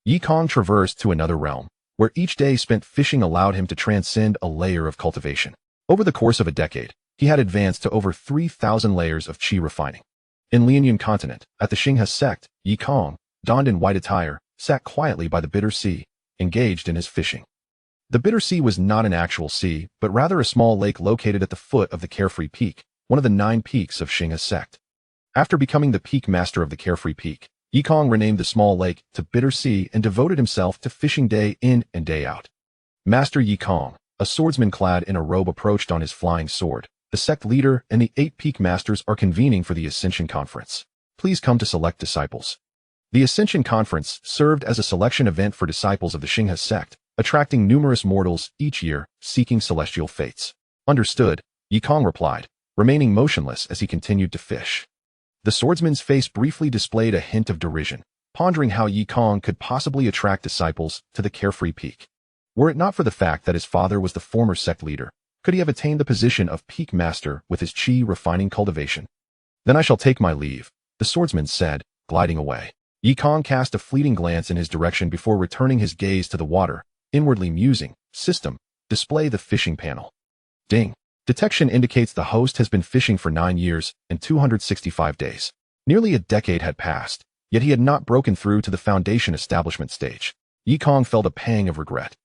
Yi Kong traversed to another realm, where each day spent fishing allowed him to transcend a layer of cultivation. Over the course of a decade, he had advanced to over 3,000 layers of qi refining. In Lianyun continent, at the Xinghe sect, Yi Kong, donned in white attire, sat quietly by the bitter sea, engaged in his fishing. The bitter sea was not an actual sea, but rather a small lake located at the foot of the Carefree Peak, one of the 9 peaks of Xinghe sect. After becoming the peak master of the Carefree Peak, Yi Kong renamed the small lake to Bitter Sea and devoted himself to fishing day in and day out. Master Yi Kong, a swordsman clad in a robe, approached on his flying sword. The sect leader and the 8 peak masters are convening for the Ascension Conference. Please come to select disciples. The Ascension Conference served as a selection event for disciples of the Xinghe sect, attracting numerous mortals each year seeking celestial fates. Understood, Yi Kong replied, remaining motionless as he continued to fish. The swordsman's face briefly displayed a hint of derision, pondering how Yi Kong could possibly attract disciples to the Carefree Peak. Were it not for the fact that his father was the former sect leader, could he have attained the position of peak master with his qi refining cultivation? Then I shall take my leave, the swordsman said, gliding away. Yi Kong cast a fleeting glance in his direction before returning his gaze to the water, inwardly musing, system, display the fishing panel. Ding. Detection indicates the host has been fishing for 9 years and 265 days. Nearly a decade had passed, yet he had not broken through to the foundation establishment stage. Yi Kong felt a pang of regret.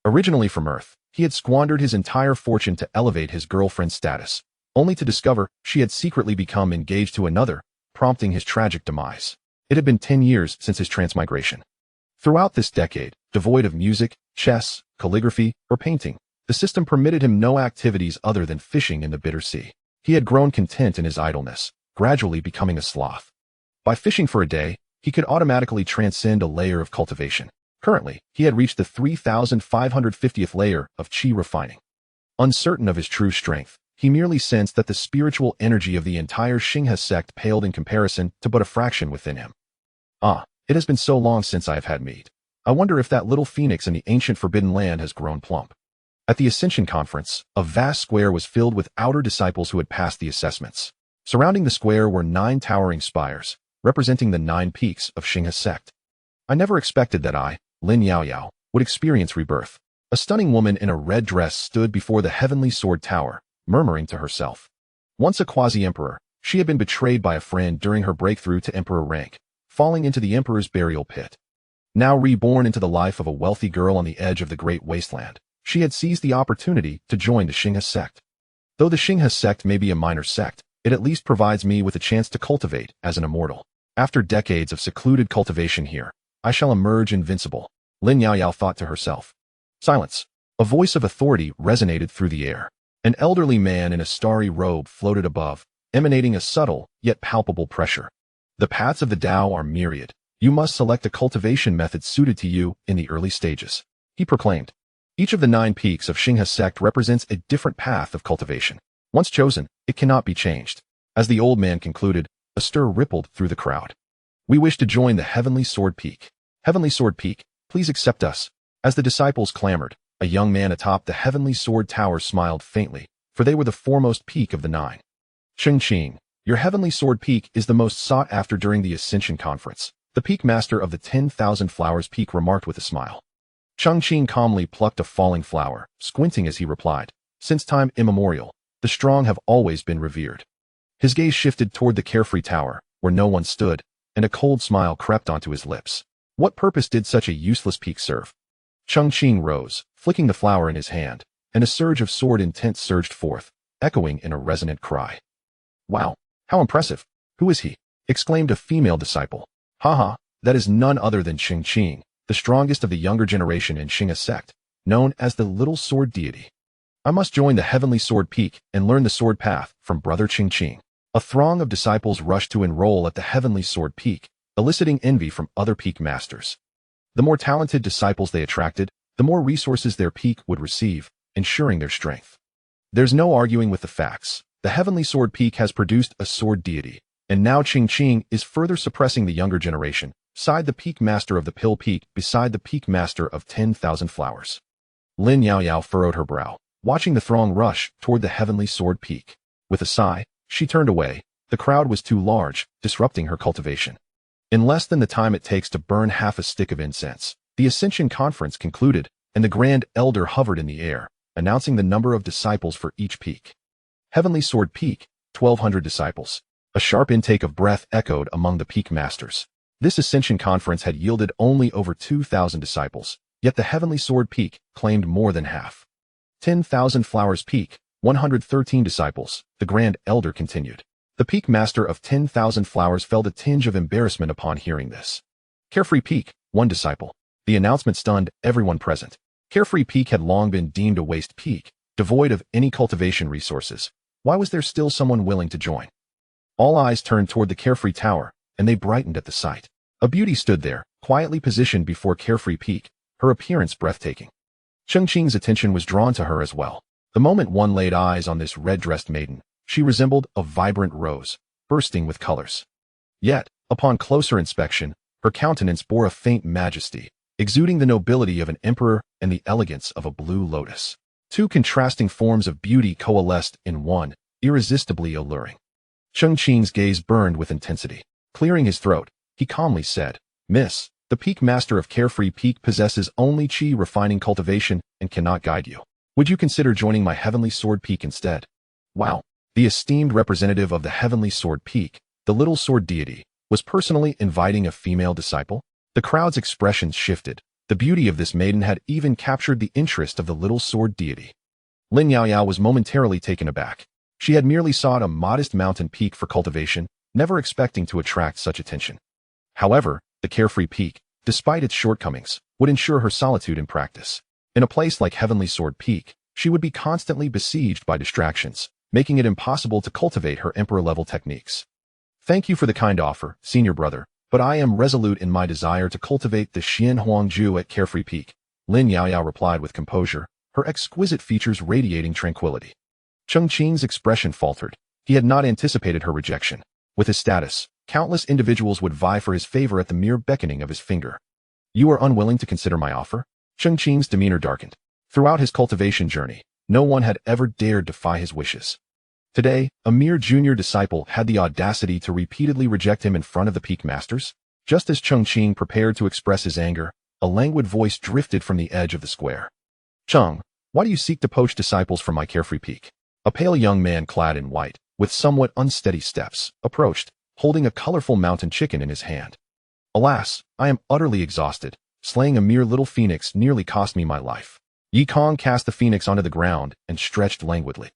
Originally from Earth, he had squandered his entire fortune to elevate his girlfriend's status, only to discover she had secretly become engaged to another, prompting his tragic demise. It had been 10 years since his transmigration. Throughout this decade, devoid of music, chess, calligraphy, or painting, the system permitted him no activities other than fishing in the bitter sea. He had grown content in his idleness, gradually becoming a sloth. By fishing for a day, he could automatically transcend a layer of cultivation. Currently, he had reached the 3,550th layer of qi refining. Uncertain of his true strength, he merely sensed that the spiritual energy of the entire Xinghe sect paled in comparison to but a fraction within him. It has been so long since I have had meat. I wonder if that little phoenix in the ancient forbidden land has grown plump. At the Ascension Conference, a vast square was filled with outer disciples who had passed the assessments. Surrounding the square were 9 towering spires, representing the 9 peaks of Xinghe sect. I never expected that I, Lin Yaoyao, would experience rebirth. A stunning woman in a red dress stood before the heavenly sword tower, murmuring to herself. Once a quasi-emperor, she had been betrayed by a friend during her breakthrough to emperor rank, falling into the emperor's burial pit. Now reborn into the life of a wealthy girl on the edge of the great wasteland, she had seized the opportunity to join the Xinghe sect. Though the Xinghe sect may be a minor sect, it at least provides me with a chance to cultivate as an immortal. After decades of secluded cultivation here, I shall emerge invincible, Lin Yaoyao thought to herself. Silence. A voice of authority resonated through the air. An elderly man in a starry robe floated above, emanating a subtle yet palpable pressure. The paths of the Tao are myriad. You must select a cultivation method suited to you in the early stages, he proclaimed. Each of the 9 peaks of Xinghe sect represents a different path of cultivation. Once chosen, it cannot be changed. As the old man concluded, a stir rippled through the crowd. We wish to join the Heavenly Sword Peak. Heavenly Sword Peak, please accept us. As the disciples clamored, a young man atop the Heavenly Sword Tower smiled faintly, for they were the foremost peak of the 9. Ching, your Heavenly Sword Peak is the most sought after during the Ascension Conference, the peak master of the 10,000 Flowers Peak remarked with a smile. Changqing calmly plucked a falling flower, squinting as he replied, since time immemorial, the strong have always been revered. His gaze shifted toward the Carefree Tower, where no one stood, and a cold smile crept onto his lips. What purpose did such a useless peak serve? Changqing rose, flicking the flower in his hand, and a surge of sword intent surged forth, echoing in a resonant cry. Wow, how impressive! Who is he? Exclaimed a female disciple. Haha, that is none other than Changqing, the strongest of the younger generation in Xinghe sect, known as the Little Sword Deity. I must join the Heavenly Sword Peak and learn the sword path from Brother Chingqing. A throng of disciples rushed to enroll at the Heavenly Sword Peak, eliciting envy from other peak masters. The more talented disciples they attracted, the more resources their peak would receive, ensuring their strength. There's no arguing with the facts. The Heavenly Sword Peak has produced a sword deity, and now Chingqing is further suppressing the younger generation, sighed the peak master of the Pill Peak beside the peak master of 10,000 Flowers. Lin Yaoyao furrowed her brow, watching the throng rush toward the Heavenly Sword Peak. With a sigh, she turned away. The crowd was too large, disrupting her cultivation. In less than the time it takes to burn half a stick of incense, the Ascension Conference concluded, and the Grand Elder hovered in the air, announcing the number of disciples for each peak. Heavenly Sword Peak, 1,200 disciples. A sharp intake of breath echoed among the peak masters. This Ascension Conference had yielded only over 2,000 disciples, yet the Heavenly Sword Peak claimed more than half. 10,000 Flowers Peak, 113 disciples, the Grand Elder continued. The peak master of 10,000 Flowers felt a tinge of embarrassment upon hearing this. Carefree Peak, 1 disciple. The announcement stunned everyone present. Carefree Peak had long been deemed a waste peak, devoid of any cultivation resources. Why was there still someone willing to join? All eyes turned toward the Carefree Tower, and they brightened at the sight. A beauty stood there, quietly positioned before Carefree Peak, her appearance breathtaking. Chengqing's attention was drawn to her as well. The moment one laid eyes on this red-dressed maiden, she resembled a vibrant rose, bursting with colors. Yet, upon closer inspection, her countenance bore a faint majesty, exuding the nobility of an emperor and the elegance of a blue lotus. Two contrasting forms of beauty coalesced in one, irresistibly alluring. Chengqing's gaze burned with intensity. Clearing his throat, he calmly said, "Miss, the Peak Master of Carefree Peak possesses only Qi refining cultivation and cannot guide you. Would you consider joining my Heavenly Sword Peak instead?" Wow! The esteemed representative of the Heavenly Sword Peak, the Little Sword Deity, was personally inviting a female disciple? The crowd's expressions shifted. The beauty of this maiden had even captured the interest of the Little Sword Deity. Lin Yaoyao was momentarily taken aback. She had merely sought a modest mountain peak for cultivation, never expecting to attract such attention. However, the Carefree Peak, despite its shortcomings, would ensure her solitude in practice. In a place like Heavenly Sword Peak, she would be constantly besieged by distractions, making it impossible to cultivate her emperor-level techniques. "Thank you for the kind offer, senior brother, but I am resolute in my desire to cultivate the Xian Huangju at Carefree Peak," Lin Yaoyao replied with composure, her exquisite features radiating tranquility. Chengqing's expression faltered. He had not anticipated her rejection. With his status, countless individuals would vie for his favor at the mere beckoning of his finger. "You are unwilling to consider my offer?" Chengqing's demeanor darkened. Throughout his cultivation journey, no one had ever dared defy his wishes. Today, a mere junior disciple had the audacity to repeatedly reject him in front of the peak masters. Just as Chengqing prepared to express his anger, a languid voice drifted from the edge of the square. "Cheng, why do you seek to poach disciples from my Carefree Peak?" A pale young man clad in white, with somewhat unsteady steps, approached, holding a colorful mountain chicken in his hand. "Alas, I am utterly exhausted. Slaying a mere little phoenix nearly cost me my life." Yi Kong cast the phoenix onto the ground and stretched languidly.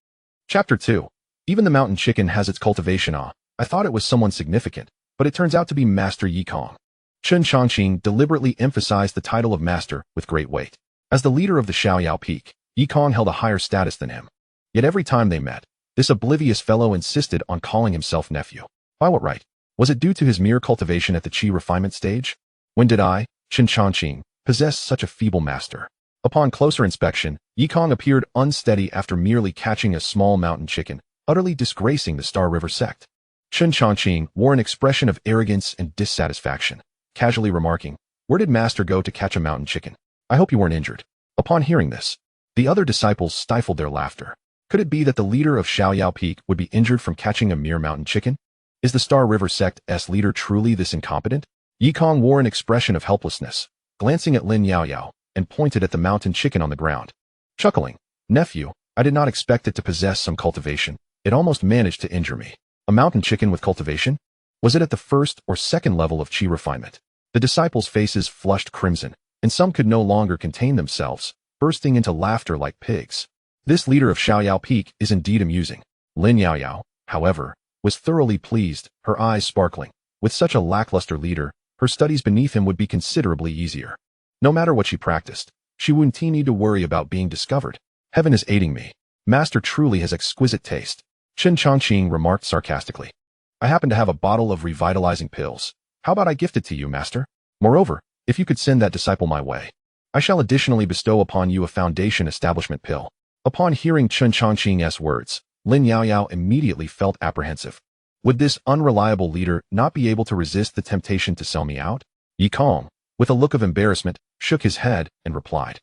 Chapter 2. Even the mountain chicken has its cultivation. I thought it was someone significant, but it turns out to be Master Yi Kong. Chen Chongqing deliberately emphasized the title of master with great weight. As the leader of the Xiaoyao Peak, Yi Kong held a higher status than him. Yet every time they met, this oblivious fellow insisted on calling himself nephew. By what right? Was it due to his mere cultivation at the Qi refinement stage? When did I, Chen Chongqing, possess such a feeble master? Upon closer inspection, Yi Kong appeared unsteady after merely catching a small mountain chicken, utterly disgracing the Star River sect. Chen Chongqing wore an expression of arrogance and dissatisfaction, casually remarking, "Where did master go to catch a mountain chicken? I hope you weren't injured." Upon hearing this, the other disciples stifled their laughter. Could it be that the leader of Xiaoyao Peak would be injured from catching a mere mountain chicken? Is the Star River sect's leader truly this incompetent? Yi Kong wore an expression of helplessness, glancing at Lin Yaoyao, and pointed at the mountain chicken on the ground. Chuckling, "Nephew, I did not expect it to possess some cultivation. It almost managed to injure me." A mountain chicken with cultivation? Was it at the first or second level of Qi refinement? The disciples' faces flushed crimson, and some could no longer contain themselves, bursting into laughter like pigs. This leader of Xiaoyao Peak is indeed amusing. Lin Yaoyao, however, was thoroughly pleased, her eyes sparkling. With such a lackluster leader, her studies beneath him would be considerably easier. No matter what she practiced, she wouldn't need to worry about being discovered. "Heaven is aiding me. Master truly has exquisite taste," Chen Chongqing remarked sarcastically. "I happen to have a bottle of revitalizing pills. How about I gift it to you, master? Moreover, if you could send that disciple my way, I shall additionally bestow upon you a foundation establishment pill." Upon hearing Chen Chongqing's words, Lin Yaoyao immediately felt apprehensive. Would this unreliable leader not be able to resist the temptation to sell me out? Yi Kong, with a look of embarrassment, shook his head and replied,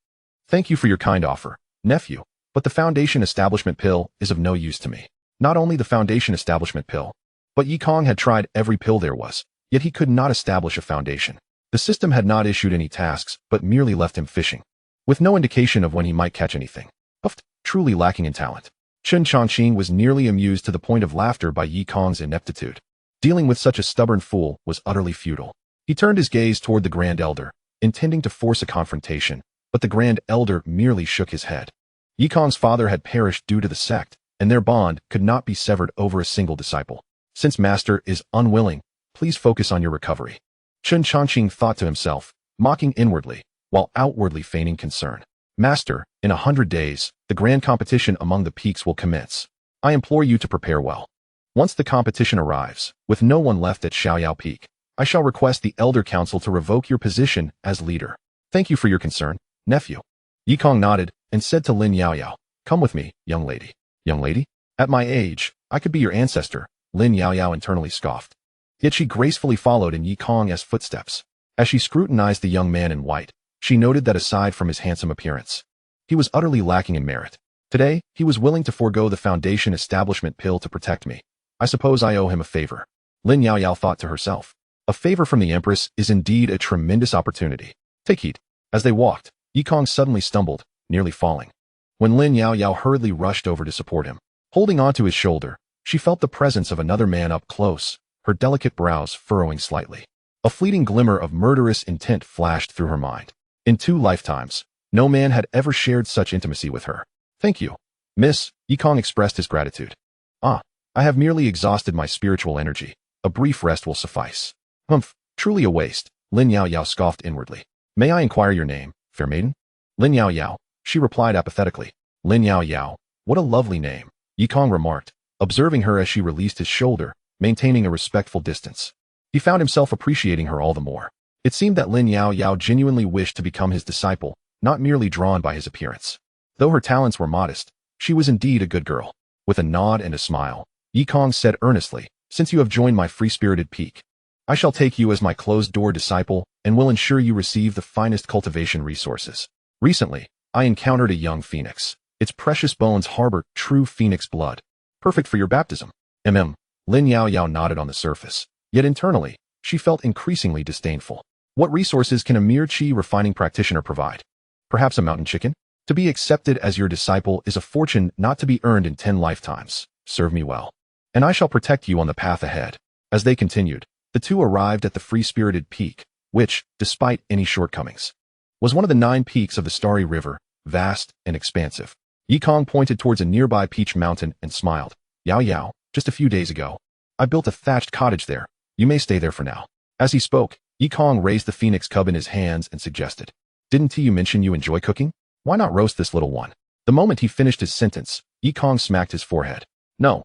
"Thank you for your kind offer, nephew, but the foundation establishment pill is of no use to me." Not only the foundation establishment pill, but Yi Kong had tried every pill there was. Yet he could not establish a foundation. The system had not issued any tasks, but merely left him fishing, with no indication of when he might catch anything. Puffed, truly lacking in talent. Chen Chongqing was nearly amused to the point of laughter by Yi Kong's ineptitude. Dealing with such a stubborn fool was utterly futile. He turned his gaze toward the Grand Elder, intending to force a confrontation, but the Grand Elder merely shook his head. Yi Kong's father had perished due to the sect, and their bond could not be severed over a single disciple. Since Master is unwilling, please focus on your recovery. Chen Chongqing thought to himself, mocking inwardly, while outwardly feigning concern. Master, in 100 days, the grand competition among the peaks will commence. I implore you to prepare well. Once the competition arrives, with no one left at Xiaoyao Peak, I shall request the Elder Council to revoke your position as leader. Thank you for your concern, nephew. Yi Kong nodded and said to Lin Yaoyao, come with me, young lady. Young lady? At my age, I could be your ancestor, Lin Yaoyao internally scoffed. Yet she gracefully followed in Yi Kong's footsteps. As she scrutinized the young man in white, she noted that aside from his handsome appearance, he was utterly lacking in merit. Today, he was willing to forego the Foundation establishment pill to protect me. I suppose I owe him a favor. Lin Yaoyao thought to herself. A favor from the Empress is indeed a tremendous opportunity. Take heed. As they walked, Yi Kong suddenly stumbled, nearly falling. When Lin Yaoyao hurriedly rushed over to support him, holding onto his shoulder, she felt the presence of another man up close, her delicate brows furrowing slightly. A fleeting glimmer of murderous intent flashed through her mind. In 2 lifetimes, no man had ever shared such intimacy with her. Thank you, Miss, Yi Kong expressed his gratitude. Ah, I have merely exhausted my spiritual energy. A brief rest will suffice. Humph, truly a waste, Lin Yaoyao scoffed inwardly. May I inquire your name, fair maiden? Lin Yaoyao, she replied apathetically. Lin Yaoyao, what a lovely name, Yi Kong remarked, observing her as she released his shoulder, maintaining a respectful distance. He found himself appreciating her all the more. It seemed that Lin Yaoyao genuinely wished to become his disciple, not merely drawn by his appearance. Though her talents were modest, she was indeed a good girl. With a nod and a smile, Yi Kong said earnestly, since you have joined my free-spirited peak, I shall take you as my closed-door disciple and will ensure you receive the finest cultivation resources. Recently, I encountered a young phoenix. Its precious bones harbor true phoenix blood. Perfect for your baptism. Lin Yaoyao nodded on the surface, yet internally, she felt increasingly disdainful. What resources can a mere qi refining practitioner provide? Perhaps a mountain chicken? To be accepted as your disciple is a fortune not to be earned in 10 lifetimes. Serve me well, and I shall protect you on the path ahead. As they continued, the two arrived at the free-spirited peak, which, despite any shortcomings, was one of the 9 peaks of the Starry River, vast and expansive. Yi Kong pointed towards a nearby peach mountain and smiled. Yaoyao, just a few days ago, I built a thatched cottage there. You may stay there for now. As he spoke, Yi Kong raised the phoenix cub in his hands and suggested, didn't you mention you enjoy cooking? Why not roast this little one? The moment he finished his sentence, Yi Kong smacked his forehead. No,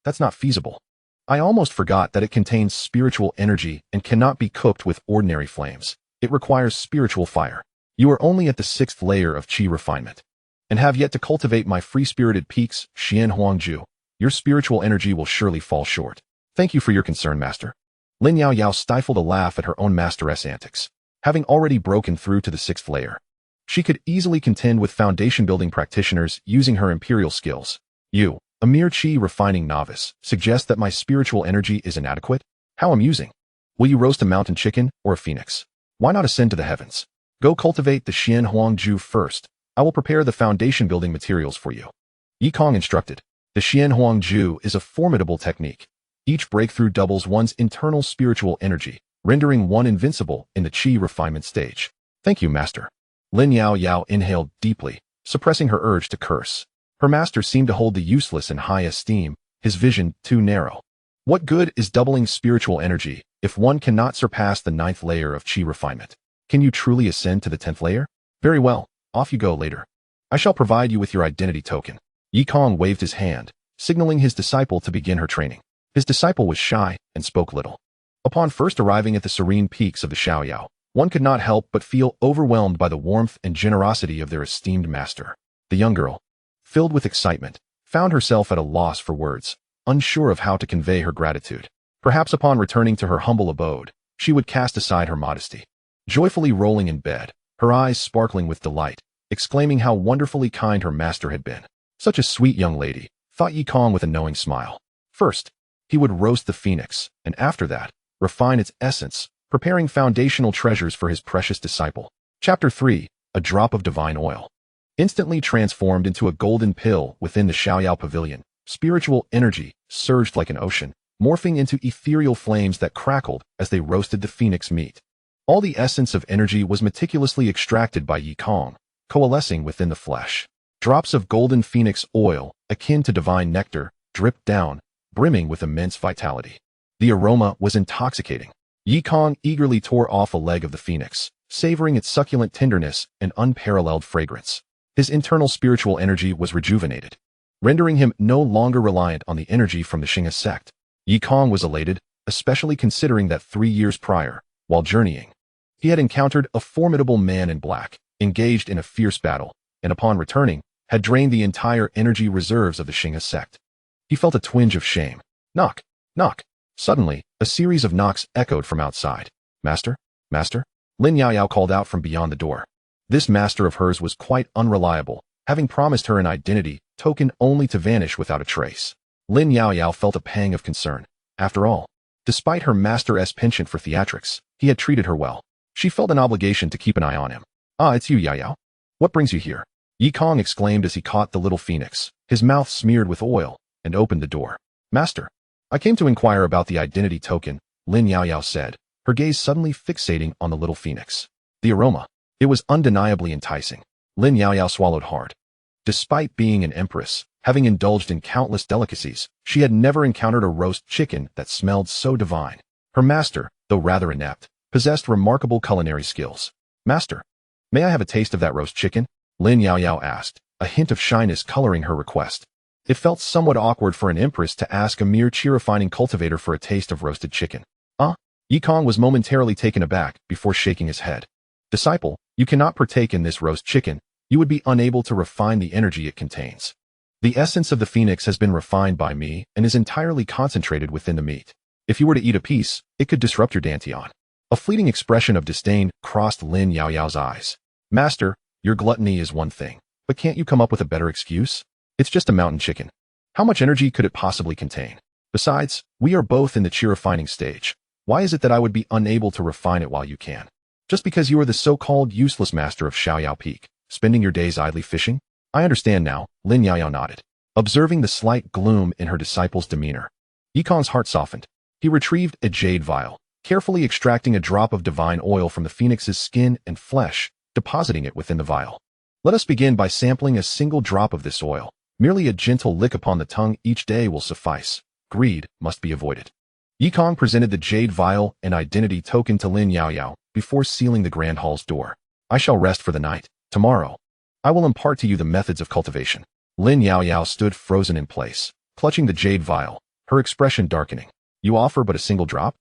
that's not feasible. I almost forgot that it contains spiritual energy and cannot be cooked with ordinary flames. It requires spiritual fire. You are only at the 6th layer of qi refinement, and have yet to cultivate my free-spirited peaks, Xian Huangju. Your spiritual energy will surely fall short. Thank you for your concern, Master. Lin Yaoyao stifled a laugh at her own masteress' antics. Having already broken through to the 6th layer, she could easily contend with foundation-building practitioners using her imperial skills. You, a mere qi refining novice, suggest that my spiritual energy is inadequate? How amusing. Will you roast a mountain chicken or a phoenix? Why not ascend to the heavens? Go cultivate the Xian Huangju first. I will prepare the foundation-building materials for you. Yi Kong instructed. The Xian Huangju is a formidable technique. Each breakthrough doubles one's internal spiritual energy, rendering one invincible in the qi refinement stage. Thank you, Master. Lin Yaoyao inhaled deeply, suppressing her urge to curse. Her master seemed to hold the useless in high esteem, his vision too narrow. What good is doubling spiritual energy if one cannot surpass the 9th layer of qi refinement? Can you truly ascend to the 10th layer? Very well, off you go later. I shall provide you with your identity token. Yi Kong waved his hand, signaling his disciple to begin her training. His disciple was shy and spoke little. Upon first arriving at the serene peaks of the Xiaoyao, one could not help but feel overwhelmed by the warmth and generosity of their esteemed master. The young girl, filled with excitement, found herself at a loss for words, unsure of how to convey her gratitude. Perhaps upon returning to her humble abode, she would cast aside her modesty. Joyfully rolling in bed, her eyes sparkling with delight, exclaiming how wonderfully kind her master had been. Such a sweet young lady, thought Yi Kong with a knowing smile. First, he would roast the phoenix, and after that, refine its essence, preparing foundational treasures for his precious disciple. Chapter 3. A drop of divine oil. Instantly transformed into a golden pill within the Xiaoyao pavilion, spiritual energy surged like an ocean, morphing into ethereal flames that crackled as they roasted the phoenix meat. All the essence of energy was meticulously extracted by Yi Kong, coalescing within the flesh. Drops of golden phoenix oil, akin to divine nectar, dripped down, brimming with immense vitality. The aroma was intoxicating. Yi Kong eagerly tore off a leg of the phoenix, savoring its succulent tenderness and unparalleled fragrance. His internal spiritual energy was rejuvenated, rendering him no longer reliant on the energy from the Xingha sect. Yi Kong was elated, especially considering that 3 years prior, while journeying, he had encountered a formidable man in black, engaged in a fierce battle, and upon returning, had drained the entire energy reserves of the Xingha sect. He felt a twinge of shame. Knock, knock. Suddenly, a series of knocks echoed from outside. Master? Master? Lin Yaoyao called out from beyond the door. This master of hers was quite unreliable, having promised her an identity token only to vanish without a trace. Lin Yaoyao felt a pang of concern. After all, despite her master's penchant for theatrics, he had treated her well. She felt an obligation to keep an eye on him. Ah, it's you, Yaoyao. What brings you here? Yi Kong exclaimed as he caught the little phoenix, his mouth smeared with oil, and opened the door. Master, I came to inquire about the identity token, Lin Yaoyao said, her gaze suddenly fixating on the little phoenix. The aroma. It was undeniably enticing. Lin Yaoyao swallowed hard. Despite being an empress, having indulged in countless delicacies, she had never encountered a roast chicken that smelled so divine. Her master, though rather inept, possessed remarkable culinary skills. Master, may I have a taste of that roast chicken? Lin Yaoyao asked, a hint of shyness coloring her request. It felt somewhat awkward for an empress to ask a mere chi-refining cultivator for a taste of roasted chicken. Yi Kong was momentarily taken aback before shaking his head. Disciple, you cannot partake in this roast chicken. You would be unable to refine the energy it contains. The essence of the phoenix has been refined by me and is entirely concentrated within the meat. If you were to eat a piece, it could disrupt your dantian. A fleeting expression of disdain crossed Lin Yaoyao's eyes. Master, your gluttony is one thing, but can't you come up with a better excuse? It's just a mountain chicken. How much energy could it possibly contain? Besides, we are both in the chi-refining stage. Why is it that I would be unable to refine it while you can? Just because you are the so-called useless master of Xiaoyao Peak, spending your days idly fishing? I understand now, Lin Yaoyao nodded, observing the slight gloom in her disciple's demeanor. Yi Kong's heart softened. He retrieved a jade vial, carefully extracting a drop of divine oil from the phoenix's skin and flesh, depositing it within the vial. Let us begin by sampling a single drop of this oil. Merely a gentle lick upon the tongue each day will suffice. Greed must be avoided. Yi Kong presented the jade vial and identity token to Lin Yaoyao before sealing the grand hall's door. I shall rest for the night. Tomorrow, I will impart to you the methods of cultivation. Lin Yaoyao stood frozen in place, clutching the jade vial, her expression darkening. You offer but a single drop?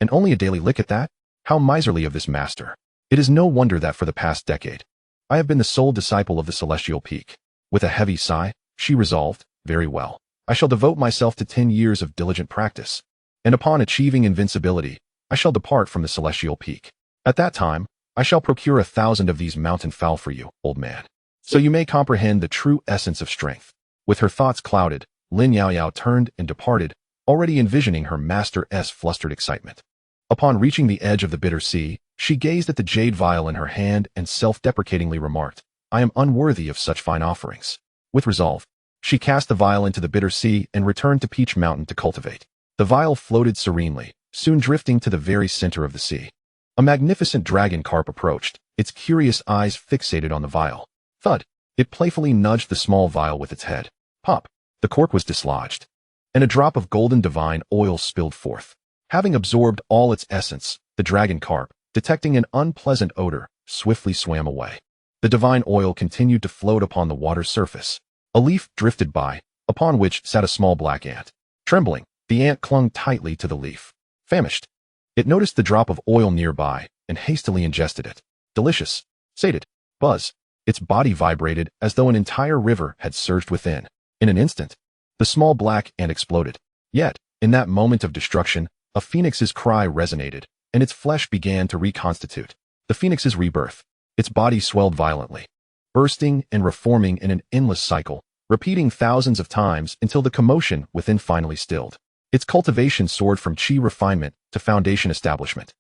And only a daily lick at that? How miserly of this master. It is no wonder that for the past decade, I have been the sole disciple of the celestial peak. With a heavy sigh, she resolved, very well. I shall devote myself to 10 years of diligent practice. And upon achieving invincibility, I shall depart from the celestial peak. At that time, I shall procure 1,000 of these mountain fowl for you, old man. So you may comprehend the true essence of strength. With her thoughts clouded, Lin Yaoyao turned and departed, already envisioning her master's flustered excitement. Upon reaching the edge of the bitter sea, she gazed at the jade vial in her hand and self-deprecatingly remarked, I am unworthy of such fine offerings. With resolve, she cast the vial into the bitter sea and returned to Peach Mountain to cultivate. The vial floated serenely, soon drifting to the very center of the sea. A magnificent dragon carp approached, its curious eyes fixated on the vial. Thud! It playfully nudged the small vial with its head. Pop! The cork was dislodged, and a drop of golden divine oil spilled forth. Having absorbed all its essence, the dragon carp, detecting an unpleasant odor, swiftly swam away. The divine oil continued to float upon the water's surface. A leaf drifted by, upon which sat a small black ant. Trembling, the ant clung tightly to the leaf. Famished, it noticed the drop of oil nearby and hastily ingested it. Delicious. Sated. Buzz. Its body vibrated as though an entire river had surged within. In an instant, the small black ant exploded. Yet, in that moment of destruction, a phoenix's cry resonated, and its flesh began to reconstitute. The phoenix's rebirth. Its body swelled violently, bursting and reforming in an endless cycle, repeating thousands of times until the commotion within finally stilled. Its cultivation soared from chi refinement to foundation establishment,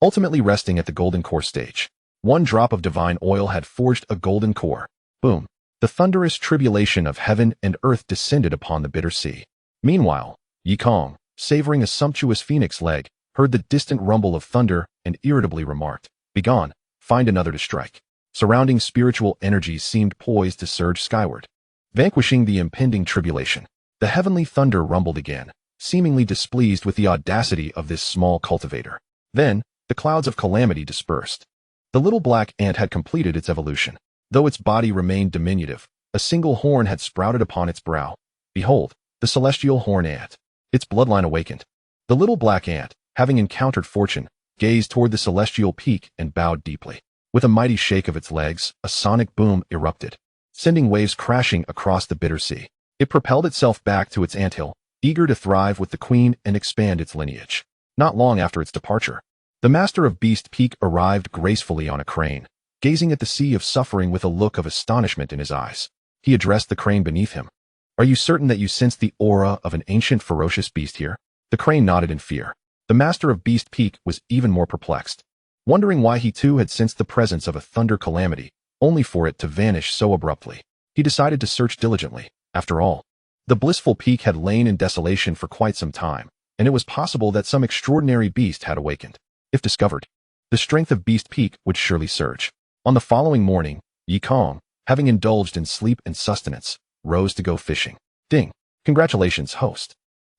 ultimately resting at the golden core stage. One drop of divine oil had forged a golden core. Boom. The thunderous tribulation of heaven and earth descended upon the bitter sea. Meanwhile, Yikong, savoring a sumptuous phoenix leg, heard the distant rumble of thunder and irritably remarked, "Begone, find another to strike." Surrounding spiritual energies seemed poised to surge skyward. Vanquishing the impending tribulation, the heavenly thunder rumbled again, seemingly displeased with the audacity of this small cultivator. Then, the clouds of calamity dispersed. The little black ant had completed its evolution. Though its body remained diminutive, a single horn had sprouted upon its brow. Behold, the celestial horn ant. Its bloodline awakened. The little black ant, having encountered fortune, gazed toward the celestial peak and bowed deeply. With a mighty shake of its legs, a sonic boom erupted, sending waves crashing across the bitter sea. It propelled itself back to its anthill, eager to thrive with the queen and expand its lineage. Not long after its departure, the master of Beast Peak arrived gracefully on a crane, gazing at the sea of suffering with a look of astonishment in his eyes. He addressed the crane beneath him. "Are you certain that you sense the aura of an ancient ferocious beast here?" The crane nodded in fear. The master of Beast Peak was even more perplexed, wondering why he too had sensed the presence of a thunder calamity, only for it to vanish so abruptly. He decided to search diligently. After all, the blissful peak had lain in desolation for quite some time, and it was possible that some extraordinary beast had awakened. If discovered, the strength of Beast Peak would surely surge. On the following morning, Yikong, having indulged in sleep and sustenance, rose to go fishing. Ding! Congratulations, host.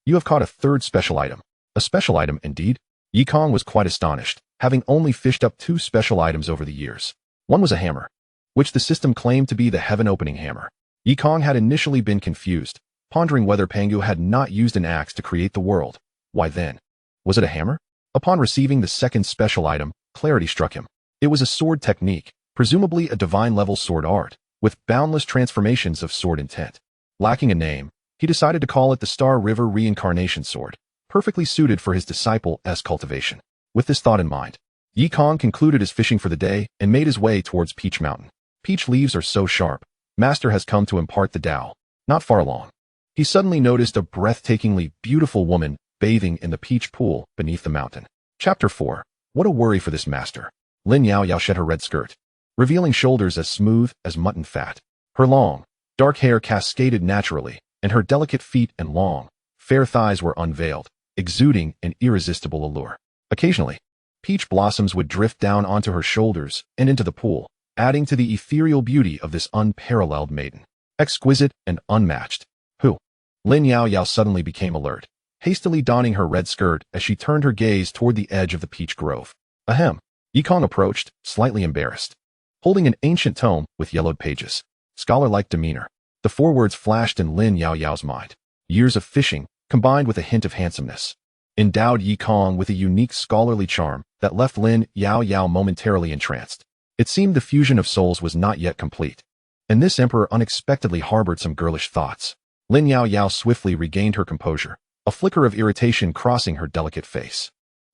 You have caught a third special item. A special item, indeed? Yikong was quite astonished, having only fished up 2 special items over the years. One was a hammer, which the system claimed to be the heaven-opening hammer. Yikong had initially been confused, pondering whether Pangu had not used an axe to create the world. Why then? Was it a hammer? Upon receiving the second special item, clarity struck him. It was a sword technique, presumably a divine-level sword art, with boundless transformations of sword intent. Lacking a name, he decided to call it the Star River Reincarnation Sword, perfectly suited for his disciple-esque cultivation. With this thought in mind, Yikong concluded his fishing for the day and made his way towards Peach Mountain. Peach leaves are so sharp, Master has come to impart the Tao. Not far along, he suddenly noticed a breathtakingly beautiful woman bathing in the peach pool beneath the mountain. Chapter 4. What a worry for this master. Lin Yao Yao shed her red skirt, revealing shoulders as smooth as mutton fat. Her long, dark hair cascaded naturally, and her delicate feet and long, fair thighs were unveiled, exuding an irresistible allure. Occasionally, peach blossoms would drift down onto her shoulders and into the pool, adding to the ethereal beauty of this unparalleled maiden. Exquisite and unmatched. Who? Lin Yao Yao suddenly became alert, hastily donning her red skirt as she turned her gaze toward the edge of the peach grove. Ahem. Yikong approached, slightly embarrassed, holding an ancient tome with yellowed pages. Scholar-like demeanor. The 4 words flashed in Lin Yao Yao's mind. Years of fishing, combined with a hint of handsomeness, endowed Yikong with a unique scholarly charm that left Lin Yao Yao momentarily entranced. It seemed the fusion of souls was not yet complete, and this emperor unexpectedly harbored some girlish thoughts. Lin Yao Yao swiftly regained her composure, a flicker of irritation crossing her delicate face.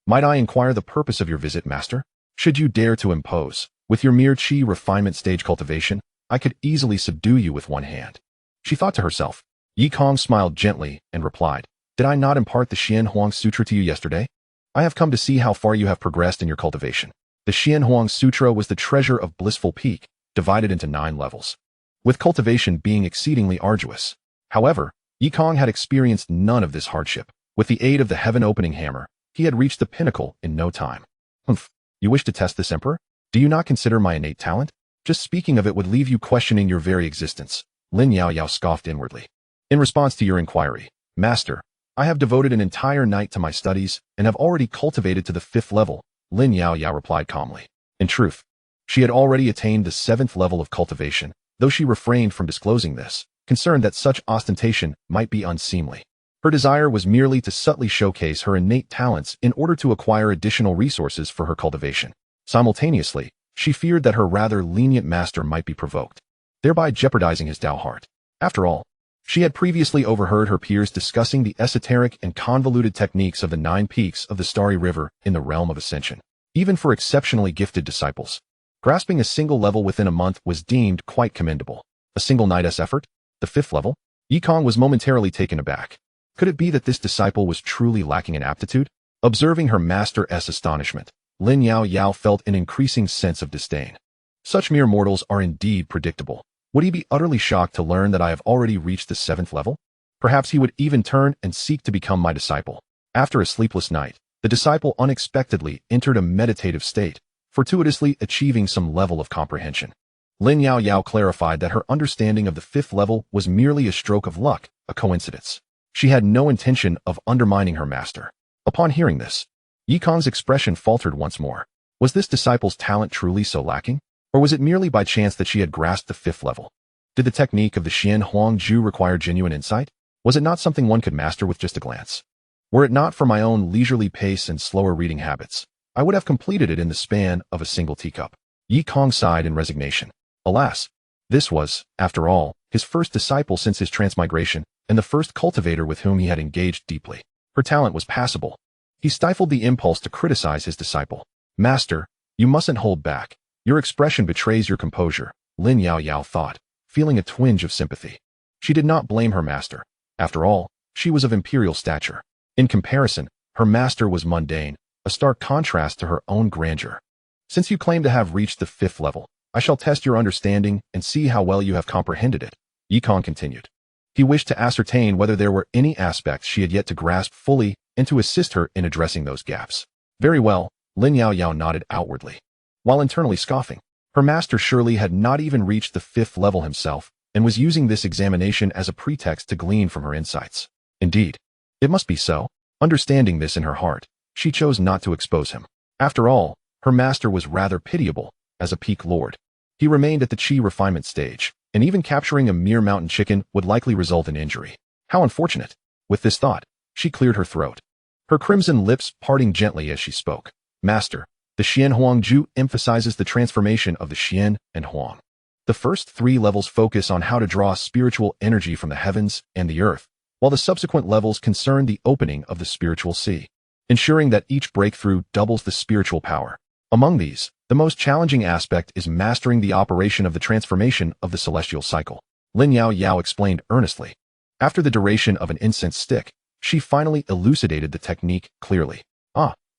"Might I inquire the purpose of your visit, master? Should you dare to impose, with your mere chi refinement stage cultivation, I could easily subdue you with one hand." She thought to herself. Yikong smiled gently and replied, "Did I not impart the Xian Huang Sutra to you yesterday? I have come to see how far you have progressed in your cultivation." The Xian Huang Sutra was the treasure of blissful peak, divided into 9 levels, with cultivation being exceedingly arduous. However, Yikong had experienced none of this hardship. With the aid of the heaven-opening hammer, he had reached the pinnacle in no time. Humph. You wish to test this, Emperor? Do you not consider my innate talent? Just speaking of it would leave you questioning your very existence. Lin Yao Yao scoffed inwardly. In response to your inquiry, Master, I have devoted an entire night to my studies and have already cultivated to the 5th level, Lin Yao Yao replied calmly. In truth, she had already attained the 7th level of cultivation, though she refrained from disclosing this, concerned that such ostentation might be unseemly. Her desire was merely to subtly showcase her innate talents in order to acquire additional resources for her cultivation. Simultaneously, she feared that her rather lenient master might be provoked, thereby jeopardizing his Tao heart. After all, she had previously overheard her peers discussing the esoteric and convoluted techniques of the 9 peaks of the Starry River in the realm of ascension. Even for exceptionally gifted disciples, grasping a single level within a month was deemed quite commendable. A single night's effort? The 5th level? Yikong was momentarily taken aback. Could it be that this disciple was truly lacking in aptitude? Observing her master's astonishment, Lin Yao felt an increasing sense of disdain. Such mere mortals are indeed predictable. Would he be utterly shocked to learn that I have already reached the 7th level? Perhaps he would even turn and seek to become my disciple. After a sleepless night, the disciple unexpectedly entered a meditative state, fortuitously achieving some level of comprehension. Lin Yao clarified that her understanding of the 5th level was merely a stroke of luck, a coincidence. She had no intention of undermining her master. Upon hearing this, Yikong's expression faltered once more. Was this disciple's talent truly so lacking? Or was it merely by chance that she had grasped the 5th level? Did the technique of the Xian Huang Ju require genuine insight? Was it not something one could master with just a glance? Were it not for my own leisurely pace and slower reading habits, I would have completed it in the span of a single teacup. Yikong sighed in resignation. Alas, this was, after all, his first disciple since his transmigration, and the first cultivator with whom he had engaged deeply. Her talent was passable. He stifled the impulse to criticize his disciple. Master, you mustn't hold back. Your expression betrays your composure, Lin Yao thought, feeling a twinge of sympathy. She did not blame her master. After all, she was of imperial stature. In comparison, her master was mundane, a stark contrast to her own grandeur. Since you claim to have reached the 5th level, I shall test your understanding and see how well you have comprehended it, Yikong continued. He wished to ascertain whether there were any aspects she had yet to grasp fully and to assist her in addressing those gaps. Very well, Lin Yao nodded outwardly, while internally scoffing. Her master surely had not even reached the 5th level himself and was using this examination as a pretext to glean from her insights. Indeed, it must be so. Understanding this in her heart, she chose not to expose him. After all, her master was rather pitiable, as a peak lord. He remained at the chi refinement stage, and even capturing a mere mountain chicken would likely result in injury. How unfortunate. With this thought, she cleared her throat, her crimson lips parting gently as she spoke. Master, the Xian Huang Ju emphasizes the transformation of the Xian and Huang. The first 3 levels focus on how to draw spiritual energy from the heavens and the earth, while the subsequent levels concern the opening of the spiritual sea, ensuring that each breakthrough doubles the spiritual power. Among these, the most challenging aspect is mastering the operation of the transformation of the celestial cycle. Lin Yao explained earnestly. After the duration of an incense stick, she finally elucidated the technique clearly.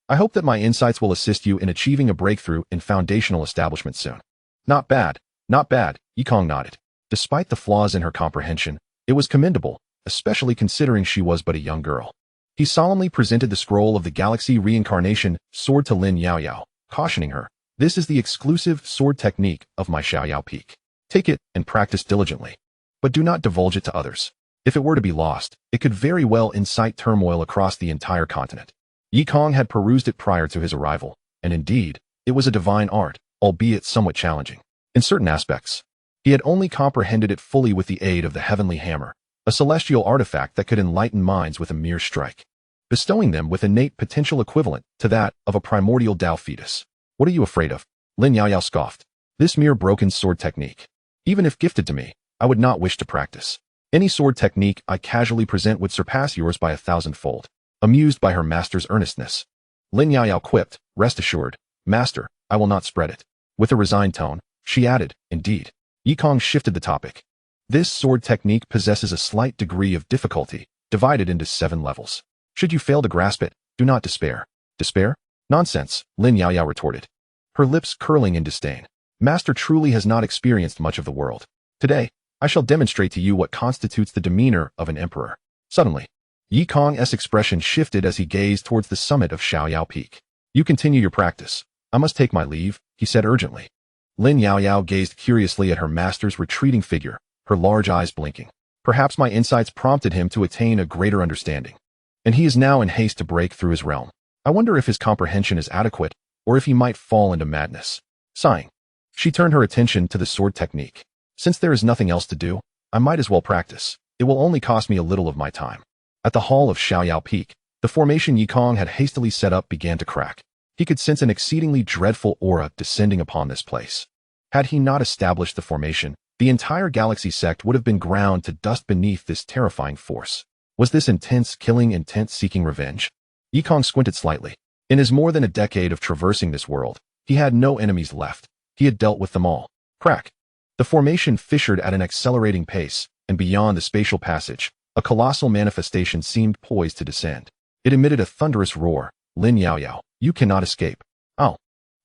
I hope that my insights will assist you in achieving a breakthrough in foundational establishment soon. Not bad, Yikong nodded. Despite the flaws in her comprehension, it was commendable, especially considering she was but a young girl. He solemnly presented the scroll of the galaxy reincarnation sword to Lin Yao, cautioning her, this is the exclusive sword technique of my Xiaoyao peak. Take it and practice diligently. But do not divulge it to others. If it were to be lost, it could very well incite turmoil across the entire continent. Yikong had perused it prior to his arrival, and indeed, it was a divine art, albeit somewhat challenging. In certain aspects, he had only comprehended it fully with the aid of the heavenly hammer, a celestial artifact that could enlighten minds with a mere strike, bestowing them with innate potential equivalent to that of a primordial Tao fetus. What are you afraid of? Lin Yao scoffed. This mere broken sword technique. Even if gifted to me, I would not wish to practice. Any sword technique I casually present would surpass yours by 1,000-fold. Amused by her master's earnestness, Lin Yao quipped, rest assured, Master, I will not spread it. With a resigned tone, she added, indeed. Yikong shifted the topic. This sword technique possesses a slight degree of difficulty, divided into 7 levels. Should you fail to grasp it, do not despair. Despair? Nonsense, Lin Yao retorted, her lips curling in disdain. Master truly has not experienced much of the world. Today, I shall demonstrate to you what constitutes the demeanor of an emperor. Suddenly, Yikong's expression shifted as he gazed towards the summit of Xiaoyao Peak. You continue your practice. I must take my leave, he said urgently. Lin Yao gazed curiously at her master's retreating figure, her large eyes blinking. Perhaps my insights prompted him to attain a greater understanding, and he is now in haste to break through his realm. I wonder if his comprehension is adequate, or if he might fall into madness. Sighing, she turned her attention to the sword technique. Since there is nothing else to do, I might as well practice. It will only cost me a little of my time. At the hall of Xiaoyao Peak, the formation Yikong had hastily set up began to crack. He could sense an exceedingly dreadful aura descending upon this place. Had he not established the formation, the entire galaxy sect would have been ground to dust beneath this terrifying force. Was this intense killing intent seeking revenge? Yikong squinted slightly. In his more than a decade of traversing this world, he had no enemies left. He had dealt with them all. Crack. The formation fissured at an accelerating pace, and beyond the spatial passage, A colossal manifestation seemed poised to descend. It emitted a thunderous roar. Lin Yaoyao, you cannot escape. Oh,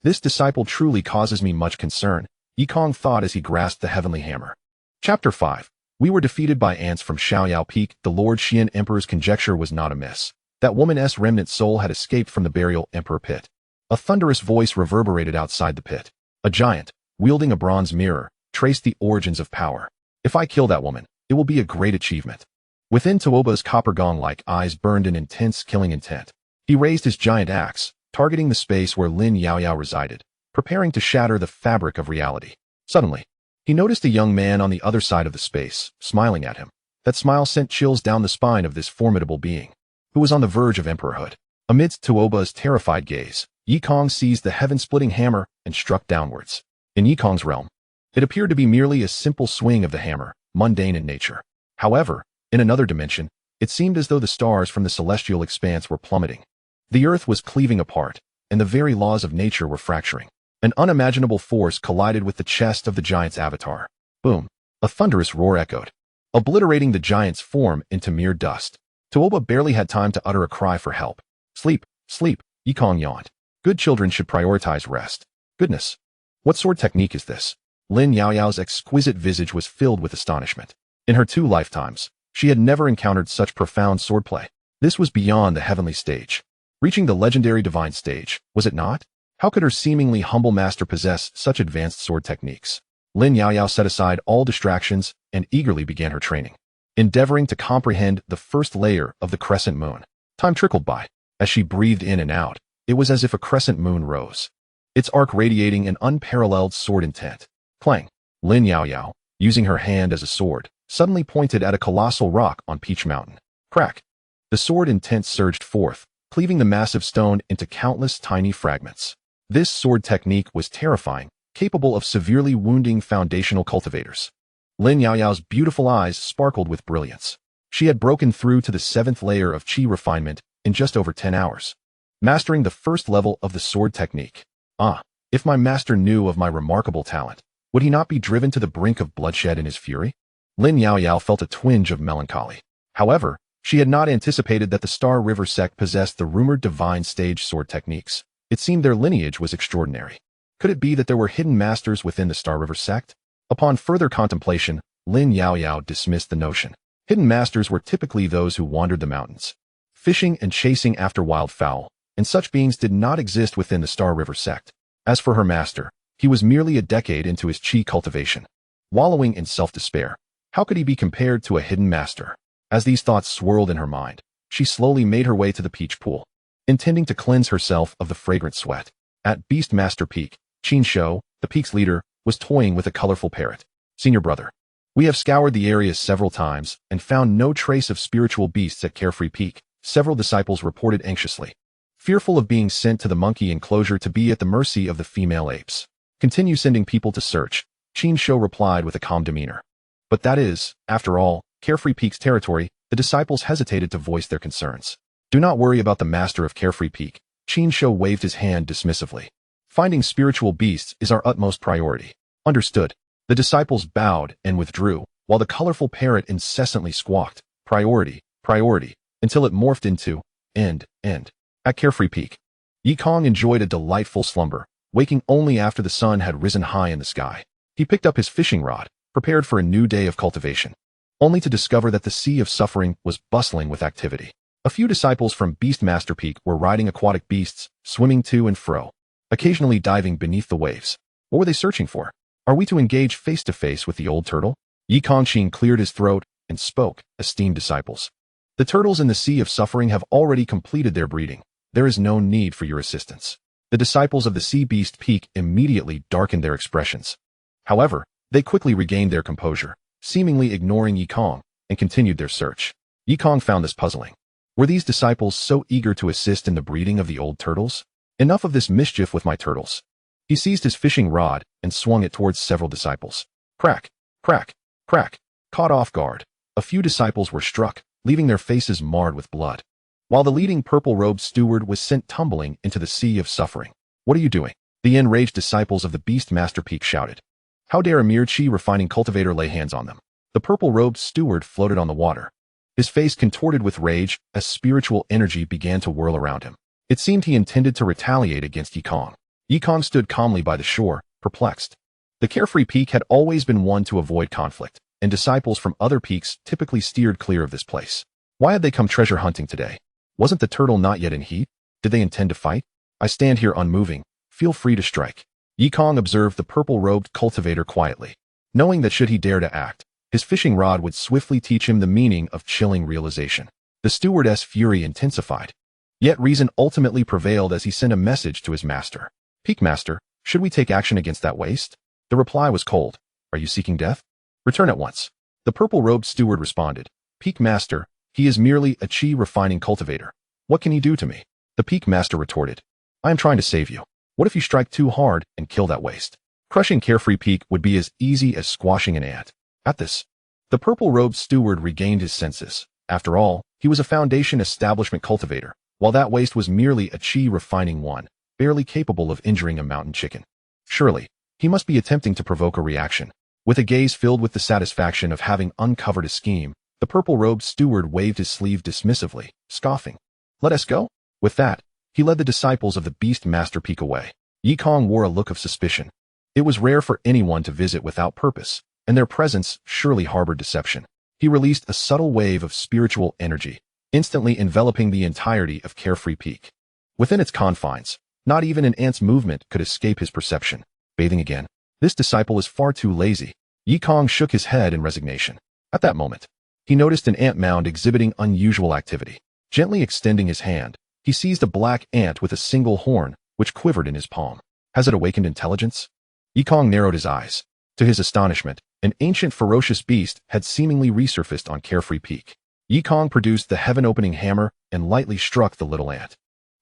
this disciple truly causes me much concern, Yikong thought as he grasped the heavenly hammer. Chapter 5. We were defeated by ants from Xiaoyao Peak. The Lord Xian Emperor's conjecture was not amiss. That woman's remnant soul had escaped from the burial emperor pit. A thunderous voice reverberated outside the pit. A giant, wielding a bronze mirror, traced the origins of power. If I kill that woman, it will be a great achievement. Within Tuoba's copper gong-like eyes burned an intense killing intent. He raised his giant axe, targeting the space where Lin Yaoyao resided, preparing to shatter the fabric of reality. Suddenly, he noticed a young man on the other side of the space, smiling at him. That smile sent chills down the spine of this formidable being, who was on the verge of emperorhood. Amidst Tuoba's terrified gaze, Yikong seized the heaven-splitting hammer and struck downwards. In Yikong's realm, it appeared to be merely a simple swing of the hammer, mundane in nature. However, in another dimension, it seemed as though the stars from the celestial expanse were plummeting. The earth was cleaving apart, and the very laws of nature were fracturing. An unimaginable force collided with the chest of the giant's avatar. Boom! A thunderous roar echoed, obliterating the giant's form into mere dust. Tuoba barely had time to utter a cry for help. Sleep, sleep, Yikong yawned. Good children should prioritize rest. Goodness! What sword technique is this? Lin Yaoyao's exquisite visage was filled with astonishment. In her 2 lifetimes, she had never encountered such profound swordplay. This was beyond the heavenly stage. Reaching the legendary divine stage, was it not? How could her seemingly humble master possess such advanced sword techniques? Lin Yaoyao set aside all distractions and eagerly began her training, endeavoring to comprehend the first layer of the crescent moon. Time trickled by. As she breathed in and out, it was as if a crescent moon rose, its arc radiating an unparalleled sword intent. Clang! Lin Yaoyao, using her hand as a sword, suddenly pointed at a colossal rock on Peach Mountain. Crack! The sword intent surged forth, cleaving the massive stone into countless tiny fragments. This sword technique was terrifying, capable of severely wounding foundational cultivators. Lin Yaoyao's beautiful eyes sparkled with brilliance. She had broken through to the 7th layer of qi refinement in just over 10 hours, mastering the first level of the sword technique. Ah, if my master knew of my remarkable talent, would he not be driven to the brink of bloodshed in his fury? Lin Yaoyao felt a twinge of melancholy. However, she had not anticipated that the Star River sect possessed the rumored divine stage sword techniques. It seemed their lineage was extraordinary. Could it be that there were hidden masters within the Star River sect? Upon further contemplation, Lin Yaoyao dismissed the notion. Hidden masters were typically those who wandered the mountains, fishing and chasing after wildfowl, and such beings did not exist within the Star River sect. As for her master, he was merely a decade into his qi cultivation. Wallowing in self-despair, how could he be compared to a hidden master? As these thoughts swirled in her mind, she slowly made her way to the peach pool, intending to cleanse herself of the fragrant sweat. At Beastmaster Peak, Qin Shou, the peak's leader, was toying with a colorful parrot. Senior brother, we have scoured the area several times and found no trace of spiritual beasts at Carefree Peak, several disciples reported anxiously, fearful of being sent to the monkey enclosure to be at the mercy of the female apes. Continue sending people to search, Qin Shou replied with a calm demeanor. But that is, after all, Carefree Peak's territory. The disciples hesitated to voice their concerns. Do not worry about the master of Carefree Peak. Qin Shou waved his hand dismissively. Finding spiritual beasts is our utmost priority. Understood. The disciples bowed and withdrew, while the colorful parrot incessantly squawked, priority, priority, until it morphed into, end. At Carefree Peak, Yikong enjoyed a delightful slumber, waking only after the sun had risen high in the sky. He picked up his fishing rod, prepared for a new day of cultivation, only to discover that the Sea of Suffering was bustling with activity. A few disciples from Beastmaster Peak were riding aquatic beasts, swimming to and fro, occasionally diving beneath the waves. What were they searching for? Are we to engage face-to-face with the old turtle? Yi Kongqing cleared his throat and spoke, esteemed disciples. The turtles in the Sea of Suffering have already completed their breeding. There is no need for your assistance. The disciples of the Sea Beast Peak immediately darkened their expressions. However, they quickly regained their composure, seemingly ignoring Yikong, and continued their search. Yikong found this puzzling. Were these disciples so eager to assist in the breeding of the old turtles? Enough of this mischief with my turtles. He seized his fishing rod and swung it towards several disciples. Crack, crack, crack. Caught off guard, a few disciples were struck, leaving their faces marred with blood, while the leading purple-robed steward was sent tumbling into the Sea of Suffering. What are you doing? The enraged disciples of the Beastmaster Peak shouted. How dare a mere qi refining cultivator lay hands on them? The purple-robed steward floated on the water, His face contorted with rage as spiritual energy began to whirl around him. It seemed he intended to retaliate against Yikong. Yikong stood calmly by the shore, perplexed. The carefree peak had always been one to avoid conflict, and disciples from other peaks typically steered clear of this place. Why had they come treasure hunting today? Wasn't the turtle not yet in heat? Did they intend to fight? I stand here unmoving. Feel free to strike. Yikong observed the purple-robed cultivator quietly, knowing that should he dare to act, his fishing rod would swiftly teach him the meaning of chilling realization. The stewardess' fury intensified. Yet reason ultimately prevailed as he sent a message to his master. Peak Master, should we take action against that waste? The reply was cold. Are you seeking death? Return at once. The purple-robed steward responded. Peak Master, he is merely a chi refining cultivator. What can he do to me? The Peak Master retorted. I am trying to save you. What if you strike too hard and kill that waste? Crushing carefree peak would be as easy as squashing an ant. At this, the purple-robed steward regained his senses. After all, he was a foundation establishment cultivator, while that waste was merely a chi refining one, barely capable of injuring a mountain chicken. Surely, he must be attempting to provoke a reaction. With a gaze filled with the satisfaction of having uncovered a scheme, the purple-robed steward waved his sleeve dismissively, scoffing. Let us go? With that, he led the disciples of the Beast Master Peak away. Yikong wore a look of suspicion. It was rare for anyone to visit without purpose, and their presence surely harbored deception. He released a subtle wave of spiritual energy, instantly enveloping the entirety of Carefree Peak. Within its confines, not even an ant's movement could escape his perception. Bathing again. This disciple is far too lazy. Yikong shook his head in resignation. At that moment, he noticed an ant mound exhibiting unusual activity. Gently extending his hand, he seized a black ant with a single horn, which quivered in his palm. Has it awakened intelligence? Yikong narrowed his eyes. To his astonishment, an ancient ferocious beast had seemingly resurfaced on Carefree Peak. Yikong produced the heaven-opening hammer and lightly struck the little ant.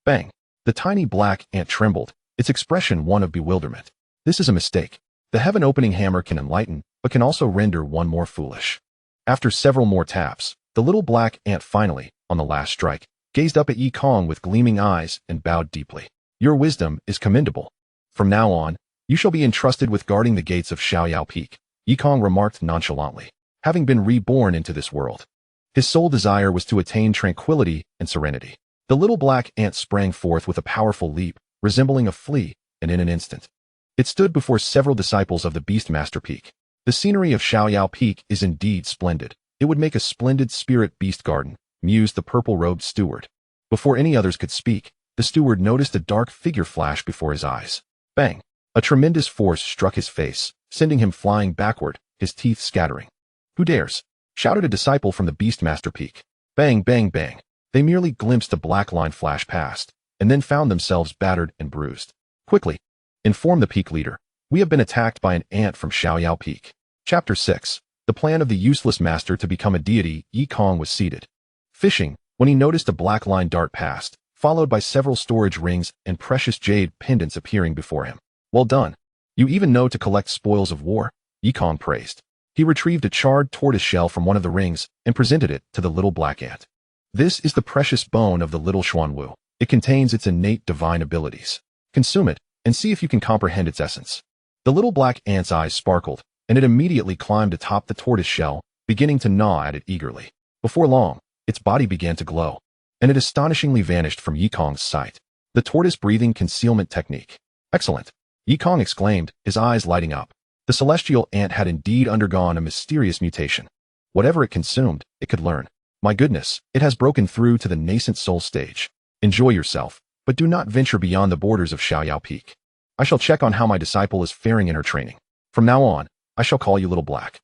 Bang! The tiny black ant trembled, its expression one of bewilderment. This is a mistake. The heaven-opening hammer can enlighten, but can also render one more foolish. After several more taps, the little black ant finally, on the last strike, gazed up at Yikong with gleaming eyes and bowed deeply. Your wisdom is commendable. From now on, you shall be entrusted with guarding the gates of Xiaoyao Peak, Yikong remarked nonchalantly. Having been reborn into this world, his sole desire was to attain tranquility and serenity. The little black ant sprang forth with a powerful leap, resembling a flea, and in an instant, it stood before several disciples of the Beastmaster Peak. The scenery of Xiaoyao Peak is indeed splendid. It would make a splendid spirit beast garden, mused the purple-robed steward. Before any others could speak, the steward noticed a dark figure flash before his eyes. Bang! A tremendous force struck his face, sending him flying backward, his teeth scattering. Who dares? Shouted a disciple from the Beastmaster Peak. Bang, bang, bang. They merely glimpsed a black line flash past, and then found themselves battered and bruised. Quickly, inform the peak leader. We have been attacked by an ant from Xiaoyao Peak. Chapter 6. The plan of the useless master to become a deity. Yikong was seated, fishing, when he noticed a black line dart past, followed by several storage rings and precious jade pendants appearing before him. Well done. You even know to collect spoils of war, Yikong praised. He retrieved a charred tortoise shell from one of the rings and presented it to the little black ant. This is the precious bone of the little Xuanwu. It contains its innate divine abilities. Consume it, and see if you can comprehend its essence. The little black ant's eyes sparkled, and it immediately climbed atop the tortoise shell, beginning to gnaw at it eagerly. Before long, its body began to glow, and it astonishingly vanished from Yikong's sight. The tortoise breathing concealment technique. Excellent! Yikong exclaimed, his eyes lighting up. The celestial ant had indeed undergone a mysterious mutation. Whatever it consumed, it could learn. My goodness, it has broken through to the nascent soul stage. Enjoy yourself, but do not venture beyond the borders of Xiaoyao Peak. I shall check on how my disciple is faring in her training. From now on, I shall call you Little Black.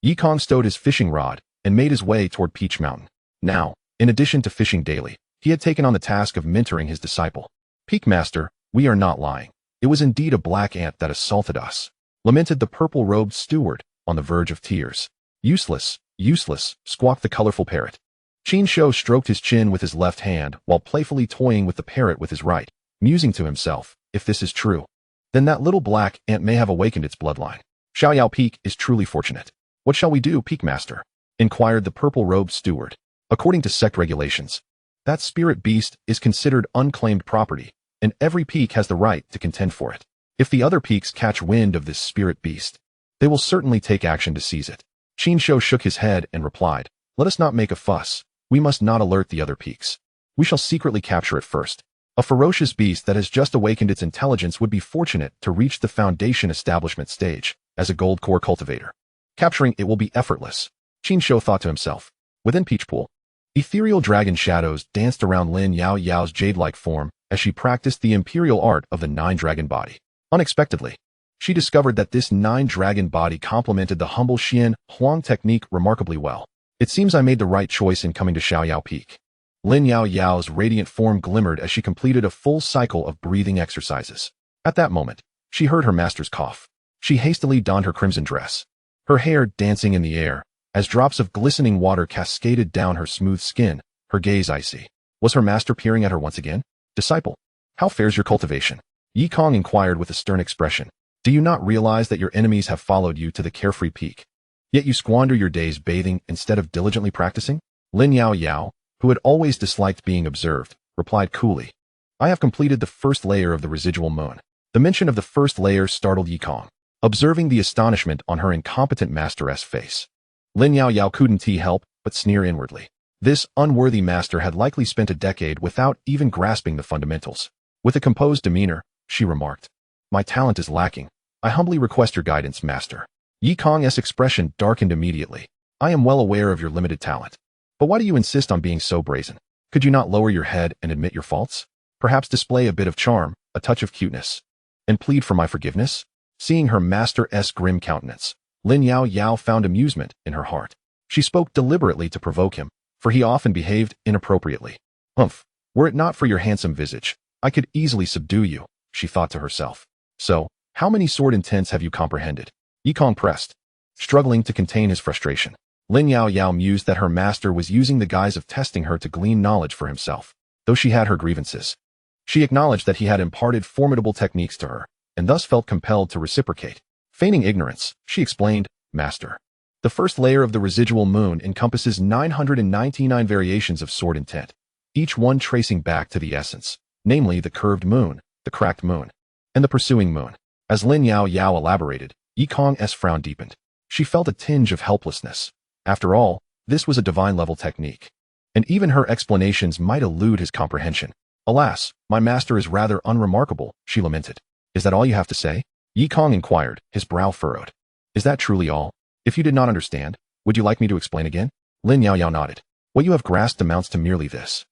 Yikong stowed his fishing rod and made his way toward Peach Mountain. Now, in addition to fishing daily, he had taken on the task of mentoring his disciple. Peak Master, we are not lying. It was indeed a black ant that assaulted us, lamented the purple-robed steward, on the verge of tears. Useless, useless, squawked the colorful parrot. Qin Shou stroked his chin with his left hand while playfully toying with the parrot with his right, musing to himself, if this is true, then that little black ant may have awakened its bloodline. Xiaoyao Peak is truly fortunate. What shall we do, Peak Master? Inquired the purple-robed steward. According to sect regulations, that spirit beast is considered unclaimed property, and every peak has the right to contend for it. If the other peaks catch wind of this spirit beast, they will certainly take action to seize it. Qin Shou shook his head and replied, Let us not make a fuss. We must not alert the other peaks. We shall secretly capture it first. A ferocious beast that has just awakened its intelligence would be fortunate to reach the foundation establishment stage as a gold core cultivator. Capturing it will be effortless, Qin Shou thought to himself. Within Peach Pool, ethereal dragon shadows danced around Lin Yao Yao's jade-like form as she practiced the imperial art of the nine-dragon body. Unexpectedly, she discovered that this nine-dragon body complemented the humble Xian Huang technique remarkably well. It seems I made the right choice in coming to Xiaoyao Peak. Lin Yao Yao's radiant form glimmered as she completed a full cycle of breathing exercises. At that moment, she heard her master's cough. She hastily donned her crimson dress, her hair dancing in the air, as drops of glistening water cascaded down her smooth skin, her gaze icy. Was her master peering at her once again? Disciple, how fares your cultivation? Yi Kong inquired with a stern expression. Do you not realize that your enemies have followed you to the carefree peak? Yet you squander your days bathing instead of diligently practicing? Lin Yao Yao, who had always disliked being observed, replied coolly. I have completed the first layer of the residual moon. The mention of the first layer startled Yi Kong, observing the astonishment on her incompetent master's face. Lin Yao Yao couldn't help but sneer inwardly. This unworthy master had likely spent a decade without even grasping the fundamentals. With a composed demeanor, she remarked, My talent is lacking. I humbly request your guidance, master. Yi Kong's expression darkened immediately. I am well aware of your limited talent. But why do you insist on being so brazen? Could you not lower your head and admit your faults? Perhaps display a bit of charm, a touch of cuteness, and plead for my forgiveness? Seeing her master's grim countenance, Lin Yao Yao found amusement in her heart. She spoke deliberately to provoke him, for he often behaved inappropriately. Humph, were it not for your handsome visage, I could easily subdue you, she thought to herself. So, how many sword intents have you comprehended? Yi Kong pressed, struggling to contain his frustration. Lin Yao Yao mused that her master was using the guise of testing her to glean knowledge for himself. Though she had her grievances, she acknowledged that he had imparted formidable techniques to her, and thus felt compelled to reciprocate. Feigning ignorance, she explained, Master, the first layer of the residual moon encompasses 999 variations of sword intent, each one tracing back to the essence, namely the curved moon, the cracked moon, and the pursuing moon. As Lin Yao Yao elaborated, Yi Kong's frown deepened. She felt a tinge of helplessness. After all, this was a divine-level technique, and even her explanations might elude his comprehension. Alas, my master is rather unremarkable, she lamented. Is that all you have to say? Yi Kong inquired, his brow furrowed. Is that truly all? If you did not understand, would you like me to explain again? Lin Yao Yao nodded. What you have grasped amounts to merely this.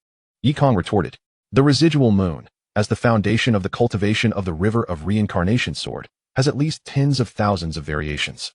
Yi Kong retorted. The residual moon, as the foundation of the cultivation of the river of reincarnation sword, has at least tens of thousands of variations.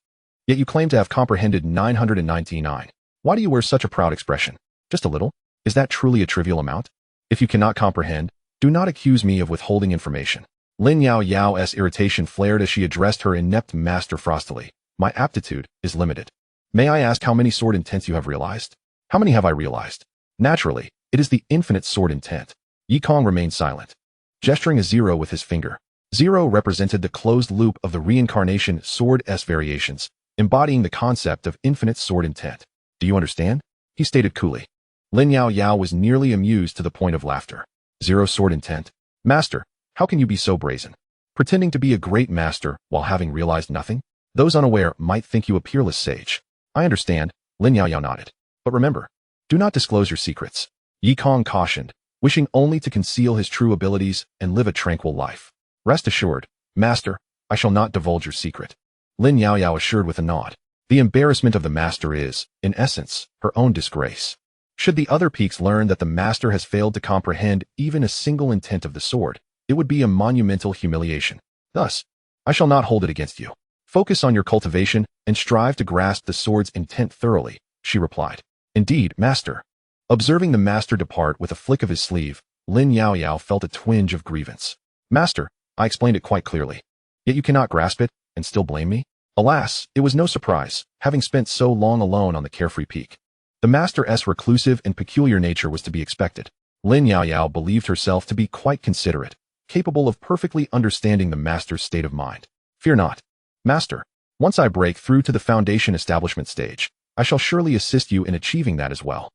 Yet you claim to have comprehended 999. Why do you wear such a proud expression? Just a little? Is that truly a trivial amount? If you cannot comprehend, do not accuse me of withholding information. Lin Yao Yao's irritation flared as she addressed her inept master frostily. My aptitude is limited. May I ask how many sword intents you have realized? How many have I realized? Naturally, it is the infinite sword intent. Yi Kong remained silent, gesturing a 0 with his finger. 0 represented the closed loop of the reincarnation sword's variations, embodying the concept of infinite sword intent. Do you understand? He stated coolly. Lin Yao Yao was nearly amused to the point of laughter. 0 sword intent? Master, how can you be so brazen? Pretending to be a great master while having realized nothing? Those unaware might think you a peerless sage. I understand, Lin Yao Yao nodded. But remember, do not disclose your secrets. Yi Kong cautioned, wishing only to conceal his true abilities and live a tranquil life. Rest assured, master, I shall not divulge your secret. Lin Yao Yao assured with a nod. The embarrassment of the master is, in essence, her own disgrace. Should the other peaks learn that the master has failed to comprehend even a single intent of the sword, it would be a monumental humiliation. Thus, I shall not hold it against you. Focus on your cultivation and strive to grasp the sword's intent thoroughly, she replied. Indeed, master. Observing the master depart with a flick of his sleeve, Lin Yao Yao felt a twinge of grievance. Master, I explained it quite clearly. Yet you cannot grasp it and still blame me? Alas, it was no surprise, having spent so long alone on the carefree peak. The master's reclusive and peculiar nature was to be expected. Lin Yao Yao believed herself to be quite considerate, capable of perfectly understanding the master's state of mind. Fear not, master. Once I break through to the foundation establishment stage, I shall surely assist you in achieving that as well.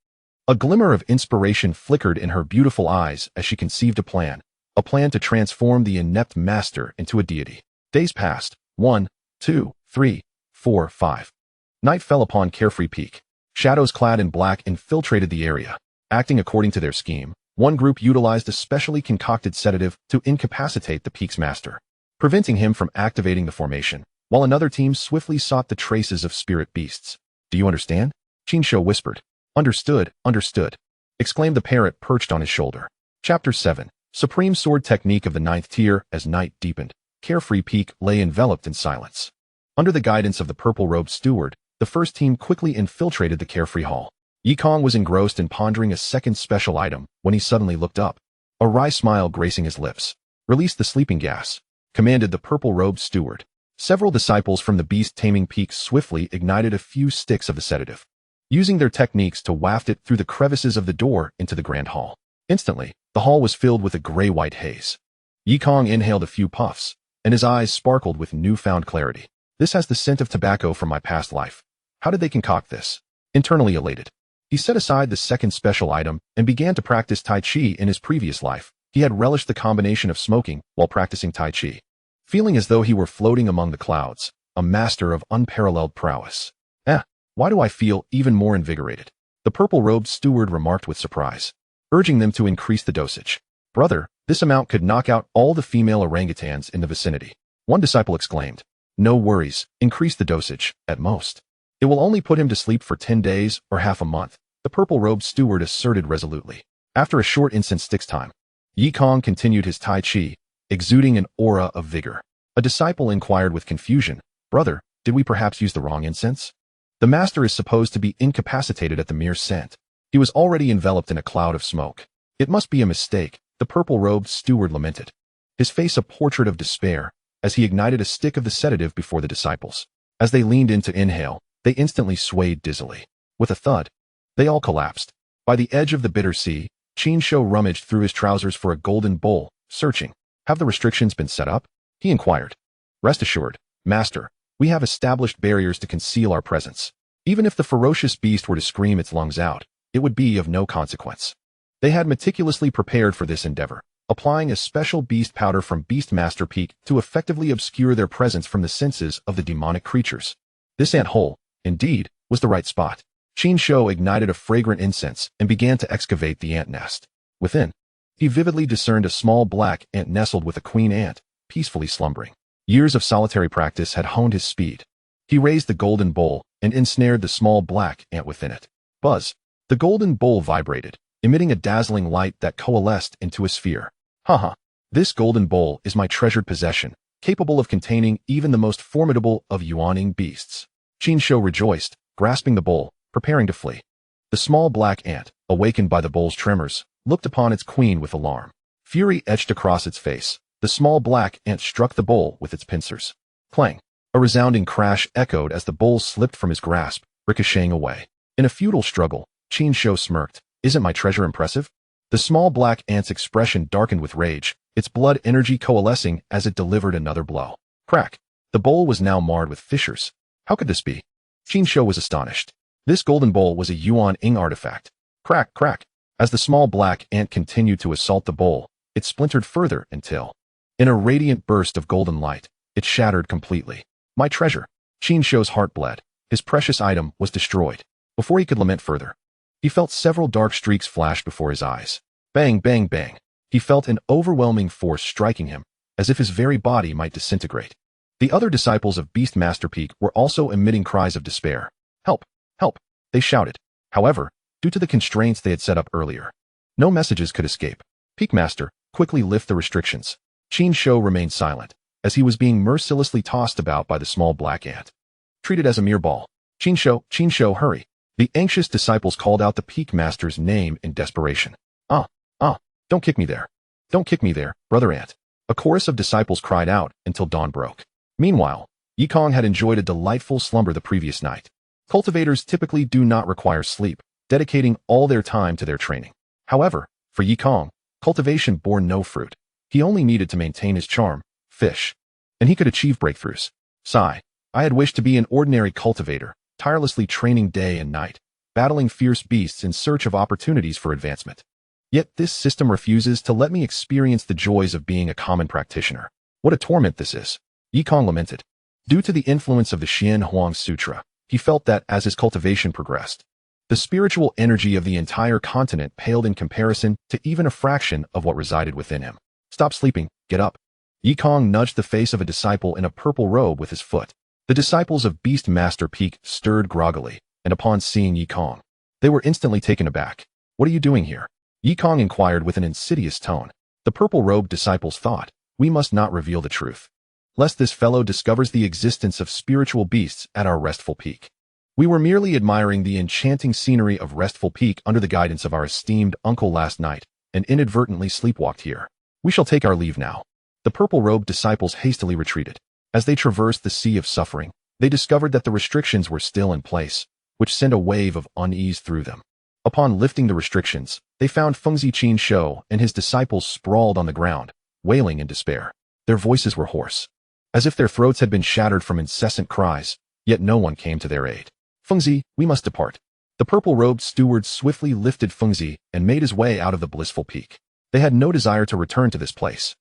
A glimmer of inspiration flickered in her beautiful eyes as she conceived a plan to transform the inept master into a deity. Days passed. 1, 2, 3, 4, 5. Night fell upon Carefree Peak. Shadows clad in black infiltrated the area. Acting according to their scheme, one group utilized a specially concocted sedative to incapacitate the peak's master, preventing him from activating the formation, while another team swiftly sought the traces of spirit beasts. Do you understand? Chinsho whispered. Understood, understood, exclaimed the parrot perched on his shoulder. Chapter 7. Supreme Sword Technique of the 9th Tier. As night deepened, Carefree Peak lay enveloped in silence. Under the guidance of the purple-robed steward, the first team quickly infiltrated the Carefree Hall. Yikong was engrossed in pondering a second special item when he suddenly looked up. A wry smile gracing his lips. Release the sleeping gas, commanded the purple-robed steward. Several disciples from the beast-taming peak swiftly ignited a few sticks of the sedative, using their techniques to waft it through the crevices of the door into the grand hall. Instantly, the hall was filled with a gray-white haze. Yikong inhaled a few puffs, and his eyes sparkled with newfound clarity. This has the scent of tobacco from my past life. How did they concoct this? Internally elated, he set aside the second special item and began to practice Tai Chi. In his previous life, he had relished the combination of smoking while practicing Tai Chi, feeling as though he were floating among the clouds, a master of unparalleled prowess. Why do I feel even more invigorated? The purple-robed steward remarked with surprise, urging them to increase the dosage. Brother, this amount could knock out all the female orangutans in the vicinity. One disciple exclaimed. No worries, increase the dosage, at most. It will only put him to sleep for 10 days or half a month, the purple-robed steward asserted resolutely. After a short incense sticks time, Yikong continued his Tai Chi, exuding an aura of vigor. A disciple inquired with confusion, Brother, did we perhaps use the wrong incense? The master is supposed to be incapacitated at the mere scent. He was already enveloped in a cloud of smoke. It must be a mistake, the purple-robed steward lamented, his face a portrait of despair, as he ignited a stick of the sedative before the disciples. As they leaned in to inhale, they instantly swayed dizzily. With a thud, they all collapsed. By the edge of the bitter sea, Chinsho rummaged through his trousers for a golden bowl, searching. Have the restrictions been set up? He inquired. Rest assured, Master, we have established barriers to conceal our presence. Even if the ferocious beast were to scream its lungs out, it would be of no consequence. They had meticulously prepared for this endeavor, applying a special beast powder from Beastmaster Peak to effectively obscure their presence from the senses of the demonic creatures. This ant hole, indeed, was the right spot. Chinsho ignited a fragrant incense and began to excavate the ant nest. Within, he vividly discerned a small black ant nestled with a queen ant, peacefully slumbering. Years of solitary practice had honed his speed. He raised the golden bowl and ensnared the small black ant within it. Buzz! The golden bowl vibrated, emitting a dazzling light that coalesced into a sphere. Haha! This golden bowl is my treasured possession, capable of containing even the most formidable of yuaning beasts. Chinsho rejoiced, grasping the bowl, preparing to flee. The small black ant, awakened by the bowl's tremors, looked upon its queen with alarm. Fury etched across its face. The small black ant struck the bowl with its pincers. Clang! A resounding crash echoed as the bowl slipped from his grasp, ricocheting away. In a futile struggle, Chinsho smirked. Isn't my treasure impressive? The small black ant's expression darkened with rage, its blood energy coalescing as it delivered another blow. Crack! The bowl was now marred with fissures. How could this be? Chinsho was astonished. This golden bowl was a Yuan-ing artifact. Crack, crack! As the small black ant continued to assault the bowl, it splintered further until, in a radiant burst of golden light, it shattered completely. My treasure! Chinsho's heart bled. His precious item was destroyed. Before he could lament further, he felt several dark streaks flash before his eyes. Bang, bang, bang. He felt an overwhelming force striking him, as if his very body might disintegrate. The other disciples of Beastmaster Peak were also emitting cries of despair. Help! Help! They shouted. However, due to the constraints they had set up earlier, no messages could escape. Peakmaster, quickly lift the restrictions. Chinsho remained silent, as he was being mercilessly tossed about by the small black ant. Treated as a mere ball. Chinsho, hurry. The anxious disciples called out the Peakmaster's name in desperation. Don't kick me there. Don't kick me there, brother ant. A chorus of disciples cried out until dawn broke. Meanwhile, Yikong had enjoyed a delightful slumber the previous night. Cultivators typically do not require sleep, dedicating all their time to their training. However, for Yikong, cultivation bore no fruit. He only needed to maintain his charm, fish, and he could achieve breakthroughs. Sigh. I had wished to be an ordinary cultivator, tirelessly training day and night, battling fierce beasts in search of opportunities for advancement. Yet this system refuses to let me experience the joys of being a common practitioner. What a torment this is. Yikong lamented. Due to the influence of the Xian Huang Sutra, he felt that as his cultivation progressed, The spiritual energy of the entire continent paled in comparison to even a fraction of what resided within him. Stop sleeping, get up. Yikong nudged the face of a disciple in a purple robe with his foot. The disciples of Beast Master Peak stirred groggily, and upon seeing Yikong, they were instantly taken aback. What are you doing here? Yikong inquired with an insidious tone. The purple-robed disciples thought, we must not reveal the truth, lest this fellow discovers the existence of spiritual beasts at our restful peak. We were merely admiring the enchanting scenery of Restful Peak under the guidance of our esteemed uncle last night, and inadvertently sleepwalked here. We shall take our leave now. The purple-robed disciples hastily retreated. As they traversed the sea of suffering, they discovered that the restrictions were still in place, which sent a wave of unease through them. Upon lifting the restrictions, they found Fengzi Qin Shou and his disciples sprawled on the ground, wailing in despair. Their voices were hoarse, as if their throats had been shattered from incessant cries, yet no one came to their aid. Fengzi, we must depart. The purple-robed steward swiftly lifted Fengzi and made his way out of the blissful peak. They had no desire to return to this place.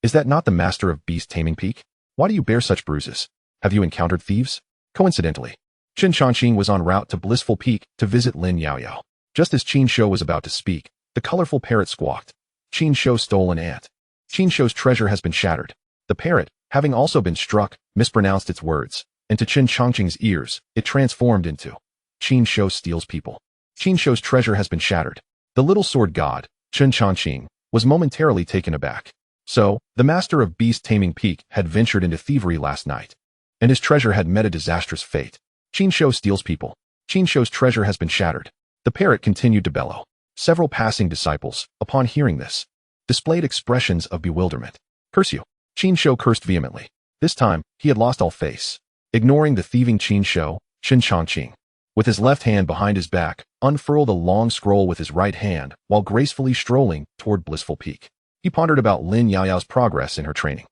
Is that not the master of beast-taming peak? Why do you bear such bruises? Have you encountered thieves? Coincidentally, Qin Changqing was en route to Blissful Peak to visit Lin Yaoyao. Just as Qin Shou was about to speak, the colorful parrot squawked. Qin Shou stole an ant. Qin Shou's treasure has been shattered. The parrot, having also been struck, mispronounced its words, and to Qin Changqing's ears, it transformed into Qin Shou steals people. Qin Shou's treasure has been shattered. The little sword god, Qin Changqing, was momentarily taken aback. So, the master of beast-taming peak had ventured into thievery last night, and his treasure had met a disastrous fate. Qin Shou steals people. Qin Shou's treasure has been shattered. The parrot continued to bellow. Several passing disciples, upon hearing this, displayed expressions of bewilderment. Curse you! Qin Shou cursed vehemently. This time, he had lost all face. Ignoring the thieving Qin Shou, Qin Changqing, with his left hand behind his back, unfurled a long scroll with his right hand while gracefully strolling toward Blissful Peak. He pondered about Lin Yaoyao's progress in her training.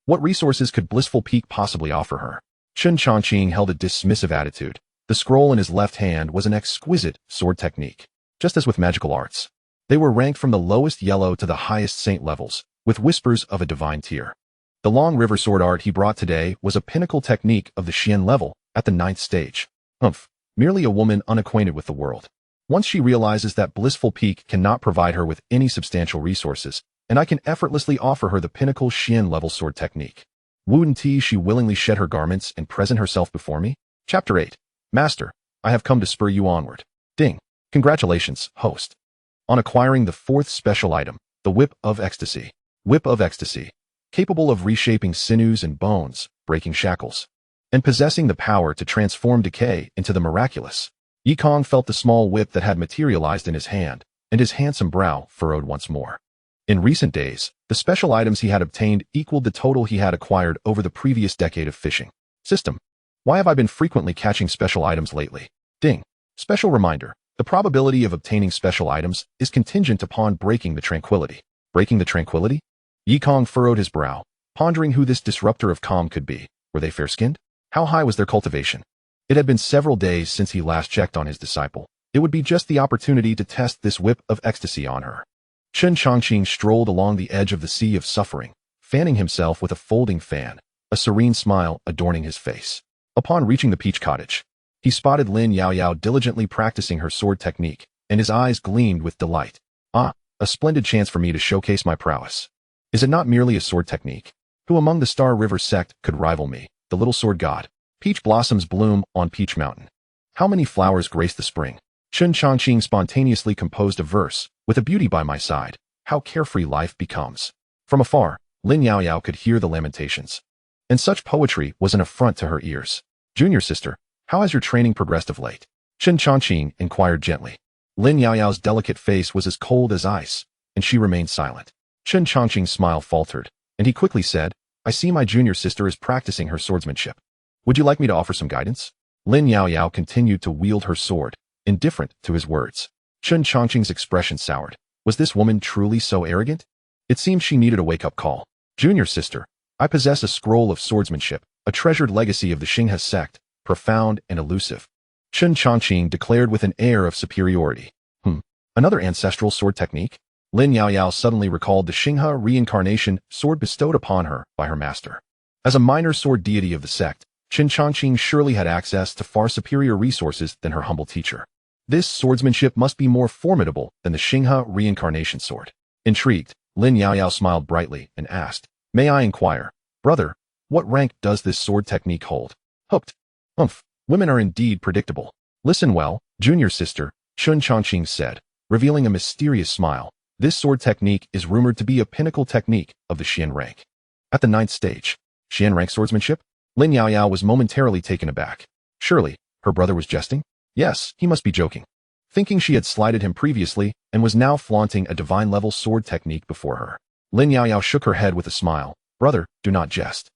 What resources could Blissful Peak possibly offer her? Qin Changqing held a dismissive attitude. The scroll in his left hand was an exquisite sword technique. Just as with magical arts, they were ranked from the lowest yellow to the highest saint levels, with whispers of a divine tier. The long river sword art he brought today was a pinnacle technique of the Xian level at the 9th stage. Merely a woman unacquainted with the world. Once she realizes that Blissful Peak cannot provide her with any substantial resources, and I can effortlessly offer her the pinnacle Xian level sword technique. Wouldn't she willingly shed her garments and present herself before me? Chapter 8. Master, I have come to spur you onward. Ding. Congratulations, host, on acquiring the 4th special item, the Whip of Ecstasy. Whip of Ecstasy. Capable of reshaping sinews and bones, breaking shackles, and possessing the power to transform decay into the miraculous. Yikong felt the small whip that had materialized in his hand, and his handsome brow furrowed once more. In recent days, the special items he had obtained equaled the total he had acquired over the previous decade of fishing. System. Why have I been frequently catching special items lately? Ding. Special reminder. The probability of obtaining special items is contingent upon breaking the tranquility. Breaking the tranquility? Yikong furrowed his brow, pondering who this disruptor of calm could be. Were they fair-skinned? How high was their cultivation? It had been several days since he last checked on his disciple. It would be just the opportunity to test this whip of ecstasy on her. Qin Changqing strolled along the edge of the sea of suffering, fanning himself with a folding fan, a serene smile adorning his face. Upon reaching the peach cottage, he spotted Lin Yaoyao diligently practicing her sword technique, and his eyes gleamed with delight. Ah, a splendid chance for me to showcase my prowess. Is it not merely a sword technique? Who among the Star River sect could rival me, the little sword god? Peach blossoms bloom on Peach Mountain. How many flowers grace the spring? Qin Changqing spontaneously composed a verse, with a beauty by my side, how carefree life becomes. From afar, Lin Yaoyao could hear the lamentations. And such poetry was an affront to her ears. Junior sister, how has your training progressed of late? Qin Changqing inquired gently. Lin Yaoyao's delicate face was as cold as ice, and she remained silent. Qin Changqing's smile faltered, and he quickly said, I see my junior sister is practicing her swordsmanship. Would you like me to offer some guidance? Lin Yaoyao continued to wield her sword, indifferent to his words. Qin Changqing's expression soured. Was this woman truly so arrogant? It seemed she needed a wake-up call. Junior sister, I possess a scroll of swordsmanship, a treasured legacy of the Xinghe sect, profound and elusive. Qin Changqing declared with an air of superiority. Another ancestral sword technique? Lin Yaoyao suddenly recalled the Xinghe reincarnation sword bestowed upon her by her master. As a minor sword deity of the sect, Qin Changqing surely had access to far superior resources than her humble teacher. This swordsmanship must be more formidable than the Xinghe reincarnation sword. Intrigued, Lin Yaoyao smiled brightly and asked, "May I inquire, brother, what rank does this sword technique hold?" Hooked. Women are indeed predictable. Listen well, junior sister, Chun Chongqing said, revealing a mysterious smile. This sword technique is rumored to be a pinnacle technique of the Xian rank. At the 9th stage, Xian rank swordsmanship? Lin Yaoyao was momentarily taken aback. Surely, her brother was jesting? Yes, he must be joking. Thinking she had slighted him previously and was now flaunting a divine-level sword technique before her. Lin Yaoyao shook her head with a smile. Brother, do not jest.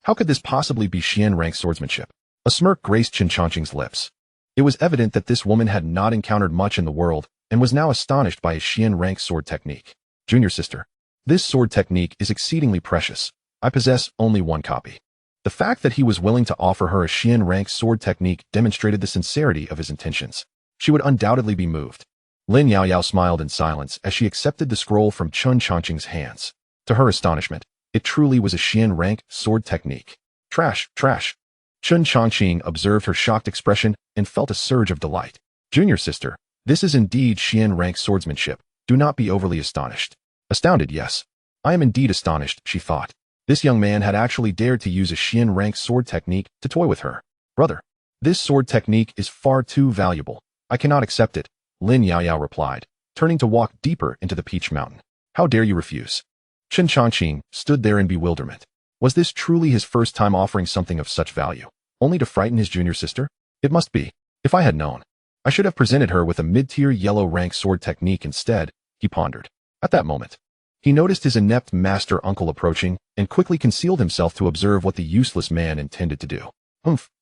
How could this possibly be Xian rank swordsmanship? A smirk graced Qin Chongqing's lips. It was evident that this woman had not encountered much in the world and was now astonished by his Xian rank sword technique. Junior sister, this sword technique is exceedingly precious. I possess only one copy. The fact that he was willing to offer her a Xian rank sword technique demonstrated the sincerity of his intentions. She would undoubtedly be moved. Lin Yaoyao smiled in silence as she accepted the scroll from Chun Chongqing's hands. To her astonishment, it truly was a Xian rank sword technique. Trash, trash. Chun Chongqing observed her shocked expression and felt a surge of delight. Junior sister, this is indeed Xian rank swordsmanship. Do not be overly astonished. Astounded, yes. I am indeed astonished, she thought. This young man had actually dared to use a Xian rank sword technique to toy with her. Brother, this sword technique is far too valuable. I cannot accept it, Lin Yaoyao replied, turning to walk deeper into the Peach Mountain. How dare you refuse? Chun Chongqing stood there in bewilderment. Was this truly his first time offering something of such value, only to frighten his junior sister? It must be. If I had known, I should have presented her with a mid-tier yellow rank sword technique instead, he pondered. At that moment, he noticed his inept master uncle approaching and quickly concealed himself to observe what the useless man intended to do.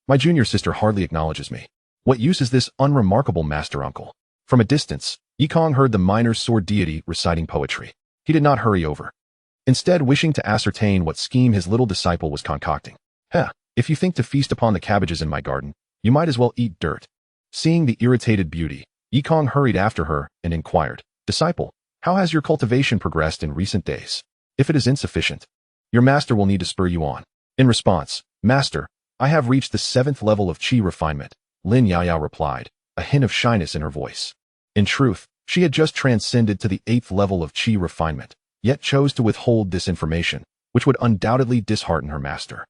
My junior sister hardly acknowledges me. What use is this unremarkable master uncle? From a distance, Yikong heard the minor sword deity reciting poetry. He did not hurry over, instead wishing to ascertain what scheme his little disciple was concocting. If you think to feast upon the cabbages in my garden, you might as well eat dirt. Seeing the irritated beauty, Yikong hurried after her and inquired, Disciple, how has your cultivation progressed in recent days? If it is insufficient, your master will need to spur you on. In response, Master, I have reached the 7th level of qi refinement, Lin Yaoyao replied, a hint of shyness in her voice. In truth, she had just transcended to the 8th level of qi refinement, yet chose to withhold this information, which would undoubtedly dishearten her master.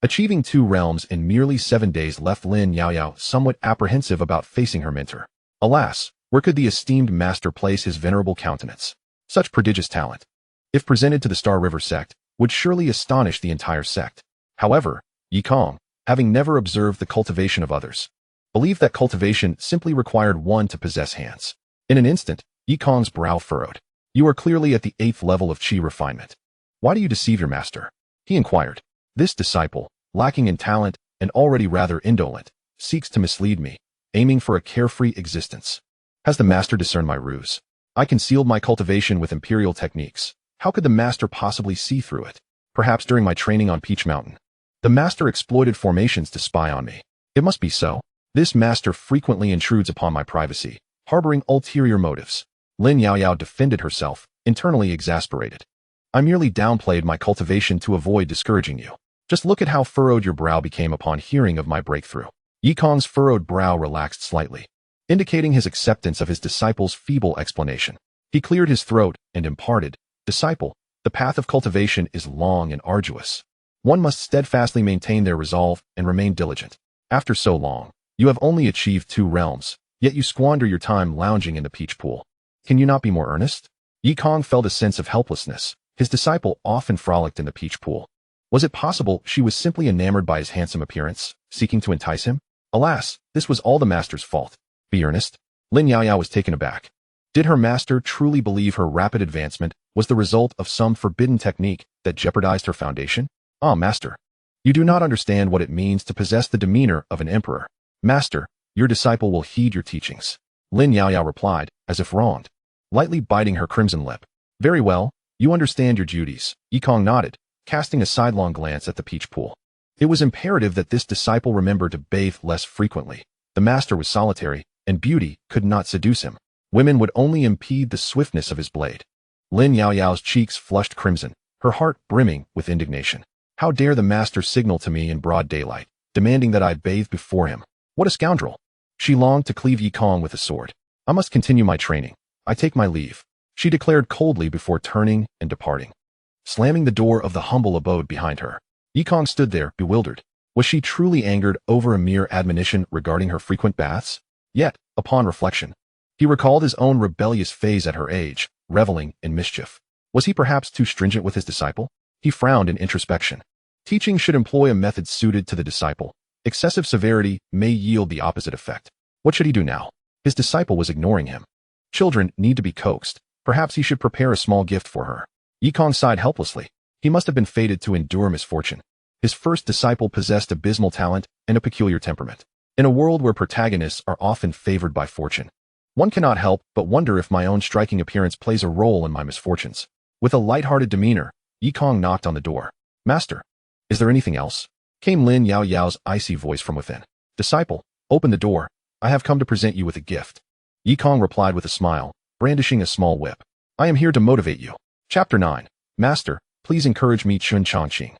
Achieving 2 realms in merely 7 days left Lin Yaoyao somewhat apprehensive about facing her mentor. Alas, where could the esteemed master place his venerable countenance? Such prodigious talent, if presented to the Star River sect, would surely astonish the entire sect. However, Yikong, having never observed the cultivation of others, believed that cultivation simply required one to possess hands. In an instant, Yikong's brow furrowed. You are clearly at the 8th level of qi refinement. Why do you deceive your master? He inquired. This disciple, lacking in talent and already rather indolent, seeks to mislead me, aiming for a carefree existence. Has the master discerned my ruse? I concealed my cultivation with imperial techniques. How could the master possibly see through it? Perhaps during my training on Peach Mountain, the master exploited formations to spy on me. It must be so. This master frequently intrudes upon my privacy, harboring ulterior motives. Lin Yaoyao defended herself, internally exasperated. I merely downplayed my cultivation to avoid discouraging you. Just look at how furrowed your brow became upon hearing of my breakthrough. Yikong's furrowed brow relaxed slightly, indicating his acceptance of his disciple's feeble explanation. He cleared his throat and imparted, Disciple, the path of cultivation is long and arduous. One must steadfastly maintain their resolve and remain diligent. After so long, you have only achieved 2 realms, yet you squander your time lounging in the peach pool. Can you not be more earnest? Yikong felt a sense of helplessness. His disciple often frolicked in the peach pool. Was it possible she was simply enamored by his handsome appearance, seeking to entice him? Alas, this was all the master's fault. Be earnest? Lin Yaoyao was taken aback. Did her master truly believe her rapid advancement was the result of some forbidden technique that jeopardized her foundation? Ah, master, you do not understand what it means to possess the demeanor of an emperor. Master, your disciple will heed your teachings. Lin Yaoyao replied, as if wronged, lightly biting her crimson lip. Very well, you understand your duties. Yikong nodded, casting a sidelong glance at the peach pool. It was imperative that this disciple remember to bathe less frequently. The master was solitary, and beauty could not seduce him. Women would only impede the swiftness of his blade. Lin Yaoyao's cheeks flushed crimson, her heart brimming with indignation. How dare the master signal to me in broad daylight, demanding that I bathe before him? What a scoundrel! She longed to cleave Yikong with a sword. I must continue my training. I take my leave, she declared coldly before turning and departing. Slamming the door of the humble abode behind her, Yikong stood there, bewildered. Was she truly angered over a mere admonition regarding her frequent baths? Yet, upon reflection, he recalled his own rebellious phase at her age, reveling in mischief. Was he perhaps too stringent with his disciple? He frowned in introspection. Teaching should employ a method suited to the disciple. Excessive severity may yield the opposite effect. What should he do now? His disciple was ignoring him. Children need to be coaxed. Perhaps he should prepare a small gift for her. Yikong sighed helplessly. He must have been fated to endure misfortune. His first disciple possessed abysmal talent and a peculiar temperament. In a world where protagonists are often favored by fortune, one cannot help but wonder if my own striking appearance plays a role in my misfortunes. With a light-hearted demeanor, Yikong knocked on the door. Master, is there anything else? Came Lin Yao Yao's icy voice from within. Disciple, open the door. I have come to present you with a gift. Yikong replied with a smile, brandishing a small whip. I am here to motivate you. Chapter 9. Master, please encourage me. Chun Changqing,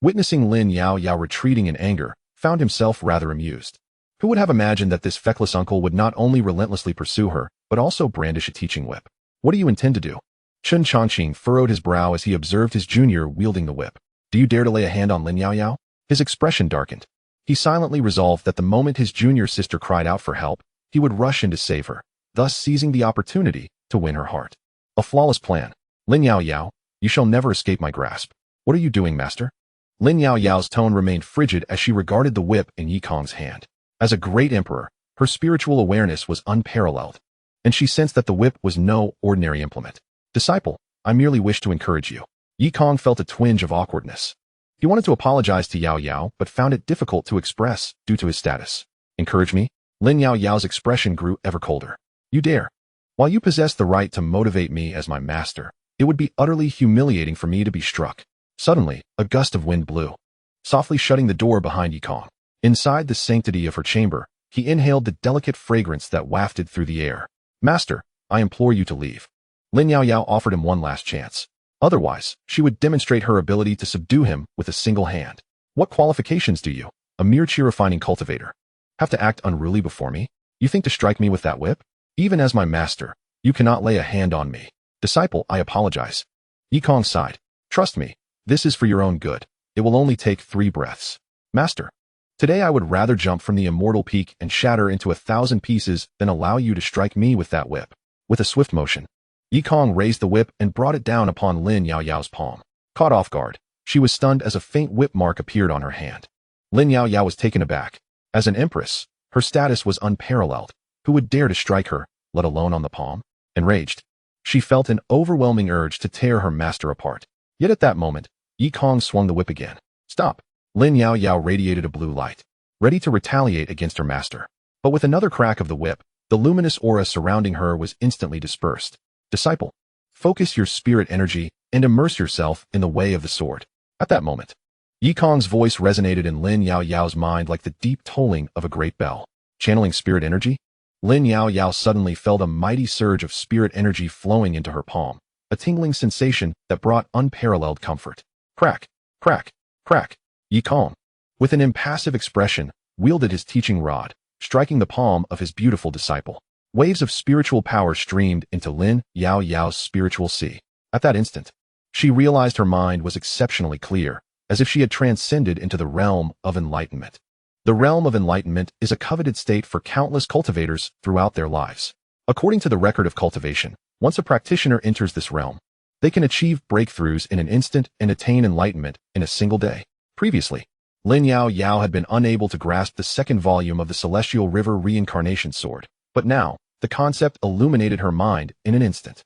witnessing Lin Yao Yao retreating in anger, found himself rather amused. Who would have imagined that this feckless uncle would not only relentlessly pursue her, but also brandish a teaching whip? What do you intend to do? Chun Changqing furrowed his brow as he observed his junior wielding the whip. Do you dare to lay a hand on Lin Yao Yao? His expression darkened. He silently resolved that the moment his junior sister cried out for help, he would rush in to save her, thus seizing the opportunity to win her heart. A flawless plan. Lin Yao Yao, you shall never escape my grasp. What are you doing, master? Lin Yao Yao's tone remained frigid as she regarded the whip in Yikong's hand. As a great emperor, her spiritual awareness was unparalleled, and she sensed that the whip was no ordinary implement. Disciple, I merely wish to encourage you. Yikong felt a twinge of awkwardness. He wanted to apologize to Yao Yao, but found it difficult to express due to his status. Encourage me? Lin Yao Yao's expression grew ever colder. You dare? While you possess the right to motivate me as my master, it would be utterly humiliating for me to be struck. Suddenly, a gust of wind blew, softly shutting the door behind Yikong. Inside the sanctity of her chamber, he inhaled the delicate fragrance that wafted through the air. Master, I implore you to leave. Lin Yao Yao offered him one last chance. Otherwise, she would demonstrate her ability to subdue him with a single hand. What qualifications do you, a mere chi-refining cultivator, have to act unruly before me? You think to strike me with that whip? Even as my master, you cannot lay a hand on me. Disciple, I apologize. Yikong sighed. Trust me, this is for your own good. It will only take 3 breaths. Master, today I would rather jump from the immortal peak and shatter into 1,000 pieces than allow you to strike me with that whip. With a swift motion, Yikong raised the whip and brought it down upon Lin Yao Yao's palm. Caught off guard, she was stunned as a faint whip mark appeared on her hand. Lin Yao Yao was taken aback. As an empress, her status was unparalleled. Who would dare to strike her, let alone on the palm? Enraged, she felt an overwhelming urge to tear her master apart. Yet at that moment, Yikong swung the whip again. Stop! Lin Yao Yao radiated a blue light, ready to retaliate against her master. But with another crack of the whip, the luminous aura surrounding her was instantly dispersed. Disciple, focus your spirit energy and immerse yourself in the way of the sword. At that moment, Yikong's voice resonated in Lin Yao Yao's mind like the deep tolling of a great bell. Channeling spirit energy, Lin Yao Yao suddenly felt a mighty surge of spirit energy flowing into her palm, a tingling sensation that brought unparalleled comfort. Crack, crack, crack. Yikong, with an impassive expression, wielded his teaching rod, striking the palm of his beautiful disciple. Waves of spiritual power streamed into Lin Yao Yao's spiritual sea. At that instant, she realized her mind was exceptionally clear, as if she had transcended into the realm of enlightenment. The realm of enlightenment is a coveted state for countless cultivators throughout their lives. According to the record of cultivation, once a practitioner enters this realm, they can achieve breakthroughs in an instant and attain enlightenment in a single day. Previously, Lin Yao Yao had been unable to grasp the second volume of the Celestial River Reincarnation Sword, but now, the concept illuminated her mind in an instant.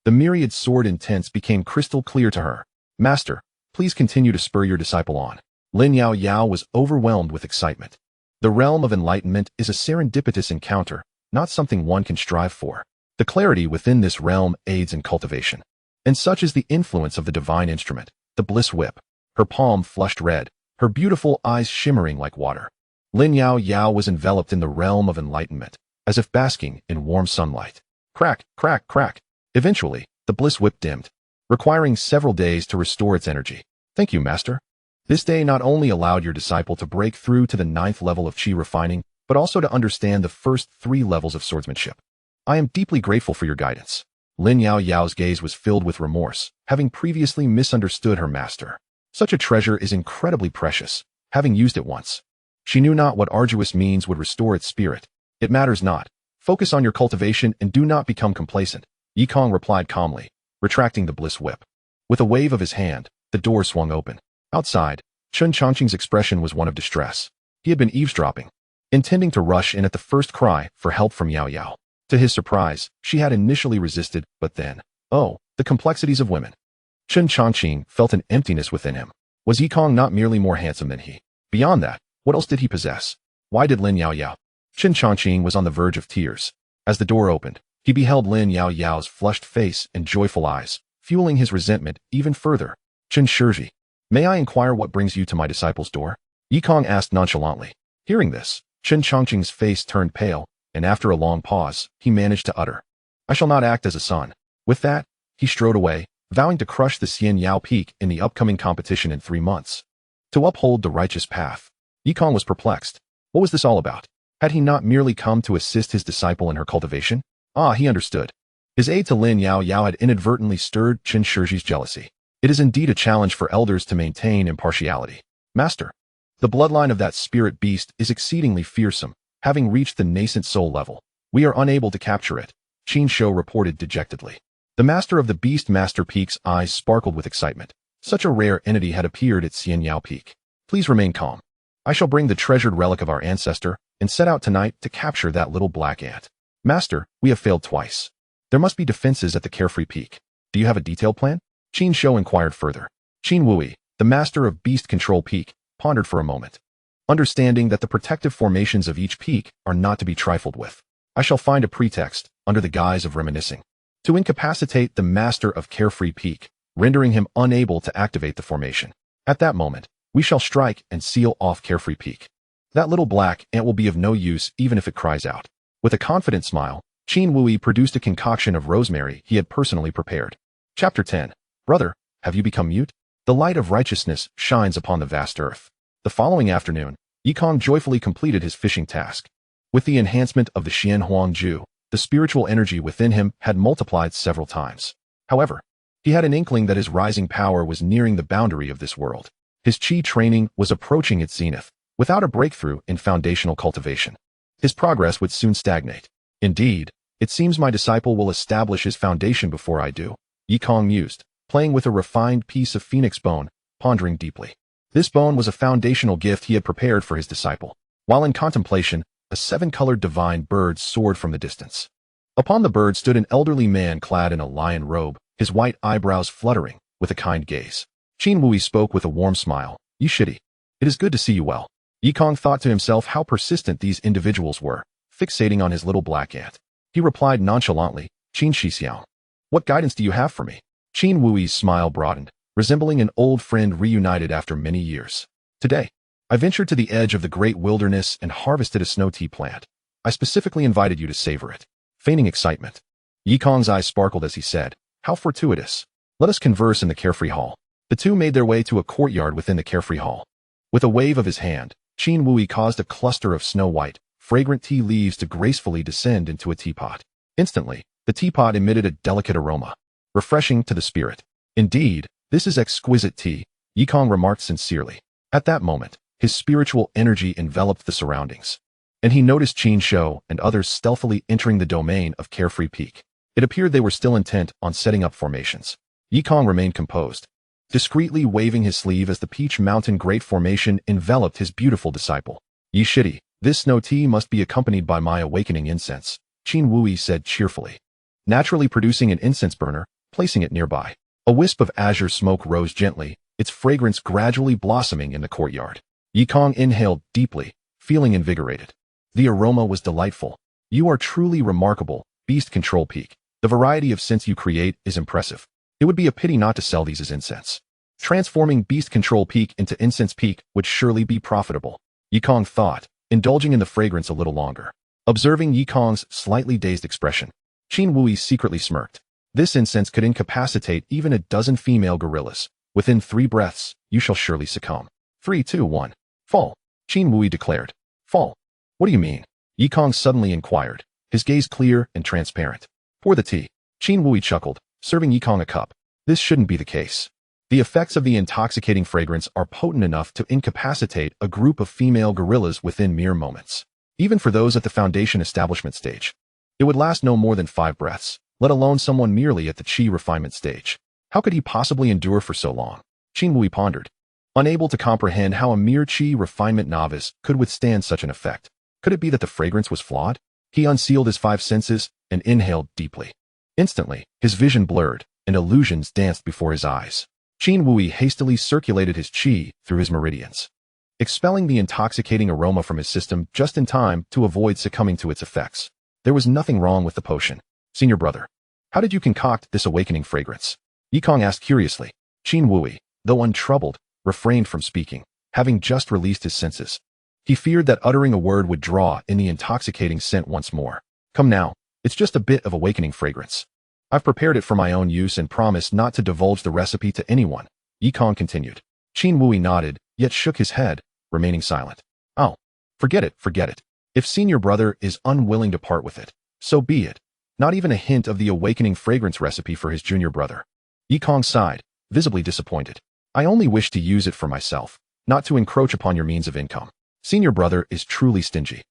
The myriad sword intents became crystal clear to her. Master, please continue to spur your disciple on. Lin Yao Yao was overwhelmed with excitement. The realm of enlightenment is a serendipitous encounter, not something one can strive for. The clarity within this realm aids in cultivation. And such is the influence of the divine instrument, the bliss whip. Her palm flushed red, her beautiful eyes shimmering like water. Lin Yao Yao was enveloped in the realm of enlightenment, as if basking in warm sunlight. Crack, crack, crack. Eventually, the bliss whip dimmed, requiring several days to restore its energy. Thank you, Master. This day not only allowed your disciple to break through to the 9th level of chi refining, but also to understand the first 3 levels of swordsmanship. I am deeply grateful for your guidance. Lin Yao Yao's gaze was filled with remorse, having previously misunderstood her master. Such a treasure is incredibly precious, having used it once. She knew not what arduous means would restore its spirit. It matters not. Focus on your cultivation and do not become complacent, Yi Kong replied calmly, retracting the bliss whip. With a wave of his hand, the door swung open. Outside, Chun Chongqing's expression was one of distress. He had been eavesdropping, intending to rush in at the first cry for help from Yao Yao. To his surprise, she had initially resisted, but then, oh, the complexities of women. Chun Chongqing felt an emptiness within him. Was Yi Kong not merely more handsome than he? Beyond that, what else did he possess? Why did Lin Yao Yao? Chun Chongqing was on the verge of tears. As the door opened, he beheld Lin Yao Yao's flushed face and joyful eyes, fueling his resentment even further. Chun Shizhi, may I inquire what brings you to my disciple's door? Yi Kong asked nonchalantly. Hearing this, Chun Chongqing's face turned pale, and after a long pause, he managed to utter, I shall not act as a son. With that, he strode away, vowing to crush the Xian Yao peak in the upcoming competition in 3 months. To uphold the righteous path. Yi Kong was perplexed. What was this all about? Had he not merely come to assist his disciple in her cultivation? Ah, he understood. His aid to Lin Yao Yao had inadvertently stirred Chun Shizhi's jealousy. It is indeed a challenge for elders to maintain impartiality. Master, the bloodline of that spirit beast is exceedingly fearsome, having reached the nascent soul level. We are unable to capture it, Qin Shou reported dejectedly. The master of the beast Master Peak's eyes sparkled with excitement. Such a rare entity had appeared at Xian Yao Peak. Please remain calm. I shall bring the treasured relic of our ancestor and set out tonight to capture that little black ant. Master, we have failed twice. There must be defenses at the Carefree Peak. Do you have a detailed plan? Qin Shou inquired further. Qin Wui, the master of Beast Control Peak, pondered for a moment. Understanding that the protective formations of each peak are not to be trifled with, I shall find a pretext, under the guise of reminiscing, to incapacitate the master of Carefree Peak, rendering him unable to activate the formation. At that moment, we shall strike and seal off Carefree Peak. That little black ant will be of no use even if it cries out. With a confident smile, Qin Wui produced a concoction of rosemary he had personally prepared. Chapter 10. Brother, have you become mute? The light of righteousness shines upon the vast earth. The following afternoon, Yi Kong joyfully completed his fishing task. With the enhancement of the Xian Huang Ju, the spiritual energy within him had multiplied several times. However, he had an inkling that his rising power was nearing the boundary of this world. His qi training was approaching its zenith, without a breakthrough in foundational cultivation. His progress would soon stagnate. Indeed, it seems my disciple will establish his foundation before I do, Yi Kong mused, playing with a refined piece of phoenix bone, pondering deeply. This bone was a foundational gift he had prepared for his disciple. While in contemplation, a 7-colored divine bird soared from the distance. Upon the bird stood an elderly man clad in a lion robe, his white eyebrows fluttering, with a kind gaze. Qin Wui spoke with a warm smile. Yi Shidi, it is good to see you well. Yi Kong thought to himself how persistent these individuals were, fixating on his little black ant. He replied nonchalantly, Qin Shixiao. What guidance do you have for me? Qin Wui's smile broadened, resembling an old friend reunited after many years. Today, I ventured to the edge of the great wilderness and harvested a snow tea plant. I specifically invited you to savor it. Feigning excitement, Yi Kong's eyes sparkled as he said, how fortuitous. Let us converse in the Carefree Hall. The two made their way to a courtyard within the Carefree Hall. With a wave of his hand, Qin Wui caused a cluster of snow-white, fragrant tea leaves to gracefully descend into a teapot. Instantly, the teapot emitted a delicate aroma, refreshing to the spirit. Indeed, this is exquisite tea, Yi Kong remarked sincerely. At that moment, his spiritual energy enveloped the surroundings, and he noticed Qin Shou and others stealthily entering the domain of Carefree Peak. It appeared they were still intent on setting up formations. Yi Kong remained composed, discreetly waving his sleeve as the Peach Mountain Great Formation enveloped his beautiful disciple. Yi Shidi, this snow tea must be accompanied by my awakening incense, Qin Wui said cheerfully. Naturally producing an incense burner, placing it nearby. A wisp of azure smoke rose gently, its fragrance gradually blossoming in the courtyard. Yi Kong inhaled deeply, feeling invigorated. The aroma was delightful. You are truly remarkable, Beast Control Peak. The variety of scents you create is impressive. It would be a pity not to sell these as incense. Transforming Beast Control Peak into Incense Peak would surely be profitable, Yi Kong thought, indulging in the fragrance a little longer. Observing Yi Kong's slightly dazed expression, Qin Wui secretly smirked. This incense could incapacitate even a dozen female gorillas. Within 3 breaths, you shall surely succumb. 3, 2, 1. Fall, Qin Wui declared. Fall. What do you mean? Yikong suddenly inquired, his gaze clear and transparent. Pour the tea. Qin Wui chuckled, serving Yikong a cup. This shouldn't be the case. The effects of the intoxicating fragrance are potent enough to incapacitate a group of female gorillas within mere moments. Even for those at the foundation establishment stage. It would last no more than 5 breaths, let alone someone merely at the qi refinement stage. How could he possibly endure for so long? Qin Wui pondered, unable to comprehend how a mere qi refinement novice could withstand such an effect. Could it be that the fragrance was flawed? He unsealed his 5 senses and inhaled deeply. Instantly, his vision blurred, and illusions danced before his eyes. Qin Wui hastily circulated his qi through his meridians, expelling the intoxicating aroma from his system just in time to avoid succumbing to its effects. There was nothing wrong with the potion. Senior brother, how did you concoct this awakening fragrance? Yikong asked curiously. Qin Wui, though untroubled, refrained from speaking, having just released his senses. He feared that uttering a word would draw in the intoxicating scent once more. Come now, it's just a bit of awakening fragrance. I've prepared it for my own use and promised not to divulge the recipe to anyone, Yikong continued. Qin Wui nodded, yet shook his head, remaining silent. Oh, forget it, forget it. If senior brother is unwilling to part with it, so be it. Not even a hint of the awakening fragrance recipe for his junior brother. Yikong sighed, visibly disappointed. I only wish to use it for myself, not to encroach upon your means of income. Senior brother is truly stingy.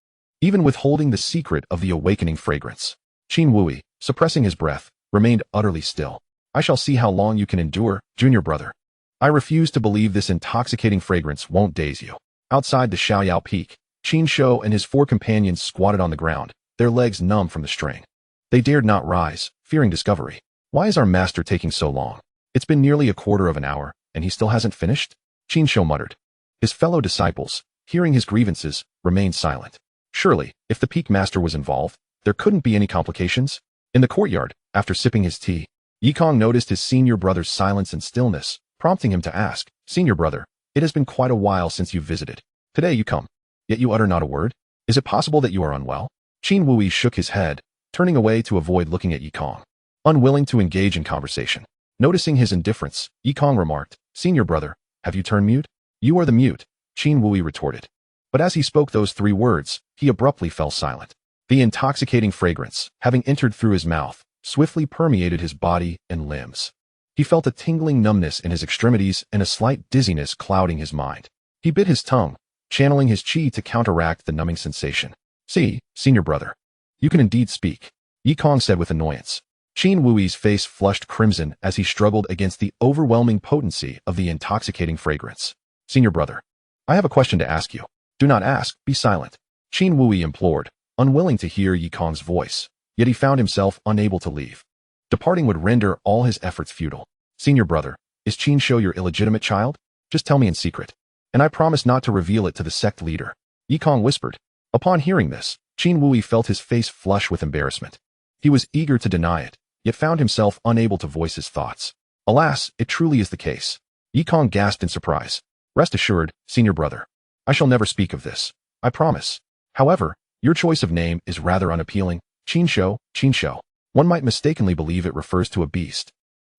Even withholding the secret of the awakening fragrance. Qin Wui, suppressing his breath, remained utterly still. I shall see how long you can endure, junior brother. I refuse to believe this intoxicating fragrance won't daze you. Outside the Xiaoyao Peak, Qin Shou and his 4 companions squatted on the ground, their legs numb from the strain. They dared not rise, fearing discovery. Why is our master taking so long? It's been nearly a quarter of an hour, and he still hasn't finished? Qin Shou muttered. His fellow disciples, hearing his grievances, remained silent. Surely, if the peak master was involved, there couldn't be any complications? In the courtyard, after sipping his tea, Yikong noticed his senior brother's silence and stillness, prompting him to ask, Senior brother, it has been quite a while since you visited. Today you come, yet you utter not a word. Is it possible that you are unwell? Qin Wui shook his head, turning away to avoid looking at Yikong, unwilling to engage in conversation. Noticing his indifference, Yikong remarked, Senior brother, have you turned mute? You are the mute, Qin Wui retorted. But as he spoke those 3 words, he abruptly fell silent. The intoxicating fragrance, having entered through his mouth, swiftly permeated his body and limbs. He felt a tingling numbness in his extremities and a slight dizziness clouding his mind. He bit his tongue, channeling his qi to counteract the numbing sensation. See, senior brother, you can indeed speak, Yikong said with annoyance. Qin Wui's face flushed crimson as he struggled against the overwhelming potency of the intoxicating fragrance. Senior brother, I have a question to ask you. Do not ask, be silent, Qin Wui implored, unwilling to hear Yikong's voice, yet he found himself unable to leave. Departing would render all his efforts futile. Senior brother, is Qin Shou your illegitimate child? Just tell me in secret, and I promise not to reveal it to the sect leader, Yikong whispered. Upon hearing this, Qin Wui felt his face flush with embarrassment. He was eager to deny it, yet found himself unable to voice his thoughts. Alas, it truly is the case. Yikong gasped in surprise. Rest assured, senior brother, I shall never speak of this. I promise. However, your choice of name is rather unappealing. Qin Shou, Qin Shou. One might mistakenly believe it refers to a beast.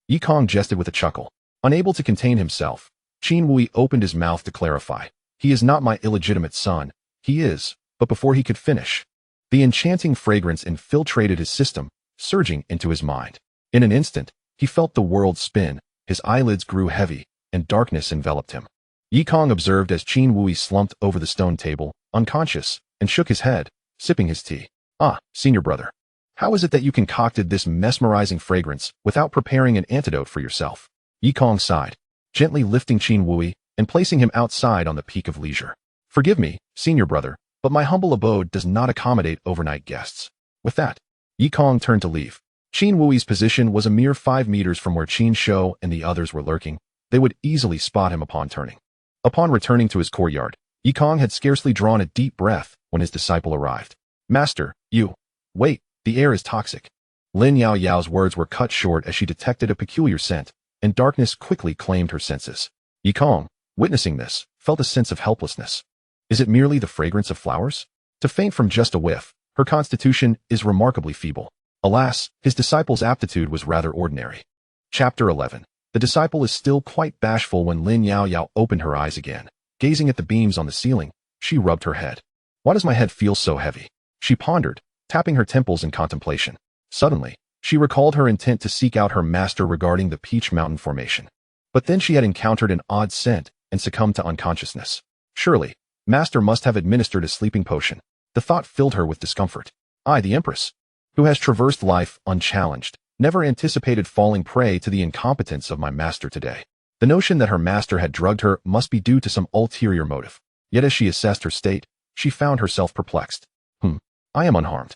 Yikong jested with a chuckle. Unable to contain himself, Qin Wui opened his mouth to clarify. He is not my illegitimate son. He is, but before he could finish, the enchanting fragrance infiltrated his system, surging into his mind. In an instant, he felt the world spin, his eyelids grew heavy, and darkness enveloped him. Yikong observed as Qin Wui slumped over the stone table, unconscious, and shook his head, sipping his tea. Ah, senior brother, how is it that you concocted this mesmerizing fragrance without preparing an antidote for yourself? Yikong sighed, gently lifting Qin Wui and placing him outside on the peak of leisure. Forgive me, senior brother, but my humble abode does not accommodate overnight guests. With that, Yikong turned to leave. Qin Wui's position was a mere 5 meters from where Qin Shou and the others were lurking. They would easily spot him upon turning. Upon returning to his courtyard, Yikong had scarcely drawn a deep breath when his disciple arrived. Master, you. Wait, the air is toxic. Lin Yao Yao's words were cut short as she detected a peculiar scent, and darkness quickly claimed her senses. Yikong, witnessing this, felt a sense of helplessness. Is it merely the fragrance of flowers? To faint from just a whiff, her constitution is remarkably feeble. Alas, his disciple's aptitude was rather ordinary. Chapter 11. The disciple is still quite bashful when Lin Yao Yao opened her eyes again. Gazing at the beams on the ceiling, she rubbed her head. Why does my head feel so heavy? She pondered, tapping her temples in contemplation. Suddenly, she recalled her intent to seek out her master regarding the Peach Mountain formation. But then she had encountered an odd scent and succumbed to unconsciousness. Surely, master must have administered a sleeping potion. The thought filled her with discomfort. I, the empress, who has traversed life unchallenged, never anticipated falling prey to the incompetence of my master today. The notion that her master had drugged her must be due to some ulterior motive. Yet as she assessed her state, she found herself perplexed. I am unharmed.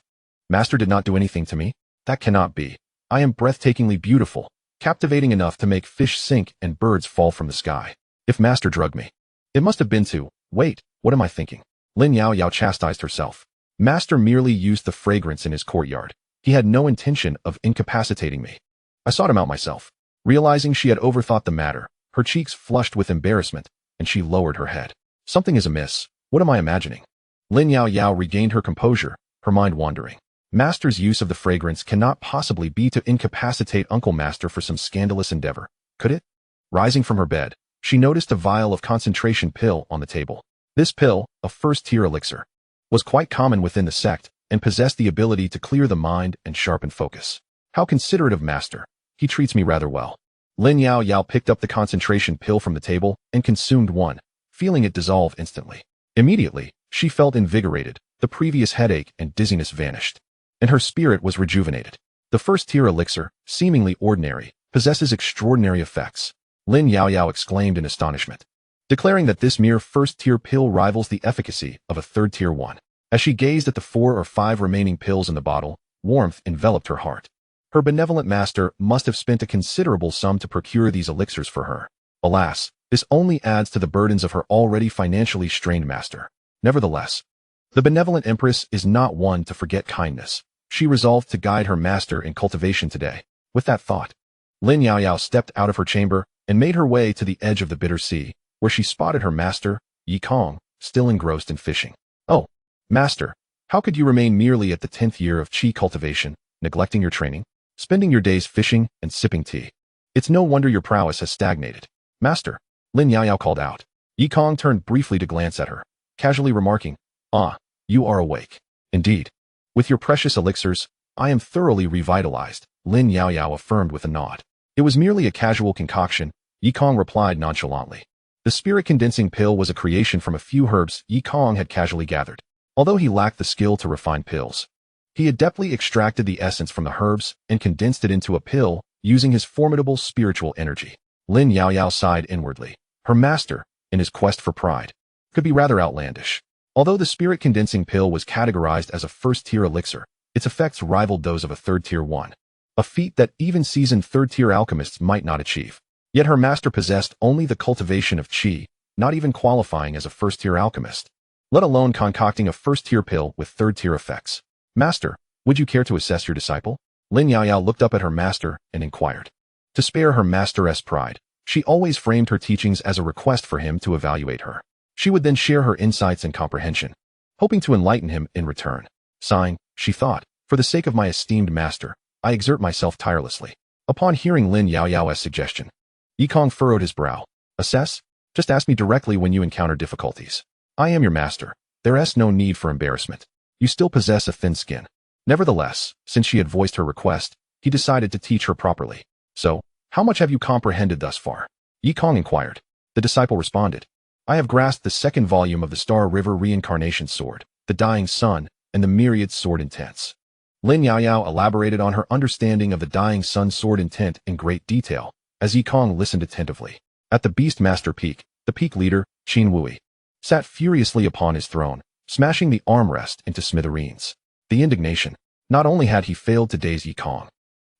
Master did not do anything to me? That cannot be. I am breathtakingly beautiful, captivating enough to make fish sink and birds fall from the sky. If master drugged me, it must have been to, wait, what am I thinking? Lin Yao Yao chastised herself. Master merely used the fragrance in his courtyard. He had no intention of incapacitating me. I sought him out myself. Realizing she had overthought the matter, her cheeks flushed with embarrassment, and she lowered her head. Something is amiss. What am I imagining? Lin Yao Yao regained her composure, her mind wandering. Master's use of the fragrance cannot possibly be to incapacitate Uncle Master for some scandalous endeavor, could it? Rising from her bed, she noticed a vial of concentration pill on the table. This pill, a first-tier elixir, was quite common within the sect and possessed the ability to clear the mind and sharpen focus. How considerate of Master. He treats me rather well. Lin Yao Yao picked up the concentration pill from the table and consumed one, feeling it dissolve instantly. Immediately, she felt invigorated. The previous headache and dizziness vanished, and her spirit was rejuvenated. The first-tier elixir, seemingly ordinary, possesses extraordinary effects. Lin Yao Yao exclaimed in astonishment, declaring that this mere first-tier pill rivals the efficacy of a third-tier one. As she gazed at the 4 or 5 remaining pills in the bottle, warmth enveloped her heart. Her benevolent master must have spent a considerable sum to procure these elixirs for her. Alas, this only adds to the burdens of her already financially strained master. Nevertheless, the benevolent empress is not one to forget kindness. She resolved to guide her master in cultivation today. With that thought, Lin Yao Yao stepped out of her chamber and made her way to the edge of the bitter sea, where she spotted her master, Yi Kong, still engrossed in fishing. Oh, master, how could you remain merely at the 10th year of qi cultivation, neglecting your training, spending your days fishing and sipping tea? It's no wonder your prowess has stagnated. Master, Lin Yao Yao called out. Yi Kong turned briefly to glance at her, casually remarking, "Ah, you are awake. Indeed. With your precious elixirs, I am thoroughly revitalized," Lin Yao Yao affirmed with a nod. It was merely a casual concoction, Yi Kong replied nonchalantly. The spirit-condensing pill was a creation from a few herbs Yi Kong had casually gathered. Although he lacked the skill to refine pills, he adeptly extracted the essence from the herbs and condensed it into a pill using his formidable spiritual energy. Lin Yao Yao sighed inwardly. Her master, in his quest for pride, could be rather outlandish. Although the spirit-condensing pill was categorized as a first-tier elixir, its effects rivaled those of a third-tier one, a feat that even seasoned third-tier alchemists might not achieve. Yet her master possessed only the cultivation of qi, not even qualifying as a first-tier alchemist, let alone concocting a first-tier pill with third-tier effects. Master, would you care to assess your disciple? Lin Yao Yao looked up at her master and inquired. To spare her master's pride, she always framed her teachings as a request for him to evaluate her. She would then share her insights and comprehension, hoping to enlighten him in return. Sighing, she thought, for the sake of my esteemed master, I exert myself tirelessly. Upon hearing Lin Yao Yao's suggestion, Yi Kong furrowed his brow. Assess? Just ask me directly when you encounter difficulties. I am your master. There is no need for embarrassment. You still possess a thin skin. Nevertheless, since she had voiced her request, he decided to teach her properly. So, how much have you comprehended thus far? Yi Kong inquired. The disciple responded. I have grasped the 2nd volume of the Star River Reincarnation Sword, the Dying Sun, and the Myriad Sword Intents. Lin Yao Yao elaborated on her understanding of the Dying Sun sword intent in great detail, as Yi Kong listened attentively. At the Beastmaster Peak, the peak leader, Qin Wui, sat furiously upon his throne, smashing the armrest into smithereens. The indignation. Not only had he failed to daze Yi Kong,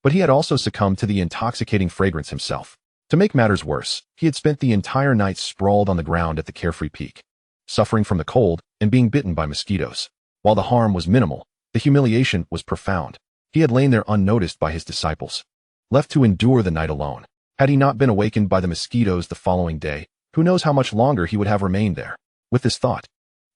but he had also succumbed to the intoxicating fragrance himself. To make matters worse, he had spent the entire night sprawled on the ground at the Carefree Peak, suffering from the cold and being bitten by mosquitoes. While the harm was minimal, the humiliation was profound. He had lain there unnoticed by his disciples, left to endure the night alone. Had he not been awakened by the mosquitoes the following day, who knows how much longer he would have remained there. With this thought,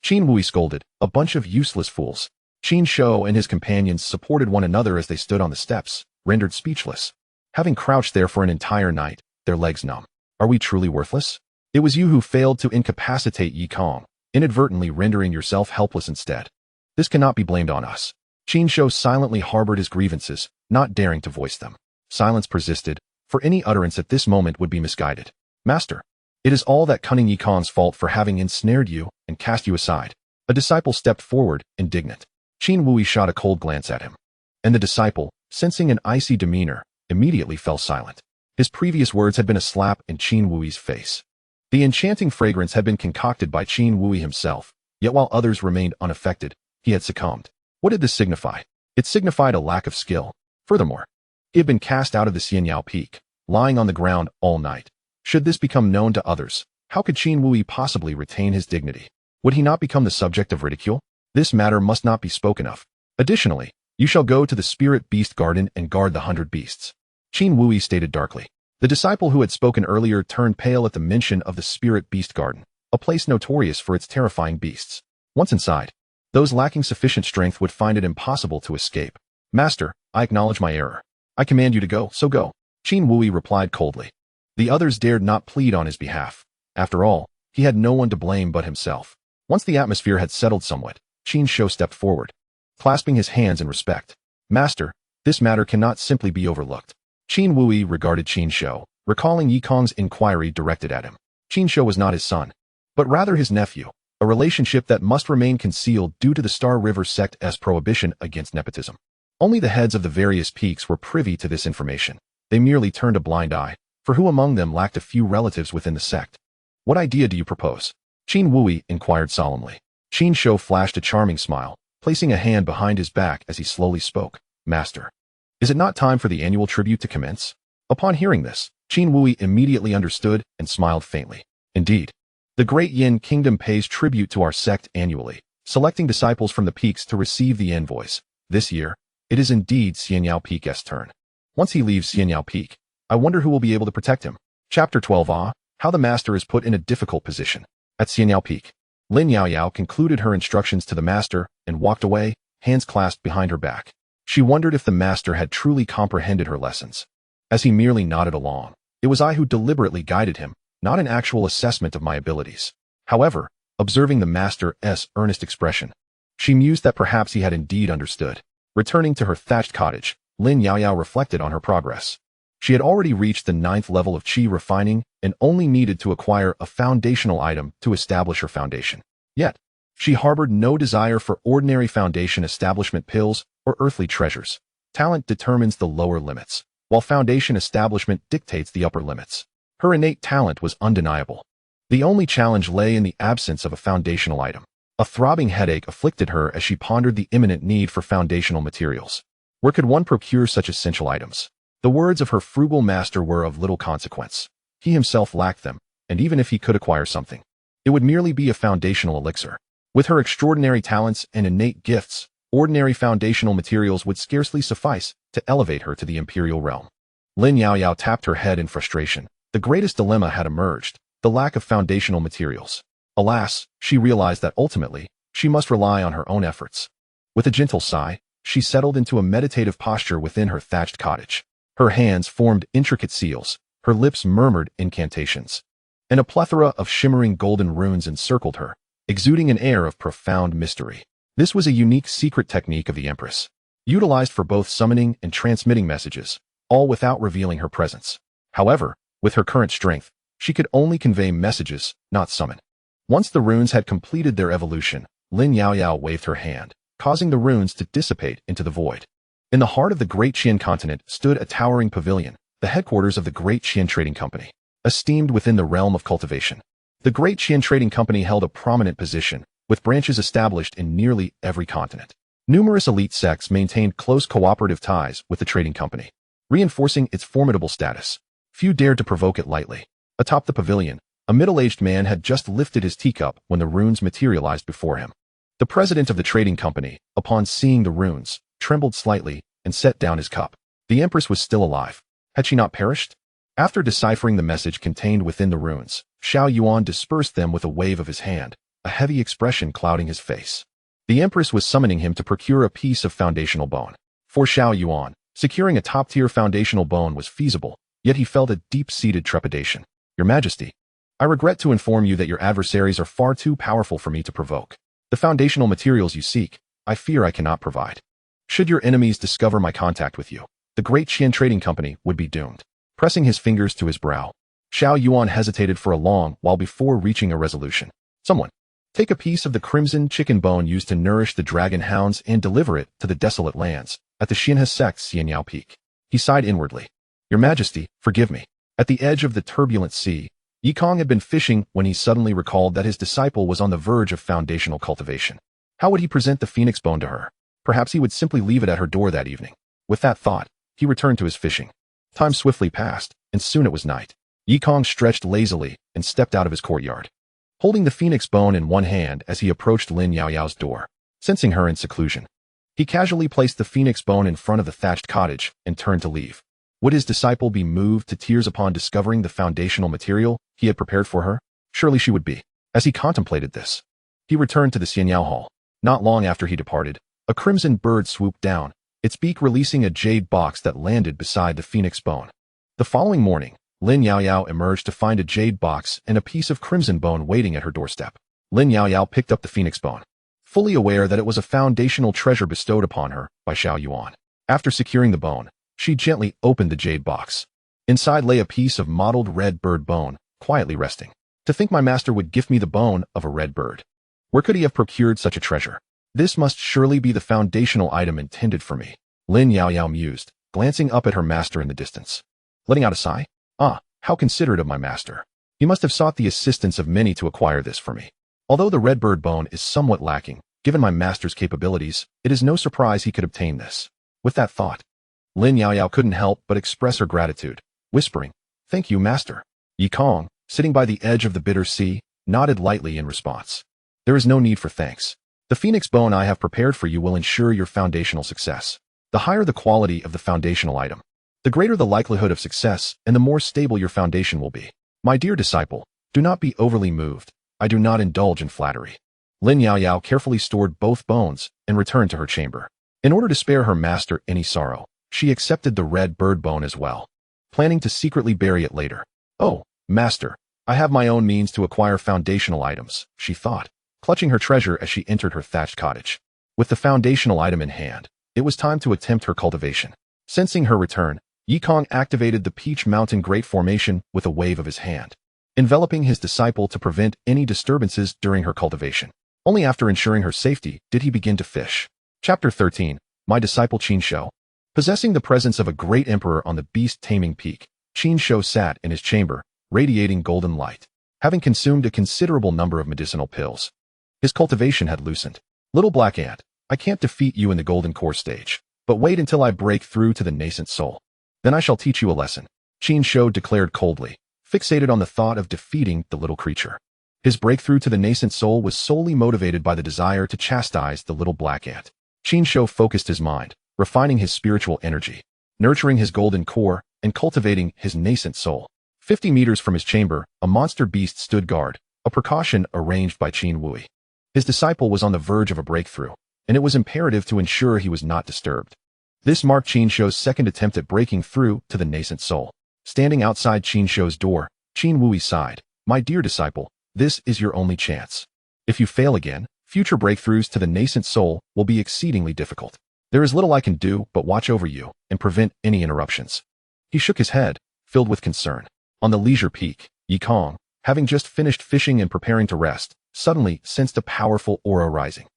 Qin Wui scolded, "A bunch of useless fools." Qin Shou and his companions supported one another as they stood on the steps, rendered speechless. Having crouched there for an entire night, their legs numb. Are we truly worthless? It was you who failed to incapacitate Yi Kong. inadvertently rendering yourself helpless instead. This cannot be blamed on us. Qin Shou silently harbored his grievances, not daring to voice them. Silence persisted, for any utterance at this moment would be misguided. Master, it is all that cunning Yikong's fault for having ensnared you and cast you aside. A disciple stepped forward, indignant. Qin Wui shot a cold glance at him. And the disciple, sensing an icy demeanor, immediately fell silent. His previous words had been a slap in Qin Wui's face. The enchanting fragrance had been concocted by Qin Wui himself, yet while others remained unaffected, he had succumbed. What did this signify? It signified a lack of skill. Furthermore, he had been cast out of the Xianyao Peak, lying on the ground all night. Should this become known to others, how could Qin Wui possibly retain his dignity? Would he not become the subject of ridicule? This matter must not be spoken of. Additionally, you shall go to the Spirit Beast Garden and guard the 100 beasts. Qin Wui stated darkly. The disciple who had spoken earlier turned pale at the mention of the Spirit Beast Garden, a place notorious for its terrifying beasts. Once inside, those lacking sufficient strength would find it impossible to escape. Master, I acknowledge my error. I command you to go, so go. Qin Wui replied coldly. The others dared not plead on his behalf. After all, he had no one to blame but himself. Once the atmosphere had settled somewhat, Qin Shou stepped forward, clasping his hands in respect. Master, this matter cannot simply be overlooked. Qin Wui regarded Qin Shou, recalling Yikong's inquiry directed at him. Qin Shou was not his son, but rather his nephew, a relationship that must remain concealed due to the Star River sect's prohibition against nepotism. Only the heads of the various peaks were privy to this information. They merely turned a blind eye, for who among them lacked a few relatives within the sect? What idea do you propose? Qin Wui inquired solemnly. Qin Shou flashed a charming smile, placing a hand behind his back as he slowly spoke. Master, is it not time for the annual tribute to commence? Upon hearing this, Qin Wui immediately understood and smiled faintly. Indeed, the Great Yin Kingdom pays tribute to our sect annually, selecting disciples from the peaks to receive the envoys. This year, it is indeed Xianyao Peak's turn. Once he leaves Xianyao Peak, I wonder who will be able to protect him. Chapter 12 How the Master is put in a difficult position. At Xianyao Peak, Lin Yaoyao concluded her instructions to the Master and walked away, hands clasped behind her back. She wondered if the Master had truly comprehended her lessons. As he merely nodded along, it was I who deliberately guided him, not an actual assessment of my abilities. However, observing the Master's earnest expression, she mused that perhaps he had indeed understood. Returning to her thatched cottage, Lin Yaoyao reflected on her progress. She had already reached the 9th level of qi refining and only needed to acquire a foundational item to establish her foundation. Yet, she harbored no desire for ordinary foundation establishment pills or earthly treasures. Talent determines the lower limits, while foundation establishment dictates the upper limits. Her innate talent was undeniable. The only challenge lay in the absence of a foundational item. A throbbing headache afflicted her as she pondered the imminent need for foundational materials. Where could one procure such essential items? The words of her frugal master were of little consequence. He himself lacked them, and even if he could acquire something, it would merely be a foundational elixir. With her extraordinary talents and innate gifts, ordinary foundational materials would scarcely suffice to elevate her to the imperial realm. Lin Yaoyao tapped her head in frustration. The greatest dilemma had emerged, the lack of foundational materials. Alas, she realized that ultimately, she must rely on her own efforts. With a gentle sigh, she settled into a meditative posture within her thatched cottage. Her hands formed intricate seals, her lips murmured incantations, and a plethora of shimmering golden runes encircled her, exuding an air of profound mystery. This was a unique secret technique of the Empress, utilized for both summoning and transmitting messages, all without revealing her presence. However, with her current strength, she could only convey messages, not summon. Once the runes had completed their evolution, Lin Yaoyao waved her hand, causing the runes to dissipate into the void. In the heart of the Great Qian continent stood a towering pavilion, the headquarters of the Great Qian Trading Company, esteemed within the realm of cultivation. The Great Qian Trading Company held a prominent position, with branches established in nearly every continent. Numerous elite sects maintained close cooperative ties with the trading company, reinforcing its formidable status. Few dared to provoke it lightly. Atop the pavilion, a middle-aged man had just lifted his teacup when the runes materialized before him. The president of the trading company, upon seeing the runes, trembled slightly and set down his cup. The Empress was still alive. Had she not perished? After deciphering the message contained within the runes, Xiao Yuan dispersed them with a wave of his hand, a heavy expression clouding his face. The Empress was summoning him to procure a piece of foundational bone. For Xiao Yuan, securing a top-tier foundational bone was feasible, yet he felt a deep-seated trepidation. Your Majesty, I regret to inform you that your adversaries are far too powerful for me to provoke. The foundational materials you seek, I fear I cannot provide. Should your enemies discover my contact with you, the great Qian Trading Company would be doomed. Pressing his fingers to his brow, Xiao Yuan hesitated for a long while before reaching a resolution. Someone, take a piece of the crimson chicken bone used to nourish the dragon hounds and deliver it to the desolate lands at the Xianhe sect Xianyao Peak. He sighed inwardly. Your Majesty, forgive me. At the edge of the turbulent sea, Yikong had been fishing when he suddenly recalled that his disciple was on the verge of foundational cultivation. How would he present the phoenix bone to her? Perhaps he would simply leave it at her door that evening. With that thought, he returned to his fishing. Time swiftly passed, and soon it was night. Yikong stretched lazily and stepped out of his courtyard, holding the phoenix bone in one hand as he approached Lin Yaoyao's door. Sensing her in seclusion, he casually placed the phoenix bone in front of the thatched cottage and turned to leave. Would his disciple be moved to tears upon discovering the foundational material he had prepared for her? Surely she would be. As he contemplated this, he returned to the Xianyao Hall. Not long after he departed, a crimson bird swooped down, its beak releasing a jade box that landed beside the phoenix bone. The following morning, Lin Yaoyao emerged to find a jade box and a piece of crimson bone waiting at her doorstep. Lin Yaoyao picked up the phoenix bone, fully aware that it was a foundational treasure bestowed upon her by Xiao Yuan. After securing the bone, she gently opened the jade box. Inside lay a piece of mottled red bird bone, quietly resting. To think my master would gift me the bone of a red bird. Where could he have procured such a treasure? This must surely be the foundational item intended for me, Lin Yaoyao mused, glancing up at her master in the distance. Letting out a sigh? Ah, how considerate of my master. He must have sought the assistance of many to acquire this for me. Although the red bird bone is somewhat lacking, given my master's capabilities, it is no surprise he could obtain this. With that thought, Lin Yaoyao couldn't help but express her gratitude, whispering, "Thank you, master." Yikong, sitting by the edge of the bitter sea, nodded lightly in response. There is no need for thanks. The phoenix bone I have prepared for you will ensure your foundational success. The higher the quality of the foundational item, the greater the likelihood of success and the more stable your foundation will be. My dear disciple, do not be overly moved. I do not indulge in flattery. Lin Yaoyao carefully stored both bones and returned to her chamber. In order to spare her master any sorrow, she accepted the red bird bone as well, planning to secretly bury it later. Oh, master, I have my own means to acquire foundational items, she thought, clutching her treasure as she entered her thatched cottage. With the foundational item in hand, it was time to attempt her cultivation. Sensing her return, Yikong activated the Peach Mountain Great Formation with a wave of his hand, enveloping his disciple to prevent any disturbances during her cultivation. Only after ensuring her safety did he begin to fish. Chapter 13. My disciple Qin Shou. Possessing the presence of a great emperor on the beast-taming peak, Qin Shou sat in his chamber, radiating golden light, having consumed a considerable number of medicinal pills. His cultivation had loosened. Little black ant, I can't defeat you in the golden core stage, but wait until I break through to the nascent soul. Then I shall teach you a lesson, Qin Shou declared coldly, fixated on the thought of defeating the little creature. His breakthrough to the nascent soul was solely motivated by the desire to chastise the little black ant. Qin Shou focused his mind, refining his spiritual energy, nurturing his golden core, and cultivating his nascent soul. 50 meters from his chamber, a monster beast stood guard, a precaution arranged by Qin Wui. His disciple was on the verge of a breakthrough, and it was imperative to ensure he was not disturbed. This marked Qin Shou's second attempt at breaking through to the nascent soul. Standing outside Qin Shou's door, Qin Wui sighed, "My dear disciple, this is your only chance. If you fail again, future breakthroughs to the nascent soul will be exceedingly difficult. There is little I can do but watch over you and prevent any interruptions." He shook his head, filled with concern. On the leisure peak, Yikong, having just finished fishing and preparing to rest, suddenly sensed a powerful aura rising.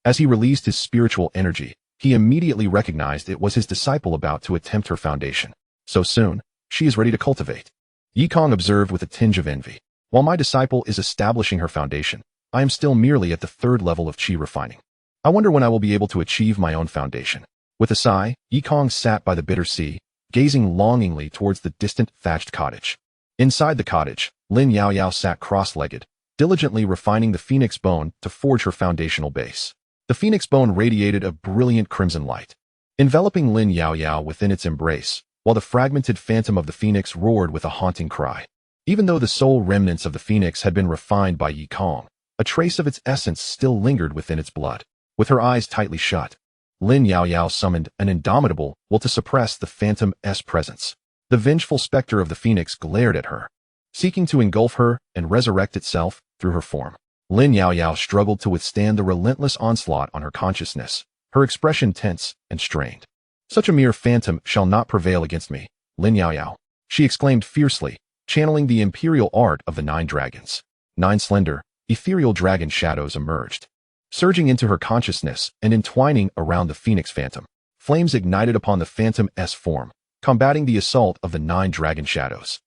As he released his spiritual energy, he immediately recognized it was his disciple about to attempt her foundation. So soon, she is ready to cultivate. Yikong observed with a tinge of envy. While my disciple is establishing her foundation, I am still merely at the third level of qi refining. I wonder when I will be able to achieve my own foundation. With a sigh, Yikong sat by the bitter sea, gazing longingly towards the distant thatched cottage. Inside the cottage, Lin Yaoyao sat cross-legged, diligently refining the phoenix bone to forge her foundational base. The phoenix bone radiated a brilliant crimson light, enveloping Lin Yaoyao within its embrace, while the fragmented phantom of the phoenix roared with a haunting cry. Even though the sole remnants of the phoenix had been refined by Yikong, a trace of its essence still lingered within its blood. With her eyes tightly shut, Lin Yaoyao summoned an indomitable will to suppress the phantom's presence. The vengeful specter of the phoenix glared at her, seeking to engulf her and resurrect itself through her form. Lin Yaoyao struggled to withstand the relentless onslaught on her consciousness, her expression tense and strained. Such a mere phantom shall not prevail against me, Lin Yaoyao, she exclaimed fiercely, channeling the imperial art of the 9 dragons. 9 slender, ethereal dragon shadows emerged, surging into her consciousness and entwining around the phoenix phantom. Flames ignited upon the phantom's form, combating the assault of the 9 dragon shadows.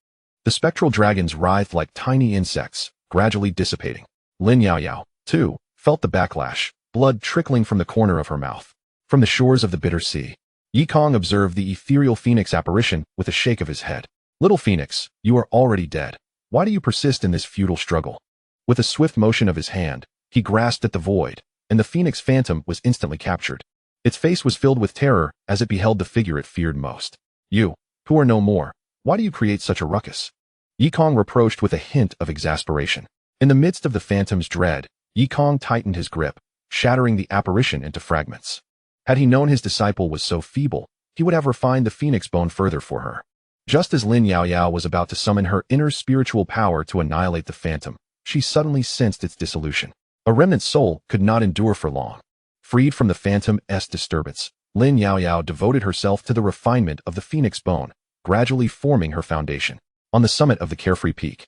The spectral dragons writhed like tiny insects, gradually dissipating. Lin Yaoyao, too, felt the backlash, blood trickling from the corner of her mouth. From the shores of the bitter sea, Yi Kong observed the ethereal phoenix apparition with a shake of his head. Little phoenix, you are already dead. Why do you persist in this futile struggle? With a swift motion of his hand, he grasped at the void, and the phoenix phantom was instantly captured. Its face was filled with terror as it beheld the figure it feared most. You, who are no more, why do you create such a ruckus? Yi Kong reproached with a hint of exasperation. In the midst of the phantom's dread, Yi Kong tightened his grip, shattering the apparition into fragments. Had he known his disciple was so feeble, he would have refined the phoenix bone further for her. Just as Lin Yaoyao was about to summon her inner spiritual power to annihilate the phantom, she suddenly sensed its dissolution. A remnant soul could not endure for long. Freed from the phantom's disturbance, Lin Yaoyao devoted herself to the refinement of the phoenix bone, gradually forming her foundation. On the summit of the carefree peak,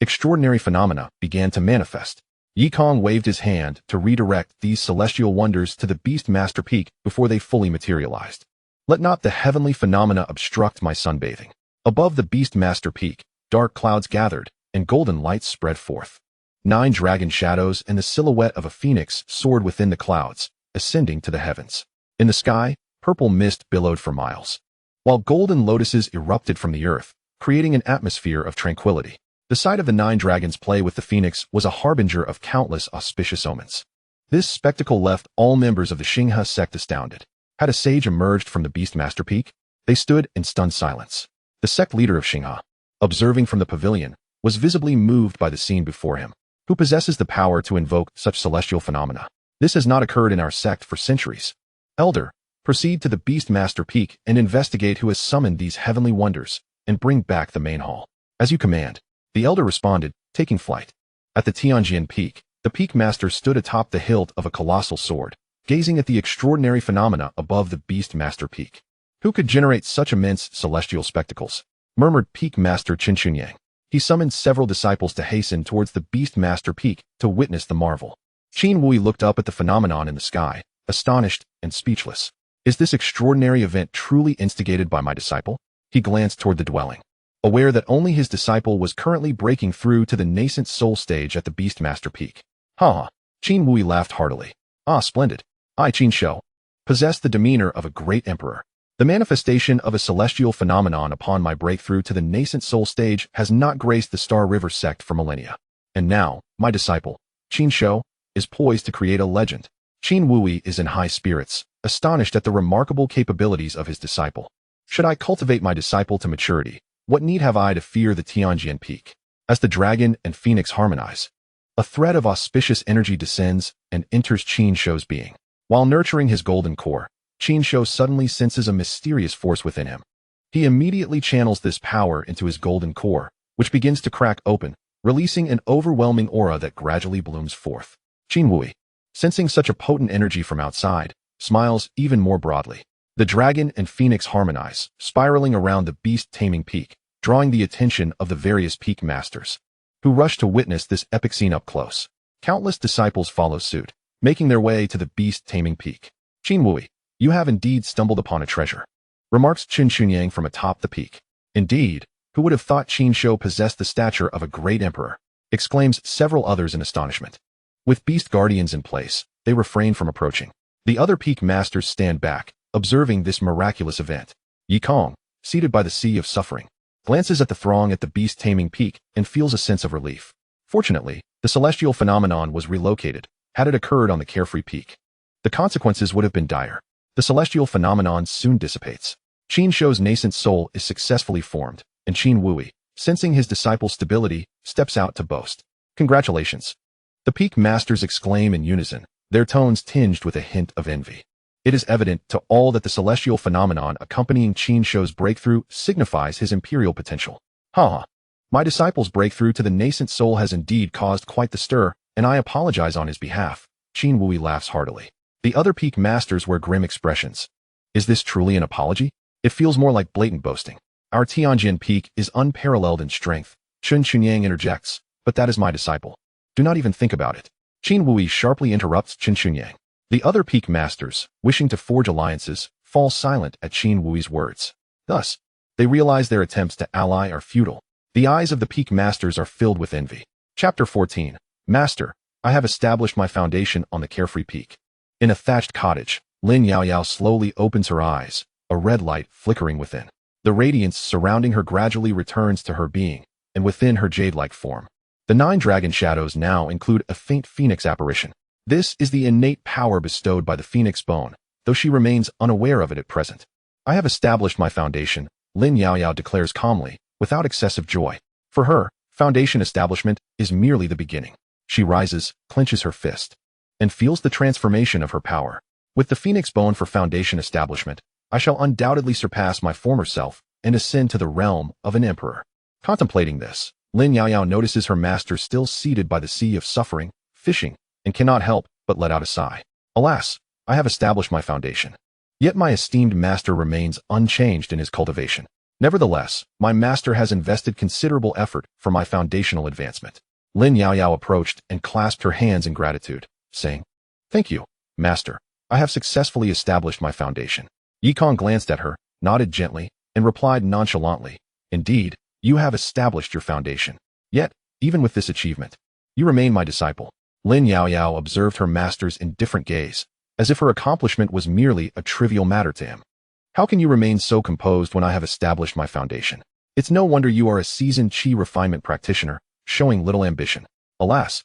extraordinary phenomena began to manifest. Yi Kong waved his hand to redirect these celestial wonders to the Beastmaster Peak before they fully materialized. Let not the heavenly phenomena obstruct my sunbathing. Above the Beastmaster Peak, dark clouds gathered, and golden lights spread forth. 9 dragon shadows and the silhouette of a phoenix soared within the clouds, ascending to the heavens. In the sky, purple mist billowed for miles, while golden lotuses erupted from the earth, creating an atmosphere of tranquility. The sight of the 9 dragons play with the phoenix was a harbinger of countless auspicious omens. This spectacle left all members of the Xinghe sect astounded. Had a sage emerged from the Beastmaster Peak? They stood in stunned silence. The sect leader of Xinghe, observing from the pavilion, was visibly moved by the scene before him. Who possesses the power to invoke such celestial phenomena? This has not occurred in our sect for centuries. Elder, proceed to the Beastmaster Peak and investigate who has summoned these heavenly wonders, and bring back the main hall. As you command. The elder responded, taking flight. At the Tianjian Peak, the Peak Master stood atop the hilt of a colossal sword, gazing at the extraordinary phenomena above the Beastmaster Peak. Who could generate such immense celestial spectacles? Murmured Peak Master Qin Chunyang. He summoned several disciples to hasten towards the Beastmaster Peak to witness the marvel. Qin Wui looked up at the phenomenon in the sky, astonished and speechless. Is this extraordinary event truly instigated by my disciple? He glanced toward the dwelling, aware that only his disciple was currently breaking through to the nascent soul stage at the Beastmaster Peak. Ha! Qin Wui laughed heartily. Ah, splendid. I, Qin Shou, possess the demeanor of a great emperor. The manifestation of a celestial phenomenon upon my breakthrough to the nascent soul stage has not graced the Star River sect for millennia. And now, my disciple, Qin Shou, is poised to create a legend. Qin Wui is in high spirits, astonished at the remarkable capabilities of his disciple. Should I cultivate my disciple to maturity, what need have I to fear the Tianjian Peak? As the dragon and phoenix harmonize, a thread of auspicious energy descends and enters Qin Shou's being. While nurturing his golden core, Qin Shou suddenly senses a mysterious force within him. He immediately channels this power into his golden core, which begins to crack open, releasing an overwhelming aura that gradually blooms forth. Qin Wui, sensing such a potent energy from outside, smiles even more broadly. The dragon and phoenix harmonize, spiraling around the beast-taming peak, drawing the attention of the various peak masters, who rush to witness this epic scene up close. Countless disciples follow suit, making their way to the beast-taming peak. Qin Wui, you have indeed stumbled upon a treasure, remarks Qin Chunyang from atop the peak. Indeed, who would have thought Qin Shou possessed the stature of a great emperor, exclaims several others in astonishment. With beast guardians in place, they refrain from approaching. The other peak masters stand back, observing this miraculous event. Yi Kong, seated by the sea of suffering, glances at the throng at the beast-taming peak and feels a sense of relief. Fortunately, the celestial phenomenon was relocated, had it occurred on the carefree peak. The consequences would have been dire. The celestial phenomenon soon dissipates. Qin Shou's nascent soul is successfully formed, and Qin Wui, sensing his disciple's stability, steps out to boast. Congratulations. The peak masters exclaim in unison, their tones tinged with a hint of envy. It is evident to all that the celestial phenomenon accompanying Qin Shou's breakthrough signifies his imperial potential. Ha! My disciple's breakthrough to the nascent soul has indeed caused quite the stir, and I apologize on his behalf. Qin Wui laughs heartily. The other peak masters wear grim expressions. Is this truly an apology? It feels more like blatant boasting. Our Tianjin peak is unparalleled in strength. Chun Chunyang interjects, but that is my disciple. Do not even think about it. Qin Wui sharply interrupts Chun Chunyang. The other peak masters, wishing to forge alliances, fall silent at Qin Wui's words. Thus, they realize their attempts to ally are futile. The eyes of the peak masters are filled with envy. Chapter 14. Master, I have established my foundation on the carefree peak. In a thatched cottage, Lin Yaoyao slowly opens her eyes, a red light flickering within. The radiance surrounding her gradually returns to her being, and within her jade-like form. The 9 dragon shadows now include a faint phoenix apparition. This is the innate power bestowed by the phoenix bone, though she remains unaware of it at present. I have established my foundation, Lin Yaoyao declares calmly, without excessive joy. For her, foundation establishment is merely the beginning. She rises, clenches her fist, and feels the transformation of her power. With the phoenix bone for foundation establishment, I shall undoubtedly surpass my former self and ascend to the realm of an emperor. Contemplating this, Lin Yaoyao notices her master still seated by the sea of suffering, fishing, and cannot help but let out a sigh. Alas, I have established my foundation. Yet my esteemed master remains unchanged in his cultivation. Nevertheless, my master has invested considerable effort for my foundational advancement. Lin Yaoyao approached and clasped her hands in gratitude, saying, Thank you, master. I have successfully established my foundation. Yikong glanced at her, nodded gently, and replied nonchalantly, Indeed, you have established your foundation. Yet, even with this achievement, you remain my disciple. Lin Yaoyao observed her master's indifferent gaze, as if her accomplishment was merely a trivial matter to him. How can you remain so composed when I have established my foundation? It's no wonder you are a seasoned qi refinement practitioner, showing little ambition. Alas,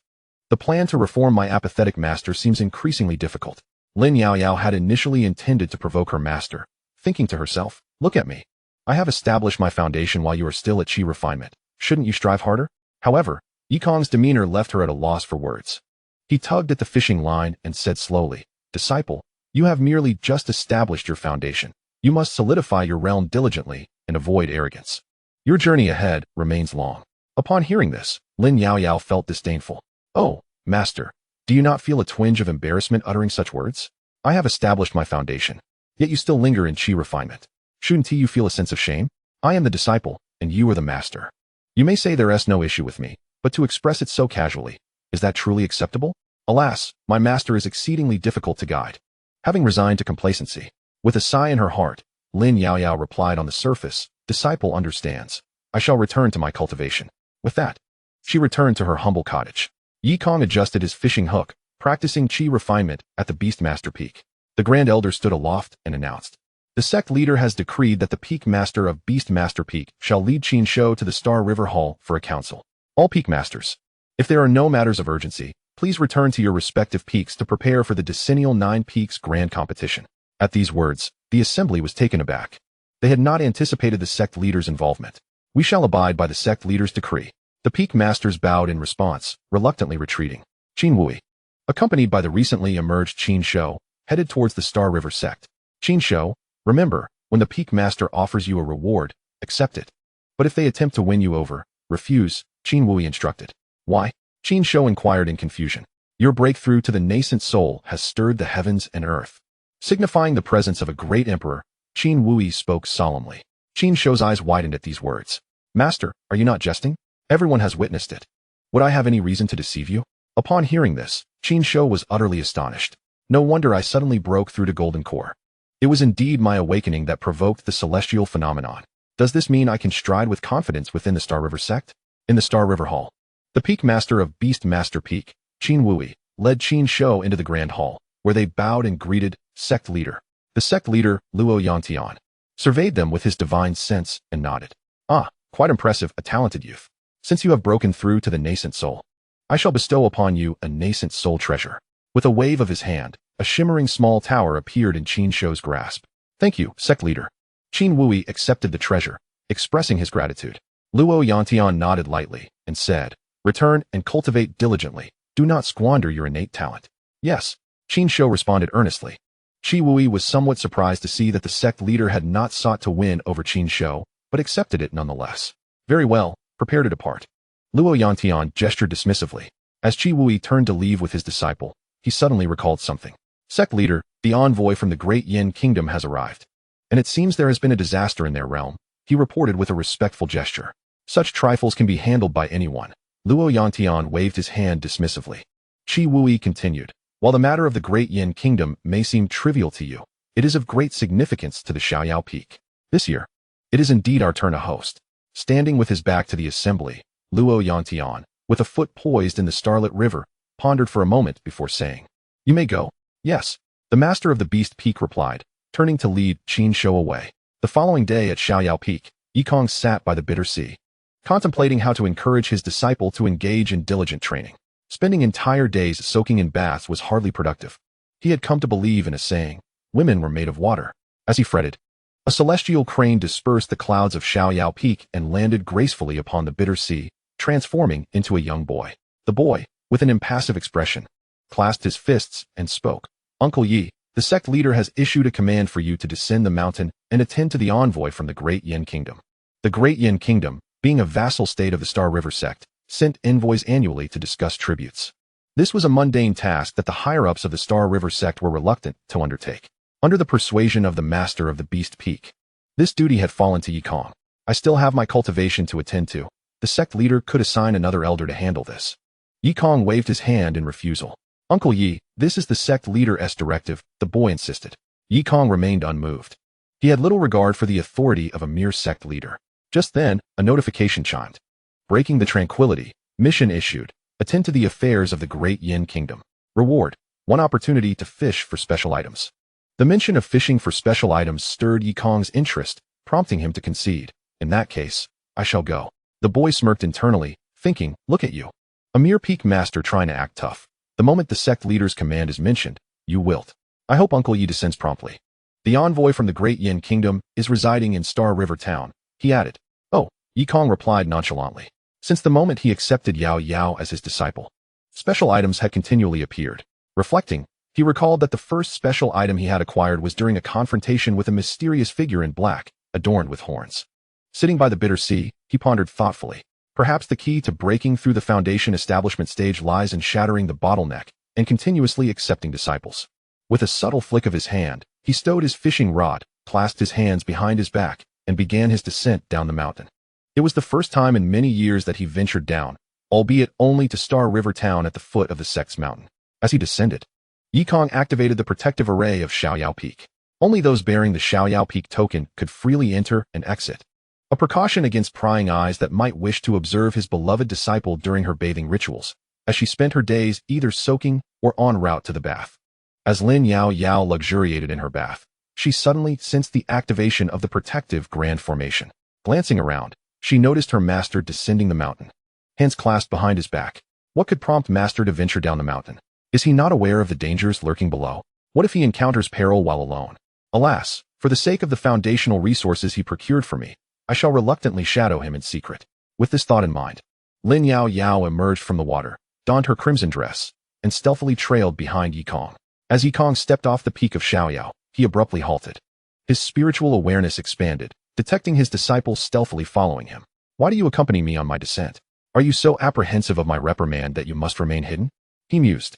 the plan to reform my apathetic master seems increasingly difficult. Lin Yaoyao had initially intended to provoke her master, thinking to herself, Look at me. I have established my foundation while you are still at qi refinement. Shouldn't you strive harder? However, Yikong's demeanor left her at a loss for words. He tugged at the fishing line and said slowly, Disciple, you have merely just established your foundation. You must solidify your realm diligently and avoid arrogance. Your journey ahead remains long. Upon hearing this, Lin Yaoyao felt disdainful. Oh, master, do you not feel a twinge of embarrassment uttering such words? I have established my foundation, yet you still linger in qi refinement. Shouldn't you feel a sense of shame? I am the disciple, and you are the master. You may say there is no issue with me, but to express it so casually, is that truly acceptable? Alas, my master is exceedingly difficult to guide. Having resigned to complacency, with a sigh in her heart, Lin Yaoyao replied on the surface, Disciple understands. I shall return to my cultivation. With that, she returned to her humble cottage. Yikong adjusted his fishing hook, practicing qi refinement at the Beastmaster Peak. The Grand Elder stood aloft and announced, The sect leader has decreed that the Peak Master of Beastmaster Peak shall lead Qin Shou to the Star River Hall for a council. All Peak Masters, if there are no matters of urgency, please return to your respective peaks to prepare for the decennial 9 Peaks Grand Competition. At these words, the assembly was taken aback. They had not anticipated the sect leader's involvement. We shall abide by the sect leader's decree. The Peak Masters bowed in response, reluctantly retreating. Qin Wui, accompanied by the recently emerged Qin Shou, headed towards the Star River sect. Qin Shou, remember, when the Peak Master offers you a reward, accept it. But if they attempt to win you over, refuse, Qin Wui instructed. Why? Qin Shou inquired in confusion. Your breakthrough to the nascent soul has stirred the heavens and earth. Signifying the presence of a great emperor, Qin Wui spoke solemnly. Qin Shou's eyes widened at these words. Master, are you not jesting? Everyone has witnessed it. Would I have any reason to deceive you? Upon hearing this, Qin Shou was utterly astonished. No wonder I suddenly broke through to Golden Core. It was indeed my awakening that provoked the celestial phenomenon. Does this mean I can stride with confidence within the Star River sect? In the Star River Hall, the Peak Master of Beastmaster Peak, Qin Wui, led Qin Shou into the Grand Hall, where they bowed and greeted sect leader. The sect leader, Luo Yantian, surveyed them with his divine sense and nodded. Ah, quite impressive, a talented youth. Since you have broken through to the nascent soul, I shall bestow upon you a nascent soul treasure. With a wave of his hand, a shimmering small tower appeared in Qin Shou's grasp. Thank you, sect leader. Qin Wui accepted the treasure, expressing his gratitude. Luo Yantian nodded lightly and said, Return and cultivate diligently. Do not squander your innate talent. Yes, Qin Shou responded earnestly. Qi Wui was somewhat surprised to see that the sect leader had not sought to win over Qin Shou, but accepted it nonetheless. Very well, Prepare to depart. Luo Yantian gestured dismissively. As Qi Wui turned to leave with his disciple, he suddenly recalled something. Sect leader, the envoy from the Great Yin Kingdom has arrived. And it seems there has been a disaster in their realm, he reported with a respectful gesture. Such trifles can be handled by anyone. Luo Yantian waved his hand dismissively. Qi Wui continued. While the matter of the Great Yin Kingdom may seem trivial to you, it is of great significance to the Xiaoyao Peak. This year, it is indeed our turn to host. Standing with his back to the assembly, Luo Yantian, with a foot poised in the starlit river, pondered for a moment before saying, "You may go." "Yes," the master of the Beast Peak replied, turning to lead Qin Shou away. The following day at Xiaoyao Peak, Yikong sat by the bitter sea, contemplating how to encourage his disciple to engage in diligent training. Spending entire days soaking in baths was hardly productive. He had come to believe in a saying, women were made of water. As he fretted, a celestial crane dispersed the clouds of Xiaoyao Peak and landed gracefully upon the bitter sea, transforming into a young boy. The boy, with an impassive expression, clasped his fists and spoke. "Uncle Yi, the sect leader has issued a command for you to descend the mountain and attend to the envoy from the Great Yin Kingdom." The Great Yin Kingdom, being a vassal state of the Star River sect, sent envoys annually to discuss tributes. This was a mundane task that the higher-ups of the Star River sect were reluctant to undertake. Under the persuasion of the master of the Beast Peak, this duty had fallen to Yikong. "I still have my cultivation to attend to. The sect leader could assign another elder to handle this." Yikong waved his hand in refusal. "Uncle Yi, this is the sect leader's directive," the boy insisted. Yikong remained unmoved. He had little regard for the authority of a mere sect leader. Just then, a notification chimed. Breaking the tranquility, mission issued. Attend to the affairs of the Great Yin Kingdom. Reward: 1 opportunity to fish for special items. The mention of fishing for special items stirred Yikong's interest, prompting him to concede. "In that case, I shall go." The boy smirked internally, thinking, "Look at you. A mere peak master trying to act tough. The moment the sect leader's command is mentioned, you wilt. I hope Uncle Yi descends promptly. The envoy from the Great Yin Kingdom is residing in Star River Town," he added. "Oh," Yikong replied nonchalantly. Since the moment he accepted Yao Yao as his disciple, special items had continually appeared. Reflecting, he recalled that the first special item he had acquired was during a confrontation with a mysterious figure in black, adorned with horns. Sitting by the bitter sea, he pondered thoughtfully. Perhaps the key to breaking through the foundation establishment stage lies in shattering the bottleneck and continuously accepting disciples. With a subtle flick of his hand, he stowed his fishing rod, clasped his hands behind his back, and began his descent down the mountain. It was the first time in many years that he ventured down, albeit only to Star River Town at the foot of the sect's mountain. As he descended, Yikong activated the protective array of Xiaoyao Peak. Only those bearing the Xiaoyao Peak token could freely enter and exit, a precaution against prying eyes that might wish to observe his beloved disciple during her bathing rituals, as she spent her days either soaking or en route to the bath. As Lin Yao Yao luxuriated in her bath, she suddenly sensed the activation of the protective grand formation. Glancing around, she noticed her master descending the mountain, hands clasped behind his back. What could prompt master to venture down the mountain? Is he not aware of the dangers lurking below? What if he encounters peril while alone? Alas, for the sake of the foundational resources he procured for me, I shall reluctantly shadow him in secret. With this thought in mind, Lin Yao Yao emerged from the water, donned her crimson dress, and stealthily trailed behind Yikong. As Yikong stepped off the peak of Xiaoyao, he abruptly halted. His spiritual awareness expanded, detecting his disciple stealthily following him. "Why do you accompany me on my descent? Are you so apprehensive of my reprimand that you must remain hidden?" He mused.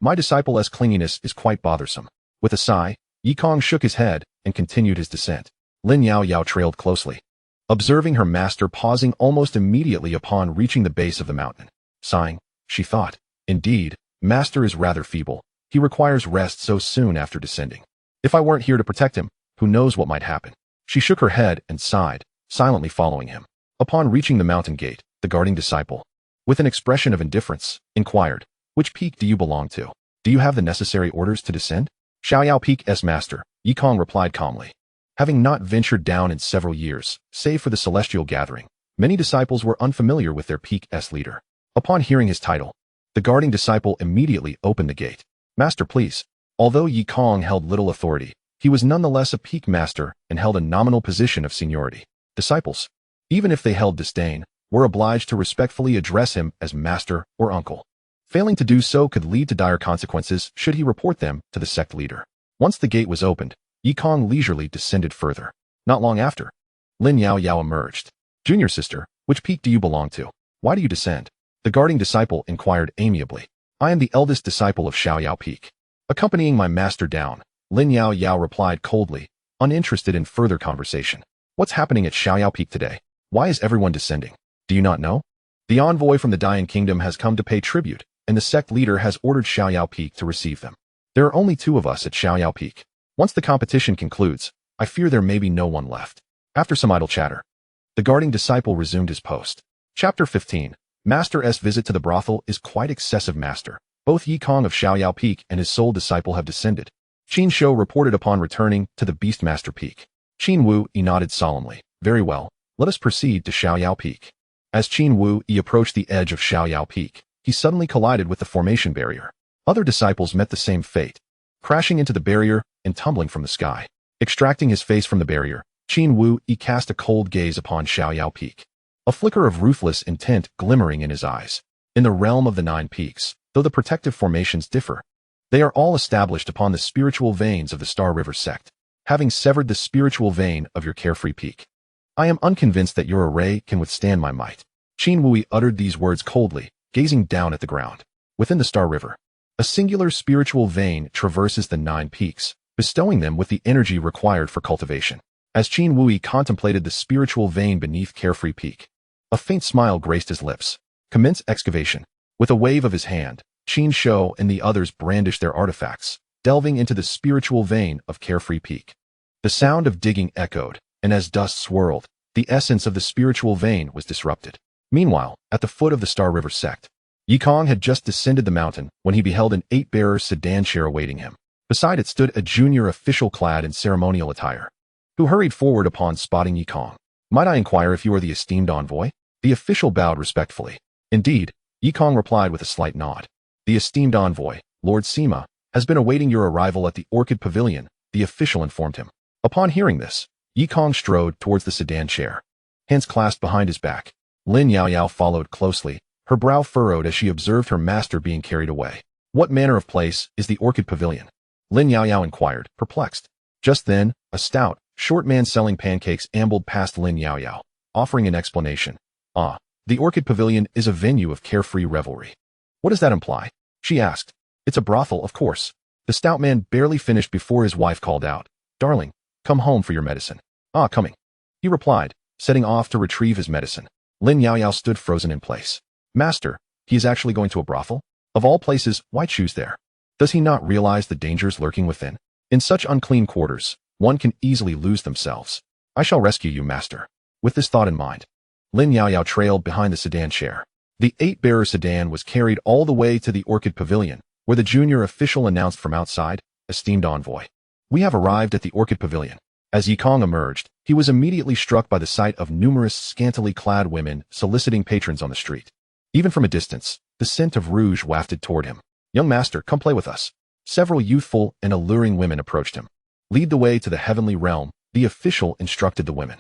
My disciple's clinginess is quite bothersome." With a sigh, Yikong shook his head and continued his descent. Lin Yao Yao trailed closely, observing her master pausing almost immediately upon reaching the base of the mountain. Sighing, she thought, "Indeed, master is rather feeble. He requires rest so soon after descending. If I weren't here to protect him, who knows what might happen." She shook her head and sighed, silently following him. Upon reaching the mountain gate, the guarding disciple, with an expression of indifference, inquired, "Which peak do you belong to? Do you have the necessary orders to descend?" "Xiaoyao Peak's master," Yikong replied calmly. Having not ventured down in several years, save for the celestial gathering, many disciples were unfamiliar with their peak's leader. Upon hearing his title, the guarding disciple immediately opened the gate. "Master, please." Although Yikong held little authority, he was nonetheless a peak master and held a nominal position of seniority. Disciples, even if they held disdain, were obliged to respectfully address him as master or uncle. Failing to do so could lead to dire consequences should he report them to the sect leader. Once the gate was opened, Yikong leisurely descended further. Not long after, Lin Yao Yao emerged. "Junior sister, Which peak do you belong to? Why do you descend? The guarding disciple inquired amiably. I am the eldest disciple of Xiaoyao Peak. Accompanying my master down, Lin Yao Yao replied coldly, uninterested in further conversation. What's happening at Xiaoyao Peak today? Why is everyone descending? Do you not know? The envoy from the Dying Kingdom has come to pay tribute, and the sect leader has ordered Xiaoyao Peak to receive them. There are only 2 of us at Xiaoyao Peak. Once the competition concludes, I fear there may be no one left. After some idle chatter, the guarding disciple resumed his post. Chapter 15. Master S' visit to the brothel is quite excessive, master. Both Yi Kong of Xiaoyao Peak and his sole disciple have descended. Qin Shou reported upon returning to the Beastmaster Peak. Qin Wu Yi nodded solemnly. Very well, let us proceed to Xiaoyao Peak. As Qin Wu Yi approached the edge of Xiaoyao Peak, he suddenly collided with the formation barrier. Other disciples met the same fate, crashing into the barrier and tumbling from the sky. Extracting his face from the barrier, Qin Wu Yi cast a cold gaze upon Xiaoyao Peak, a flicker of ruthless intent glimmering in his eyes. In the realm of the 9 peaks, though the protective formations differ, they are all established upon the spiritual veins of the Star River sect. Having severed the spiritual vein of your carefree peak, I am unconvinced that your array can withstand my might. Qin Wu Yi uttered these words coldly, gazing down at the ground. Within the Star River, a singular spiritual vein traverses the 9 peaks, bestowing them with the energy required for cultivation. As Qin Wu Yi contemplated the spiritual vein beneath Carefree Peak, a faint smile graced his lips. Commence excavation. With a wave of his hand, Qin Shou and the others brandished their artifacts, delving into the spiritual vein of Carefree Peak. The sound of digging echoed, and as dust swirled, the essence of the spiritual vein was disrupted. Meanwhile, at the foot of the Star River sect, Yi Kong had just descended the mountain when he beheld an 8-bearer sedan chair awaiting him. Beside it stood a junior official clad in ceremonial attire, who hurried forward upon spotting Yi Kong. Might I inquire if you are the esteemed envoy? The official bowed respectfully. Indeed, Yi Kong replied with a slight nod. The esteemed envoy, Lord Sima, has been awaiting your arrival at the Orchid Pavilion, the official informed him. Upon hearing this, Yi Kong strode towards the sedan chair, hands clasped behind his back. Lin Yao Yao followed closely, her brow furrowed as she observed her master being carried away. What manner of place is the Orchid Pavilion? Lin Yao Yao inquired, perplexed. Just then, a stout, short man selling pancakes ambled past Lin Yao Yao, offering an explanation. The Orchid Pavilion is a venue of carefree revelry. What does that imply? She asked. It's a brothel, of course. The stout man barely finished before his wife called out. Darling, come home for your medicine. Coming. He replied, setting off to retrieve his medicine. Lin Yao Yao stood frozen in place. Master, he is actually going to a brothel? Of all places, why choose there? Does he not realize the dangers lurking within? In such unclean quarters, one can easily lose themselves. I shall rescue you, master. With this thought in mind, Lin Yao Yao trailed behind the sedan chair. The 8-bearer sedan was carried all the way to the Orchid Pavilion, where the junior official announced from outside, esteemed envoy. We have arrived at the Orchid Pavilion. As Yi Kong emerged, he was immediately struck by the sight of numerous scantily clad women soliciting patrons on the street. Even from a distance, the scent of rouge wafted toward him. Young master, come play with us. Several youthful and alluring women approached him. Lead the way to the heavenly realm, the official instructed the women.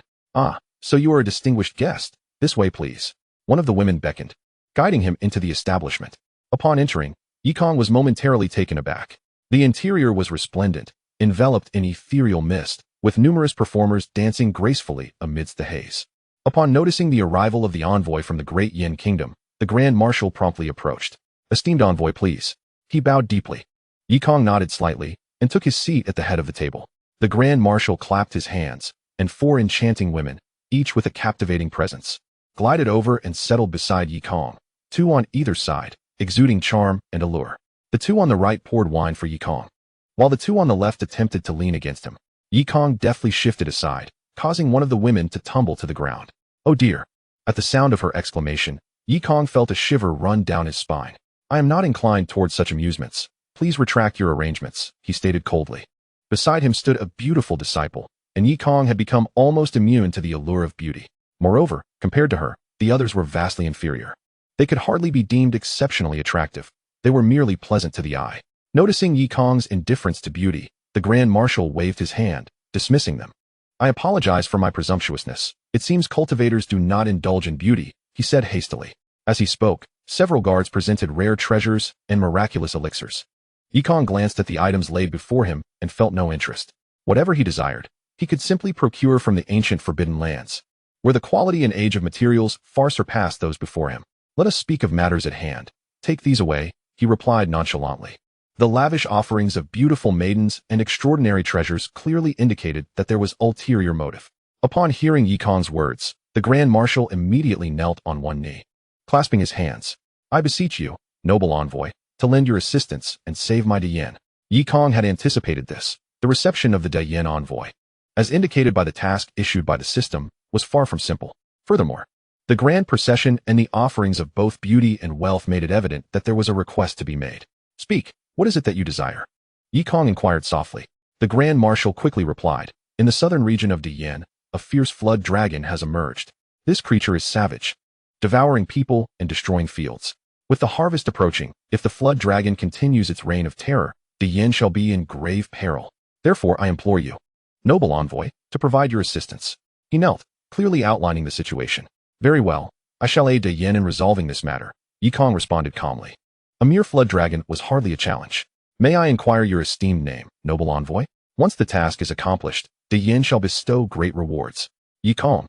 So you are a distinguished guest. This way, please. One of the women beckoned, guiding him into the establishment. Upon entering, Yi Kong was momentarily taken aback. The interior was resplendent, enveloped in ethereal mist, with numerous performers dancing gracefully amidst the haze. Upon noticing the arrival of the envoy from the Great Yin Kingdom, the Grand Marshal promptly approached. Esteemed envoy, please. He bowed deeply. Yi Kong nodded slightly and took his seat at the head of the table. The Grand Marshal clapped his hands, and 4 enchanting women, each with a captivating presence, glided over and settled beside Yi Kong, 2 on either side, exuding charm and allure. The 2 on the right poured wine for Yi Kong, while the 2 on the left attempted to lean against him. Yi Kong deftly shifted aside, causing one of the women to tumble to the ground. Oh dear! At the sound of her exclamation, Yi Kong felt a shiver run down his spine. I am not inclined towards such amusements. Please retract your arrangements, he stated coldly. Beside him stood a beautiful disciple, and Yi Kong had become almost immune to the allure of beauty. Moreover, compared to her, the others were vastly inferior. They could hardly be deemed exceptionally attractive. They were merely pleasant to the eye. Noticing Yi Kong's indifference to beauty, the Grand Marshal waved his hand, dismissing them. I apologize for my presumptuousness. It seems cultivators do not indulge in beauty, he said hastily. As he spoke, several guards presented rare treasures and miraculous elixirs. Yi Kong glanced at the items laid before him and felt no interest. Whatever he desired, he could simply procure from the ancient forbidden lands. where the quality and age of materials far surpassed those before him. Let us speak of matters at hand. Take these away, he replied nonchalantly. The lavish offerings of beautiful maidens and extraordinary treasures clearly indicated that there was ulterior motive. Upon hearing Yi Kong's words, the Grand Marshal immediately knelt on one knee, clasping his hands. I beseech you, noble envoy, to lend your assistance and save my Dayan. Yi Kong had anticipated this. The reception of the Dayan envoy, as indicated by the task issued by the system, was far from simple. Furthermore, the grand procession and the offerings of both beauty and wealth made it evident that there was a request to be made. Speak, what is it that you desire? Yi Kong inquired softly. The Grand Marshal quickly replied, in the southern region of Dayan, a fierce flood dragon has emerged. This creature is savage, devouring people and destroying fields. With the harvest approaching, if the flood dragon continues its reign of terror, Dayan shall be in grave peril. Therefore I implore you, noble envoy, to provide your assistance. He knelt, clearly outlining the situation. Very well, I shall aid Dayan in resolving this matter, Yi Kong responded calmly. A mere flood dragon was hardly a challenge. May I inquire your esteemed name, noble envoy? Once the task is accomplished, Dayan shall bestow great rewards. Yi Kong,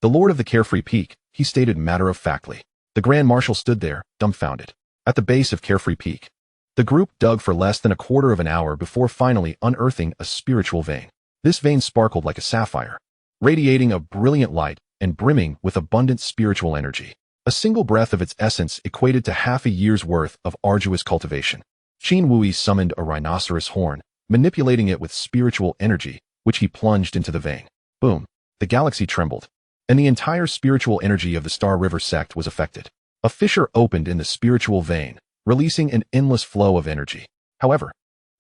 the lord of the Carefree Peak, he stated matter-of-factly. The Grand Marshal stood there, dumbfounded. At the base of Carefree Peak, the group dug for less than a quarter of an hour before finally unearthing a spiritual vein. This vein sparkled like a sapphire, radiating a brilliant light and brimming with abundant spiritual energy. A single breath of its essence equated to half a year's worth of arduous cultivation. Qin Wui summoned a rhinoceros horn, manipulating it with spiritual energy, which he plunged into the vein. Boom! The galaxy trembled, and the entire spiritual energy of the Star River sect was affected. A fissure opened in the spiritual vein, releasing an endless flow of energy. However,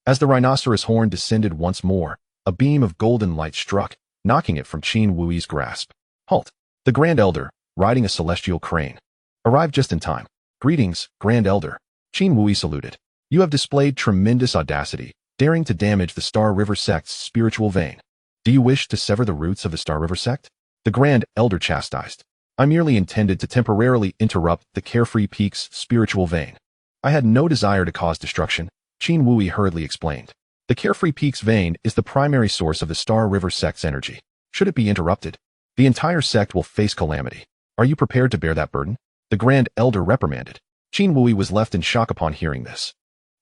as the rhinoceros horn descended once more, a beam of golden light struck, knocking it from Qin Wui's grasp. Halt! The Grand Elder, riding a celestial crane, arrived just in time. Greetings, Grand Elder. Qin Wui saluted. You have displayed tremendous audacity, daring to damage the Star River sect's spiritual vein. Do you wish to sever the roots of the Star River sect? The Grand Elder chastised. I merely intended to temporarily interrupt the Carefree Peak's spiritual vein. I had no desire to cause destruction, Qin Wui hurriedly explained. The Carefree Peak's vein is the primary source of the Star River sect's energy. Should it be interrupted, the entire sect will face calamity. Are you prepared to bear that burden? The Grand Elder reprimanded. Qin Wui was left in shock upon hearing this.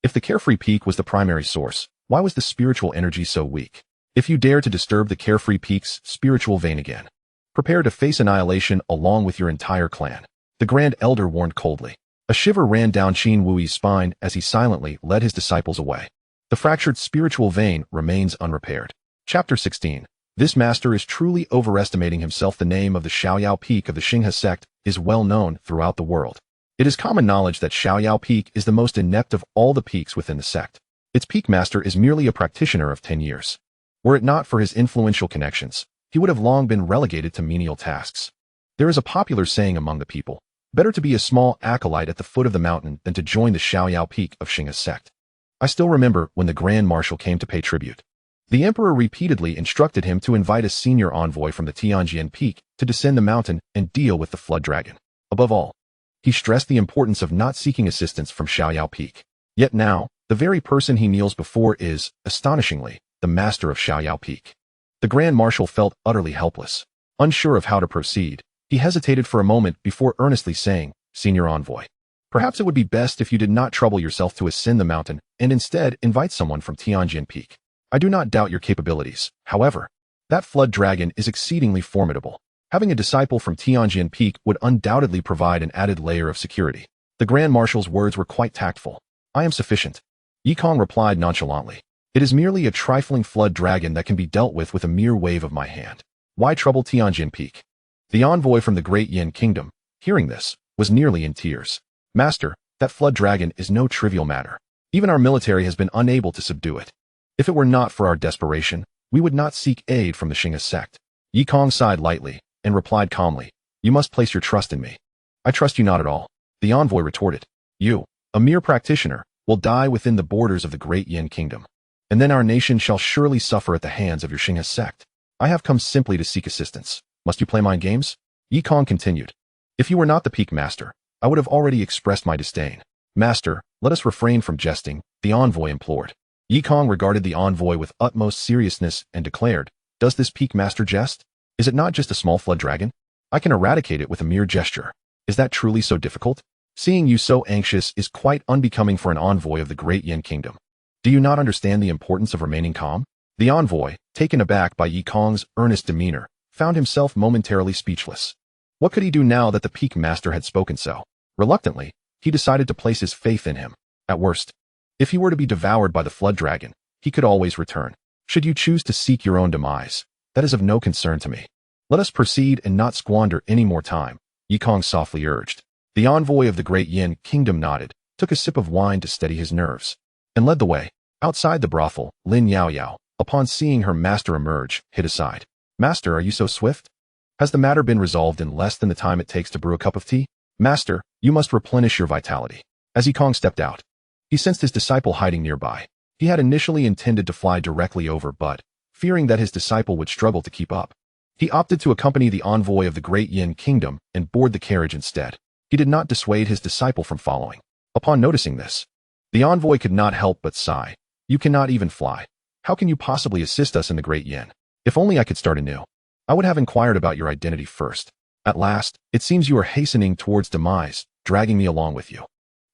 If the Carefree Peak was the primary source, why was the spiritual energy so weak? If you dare to disturb the Carefree Peak's spiritual vein again, prepare to face annihilation along with your entire clan, the Grand Elder warned coldly. A shiver ran down Qin Wui's spine as he silently led his disciples away. The fractured spiritual vein remains unrepaired. Chapter 16. This master is truly overestimating himself. The name of the Xiaoyao Peak of the Xinghe sect is well known throughout the world. It is common knowledge that Xiaoyao Peak is the most inept of all the peaks within the sect. Its peak master is merely a practitioner of 10 years. Were it not for his influential connections, he would have long been relegated to menial tasks. There is a popular saying among the people, better to be a small acolyte at the foot of the mountain than to join the Xiaoyao Peak of Xinghe sect. I still remember when the Grand Marshal came to pay tribute. The Emperor repeatedly instructed him to invite a senior envoy from the Tianjian Peak to descend the mountain and deal with the flood dragon. Above all, he stressed the importance of not seeking assistance from Xiaoyao Peak. Yet now, the very person he kneels before is, astonishingly, the master of Xiaoyao Peak. The Grand Marshal felt utterly helpless. Unsure of how to proceed, he hesitated for a moment before earnestly saying, Senior envoy, perhaps it would be best if you did not trouble yourself to ascend the mountain and instead invite someone from Tianjian Peak. I do not doubt your capabilities. However, that flood dragon is exceedingly formidable. Having a disciple from Tianjian Peak would undoubtedly provide an added layer of security. The Grand Marshal's words were quite tactful. I am sufficient. Yi Kong replied nonchalantly. It is merely a trifling flood dragon that can be dealt with a mere wave of my hand. Why trouble Tianjian Peak? The envoy from the Great Yin Kingdom, hearing this, was nearly in tears. Master, that flood dragon is no trivial matter. Even our military has been unable to subdue it. If it were not for our desperation, we would not seek aid from the Xinghe sect. Yi Kong sighed lightly and replied calmly, You must place your trust in me. I trust you not at all. The envoy retorted. You, a mere practitioner, will die within the borders of the Great Yin Kingdom. And then our nation shall surely suffer at the hands of your Xinghe sect. I have come simply to seek assistance. Must you play mind games? Yi Kong continued. If you were not the Peak Master, I would have already expressed my disdain. Master, let us refrain from jesting, the envoy implored. Yi Kong regarded the envoy with utmost seriousness and declared, Does this Peak Master jest? Is it not just a small flood dragon? I can eradicate it with a mere gesture. Is that truly so difficult? Seeing you so anxious is quite unbecoming for an envoy of the great Yin kingdom. Do you not understand the importance of remaining calm? The envoy, taken aback by Yi Kong's earnest demeanor, found himself momentarily speechless. What could he do now that the peak master had spoken so? Reluctantly, he decided to place his faith in him. At worst, if he were to be devoured by the flood dragon, he could always return. Should you choose to seek your own demise, that is of no concern to me. Let us proceed and not squander any more time, Yi Kong softly urged. The envoy of the great Yin kingdom nodded, took a sip of wine to steady his nerves, and led the way. Outside the brothel, Lin Yaoyao, upon seeing her master emerge, hid aside. Master, are you so swift? Has the matter been resolved in less than the time it takes to brew a cup of tea? Master, you must replenish your vitality. As Yi Kong stepped out, he sensed his disciple hiding nearby. He had initially intended to fly directly over, but, fearing that his disciple would struggle to keep up, he opted to accompany the envoy of the great Yin kingdom and board the carriage instead. He did not dissuade his disciple from following. Upon noticing this, the envoy could not help but sigh. You cannot even fly. How can you possibly assist us in the great Yin? If only I could start anew. I would have inquired about your identity first. At last, it seems you are hastening towards demise, dragging me along with you.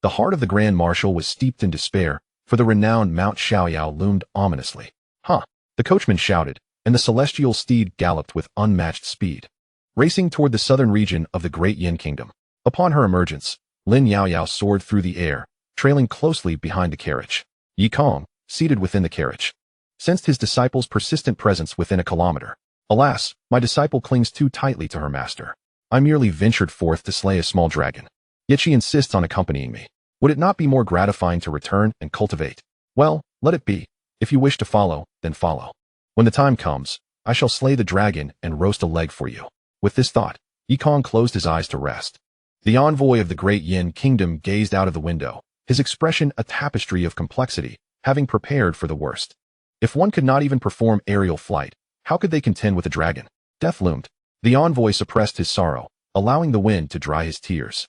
The heart of the Grand Marshal was steeped in despair, for the renowned Mount Xiaoyao loomed ominously. Huh! The coachman shouted, and the celestial steed galloped with unmatched speed, racing toward the southern region of the great Yin kingdom. Upon her emergence, Lin Yaoyao soared through the air, trailing closely behind the carriage. Yi Kong, seated within the carriage, sensed his disciple's persistent presence within a kilometer. Alas, my disciple clings too tightly to her master. I merely ventured forth to slay a small dragon, yet she insists on accompanying me. Would it not be more gratifying to return and cultivate? Well, let it be. If you wish to follow, then follow. When the time comes, I shall slay the dragon and roast a leg for you. With this thought, Yi Kong closed his eyes to rest. The envoy of the great Yin kingdom gazed out of the window, his expression a tapestry of complexity, having prepared for the worst. If one could not even perform aerial flight, how could they contend with a dragon? Death loomed. The envoy suppressed his sorrow, allowing the wind to dry his tears.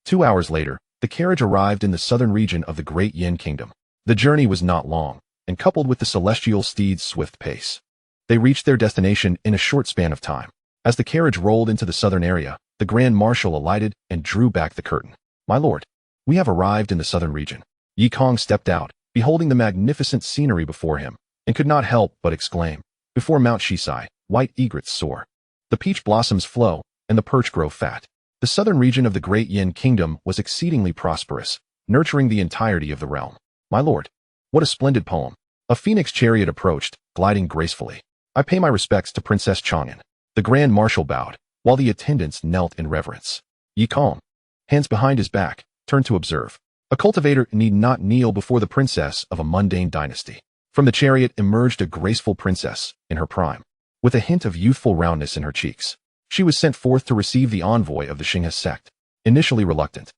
2 hours later, the carriage arrived in the southern region of the great Yin kingdom. The journey was not long, and coupled with the celestial steed's swift pace, they reached their destination in a short span of time. As the carriage rolled into the southern area, the Grand Marshal alighted and drew back the curtain. My lord, we have arrived in the southern region. Yi Kong stepped out, beholding the magnificent scenery before him, and could not help but exclaim, before Mount Shisai, white egrets soar. The peach blossoms flow, and the perch grow fat. The southern region of the great Yin kingdom was exceedingly prosperous, nurturing the entirety of the realm. My lord, what a splendid poem. A phoenix chariot approached, gliding gracefully. I pay my respects to Princess Chang'an. The Grand Marshal bowed, while the attendants knelt in reverence. Yi Kong, hands behind his back, turned to observe. A cultivator need not kneel before the princess of a mundane dynasty. From the chariot emerged a graceful princess, in her prime, with a hint of youthful roundness in her cheeks. She was sent forth to receive the envoy of the Xinghe sect. Initially reluctant,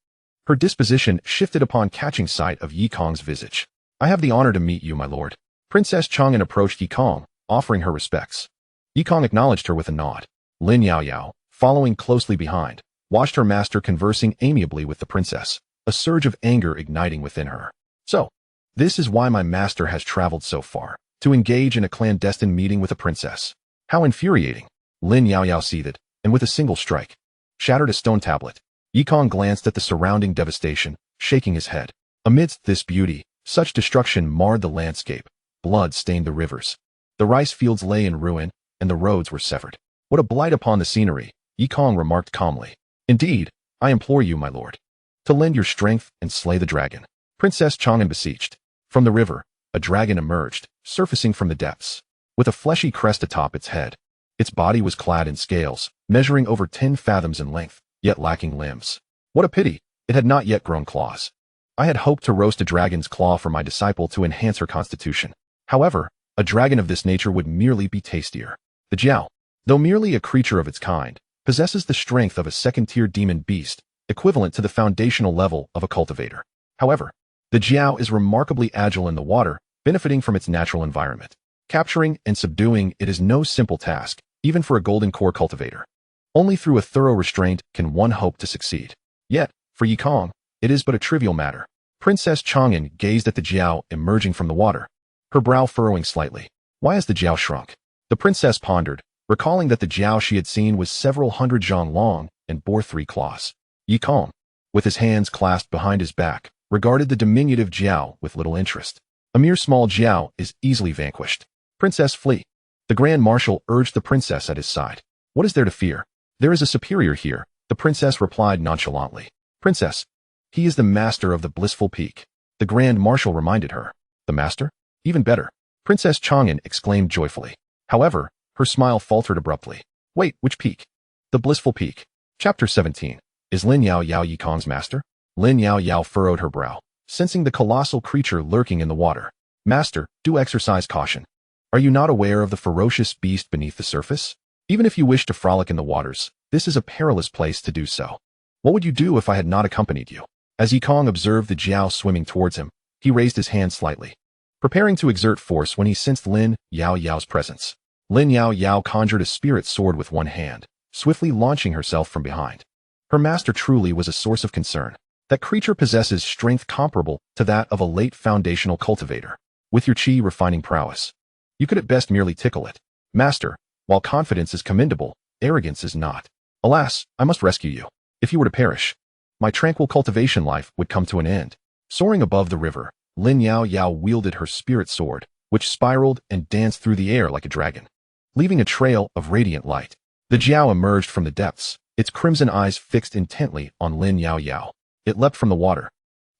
her disposition shifted upon catching sight of Yi Kong's visage. I have the honor to meet you, my lord. Princess Chang'an approached Yi Kong, offering her respects. Yi Kong acknowledged her with a nod. Lin Yaoyao, following closely behind, watched her master conversing amiably with the princess, a surge of anger igniting within her. So, this is why my master has traveled so far, to engage in a clandestine meeting with a princess. How infuriating. Lin Yaoyao seethed, and with a single strike, shattered a stone tablet. Yi Kong glanced at the surrounding devastation, shaking his head. Amidst this beauty, such destruction marred the landscape. Blood stained the rivers. The rice fields lay in ruin, and the roads were severed. What a blight upon the scenery, Yi Kong remarked calmly. Indeed, I implore you, my lord, to lend your strength and slay the dragon. Princess Chang'an beseeched. From the river, a dragon emerged, surfacing from the depths, with a fleshy crest atop its head. Its body was clad in scales, measuring over 10 fathoms in length, yet lacking limbs. What a pity, it had not yet grown claws. I had hoped to roast a dragon's claw for my disciple to enhance her constitution. However, a dragon of this nature would merely be tastier. The Jiao, though merely a creature of its kind, possesses the strength of a second-tier demon beast, equivalent to the foundational level of a cultivator. However, the Jiao is remarkably agile in the water, benefiting from its natural environment. Capturing and subduing it is no simple task, even for a golden core cultivator. Only through a thorough restraint can one hope to succeed. Yet, for Yi Kong, it is but a trivial matter. Princess Chang'an gazed at the Jiao emerging from the water, her brow furrowing slightly. Why has the Jiao shrunk? The princess pondered, recalling that the jiao she had seen was several hundred zhang long and bore 3 claws. Yi Kong, with his hands clasped behind his back, regarded the diminutive jiao with little interest. A mere small jiao is easily vanquished. Princess, flee. The Grand Marshal urged the princess at his side. What is there to fear? There is a superior here, the princess replied nonchalantly. Princess, he is the master of the blissful peak. The Grand Marshal reminded her. The master? Even better. Princess Chang'an exclaimed joyfully. However, her smile faltered abruptly. Wait, which peak? The blissful peak. Chapter 17. Is Lin Yao Yao Yi Kong's master? Lin Yao Yao furrowed her brow, sensing the colossal creature lurking in the water. Master, do exercise caution. Are you not aware of the ferocious beast beneath the surface? Even if you wish to frolic in the waters, this is a perilous place to do so. What would you do if I had not accompanied you? As Yi Kong observed the jiao swimming towards him, he raised his hand slightly, preparing to exert force when he sensed Lin Yao Yao's presence. Lin Yao Yao conjured a spirit sword with one hand, swiftly launching herself from behind. Her master truly was a source of concern. That creature possesses strength comparable to that of a late foundational cultivator. With your chi refining prowess, you could at best merely tickle it. Master, while confidence is commendable, arrogance is not. Alas, I must rescue you. If you were to perish, my tranquil cultivation life would come to an end. Soaring above the river, Lin Yao Yao wielded her spirit sword, which spiraled and danced through the air like a dragon, leaving a trail of radiant light. The jiao emerged from the depths, its crimson eyes fixed intently on Lin Yao Yao. It leapt from the water,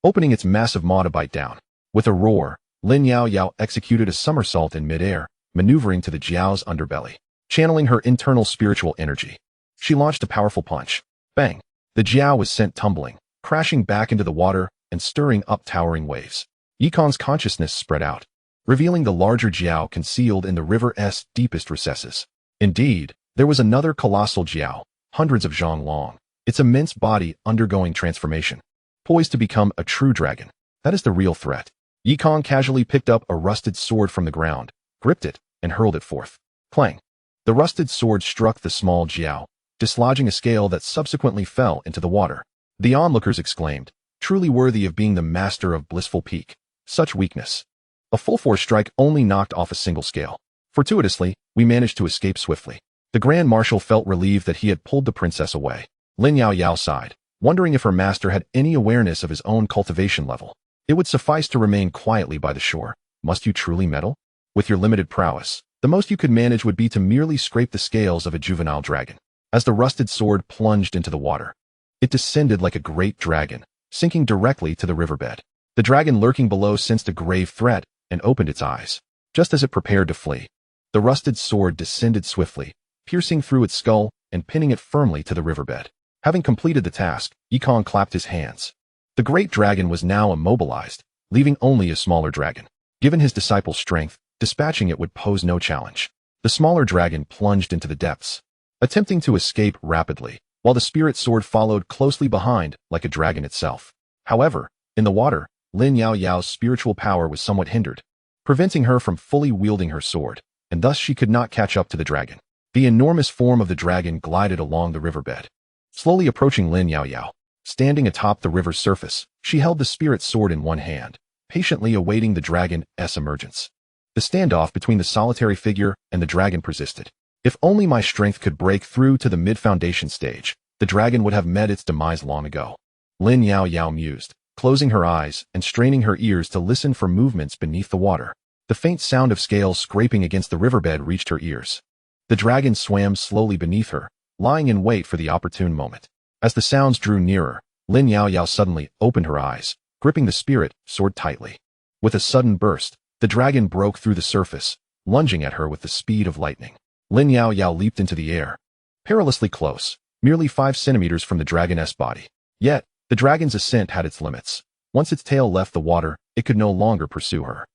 opening its massive maw to bite down. With a roar, Lin Yao Yao executed a somersault in midair, maneuvering to the jiao's underbelly. Channeling her internal spiritual energy, she launched a powerful punch. Bang! The jiao was sent tumbling, crashing back into the water and stirring up towering waves. Yi Kong's consciousness spread out, revealing the larger jiao concealed in the river's deepest recesses. Indeed, there was another colossal jiao, hundreds of zhang long, its immense body undergoing transformation, poised to become a true dragon. That is the real threat. Yi Kong casually picked up a rusted sword from the ground, gripped it, and hurled it forth. Clang! The rusted sword struck the small jiao, dislodging a scale that subsequently fell into the water. The onlookers exclaimed, truly worthy of being the master of blissful peak. Such weakness. A full force strike only knocked off a single scale. Fortuitously, we managed to escape swiftly. The Grand Marshal felt relieved that he had pulled the princess away. Lin Yao Yao sighed, wondering if her master had any awareness of his own cultivation level. It would suffice to remain quietly by the shore. Must you truly meddle? With your limited prowess, the most you could manage would be to merely scrape the scales of a juvenile dragon. As the rusted sword plunged into the water, it descended like a great dragon, sinking directly to the riverbed. The dragon lurking below sensed a grave threat and opened its eyes. Just as it prepared to flee, the rusted sword descended swiftly, piercing through its skull and pinning it firmly to the riverbed. Having completed the task, Yi Kong clapped his hands. The great dragon was now immobilized, leaving only a smaller dragon. Given his disciple's strength, dispatching it would pose no challenge. The smaller dragon plunged into the depths, attempting to escape rapidly, while the spirit sword followed closely behind like a dragon itself. However, in the water, Lin Yao Yao's spiritual power was somewhat hindered, preventing her from fully wielding her sword, and thus she could not catch up to the dragon. The enormous form of the dragon glided along the riverbed, slowly approaching Lin Yao Yao. Standing atop the river's surface, she held the spirit sword in one hand, patiently awaiting the dragon's emergence. The standoff between the solitary figure and the dragon persisted. If only my strength could break through to the mid-foundation stage, the dragon would have met its demise long ago. Lin Yao Yao mused, closing her eyes and straining her ears to listen for movements beneath the water. The faint sound of scales scraping against the riverbed reached her ears. The dragon swam slowly beneath her, lying in wait for the opportune moment. As the sounds drew nearer, Lin Yao Yao suddenly opened her eyes, gripping the spirit sword tightly. With a sudden burst, the dragon broke through the surface, lunging at her with the speed of lightning. Lin Yao Yao leaped into the air, perilously close, merely 5 centimeters from the dragon's body. Yet, the dragon's ascent had its limits. Once its tail left the water, it could no longer pursue her.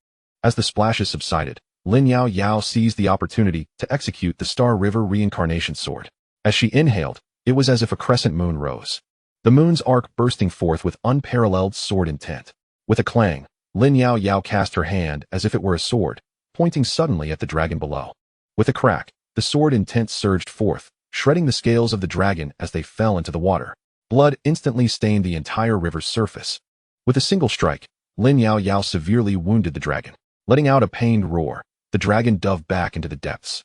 As the splashes subsided, Lin Yao Yao seized the opportunity to execute the Star River reincarnation sword. As she inhaled, it was as if a crescent moon rose, the moon's arc bursting forth with unparalleled sword intent. With a clang, Lin Yao Yao cast her hand as if it were a sword, pointing suddenly at the dragon below. With a crack, the sword intent surged forth, shredding the scales of the dragon as they fell into the water. Blood instantly stained the entire river's surface. With a single strike, Lin Yao Yao severely wounded the dragon. Letting out a pained roar, the dragon dove back into the depths.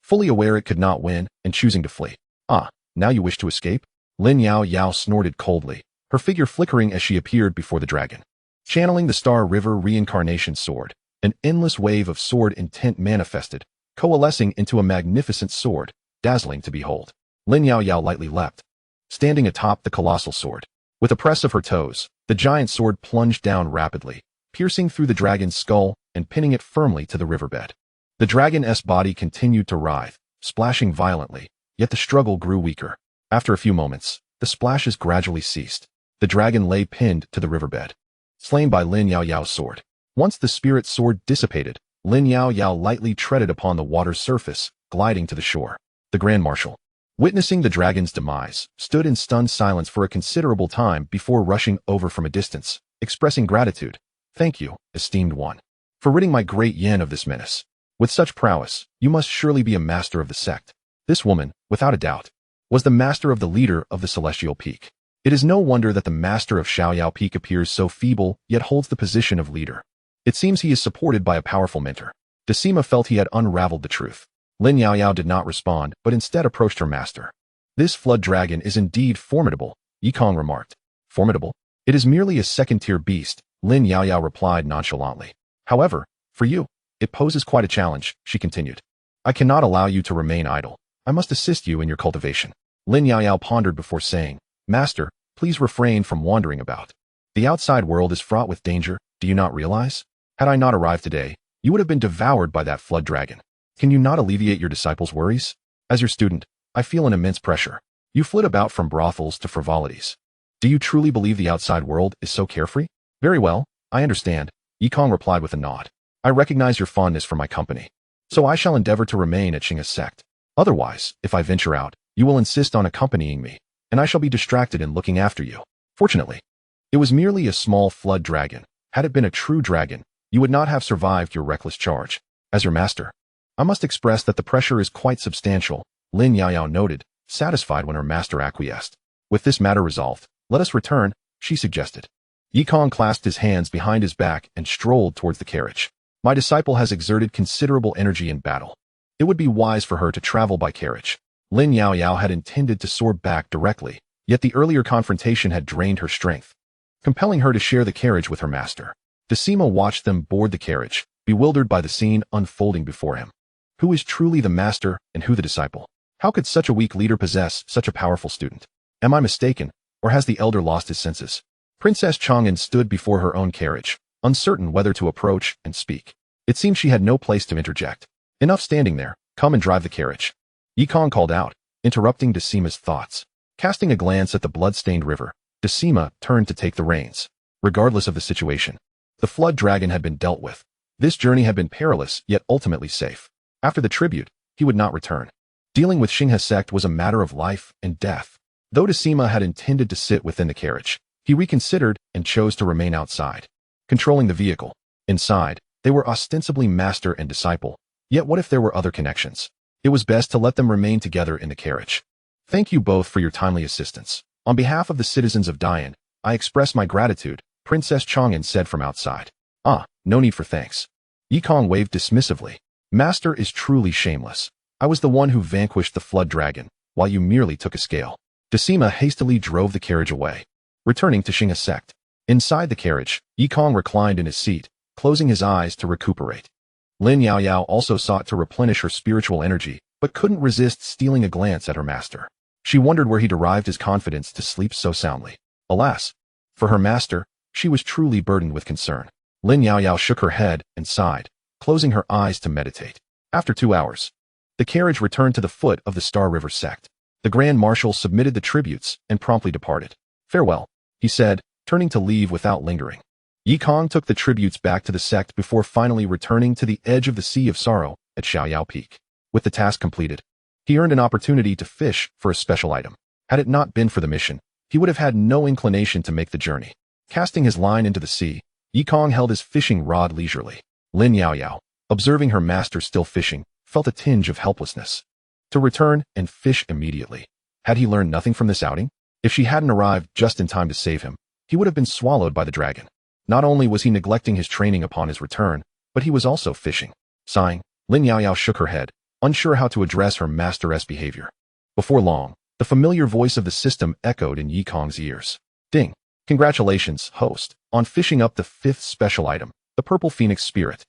fully aware it could not win and choosing to flee. Ah, now you wish to escape? Lin Yao Yao snorted coldly, her figure flickering as she appeared before the dragon. Channeling the Star River reincarnation sword, an endless wave of sword intent manifested, coalescing into a magnificent sword, dazzling to behold. Lin Yao Yao lightly leapt, standing atop the colossal sword. With a press of her toes, the giant sword plunged down rapidly, piercing through the dragon's skull and pinning it firmly to the riverbed. The dragon's body continued to writhe, splashing violently, yet the struggle grew weaker. After a few moments, the splashes gradually ceased. The dragon lay pinned to the riverbed, slain by Lin Yao Yao's sword. Once the spirit sword dissipated, Lin Yao Yao lightly treaded upon the water's surface, gliding to the shore. The Grand Marshal, witnessing the dragon's demise, stood in stunned silence for a considerable time before rushing over from a distance, expressing gratitude. Thank you, esteemed one, for ridding my great yen of this menace. With such prowess, you must surely be a master of the sect. This woman, without a doubt, was the master of the leader of the Celestial Peak. It is no wonder that the master of Xiaoyao Peak appears so feeble, yet holds the position of leader. It seems he is supported by a powerful mentor. Decima felt he had unraveled the truth. Lin Yao Yao did not respond, but instead approached her master. This flood dragon is indeed formidable, Yikong remarked. Formidable? It is merely a second-tier beast, Lin Yao Yao replied nonchalantly. However, for you, it poses quite a challenge, she continued. I cannot allow you to remain idle. I must assist you in your cultivation. Lin Yao Yao pondered before saying, Master, please refrain from wandering about. The outside world is fraught with danger, do you not realize? Had I not arrived today, you would have been devoured by that flood dragon. Can you not alleviate your disciples' worries? As your student, I feel an immense pressure. You flit about from brothels to frivolities. Do you truly believe the outside world is so carefree? Very well, I understand, Yikong replied with a nod. I recognize your fondness for my company, so I shall endeavor to remain at Xingha's sect. Otherwise, if I venture out, you will insist on accompanying me, and I shall be distracted in looking after you. Fortunately, it was merely a small flood dragon. Had it been a true dragon, you would not have survived your reckless charge. As your master, I must express that the pressure is quite substantial, Lin Yao Yao noted, satisfied when her master acquiesced. With this matter resolved, let us return, she suggested. Yikong clasped his hands behind his back and strolled towards the carriage. My disciple has exerted considerable energy in battle. It would be wise for her to travel by carriage. Lin Yao Yao had intended to soar back directly, yet the earlier confrontation had drained her strength, compelling her to share the carriage with her master. Decima watched them board the carriage, bewildered by the scene unfolding before him. Who is truly the master and who the disciple? How could such a weak leader possess such a powerful student? Am I mistaken, or has the elder lost his senses? Princess Chang'an stood before her own carriage, uncertain whether to approach and speak. It seemed she had no place to interject. Enough standing there, come and drive the carriage. Yikong called out, interrupting Decima's thoughts. Casting a glance at the blood-stained river, Decima turned to take the reins. Regardless of the situation, the flood dragon had been dealt with. This journey had been perilous, yet ultimately safe. After the tribute, he would not return. Dealing with Xingha sect was a matter of life and death. Though Decima had intended to sit within the carriage, he reconsidered and chose to remain outside, controlling the vehicle. Inside, they were ostensibly master and disciple. Yet what if there were other connections? It was best to let them remain together in the carriage. Thank you both for your timely assistance. On behalf of the citizens of Dian, I express my gratitude, Princess Chang'an said from outside. Ah, no need for thanks. Yikong waved dismissively. Master is truly shameless. I was the one who vanquished the flood dragon, while you merely took a scale. Decima hastily drove the carriage away, returning to Xingha sect. Inside the carriage, Yikong reclined in his seat, closing his eyes to recuperate. Lin Yao Yao also sought to replenish her spiritual energy, but couldn't resist stealing a glance at her master. She wondered where he derived his confidence to sleep so soundly. Alas, for her master, she was truly burdened with concern. Lin Yao Yao shook her head and sighed, closing her eyes to meditate. After 2 hours, the carriage returned to the foot of the Star River sect. The Grand Marshal submitted the tributes and promptly departed. Farewell, he said, turning to leave without lingering. Yikong took the tributes back to the sect before finally returning to the edge of the Sea of Sorrow at Xiaoyao Peak. With the task completed, he earned an opportunity to fish for a special item. Had it not been for the mission, he would have had no inclination to make the journey. Casting his line into the sea, Yikong held his fishing rod leisurely. Lin Yao Yao, observing her master still fishing, felt a tinge of helplessness. To return and fish immediately. Had he learned nothing from this outing? If she hadn't arrived just in time to save him, he would have been swallowed by the dragon. Not only was he neglecting his training upon his return, but he was also fishing. Sighing, Lin Yao Yao shook her head, unsure how to address her master's behavior. Before long, the familiar voice of the system echoed in Yikong's ears. Ding! Congratulations, host, on fishing up the 5th special item, the Purple Phoenix Spirit.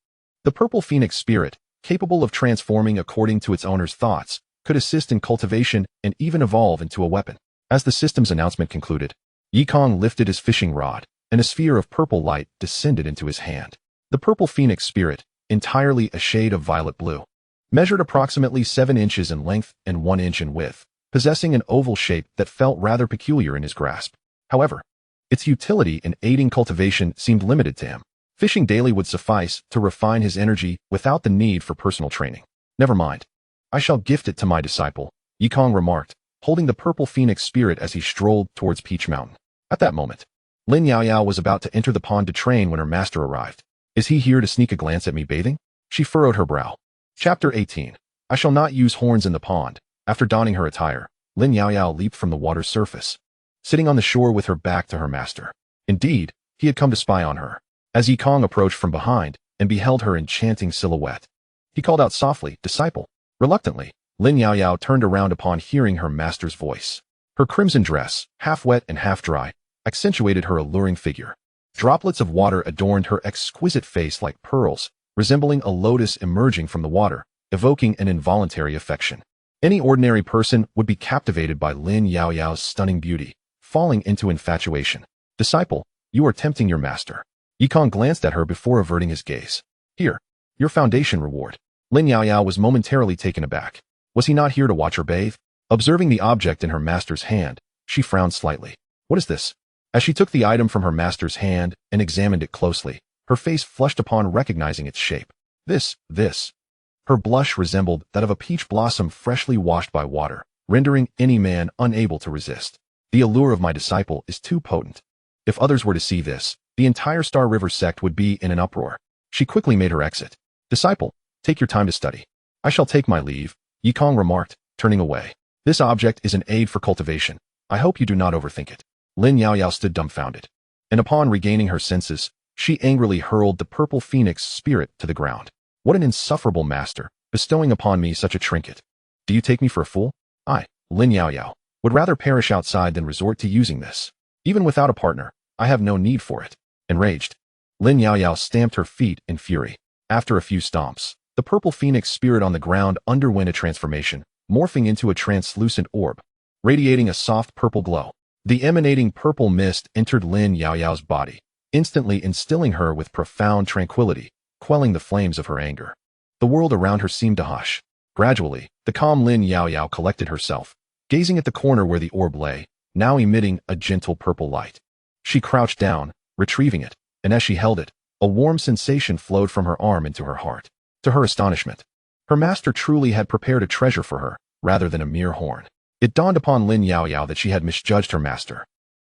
The Purple Phoenix Spirit, capable of transforming according to its owner's thoughts, could assist in cultivation and even evolve into a weapon. As the system's announcement concluded, Yikong lifted his fishing rod, and a sphere of purple light descended into his hand. The Purple Phoenix Spirit, entirely a shade of violet blue, measured approximately 7 inches in length and 1 inch in width, possessing an oval shape that felt rather peculiar in his grasp. However, its utility in aiding cultivation seemed limited to him. Fishing daily would suffice to refine his energy without the need for personal training. Never mind. I shall gift it to my disciple, Yikong remarked, holding the Purple Phoenix Spirit as he strolled towards Peach Mountain. At that moment, Lin Yaoyao was about to enter the pond to train when her master arrived. Is he here to sneak a glance at me bathing? She furrowed her brow. Chapter 18. I shall not use horns in the pond. After donning her attire, Lin Yaoyao leaped from the water's surface, sitting on the shore with her back to her master. Indeed, he had come to spy on her. As Yikong approached from behind and beheld her enchanting silhouette, he called out softly, "Disciple." Reluctantly, Lin Yaoyao turned around upon hearing her master's voice. Her crimson dress, half wet and half dry, accentuated her alluring figure. Droplets of water adorned her exquisite face like pearls, resembling a lotus emerging from the water, evoking an involuntary affection. Any ordinary person would be captivated by Lin Yaoyao's stunning beauty, falling into infatuation. "Disciple, you are tempting your master." Yikong glanced at her before averting his gaze. "Here, your foundation reward." Lin Yaoyao was momentarily taken aback. Was he not here to watch her bathe? Observing the object in her master's hand, she frowned slightly. "What is this?" As she took the item from her master's hand and examined it closely, her face flushed upon recognizing its shape. This. Her blush resembled that of a peach blossom freshly washed by water, rendering any man unable to resist. "The allure of my disciple is too potent. If others were to see this, the entire Star River sect would be in an uproar." She quickly made her exit. "Disciple, take your time to study. I shall take my leave," Yikong remarked, turning away. "This object is an aid for cultivation. I hope you do not overthink it." Lin Yaoyao stood dumbfounded, and upon regaining her senses, she angrily hurled the Purple Phoenix Spirit to the ground. "What an insufferable master, bestowing upon me such a trinket. Do you take me for a fool? I, Lin Yaoyao, would rather perish outside than resort to using this. Even without a partner, I have no need for it." Enraged, Lin Yaoyao stamped her feet in fury. After a few stomps, the Purple Phoenix Spirit on the ground underwent a transformation, morphing into a translucent orb, radiating a soft purple glow. The emanating purple mist entered Lin Yaoyao's body, instantly instilling her with profound tranquility, quelling the flames of her anger. The world around her seemed to hush. Gradually, the calm Lin Yaoyao collected herself, gazing at the corner where the orb lay, now emitting a gentle purple light. She crouched down, retrieving it, and as she held it, a warm sensation flowed from her arm into her heart. To her astonishment, her master truly had prepared a treasure for her, rather than a mere horn. It dawned upon Lin Yaoyao that she had misjudged her master.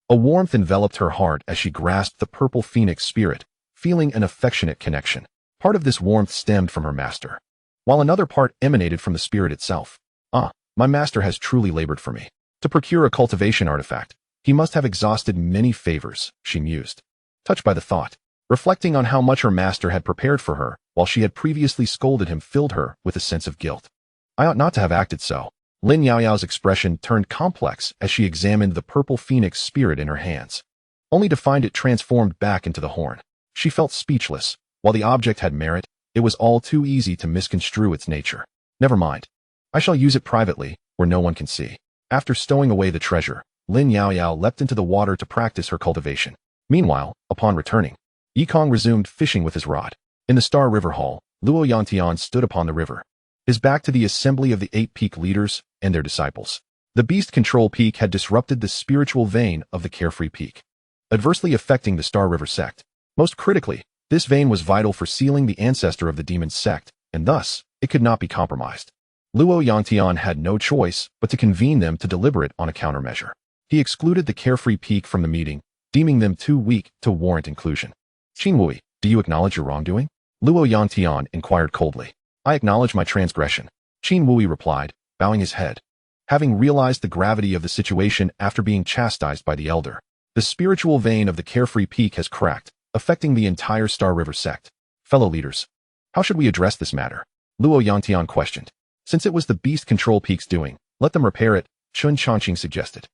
A warmth enveloped her heart as she grasped the Purple Phoenix Spirit, feeling an affectionate connection. Part of this warmth stemmed from her master, while another part emanated from the spirit itself. "Ah, my master has truly labored for me. To procure a cultivation artifact, he must have exhausted many favors," she mused, touched by the thought. Reflecting on how much her master had prepared for her, while she had previously scolded him, filled her with a sense of guilt. "I ought not to have acted so." Lin Yaoyao's expression turned complex as she examined the Purple Phoenix Spirit in her hands, only to find it transformed back into the horn. She felt speechless. While the object had merit, it was all too easy to misconstrue its nature. "Never mind. I shall use it privately, where no one can see." After stowing away the treasure, Lin Yaoyao leapt into the water to practice her cultivation. Meanwhile, upon returning, Yikong resumed fishing with his rod. In the Star River Hall, Luo Yantian stood upon the river, his back to the assembly of the 8 peak leaders and their disciples. The beast control peak had disrupted the spiritual vein of the carefree peak, adversely affecting the Star River sect. Most critically, this vein was vital for sealing the ancestor of the demon sect, and thus, it could not be compromised. Luo Yantian had no choice but to convene them to deliberate on a countermeasure. He excluded the carefree peak from the meeting, deeming them too weak to warrant inclusion. "Qin Wui, do you acknowledge your wrongdoing?" Luo Yantian inquired coldly. "I acknowledge my transgression," Qin Wui replied, bowing his head. Having realized the gravity of the situation after being chastised by the elder, the spiritual vein of the carefree peak has cracked, affecting the entire Star River sect. "Fellow leaders, how should we address this matter?" Luo Yantian questioned. Since it was the beast control peak's doing, let them repair it, Chun Chongqing suggested.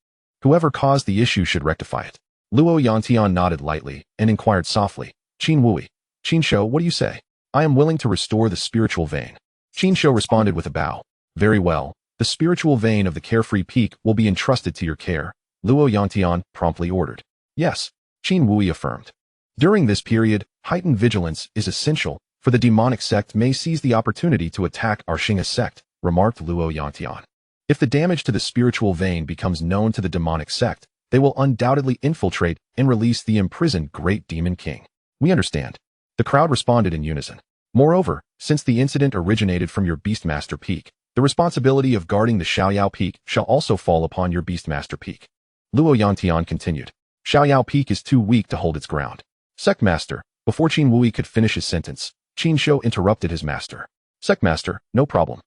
Whoever caused the issue should rectify it. Luo Yantian nodded lightly and inquired softly, Qin Wui, Qin Shou, what do you say? I am willing to restore the spiritual vein. Qin Shou responded with a bow. Very well. The spiritual vein of the carefree peak will be entrusted to your care, Luo Yantian promptly ordered. Yes, Qin Wui affirmed. During this period, heightened vigilance is essential, for the demonic sect may seize the opportunity to attack our Xingha sect, remarked Luo Yantian. If the damage to the spiritual vein becomes known to the demonic sect, they will undoubtedly infiltrate and release the imprisoned Great Demon King. We understand. The crowd responded in unison. Moreover, since the incident originated from your Beastmaster Peak, the responsibility of guarding the Xiaoyao Peak shall also fall upon your Beastmaster Peak. Luo Yantian continued. Xiaoyao Peak is too weak to hold its ground. Sectmaster, before Qin Wui could finish his sentence, Qin Shou interrupted his master. Sectmaster, no problem.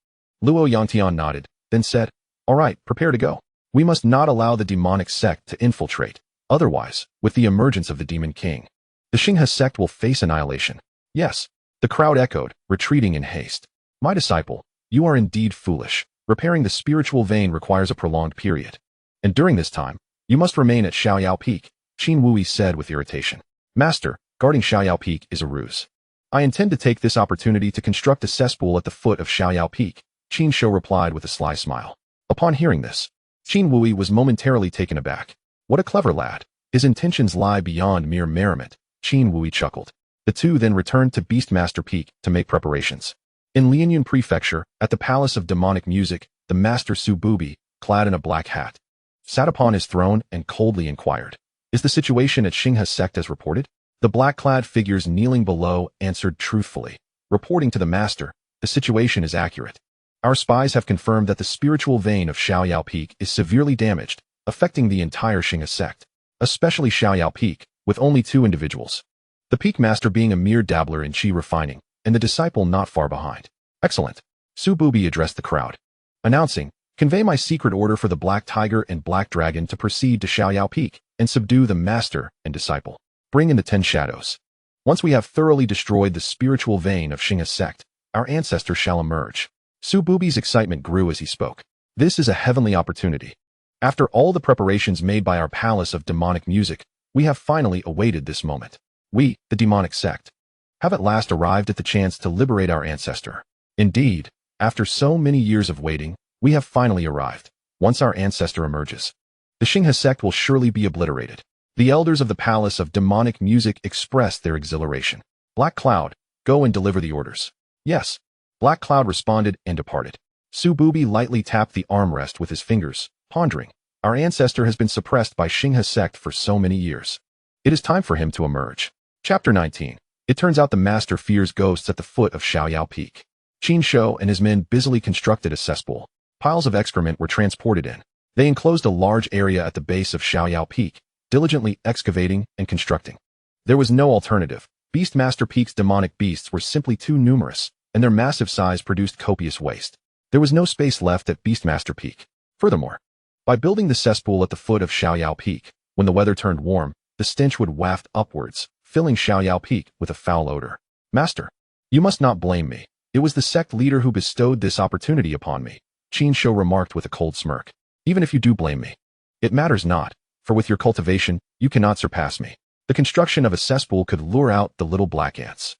Luo Yantian nodded, then said, all right, prepare to go. We must not allow the demonic sect to infiltrate. Otherwise, with the emergence of the Demon King, the Xingha sect will face annihilation. Yes. The crowd echoed, retreating in haste. My disciple, you are indeed foolish. Repairing the spiritual vein requires a prolonged period. And during this time, you must remain at Xiaoyao Peak, Qin Wui said with irritation. Master, guarding Xiaoyao Peak is a ruse. I intend to take this opportunity to construct a cesspool at the foot of Xiaoyao Peak, Qin Shou replied with a sly smile. Upon hearing this, Qin Wui was momentarily taken aback. What a clever lad. His intentions lie beyond mere merriment, Qin Wui chuckled. The two then returned to Beastmaster Peak to make preparations. In Lianyun Prefecture, at the Palace of Demonic Music, the Master Su Bubi, clad in a black hat, sat upon his throne and coldly inquired, is the situation at Xingha sect as reported? The black-clad figures kneeling below answered truthfully. Reporting to the master, the situation is accurate. Our spies have confirmed that the spiritual vein of Xiaoyao Peak is severely damaged, affecting the entire Xingha sect, especially Xiaoyao Peak, with only 2 individuals. The Peak Master being a mere dabbler in chi refining, and the disciple not far behind. Excellent. Su Bubi addressed the crowd, announcing, convey my secret order for the Black Tiger and Black Dragon to proceed to Xiaoyao Peak and subdue the Master and disciple. Bring in the 10 shadows. Once we have thoroughly destroyed the spiritual vein of Xingha sect, our ancestors shall emerge. Su Bubi's excitement grew as he spoke. This is a heavenly opportunity. After all the preparations made by our Palace of Demonic Music, we have finally awaited this moment. We, the demonic sect, have at last arrived at the chance to liberate our ancestor. Indeed, after so many years of waiting, we have finally arrived. Once our ancestor emerges, the Xingha sect will surely be obliterated. The elders of the Palace of Demonic Music expressed their exhilaration. Black Cloud, go and deliver the orders. Yes. Black Cloud responded and departed. Su Bubi lightly tapped the armrest with his fingers, pondering. Our ancestor has been suppressed by Xingha sect for so many years. It is time for him to emerge. Chapter 19. It turns out the master fears ghosts at the foot of Xiaoyao Peak. Qin Shou and his men busily constructed a cesspool. Piles of excrement were transported in. They enclosed a large area at the base of Xiaoyao Peak, diligently excavating and constructing. There was no alternative. Beastmaster Peak's demonic beasts were simply too numerous, and their massive size produced copious waste. There was no space left at Beastmaster Peak. Furthermore, by building the cesspool at the foot of Xiaoyao Peak, when the weather turned warm, the stench would waft upwards, filling Xiaoyao Peak with a foul odor. Master, you must not blame me. It was the sect leader who bestowed this opportunity upon me, Qin Shou remarked with a cold smirk. Even if you do blame me, it matters not, for with your cultivation, you cannot surpass me. The construction of a cesspool could lure out the little black ants.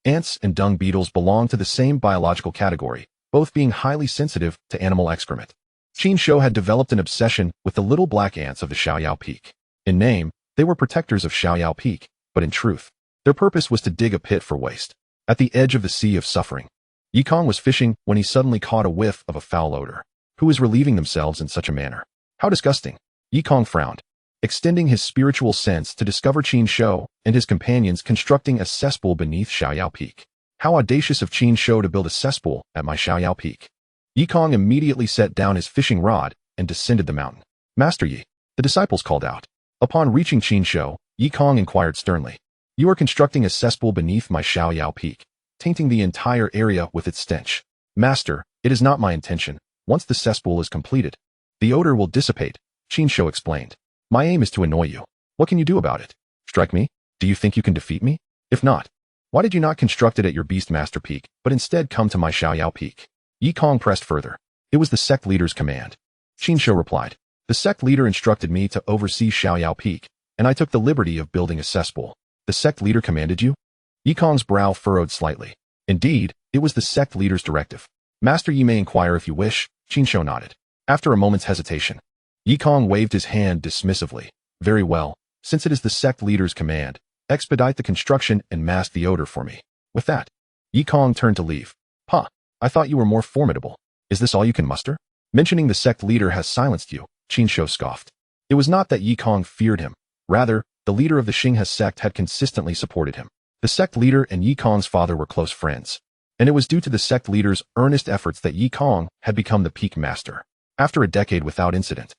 Ants and dung beetles belong to the same biological category, both being highly sensitive to animal excrement. Qin Shou had developed an obsession with the little black ants of the Xiaoyao Peak. In name, they were protectors of Xiaoyao Peak, but in truth, their purpose was to dig a pit for waste. At the edge of the sea of suffering, Yikong was fishing when he suddenly caught a whiff of a foul odor. Who is relieving themselves in such a manner? How disgusting! Yikong frowned, extending his spiritual sense to discover Qin Shou and his companions constructing a cesspool beneath Xiaoyao Peak. How audacious of Qin Shou to build a cesspool at my Xiaoyao Peak. Yikong immediately set down his fishing rod and descended the mountain. Master Yi, the disciples called out. Upon reaching Qin Shou, Yikong inquired sternly, you are constructing a cesspool beneath my Xiaoyao Peak, tainting the entire area with its stench. Master, it is not my intention. Once the cesspool is completed, the odor will dissipate, Qin Shou explained. My aim is to annoy you. What can you do about it? Strike me? Do you think you can defeat me? If not, why did you not construct it at your Beastmaster Peak, but instead come to my Xiaoyao Peak? Yi Kong pressed further. It was the sect leader's command. Qin Shou replied. The sect leader instructed me to oversee Xiaoyao Peak, and I took the liberty of building a cesspool. The sect leader commanded you? Yi Kong's brow furrowed slightly. Indeed, it was the sect leader's directive. Master, you may inquire if you wish. Qin Shou nodded. After a moment's hesitation, Yi Kong waved his hand dismissively. Very well, since it is the sect leader's command, expedite the construction and mask the odor for me. With that, Yi Kong turned to leave. Huh, I thought you were more formidable. Is this all you can muster? Mentioning the sect leader has silenced you, Qin Shou scoffed. It was not that Yi Kong feared him. Rather, the leader of the Xinghe sect had consistently supported him. The sect leader and Yi Kong's father were close friends, and it was due to the sect leader's earnest efforts that Yi Kong had become the peak master. After a decade without incident,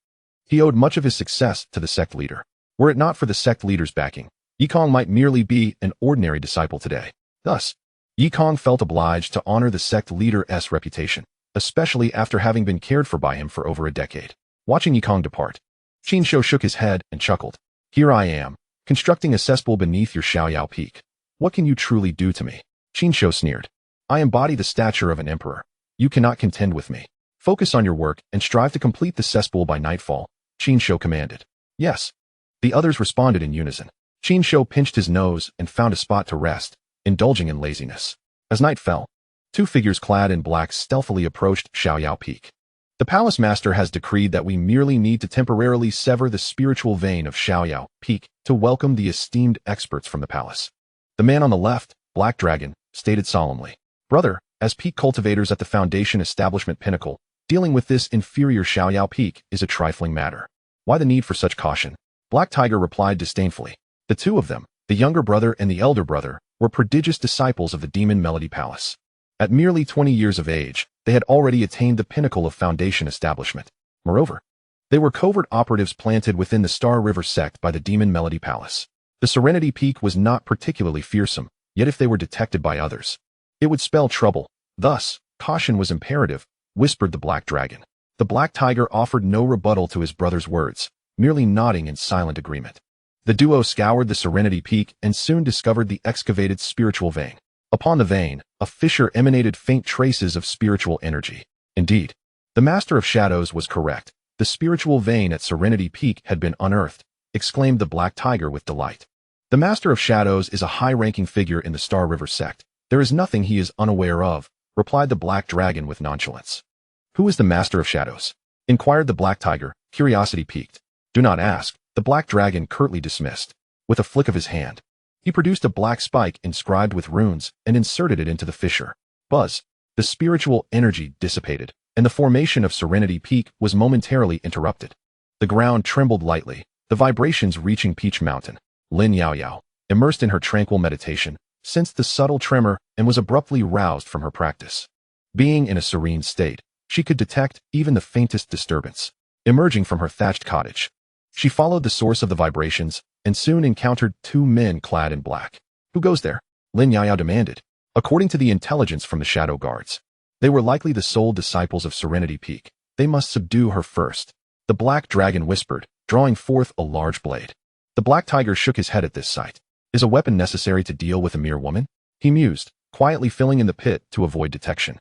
he owed much of his success to the sect leader. Were it not for the sect leader's backing, Yi Kong might merely be an ordinary disciple today. Thus, Yi Kong felt obliged to honor the sect leader's reputation, especially after having been cared for by him for over a decade. Watching Yi Kong depart, Qin Shou shook his head and chuckled. Here I am, constructing a cesspool beneath your Xiaoyao Peak. What can you truly do to me? Qin Shou sneered. I embody the stature of an emperor. You cannot contend with me. Focus on your work and strive to complete the cesspool by nightfall, Qin Shou commanded. Yes. The others responded in unison. Qin Shou pinched his nose and found a spot to rest, indulging in laziness. As night fell, two figures clad in black stealthily approached Xiaoyao Peak. The palace master has decreed that we merely need to temporarily sever the spiritual vein of Xiaoyao Peak to welcome the esteemed experts from the palace. The man on the left, Black Dragon, stated solemnly. Brother, as peak cultivators at the Foundation Establishment Pinnacle, dealing with this inferior Xiaoyao Peak is a trifling matter. Why the need for such caution? Black Tiger replied disdainfully. The two of them, the younger brother and the elder brother, were prodigious disciples of the Demon Melody Palace. At merely 20 years of age, they had already attained the pinnacle of Foundation establishment. Moreover, they were covert operatives planted within the Star River sect by the Demon Melody Palace. The Serenity Peak was not particularly fearsome, yet if they were detected by others, it would spell trouble. Thus, caution was imperative, whispered the Black Dragon. The Black Tiger offered no rebuttal to his brother's words, merely nodding in silent agreement. The duo scoured the Serenity Peak and soon discovered the excavated spiritual vein. Upon the vein, a fissure emanated faint traces of spiritual energy. Indeed, the Master of Shadows was correct. The spiritual vein at Serenity Peak had been unearthed, exclaimed the Black Tiger with delight. The Master of Shadows is a high-ranking figure in the Star River sect. There is nothing he is unaware of, replied the Black Dragon with nonchalance. Who is the Master of Shadows? Inquired the Black Tiger, curiosity piqued. Do not ask, the Black Dragon curtly dismissed. With a flick of his hand, he produced a black spike inscribed with runes and inserted it into the fissure. Buzz. The spiritual energy dissipated, and the formation of Serenity Peak was momentarily interrupted. The ground trembled lightly, the vibrations reaching Peach Mountain. Lin Yaoyao, immersed in her tranquil meditation, sensed the subtle tremor and was abruptly roused from her practice. Being in a serene state, she could detect even the faintest disturbance. Emerging from her thatched cottage, she followed the source of the vibrations and soon encountered two men clad in black. Who goes there? Lin Yaoyao demanded. According to the intelligence from the shadow guards, they were likely the sole disciples of Serenity Peak. They must subdue her first. The Black Dragon whispered, drawing forth a large blade. The Black Tiger shook his head at this sight. Is a weapon necessary to deal with a mere woman? He mused, quietly filling in the pit to avoid detection.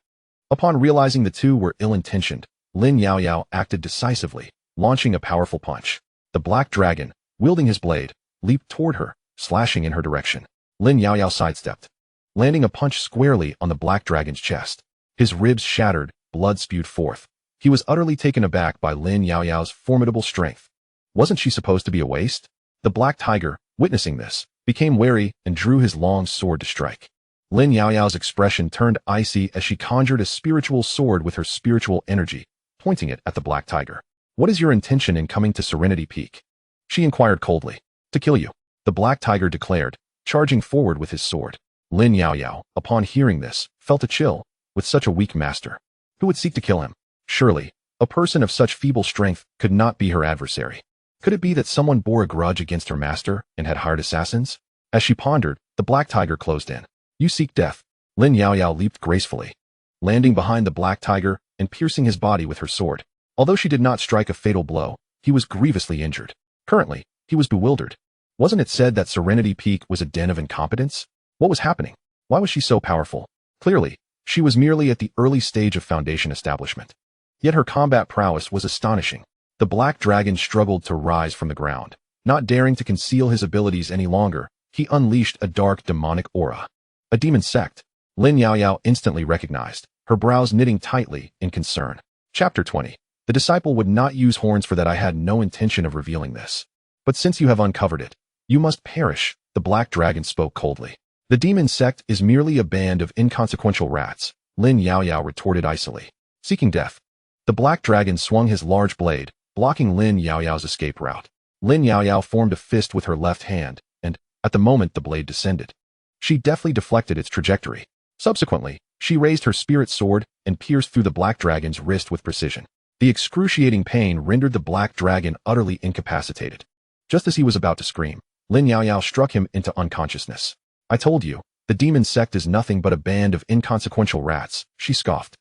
Upon realizing the two were ill-intentioned, Lin Yaoyao acted decisively, launching a powerful punch. The Black Dragon, wielding his blade, leaped toward her, slashing in her direction. Lin Yaoyao sidestepped, landing a punch squarely on the Black Dragon's chest. His ribs shattered, blood spewed forth. He was utterly taken aback by Lin Yaoyao's formidable strength. Wasn't she supposed to be a waste? The Black Tiger, witnessing this, became wary and drew his long sword to strike. Lin Yaoyao's expression turned icy as she conjured a spiritual sword with her spiritual energy, pointing it at the Black Tiger. What is your intention in coming to Serenity Peak? She inquired coldly. To kill you, the Black Tiger declared, charging forward with his sword. Lin Yaoyao, upon hearing this, felt a chill. With such a weak master, who would seek to kill him? Surely, a person of such feeble strength could not be her adversary. Could it be that someone bore a grudge against her master and had hired assassins? As she pondered, the Black Tiger closed in. You seek death. Lin Yaoyao leaped gracefully, landing behind the Black Tiger and piercing his body with her sword. Although she did not strike a fatal blow, he was grievously injured. Currently, he was bewildered. Wasn't it said that Serenity Peak was a den of incompetence? What was happening? Why was she so powerful? Clearly, She was merely at the early stage of foundation establishment. Yet her combat prowess was astonishing. The black dragon struggled to rise from the ground. Not daring to conceal his abilities any longer, he unleashed a dark demonic aura. A demon sect. Lin Yaoyao instantly recognized, her brows knitting tightly in concern. Chapter 20. The disciple would not use horns for that. I had no intention of revealing this. But since you have uncovered it, you must perish, the black dragon spoke coldly. The demon sect is merely a band of inconsequential rats, Lin Yaoyao retorted icily. Seeking death. The black dragon swung his large blade, blocking Lin Yaoyao's escape route. Lin Yaoyao formed a fist with her left hand, and, at the moment the blade descended, she deftly deflected its trajectory. Subsequently, she raised her spirit sword and pierced through the black dragon's wrist with precision. The excruciating pain rendered the black dragon utterly incapacitated. Just as he was about to scream, Lin Yaoyao struck him into unconsciousness. I told you, the demon sect is nothing but a band of inconsequential rats, she scoffed.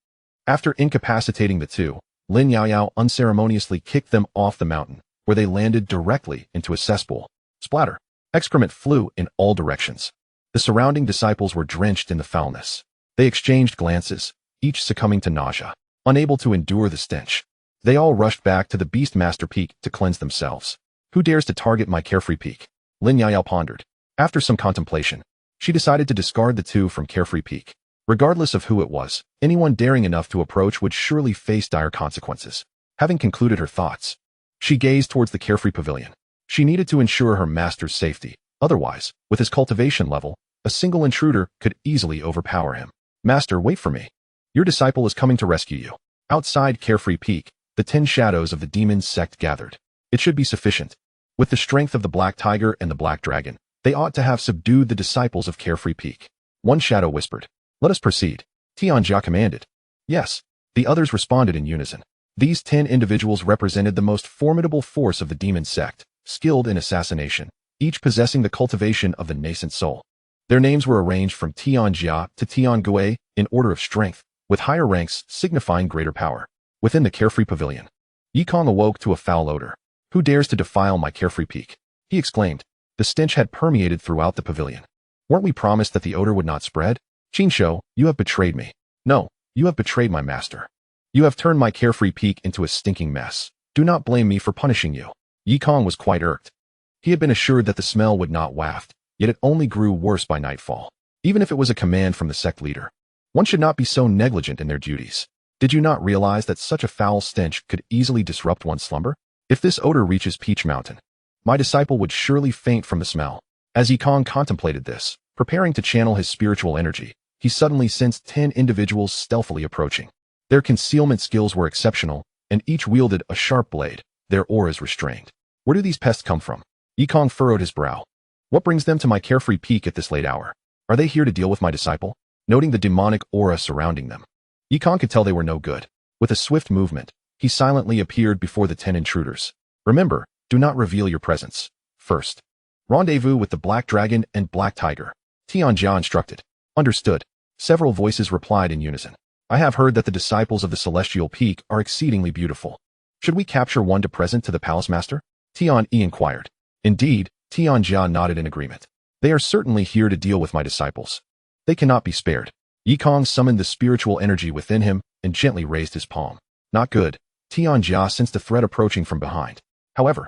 After incapacitating the two, Lin Yaoyao unceremoniously kicked them off the mountain, where they landed directly into a cesspool. Splatter. Excrement flew in all directions. The surrounding disciples were drenched in the foulness. They exchanged glances, each succumbing to nausea. Unable to endure the stench, they all rushed back to the Beastmaster Peak to cleanse themselves. Who dares to target my Carefree Peak? Lin Yaoyao pondered. After some contemplation, she decided to discard the two from Carefree Peak. Regardless of who it was, anyone daring enough to approach would surely face dire consequences. Having concluded her thoughts, she gazed towards the Carefree Pavilion. She needed to ensure her master's safety. Otherwise, with his cultivation level, a single intruder could easily overpower him. Master, wait for me. Your disciple is coming to rescue you. Outside Carefree Peak, the 10 shadows of the demon sect gathered. It should be sufficient. With the strength of the Black Tiger and the Black Dragon, they ought to have subdued the disciples of Carefree Peak. One shadow whispered, "Let us proceed." Tianjia commanded. Yes. The others responded in unison. These 10 individuals represented the most formidable force of the demon sect, skilled in assassination, each possessing the cultivation of the nascent soul. Their names were arranged from Tianjia to Tiangui in order of strength, with higher ranks signifying greater power. Within the Carefree Pavilion, Yikong awoke to a foul odor. Who dares to defile my Carefree Peak? He exclaimed. The stench had permeated throughout the pavilion. Weren't we promised that the odor would not spread? Qinshou, you have betrayed me. No, you have betrayed my master. You have turned my Carefree Peak into a stinking mess. Do not blame me for punishing you. Yikong was quite irked. He had been assured that the smell would not waft, yet it only grew worse by nightfall. Even if it was a command from the sect leader, one should not be so negligent in their duties. Did you not realize that such a foul stench could easily disrupt one's slumber? If this odor reaches Peach Mountain, my disciple would surely faint from the smell. As Yikong contemplated this, preparing to channel his spiritual energy, he suddenly sensed 10 individuals stealthily approaching. Their concealment skills were exceptional, and each wielded a sharp blade, their auras restrained. Where do these pests come from? Yikong furrowed his brow. What brings them to my Carefree Peak at this late hour? Are they here to deal with my disciple? Noting the demonic aura surrounding them, Yikong could tell they were no good. With a swift movement, he silently appeared before the 10 intruders. Remember, do not reveal your presence. First, rendezvous with the Black Dragon and Black Tiger. Tianjia instructed. Understood. Several voices replied in unison. I have heard that the disciples of the Celestial Peak are exceedingly beautiful. Should we capture one to present to the Palace Master? Tian-Yi inquired. Indeed, Tianjia nodded in agreement. They are certainly here to deal with my disciples. They cannot be spared. Yikong summoned the spiritual energy within him and gently raised his palm. Not good. Tianjia sensed a threat approaching from behind. However,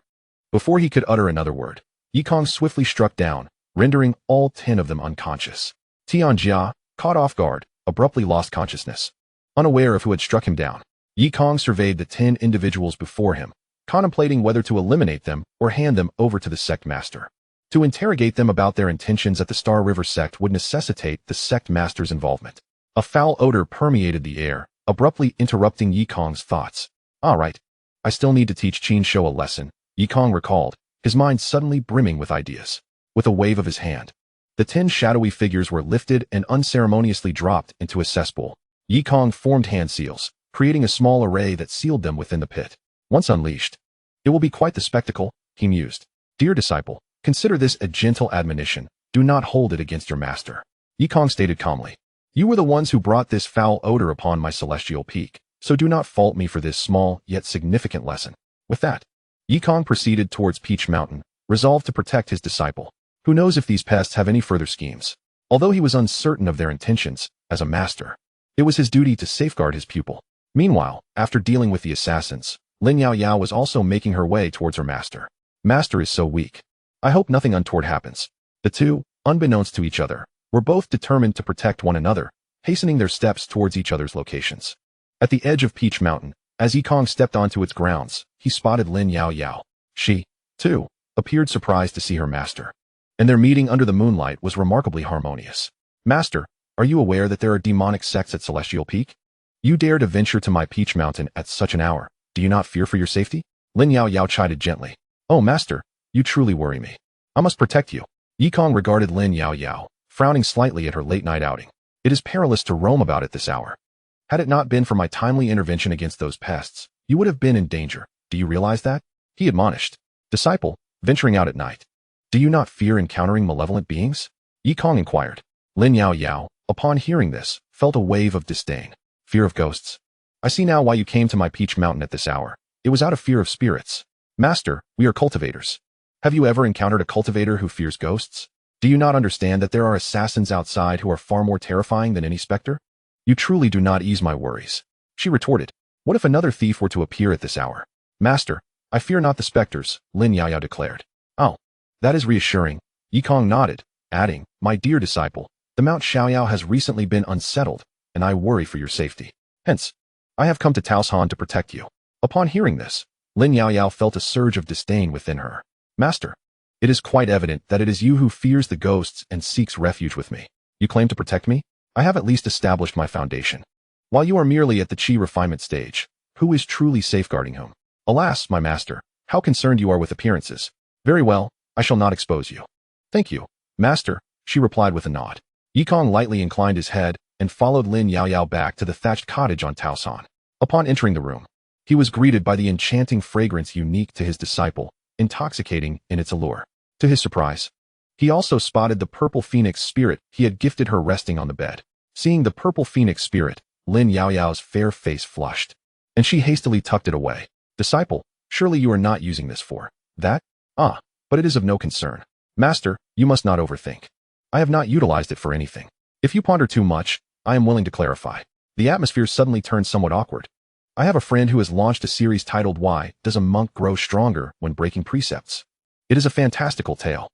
before he could utter another word, Yikong swiftly struck down, rendering all 10 of them unconscious. Tianjia, caught off guard, abruptly lost consciousness. Unaware of who had struck him down, Yikong surveyed the 10 individuals before him, contemplating whether to eliminate them or hand them over to the sect master. To interrogate them about their intentions at the Star River sect would necessitate the sect master's involvement. A foul odor permeated the air, abruptly interrupting Yikong's thoughts. All right, I still need to teach Qinshou a lesson, Yikong recalled, his mind suddenly brimming with ideas. With a wave of his hand, the 10 shadowy figures were lifted and unceremoniously dropped into a cesspool. Yikong formed hand seals, creating a small array that sealed them within the pit. Once unleashed, it will be quite the spectacle, he mused. Dear disciple, consider this a gentle admonition. Do not hold it against your master. Yikong stated calmly. You were the ones who brought this foul odor upon my celestial peak, so do not fault me for this small yet significant lesson. With that, Yikong proceeded towards Peach Mountain, resolved to protect his disciple. Who knows if these pests have any further schemes? Although he was uncertain of their intentions, as a master, It was his duty to safeguard his pupil. Meanwhile, after dealing with the assassins, Lin Yaoyao was also making her way towards her master. Master is so weak. I hope nothing untoward happens. The two, unbeknownst to each other, were both determined to protect one another, hastening their steps towards each other's locations. At the edge of Peach Mountain, as Yikong stepped onto its grounds, he spotted Lin Yaoyao. She, too, appeared surprised to see her master. And their meeting under the moonlight was remarkably harmonious. Master, are you aware that there are demonic sects at Celestial Peak? You dare to venture to my Peach Mountain at such an hour. Do you not fear for your safety? Lin Yaoyao chided gently. Oh, master, you truly worry me. I must protect you. Yikong regarded Lin Yaoyao, frowning slightly at her late-night outing. It is perilous to roam about at this hour. Had it not been for my timely intervention against those pests, you would have been in danger. Do you realize that? He admonished. Disciple, venturing out at night. Do you not fear encountering malevolent beings? Yikong inquired. Lin Yaoyao, upon hearing this, felt a wave of disdain. Fear of ghosts. I see now why you came to my Peach Mountain at this hour. It was out of fear of spirits. Master, we are cultivators. Have you ever encountered a cultivator who fears ghosts? Do you not understand that there are assassins outside who are far more terrifying than any specter? You truly do not ease my worries. She retorted. What if another thief were to appear at this hour? Master, I fear not the specters, Lin Yaoyao declared. Oh, that is reassuring. Yikong nodded, adding, my dear disciple, the Mount Xiaoyao has recently been unsettled, and I worry for your safety. Hence, I have come to Taoshan to protect you. Upon hearing this, Lin Yaoyao felt a surge of disdain within her. Master, it is quite evident that it is you who fears the ghosts and seeks refuge with me. You claim to protect me? I have at least established my foundation. While you are merely at the chi refinement stage, who is truly safeguarding whom? Alas, my master, how concerned you are with appearances. Very well, I shall not expose you. Thank you, master, she replied with a nod. Yikong lightly inclined his head and followed Lin Yaoyao back to the thatched cottage on Taoshan. Upon entering the room, he was greeted by the enchanting fragrance unique to his disciple, intoxicating in its allure. To his surprise, he also spotted the purple phoenix spirit he had gifted her resting on the bed. Seeing the purple phoenix spirit, Lin Yaoyao's fair face flushed, and she hastily tucked it away. Disciple, surely you are not using this for that? Ah, but it is of no concern. Master, you must not overthink. I have not utilized it for anything. If you ponder too much, I am willing to clarify. The atmosphere suddenly turned somewhat awkward. I have a friend who has launched a series titled Why Does a Monk Grow Stronger When Breaking Precepts? It is a fantastical tale.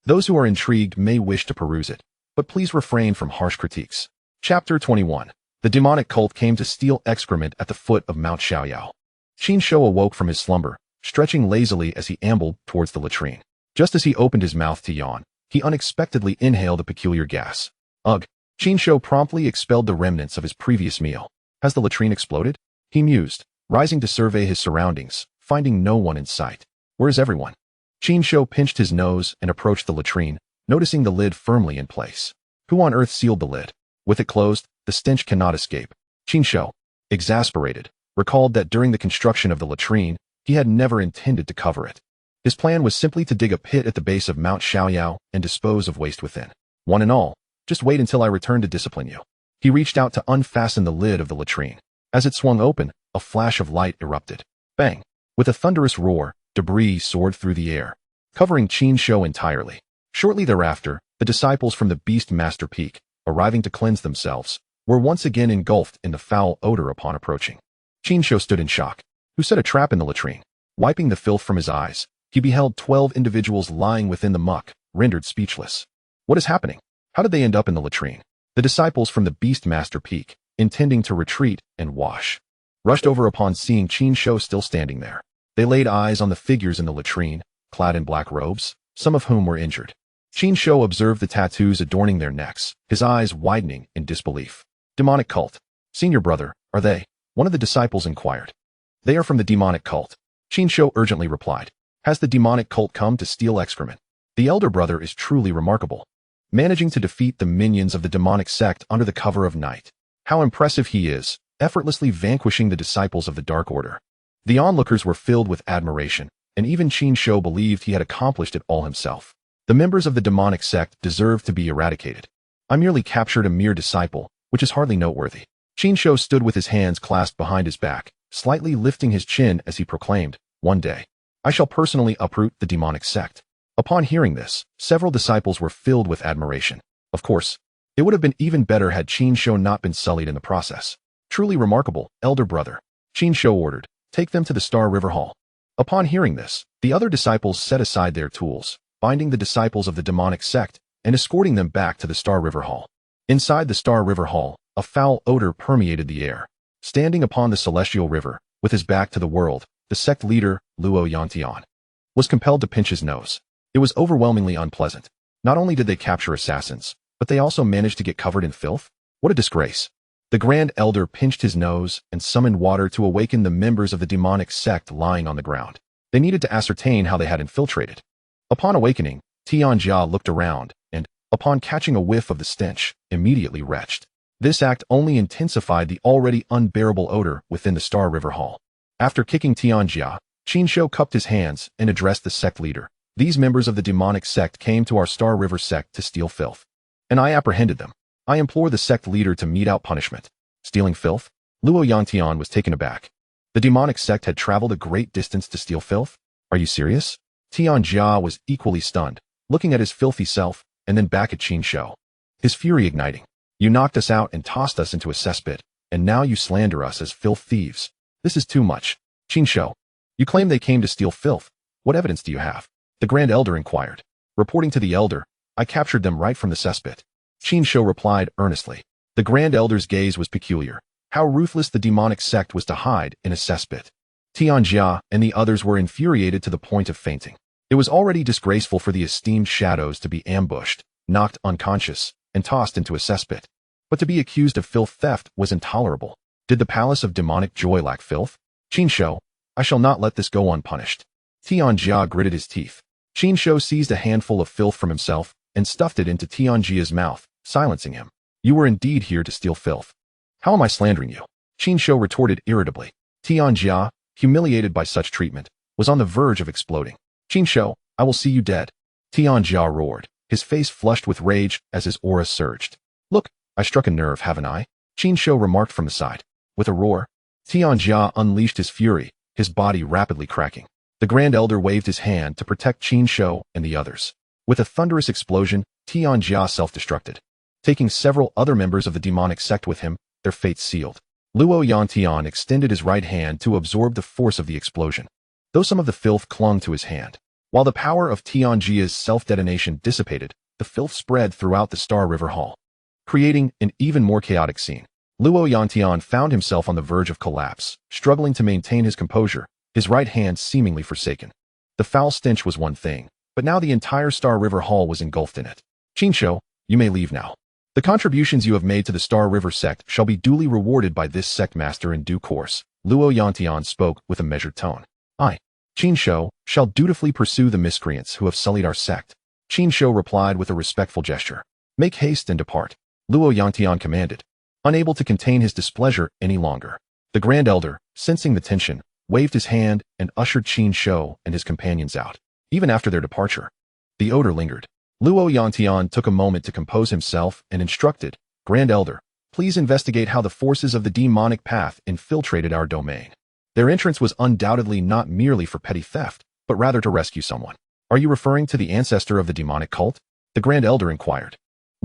Those who are intrigued may wish to peruse it, but please refrain from harsh critiques. Chapter 21. The demonic cult came to steal excrement at the foot of Mount Xiaoyao. Qin Shou awoke from his slumber, stretching lazily as he ambled towards the latrine. Just as he opened his mouth to yawn, he unexpectedly inhaled a peculiar gas. Ugh! Qin Shou promptly expelled the remnants of his previous meal. Has the latrine exploded? He mused, rising to survey his surroundings, finding no one in sight. Where is everyone? Qin Shou pinched his nose and approached the latrine, noticing the lid firmly in place. Who on earth sealed the lid? With it closed, the stench cannot escape. Qin Shou, exasperated, recalled that during the construction of the latrine, he had never intended to cover it. His plan was simply to dig a pit at the base of Mount Xiaoyao and dispose of waste within. One and all, just wait until I return to discipline you. He reached out to unfasten the lid of the latrine. As it swung open, a flash of light erupted. Bang! With a thunderous roar, debris soared through the air, covering Qin Shou entirely. Shortly thereafter, the disciples from the Beast Master Peak, arriving to cleanse themselves, were once again engulfed in the foul odor upon approaching. Qin Shou stood in shock. Who set a trap in the latrine? Wiping the filth from his eyes, he beheld 12 individuals lying within the muck, rendered speechless. What is happening? How did they end up in the latrine? The disciples from the Beast Master Peak, intending to retreat and wash, rushed over upon seeing Qin Shou still standing there. They laid eyes on the figures in the latrine, clad in black robes, some of whom were injured. Qin Shou observed the tattoos adorning their necks, his eyes widening in disbelief. Demonic cult. Senior brother, are they? One of the disciples inquired. They are from the demonic cult. Qin Shou urgently replied. Has the demonic cult come to steal excrement? The elder brother is truly remarkable, managing to defeat the minions of the demonic sect under the cover of night. How impressive he is, effortlessly vanquishing the disciples of the Dark Order. The onlookers were filled with admiration, and even Qin Shou believed he had accomplished it all himself. The members of the demonic sect deserved to be eradicated. I merely captured a mere disciple, which is hardly noteworthy. Qin Shou stood with his hands clasped behind his back, slightly lifting his chin as he proclaimed, one day, I shall personally uproot the demonic sect. Upon hearing this, several disciples were filled with admiration. Of course, It would have been even better had Qin Shou not been sullied in the process. Truly remarkable, elder brother. Qin Shou ordered, take them to the Star River Hall. Upon hearing this, the other disciples set aside their tools, binding the disciples of the demonic sect and escorting them back to the Star River Hall. Inside the Star River Hall, a foul odor permeated the air. Standing upon the celestial river, with his back to the world, the sect leader, Luo Yantian, was compelled to pinch his nose. It was overwhelmingly unpleasant. Not only did they capture assassins, but they also managed to get covered in filth? What a disgrace. The Grand Elder pinched his nose and summoned water to awaken the members of the demonic sect lying on the ground. They needed to ascertain how they had infiltrated. Upon awakening, Tianjia looked around and, upon catching a whiff of the stench, immediately retched. This act only intensified the already unbearable odor within the Star River Hall. After kicking Tianjia, Qin Shou cupped his hands and addressed the sect leader. These members of the demonic sect came to our Star River sect to steal filth. And I apprehended them. I implore the sect leader to mete out punishment. Stealing filth? Luo Yantian was taken aback. The demonic sect had traveled a great distance to steal filth? Are you serious? Tianjia was equally stunned, looking at his filthy self, and then back at Qin Shou. His fury igniting. You knocked us out and tossed us into a cesspit, and now you slander us as filth thieves. This is too much. Qin Shou, you claim they came to steal filth. What evidence do you have? The Grand Elder inquired. Reporting to the Elder, I captured them right from the cesspit. Qin Shou replied earnestly. The Grand Elder's gaze was peculiar. How ruthless the demonic sect was to hide in a cesspit. Tianjia and the others were infuriated to the point of fainting. It was already disgraceful for the esteemed shadows to be ambushed, knocked unconscious, and tossed into a cesspit. But to be accused of filth theft was intolerable. Did the palace of demonic joy lack filth? Qin Shou, I shall not let this go unpunished. Tianjia gritted his teeth. Qin Shou seized a handful of filth from himself and stuffed it into Tianjia's mouth, silencing him. You were indeed here to steal filth. How am I slandering you? Qin Shou retorted irritably. Tianjia, humiliated by such treatment, was on the verge of exploding. Qin Shou, I will see you dead. Tianjia roared, his face flushed with rage as his aura surged. Look, I struck a nerve, haven't I? Qin Shou remarked from the side. With a roar, Tianjia unleashed his fury, his body rapidly cracking. The Grand Elder waved his hand to protect Qin Shou and the others. With a thunderous explosion, Tianjia self-destructed. Taking several other members of the demonic sect with him, their fates sealed. Luo Yantian extended his right hand to absorb the force of the explosion. Though some of the filth clung to his hand. While the power of Tianjia's self-detonation dissipated, the filth spread throughout the Star River Hall, creating an even more chaotic scene. Luo Yantian found himself on the verge of collapse, struggling to maintain his composure, his right hand seemingly forsaken. The foul stench was one thing, but now the entire Star River Hall was engulfed in it. Qin Shou, you may leave now. The contributions you have made to the Star River sect shall be duly rewarded by this sect master in due course. Luo Yantian spoke with a measured tone. I, Qin Shou, shall dutifully pursue the miscreants who have sullied our sect. Qin Shou replied with a respectful gesture. Make haste and depart. Luo Yantian commanded, unable to contain his displeasure any longer. The Grand Elder, sensing the tension, waved his hand and ushered Qin Shou and his companions out. Even after their departure, the odor lingered. Luo Yantian took a moment to compose himself and instructed, Grand Elder, please investigate how the forces of the demonic path infiltrated our domain. Their entrance was undoubtedly not merely for petty theft, but rather to rescue someone. Are you referring to the ancestor of the demonic cult? The Grand Elder inquired.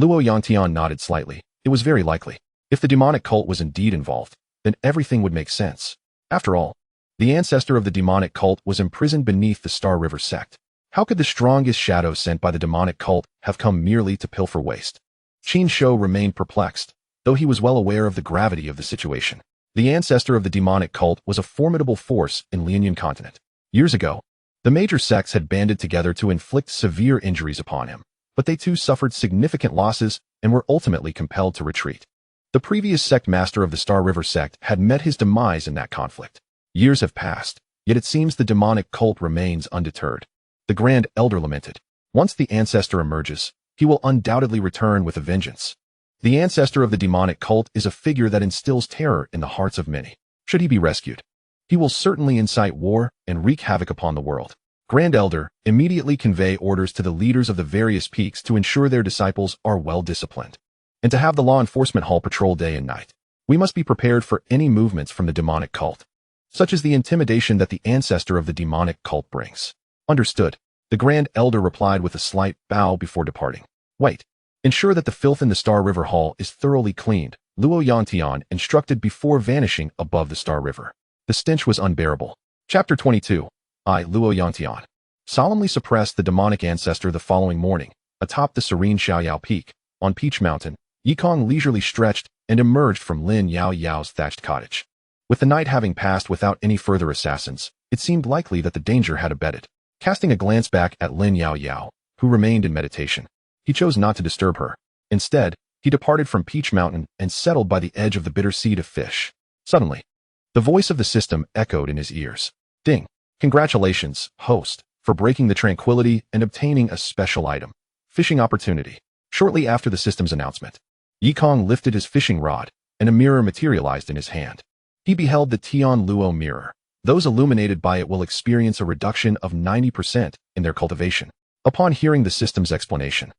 Luo Yantian nodded slightly. It was very likely. If the demonic cult was indeed involved, then everything would make sense. After all, the ancestor of the demonic cult was imprisoned beneath the Star River sect. How could the strongest shadow sent by the demonic cult have come merely to pilfer waste? Qin Shou remained perplexed, though he was well aware of the gravity of the situation. The ancestor of the demonic cult was a formidable force in Lianyan continent. Years ago, the major sects had banded together to inflict severe injuries upon him, but they too suffered significant losses and were ultimately compelled to retreat. The previous sect master of the Star River sect had met his demise in that conflict. Years have passed, yet it seems the demonic cult remains undeterred. The Grand Elder lamented. Once the ancestor emerges, he will undoubtedly return with a vengeance. The ancestor of the demonic cult is a figure that instills terror in the hearts of many. Should he be rescued, he will certainly incite war and wreak havoc upon the world. Grand Elder, immediately convey orders to the leaders of the various peaks to ensure their disciples are well disciplined, and to have the law enforcement hall patrol day and night. We must be prepared for any movements from the demonic cult, such as the intimidation that the ancestor of the demonic cult brings. Understood. The Grand Elder replied with a slight bow before departing. Wait. Ensure that the filth in the Star River Hall is thoroughly cleaned, Luo Yantian instructed before vanishing above the Star River. The stench was unbearable. Chapter 22. I, Luo Yantian, solemnly suppressed the demonic ancestor the following morning, atop the serene Xiaoyao Peak, on Peach Mountain. Yikong leisurely stretched and emerged from Lin Yao Yao's thatched cottage. With the night having passed without any further assassins, it seemed likely that the danger had abated. Casting a glance back at Lin Yao Yao, who remained in meditation, he chose not to disturb her. Instead, he departed from Peach Mountain and settled by the edge of the bitter sea to fish. Suddenly, the voice of the system echoed in his ears. Ding! Congratulations, host, for breaking the tranquility and obtaining a special item. Fishing opportunity. Shortly after the system's announcement, Yikong lifted his fishing rod, and a mirror materialized in his hand. He beheld the Tian Luo mirror. Those illuminated by it will experience a reduction of 90% in their cultivation. Upon hearing the system's explanation,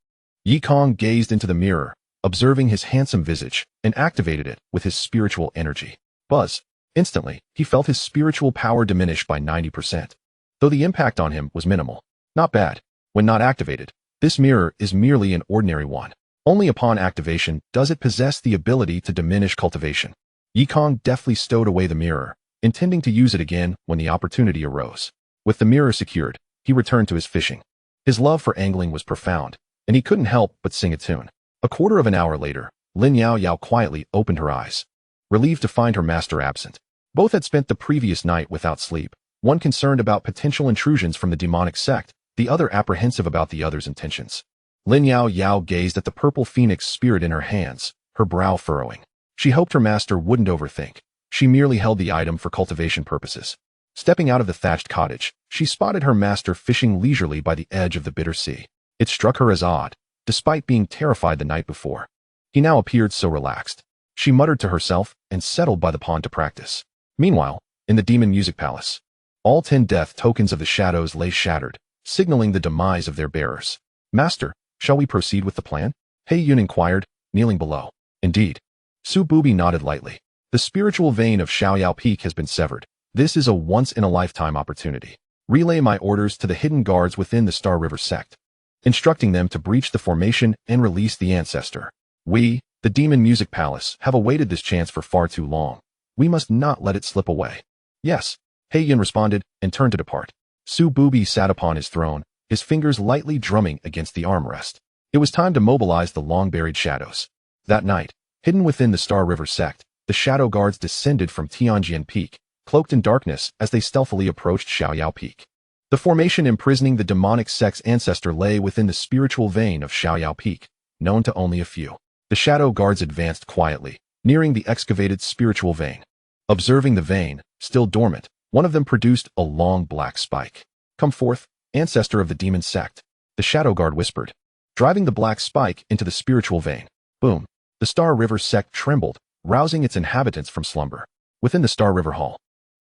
Yikong gazed into the mirror, observing his handsome visage, and activated it with his spiritual energy. Buzz! Instantly, he felt his spiritual power diminish by 90%. Though the impact on him was minimal. Not bad. When not activated, this mirror is merely an ordinary one. Only upon activation does it possess the ability to diminish cultivation. Yikong deftly stowed away the mirror, intending to use it again when the opportunity arose. With the mirror secured, he returned to his fishing. His love for angling was profound, and he couldn't help but sing a tune. A quarter of an hour later, Lin Yao Yao quietly opened her eyes, relieved to find her master absent. Both had spent the previous night without sleep, one concerned about potential intrusions from the demonic sect, the other apprehensive about the other's intentions. Lin Yao Yao gazed at the purple phoenix spirit in her hands, her brow furrowing. She hoped her master wouldn't overthink. She merely held the item for cultivation purposes. Stepping out of the thatched cottage, she spotted her master fishing leisurely by the edge of the bitter sea. It struck her as odd, despite being terrified the night before. He now appeared so relaxed. She muttered to herself and settled by the pond to practice. Meanwhile, in the Demon Music Palace, all 10 death tokens of the shadows lay shattered, signaling the demise of their bearers. Master, shall we proceed with the plan? He Yun inquired, kneeling below. Indeed. Su Bubi nodded lightly. The spiritual vein of Xiaoyao Peak has been severed. This is a once-in-a-lifetime opportunity. Relay my orders to the hidden guards within the Star River sect, instructing them to breach the formation and release the ancestor. We, the Demon Music Palace, have awaited this chance for far too long. We must not let it slip away. Yes, He Yun responded and turned to depart. Su Bubi sat upon his throne, his fingers lightly drumming against the armrest. It was time to mobilize the long-buried shadows. That night, hidden within the Star River sect, the shadow guards descended from Tianjian Peak, cloaked in darkness as they stealthily approached Xiaoyao Peak. The formation imprisoning the demonic sect's ancestor lay within the spiritual vein of Xiaoyao Peak, known to only a few. The shadow guards advanced quietly, nearing the excavated spiritual vein. Observing the vein, still dormant, one of them produced a long black spike. Come forth, ancestor of the demon sect, the shadow guard whispered, driving the black spike into the spiritual vein. Boom! The Star River sect trembled, rousing its inhabitants from slumber. Within the Star River Hall,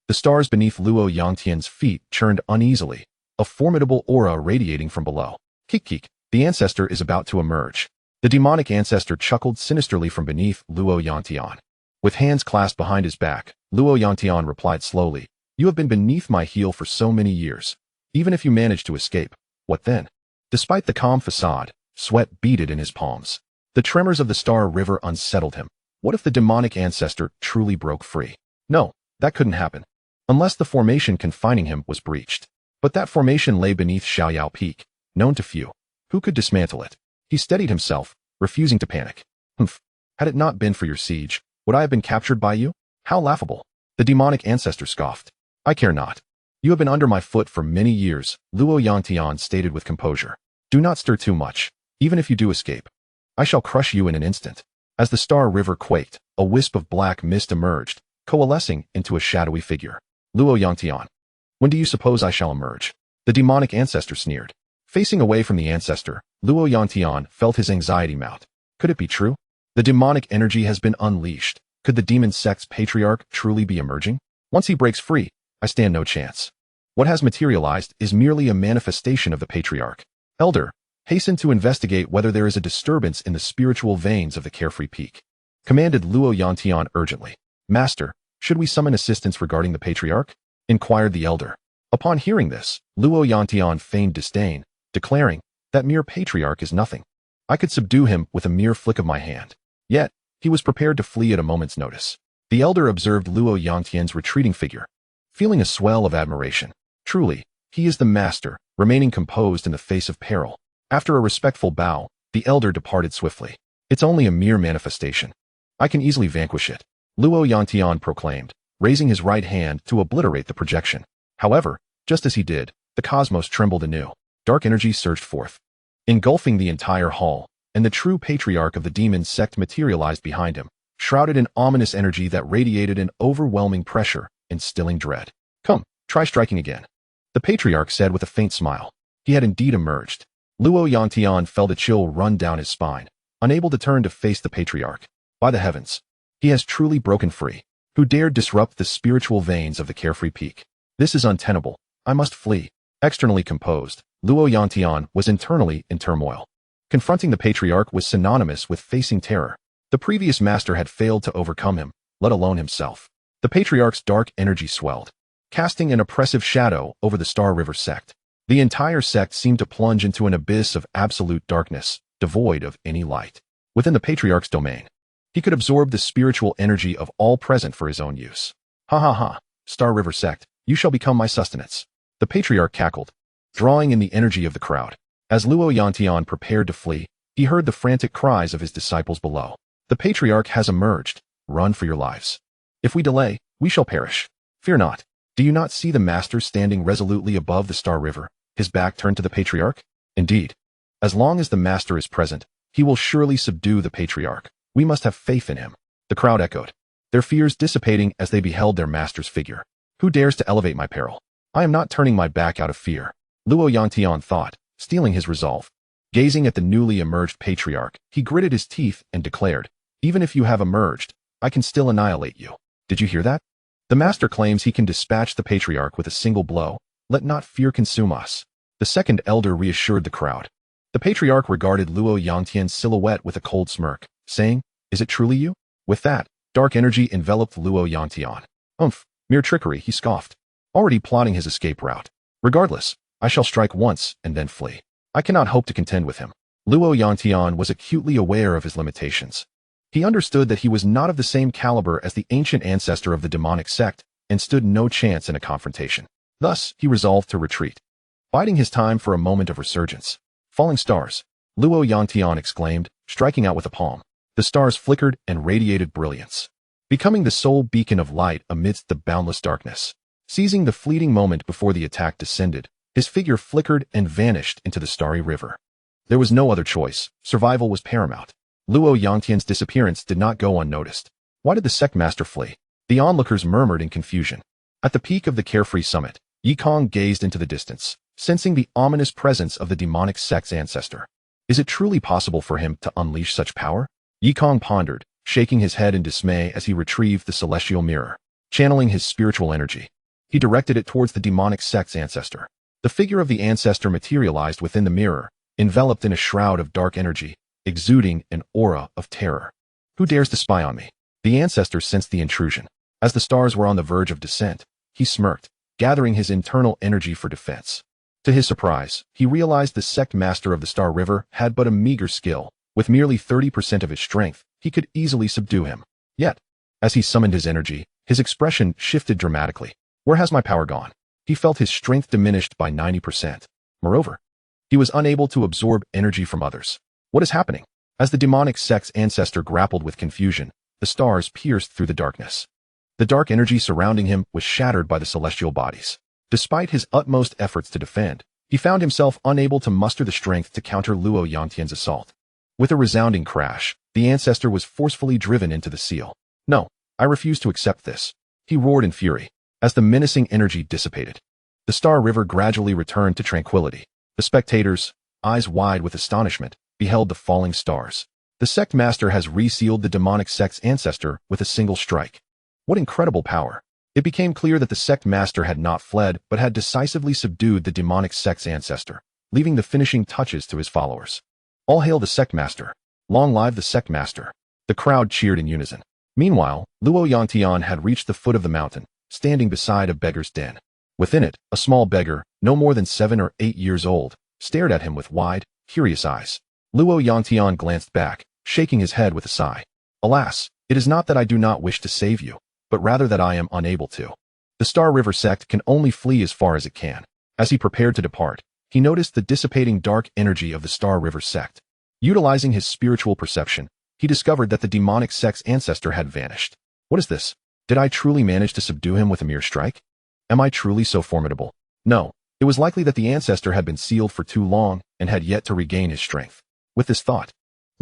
the stars beneath Luo Yangtian's feet churned uneasily, a formidable aura radiating from below. Kik, the ancestor is about to emerge. The demonic ancestor chuckled sinisterly from beneath Luo Yangtian. With hands clasped behind his back, Luo Yangtian replied slowly, You have been beneath my heel for so many years. Even if you manage to escape, what then? Despite the calm facade, sweat beaded in his palms. The tremors of the Star River unsettled him. What if the demonic ancestor truly broke free? No, that couldn't happen. Unless the formation confining him was breached. But that formation lay beneath Xiaoyao Peak, known to few. Who could dismantle it? He steadied himself, refusing to panic. Humph. Had it not been for your siege, would I have been captured by you? How laughable. The demonic ancestor scoffed. I care not. You have been under my foot for many years, Luo Yangtian stated with composure. Do not stir too much. Even if you do escape, I shall crush you in an instant. As the Star River quaked, a wisp of black mist emerged, coalescing into a shadowy figure. Luo Yangtian. When do you suppose I shall emerge? The demonic ancestor sneered. Facing away from the ancestor, Luo Yangtian felt his anxiety mount. Could it be true? The demonic energy has been unleashed. Could the demon sect's patriarch truly be emerging? Once he breaks free, I stand no chance. What has materialized is merely a manifestation of the patriarch. Elder, hasten to investigate whether there is a disturbance in the spiritual veins of the carefree peak, commanded Luo Yangtian urgently. Master, should we summon assistance regarding the patriarch? Inquired the elder. Upon hearing this, Luo Yangtian feigned disdain, declaring, that mere patriarch is nothing. I could subdue him with a mere flick of my hand. Yet, he was prepared to flee at a moment's notice. The elder observed Luo Yangtian's retreating figure, feeling a swell of admiration. Truly, he is the master, remaining composed in the face of peril. After a respectful bow, the elder departed swiftly. It's only a mere manifestation. I can easily vanquish it, Luo Yangtian proclaimed, raising his right hand to obliterate the projection. However, just as he did, the cosmos trembled anew. Dark energy surged forth, engulfing the entire hall, and the true patriarch of the demon sect materialized behind him, shrouded in ominous energy that radiated an overwhelming pressure, instilling dread. Come, try striking again, the patriarch said with a faint smile. He had indeed emerged. Luo Yangtian felt a chill run down his spine, unable to turn to face the patriarch. By the heavens, he has truly broken free. Who dared disrupt the spiritual veins of the carefree peak? This is untenable. I must flee. Externally composed, Luo Yangtian was internally in turmoil. Confronting the patriarch was synonymous with facing terror. The previous master had failed to overcome him, let alone himself. The patriarch's dark energy swelled, casting an oppressive shadow over the Star River sect. The entire sect seemed to plunge into an abyss of absolute darkness, devoid of any light. Within the patriarch's domain, he could absorb the spiritual energy of all present for his own use. Ha ha ha, Star River sect, you shall become my sustenance. The patriarch cackled, drawing in the energy of the crowd. As Luo Yangtian prepared to flee, he heard the frantic cries of his disciples below. The patriarch has emerged. Run for your lives. If we delay, we shall perish. Fear not. Do you not see the master standing resolutely above the Star River, his back turned to the patriarch? Indeed, as long as the master is present, he will surely subdue the patriarch. We must have faith in him. The crowd echoed, their fears dissipating as they beheld their master's figure. Who dares to elevate my peril? I am not turning my back out of fear, Luo Yangtian thought, steeling his resolve. Gazing at the newly emerged patriarch, he gritted his teeth and declared, even if you have emerged, I can still annihilate you. Did you hear that? The master claims he can dispatch the patriarch with a single blow. Let not fear consume us. The second elder reassured the crowd. The patriarch regarded Luo Yangtian's silhouette with a cold smirk, saying, is it truly you? With that, dark energy enveloped Luo Yangtian. Mere trickery, he scoffed, already plotting his escape route. Regardless, I shall strike once and then flee. I cannot hope to contend with him. Luo Yangtian was acutely aware of his limitations. He understood that he was not of the same caliber as the ancient ancestor of the demonic sect and stood no chance in a confrontation. Thus, he resolved to retreat, biding his time for a moment of resurgence. Falling stars, Luo Yangtian exclaimed, striking out with a palm. The stars flickered and radiated brilliance, becoming the sole beacon of light amidst the boundless darkness. Seizing the fleeting moment before the attack descended, his figure flickered and vanished into the starry river. There was no other choice. Survival was paramount. Luo Yangtian's disappearance did not go unnoticed. Why did the sect master flee? The onlookers murmured in confusion. At the peak of the carefree summit, Yikong gazed into the distance, sensing the ominous presence of the demonic sect's ancestor. Is it truly possible for him to unleash such power? Yikong pondered, shaking his head in dismay as he retrieved the celestial mirror. Channeling his spiritual energy, he directed it towards the demonic sect's ancestor. The figure of the ancestor materialized within the mirror, enveloped in a shroud of dark energy, exuding an aura of terror. Who dares to spy on me? The ancestor sensed the intrusion. As the stars were on the verge of descent, he smirked, gathering his internal energy for defense. To his surprise, he realized the sect master of the Star River had but a meager skill. With merely 30% of his strength, he could easily subdue him. Yet, as he summoned his energy, his expression shifted dramatically. Where has my power gone? He felt his strength diminished by 90%. Moreover, he was unable to absorb energy from others. What is happening? As the demonic sect's ancestor grappled with confusion, the stars pierced through the darkness. The dark energy surrounding him was shattered by the celestial bodies. Despite his utmost efforts to defend, he found himself unable to muster the strength to counter Luo Yangtian's assault. With a resounding crash, the ancestor was forcefully driven into the seal. No, I refuse to accept this, he roared in fury. As the menacing energy dissipated, the Star River gradually returned to tranquility. The spectators, eyes wide with astonishment, beheld the falling stars. The sect master has resealed the demonic sect's ancestor with a single strike. What incredible power! It became clear that the sect master had not fled, but had decisively subdued the demonic sect's ancestor, leaving the finishing touches to his followers. All hail the sect master! Long live the sect master! The crowd cheered in unison. Meanwhile, Luo Yangtian had reached the foot of the mountain, standing beside a beggar's den. Within it, a small beggar, no more than 7 or 8 years old, stared at him with wide, curious eyes. Luo Yangtian glanced back, shaking his head with a sigh. Alas, it is not that I do not wish to save you, but rather that I am unable to. The Star River sect can only flee as far as it can. As he prepared to depart, he noticed the dissipating dark energy of the Star River sect. Utilizing his spiritual perception, he discovered that the demonic sect's ancestor had vanished. What is this? Did I truly manage to subdue him with a mere strike? Am I truly so formidable? No, it was likely that the ancestor had been sealed for too long and had yet to regain his strength. With this thought,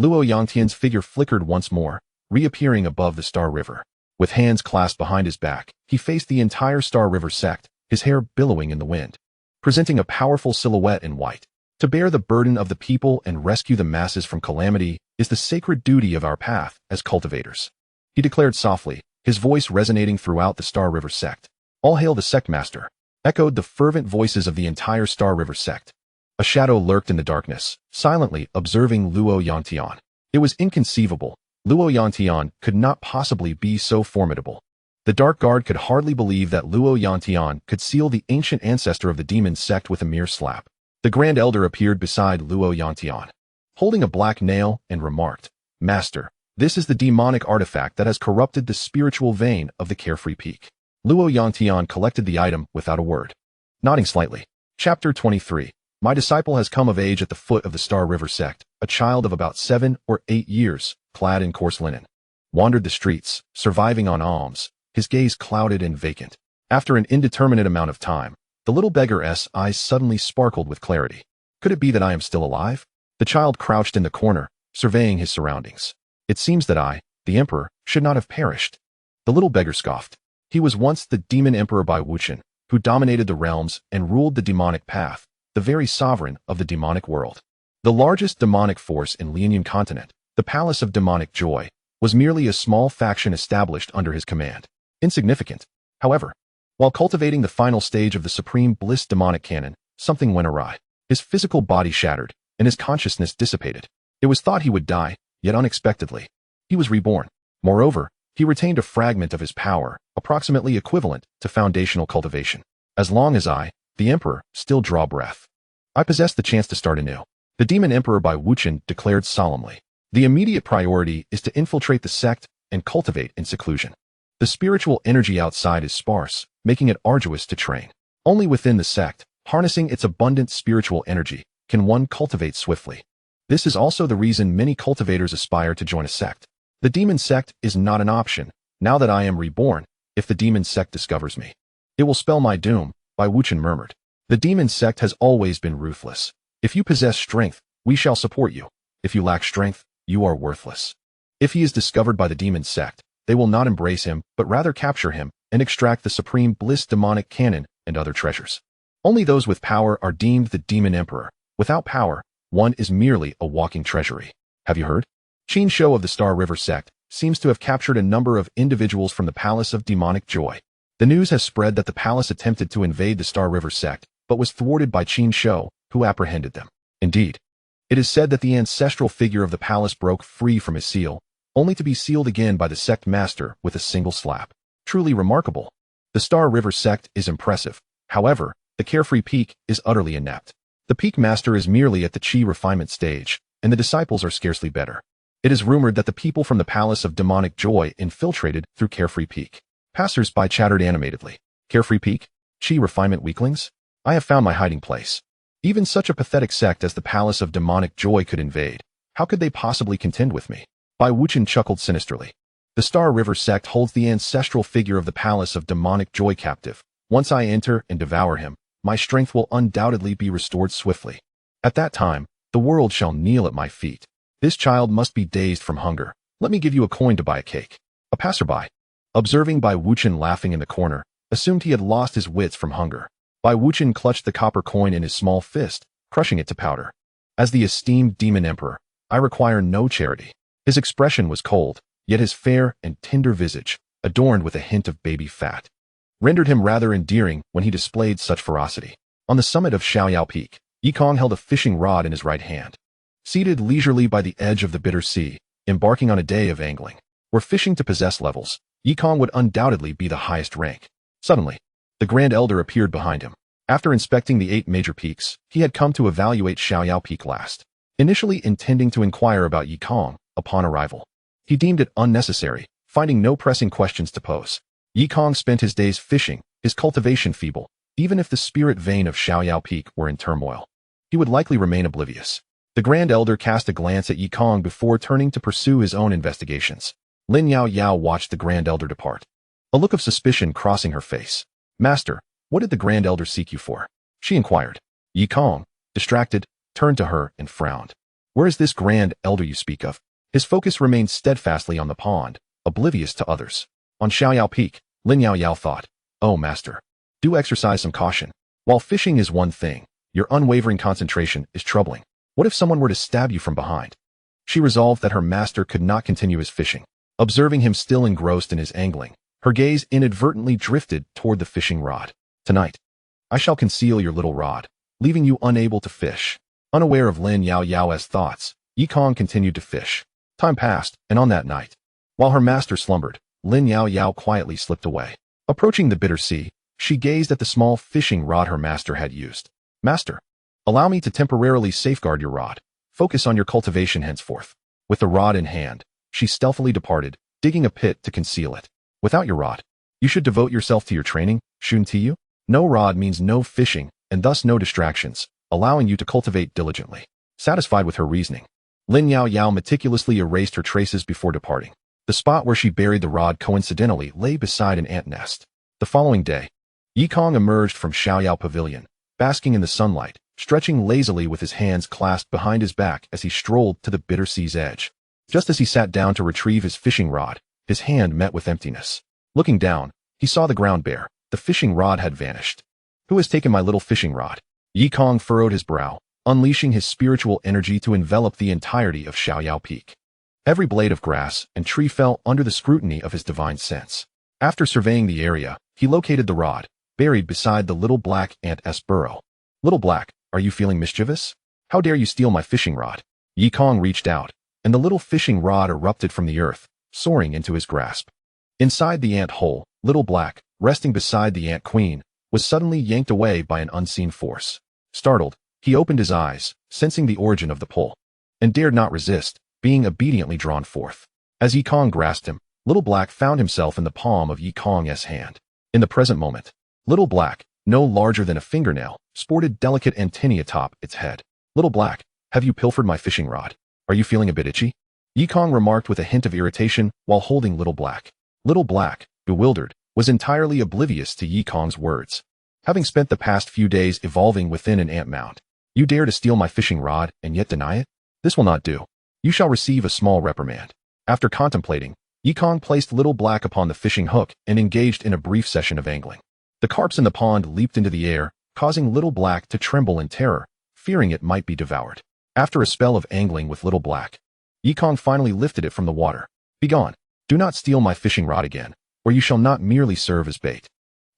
Luo Yangtian's figure flickered once more, reappearing above the Star River. With hands clasped behind his back, he faced the entire Star River sect, his hair billowing in the wind, presenting a powerful silhouette in white. To bear the burden of the people and rescue the masses from calamity is the sacred duty of our path as cultivators. He declared softly, his voice resonating throughout the Star River sect. All hail the sect master, echoed the fervent voices of the entire Star River sect. A shadow lurked in the darkness, silently observing Luo Yangtian. It was inconceivable. Luo Yangtian could not possibly be so formidable. The Dark Guard could hardly believe that Luo Yangtian could seal the ancient ancestor of the demon sect with a mere slap. The Grand Elder appeared beside Luo Yangtian, holding a black nail, and remarked, "Master, this is the demonic artifact that has corrupted the spiritual vein of the Carefree Peak." Luo Yangtian collected the item without a word, nodding slightly. Chapter 23. My disciple has come of age at the foot of the Star River sect, a child of about 7 or 8 years, clad in coarse linen. Wandered the streets, surviving on alms, his gaze clouded and vacant. After an indeterminate amount of time, the little beggar's eyes suddenly sparkled with clarity. Could it be that I am still alive? The child crouched in the corner, surveying his surroundings. It seems that I, the emperor, should not have perished. The little beggar scoffed. He was once the demon emperor Bai Wuchen, who dominated the realms and ruled the demonic path, the very sovereign of the demonic world. The largest demonic force in Lianyan continent, the Palace of Demonic Joy, was merely a small faction established under his command. Insignificant. However, while cultivating the final stage of the Supreme Bliss demonic canon, something went awry. His physical body shattered, and his consciousness dissipated. It was thought he would die, yet unexpectedly, he was reborn. Moreover, he retained a fragment of his power, approximately equivalent to foundational cultivation. As long as I, the emperor, still draw breath, I possess the chance to start anew. The demon emperor Bai Wuchen declared solemnly. The immediate priority is to infiltrate the sect and cultivate in seclusion. The spiritual energy outside is sparse, making it arduous to train. Only within the sect, harnessing its abundant spiritual energy, can one cultivate swiftly. This is also the reason many cultivators aspire to join a sect. The demon sect is not an option. Now that I am reborn, if the demon sect discovers me, it will spell my doom, Bai Wuchen murmured. The demon sect has always been ruthless. If you possess strength, we shall support you. If you lack strength, you are worthless. If he is discovered by the demon sect, they will not embrace him, but rather capture him and extract the Supreme Bliss demonic canon and other treasures. Only those with power are deemed the demon emperor. Without power, one is merely a walking treasury. Have you heard? Qin Shou of the Star River sect seems to have captured a number of individuals from the Palace of Demonic Joy. The news has spread that the palace attempted to invade the Star River sect, but was thwarted by Qin Shou, who apprehended them. Indeed, it is said that the ancestral figure of the palace broke free from his seal, only to be sealed again by the sect master with a single slap. Truly remarkable. The Star River sect is impressive. However, the Carefree Peak is utterly inept. The Peak Master is merely at the Qi refinement stage, and the disciples are scarcely better. It is rumored that the people from the Palace of Demonic Joy infiltrated through Carefree Peak. Passers-by chattered animatedly. Carefree Peak? Qi refinement weaklings? I have found my hiding place. Even such a pathetic sect as the Palace of Demonic Joy could invade. How could they possibly contend with me? Bai Wuchen chuckled sinisterly. The Star River sect holds the ancestral figure of the Palace of Demonic Joy captive. Once I enter and devour him, my strength will undoubtedly be restored swiftly. At that time, the world shall kneel at my feet. This child must be dazed from hunger. Let me give you a coin to buy a cake. A passerby, observing Bai Wuchen laughing in the corner, assumed he had lost his wits from hunger. Bai Wuchen clutched the copper coin in his small fist, crushing it to powder. As the esteemed demon emperor, I require no charity. His expression was cold, yet his fair and tender visage, adorned with a hint of baby fat, rendered him rather endearing when he displayed such ferocity. On the summit of Xiaoyao Peak, Yikong held a fishing rod in his right hand. Seated leisurely by the edge of the bitter sea, embarking on a day of angling, were fishing to possess levels, Yikong would undoubtedly be the highest rank. Suddenly, the Grand Elder appeared behind him. After inspecting the 8 major peaks, he had come to evaluate Xiaoyao Peak last. initially intending to inquire about Yi Kong upon arrival. He deemed it unnecessary, finding no pressing questions to pose. Yi Kong spent his days fishing, his cultivation feeble. Even if the spirit vein of Xiaoyao Peak were in turmoil, he would likely remain oblivious. The Grand Elder cast a glance at Yi Kong before turning to pursue his own investigations. Lin Yao Yao watched the Grand Elder depart, a look of suspicion crossing her face. "Master, what did the Grand Elder seek you for?" she inquired. Yi Kong, distracted, turned to her and frowned. "Where is this Grand Elder you speak of?" His focus remained steadfastly on the pond, oblivious to others. On Xiaoyao Peak, Lin Yao Yao thought, "Oh, master, do exercise some caution. While fishing is one thing, your unwavering concentration is troubling. What if someone were to stab you from behind?" She resolved that her master could not continue his fishing. Observing him still engrossed in his angling, her gaze inadvertently drifted toward the fishing rod. "Tonight, I shall conceal your little rod, leaving you unable to fish." Unaware of Lin Yao Yao's thoughts, Yi Kong continued to fish. Time passed, and on that night, while her master slumbered, Lin Yao Yao quietly slipped away. Approaching the bitter sea, she gazed at the small fishing rod her master had used. "Master, allow me to temporarily safeguard your rod. Focus on your cultivation henceforth." With the rod in hand, she stealthily departed, digging a pit to conceal it. "Without your rod, you should devote yourself to your training, Shun Tiyu. No rod means no fishing, and thus no distractions, allowing you to cultivate diligently." Satisfied with her reasoning, Lin Yao Yao meticulously erased her traces before departing. The spot where she buried the rod coincidentally lay beside an ant nest. The following day, Yi Kong emerged from Xiaoyao Pavilion, basking in the sunlight, stretching lazily with his hands clasped behind his back as he strolled to the bitter sea's edge. Just as he sat down to retrieve his fishing rod, his hand met with emptiness. Looking down, he saw the ground bare. The fishing rod had vanished. "Who has taken my little fishing rod?" Yi Kong furrowed his brow, unleashing his spiritual energy to envelop the entirety of Xiaoyao Peak. Every blade of grass and tree fell under the scrutiny of his divine sense. After surveying the area, he located the rod, buried beside the little black ant's burrow. "Little Black, are you feeling mischievous? How dare you steal my fishing rod?" Yi Kong reached out, and the little fishing rod erupted from the earth, soaring into his grasp. Inside the ant hole, Little Black, resting beside the ant queen, was suddenly yanked away by an unseen force. Startled, he opened his eyes, sensing the origin of the pull, and dared not resist, being obediently drawn forth. As Yi Kong grasped him, Little Black found himself in the palm of Yi Kong's hand. In the present moment, Little Black, no larger than a fingernail, sported delicate antennae atop its head. "Little Black, have you pilfered my fishing rod? Are you feeling a bit itchy?" Yi Kong remarked with a hint of irritation while holding Little Black. Little Black, bewildered, was entirely oblivious to Yi Kong's words. "Having spent the past few days evolving within an ant mound, you dare to steal my fishing rod and yet deny it? This will not do. You shall receive a small reprimand." After contemplating, Yi Kong placed Little Black upon the fishing hook and engaged in a brief session of angling. The carps in the pond leaped into the air, causing Little Black to tremble in terror, fearing it might be devoured. After a spell of angling with Little Black, Yi Kong finally lifted it from the water. "Begone! Do not steal my fishing rod again, or you shall not merely serve as bait."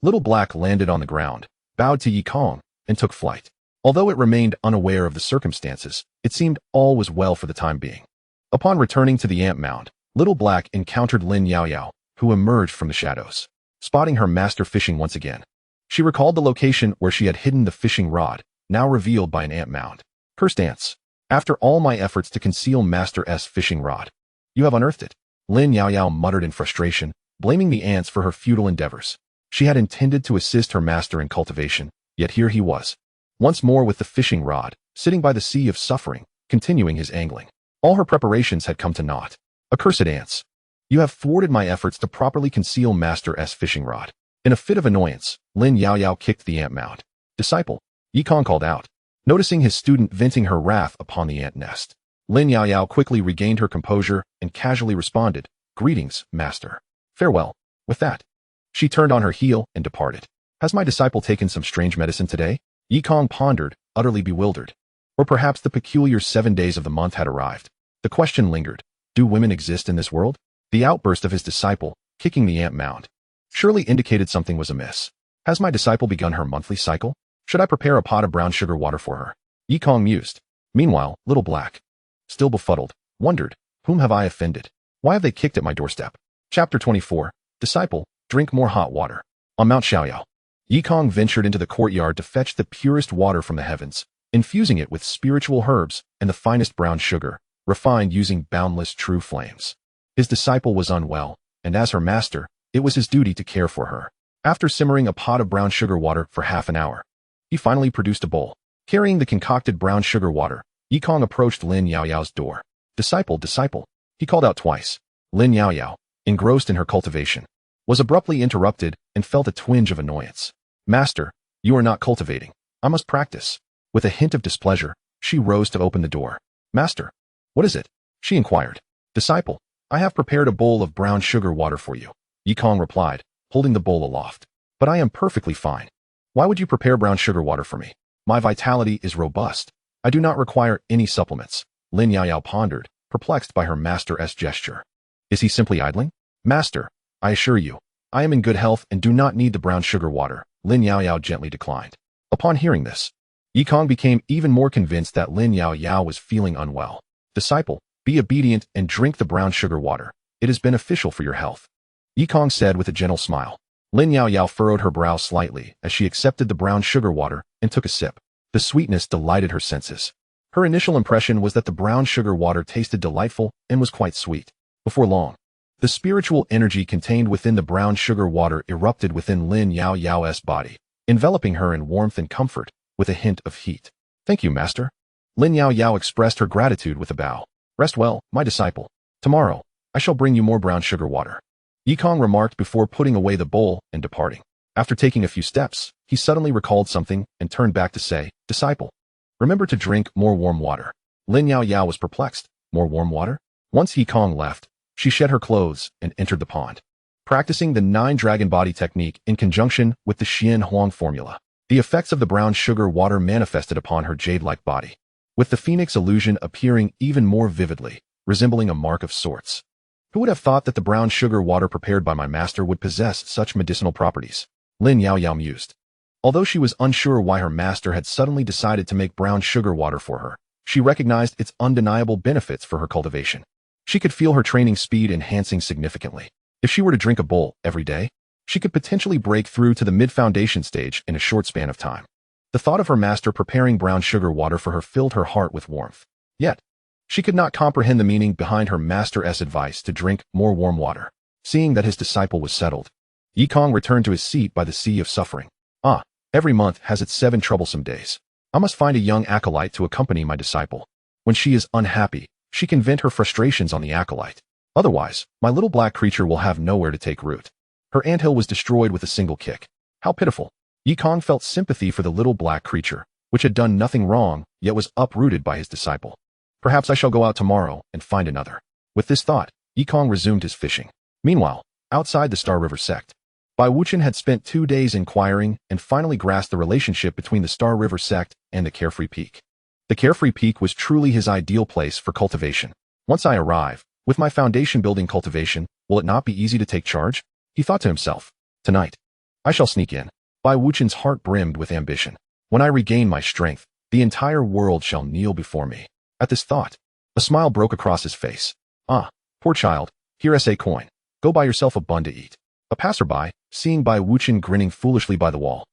Little Black landed on the ground, bowed to Yi Kong, and took flight. Although it remained unaware of the circumstances, it seemed all was well for the time being. Upon returning to the ant mound, Little Black encountered Lin Yao Yao, who emerged from the shadows. Spotting her master fishing once again, she recalled the location where she had hidden the fishing rod, now revealed by an ant mound. "Cursed ants! After all my efforts to conceal Master's fishing rod, you have unearthed it." Lin Yao Yao muttered in frustration, blaming the ants for her futile endeavors. She had intended to assist her master in cultivation, yet here he was, once more with the fishing rod, sitting by the sea of suffering, continuing his angling. All her preparations had come to naught. "Accursed ants! You have thwarted my efforts to properly conceal Master's fishing rod." In a fit of annoyance, Lin Yao Yao kicked the ant mound. "Disciple," Yi Kong called out, noticing his student venting her wrath upon the ant nest. Lin Yao Yao quickly regained her composure and casually responded, "Greetings, master. Farewell." With that, she turned on her heel and departed. "Has my disciple taken some strange medicine today?" Yi Kong pondered, utterly bewildered. Or perhaps the peculiar 7 days of the month had arrived. The question lingered, do women exist in this world? The outburst of his disciple, kicking the ant mound, surely indicated something was amiss. Has my disciple begun her monthly cycle? Should I prepare a pot of brown sugar water for her? Yi Kong mused. Meanwhile, Little Black, still befuddled, wondered, whom have I offended? Why have they kicked at my doorstep? Chapter 24, Disciple, drink more hot water. On Mount Xiaoyao, Yi Kong ventured into the courtyard to fetch the purest water from the heavens, infusing it with spiritual herbs and the finest brown sugar, refined using boundless true flames. His disciple was unwell, and as her master, it was his duty to care for her. After simmering a pot of brown sugar water for half an hour, he finally produced a bowl. Carrying the concocted brown sugar water, Yikong approached Lin Yaoyao's door. Disciple, disciple, he called out twice. Lin Yaoyao, engrossed in her cultivation, was abruptly interrupted and felt a twinge of annoyance. Master, you are not cultivating. I must practice. With a hint of displeasure, she rose to open the door. Master, what is it? She inquired. Disciple, I have prepared a bowl of brown sugar water for you, Yikong replied, holding the bowl aloft. But I am perfectly fine. Why would you prepare brown sugar water for me? My vitality is robust. I do not require any supplements. Lin Yaoyao pondered, perplexed by her master's gesture. Is he simply idling? Master, I assure you, I am in good health and do not need the brown sugar water, Lin Yaoyao gently declined. Upon hearing this, Yikong became even more convinced that Lin Yaoyao was feeling unwell. Disciple, be obedient and drink the brown sugar water. It is beneficial for your health, Yikong said with a gentle smile. Lin Yaoyao furrowed her brow slightly as she accepted the brown sugar water and took a sip. The sweetness delighted her senses. Her initial impression was that the brown sugar water tasted delightful and was quite sweet. Before long, the spiritual energy contained within the brown sugar water erupted within Lin Yaoyao's body, enveloping her in warmth and comfort, with a hint of heat. Thank you, master. Lin Yaoyao expressed her gratitude with a bow. Rest well, my disciple. Tomorrow, I shall bring you more brown sugar water, Yikong remarked before putting away the bowl and departing. After taking a few steps, he suddenly recalled something and turned back to say, Disciple, remember to drink more warm water. Lin Yaoyao was perplexed. More warm water? Once Yikong left, she shed her clothes and entered the pond. Practicing the 9 dragon body technique in conjunction with the Xian Huang formula, the effects of the brown sugar water manifested upon her jade-like body, with the phoenix illusion appearing even more vividly, resembling a mark of sorts. Who would have thought that the brown sugar water prepared by my master would possess such medicinal properties? Lin Yaoyao mused. Although she was unsure why her master had suddenly decided to make brown sugar water for her, she recognized its undeniable benefits for her cultivation. She could feel her training speed enhancing significantly. If she were to drink a bowl every day, she could potentially break through to the mid-foundation stage in a short span of time. The thought of her master preparing brown sugar water for her filled her heart with warmth. Yet, she could not comprehend the meaning behind her master's advice to drink more warm water. Seeing that his disciple was settled, Yikong returned to his seat by the sea of suffering. Every month has its 7 troublesome days. I must find a young acolyte to accompany my disciple. When she is unhappy, she can vent her frustrations on the acolyte. Otherwise, my little black creature will have nowhere to take root. Her anthill was destroyed with a single kick. How pitiful. Yikong felt sympathy for the little black creature, which had done nothing wrong, yet was uprooted by his disciple. Perhaps I shall go out tomorrow and find another. With this thought, Yikong resumed his fishing. Meanwhile, outside the Star River sect, Bai Wuchen had spent 2 days inquiring and finally grasped the relationship between the Star River sect and the Carefree Peak. The Carefree Peak was truly his ideal place for cultivation. Once I arrive, with my foundation building cultivation, will it not be easy to take charge? He thought to himself. Tonight, I shall sneak in. Bai Wuchen's heart brimmed with ambition. When I regain my strength, the entire world shall kneel before me. At this thought, a smile broke across his face. Poor child, here's a coin. Go buy yourself a bun to eat. A passerby, seeing Bai Wuchen grinning foolishly by the wall,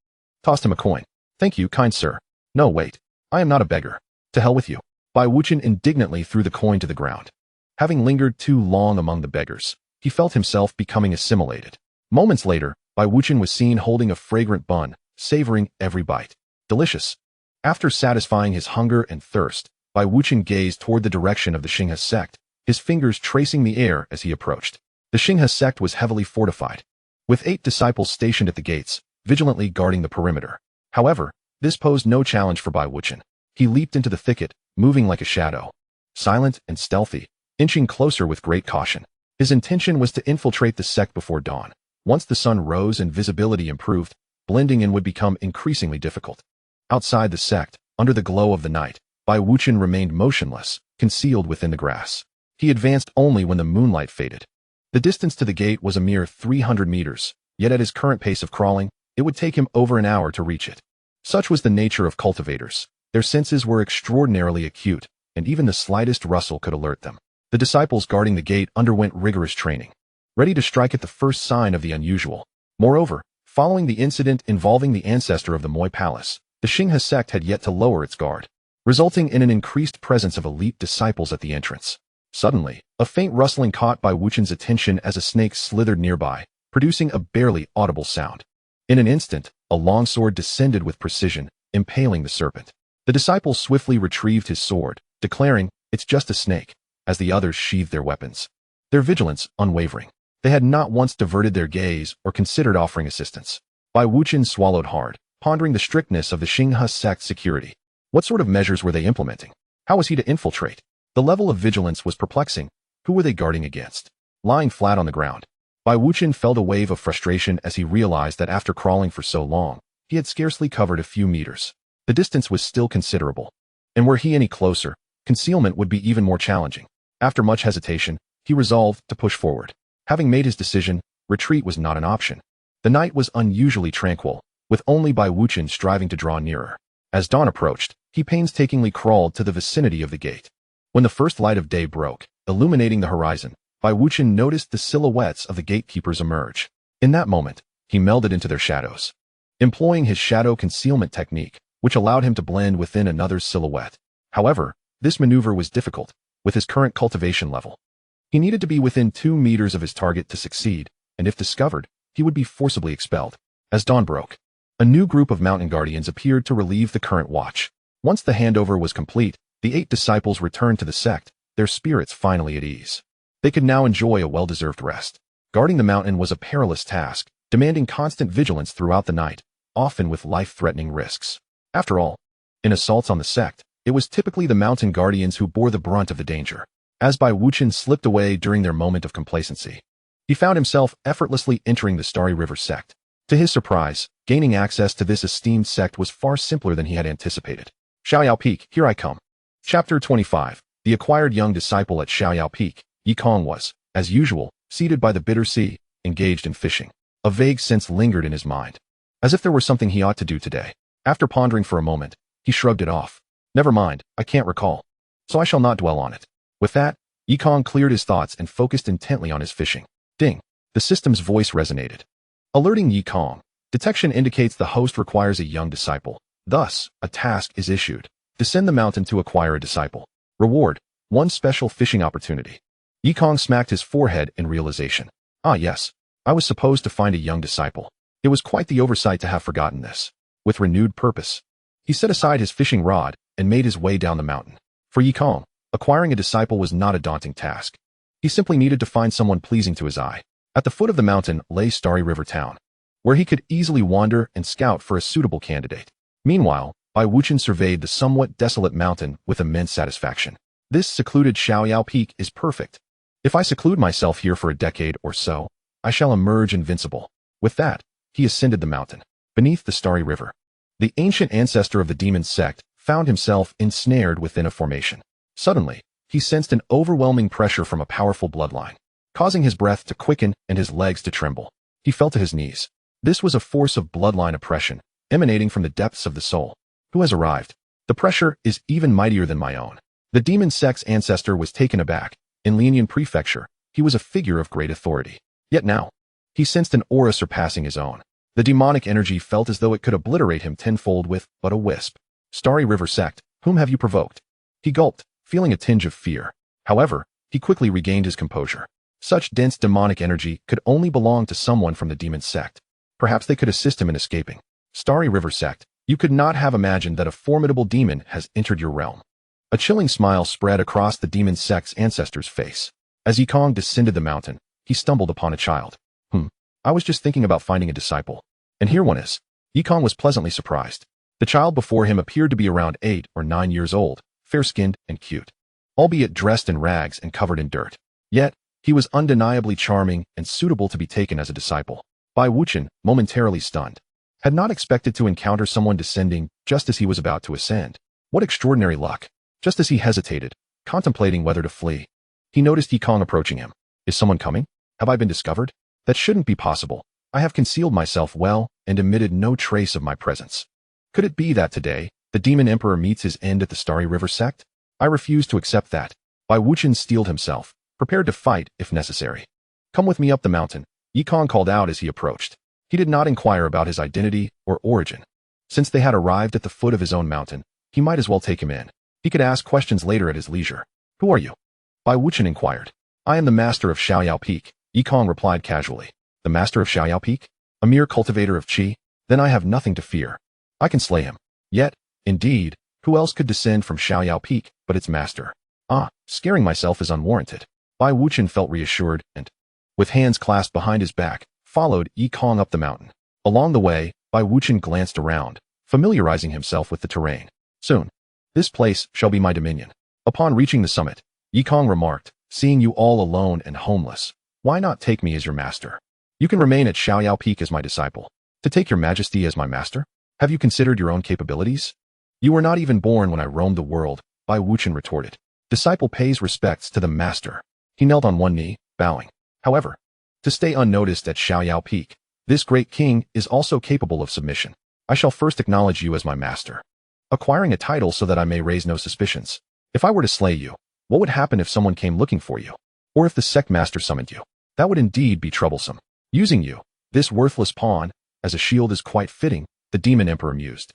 tossed him a coin. Thank you, kind sir. No, wait. I am not a beggar. To hell with you. Bai Wuchen indignantly threw the coin to the ground. Having lingered too long among the beggars, he felt himself becoming assimilated. Moments later, Bai Wuchen was seen holding a fragrant bun, savoring every bite. Delicious. After satisfying his hunger and thirst, Bai Wuchen gazed toward the direction of the Xinghe sect, his fingers tracing the air as he approached. The Xinghe sect was heavily fortified, with 8 disciples stationed at the gates, vigilantly guarding the perimeter. However, this posed no challenge for Bai Wuchen. He leaped into the thicket, moving like a shadow, silent and stealthy, inching closer with great caution. His intention was to infiltrate the sect before dawn. Once the sun rose and visibility improved, blending in would become increasingly difficult. Outside the sect, under the glow of the night, Bai Wuchen remained motionless, concealed within the grass. He advanced only when the moonlight faded. The distance to the gate was a mere 300 meters, yet at his current pace of crawling, it would take him over an hour to reach it. Such was the nature of cultivators. Their senses were extraordinarily acute, and even the slightest rustle could alert them. The disciples guarding the gate underwent rigorous training, ready to strike at the first sign of the unusual. Moreover, following the incident involving the ancestor of the Moi Palace, The Xinghe sect had yet to lower its guard, resulting in an increased presence of elite disciples at the entrance. Suddenly, a faint rustling caught Bai Wuchen's attention as a snake slithered nearby, producing a barely audible sound. In an instant, a long sword descended with precision, impaling the serpent. The disciple swiftly retrieved his sword, declaring, "It's just a snake," as the others sheathed their weapons. Their vigilance unwavering. They had not once diverted their gaze or considered offering assistance. Bai Wuchen swallowed hard, pondering the strictness of the Xinghe sect's security. What sort of measures were they implementing? How was he to infiltrate? The level of vigilance was perplexing. Who were they guarding against? Lying flat on the ground, Bai Wuchen felt a wave of frustration as he realized that after crawling for so long, he had scarcely covered a few meters. The distance was still considerable, and were he any closer, concealment would be even more challenging. After much hesitation, he resolved to push forward. Having made his decision, retreat was not an option. The night was unusually tranquil, with only Bai Wuchen striving to draw nearer. As dawn approached, he painstakingly crawled to the vicinity of the gate. When the first light of day broke, illuminating the horizon, Bai Wuchen noticed the silhouettes of the gatekeepers emerge. In that moment, he melded into their shadows, employing his shadow concealment technique, which allowed him to blend within another's silhouette. However, this maneuver was difficult, with his current cultivation level. He needed to be within 2 meters of his target to succeed, and if discovered, he would be forcibly expelled. As dawn broke, a new group of mountain guardians appeared to relieve the current watch. Once the handover was complete, the 8 disciples returned to the sect, their spirits finally at ease. They could now enjoy a well-deserved rest. Guarding the mountain was a perilous task, demanding constant vigilance throughout the night, often with life-threatening risks. After all, in assaults on the sect, it was typically the mountain guardians who bore the brunt of the danger. As Bai Wuchen slipped away during their moment of complacency, he found himself effortlessly entering the Starry River sect. To his surprise, gaining access to this esteemed sect was far simpler than he had anticipated. Xiaoyao Peak, here I come. Chapter 25. The acquired young disciple at Xiaoyao Peak, Yikong was, as usual, seated by the bitter sea, engaged in fishing. A vague sense lingered in his mind, as if there were something he ought to do today. After pondering for a moment, he shrugged it off. Never mind, I can't recall, so I shall not dwell on it. With that, Yikong cleared his thoughts and focused intently on his fishing. Ding! The system's voice resonated, alerting Yikong. Detection indicates the host requires a young disciple. Thus, a task is issued. Descend the mountain to acquire a disciple. Reward: 1 special fishing opportunity. Yikong smacked his forehead in realization. Ah yes, I was supposed to find a young disciple. It was quite the oversight to have forgotten this. With renewed purpose, he set aside his fishing rod and made his way down the mountain. For Yikong, acquiring a disciple was not a daunting task. He simply needed to find someone pleasing to his eye. At the foot of the mountain lay Starry River Town, where he could easily wander and scout for a suitable candidate. Meanwhile, Bai Wuchen surveyed the somewhat desolate mountain with immense satisfaction. This secluded Xiaoyao Peak is perfect. If I seclude myself here for a decade or so, I shall emerge invincible. With that, he ascended the mountain. Beneath the Starry River, the ancient ancestor of the demon sect found himself ensnared within a formation. Suddenly, he sensed an overwhelming pressure from a powerful bloodline, causing his breath to quicken and his legs to tremble. He fell to his knees. This was a force of bloodline oppression, emanating from the depths of the soul. Who has arrived? The pressure is even mightier than my own. The demon sect's ancestor was taken aback. In Lianyan Prefecture, he was a figure of great authority. Yet now, he sensed an aura surpassing his own. The demonic energy felt as though it could obliterate him tenfold with but a wisp. Starry River sect, whom have you provoked? He gulped, feeling a tinge of fear. However, he quickly regained his composure. Such dense demonic energy could only belong to someone from the demon sect. Perhaps they could assist him in escaping. Starry River sect, you could not have imagined that a formidable demon has entered your realm. A chilling smile spread across the demon sect's ancestor's face. As Yikong descended the mountain, he stumbled upon a child. I was just thinking about finding a disciple. And here one is. Yikong was pleasantly surprised. The child before him appeared to be around 8 or 9 years old, fair-skinned and cute, albeit dressed in rags and covered in dirt. Yet, he was undeniably charming and suitable to be taken as a disciple. Bai Wuchen, momentarily stunned, had not expected to encounter someone descending just as he was about to ascend. What extraordinary luck! Just as he hesitated, contemplating whether to flee, he noticed Yikong approaching him. Is someone coming? Have I been discovered? That shouldn't be possible. I have concealed myself well and emitted no trace of my presence. Could it be that today, the demon emperor meets his end at the Starry River sect? I refuse to accept that. Bai Wuchen steeled himself, prepared to fight if necessary. Come with me up the mountain, Yikong called out as he approached. He did not inquire about his identity or origin. Since they had arrived at the foot of his own mountain, he might as well take him in. He could ask questions later at his leisure. Who are you? Bai Wuchen inquired. I am the master of Xiaoyao Peak, Yikong replied casually. The master of Xiaoyao Peak? A mere cultivator of qi? Then I have nothing to fear. I can slay him. Yet, indeed, who else could descend from Xiaoyao Peak but its master? Scaring myself is unwarranted. Bai Wuchen felt reassured and, with hands clasped behind his back, followed Yikong up the mountain. Along the way, Bai Wuchen glanced around, familiarizing himself with the terrain. Soon, this place shall be my dominion. Upon reaching the summit, Yikong remarked, seeing you all alone and homeless, why not take me as your master? You can remain at Xiaoyao Peak as my disciple. To take your majesty as my master? Have you considered your own capabilities? You were not even born when I roamed the world, Bai Wuchen retorted. Disciple pays respects to the master. He knelt on one knee, bowing. However, to stay unnoticed at Xiaoyao Peak, this great king is also capable of submission. I shall first acknowledge you as my master, acquiring a title so that I may raise no suspicions. If I were to slay you, what would happen if someone came looking for you? Or if the sect master summoned you? That would indeed be troublesome. Using you, this worthless pawn, as a shield is quite fitting, the demon emperor mused.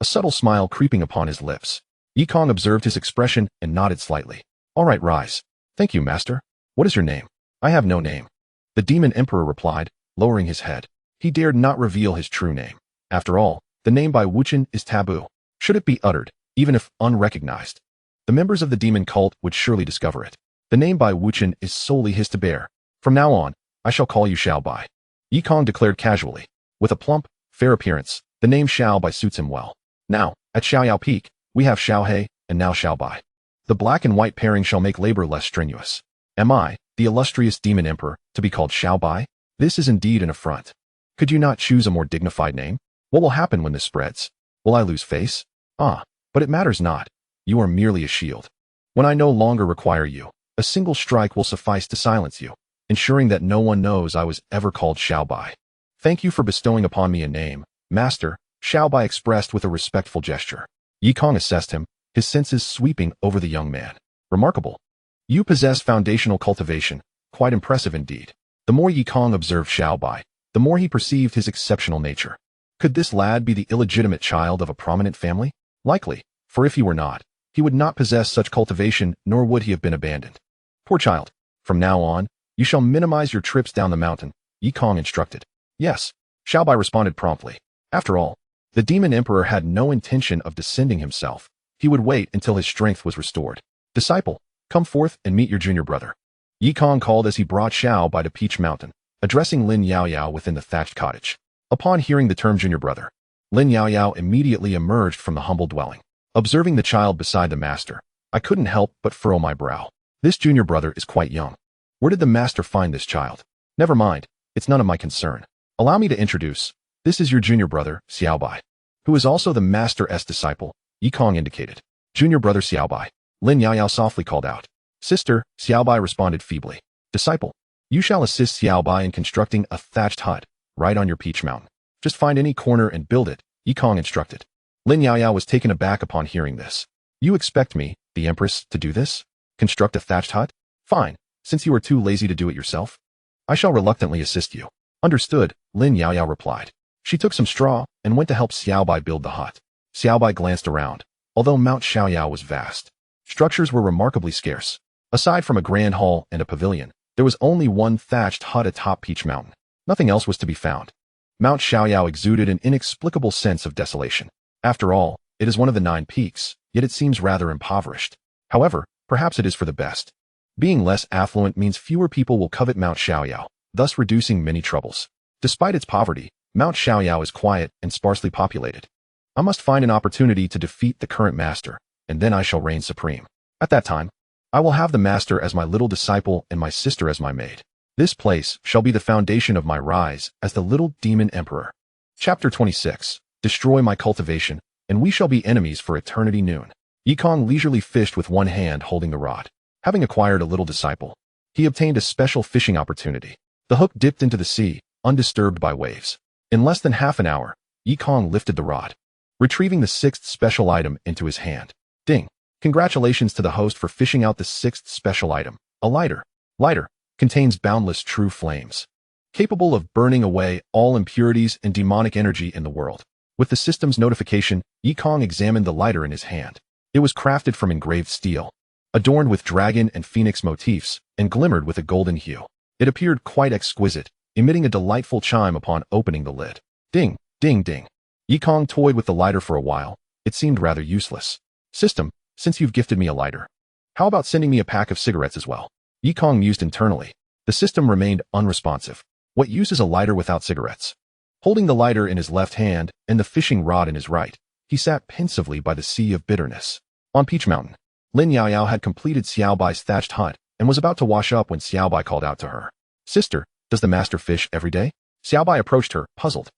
A subtle smile creeping upon his lips. Yikong observed his expression and nodded slightly. All right, rise. Thank you, master. What is your name? I have no name. The demon emperor replied, lowering his head. He dared not reveal his true name. After all, the name Bai Wuchen is taboo. Should it be uttered, even if unrecognized, the members of the demon cult would surely discover it. The name Bai Wuchen is solely his to bear. From now on, I shall call you Xiao Bai. Yikong declared casually. With a plump, fair appearance, the name Xiao Bai suits him well. Now, at Xiaoyao Peak, we have Xiao He, and now Xiao Bai. The black and white pairing shall make labor less strenuous. Am I, the illustrious demon emperor, to be called Xiao Bai? This is indeed an affront. Could you not choose a more dignified name? What will happen when this spreads? Will I lose face? But it matters not. You are merely a shield. When I no longer require you, a single strike will suffice to silence you, ensuring that no one knows I was ever called Xiao Bai. Thank you for bestowing upon me a name, master, Xiao Bai expressed with a respectful gesture. Yikong assessed him, his senses sweeping over the young man. Remarkable. You possess foundational cultivation, quite impressive indeed. The more Yikong observed Xiao Bai, the more he perceived his exceptional nature. Could this lad be the illegitimate child of a prominent family? Likely, for if he were not, he would not possess such cultivation, nor would he have been abandoned. Poor child. From now on, you shall minimize your trips down the mountain, Yikong instructed. Yes, Xiao Bai responded promptly. After all, the demon emperor had no intention of descending himself. He would wait until his strength was restored. Disciple, come forth and meet your junior brother. Yikong called as he brought Xiao Bai to Peach Mountain, addressing Lin Yaoyao within the thatched cottage. Upon hearing the term junior brother, Lin Yaoyao immediately emerged from the humble dwelling. Observing the child beside the master, I couldn't help but furrow my brow. This junior brother is quite young. Where did the master find this child? Never mind, it's none of my concern. Allow me to introduce. This is your junior brother, Xiao Bai, who is also the master's disciple, Yikong indicated. Junior brother Xiao Bai. Lin Yaoyao softly called out. Sister, Xiao Bai responded feebly. Disciple, you shall assist Xiao Bai in constructing a thatched hut, right on your peach mountain. Just find any corner and build it, Yikong instructed. Lin Yaoyao was taken aback upon hearing this. You expect me, the empress, to do this? Construct a thatched hut? Fine, since you are too lazy to do it yourself. I shall reluctantly assist you. Understood, Lin Yaoyao replied. She took some straw and went to help Xiao Bai build the hut. Xiao Bai glanced around. Although Mount Xiaoyao was vast, structures were remarkably scarce. Aside from a grand hall and a pavilion, there was only one thatched hut atop Peach Mountain. Nothing else was to be found. Mount Xiaoyao exuded an inexplicable sense of desolation. After all, it is one of the 9 peaks, yet it seems rather impoverished. However, perhaps it is for the best. Being less affluent means fewer people will covet Mount Xiaoyao, thus reducing many troubles. Despite its poverty, Mount Xiaoyao is quiet and sparsely populated. I must find an opportunity to defeat the current master, and then I shall reign supreme. At that time, I will have the master as my little disciple and my sister as my maid. This place shall be the foundation of my rise as the little demon emperor. Chapter 26. Destroy my cultivation, and we shall be enemies for eternity noon. Yikong leisurely fished with one hand holding the rod. Having acquired a little disciple, he obtained a special fishing opportunity. The hook dipped into the sea, undisturbed by waves. In less than half an hour, Yikong lifted the rod, retrieving the 6th special item into his hand. Ding! Congratulations to the host for fishing out the 6th special item. A lighter. Lighter contains boundless true flames, capable of burning away all impurities and demonic energy in the world. With the system's notification, Yikong examined the lighter in his hand. It was crafted from engraved steel, adorned with dragon and phoenix motifs, and glimmered with a golden hue. It appeared quite exquisite, emitting a delightful chime upon opening the lid. Ding, ding, ding. Yikong toyed with the lighter for a while. It seemed rather useless. System, since you've gifted me a lighter, how about sending me a pack of cigarettes as well? Yikong mused internally. The system remained unresponsive. What use is a lighter without cigarettes? Holding the lighter in his left hand and the fishing rod in his right, he sat pensively by the sea of bitterness. On Peach Mountain, Lin Yaoyao had completed Xiaobai's thatched hut and was about to wash up when Xiaobai called out to her. Sister, does the master fish every day? Xiaobai approached her, puzzled.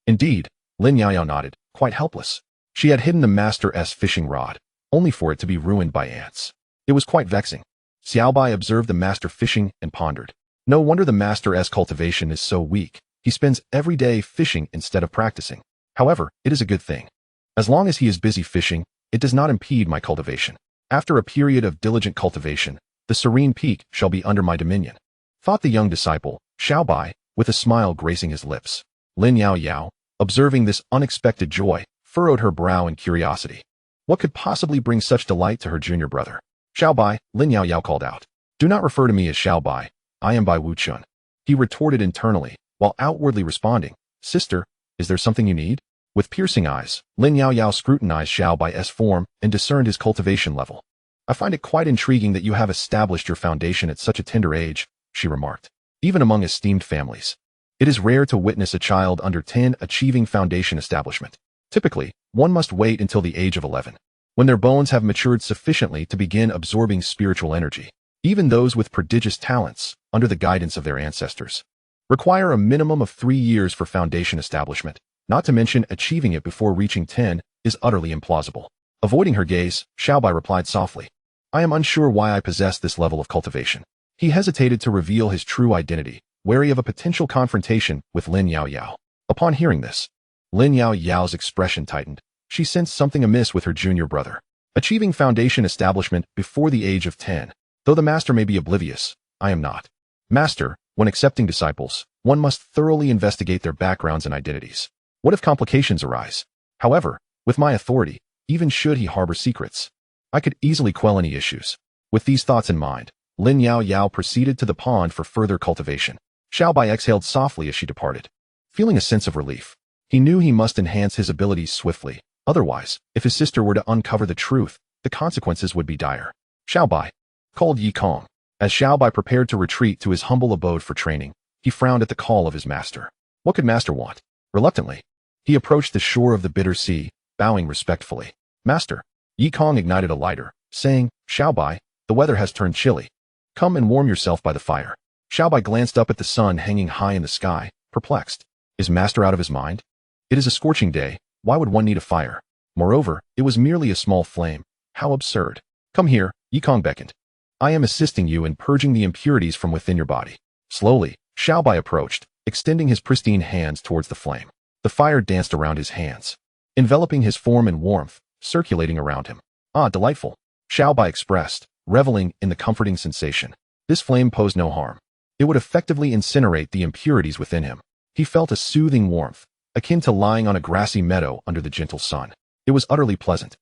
Indeed, Lin Yaoyao nodded, quite helpless. She had hidden the master's fishing rod, only for it to be ruined by ants. It was quite vexing. Xiaobai observed the master fishing and pondered. No wonder the master's cultivation is so weak. He spends every day fishing instead of practicing. However, it is a good thing. As long as he is busy fishing, it does not impede my cultivation. After a period of diligent cultivation, the serene peak shall be under my dominion, thought the young disciple, Xiaobai, with a smile gracing his lips. Lin Yaoyao, observing this unexpected joy, furrowed her brow in curiosity. What could possibly bring such delight to her junior brother? Xiaobai, Lin Yaoyao called out. Do not refer to me as Xiaobai. I am Bai Wuchun. He retorted internally, while outwardly responding, Sister, is there something you need? With piercing eyes, Lin Yaoyao scrutinized Xiaobai's form and discerned his cultivation level. I find it quite intriguing that you have established your foundation at such a tender age, she remarked. Even among esteemed families, it is rare to witness a child under 10 achieving foundation establishment. Typically, one must wait until the age of 11, when their bones have matured sufficiently to begin absorbing spiritual energy. Even those with prodigious talents, under the guidance of their ancestors, require a minimum of 3 years for foundation establishment. Not to mention achieving it before reaching 10 is utterly implausible. Avoiding her gaze, Xiaobai replied softly, I am unsure why I possess this level of cultivation. He hesitated to reveal his true identity, wary of a potential confrontation with Lin Yaoyao. Upon hearing this, Lin Yaoyao's expression tightened. She sensed something amiss with her junior brother. Achieving foundation establishment before the age of 10. Though the master may be oblivious, I am not. Master, when accepting disciples, one must thoroughly investigate their backgrounds and identities. What if complications arise? However, with my authority, even should he harbor secrets, I could easily quell any issues. With these thoughts in mind, Lin Yaoyao proceeded to the pond for further cultivation. Xiaobai exhaled softly as she departed. Feeling a sense of relief, he knew he must enhance his abilities swiftly. Otherwise, if his sister were to uncover the truth, the consequences would be dire. Xiaobai, called Yikong. As Xiaobai prepared to retreat to his humble abode for training, he frowned at the call of his master. What could master want? Reluctantly, he approached the shore of the bitter sea, bowing respectfully. Master, Yikong ignited a lighter, saying, Xiaobai, the weather has turned chilly. Come and warm yourself by the fire. Xiaobai glanced up at the sun hanging high in the sky, perplexed. Is master out of his mind? It is a scorching day. Why would one need a fire? Moreover, it was merely a small flame. How absurd. Come here, Yikong beckoned. I am assisting you in purging the impurities from within your body. Slowly, Xiaobai approached, extending his pristine hands towards the flame. The fire danced around his hands, enveloping his form in warmth, circulating around him. Ah, delightful, Xiaobai expressed, reveling in the comforting sensation. This flame posed no harm. It would effectively incinerate the impurities within him. He felt a soothing warmth, akin to lying on a grassy meadow under the gentle sun. It was utterly pleasant.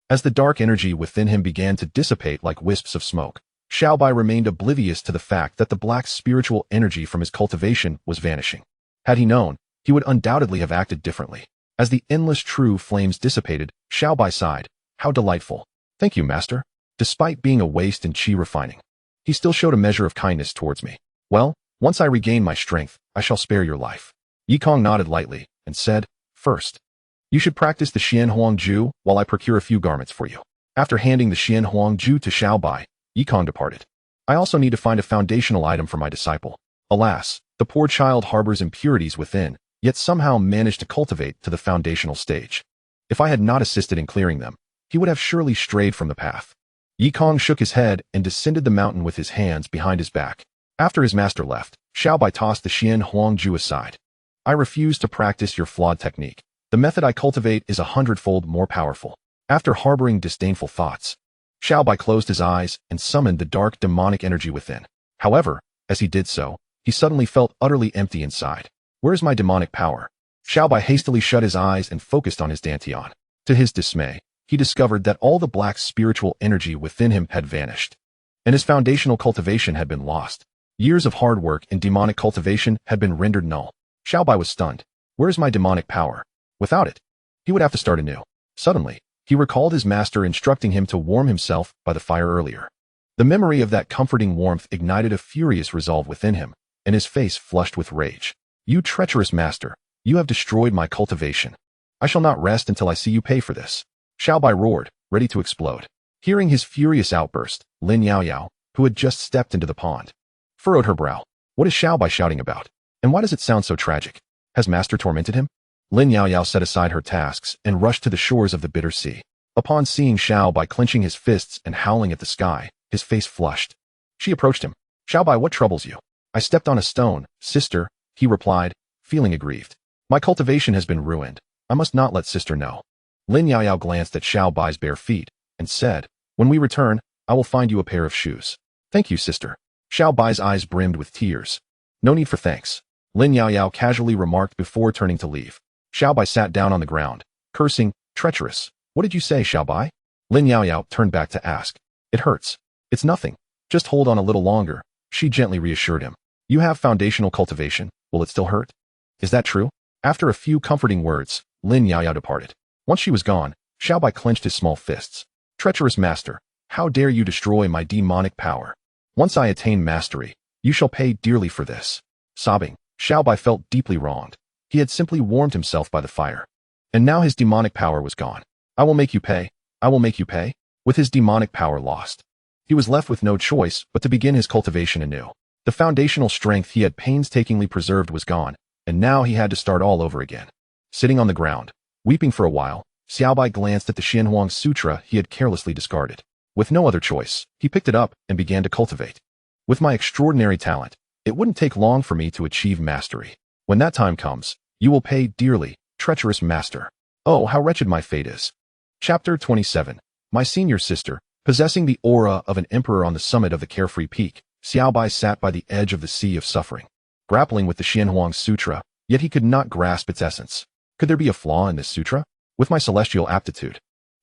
As the dark energy within him began to dissipate like wisps of smoke, Xiaobai remained oblivious to the fact that the black spiritual energy from his cultivation was vanishing. Had he known, he would undoubtedly have acted differently. As the endless true flames dissipated, Xiaobai sighed. How delightful. Thank you, master. Despite being a waste in qi refining, he still showed a measure of kindness towards me. Well, once I regain my strength, I shall spare your life. Yikong nodded lightly and said, First, you should practice the Xian Huang Ju while I procure a few garments for you. After handing the Xian Huang Ju to Xiaobai, Yikong departed. I also need to find a foundational item for my disciple. Alas, the poor child harbors impurities within, yet somehow managed to cultivate to the foundational stage. If I had not assisted in clearing them, he would have surely strayed from the path. Yikong shook his head and descended the mountain with his hands behind his back. After his master left, Xiaobai tossed the Xian Huang Ju aside. I refuse to practice your flawed technique. The method I cultivate is 100-fold more powerful. After harboring disdainful thoughts, Xiaobai closed his eyes and summoned the dark demonic energy within. However, as he did so, he suddenly felt utterly empty inside. Where is my demonic power? Xiaobai hastily shut his eyes and focused on his dantian. To his dismay, he discovered that all the black spiritual energy within him had vanished, and his foundational cultivation had been lost. Years of hard work in demonic cultivation had been rendered null. Xiaobai was stunned. Where is my demonic power? Without it, he would have to start anew. Suddenly, he recalled his master instructing him to warm himself by the fire earlier. The memory of that comforting warmth ignited a furious resolve within him, and his face flushed with rage. You treacherous master, you have destroyed my cultivation. I shall not rest until I see you pay for this. Xiaobai roared, ready to explode. Hearing his furious outburst, Lin Yaoyao, who had just stepped into the pond, furrowed her brow. What is Xiaobai shouting about? And why does it sound so tragic? Has master tormented him? Lin Yaoyao set aside her tasks and rushed to the shores of the bitter sea. Upon seeing Xiaobai clenching his fists and howling at the sky, his face flushed. She approached him. Xiaobai, what troubles you? I stepped on a stone, sister, he replied, feeling aggrieved. My cultivation has been ruined. I must not let sister know. Lin Yaoyao glanced at Xiaobai's bare feet and said, when we return, I will find you a pair of shoes. Thank you, sister. Xiaobai's eyes brimmed with tears. No need for thanks, Lin Yaoyao casually remarked before turning to leave. Xiaobai sat down on the ground, cursing, treacherous. What did you say, Xiaobai? Lin Yaoyao turned back to ask. It hurts. It's nothing. Just hold on a little longer, she gently reassured him. You have foundational cultivation. Will it still hurt? Is that true? After a few comforting words, Lin Yaoyao departed. Once she was gone, Xiaobai clenched his small fists. Treacherous master, how dare you destroy my demonic power? Once I attain mastery, you shall pay dearly for this. Sobbing, Xiaobai felt deeply wronged. He had simply warmed himself by the fire, and now his demonic power was gone. I will make you pay. I will make you pay. With his demonic power lost, he was left with no choice but to begin his cultivation anew. The foundational strength he had painstakingly preserved was gone, and now he had to start all over again. Sitting on the ground, weeping for a while, Xiaobai glanced at the Xianhuang Sutra he had carelessly discarded. With no other choice, he picked it up and began to cultivate. With my extraordinary talent, it wouldn't take long for me to achieve mastery. When that time comes, you will pay dearly, treacherous master. Oh, how wretched my fate is. Chapter 27. My senior sister, possessing the aura of an emperor on the summit of the carefree peak, Xiaobai sat by the edge of the sea of suffering, grappling with the Xianhuang Sutra, yet he could not grasp its essence. Could there be a flaw in this sutra? With my celestial aptitude,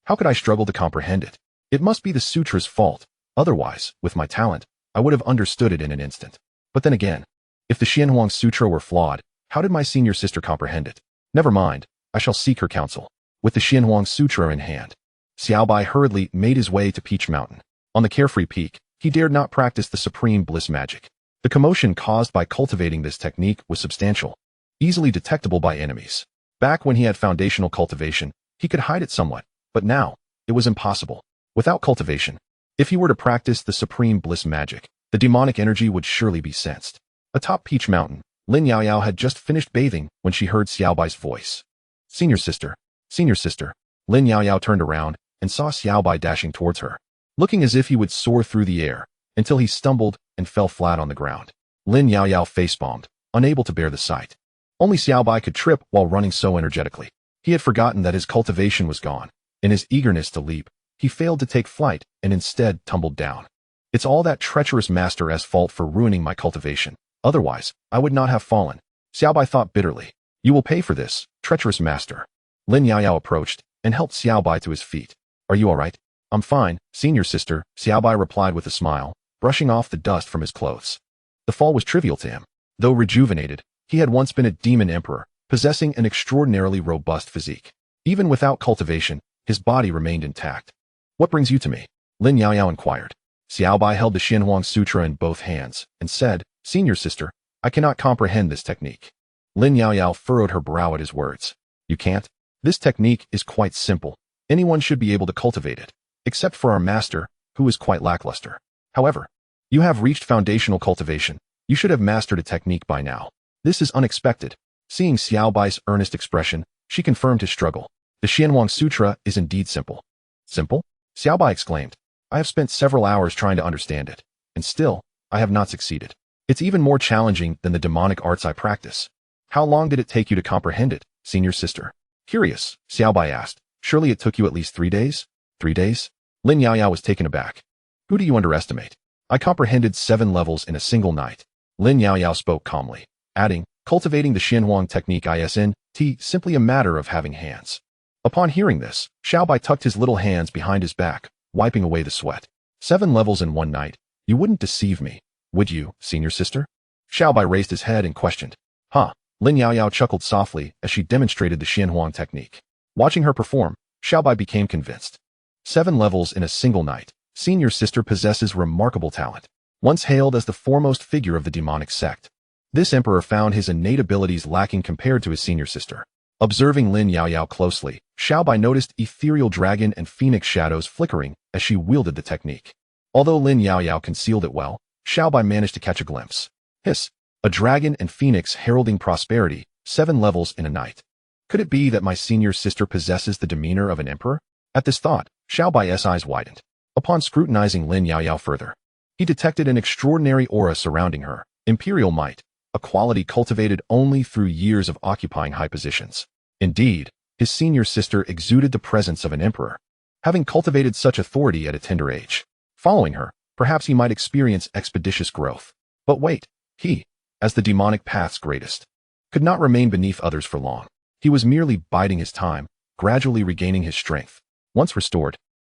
how could I struggle to comprehend it? It must be the sutra's fault. Otherwise, with my talent, I would have understood it in an instant. But then again, if the Xianhuang Sutra were flawed, how did my senior sister comprehend it? Never mind, I shall seek her counsel. With the Xianhuang Sutra in hand, Xiaobai hurriedly made his way to Peach Mountain. On the carefree peak, he dared not practice the supreme bliss magic. The commotion caused by cultivating this technique was substantial, easily detectable by enemies. Back when he had foundational cultivation, he could hide it somewhat, but now, it was impossible. Without cultivation, if he were to practice the supreme bliss magic, the demonic energy would surely be sensed. Atop Peach Mountain, Lin Yaoyao had just finished bathing when she heard Xiaobai's voice. Senior sister. Senior sister. Lin Yaoyao turned around and saw Xiaobai dashing towards her, looking as if he would soar through the air, until he stumbled and fell flat on the ground. Lin Yaoyao facepalmed, unable to bear the sight. Only Xiaobai could trip while running so energetically. He had forgotten that his cultivation was gone. In his eagerness to leap, he failed to take flight and instead tumbled down. It's all that treacherous master's fault for ruining my cultivation. Otherwise, I would not have fallen. Xiaobai thought bitterly. You will pay for this, treacherous master. Lin Yaoyao approached and helped Xiaobai to his feet. Are you all right? I'm fine, senior sister, Xiaobai replied with a smile, brushing off the dust from his clothes. The fall was trivial to him. Though rejuvenated, he had once been a demon emperor, possessing an extraordinarily robust physique. Even without cultivation, his body remained intact. What brings you to me? Lin Yaoyao inquired. Xiaobai held the Xianhuang Sutra in both hands and said, Senior sister, I cannot comprehend this technique. Lin Yaoyao furrowed her brow at his words. You can't? This technique is quite simple. Anyone should be able to cultivate it, except for our master, who is quite lackluster. However, you have reached foundational cultivation. You should have mastered a technique by now. This is unexpected. Seeing Xiaobai's earnest expression, she confirmed his struggle. The Xianhuang Sutra is indeed simple. Simple? Xiaobai exclaimed. I have spent several hours trying to understand it, and still, I have not succeeded. It's even more challenging than the demonic arts I practice. How long did it take you to comprehend it, senior sister? Curious, Xiaobai asked. Surely it took you at least 3 days? 3 days? Lin Yaoyao was taken aback. Who do you underestimate? I comprehended 7 levels in a single night. Lin Yaoyao spoke calmly, adding, Cultivating the Xianhuang technique isn't simply a matter of having hands. Upon hearing this, Xiaobai tucked his little hands behind his back, wiping away the sweat. 7 levels in one night. You wouldn't deceive me, would you, senior sister? Xiaobai raised his head and questioned. Huh. Lin Yaoyao chuckled softly as she demonstrated the Xianhuang technique. Watching her perform, Xiaobai became convinced. 7 levels in a single night. Senior sister possesses remarkable talent. Once hailed as the foremost figure of the demonic sect, this emperor found his innate abilities lacking compared to his senior sister. Observing Lin Yaoyao closely, Xiaobai noticed ethereal dragon and phoenix shadows flickering as she wielded the technique. Although Lin Yaoyao concealed it well, Xiaobai managed to catch a glimpse. Hiss! A dragon and phoenix heralding prosperity, 7 levels in a night. Could it be that my senior sister possesses the demeanor of an emperor? At this thought, Xiaobai's eyes widened. Upon scrutinizing Lin Yaoyao further, he detected an extraordinary aura surrounding her, imperial might, a quality cultivated only through years of occupying high positions. Indeed, his senior sister exuded the presence of an emperor, having cultivated such authority at a tender age. Following her, perhaps he might experience expeditious growth. But wait, he, as the demonic path's greatest, could not remain beneath others for long. He was merely biding his time, gradually regaining his strength. Once restored,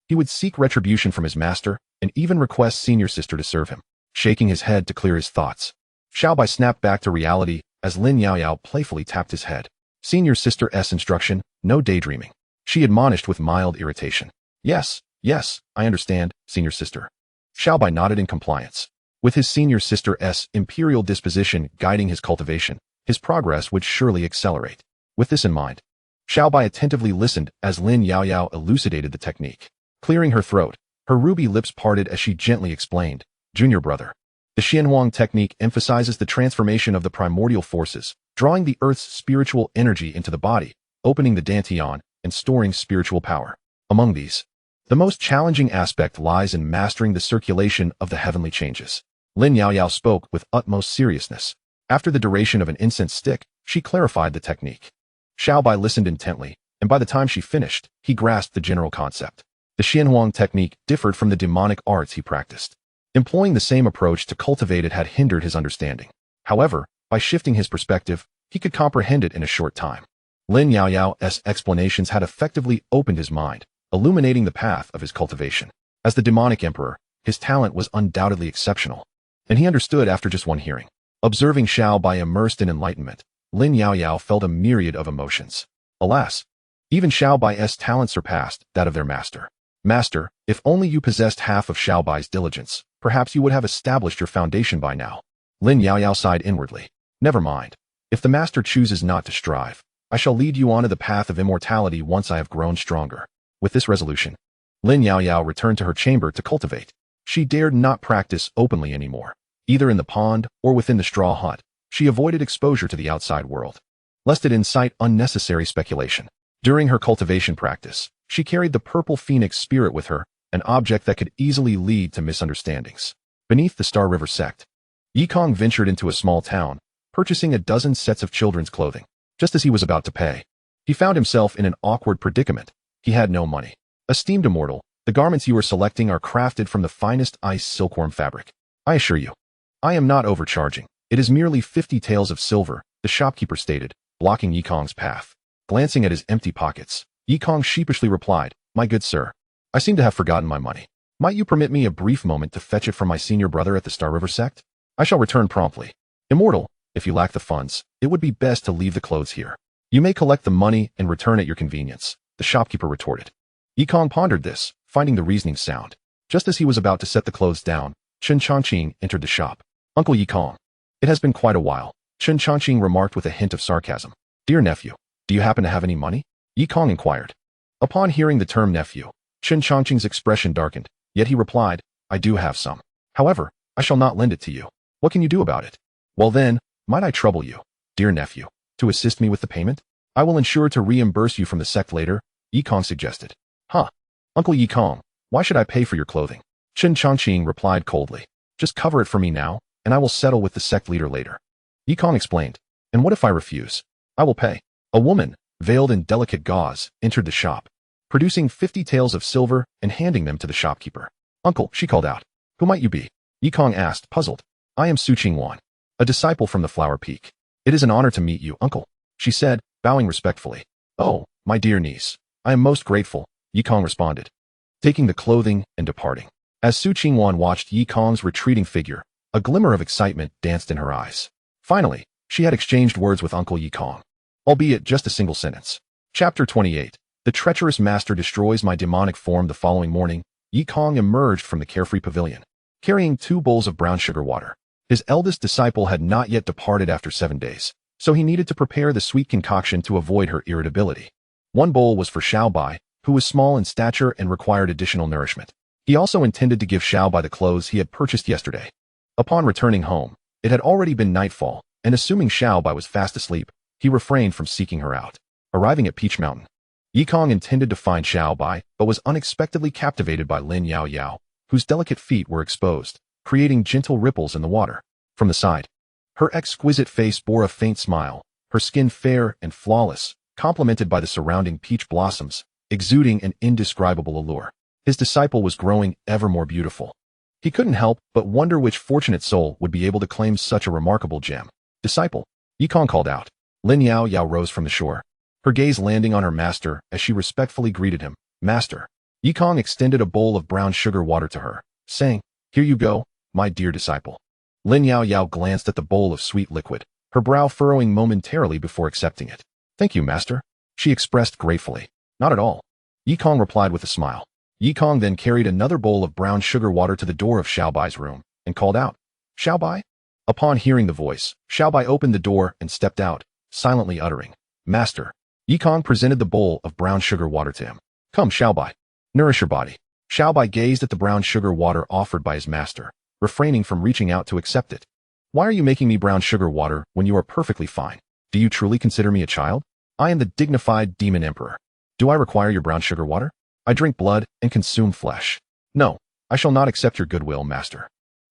he would seek retribution from his master and even request senior sister to serve him. Shaking his head to clear his thoughts, Xiaobai snapped back to reality as Lin Yaoyao playfully tapped his head. Senior sister's instruction, no daydreaming. She admonished with mild irritation. Yes, I understand, senior sister. Xiaobai nodded in compliance. With his senior sister's imperial disposition guiding his cultivation, his progress would surely accelerate. With this in mind, Xiaobai attentively listened as Lin Yaoyao elucidated the technique. Clearing her throat, her ruby lips parted as she gently explained, Junior brother. The Xianhuang technique emphasizes the transformation of the primordial forces, drawing the earth's spiritual energy into the body, opening the dantian, and storing spiritual power. Among these, the most challenging aspect lies in mastering the circulation of the heavenly changes. Lin Yaoyao spoke with utmost seriousness. After the duration of an incense stick, she clarified the technique. Xiaobai listened intently, and by the time she finished, he grasped the general concept. The Xianhuang technique differed from the demonic arts he practiced. Employing the same approach to cultivate it had hindered his understanding. However, by shifting his perspective, he could comprehend it in a short time. Lin Yaoyao's explanations had effectively opened his mind, illuminating the path of his cultivation. As the demonic emperor, his talent was undoubtedly exceptional, and he understood after just one hearing. Observing Xiaobai immersed in enlightenment, Lin Yaoyao felt a myriad of emotions. Alas, even Xiaobai's talent surpassed that of their master. Master, if only you possessed half of Xiaobai's diligence, perhaps you would have established your foundation by now. Lin Yaoyao sighed inwardly. Never mind. If the master chooses not to strive, I shall lead you onto the path of immortality once I have grown stronger. With this resolution, Lin Yaoyao returned to her chamber to cultivate. She dared not practice openly anymore. Either in the pond or within the straw hut, she avoided exposure to the outside world, lest it incite unnecessary speculation. During her cultivation practice, she carried the purple phoenix spirit with her, an object that could easily lead to misunderstandings. Beneath the Star River sect, Yikong ventured into a small town, purchasing a dozen sets of children's clothing. Just as he was about to pay, he found himself in an awkward predicament. He had no money. Esteemed immortal, the garments you are selecting are crafted from the finest ice silkworm fabric. I assure you, I am not overcharging. It is merely 50 taels of silver, the shopkeeper stated, blocking Yikong's path. Glancing at his empty pockets, Yikong sheepishly replied, My good sir, I seem to have forgotten my money. Might you permit me a brief moment to fetch it from my senior brother at the Star River sect? I shall return promptly. Immortal, if you lack the funds, it would be best to leave the clothes here. You may collect the money and return at your convenience, the shopkeeper retorted. Yikong pondered this, finding the reasoning sound. Just as he was about to set the clothes down, Chen Chongqing entered the shop. Uncle Yikong. It has been quite a while, Chen Chongqing remarked with a hint of sarcasm. Dear nephew, do you happen to have any money? Yikong inquired. Upon hearing the term nephew, Chen Chongqing's expression darkened, yet he replied, I do have some. However, I shall not lend it to you. What can you do about it? Well then, might I trouble you, dear nephew, to assist me with the payment? I will ensure to reimburse you from the sect later, Yikong suggested. Huh. Uncle Yikong, why should I pay for your clothing? Chen Chongqing replied coldly. Just cover it for me now, and I will settle with the sect leader later. Yikong explained. And what if I refuse? I will pay. A woman, veiled in delicate gauze, entered the shop, producing 50 taels of silver and handing them to the shopkeeper. Uncle, she called out. Who might you be? Yikong asked, puzzled. I am Su Qingwan, a disciple from the Flower Peak. It is an honor to meet you, uncle, she said, bowing respectfully. Oh, my dear niece, I am most grateful, Yi Kong responded, taking the clothing and departing. As Su Qingwan watched Yi Kong's retreating figure, a glimmer of excitement danced in her eyes. Finally, she had exchanged words with Uncle Yi Kong, albeit just a single sentence. Chapter 28. The treacherous master destroys my demonic form. The following morning, Yi Kong emerged from the carefree pavilion, carrying 2 bowls of brown sugar water. His eldest disciple had not yet departed after 7 days, so he needed to prepare the sweet concoction to avoid her irritability. 1 bowl was for Xiaobai, who was small in stature and required additional nourishment. He also intended to give Xiaobai the clothes he had purchased yesterday. Upon returning home, it had already been nightfall, and assuming Xiaobai was fast asleep, he refrained from seeking her out. Arriving at Peach Mountain, Yi Kong intended to find Xiaobai, but was unexpectedly captivated by Lin Yao Yao, whose delicate feet were exposed, creating gentle ripples in the water. From the side, her exquisite face bore a faint smile, her skin fair and flawless, complemented by the surrounding peach blossoms, exuding an indescribable allure. His disciple was growing ever more beautiful. He couldn't help but wonder which fortunate soul would be able to claim such a remarkable gem. Disciple, Yi Kong called out. Lin Yao Yao rose from the shore, her gaze landing on her master as she respectfully greeted him. Master. Yi Kong extended a bowl of brown sugar water to her, saying, Here you go, my dear disciple. Lin Yao Yao glanced at the bowl of sweet liquid, her brow furrowing momentarily before accepting it. Thank you, master, she expressed gratefully. Not at all, Yi Kong replied with a smile. Yi Kong then carried another bowl of brown sugar water to the door of Xiaobai's room and called out, Xiaobai? Upon hearing the voice, Xiaobai opened the door and stepped out, silently uttering, Master. Yi Kong presented the bowl of brown sugar water to him. Come, Xiaobai. Nourish your body. Xiaobai gazed at the brown sugar water offered by his master, refraining from reaching out to accept it. Why are you making me brown sugar water when you are perfectly fine? Do you truly consider me a child? I am the dignified demon emperor. Do I require your brown sugar water? I drink blood and consume flesh. No, I shall not accept your goodwill, master.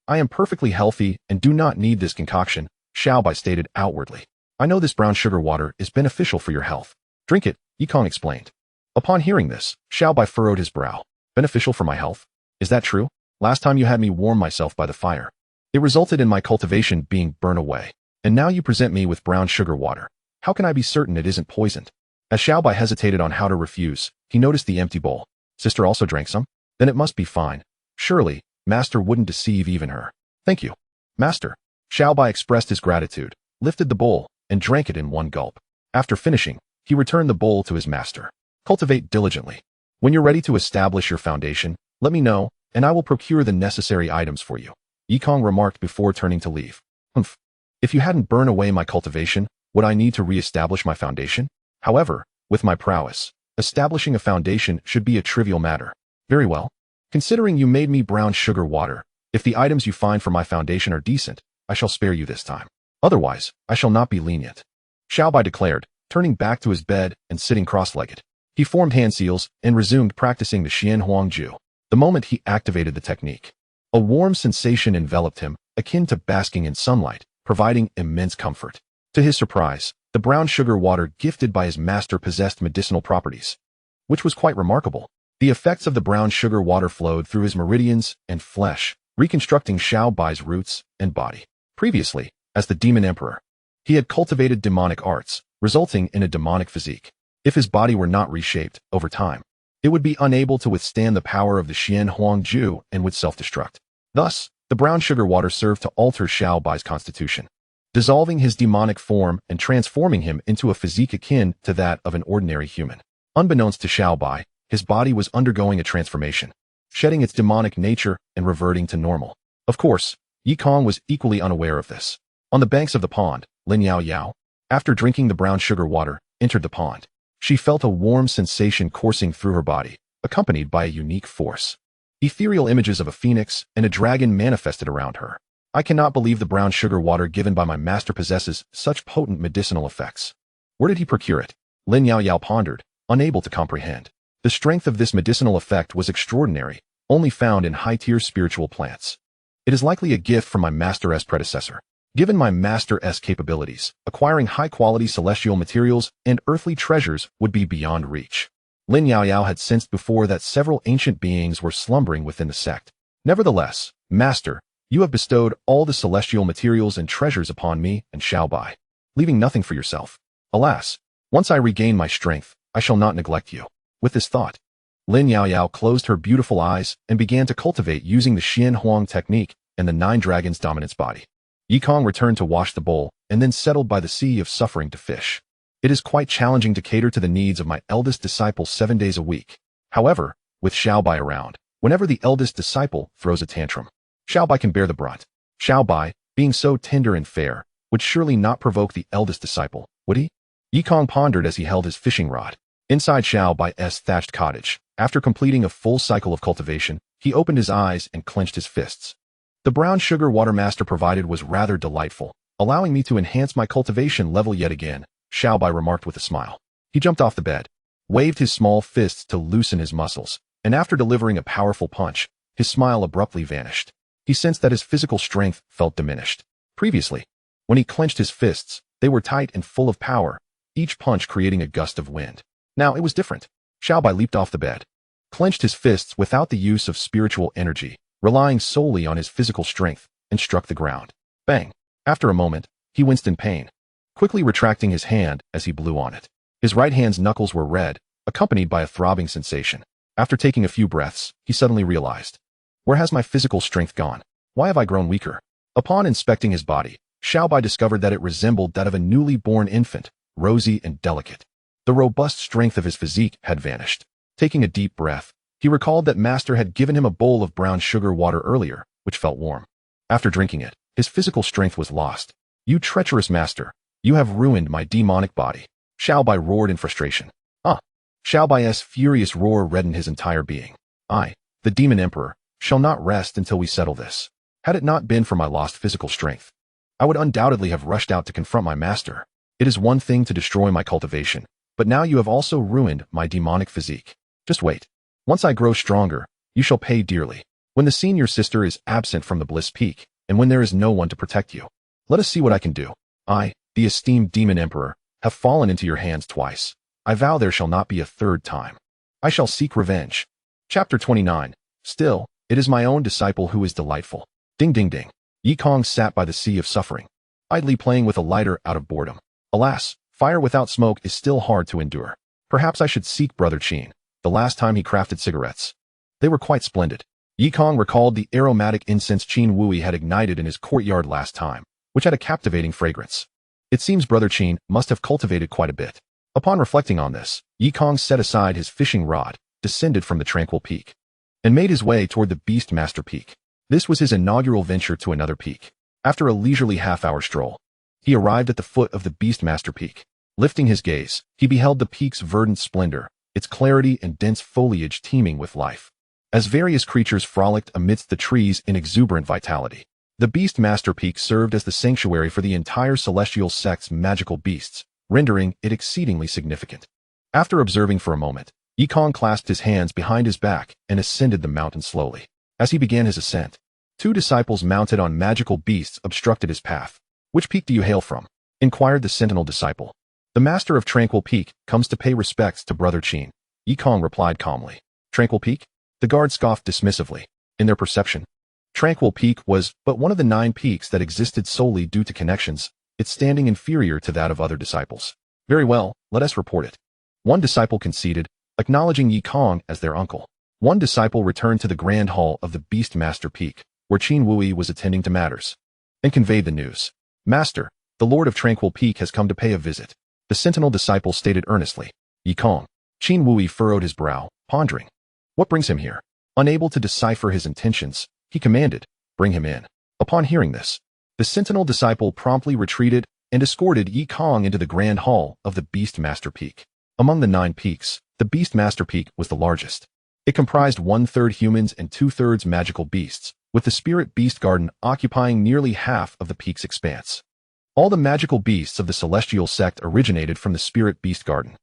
I am perfectly healthy and do not need this concoction, Xiaobai stated outwardly. I know this brown sugar water is beneficial for your health. Drink it, Yi Kong explained. Upon hearing this, Xiaobai furrowed his brow. Beneficial for my health? Is that true? Last time you had me warm myself by the fire. It resulted in my cultivation being burned away. And now you present me with brown sugar water. How can I be certain it isn't poisoned? As Xiaobai hesitated on how to refuse, he noticed the empty bowl. Sister also drank some? Then it must be fine. Surely, master wouldn't deceive even her. Thank you, master. Xiaobai expressed his gratitude, lifted the bowl, and drank it in one gulp. After finishing, he returned the bowl to his master. Cultivate diligently. When you're ready to establish your foundation, let me know, and I will procure the necessary items for you, Yi Kong remarked before turning to leave. Humph. If you hadn't burned away my cultivation, would I need to re-establish my foundation? However, with my prowess, establishing a foundation should be a trivial matter. Very well. Considering you made me brown sugar water, if the items you find for my foundation are decent, I shall spare you this time. Otherwise, I shall not be lenient. Xiaobai declared, turning back to his bed and sitting cross-legged. He formed hand seals and resumed practicing the Xian Huang Ju. The moment he activated the technique, a warm sensation enveloped him, akin to basking in sunlight, providing immense comfort. To his surprise, the brown sugar water gifted by his master possessed medicinal properties, which was quite remarkable. The effects of the brown sugar water flowed through his meridians and flesh, reconstructing Xiaobai's roots and body. Previously, as the demon emperor, he had cultivated demonic arts, resulting in a demonic physique. If his body were not reshaped over time, it would be unable to withstand the power of the Xian Huang Ju and would self-destruct. Thus, the brown sugar water served to alter Xiaobai's constitution, dissolving his demonic form and transforming him into a physique akin to that of an ordinary human. Unbeknownst to Xiaobai, his body was undergoing a transformation, shedding its demonic nature and reverting to normal. Of course, Yi Kong was equally unaware of this. On the banks of the pond, Lin Yao Yao, after drinking the brown sugar water, entered the pond. She felt a warm sensation coursing through her body, accompanied by a unique force. Ethereal images of a phoenix and a dragon manifested around her. I cannot believe the brown sugar water given by my master possesses such potent medicinal effects. Where did he procure it? Lin Yao Yao pondered, unable to comprehend. The strength of this medicinal effect was extraordinary, only found in high-tier spiritual plants. It is likely a gift from my master's predecessor. Given my master's capabilities, acquiring high-quality celestial materials and earthly treasures would be beyond reach. Lin Yao Yao had sensed before that several ancient beings were slumbering within the sect. Nevertheless, Master, you have bestowed all the celestial materials and treasures upon me and Xiaobai. leaving nothing for yourself. Alas, once I regain my strength, I shall not neglect you. With this thought, Lin Yaoyao closed her beautiful eyes and began to cultivate using the Xian Huang technique and the 9 dragons' dominance body. Yikong returned to wash the bowl and then settled by the sea of suffering to fish. It is quite challenging to cater to the needs of my eldest disciple 7 days a week. However, with Xiaobai around, whenever the eldest disciple throws a tantrum, Xiaobai can bear the brunt. Xiaobai, being so tender and fair, would surely not provoke the eldest disciple, would he? Yikong pondered as he held his fishing rod. Inside Xiaobai's thatched cottage, after completing a full cycle of cultivation, he opened his eyes and clenched his fists. The brown sugar water master provided was rather delightful, allowing me to enhance my cultivation level yet again, Xiaobai remarked with a smile. He jumped off the bed, waved his small fists to loosen his muscles, and after delivering a powerful punch, his smile abruptly vanished. He sensed that his physical strength felt diminished. Previously, when he clenched his fists, they were tight and full of power, each punch creating a gust of wind. Now it was different. Xiaobai leaped off the bed, clenched his fists without the use of spiritual energy, relying solely on his physical strength, and struck the ground. Bang! After a moment, he winced in pain, quickly retracting his hand as he blew on it. His right hand's knuckles were red, accompanied by a throbbing sensation. After taking a few breaths, he suddenly realized, where has my physical strength gone? Why have I grown weaker? Upon inspecting his body, Xiaobai discovered that it resembled that of a newly born infant, rosy and delicate. The robust strength of his physique had vanished. Taking a deep breath, he recalled that Master had given him a bowl of brown sugar water earlier, which felt warm. After drinking it, his physical strength was lost. You treacherous Master, you have ruined my demonic body. Xiaobai roared in frustration. Xiaobai's furious roar reddened his entire being. I, the demon emperor, shall not rest until we settle this. Had it not been for my lost physical strength, I would undoubtedly have rushed out to confront my master. It is one thing to destroy my cultivation, but now you have also ruined my demonic physique. Just wait. Once I grow stronger, you shall pay dearly. When the senior sister is absent from the Bliss Peak, and when there is no one to protect you, let us see what I can do. I, the esteemed demon emperor, have fallen into your hands twice. I vow there shall not be a third time. I shall seek revenge. Chapter 29. Still, it is my own disciple who is delightful. Ding ding ding. Yikong sat by the sea of suffering, idly playing with a lighter out of boredom. Alas, fire without smoke is still hard to endure. Perhaps I should seek Brother Qin. The last time he crafted cigarettes, they were quite splendid. Yikong recalled the aromatic incense Qin Wui had ignited in his courtyard last time, which had a captivating fragrance. It seems Brother Qin must have cultivated quite a bit. Upon reflecting on this, Yikong set aside his fishing rod, descended from the tranquil peak, and made his way toward the Beastmaster Peak. This was his inaugural venture to another peak. After a leisurely half-hour stroll, he arrived at the foot of the Beastmaster Peak. Lifting his gaze, he beheld the peak's verdant splendor, its clarity and dense foliage teeming with life. As various creatures frolicked amidst the trees in exuberant vitality, the Beastmaster Peak served as the sanctuary for the entire celestial sect's magical beasts, rendering it exceedingly significant. After observing for a moment, Yikong clasped his hands behind his back and ascended the mountain slowly. As he began his ascent, 2 disciples mounted on magical beasts obstructed his path. Which peak do you hail from? Inquired the sentinel disciple. The master of Tranquil Peak comes to pay respects to Brother Qin. Yikong replied calmly. Tranquil Peak? The guard scoffed dismissively. In their perception, Tranquil Peak was but one of the 9 peaks that existed solely due to connections, its standing inferior to that of other disciples. Very well, let us report it. One disciple conceded, acknowledging Yikong as their uncle. One disciple returned to the grand hall of the Beastmaster Peak, where Qin Wui was attending to matters, and conveyed the news. Master, the Lord of Tranquil Peak has come to pay a visit. The sentinel disciple stated earnestly. Yikong. Qin Wui furrowed his brow, pondering. What brings him here? Unable to decipher his intentions, he commanded, bring him in. Upon hearing this, the sentinel disciple promptly retreated and escorted Yikong into the grand hall of the Beastmaster Peak. Among the 9 peaks, the Beastmaster Peak was the largest. It comprised 1/3 humans and 2/3 magical beasts, with the Spirit Beast Garden occupying nearly half of the peak's expanse. All the magical beasts of the celestial sect originated from the Spirit Beast Garden,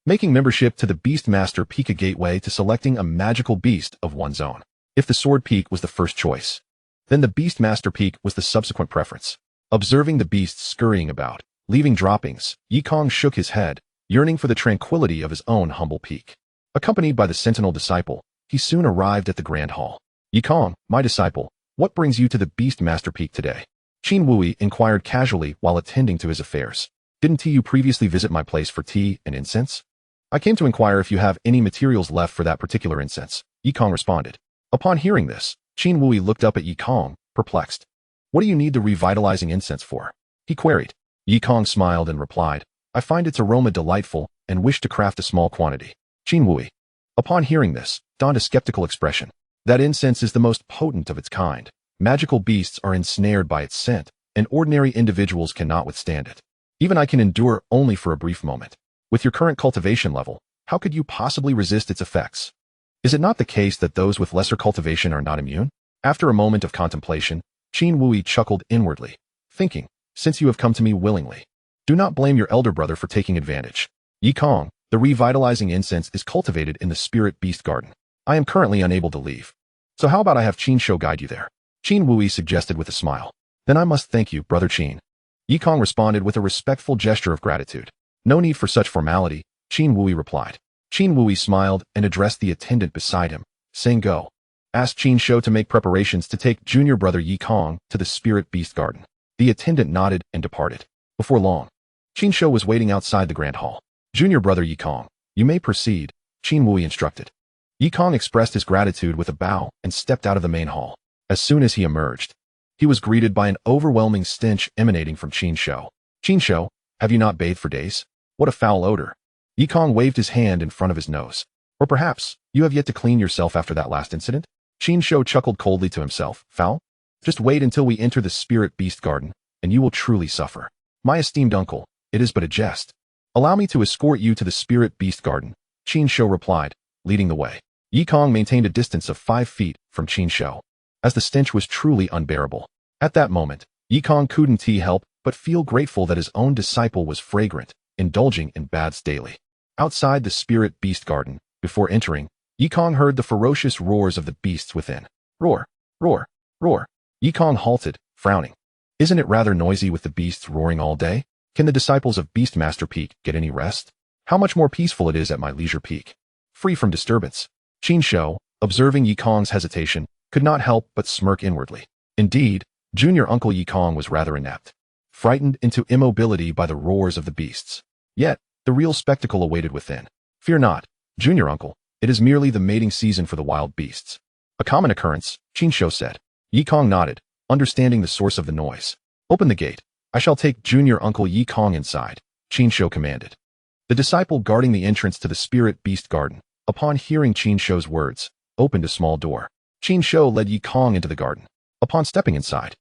making membership to the Beastmaster Peak a gateway to selecting a magical beast of one's own. If the Sword Peak was the first choice, then the Beastmaster Peak was the subsequent preference. Observing the beasts scurrying about, leaving droppings, Yikong shook his head, yearning for the tranquility of his own humble peak. Accompanied by the sentinel disciple, he soon arrived at the grand hall. Yikong, my disciple, what brings you to the Beastmaster Peak today? Qin Wui inquired casually while attending to his affairs. Didn't you previously visit my place for tea and incense? I came to inquire if you have any materials left for that particular incense, Yikong responded. Upon hearing this, Qin Wui looked up at Yikong, perplexed. What do you need the revitalizing incense for? He queried. Yikong smiled and replied, I find its aroma delightful and wish to craft a small quantity. Qin Wui, upon hearing this, donned a skeptical expression. That incense is the most potent of its kind. Magical beasts are ensnared by its scent, and ordinary individuals cannot withstand it. Even I can endure only for a brief moment. With your current cultivation level, how could you possibly resist its effects? Is it not the case that those with lesser cultivation are not immune? After a moment of contemplation, Qin Wui chuckled inwardly, thinking, since you have come to me willingly, do not blame your elder brother for taking advantage. Yikong, the revitalizing incense is cultivated in the spirit beast garden. I am currently unable to leave. So how about I have Qin Shou guide you there? Qin Wui suggested with a smile. Then I must thank you, brother Qin. Yikong responded with a respectful gesture of gratitude. No need for such formality, Qin Wui replied. Qin Wui smiled and addressed the attendant beside him, saying go. Asked Qin Shou to make preparations to take junior brother Yikong to the spirit beast garden. The attendant nodded and departed. Before long, Qin Shou was waiting outside the grand hall. Junior brother Yikong, you may proceed, Qin Wui instructed. Yikong expressed his gratitude with a bow and stepped out of the main hall. As soon as he emerged, he was greeted by an overwhelming stench emanating from Qin Shou. Qin Shou, have you not bathed for days? What a foul odor. Yikong waved his hand in front of his nose. Or perhaps, you have yet to clean yourself after that last incident? Qin Shou chuckled coldly to himself. Foul? Just wait until we enter the spirit beast garden, and you will truly suffer. My esteemed uncle, it is but a jest. Allow me to escort you to the spirit beast garden, Qin Shou replied, leading the way. Yikong maintained a distance of 5 feet from Qin Shou, as the stench was truly unbearable. At that moment, Yikong couldn't help but feel grateful that his own disciple was fragrant, indulging in baths daily. Outside the spirit beast garden, before entering, Yikong heard the ferocious roars of the beasts within. Roar, roar, roar. Yikong halted, frowning. Isn't it rather noisy with the beasts roaring all day? Can the disciples of Beastmaster Peak get any rest? How much more peaceful it is at my leisure peak. Free from disturbance. Qin Shou, observing Yikong's hesitation, could not help but smirk inwardly. Indeed, junior uncle Yikong was rather inept, frightened into immobility by the roars of the beasts. Yet, the real spectacle awaited within. Fear not, junior uncle, it is merely the mating season for the wild beasts. A common occurrence, Qin Shou said. Yikong nodded, understanding the source of the noise. Open the gate. I shall take junior uncle Yikong inside, Qin Shou commanded. The disciple guarding the entrance to the spirit beast garden, upon hearing Qin Shou's words, opened a small door. Qin Shou led Yikong into the garden. Upon stepping inside,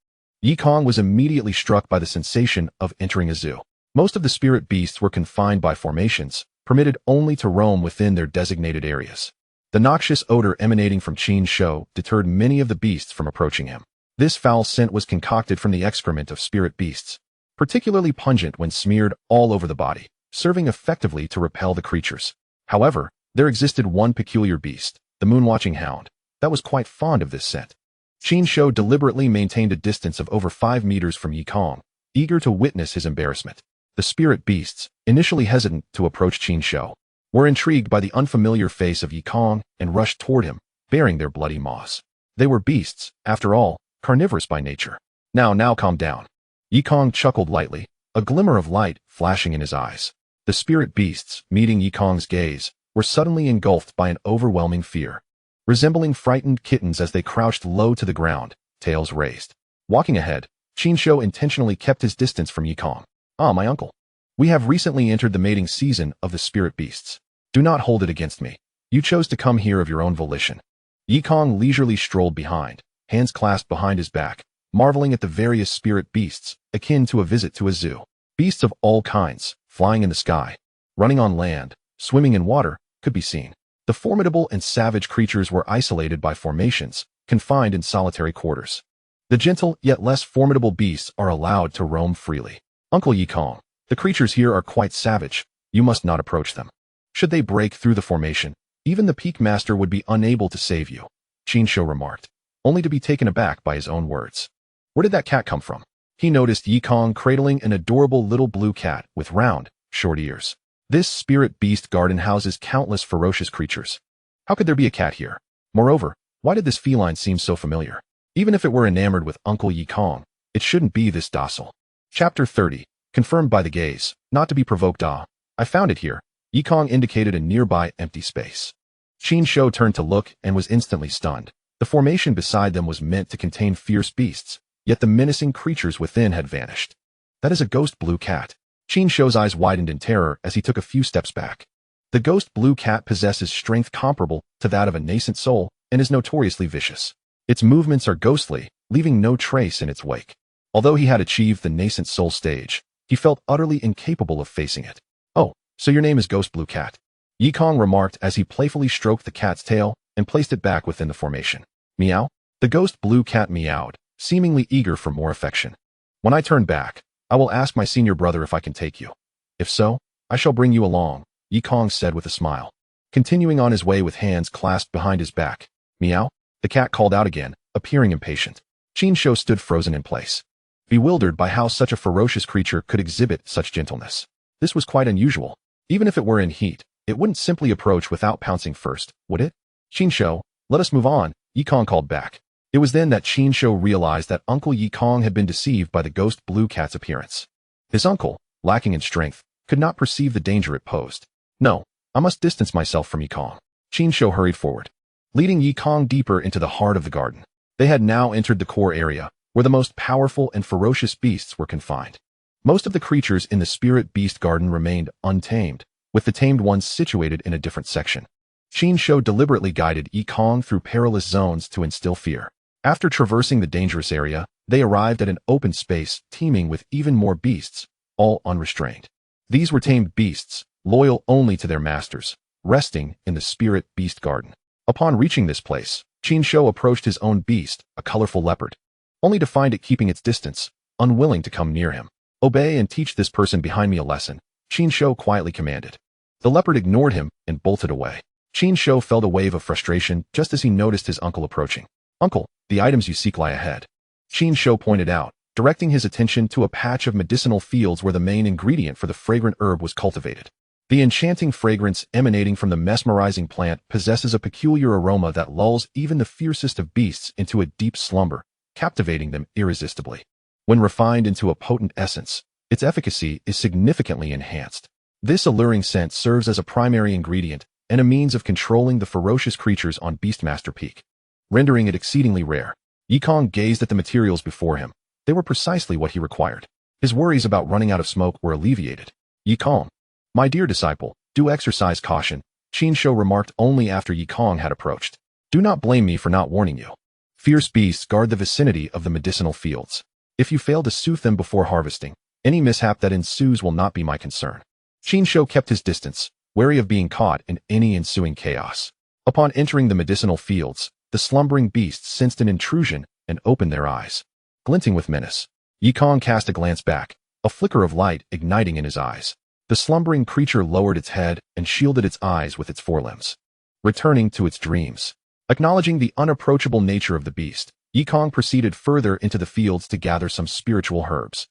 Yikong was immediately struck by the sensation of entering a zoo. Most of the spirit beasts were confined by formations, permitted only to roam within their designated areas. The noxious odor emanating from Qin Shou deterred many of the beasts from approaching him. This foul scent was concocted from the excrement of spirit beasts, particularly pungent when smeared all over the body, serving effectively to repel the creatures. However, there existed one peculiar beast, the moon-watching hound, that was quite fond of this scent. Qin Shou deliberately maintained a distance of over 5 meters from Yikong, eager to witness his embarrassment. The spirit beasts, initially hesitant to approach Qin Shou, were intrigued by the unfamiliar face of Yikong and rushed toward him, bearing their bloody maws. They were beasts, after all, carnivorous by nature. Now calm down. Yikong chuckled lightly, a glimmer of light flashing in his eyes. The spirit beasts, meeting Yikong's gaze, were suddenly engulfed by an overwhelming fear. Resembling frightened kittens as they crouched low to the ground, tails raised. Walking ahead, Qin Shou intentionally kept his distance from Yikong. Ah, my uncle. We have recently entered the mating season of the spirit beasts. Do not hold it against me. You chose to come here of your own volition. Yikong leisurely strolled behind, hands clasped behind his back, marveling at the various spirit beasts, akin to a visit to a zoo. Beasts of all kinds, flying in the sky, running on land, swimming in water, could be seen. The formidable and savage creatures were isolated by formations, confined in solitary quarters. The gentle yet less formidable beasts are allowed to roam freely. Uncle Yikong, the creatures here are quite savage. You must not approach them. Should they break through the formation, even the Peak Master would be unable to save you, Qin Shou remarked, only to be taken aback by his own words. Where did that cat come from? He noticed Yikong cradling an adorable little blue cat with round, short ears. This spirit beast garden houses countless ferocious creatures. How could there be a cat here? Moreover, why did this feline seem so familiar? Even if it were enamored with Uncle Yikong, it shouldn't be this docile. Chapter 30. Confirmed by the gaze, not to be provoked. Ah, I found it here. Yikong indicated a nearby empty space. Qin Shou turned to look and was instantly stunned. The formation beside them was meant to contain fierce beasts, yet the menacing creatures within had vanished. That is a ghost blue cat. Qin Shou's eyes widened in terror as he took a few steps back. The ghost blue cat possesses strength comparable to that of a nascent soul and is notoriously vicious. Its movements are ghostly, leaving no trace in its wake. Although he had achieved the nascent soul stage, he felt utterly incapable of facing it. Oh, so your name is Ghost Blue Cat? Yikong remarked as he playfully stroked the cat's tail and placed it back within the formation. Meow? The ghost blue cat meowed, seemingly eager for more affection. When I turn back, I will ask my senior brother if I can take you. If so, I shall bring you along, Yikong said with a smile. Continuing on his way with hands clasped behind his back. Meow? The cat called out again, appearing impatient. Qin Shou stood frozen in place, bewildered by how such a ferocious creature could exhibit such gentleness. This was quite unusual. Even if it were in heat, it wouldn't simply approach without pouncing first, would it? Qin Shou, let us move on, Yikong called back. It was then that Qin Shou realized that Uncle Yikong had been deceived by the ghost blue cat's appearance. His uncle, lacking in strength, could not perceive the danger it posed. No, I must distance myself from Yikong. Qin Shou hurried forward, leading Yikong deeper into the heart of the garden. They had now entered the core area, where the most powerful and ferocious beasts were confined. Most of the creatures in the spirit beast garden remained untamed, with the tamed ones situated in a different section. Qin Shou deliberately guided Yikong through perilous zones to instill fear. After traversing the dangerous area, they arrived at an open space teeming with even more beasts, all unrestrained. These were tamed beasts, loyal only to their masters, resting in the spirit beast garden. Upon reaching this place, Qin Shou approached his own beast, a colorful leopard, only to find it keeping its distance, unwilling to come near him. Obey and teach this person behind me a lesson, Qin Shou quietly commanded. The leopard ignored him and bolted away. Qin Shou felt a wave of frustration just as he noticed his uncle approaching. Uncle, the items you seek lie ahead, Qin Shou pointed out, directing his attention to a patch of medicinal fields where the main ingredient for the fragrant herb was cultivated. The enchanting fragrance emanating from the mesmerizing plant possesses a peculiar aroma that lulls even the fiercest of beasts into a deep slumber, captivating them irresistibly. When refined into a potent essence, its efficacy is significantly enhanced. This alluring scent serves as a primary ingredient and a means of controlling the ferocious creatures on Beastmaster Peak, rendering it exceedingly rare. Yikong gazed at the materials before him. They were precisely what he required. His worries about running out of smoke were alleviated. Yikong, my dear disciple, do exercise caution, Qin Shou remarked only after Yikong had approached. Do not blame me for not warning you. Fierce beasts guard the vicinity of the medicinal fields. If you fail to soothe them before harvesting, any mishap that ensues will not be my concern. Qin Shou kept his distance, wary of being caught in any ensuing chaos. Upon entering the medicinal fields, the slumbering beasts sensed an intrusion and opened their eyes, glinting with menace. Yikong cast a glance back, a flicker of light igniting in his eyes. The slumbering creature lowered its head and shielded its eyes with its forelimbs, returning to its dreams. Acknowledging the unapproachable nature of the beast, Yikong proceeded further into the fields to gather some spiritual herbs,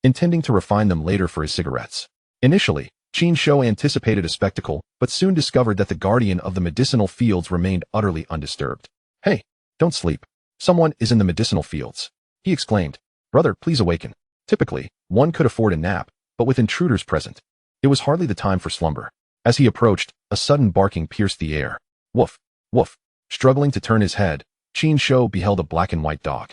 intending to refine them later for his cigarettes. Initially, Qin Shou anticipated a spectacle, but soon discovered that the guardian of the medicinal fields remained utterly undisturbed. Hey, don't sleep. Someone is in the medicinal fields, he exclaimed. Brother, please awaken. Typically, one could afford a nap, but with intruders present, it was hardly the time for slumber. As he approached, a sudden barking pierced the air. Woof, woof. Struggling to turn his head, Qin Shou beheld a black and white dog,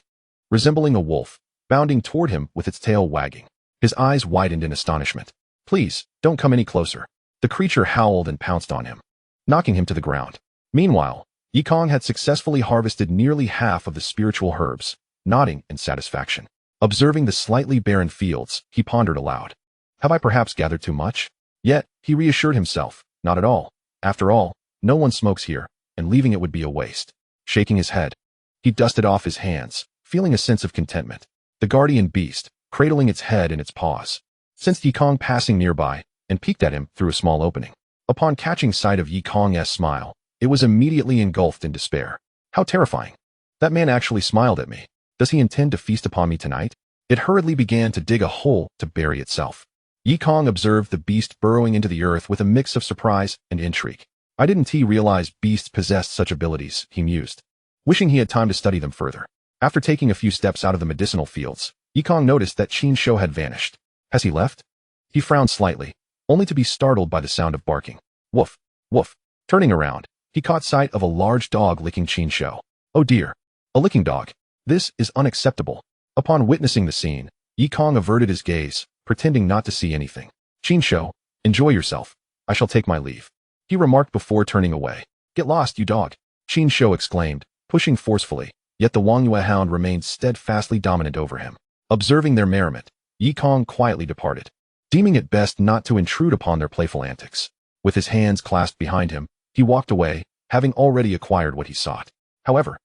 resembling a wolf, bounding toward him with its tail wagging. His eyes widened in astonishment. Please, don't come any closer. The creature howled and pounced on him, knocking him to the ground. Meanwhile, Yikong had successfully harvested nearly half of the spiritual herbs, nodding in satisfaction. Observing the slightly barren fields, he pondered aloud. Have I perhaps gathered too much? Yet, he reassured himself, not at all. After all, no one smokes here, and leaving it would be a waste. Shaking his head, he dusted off his hands, feeling a sense of contentment. The guardian beast, cradling its head in its paws, sensed Yikong passing nearby and peeked at him through a small opening. Upon catching sight of Yikong's smile, it was immediately engulfed in despair. How terrifying. That man actually smiled at me. Does he intend to feast upon me tonight? It hurriedly began to dig a hole to bury itself. Yikong observed the beast burrowing into the earth with a mix of surprise and intrigue. I didn't realize beasts possessed such abilities, he mused, wishing he had time to study them further. After taking a few steps out of the medicinal fields, Yikong noticed that Qin Shou had vanished. Has he left? He frowned slightly, only to be startled by the sound of barking. Woof, woof. Turning around, he caught sight of a large dog licking Qin Shou. Oh dear. A licking dog. This is unacceptable. Upon witnessing the scene, Yi Kong averted his gaze, pretending not to see anything. Qin Shou, enjoy yourself. I shall take my leave, he remarked before turning away. Get lost, you dog, Qin Shou exclaimed, pushing forcefully, yet the Wangyue hound remained steadfastly dominant over him. Observing their merriment, Yi Kong quietly departed, deeming it best not to intrude upon their playful antics. With his hands clasped behind him, he walked away, having already acquired what he sought. However,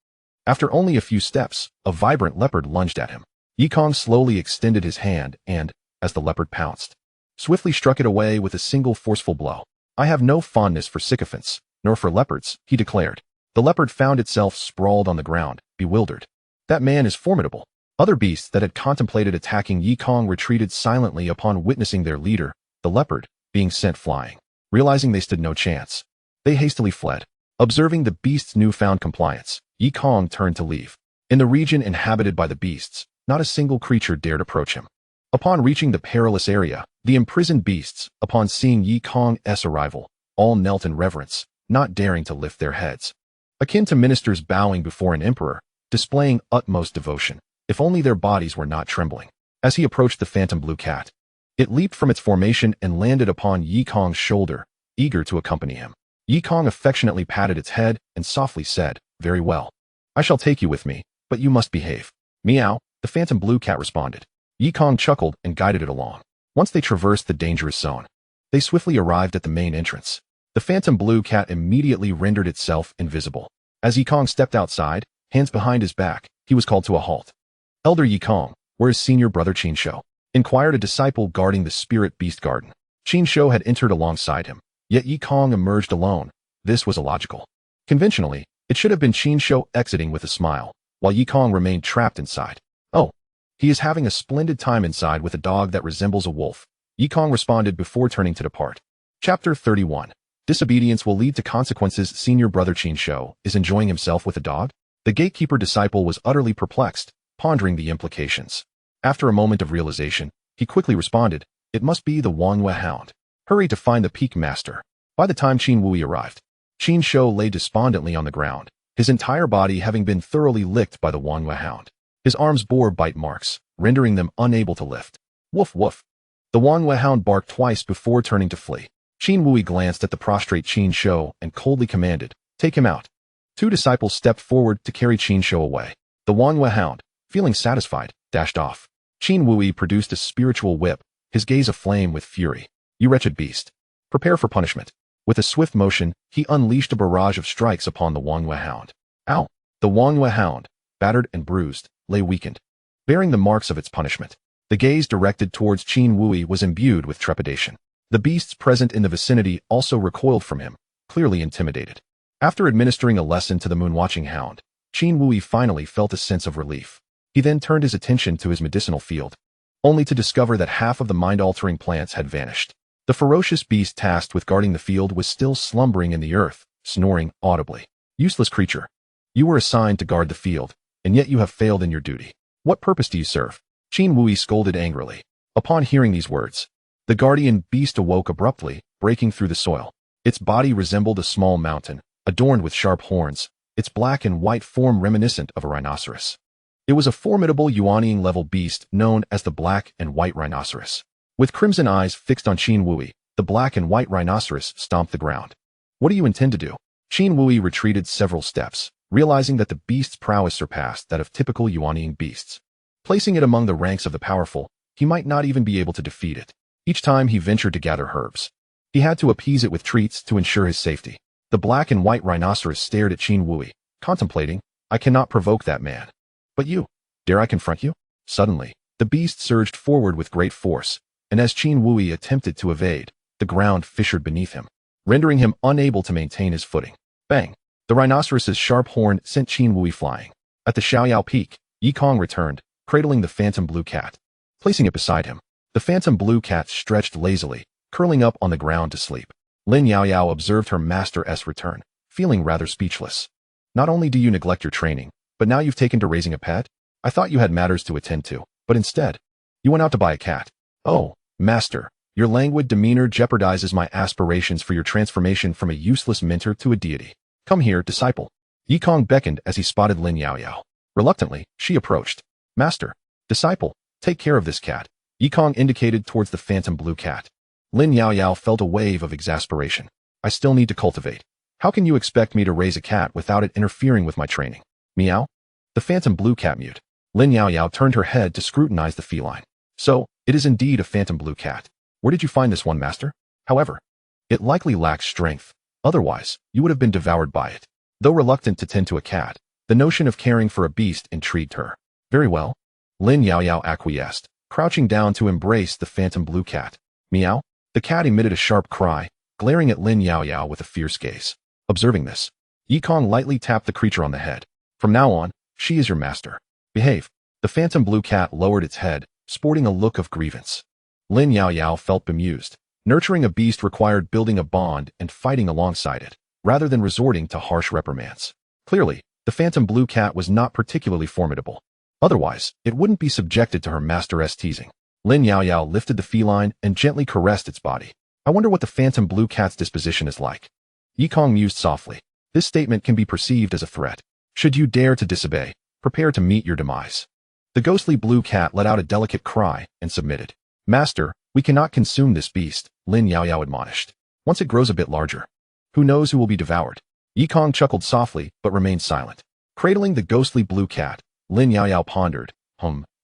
after only a few steps, a vibrant leopard lunged at him. Yi Kong slowly extended his hand and, as the leopard pounced, swiftly struck it away with a single forceful blow. I have no fondness for sycophants, nor for leopards, he declared. The leopard found itself sprawled on the ground, bewildered. That man is formidable. Other beasts that had contemplated attacking Yi Kong retreated silently upon witnessing their leader, the leopard, being sent flying. Realizing they stood no chance, they hastily fled. Observing the beast's newfound compliance, Yi Kong turned to leave. In the region inhabited by the beasts, not a single creature dared approach him. Upon reaching the perilous area, the imprisoned beasts, upon seeing Yi Kong's arrival, all knelt in reverence, not daring to lift their heads. Akin to ministers bowing before an emperor, displaying utmost devotion, if only their bodies were not trembling. As he approached the phantom blue cat, it leaped from its formation and landed upon Yi Kong's shoulder, eager to accompany him. Yi Kong affectionately patted its head and softly said, "Very well. I shall take you with me, but you must behave." Meow, the phantom blue cat responded. Yi Kong chuckled and guided it along. Once they traversed the dangerous zone, they swiftly arrived at the main entrance. The phantom blue cat immediately rendered itself invisible. As Yi Kong stepped outside, hands behind his back, he was called to a halt. "Elder Yi Kong, where is senior brother Qin Shou?" inquired a disciple guarding the spirit beast garden. Qin Shou had entered alongside him, yet Yi Kong emerged alone. This was illogical. Conventionally, it should have been Qin Shou exiting with a smile, while Yi Kong remained trapped inside. "Oh, he is having a splendid time inside with a dog that resembles a wolf," Yi Kong responded before turning to depart. Chapter 31. Disobedience will lead to consequences. Senior brother Qin Shou is enjoying himself with a dog? The gatekeeper disciple was utterly perplexed, pondering the implications. After a moment of realization, he quickly responded, "It must be the Wangyue hound. Hurry to find the peak master." By the time Qin Wui arrived, Qin Shou lay despondently on the ground, his entire body having been thoroughly licked by the Wangyue hound. His arms bore bite marks, rendering them unable to lift. Woof woof. The Wangyue hound barked twice before turning to flee. Qin Wui glanced at the prostrate Qin Shou and coldly commanded, "Take him out." Two disciples stepped forward to carry Qin Shou away. The Wangyue hound, feeling satisfied, dashed off. Qin Wui produced a spiritual whip, his gaze aflame with fury. "You wretched beast. Prepare for punishment." With a swift motion, he unleashed a barrage of strikes upon the Wangyue hound. Ow! The Wangyue hound, battered and bruised, lay weakened, bearing the marks of its punishment. The gaze directed towards Qin Wui was imbued with trepidation. The beasts present in the vicinity also recoiled from him, clearly intimidated. After administering a lesson to the moon-watching hound, Qin Wui finally felt a sense of relief. He then turned his attention to his medicinal field, only to discover that half of the mind-altering plants had vanished. The ferocious beast tasked with guarding the field was still slumbering in the earth, snoring audibly. "Useless creature. You were assigned to guard the field, and yet you have failed in your duty. What purpose do you serve?" Qin Wui scolded angrily. Upon hearing these words, the guardian beast awoke abruptly, breaking through the soil. Its body resembled a small mountain, adorned with sharp horns, its black and white form reminiscent of a rhinoceros. It was a formidable Yuanying-level beast known as the black and white rhinoceros. With crimson eyes fixed on Qin Wui, the black and white rhinoceros stomped the ground. "What do you intend to do?" Qin Wui retreated several steps, realizing that the beast's prowess surpassed that of typical Yuanying beasts. Placing it among the ranks of the powerful, he might not even be able to defeat it. Each time he ventured to gather herbs, he had to appease it with treats to ensure his safety. The black and white rhinoceros stared at Qin Wui, contemplating, "I cannot provoke that man. But you, dare I confront you?" Suddenly, the beast surged forward with great force, and as Qin Wui attempted to evade, the ground fissured beneath him, rendering him unable to maintain his footing. Bang! The rhinoceros's sharp horn sent Qin Wui flying. At the Xiaoyao Peak, Yi Kong returned, cradling the phantom blue cat. Placing it beside him, the phantom blue cat stretched lazily, curling up on the ground to sleep. Lin Yaoyao observed her master's return, feeling rather speechless. "Not only do you neglect your training, but now you've taken to raising a pet? I thought you had matters to attend to, but instead, you went out to buy a cat." "Oh, Master, your languid demeanor jeopardizes my aspirations for your transformation from a useless mentor to a deity. Come here, disciple. Yikong beckoned as he spotted Lin Yaoyao. Reluctantly, she approached. Master, disciple, take care of this cat. Yikong indicated towards the phantom blue cat. Lin Yaoyao felt a wave of exasperation. I still need to cultivate. How can you expect me to raise a cat without it interfering with my training? Meow? The phantom blue cat mewed. Lin Yaoyao turned her head to scrutinize the feline. So, it is indeed a phantom blue cat. Where did you find this one, master? However, it likely lacks strength. Otherwise, you would have been devoured by it. Though reluctant to tend to a cat, the notion of caring for a beast intrigued her. Very well. Lin Yaoyao acquiesced, crouching down to embrace the phantom blue cat. Meow? The cat emitted a sharp cry, glaring at Lin Yaoyao with a fierce gaze. Observing this, Yikong lightly tapped the creature on the head. From now on, she is your master. Behave. The phantom blue cat lowered its head, sporting a look of grievance. Lin Yaoyao felt bemused. Nurturing a beast required building a bond and fighting alongside it, rather than resorting to harsh reprimands. Clearly, the phantom blue cat was not particularly formidable. Otherwise, it wouldn't be subjected to her master's teasing. Lin Yaoyao lifted the feline and gently caressed its body. I wonder what the phantom blue cat's disposition is like. Yikong mused softly. This statement can be perceived as a threat. Should you dare to disobey, prepare to meet your demise. The ghostly blue cat let out a delicate cry and submitted. Master, we cannot consume this beast, Lin Yaoyao admonished. Once it grows a bit larger, who knows who will be devoured? Yikong chuckled softly but remained silent. Cradling the ghostly blue cat, Lin Yaoyao pondered.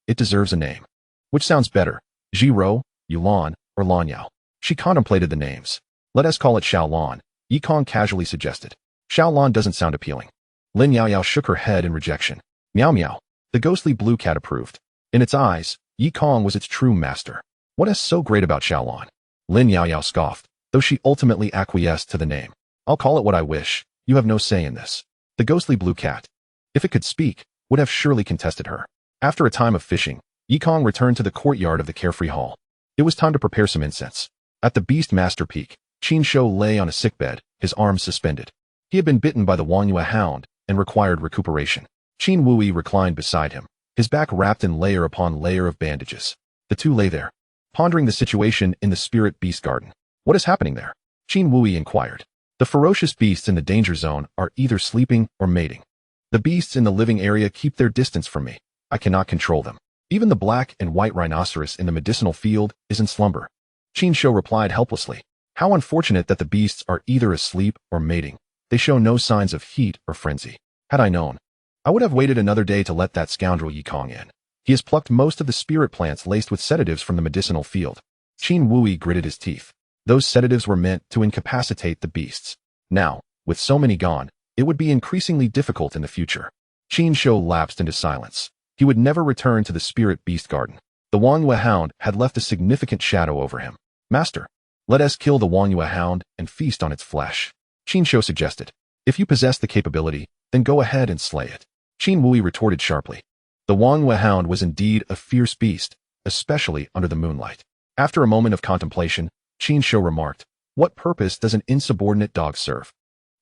It deserves a name. Which sounds better, Jiro, Yulan, or Lanyao? She contemplated the names. Let us call it Xiaolan, Yikong casually suggested. Xiaolan doesn't sound appealing. Lin Yaoyao shook her head in rejection. Meow meow. The ghostly blue cat approved. In its eyes, Yikong was its true master. What is so great about Xiaolan? Lin Yaoyao scoffed, though she ultimately acquiesced to the name. I'll call it what I wish. You have no say in this. The ghostly blue cat, if it could speak, would have surely contested her. After a time of fishing, Yikong returned to the courtyard of the carefree hall. It was time to prepare some incense. At the beast master peak, Qin Shou lay on a sickbed, his arms suspended. He had been bitten by the Wangyue hound and required recuperation. Qin Wui reclined beside him, his back wrapped in layer upon layer of bandages. The two lay there, pondering the situation in the spirit beast garden. What is happening there? Qin Wui inquired. The ferocious beasts in the danger zone are either sleeping or mating. The beasts in the living area keep their distance from me. I cannot control them. Even the black and white rhinoceros in the medicinal field is in slumber. Qin Shou replied helplessly. How unfortunate that the beasts are either asleep or mating. They show no signs of heat or frenzy. Had I known, I would have waited another day to let that scoundrel Yikong in. He has plucked most of the spirit plants laced with sedatives from the medicinal field. Qin Wui gritted his teeth. Those sedatives were meant to incapacitate the beasts. Now, with so many gone, it would be increasingly difficult in the future. Qin Shou lapsed into silence. He would never return to the spirit beast garden. The Wangyue hound had left a significant shadow over him. Master, let us kill the Wangyue hound and feast on its flesh. Qin Shou suggested. If you possess the capability, then go ahead and slay it. Qin Wui retorted sharply. The Wangyue hound was indeed a fierce beast, especially under the moonlight. After a moment of contemplation, Qin Shou remarked, what purpose does an insubordinate dog serve?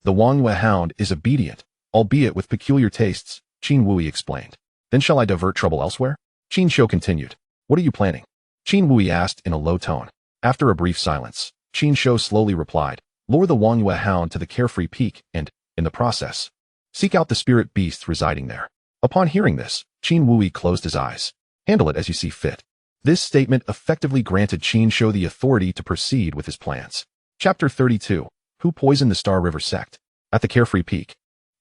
The Wangyue hound is obedient, albeit with peculiar tastes, Qin Wui explained. Then shall I divert trouble elsewhere? Qin Shou continued. What are you planning? Qin Wui asked in a low tone. After a brief silence, Qin Shou slowly replied, lure the Wangyue hound to the carefree peak and, in the process, seek out the spirit beasts residing there. Upon hearing this, Qin Wui closed his eyes. Handle it as you see fit. This statement effectively granted Qin Shou the authority to proceed with his plans. Chapter 32. Who Poisoned the Star River Sect? At the carefree peak,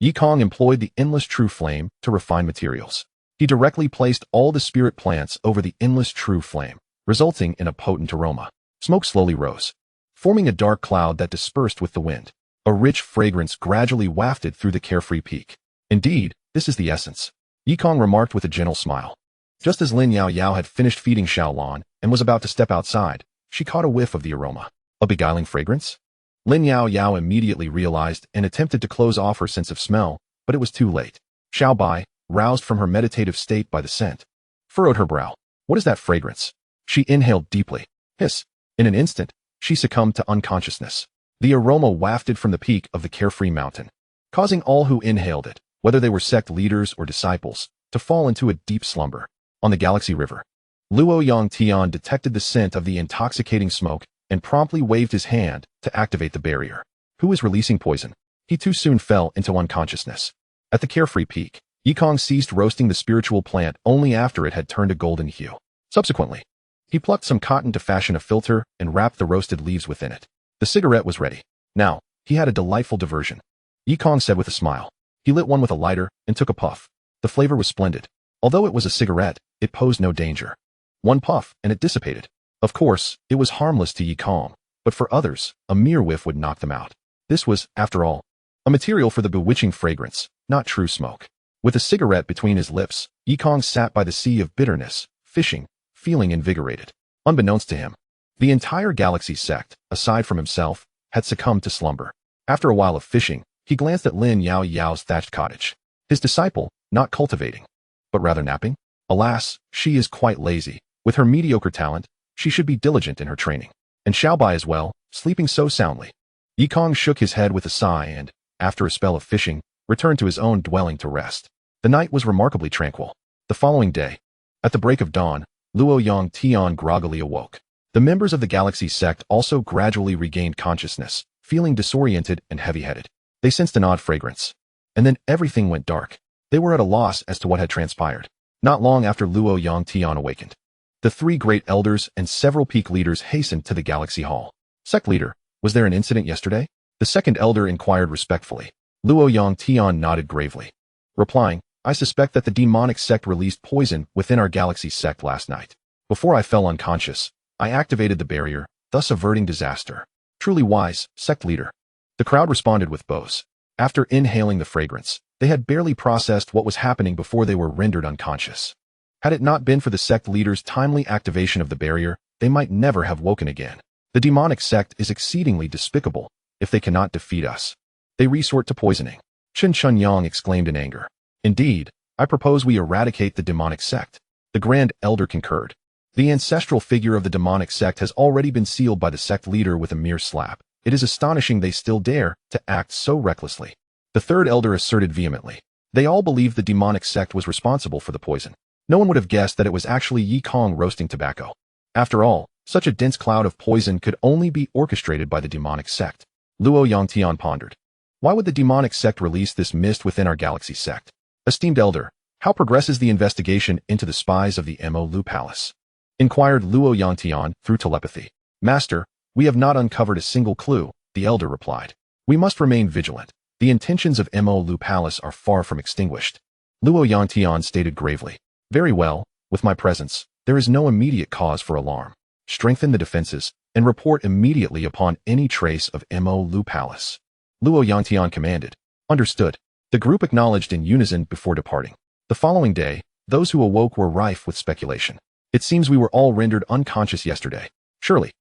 Yikong employed the endless true flame to refine materials. He directly placed all the spirit plants over the endless true flame, resulting in a potent aroma. Smoke slowly rose, forming a dark cloud that dispersed with the wind. A rich fragrance gradually wafted through the carefree peak. Indeed, this is the essence, Yikong remarked with a gentle smile. Just as Lin Yaoyao had finished feeding Xiaolan and was about to step outside, she caught a whiff of the aroma. A beguiling fragrance? Lin Yaoyao immediately realized and attempted to close off her sense of smell, but it was too late. Xiao Bai, roused from her meditative state by the scent, furrowed her brow. What is that fragrance? She inhaled deeply. Hiss. In an instant, she succumbed to unconsciousness. The aroma wafted from the peak of the carefree mountain, causing all who inhaled it, whether they were sect leaders or disciples, to fall into a deep slumber. On the Galaxy River, Luo Yongtian detected the scent of the intoxicating smoke and promptly waved his hand to activate the barrier. Who is releasing poison? He too soon fell into unconsciousness. At the carefree peak, Yikong ceased roasting the spiritual plant only after it had turned a golden hue. Subsequently, he plucked some cotton to fashion a filter and wrapped the roasted leaves within it. The cigarette was ready. Now, he had a delightful diversion. Yikong said with a smile. He lit one with a lighter and took a puff. The flavor was splendid. Although it was a cigarette, it posed no danger. One puff, and it dissipated. Of course, it was harmless to Yikong, but for others, a mere whiff would knock them out. This was, after all, a material for the bewitching fragrance, not true smoke. With a cigarette between his lips, Yikong sat by the sea of bitterness, fishing, feeling invigorated. Unbeknownst to him, the entire galaxy sect, aside from himself, had succumbed to slumber. After a while of fishing, he glanced at Lin Yao Yao's thatched cottage. His disciple, not cultivating, but rather napping? Alas, she is quite lazy. With her mediocre talent, she should be diligent in her training. And Xiaobai as well, sleeping so soundly. Yikong shook his head with a sigh and, after a spell of fishing, returned to his own dwelling to rest. The night was remarkably tranquil. The following day, at the break of dawn, Luo Yongtian groggily awoke. The members of the Galaxy sect also gradually regained consciousness, feeling disoriented and heavy-headed. They sensed an odd fragrance. And then everything went dark. They were at a loss as to what had transpired. Not long after Luo Yongtian awakened, the three great elders and several peak leaders hastened to the Galaxy Hall. Sect leader, was there an incident yesterday? The second elder inquired respectfully. Luo Yongtian nodded gravely, replying, I suspect that the demonic sect released poison within our Galaxy sect last night. Before I fell unconscious, I activated the barrier, thus averting disaster. Truly wise, sect leader. The crowd responded with bows. After inhaling the fragrance, they had barely processed what was happening before they were rendered unconscious. Had it not been for the sect leader's timely activation of the barrier, they might never have woken again. The demonic sect is exceedingly despicable. If they cannot defeat us, they resort to poisoning. Chen Chunyang exclaimed in anger. Indeed, I propose we eradicate the demonic sect. The Grand Elder concurred. The ancestral figure of the demonic sect has already been sealed by the sect leader with a mere slap. It is astonishing they still dare to act so recklessly. The third elder asserted vehemently. They all believed the demonic sect was responsible for the poison. No one would have guessed that it was actually Yikong roasting tobacco. After all, such a dense cloud of poison could only be orchestrated by the demonic sect. Luo Yongtian pondered. Why would the demonic sect release this mist within our Galaxy sect? Esteemed elder, how progresses the investigation into the spies of the Mo Lu Palace? Inquired Luo Yongtian through telepathy. Master, we have not uncovered a single clue, the elder replied. We must remain vigilant. The intentions of Mo Lu Palace are far from extinguished. Luo Yongtian stated gravely. Very well, with my presence, there is no immediate cause for alarm. Strengthen the defenses, and report immediately upon any trace of Mo Lu Palace. Luo Yongtian commanded. Understood. The group acknowledged in unison before departing. The following day, those who awoke were rife with speculation. It seems we were all rendered unconscious yesterday. Surely,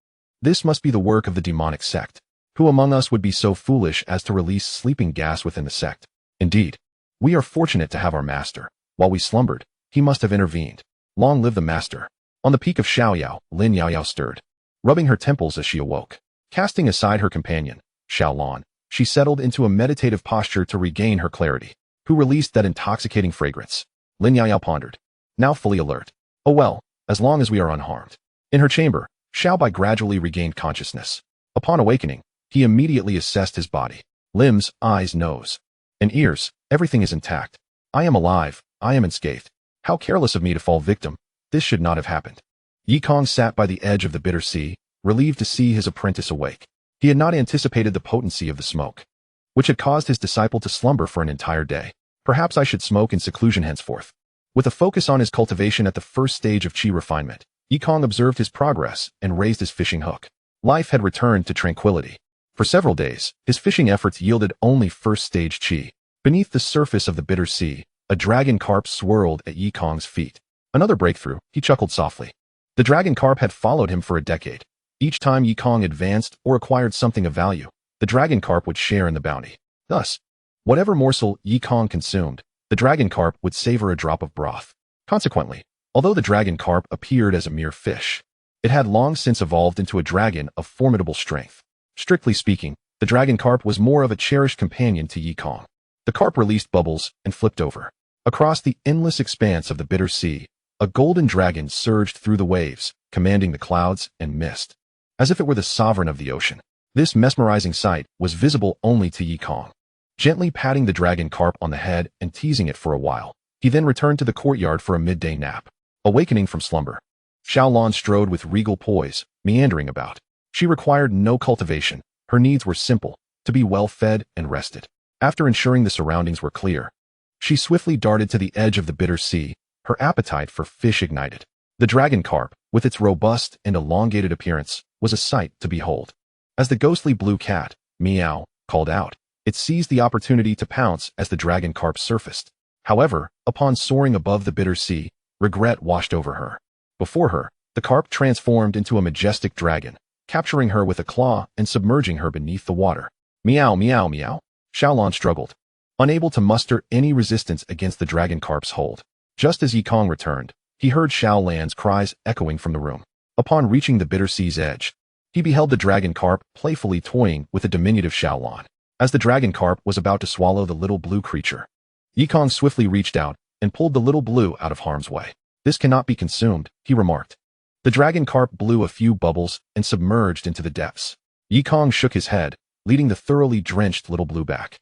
this must be the work of the demonic sect. Who among us would be so foolish as to release sleeping gas within the sect? Indeed, we are fortunate to have our master. While we slumbered, he must have intervened. Long live the master. On the peak of Xiaoyao, Lin Yaoyao stirred, rubbing her temples as she awoke. Casting aside her companion, Xiaolon, she settled into a meditative posture to regain her clarity. Who released that intoxicating fragrance? Lin Yaoyao pondered, now fully alert. Oh well, as long as we are unharmed. In her chamber, Xiaobai gradually regained consciousness. Upon awakening, he immediately assessed his body. Limbs, eyes, nose, and ears, everything is intact. I am alive, I am unscathed. How careless of me to fall victim. This should not have happened. Yikong sat by the edge of the bitter sea, relieved to see his apprentice awake. He had not anticipated the potency of the smoke, which had caused his disciple to slumber for an entire day. Perhaps I should smoke in seclusion henceforth. With a focus on his cultivation at the first stage of qi refinement, Yikong observed his progress and raised his fishing hook. Life had returned to tranquility. For several days, his fishing efforts yielded only first-stage qi. Beneath the surface of the bitter sea, a dragon carp swirled at Yikong's feet. Another breakthrough, he chuckled softly. The dragon carp had followed him for a decade. Each time Yikong advanced or acquired something of value, the dragon carp would share in the bounty. Thus, whatever morsel Yikong consumed, the dragon carp would savor a drop of broth. Consequently, although the dragon carp appeared as a mere fish, it had long since evolved into a dragon of formidable strength. Strictly speaking, the dragon carp was more of a cherished companion to Yikong. The carp released bubbles and flipped over. Across the endless expanse of the bitter sea, A golden dragon surged through the waves, commanding the clouds and mist, as if it were the sovereign of the ocean. This mesmerizing sight was visible only to Yi Kong. Gently patting the dragon carp on the head and teasing it for a while, he then returned to the courtyard for a midday nap. Awakening from slumber, Xiaolan strode with regal poise, meandering about. She required no cultivation. Her needs were simple, to be well fed and rested. After ensuring the surroundings were clear, she swiftly darted to the edge of the bitter sea, her appetite for fish ignited. The dragon carp, with its robust and elongated appearance, was a sight to behold. As the ghostly blue cat, meow, called out, it seized the opportunity to pounce as the dragon carp surfaced. However, upon soaring above the bitter sea, regret washed over her. Before her, the carp transformed into a majestic dragon, capturing her with a claw and submerging her beneath the water. Meow, meow, meow. Xiaolan struggled, unable to muster any resistance against the dragon carp's hold. Just as Yi Kong returned, he heard Xiaolan's cries echoing from the room. Upon reaching the bitter sea's edge, he beheld the dragon carp playfully toying with the diminutive Xiaolan. As the dragon carp was about to swallow the little blue creature, Yi Kong swiftly reached out and pulled the little blue out of harm's way. This cannot be consumed, he remarked. The dragon carp blew a few bubbles and submerged into the depths. Yi Kong shook his head, leading the thoroughly drenched little blue back.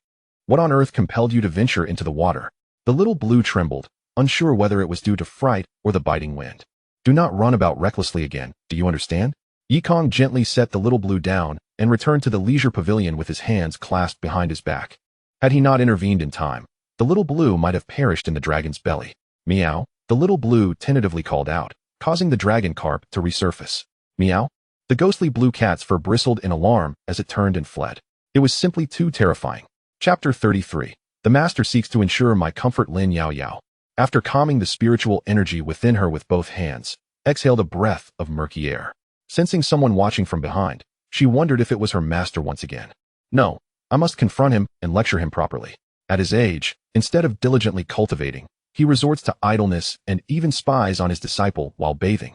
What on earth compelled you to venture into the water? The little blue trembled, unsure whether it was due to fright or the biting wind. Do not run about recklessly again, do you understand? Yi Kong gently set the little blue down and returned to the leisure pavilion with his hands clasped behind his back. Had he not intervened in time, the little blue might have perished in the dragon's belly. Meow, the little blue tentatively called out, causing the dragon carp to resurface. Meow. The ghostly blue cat's fur bristled in alarm as it turned and fled. It was simply too terrifying. Chapter 33. The master seeks to ensure my comfort. Lin Yao Yao, after calming the spiritual energy within her with both hands, exhaled a breath of murky air. Sensing someone watching from behind, she wondered if it was her master once again. No, I must confront him and lecture him properly. At his age, instead of diligently cultivating, he resorts to idleness and even spies on his disciple while bathing.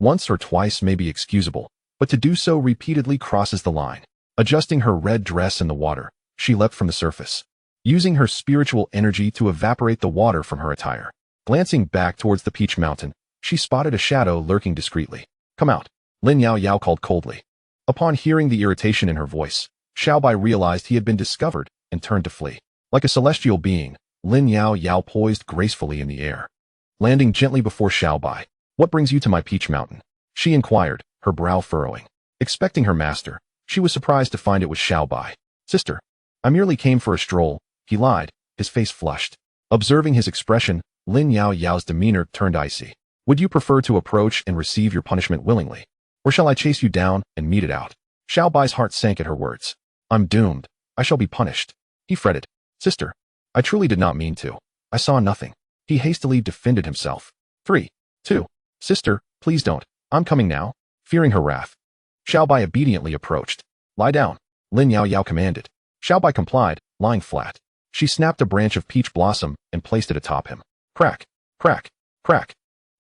Once or twice may be excusable, but to do so repeatedly crosses the line. Adjusting her red dress in the water, she leapt from the surface, using her spiritual energy to evaporate the water from her attire. Glancing back towards the Peach Mountain, she spotted a shadow lurking discreetly. Come out, Lin Yao Yao called coldly. Upon hearing the irritation in her voice, Xiaobai realized he had been discovered and turned to flee. Like a celestial being, Lin Yao Yao poised gracefully in the air, landing gently before Xiaobai. What brings you to my Peach Mountain? She inquired, her brow furrowing. Expecting her master, she was surprised to find it was Xiaobai. Sister, I merely came for a stroll, he lied, his face flushed. Observing his expression, Lin Yao Yao's demeanor turned icy. Would you prefer to approach and receive your punishment willingly? Or shall I chase you down and mete it out? Xiaobai's heart sank at her words. I'm doomed. I shall be punished. He fretted. Sister, I truly did not mean to. I saw nothing. He hastily defended himself. 3, 2. Sister, please don't. I'm coming now. Fearing her wrath, Xiaobai obediently approached. Lie down, Lin Yao Yao commanded. Xiaobai complied, lying flat. She snapped a branch of peach blossom and placed it atop him. Crack, crack, crack.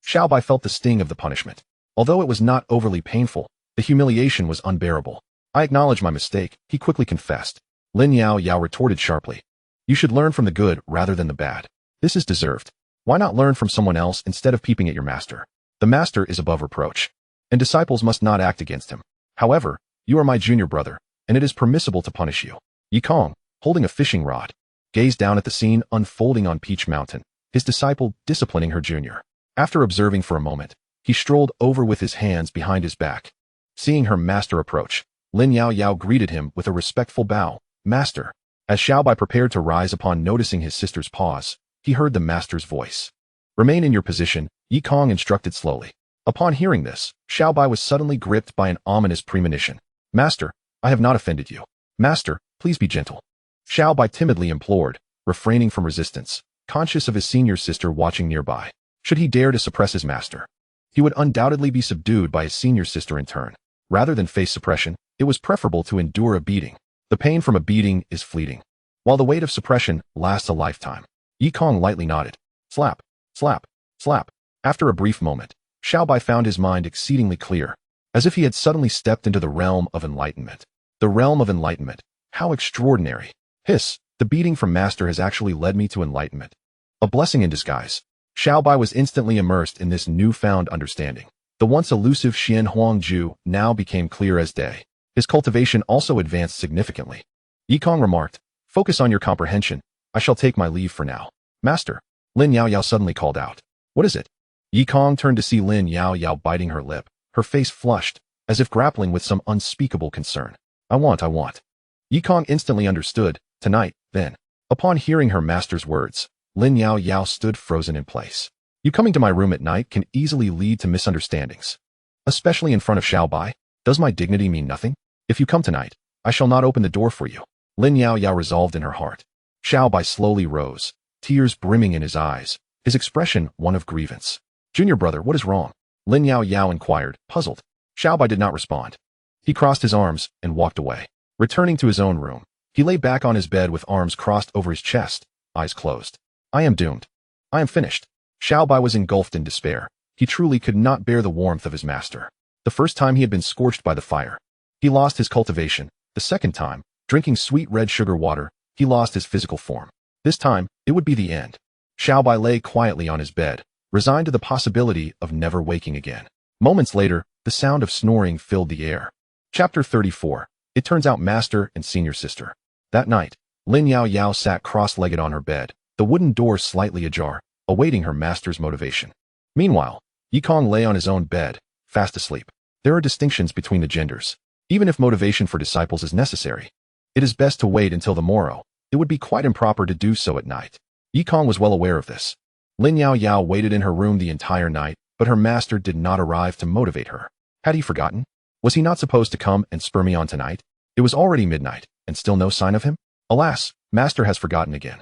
Xiaobai felt the sting of the punishment. Although it was not overly painful, the humiliation was unbearable. I acknowledge my mistake, he quickly confessed. Lin Yao Yao retorted sharply. You should learn from the good rather than the bad. This is deserved. Why not learn from someone else instead of peeping at your master? The master is above reproach, and disciples must not act against him. However, you are my junior brother, and it is permissible to punish you. Yi Kong, holding a fishing rod, gazed down at the scene unfolding on Peach Mountain, his disciple disciplining her junior. After observing for a moment, he strolled over with his hands behind his back. Seeing her master approach, Lin Yao Yao greeted him with a respectful bow. Master. As Xiaobai prepared to rise upon noticing his sister's pause, he heard the master's voice. Remain in your position, Yi Kong instructed slowly. Upon hearing this, Xiaobai was suddenly gripped by an ominous premonition. Master, I have not offended you. Master, please be gentle. Xiaobai timidly implored, refraining from resistance, conscious of his senior sister watching nearby. Should he dare to suppress his master, he would undoubtedly be subdued by his senior sister in turn. Rather than face suppression, it was preferable to endure a beating. The pain from a beating is fleeting, while the weight of suppression lasts a lifetime. Yi Kong lightly nodded. Slap, slap, slap. After a brief moment, Xiaobai found his mind exceedingly clear, as if he had suddenly stepped into the realm of enlightenment. The realm of enlightenment. How extraordinary. Hiss, the beating from master has actually led me to enlightenment. A blessing in disguise. Xiaobai was instantly immersed in this newfound understanding. The once elusive Xian Huangju now became clear as day. His cultivation also advanced significantly. Yikong remarked, "Focus on your comprehension. I shall take my leave for now." "Master," Lin Yaoyao suddenly called out. "What is it?" Yikong turned to see Lin Yaoyao biting her lip, her face flushed, as if grappling with some unspeakable concern. I want. Yikong instantly understood. Tonight, then. Upon hearing her master's words, Lin Yaoyao stood frozen in place. You coming to my room at night can easily lead to misunderstandings. Especially in front of Xiaobai. Does my dignity mean nothing? If you come tonight, I shall not open the door for you. Lin Yaoyao resolved in her heart. Xiaobai slowly rose, tears brimming in his eyes, his expression one of grievance. Junior brother, what is wrong? Lin Yaoyao inquired, puzzled. Xiaobai did not respond. He crossed his arms and walked away. Returning to his own room, he lay back on his bed with arms crossed over his chest, eyes closed. I am doomed. I am finished. Xiaobai was engulfed in despair. He truly could not bear the warmth of his master. The first time he had been scorched by the fire. He lost his cultivation. The second time, drinking sweet red sugar water, he lost his physical form. This time, it would be the end. Xiaobai lay quietly on his bed, resigned to the possibility of never waking again. Moments later, the sound of snoring filled the air. Chapter 34. It turns out master and senior sister. That night, Lin Yaoyao sat cross-legged on her bed, the wooden door slightly ajar, awaiting her master's motivation. Meanwhile, Yikong lay on his own bed, fast asleep. There are distinctions between the genders. Even if motivation for disciples is necessary, it is best to wait until the morrow. It would be quite improper to do so at night. Yikong was well aware of this. Lin Yaoyao waited in her room the entire night, but her master did not arrive to motivate her. Had he forgotten? Was he not supposed to come and spur me on tonight? It was already midnight, and still no sign of him? Alas, master has forgotten again.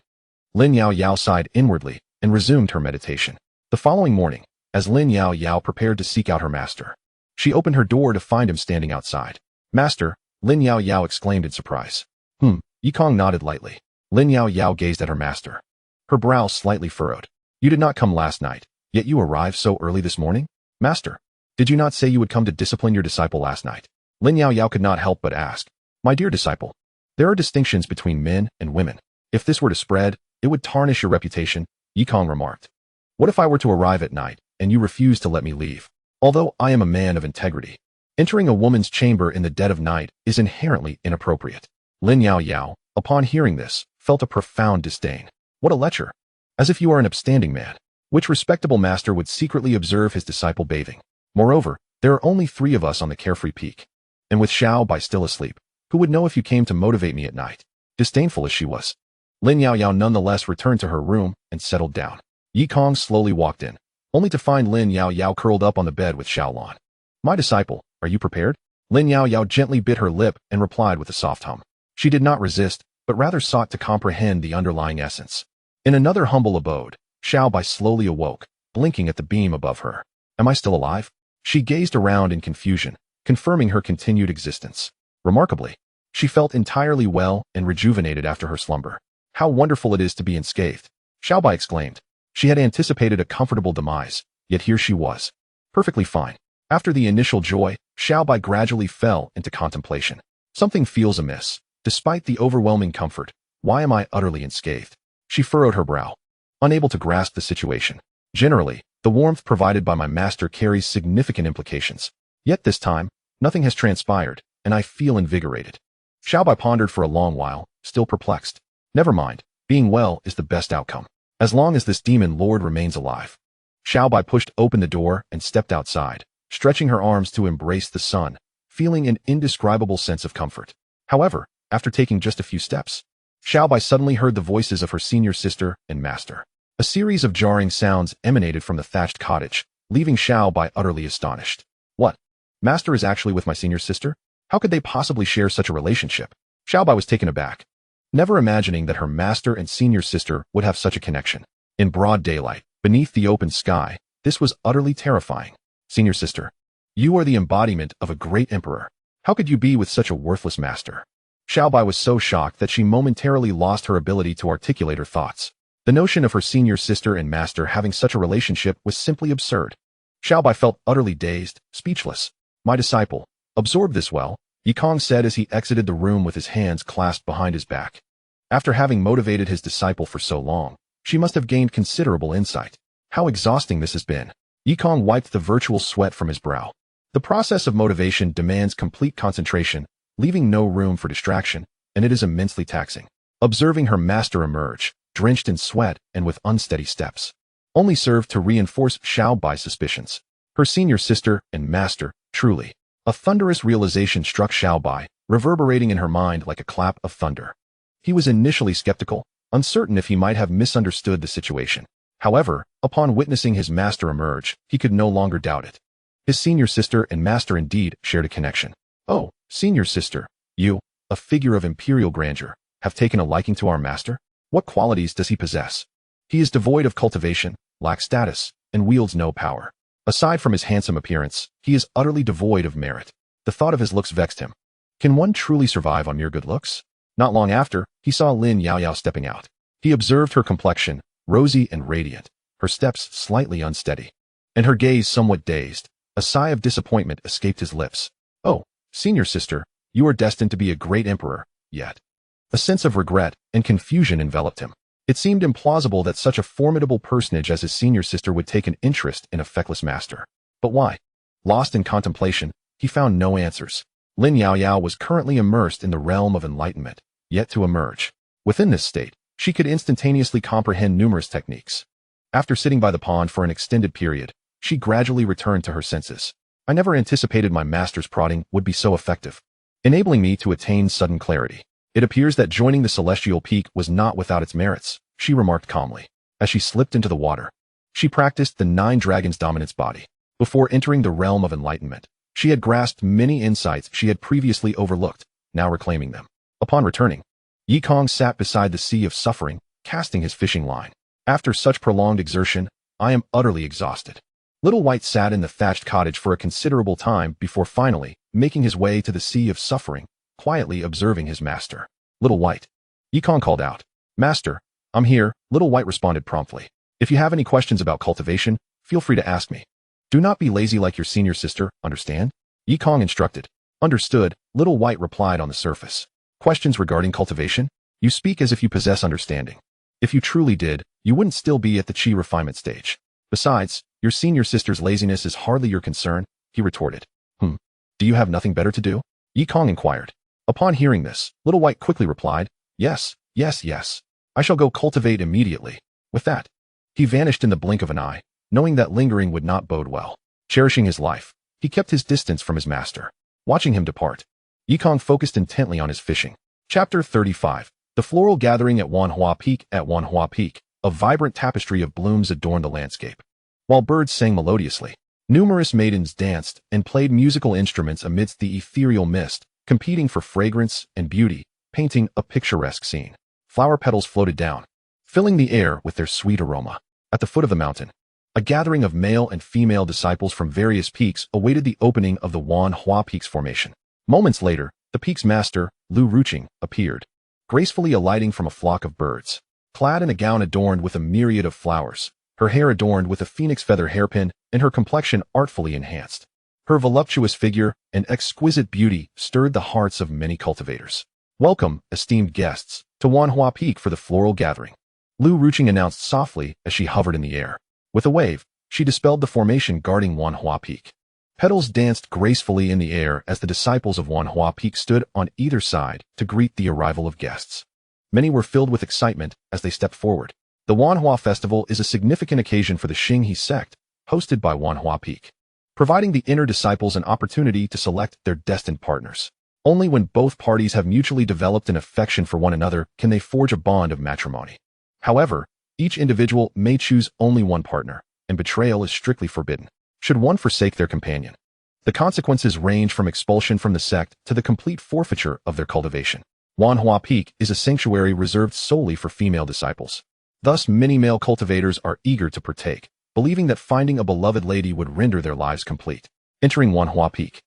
Lin Yaoyao sighed inwardly and resumed her meditation. The following morning, as Lin Yaoyao prepared to seek out her master, she opened her door to find him standing outside. Master, Lin Yaoyao exclaimed in surprise. Yikong nodded lightly. Lin Yaoyao gazed at her master. Her brow slightly furrowed. You did not come last night, yet you arrived so early this morning? Master, did you not say you would come to discipline your disciple last night? Lin Yaoyao could not help but ask. My dear disciple, there are distinctions between men and women. If this were to spread, it would tarnish your reputation, Yikong remarked. What if I were to arrive at night, and you refuse to let me leave? Although I am a man of integrity, entering a woman's chamber in the dead of night is inherently inappropriate. Lin Yaoyao, upon hearing this, felt a profound disdain. What a lecher! As if you are an upstanding man. Which respectable master would secretly observe his disciple bathing? Moreover, there are only 3 of us on the carefree peak. And with Xiaobai still asleep, who would know if you came to motivate me at night? Disdainful as she was, Lin Yaoyao nonetheless returned to her room and settled down. Yikong slowly walked in, only to find Lin Yaoyao curled up on the bed with Xiaolan. My disciple, are you prepared? Lin Yaoyao gently bit her lip and replied with a soft hum. She did not resist, but rather sought to comprehend the underlying essence. In another humble abode, Xiaobai slowly awoke, blinking at the beam above her. Am I still alive? She gazed around in confusion, confirming her continued existence. Remarkably, she felt entirely well and rejuvenated after her slumber. How wonderful it is to be unscathed, Xiaobai exclaimed. She had anticipated a comfortable demise, yet here she was. Perfectly fine. After the initial joy, Xiaobai gradually fell into contemplation. Something feels amiss. Despite the overwhelming comfort, why am I utterly unscathed? She furrowed her brow, unable to grasp the situation. Generally, the warmth provided by my master carries significant implications. Yet this time, nothing has transpired, and I feel invigorated. Xiaobai pondered for a long while, still perplexed. Never mind, being well is the best outcome, as long as this demon lord remains alive. Xiaobai pushed open the door and stepped outside, stretching her arms to embrace the sun, feeling an indescribable sense of comfort. However, after taking just a few steps, Xiaobai suddenly heard the voices of her senior sister and master. A series of jarring sounds emanated from the thatched cottage, leaving Xiaobai utterly astonished. What? Master is actually with my senior sister? How could they possibly share such a relationship? Xiaobai was taken aback, never imagining that her master and senior sister would have such a connection. In broad daylight, beneath the open sky, this was utterly terrifying. Senior sister, you are the embodiment of a great emperor. How could you be with such a worthless master? Xiaobai was so shocked that she momentarily lost her ability to articulate her thoughts. The notion of her senior sister and master having such a relationship was simply absurd. Xiaobai felt utterly dazed, speechless. My disciple, absorb this well, Yikong said as he exited the room with his hands clasped behind his back. After having motivated his disciple for so long, she must have gained considerable insight. How exhausting this has been. Yikong wiped the virtual sweat from his brow. The process of motivation demands complete concentration, leaving no room for distraction, and it is immensely taxing. Observing her master emerge, drenched in sweat and with unsteady steps, only served to reinforce Xiao Bai's suspicions. Her senior sister and master, truly. A thunderous realization struck Xiao Bai, reverberating in her mind like a clap of thunder. He was initially skeptical, uncertain if he might have misunderstood the situation. However, upon witnessing his master emerge, he could no longer doubt it. His senior sister and master indeed shared a connection. Oh, senior sister, you, a figure of imperial grandeur, have taken a liking to our master? What qualities does he possess? He is devoid of cultivation, lacks status, and wields no power. Aside from his handsome appearance, he is utterly devoid of merit. The thought of his looks vexed him. Can one truly survive on mere good looks? Not long after, he saw Lin Yaoyao stepping out. He observed her complexion, rosy and radiant, her steps slightly unsteady, and her gaze somewhat dazed. A sigh of disappointment escaped his lips. Oh, senior sister, you are destined to be a great emperor, yet. A sense of regret and confusion enveloped him. It seemed implausible that such a formidable personage as his senior sister would take an interest in a feckless master. But why? Lost in contemplation, he found no answers. Lin Yaoyao was currently immersed in the realm of enlightenment, yet to emerge. Within this state, she could instantaneously comprehend numerous techniques. After sitting by the pond for an extended period, she gradually returned to her senses. I never anticipated my master's prodding would be so effective, enabling me to attain sudden clarity. It appears that joining the celestial peak was not without its merits, she remarked calmly, as she slipped into the water. She practiced the 9 dragons' dominance body. Before entering the realm of enlightenment, she had grasped many insights she had previously overlooked, now reclaiming them. Upon returning, Yikong sat beside the sea of suffering, casting his fishing line. After such prolonged exertion, I am utterly exhausted. Little White sat in the thatched cottage for a considerable time before finally making his way to the sea of suffering, quietly observing his master. Little White. Yikong called out. Master, I'm here, Little White responded promptly. If you have any questions about cultivation, feel free to ask me. Do not be lazy like your senior sister, understand? Yikong instructed. Understood, Little White replied on the surface. Questions regarding cultivation? You speak as if you possess understanding. If you truly did, you wouldn't still be at the chi refinement stage. Besides, your senior sister's laziness is hardly your concern, he retorted. Do you have nothing better to do? Yikong inquired. Upon hearing this, Little White quickly replied, Yes. I shall go cultivate immediately. With that, he vanished in the blink of an eye, knowing that lingering would not bode well. Cherishing his life, he kept his distance from his master. Watching him depart, Yikong focused intently on his fishing. Chapter 35. The floral gathering at Wanhua Peak. At Wanhua Peak, a vibrant tapestry of blooms adorned the landscape. While birds sang melodiously, numerous maidens danced and played musical instruments amidst the ethereal mist, competing for fragrance and beauty, painting a picturesque scene. Flower petals floated down, filling the air with their sweet aroma. At the foot of the mountain, a gathering of male and female disciples from various peaks awaited the opening of the Wanhua Peaks formation. Moments later, the peak's master, Lu Ruqing, appeared, gracefully alighting from a flock of birds. Clad in a gown adorned with a myriad of flowers, her hair adorned with a phoenix feather hairpin, and her complexion artfully enhanced. Her voluptuous figure and exquisite beauty stirred the hearts of many cultivators. Welcome, esteemed guests, to Wanhua Peak for the floral gathering, Lu Ruqing announced softly as she hovered in the air. With a wave, she dispelled the formation guarding Wanhua Peak. Petals danced gracefully in the air as the disciples of Wanhua Peak stood on either side to greet the arrival of guests. Many were filled with excitement as they stepped forward. The Wanhua Festival is a significant occasion for the Xinghe sect, hosted by Wanhua Peak, providing the inner disciples an opportunity to select their destined partners. Only when both parties have mutually developed an affection for one another can they forge a bond of matrimony. However, each individual may choose only one partner, and betrayal is strictly forbidden. Should one forsake their companion, the consequences range from expulsion from the sect to the complete forfeiture of their cultivation. Wanhua Peak is a sanctuary reserved solely for female disciples. Thus, many male cultivators are eager to partake, believing that finding a beloved lady would render their lives complete. Entering Wanhua Peak,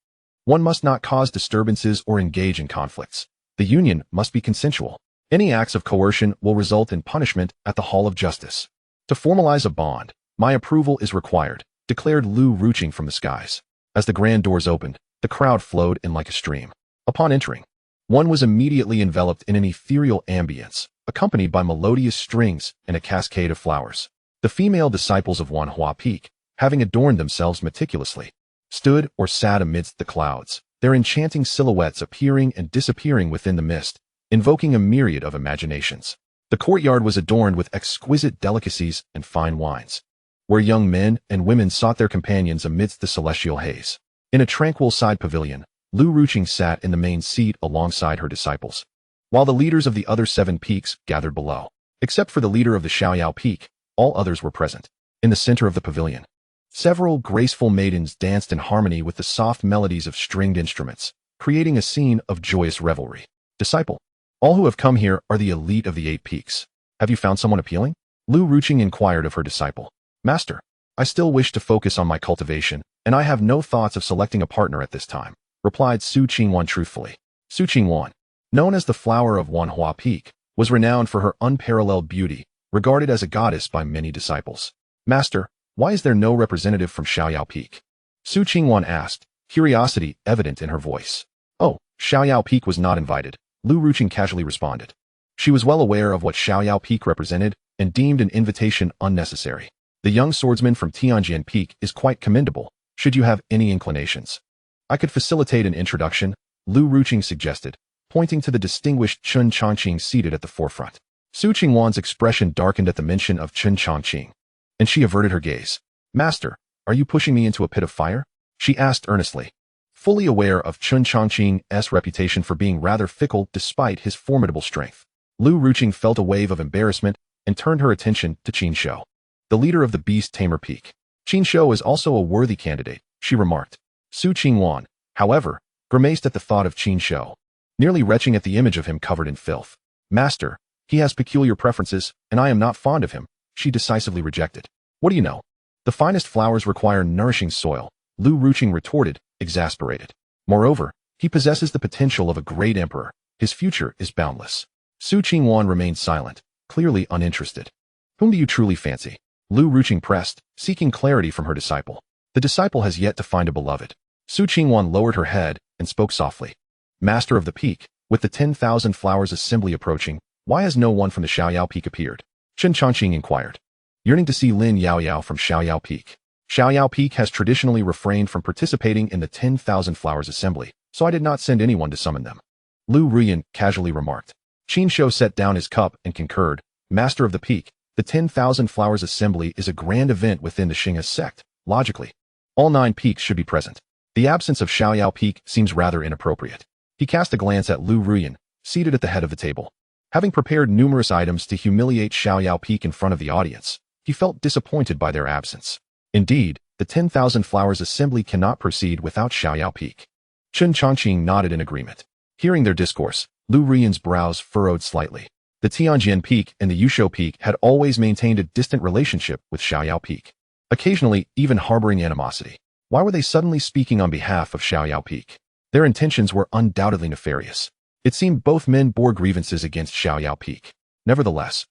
one must not cause disturbances or engage in conflicts. The union must be consensual. Any acts of coercion will result in punishment at the Hall of Justice. To formalize a bond, my approval is required, declared Lu Ruqing from the skies. As the grand doors opened, the crowd flowed in like a stream. Upon entering, one was immediately enveloped in an ethereal ambience, accompanied by melodious strings and a cascade of flowers. The female disciples of Wanhua Peak, having adorned themselves meticulously, stood or sat amidst the clouds, their enchanting silhouettes appearing and disappearing within the mist, invoking a myriad of imaginations. The courtyard was adorned with exquisite delicacies and fine wines, where young men and women sought their companions amidst the celestial haze. In a tranquil side pavilion, Lu Ruqing sat in the main seat alongside her disciples, while the leaders of the other 7 peaks gathered below. Except for the leader of the Xiaoyao Peak, all others were present. In the center of the pavilion, several graceful maidens danced in harmony with the soft melodies of stringed instruments, creating a scene of joyous revelry. Disciple, all who have come here are the elite of the 8 peaks. Have you found someone appealing? Lu Ruqing inquired of her disciple. Master, I still wish to focus on my cultivation, and I have no thoughts of selecting a partner at this time, replied Su Qingwan truthfully. Su Qingwan, known as the flower of Wanhua Peak, was renowned for her unparalleled beauty, regarded as a goddess by many disciples. Master, why is there no representative from Xiaoyao Peak? Su Qingwan asked, curiosity evident in her voice. Oh, Xiaoyao Peak was not invited, Lu Ruqing casually responded. She was well aware of what Xiaoyao Peak represented and deemed an invitation unnecessary. The young swordsman from Tianjian Peak is quite commendable, should you have any inclinations. I could facilitate an introduction, Lu Ruqing suggested, pointing to the distinguished Chun Chongqing seated at the forefront. Su Qingwan's expression darkened at the mention of Chun Chongqing, and she averted her gaze. Master, are you pushing me into a pit of fire? She asked earnestly, fully aware of Chun Chongqing's reputation for being rather fickle despite his formidable strength. Lu Ruqing felt a wave of embarrassment and turned her attention to Qin Shou, the leader of the Beast Tamer Peak. Qin Shou is also a worthy candidate, she remarked. Su Qingwan, however, grimaced at the thought of Qin Shou, nearly retching at the image of him covered in filth. Master, he has peculiar preferences, and I am not fond of him, she decisively rejected. What do you know? The finest flowers require nourishing soil, Lu Ruqing retorted, exasperated. Moreover, he possesses the potential of a great emperor. His future is boundless. Su Qingwan remained silent, clearly uninterested. Whom do you truly fancy? Lu Ruqing pressed, seeking clarity from her disciple. The disciple has yet to find a beloved. Su Qingwan lowered her head and spoke softly. Master of the Peak, with the 10,000 Flowers Assembly approaching, why has no one from the Xiaoyao Peak appeared? Chun Chongqing inquired. Yearning to see Lin Yaoyao from Xiaoyao Peak. Xiaoyao Peak has traditionally refrained from participating in the 10,000 Flowers Assembly, so I did not send anyone to summon them. Lu Ruyan casually remarked. Qin Shou set down his cup and concurred. Master of the Peak, the 10,000 Flowers Assembly is a grand event within the Xingha sect. Logically, all 9 peaks should be present. The absence of Xiaoyao Peak seems rather inappropriate. He cast a glance at Lu Ruyan, seated at the head of the table. Having prepared numerous items to humiliate Xiaoyao Peak in front of the audience, he felt disappointed by their absence. Indeed, the 10,000 Flowers Assembly cannot proceed without Xiaoyao Peak. Chun Chongqing nodded in agreement. Hearing their discourse, Lu Ruyan's brows furrowed slightly. The Tianjian Peak and the Yushu Peak had always maintained a distant relationship with Xiaoyao Peak, occasionally even harboring animosity. Why were they suddenly speaking on behalf of Xiaoyao Peak? Their intentions were undoubtedly nefarious. It seemed both men bore grievances against Xiaoyao Peak. Nevertheless,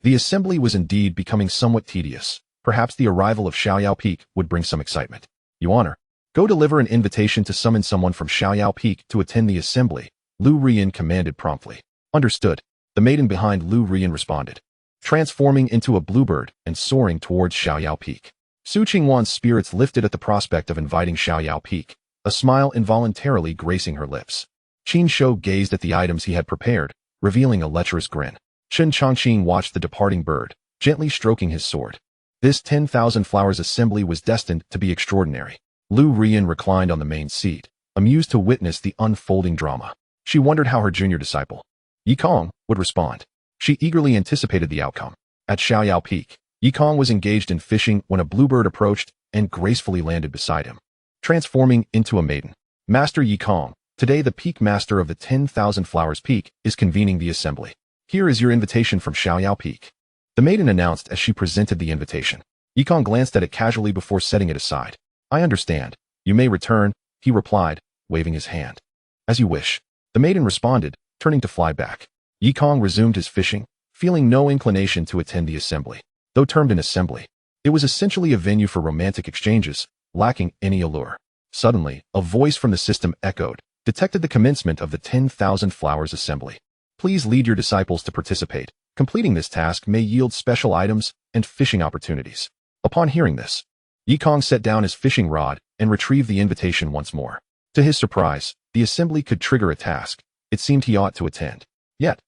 the assembly was indeed becoming somewhat tedious. Perhaps the arrival of Xiaoyao Peak would bring some excitement. Your Honor, go deliver an invitation to summon someone from Xiaoyao Peak to attend the assembly, Lu Ruyan commanded promptly. Understood. The maiden behind Lu Ruyan responded, transforming into a bluebird and soaring towards Xiaoyao Peak. Su Qingwan's spirits lifted at the prospect of inviting Xiaoyao Peak, a smile involuntarily gracing her lips. Qin Shou gazed at the items he had prepared, revealing a lecherous grin. Chun Chongqing watched the departing bird, gently stroking his sword. This 10,000 Flowers Assembly was destined to be extraordinary. Lu Ruyan reclined on the main seat, amused to witness the unfolding drama. She wondered how her junior disciple, Yikong, would respond. She eagerly anticipated the outcome. At Xiaoyao Peak, Yikong was engaged in fishing when a bluebird approached and gracefully landed beside him, transforming into a maiden. Master Yikong, today the Peak Master of the 10,000 Flowers Peak is convening the assembly. Here is your invitation from Xiaoyao Peak, the maiden announced as she presented the invitation. Yikong glanced at it casually before setting it aside. I understand. You may return, he replied, waving his hand. As you wish. The maiden responded, turning to fly back. Yikong resumed his fishing, feeling no inclination to attend the assembly. Though termed an assembly, it was essentially a venue for romantic exchanges, lacking any allure. Suddenly, a voice from the system echoed, detected the commencement of the 10,000 Flowers Assembly. Please lead your disciples to participate, Completing this task may yield special items and fishing opportunities. Upon hearing this, Yikong set down his fishing rod and retrieved the invitation once more. To his surprise, the assembly could trigger a task it seemed he ought to attend. Yet,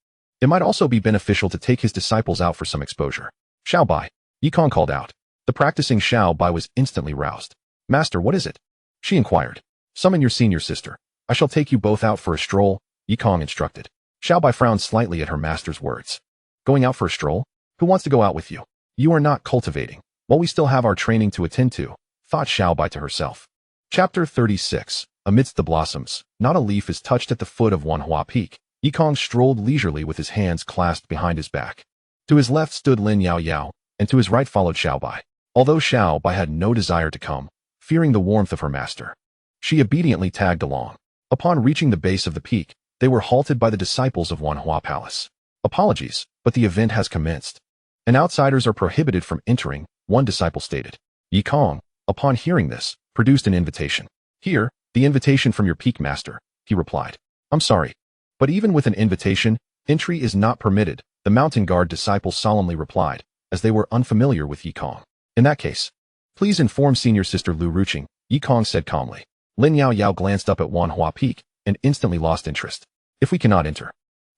it might also be beneficial to take his disciples out for some exposure. Xiao Bai, Yikong called out. The practicing Xiao Bai was instantly roused. Master, what is it? She inquired. Summon your senior sister. I shall take you both out for a stroll, Yikong instructed. Xiao Bai frowned slightly at her master's words. Going out for a stroll? Who wants to go out with you? You are not cultivating. While we still have our training to attend to, thought Xiao Bai to herself. Chapter 36. Amidst the blossoms, not a leaf is touched at the foot of Wanhua Peak. Yikong strolled leisurely with his hands clasped behind his back. To his left stood Lin Yao Yao, and to his right followed Xiao Bai. Although Xiao Bai had no desire to come, fearing the warmth of her master, she obediently tagged along. Upon reaching the base of the peak, they were halted by the disciples of Wanhua Palace. Apologies, but the event has commenced, and outsiders are prohibited from entering, one disciple stated. Yikong, upon hearing this, produced an invitation. Here, the invitation from your peak master, he replied. I'm sorry, but even with an invitation, entry is not permitted, the mountain guard disciple solemnly replied, as they were unfamiliar with Yikong. In that case, please inform senior sister Lu Ruqing, Yikong said calmly. Lin Yao Yao glanced up at Wanhua Peak and instantly lost interest. If we cannot enter,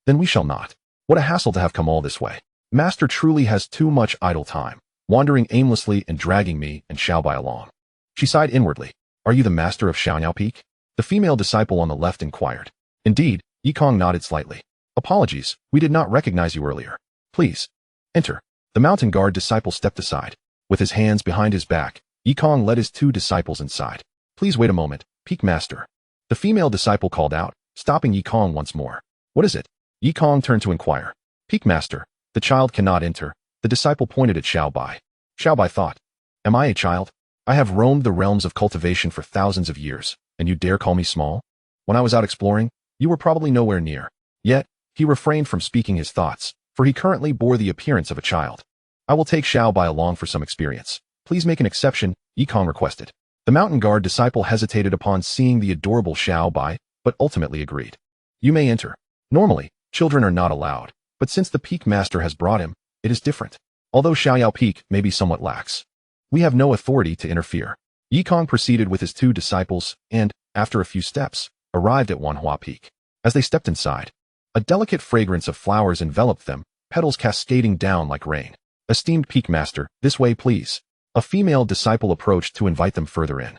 then we shall not. What a hassle to have come all this way. Master truly has too much idle time, wandering aimlessly and dragging me and Xiao Bai along. She sighed inwardly. Are you the master of Xiaoyao Peak? The female disciple on the left inquired. Indeed, Yikong nodded slightly. Apologies, we did not recognize you earlier. Please, enter. The mountain guard disciple stepped aside. With his hands behind his back, Yikong led his two disciples inside. Please wait a moment, Peak Master. The female disciple called out, stopping Yikong once more. What is it? Yikong turned to inquire. Peak Master, the child cannot enter. The disciple pointed at Xiao Bai. Xiao Bai thought, am I a child? I have roamed the realms of cultivation for thousands of years, and you dare call me small? When I was out exploring, you were probably nowhere near. Yet, he refrained from speaking his thoughts, for he currently bore the appearance of a child. I will take Xiao Bai along for some experience. Please make an exception, Yikong requested. The mountain guard disciple hesitated upon seeing the adorable Xiao Bai, but ultimately agreed. You may enter. Normally, children are not allowed, but since the Peak Master has brought him, it is different. Although Xiaoyao Peak may be somewhat lax, we have no authority to interfere. Yikong proceeded with his two disciples and, after a few steps, arrived at Wanhua Peak. As they stepped inside, a delicate fragrance of flowers enveloped them, petals cascading down like rain. Esteemed Peak Master, this way please. A female disciple approached to invite them further in.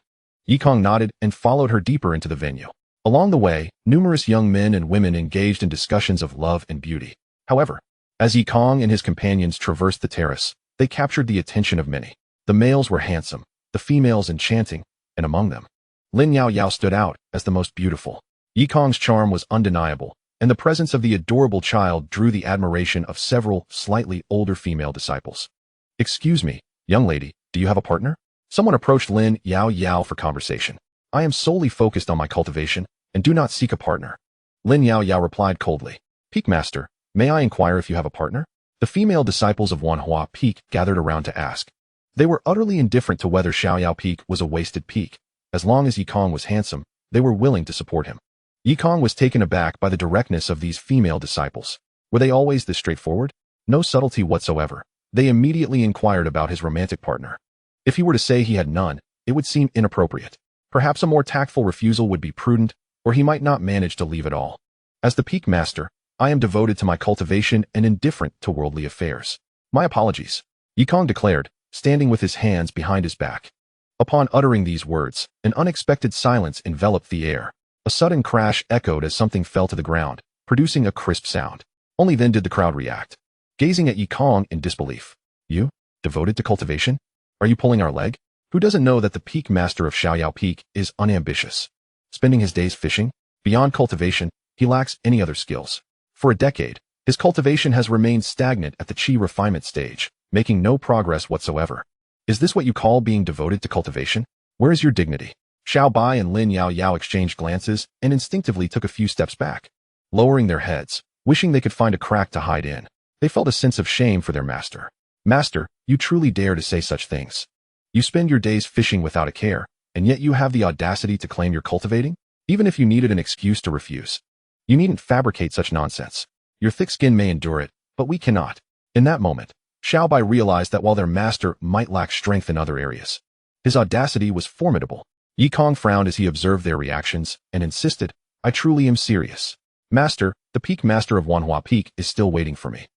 Yikong nodded and followed her deeper into the venue. Along the way, numerous young men and women engaged in discussions of love and beauty. However, as Yikong and his companions traversed the terrace, they captured the attention of many. The males were handsome, the females enchanting, and among them, Lin Yao Yao stood out as the most beautiful. Yikong's charm was undeniable, and the presence of the adorable child drew the admiration of several slightly older female disciples. Excuse me, young lady, do you have a partner? Someone approached Lin Yao Yao for conversation. I am solely focused on my cultivation and do not seek a partner. Lin Yao Yao replied coldly. Peak Master, may I inquire if you have a partner? The female disciples of Wanhua Peak gathered around to ask. They were utterly indifferent to whether Xiaoyao Peak was a wasted peak. As long as Yikong was handsome, they were willing to support him. Yikong was taken aback by the directness of these female disciples. Were they always this straightforward? No subtlety whatsoever. They immediately inquired about his romantic partner. If he were to say he had none, it would seem inappropriate. Perhaps a more tactful refusal would be prudent, or he might not manage to leave at all. As the Peak Master, I am devoted to my cultivation and indifferent to worldly affairs. My apologies, Yikong declared, standing with his hands behind his back. Upon uttering these words, an unexpected silence enveloped the air. A sudden crash echoed as something fell to the ground, producing a crisp sound. Only then did the crowd react, gazing at Yikong in disbelief. You? Devoted to cultivation? Are you pulling our leg? Who doesn't know that the Peak Master of Xiaoyao Peak is unambitious? Spending his days fishing? Beyond cultivation, he lacks any other skills. For a decade, his cultivation has remained stagnant at the qi refinement stage, making no progress whatsoever. Is this what you call being devoted to cultivation? Where is your dignity? Xiao Bai and Lin Yao Yao exchanged glances and instinctively took a few steps back. Lowering their heads, wishing they could find a crack to hide in, they felt a sense of shame for their master. Master, you truly dare to say such things. You spend your days fishing without a care, and yet you have the audacity to claim you're cultivating? Even if you needed an excuse to refuse. You needn't fabricate such nonsense. Your thick skin may endure it, but we cannot. In that moment, Xiaobai realized that while their master might lack strength in other areas, his audacity was formidable. Yi Kong frowned as he observed their reactions and insisted, I truly am serious. Master, the peak master of Wanhua Peak is still waiting for me.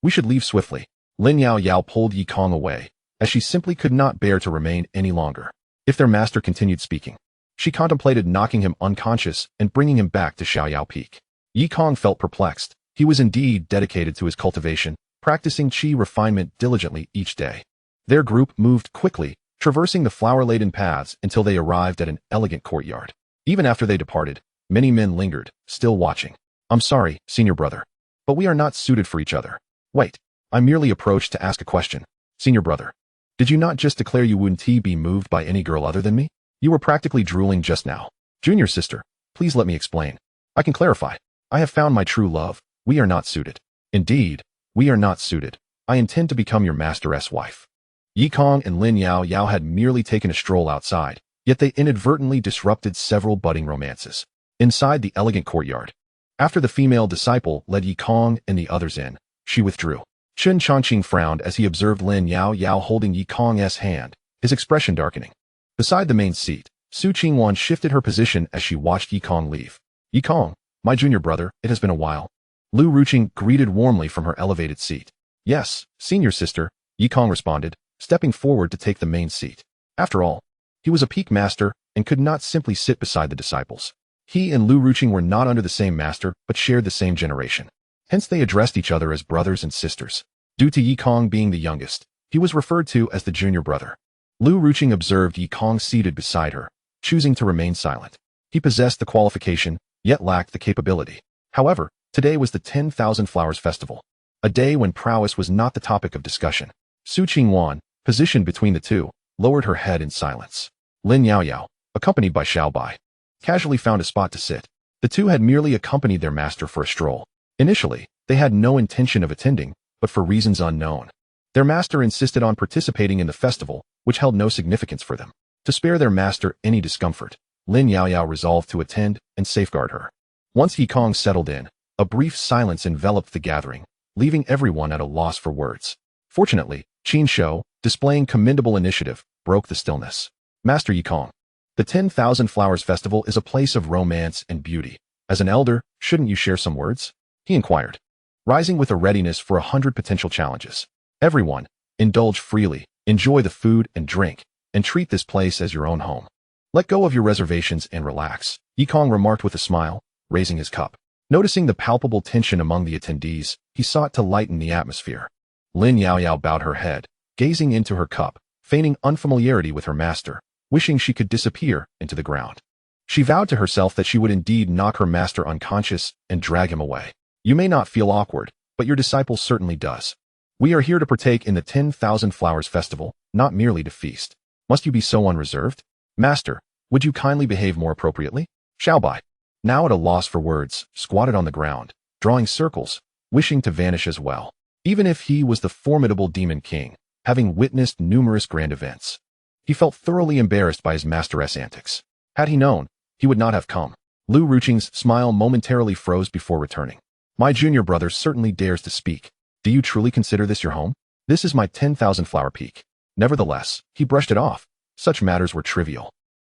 We should leave swiftly. Lin Yao Yao pulled Yi Kong away, as she simply could not bear to remain any longer. If their master continued speaking, she contemplated knocking him unconscious and bringing him back to Xiaoyao Peak. Yi Kong felt perplexed. He was indeed dedicated to his cultivation, practicing qi refinement diligently each day. Their group moved quickly, traversing the flower-laden paths until they arrived at an elegant courtyard. Even after they departed, many men lingered, still watching. I'm sorry, senior brother, but we are not suited for each other. Wait, I merely approached to ask a question. Senior brother, did you not just declare you wouldn't be moved by any girl other than me? You were practically drooling just now. Junior sister, please let me explain. I can clarify. I have found my true love. We are not suited. Indeed, we are not suited. I intend to become your master's wife. Yi Kong and Lin Yao Yao had merely taken a stroll outside, yet they inadvertently disrupted several budding romances. Inside the elegant courtyard, after the female disciple led Yi Kong and the others in, she withdrew. Chen Chongqing frowned as he observed Lin Yao Yao holding Yi Kong's hand, his expression darkening. Beside the main seat, Su Qingwan shifted her position as she watched Yi Kong leave. Yi Kong, my junior brother, it has been a while. Lu Ruqing greeted warmly from her elevated seat. Yes, senior sister, Yi Kong responded, stepping forward to take the main seat. After all, he was a peak master and could not simply sit beside the disciples. He and Lu Ruqing were not under the same master but shared the same generation. Hence they addressed each other as brothers and sisters. Due to Yi Kong being the youngest, he was referred to as the junior brother. Lu Ruqing observed Yi Kong seated beside her, choosing to remain silent. He possessed the qualification, yet lacked the capability. However, today was the 10,000 Flowers Festival, a day when prowess was not the topic of discussion. Su Qingwan, positioned between the two, lowered her head in silence. Lin Yao Yao, accompanied by Xiaobai, casually found a spot to sit. The two had merely accompanied their master for a stroll. Initially, they had no intention of attending, but for reasons unknown. Their master insisted on participating in the festival, which held no significance for them. To spare their master any discomfort, Lin Yao Yao resolved to attend and safeguard her. Once Yi Kong settled in, a brief silence enveloped the gathering, leaving everyone at a loss for words. Fortunately, Qin Shou, displaying commendable initiative, broke the stillness. Master Yi Kong, the 10,000 Flowers Festival is a place of romance and beauty. As an elder, shouldn't you share some words? He inquired, rising with a readiness for 100 potential challenges. Everyone, indulge freely, enjoy the food and drink, and treat this place as your own home. Let go of your reservations and relax, Yi Kong remarked with a smile, raising his cup. Noticing the palpable tension among the attendees, he sought to lighten the atmosphere. Lin Yao Yao bowed her head, gazing into her cup, feigning unfamiliarity with her master, wishing she could disappear into the ground. She vowed to herself that she would indeed knock her master unconscious and drag him away. You may not feel awkward, but your disciple certainly does. We are here to partake in the 10,000 Flowers Festival, not merely to feast. Must you be so unreserved? Master, would you kindly behave more appropriately? Xiaobai, now at a loss for words, squatted on the ground, drawing circles, wishing to vanish as well. Even if he was the formidable Demon King, having witnessed numerous grand events, he felt thoroughly embarrassed by his master's antics. Had he known, he would not have come. Lu Ruqing's smile momentarily froze before returning. My junior brother certainly dares to speak. Do you truly consider this your home? This is my 10,000 flower peak. Nevertheless, he brushed it off. Such matters were trivial.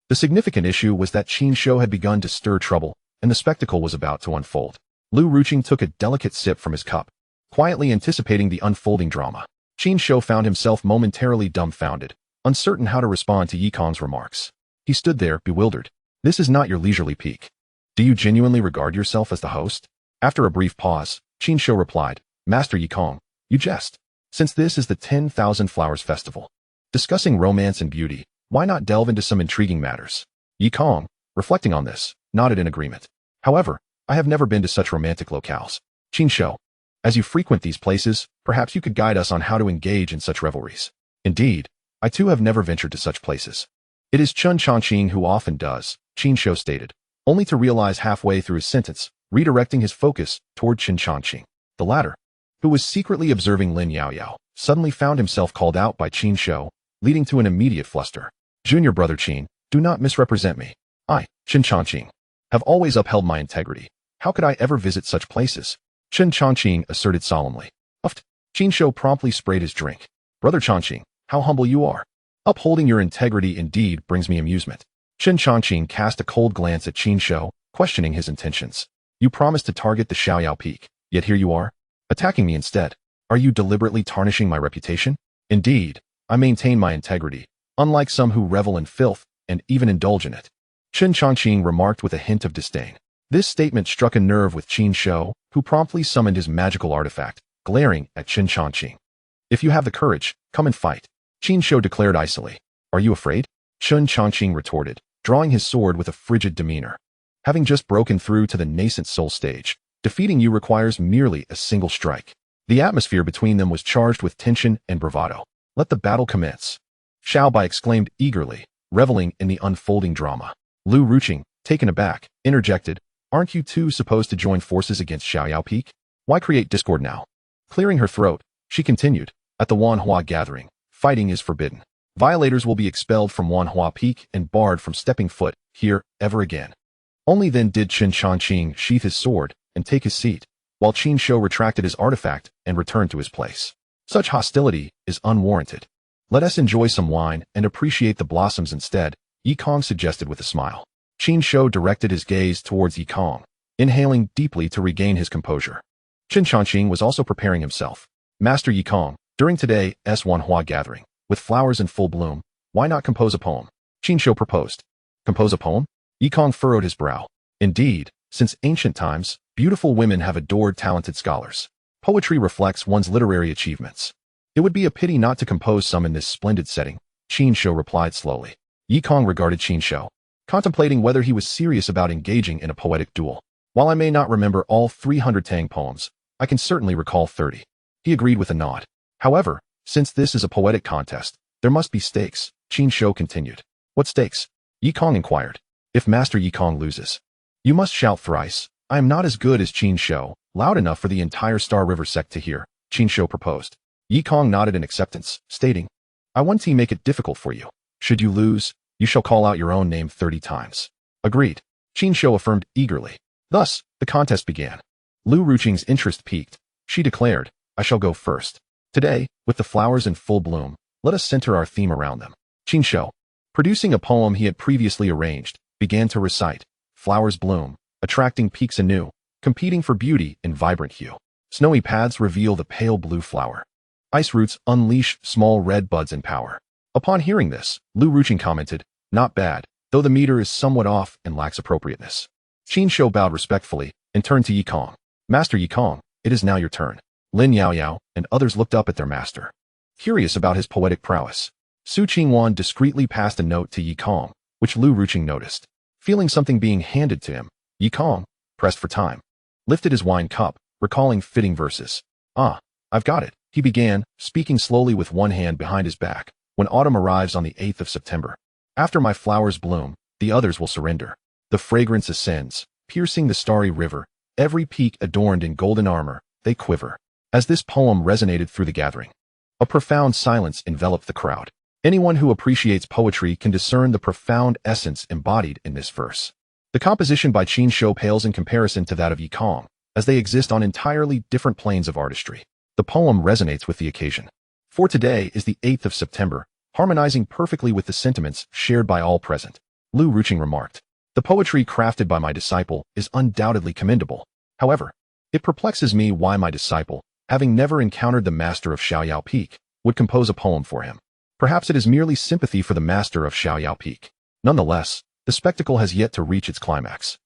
The significant issue was that Qin Shou had begun to stir trouble, and the spectacle was about to unfold. Lu Ruqing took a delicate sip from his cup, quietly anticipating the unfolding drama. Qin Shou found himself momentarily dumbfounded, uncertain how to respond to Yi Kong's remarks. He stood there, bewildered. This is not your leisurely peak. Do you genuinely regard yourself as the host? After a brief pause, Qin Shou replied, Master Yi Kong, you jest. Since this is the 10,000 Flowers Festival, discussing romance and beauty, why not delve into some intriguing matters? Yi Kong, reflecting on this, nodded in agreement. However, I have never been to such romantic locales. Qin Shou, as you frequent these places, perhaps you could guide us on how to engage in such revelries. Indeed, I too have never ventured to such places. It is Chen Chongqing who often does, Qin Shou stated, only to realize halfway through his sentence, redirecting his focus toward Chen Chongqing. The latter, who was secretly observing Lin Yao Yao, suddenly found himself called out by Qin Shou, leading to an immediate fluster. Junior brother Qin, do not misrepresent me. I, Chen Chongqing, have always upheld my integrity. How could I ever visit such places? Chen Chongqing asserted solemnly. Qin Shou promptly sprayed his drink. Brother Changqing, how humble you are. Upholding your integrity indeed brings me amusement. Chen Changqing cast a cold glance at Qin Shou, questioning his intentions. You promised to target the Xiaoyao Peak, yet here you are, attacking me instead. Are you deliberately tarnishing my reputation? Indeed, I maintain my integrity, unlike some who revel in filth and even indulge in it. Chen Changqing remarked with a hint of disdain. This statement struck a nerve with Qin Shou, who promptly summoned his magical artifact, glaring at Chen Changqing. If you have the courage, come and fight, Qin Shou declared icily. Are you afraid? Chen Changqing retorted, drawing his sword with a frigid demeanor. Having just broken through to the nascent soul stage, defeating you requires merely a single strike. The atmosphere between them was charged with tension and bravado. Let the battle commence. Xiao Bai exclaimed eagerly, reveling in the unfolding drama. Lu Ruqing, taken aback, interjected, aren't you two supposed to join forces against Xiaoyao Peak? Why create discord now? Clearing her throat, she continued, at the Wanhua gathering, fighting is forbidden. Violators will be expelled from Wanhua Peak and barred from stepping foot here ever again. Only then did Chen Changqing sheath his sword and take his seat, while Qin Shou retracted his artifact and returned to his place. Such hostility is unwarranted. Let us enjoy some wine and appreciate the blossoms instead, Yi Kong suggested with a smile. Qin Shou directed his gaze towards Yi Kong, inhaling deeply to regain his composure. Chen Changqing was also preparing himself. Master Yi Kong, during today's Wanhua gathering, with flowers in full bloom, why not compose a poem? Qin Shou proposed. Compose a poem? Yi Kong furrowed his brow. Indeed, since ancient times, beautiful women have adored talented scholars. Poetry reflects one's literary achievements. It would be a pity not to compose some in this splendid setting, Qin Shou replied slowly. Yi Kong regarded Qin Shou, contemplating whether he was serious about engaging in a poetic duel. While I may not remember all 300 Tang poems, I can certainly recall 30. He agreed with a nod. However, since this is a poetic contest, there must be stakes, Qin Shou continued. What stakes? Yi Kong inquired. If Master Yi Kong loses, you must shout thrice, I am not as good as Qin Shou, loud enough for the entire Star River sect to hear, Qin Shou proposed. Yi Kong nodded in acceptance, stating, I want to make it difficult for you. Should you lose, you shall call out your own name 30 times. Agreed, Qin Shou affirmed eagerly. Thus, the contest began. Lu Ruqing's interest peaked. She declared, I shall go first. Today, with the flowers in full bloom, let us center our theme around them. Qin Shou, producing a poem he had previously arranged, began to recite, Flowers bloom, attracting peaks anew, competing for beauty in vibrant hue. Snowy paths reveal the pale blue flower. Ice roots unleash small red buds in power. Upon hearing this, Lu Ruqing commented, not bad, though the meter is somewhat off and lacks appropriateness. Qin Shou bowed respectfully and turned to Yi Kong. Master Yi Kong, it is now your turn. Lin Yaoyao and others looked up at their master, curious about his poetic prowess. Su Qingwan discreetly passed a note to Yi Kong, which Lu Ruqing noticed. Feeling something being handed to him, Yi Kong, pressed for time, lifted his wine cup, recalling fitting verses. Ah, I've got it, he began, speaking slowly with one hand behind his back. When autumn arrives on the 8th of September, after my flowers bloom, the others will surrender. The fragrance ascends, piercing the starry river, every peak adorned in golden armor, they quiver. As this poem resonated through the gathering, a profound silence enveloped the crowd. Anyone who appreciates poetry can discern the profound essence embodied in this verse. The composition by Qin Shou pales in comparison to that of Yi Kong, as they exist on entirely different planes of artistry. The poem resonates with the occasion. For today is the 8th of September, harmonizing perfectly with the sentiments shared by all present. Lu Ruqing remarked, the poetry crafted by my disciple is undoubtedly commendable. However, it perplexes me why my disciple, having never encountered the master of Xiaoyao Peak, would compose a poem for him. Perhaps it is merely sympathy for the master of Xiaoyao Peak. Nonetheless, the spectacle has yet to reach its climax.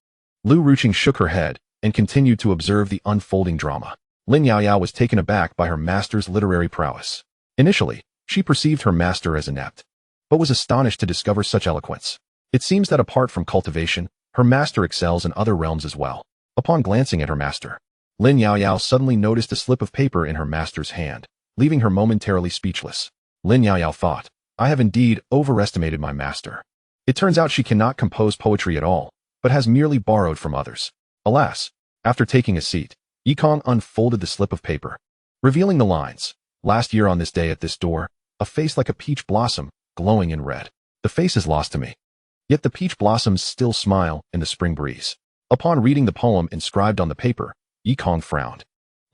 Lu Ruqing shook her head and continued to observe the unfolding drama. Lin Yaoyao was taken aback by her master's literary prowess. Initially, she perceived her master as inept, but was astonished to discover such eloquence. It seems that apart from cultivation, her master excels in other realms as well. Upon glancing at her master, Lin Yaoyao suddenly noticed a slip of paper in her master's hand, leaving her momentarily speechless. Lin Yaoyao thought, I have indeed overestimated my master. It turns out she cannot compose poetry at all, but has merely borrowed from others. Alas, after taking a seat, Yi Kong unfolded the slip of paper, revealing the lines. Last year on this day at this door, a face like a peach blossom, glowing in red. The face is lost to me. Yet the peach blossoms still smile in the spring breeze. Upon reading the poem inscribed on the paper, Yi Kong frowned,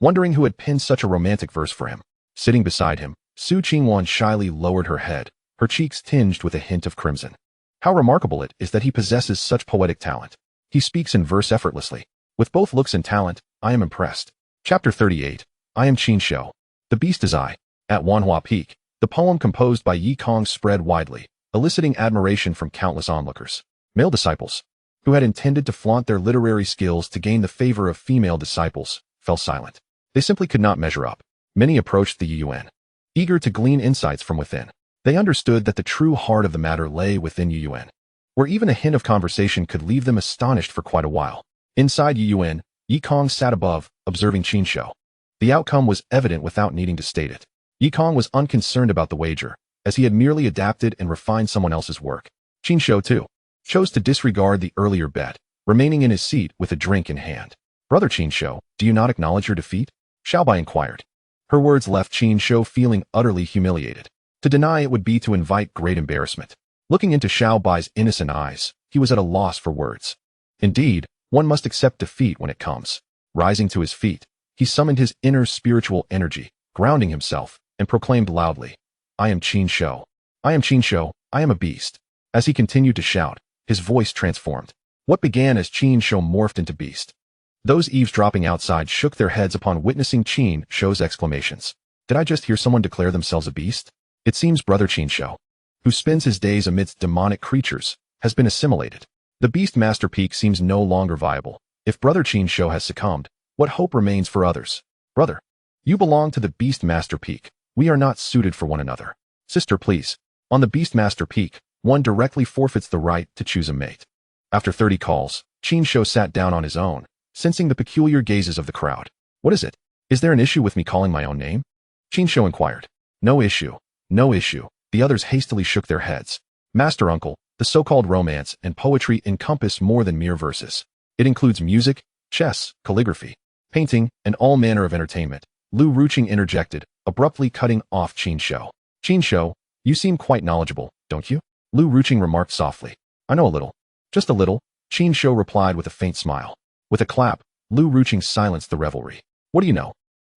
wondering who had penned such a romantic verse for him. Sitting beside him, Su Qingwan shyly lowered her head, her cheeks tinged with a hint of crimson. How remarkable it is that he possesses such poetic talent. He speaks in verse effortlessly. With both looks and talent, I am impressed. Chapter 38. I am Qin Shou. The Beast is I. At Wanhua Peak, the poem composed by Yi Kong spread widely, eliciting admiration from countless onlookers. Male disciples, who had intended to flaunt their literary skills to gain the favor of female disciples, fell silent. They simply could not measure up. Many approached the Yuan, eager to glean insights from within. They understood that the true heart of the matter lay within Yuan, where even a hint of conversation could leave them astonished for quite a while. Inside Yuan, Yi Kong sat above, observing Qin Shou. The outcome was evident without needing to state it. Yi Kong was unconcerned about the wager, as he had merely adapted and refined someone else's work. Qin Shou, too, chose to disregard the earlier bet, remaining in his seat with a drink in hand. Brother Qin Shou, do you not acknowledge your defeat? Xiaobai inquired. Her words left Qin Shou feeling utterly humiliated. To deny it would be to invite great embarrassment. Looking into Xiaobai's innocent eyes, he was at a loss for words. Indeed, one must accept defeat when it comes. Rising to his feet, he summoned his inner spiritual energy, grounding himself, and proclaimed loudly, I am Qin Shou. I am Qin Shou, I am a beast. As he continued to shout, his voice transformed. What began as Qin Shou morphed into beast. Those eavesdropping outside shook their heads upon witnessing Qin Shou's exclamations. Did I just hear someone declare themselves a beast? It seems Brother Qin Shou, who spends his days amidst demonic creatures, has been assimilated. The Beast Master Peak seems no longer viable. If Brother Qin Shou has succumbed, what hope remains for others? Brother, you belong to the Beast Master Peak. We are not suited for one another. Sister, please. On the Beast Master Peak, one directly forfeits the right to choose a mate. After 30 calls, Qin Shou sat down on his own, sensing the peculiar gazes of the crowd. What is it? Is there an issue with me calling my own name? Qin Shou inquired. No issue. No issue. The others hastily shook their heads. Master Uncle, the so-called romance and poetry encompass more than mere verses. It includes music, chess, calligraphy, painting, and all manner of entertainment. Lu Ruqing interjected, abruptly cutting off Qin Shou. Qin Shou, you seem quite knowledgeable, don't you? Lu Ruqing remarked softly. I know a little. Just a little, Qin Shou replied with a faint smile. With a clap, Lu Ruqing silenced the revelry. What do you know?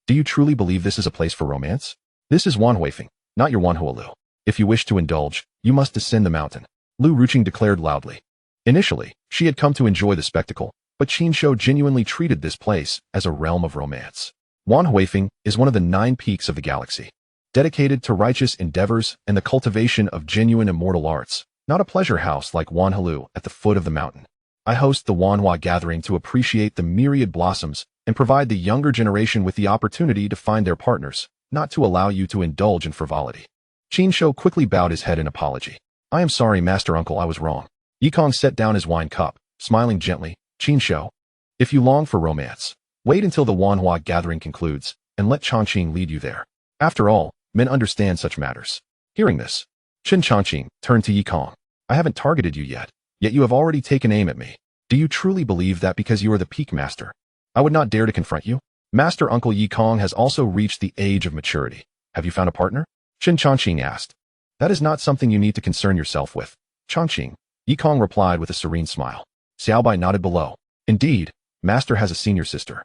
Do you truly believe this is a place for romance? This is Wanhuifeng, not your Wanhualu. If you wish to indulge, you must descend the mountain. Lu Ruqing declared loudly. Initially, she had come to enjoy the spectacle, but Qin Shou genuinely treated this place as a realm of romance. Wanhuifeng is one of the 9 peaks of the galaxy, dedicated to righteous endeavors and the cultivation of genuine immortal arts, not a pleasure house like Wanhalu at the foot of the mountain. I host the Wanhua gathering to appreciate the myriad blossoms and provide the younger generation with the opportunity to find their partners, not to allow you to indulge in frivolity. Qin Shou quickly bowed his head in apology. I am sorry, Master Uncle, I was wrong. Yi Kong set down his wine cup, smiling gently. Qin Shou, if you long for romance, wait until the Wanhua gathering concludes, and let Chongqing lead you there. After all, men understand such matters. Hearing this, Chongqing turned to Yi Kong. I haven't targeted you yet you have already taken aim at me. Do you truly believe that because you are the peak master, I would not dare to confront you? Master Uncle Yi Kong has also reached the age of maturity. Have you found a partner? Chongqing asked. That is not something you need to concern yourself with. Chongqing, Yi Kong replied with a serene smile. Xiaobai nodded below. Indeed, Master has a senior sister.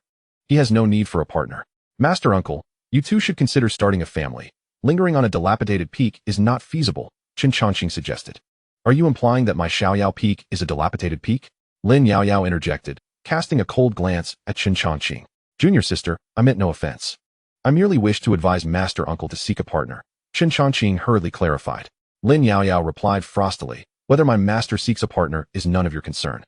He has no need for a partner. Master Uncle, you two should consider starting a family. Lingering on a dilapidated peak is not feasible, Chongqing suggested. Are you implying that my Xiaoyao peak is a dilapidated peak? Lin Yaoyao interjected, casting a cold glance at Chongqing. Junior sister, I meant no offense. I merely wish to advise Master Uncle to seek a partner, Chongqing hurriedly clarified. Lin Yaoyao replied frostily, whether my master seeks a partner is none of your concern.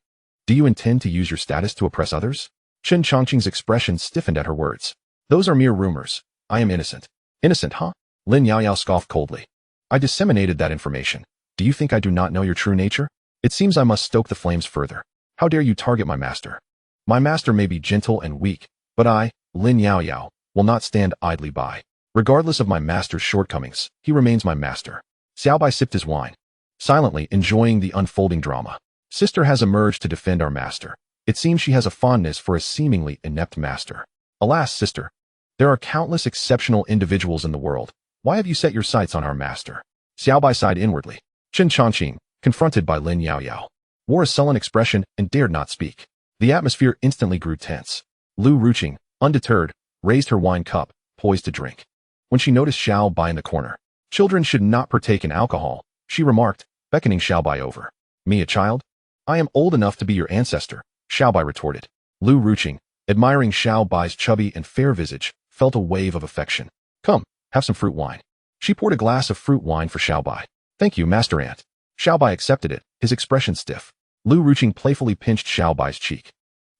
Do you intend to use your status to oppress others? Chongqing's expression stiffened at her words. Those are mere rumors. I am innocent. Innocent, huh? Lin Yaoyao scoffed coldly. I disseminated that information. Do you think I do not know your true nature? It seems I must stoke the flames further. How dare you target my master? My master may be gentle and weak, but I, Lin Yaoyao, will not stand idly by. Regardless of my master's shortcomings, he remains my master. Xiaobai sipped his wine, silently enjoying the unfolding drama. Sister has emerged to defend our master. It seems she has a fondness for a seemingly inept master. Alas, sister, there are countless exceptional individuals in the world. Why have you set your sights on our master? Xiaobai sighed inwardly. Chongqing, confronted by Lin Yaoyao, wore a sullen expression and dared not speak. The atmosphere instantly grew tense. Lu Ruqing, undeterred, raised her wine cup, poised to drink. when she noticed Xiao Bai in the corner. Children should not partake in alcohol, she remarked, beckoning Xiao Bai over. Me a child? I am old enough to be your ancestor, Xiao Bai retorted. Lu Ruqing, admiring Xiao Bai's chubby and fair visage, felt a wave of affection. Come, have some fruit wine. She poured a glass of fruit wine for Xiao Bai. Thank you, Master Ant. Xiao Bai accepted it, his expression stiff. Lu Ruqing playfully pinched Xiao Bai's cheek,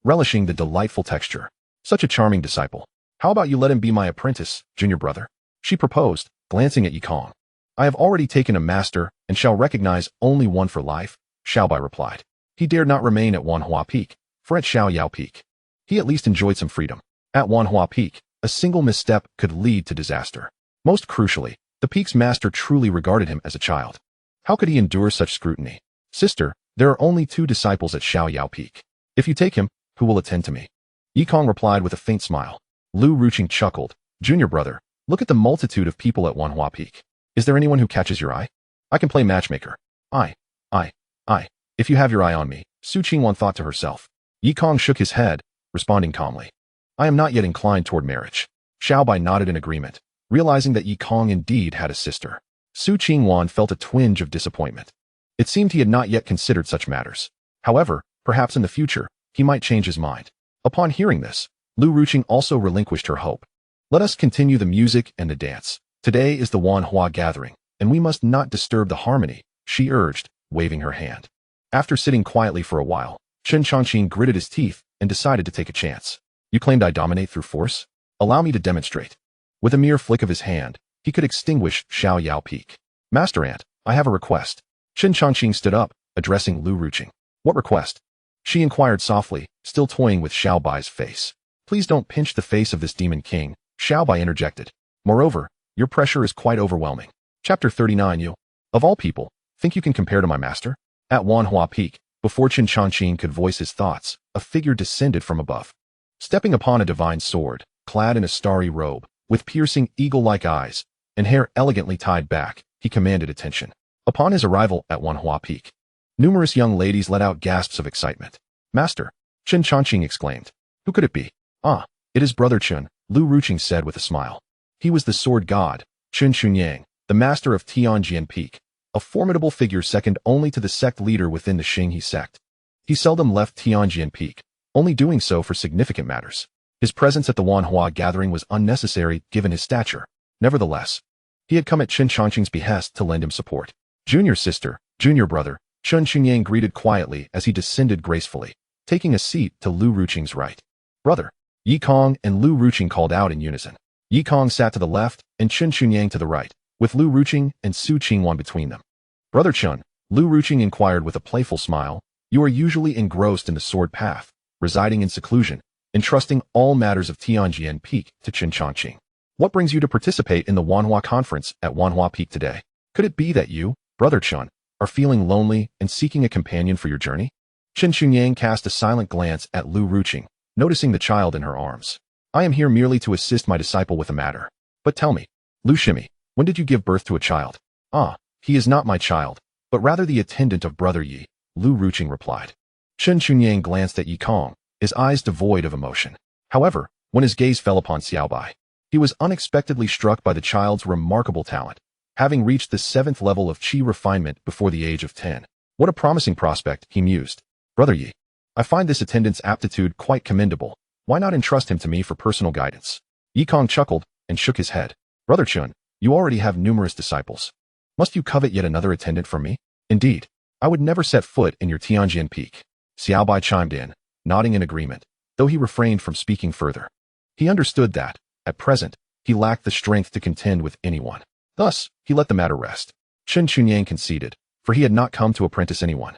relishing the delightful texture. Such a charming disciple. How about you let him be my apprentice, junior brother? She proposed, glancing at Yikong. I have already taken a master and shall recognize only one for life, Xiao Bai replied. He dared not remain at Wanhua Peak, for at Xiao Yao Peak, he at least enjoyed some freedom. At Wanhua Peak, a single misstep could lead to disaster. Most crucially, the peak's master truly regarded him as a child. How could he endure such scrutiny? Sister, there are only 2 disciples at Xiao Yao Peak. If you take him, who will attend to me? Yikong replied with a faint smile. Lu Ruqing chuckled. Junior brother, look at the multitude of people at Wanhua Peak. Is there anyone who catches your eye? I can play matchmaker. I. If you have your eye on me, Su Qingwan thought to herself. Yikong shook his head, responding calmly. I am not yet inclined toward marriage. Xiao Bai nodded in agreement, realizing that Yikong indeed had a sister. Su Qingwan felt a twinge of disappointment. It seemed he had not yet considered such matters. However, perhaps in the future, he might change his mind. Upon hearing this, Lu Ruqing also relinquished her hope. Let us continue the music and the dance. Today is the Wanhua gathering, and we must not disturb the harmony, she urged, waving her hand. After sitting quietly for a while, Chen Chongqing gritted his teeth and decided to take a chance. You claimed I dominate through force? Allow me to demonstrate. With a mere flick of his hand, he could extinguish Xiao Yao Peak. Master Ant, I have a request. Chen Chongqing stood up, addressing Lu Ruqing. What request? She inquired softly, still toying with Xiao Bai's face. Please don't pinch the face of this demon king, Xiao Bai interjected. Moreover, your pressure is quite overwhelming. Chapter 39 You, of all people, think you can compare to my master? At Wanhua Peak, before Chen Chongqing could voice his thoughts, a figure descended from above. Stepping upon a divine sword, clad in a starry robe, with piercing eagle-like eyes, and hair elegantly tied back, he commanded attention. Upon his arrival at Wanhua Peak, numerous young ladies let out gasps of excitement. Master, Chen Chongqing exclaimed. Who could it be? Ah, it is Brother Chen, Lu Ruqing said with a smile. He was the sword god, Chen Xunyang, the master of Tianjian Peak, a formidable figure second only to the sect leader within the Xinghe sect. He seldom left Tianjian Peak, only doing so for significant matters. His presence at the Wanhua gathering was unnecessary given his stature. Nevertheless, he had come at Chen Chongqing's behest to lend him support. Junior sister, junior brother, Chen Xunyang greeted quietly as he descended gracefully, taking a seat to Lu Ruqing's right. Brother, Yikong and Lu Ruqing called out in unison. Yikong sat to the left and Chen Xunyang to the right, with Lu Ruqing and Su Qingwan between them. Brother Chen, Lu Ruqing inquired with a playful smile, you are usually engrossed in the sword path, residing in seclusion, entrusting all matters of Tianjian Peak to Chen Chongqing. What brings you to participate in the Wanhua conference at Wanhua Peak today? Could it be that you, Brother Chen, are feeling lonely and seeking a companion for your journey? Chen Xunyang cast a silent glance at Lu Ruqing, noticing the child in her arms. I am here merely to assist my disciple with a matter. But tell me, Lu Shimi, when did you give birth to a child? Ah, he is not my child, but rather the attendant of Brother Yi, Lu Ruqing replied. Chen Xunyang glanced at Yikong, his eyes devoid of emotion. However, when his gaze fell upon Xiao Bai, he was unexpectedly struck by the child's remarkable talent, having reached the 7th level of qi refinement before the age of 10. What a promising prospect, he mused. Brother Yi, I find this attendant's aptitude quite commendable. Why not entrust him to me for personal guidance? Yikong chuckled and shook his head. Brother Chun, you already have numerous disciples. Must you covet yet another attendant from me? Indeed, I would never set foot in your Tianjian Peak. Xiao Bai chimed in, nodding in agreement, though he refrained from speaking further. He understood that, at present, he lacked the strength to contend with anyone. Thus, he let the matter rest. Chen Xunyang conceded, for he had not come to apprentice anyone,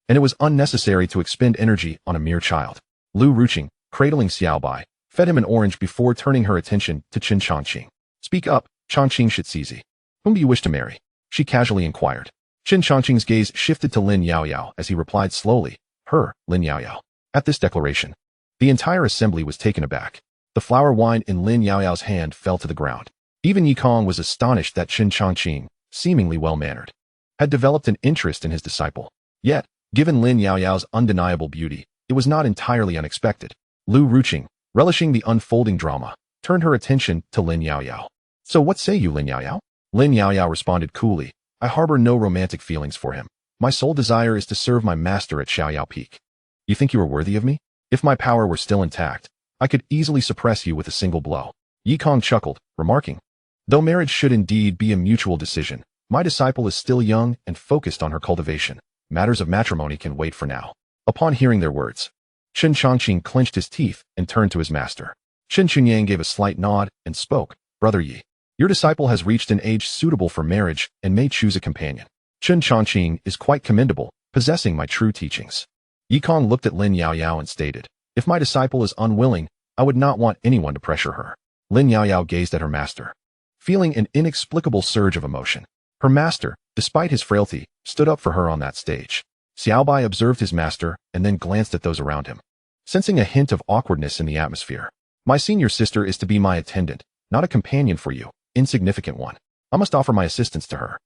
and it was unnecessary to expend energy on a mere child. Lu Ruqing, cradling Xiao Bai, fed him an orange before turning her attention to Chen Chongqing. Speak up, Chongqing Shizizi. Whom do you wish to marry? She casually inquired. Chen Chongqing's gaze shifted to Lin Yaoyao as he replied slowly, her, Lin Yaoyao. At this declaration, the entire assembly was taken aback. The flower wine in Lin Yaoyao's hand fell to the ground. Even Yikong was astonished that Chen Chongqing, seemingly well-mannered, had developed an interest in his disciple. Yet, given Lin Yaoyao's undeniable beauty, it was not entirely unexpected. Lu Ruqing, relishing the unfolding drama, turned her attention to Lin Yaoyao. So what say you, Lin Yaoyao? Lin Yaoyao responded coolly, I harbor no romantic feelings for him. My sole desire is to serve my master at Xiaoyao Peak. You think you are worthy of me? If my power were still intact, I could easily suppress you with a single blow. Yi Kong chuckled, remarking, though marriage should indeed be a mutual decision, my disciple is still young and focused on her cultivation. Matters of matrimony can wait for now. Upon hearing their words, Chen Chongqing clenched his teeth and turned to his master. Chen Chunyang gave a slight nod and spoke, Brother Yi, your disciple has reached an age suitable for marriage and may choose a companion. Chen Chongqing is quite commendable, possessing my true teachings. Yi Kong looked at Lin Yaoyao and stated, if my disciple is unwilling, I would not want anyone to pressure her. Lin Yaoyao gazed at her master, feeling an inexplicable surge of emotion. Her master, despite his frailty, stood up for her on that stage. Xiaobai observed his master and then glanced at those around him, sensing a hint of awkwardness in the atmosphere. My senior sister is to be my attendant, not a companion for you, insignificant one. I must offer my assistance to her.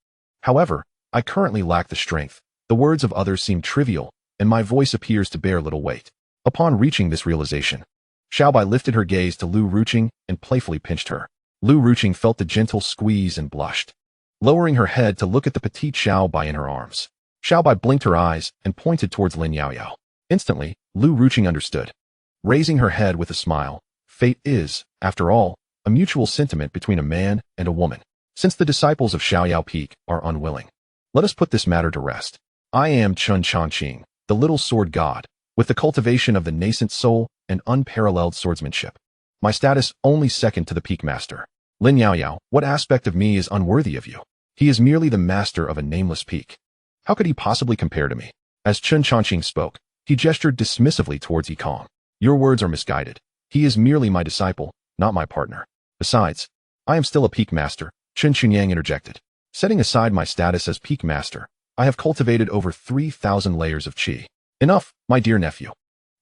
However, I currently lack the strength. The words of others seem trivial, and my voice appears to bear little weight. Upon reaching this realization, Xiaobai lifted her gaze to Lu Ruqing and playfully pinched her. Lu Ruqing felt the gentle squeeze and blushed, lowering her head to look at the petite Xiaobai in her arms. Xiaobai blinked her eyes and pointed towards Lin Yaoyao. Instantly, Lu Ruqing understood. Raising her head with a smile, fate is, after all, a mutual sentiment between a man and a woman. Since the disciples of Xiaoyao Peak are unwilling, let us put this matter to rest. I am Chen Chongqing, the little sword god, with the cultivation of the nascent soul and unparalleled swordsmanship. My status only second to the peak master. Lin Yaoyao, what aspect of me is unworthy of you? He is merely the master of a nameless peak. How could he possibly compare to me? As Chen Chongqing spoke, he gestured dismissively towards Yi Kong. Your words are misguided. He is merely my disciple, not my partner. Besides, I am still a peak master, Chen Chunyang interjected. Setting aside my status as peak master, I have cultivated over 3,000 layers of qi. Enough, my dear nephew.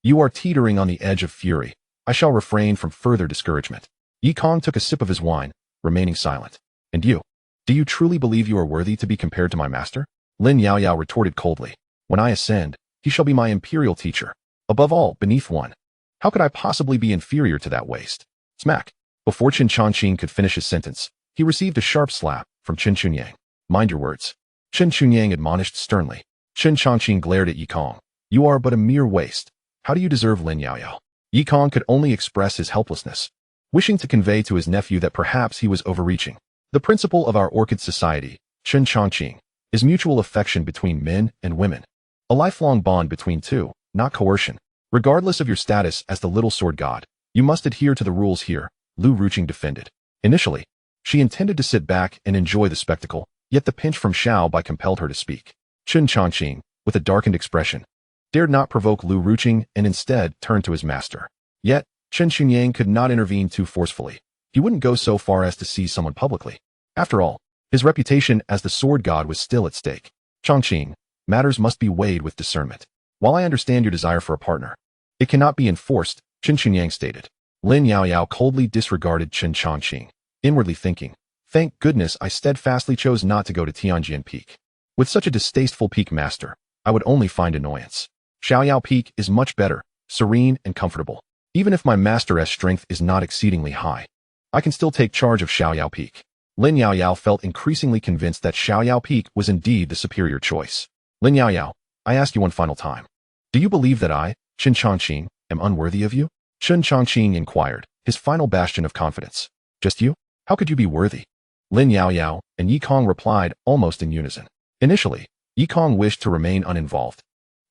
You are teetering on the edge of fury. I shall refrain from further discouragement. Yi Kong took a sip of his wine, remaining silent. And you? Do you truly believe you are worthy to be compared to my master? Lin Yaoyao retorted coldly. When I ascend, he shall be my imperial teacher. Above all, beneath one. How could I possibly be inferior to that waste? Smack. Before Chen Chongqing could finish his sentence, he received a sharp slap from Chen Chunyang. Mind your words. Chen Chunyang admonished sternly. Chen Chongqing glared at Yi Kong. You are but a mere waste. How do you deserve Lin Yaoyao? Yi Kong could only express his helplessness, wishing to convey to his nephew that perhaps he was overreaching. The principle of our orchid society, Chen Chongqing, is mutual affection between men and women. A lifelong bond between two, not coercion. Regardless of your status as the little sword god, you must adhere to the rules here, Lu Ruqing defended. Initially, she intended to sit back and enjoy the spectacle, yet the pinch from Xiaobai compelled her to speak. Chen Chongqing, with a darkened expression, dared not provoke Lu Ruqing and instead turned to his master. Yet, Chen Chunyang could not intervene too forcefully. He wouldn't go so far as to seize someone publicly. After all, his reputation as the sword god was still at stake. Chongqing, matters must be weighed with discernment. While I understand your desire for a partner, it cannot be enforced, Chen Chunyang stated. Lin Yaoyao coldly disregarded Chen Chongqing, inwardly thinking, thank goodness I steadfastly chose not to go to Tianjian Peak. With such a distasteful peak master, I would only find annoyance. Xiaoyao Peak is much better, serene and comfortable. Even if my master's strength is not exceedingly high, I can still take charge of Xiaoyao Peak. Lin Yaoyao felt increasingly convinced that Xiaoyao Peak was indeed the superior choice. Lin Yaoyao, I ask you one final time. Do you believe that I, Chen Chongqing, am unworthy of you? Chen Chongqing inquired, his final bastion of confidence. Just you? How could you be worthy? Lin Yaoyao and Yi Kong replied almost in unison. Initially, Yi Kong wished to remain uninvolved.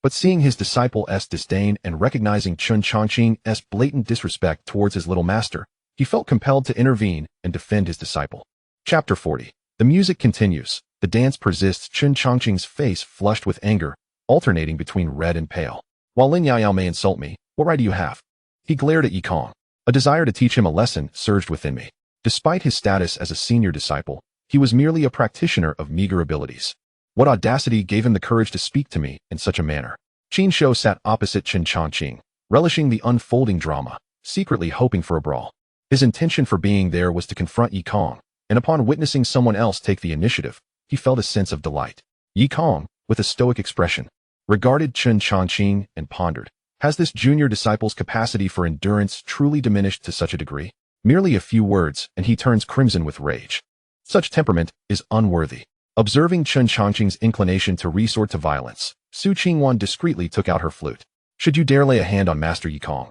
But seeing his disciple's disdain and recognizing Chen Chongqing's blatant disrespect towards his little master, he felt compelled to intervene and defend his disciple. Chapter 40. The music continues. The dance persists. Chen Chongqing's face flushed with anger, alternating between red and pale. While Lin Yaoyao may insult me, what right do you have? He glared at Yi Kong. A desire to teach him a lesson surged within me. Despite his status as a senior disciple, he was merely a practitioner of meager abilities. What audacity gave him the courage to speak to me in such a manner? Qin Shou sat opposite Chen Chongqing, relishing the unfolding drama, secretly hoping for a brawl. His intention for being there was to confront Yi Kong, and upon witnessing someone else take the initiative, he felt a sense of delight. Yi Kong, with a stoic expression, regarded Chen Chongqing and pondered, has this junior disciple's capacity for endurance truly diminished to such a degree? Merely a few words, and he turns crimson with rage. Such temperament is unworthy. Observing Chen Changqing's inclination to resort to violence, Su Qingwan discreetly took out her flute. Should you dare lay a hand on Master Yikong,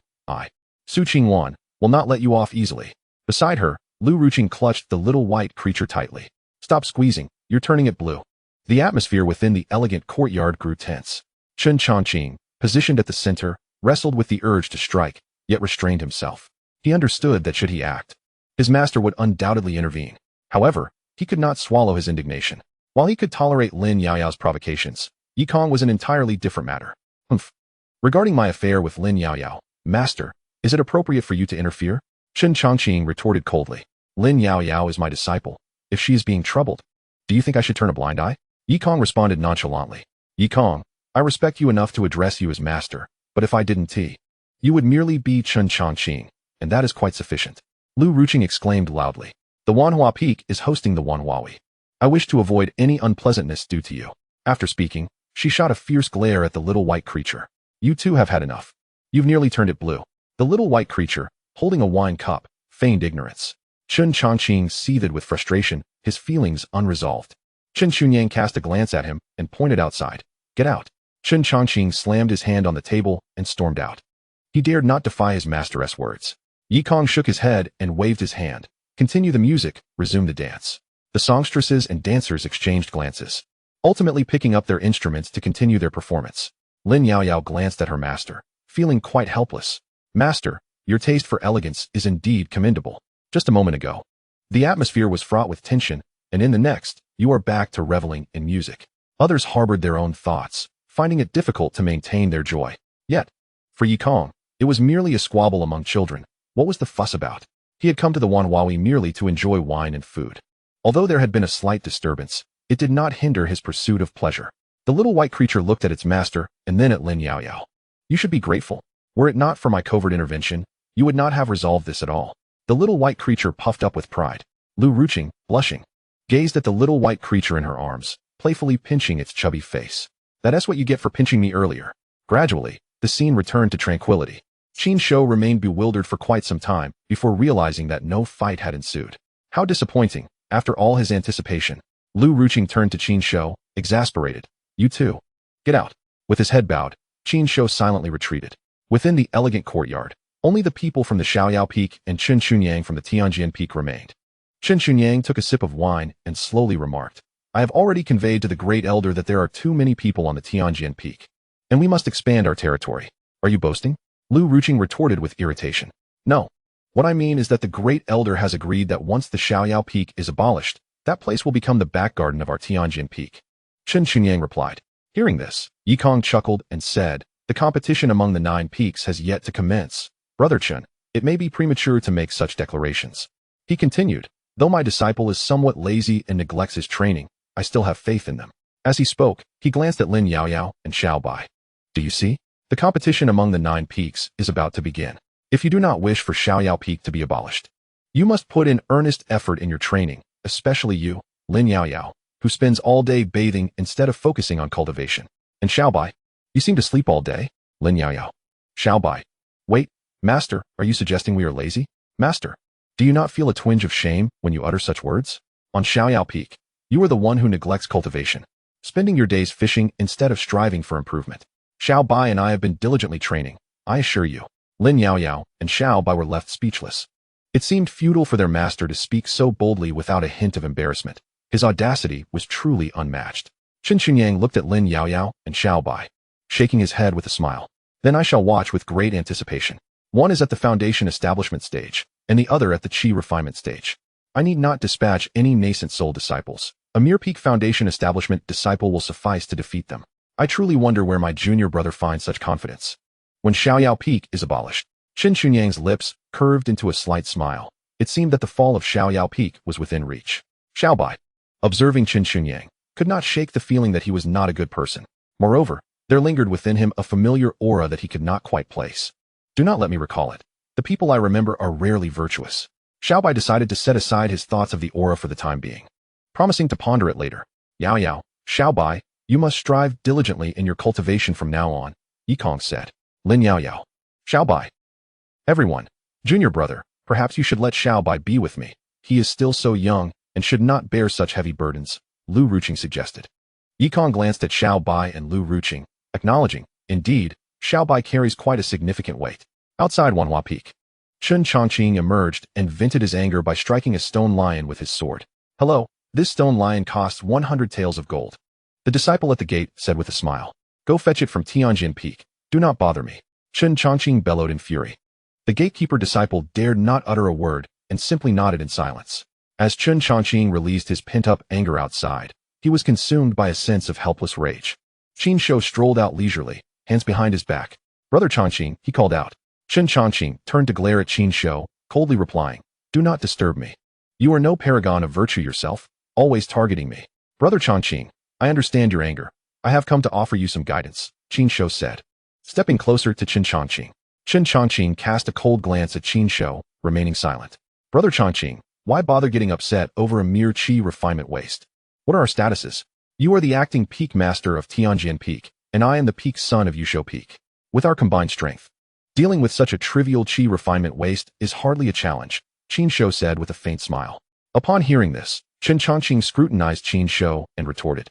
Su Qingwan, will not let you off easily. Beside her, Lu Ruqing clutched the little white creature tightly. Stop squeezing, you're turning it blue. The atmosphere within the elegant courtyard grew tense. Chen Changqing, positioned at the center, wrestled with the urge to strike, yet restrained himself. He understood that should he act, his master would undoubtedly intervene. However, he could not swallow his indignation. While he could tolerate Lin Yaoyao's provocations, Yikong was an entirely different matter. Regarding my affair with Lin Yaoyao, master, is it appropriate for you to interfere? Chen Changqing retorted coldly. Lin Yaoyao is my disciple. If she is being troubled, do you think I should turn a blind eye? Yikong responded nonchalantly. Yikong, I respect you enough to address you as master, but if I didn't, you would merely be Chen Changqing, and that is quite sufficient. Lu Ruqing exclaimed loudly. The Wanhua Peak is hosting the Wanhuawi. I wish to avoid any unpleasantness due to you. After speaking, she shot a fierce glare at the little white creature. You too have had enough. You've nearly turned it blue. The little white creature, holding a wine cup, feigned ignorance. Chen Changqing seethed with frustration, his feelings unresolved. Chen Chunyang cast a glance at him and pointed outside. Get out. Chen Changqing slammed his hand on the table and stormed out. He dared not defy his master's words. Yikong shook his head and waved his hand. Continue the music, resume the dance. The songstresses and dancers exchanged glances, ultimately picking up their instruments to continue their performance. Lin Yaoyao glanced at her master, feeling quite helpless. Master, your taste for elegance is indeed commendable. Just a moment ago, the atmosphere was fraught with tension, and in the next, you are back to reveling in music. Others harbored their own thoughts, finding it difficult to maintain their joy. Yet, for Yikong, it was merely a squabble among children. What was the fuss about? He had come to the Wanhuawi merely to enjoy wine and food. Although there had been a slight disturbance, it did not hinder his pursuit of pleasure. The little white creature looked at its master and then at Lin Yaoyao. You should be grateful. Were it not for my covert intervention, you would not have resolved this at all. The little white creature puffed up with pride. Lu Ruqing, blushing, gazed at the little white creature in her arms, playfully pinching its chubby face. That's what you get for pinching me earlier. Gradually, the scene returned to tranquility. Qin Shou remained bewildered for quite some time before realizing that no fight had ensued. How disappointing, after all his anticipation. Lu Ruqing turned to Qin Shou, exasperated. You too. Get out. With his head bowed, Qin Shou silently retreated. Within the elegant courtyard, only the people from the Xiaoyao Peak and Chen Chunyang from the Tianjian Peak remained. Chen Chunyang took a sip of wine and slowly remarked, I have already conveyed to the great elder that there are too many people on the Tianjian Peak, and we must expand our territory. Are you boasting? Lu Ruqing retorted with irritation. No. What I mean is that the great elder has agreed that once the Xiaoyao Peak is abolished, that place will become the back garden of our Tianjian Peak. Chen Chunyang replied. Hearing this, Yikong chuckled and said, the competition among the 9 peaks has yet to commence. Brother Chen, it may be premature to make such declarations. He continued, though my disciple is somewhat lazy and neglects his training, I still have faith in them. As he spoke, he glanced at Lin Yaoyao and Xiao Bai. Do you see? The competition among the 9 peaks is about to begin. If you do not wish for Xiaoyao Peak to be abolished, you must put in earnest effort in your training, especially you, Lin Yaoyao, who spends all day bathing instead of focusing on cultivation. And Xiao Bai, you seem to sleep all day? Lin Yaoyao. Xiao Bai. Wait, master, are you suggesting we are lazy? Master, do you not feel a twinge of shame when you utter such words? On Xiaoyao Peak, you are the one who neglects cultivation, spending your days fishing instead of striving for improvement. Xiao Bai and I have been diligently training, I assure you. Lin Yaoyao and Xiao Bai were left speechless. It seemed futile for their master to speak so boldly without a hint of embarrassment. His audacity was truly unmatched. Chen Chunyang looked at Lin Yaoyao and Xiao Bai, shaking his head with a smile. Then I shall watch with great anticipation. One is at the foundation establishment stage, and the other at the qi refinement stage. I need not dispatch any nascent soul disciples. A mere peak foundation establishment disciple will suffice to defeat them. I truly wonder where my junior brother finds such confidence. When Xiaoyao Peak is abolished, Chen Chunyang's lips curved into a slight smile. It seemed that the fall of Xiaoyao Peak was within reach. Xiao Bai, observing Chen Chunyang, could not shake the feeling that he was not a good person. Moreover, there lingered within him a familiar aura that he could not quite place. Do not let me recall it. The people I remember are rarely virtuous. Xiao Bai decided to set aside his thoughts of the aura for the time being, promising to ponder it later. Yaoyao, Xiao Bai, you must strive diligently in your cultivation from now on, Yikong said. Lin Yaoyao. Xiao Bai. Everyone, junior brother, Perhaps you should let Xiao Bai be with me. He is still so young and should not bear such heavy burdens, Lu Ruqing suggested. Yikong glanced at Xiao Bai and Lu Ruqing, acknowledging, indeed, Xiao Bai carries quite a significant weight. Outside Wanhua Peak, Chun Chongqing emerged and vented his anger by striking a stone lion with his sword. Hello, this stone lion costs 100 taels of gold. The disciple at the gate said with a smile. Go fetch it from Tianjin Peak. Do not bother me. Chun Chongqing bellowed in fury. The gatekeeper disciple dared not utter a word and simply nodded in silence. As Chun Chongqing released his pent-up anger outside, he was consumed by a sense of helpless rage. Qin Shou strolled out leisurely, hands behind his back. Brother Chongqing, he called out. Chun Chongqing turned to glare at Qin Shou, coldly replying, do not disturb me. You are no paragon of virtue yourself, always targeting me. Brother Chongqing, I understand your anger. I have come to offer you some guidance, Qin Shou said. Stepping closer to Chun Chongqing, Chun Chongqing cast a cold glance at Qin Shou, remaining silent. Brother Chongqing, why bother getting upset over a mere qi refinement waste? What are our statuses? You are the acting peak master of Tianjin Peak, and I am the peak son of Yusho Peak. With our combined strength, dealing with such a trivial qi refinement waste is hardly a challenge, Qin Shou said with a faint smile. Upon hearing this, Chun Chongqing scrutinized Qin Shou and retorted.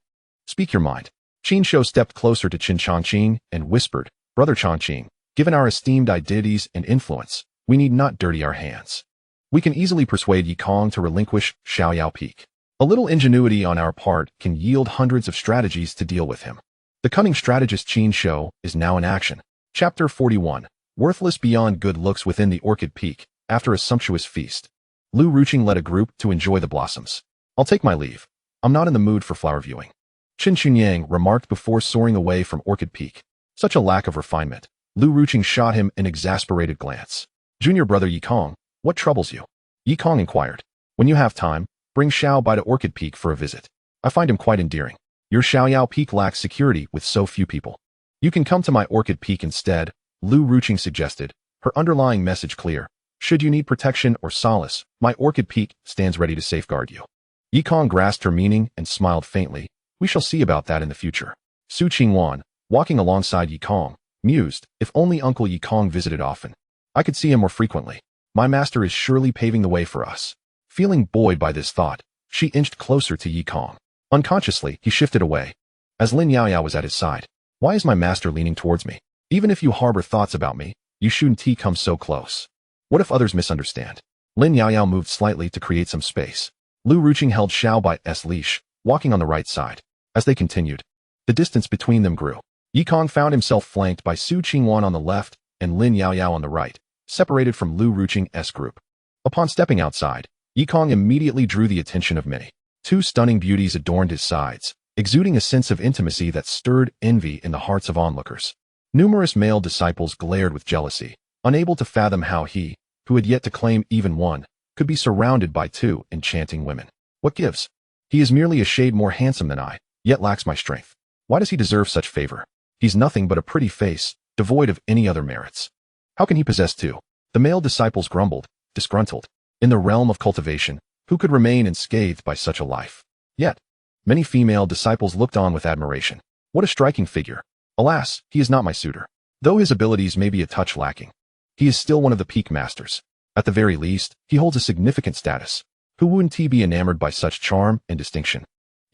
Speak your mind. Qin Shou stepped closer to Chun Chongqing and whispered, Brother Chongqing, given our esteemed identities and influence, we need not dirty our hands. We can easily persuade Yikong to relinquish Xiaoyao Peak. A little ingenuity on our part can yield hundreds of strategies to deal with him. The cunning strategist Qin Shou is now in action. Chapter 41. Worthless beyond good looks within the Orchid Peak, after a sumptuous feast. Lu Ruqing led a group to enjoy the blossoms. I'll take my leave. I'm not in the mood for flower viewing. Qin Chunyang remarked before soaring away from Orchid Peak. Such a lack of refinement. Lu Ruqing shot him an exasperated glance. Junior brother Yikong, what troubles you? Yikong inquired. When you have time, bring Xiao Bai to Orchid Peak for a visit. I find him quite endearing. Your Xiaoyao Peak lacks security with so few people. You can come to my Orchid Peak instead, Lu Ruqing suggested, her underlying message clear. Should you need protection or solace, my Orchid Peak stands ready to safeguard you. Yikong grasped her meaning and smiled faintly. We shall see about that in the future. Su Qingwan, walking alongside Yikong, mused, if only Uncle Yikong visited often. I could see him more frequently. My master is surely paving the way for us. Feeling buoyed by this thought, she inched closer to Yikong. Unconsciously, he shifted away. As Lin Yaoyao was at his side, why is my master leaning towards me? Even if you harbor thoughts about me, you shouldn't come so close. What if others misunderstand? Lin Yaoyao moved slightly to create some space. Lu Ruqing held Xiao Bai's leash, walking on the right side. As they continued, the distance between them grew. Yikong found himself flanked by Su Qingwan on the left and Lin Yaoyao on the right, separated from Lu Ruqing's group. Upon stepping outside, Yikong immediately drew the attention of many. Two stunning beauties adorned his sides, exuding a sense of intimacy that stirred envy in the hearts of onlookers. Numerous male disciples glared with jealousy, unable to fathom how he, who had yet to claim even one, could be surrounded by two enchanting women. What gives? He is merely a shade more handsome than I, yet lacks my strength. Why does he deserve such favor? He's nothing but a pretty face, devoid of any other merits. How can he possess two? The male disciples grumbled, disgruntled. In the realm of cultivation, who could remain unscathed by such a life? Yet, many female disciples looked on with admiration. What a striking figure. Alas, he is not my suitor. Though his abilities may be a touch lacking, he is still one of the peak masters. At the very least, he holds a significant status. Who wouldn't he be enamored by such charm and distinction?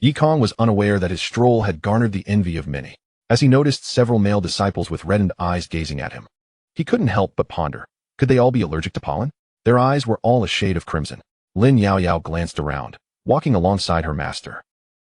Yikong was unaware that his stroll had garnered the envy of many. As he noticed several male disciples with reddened eyes gazing at him, he couldn't help but ponder. Could they all be allergic to pollen? Their eyes were all a shade of crimson. Lin Yaoyao glanced around, walking alongside her master.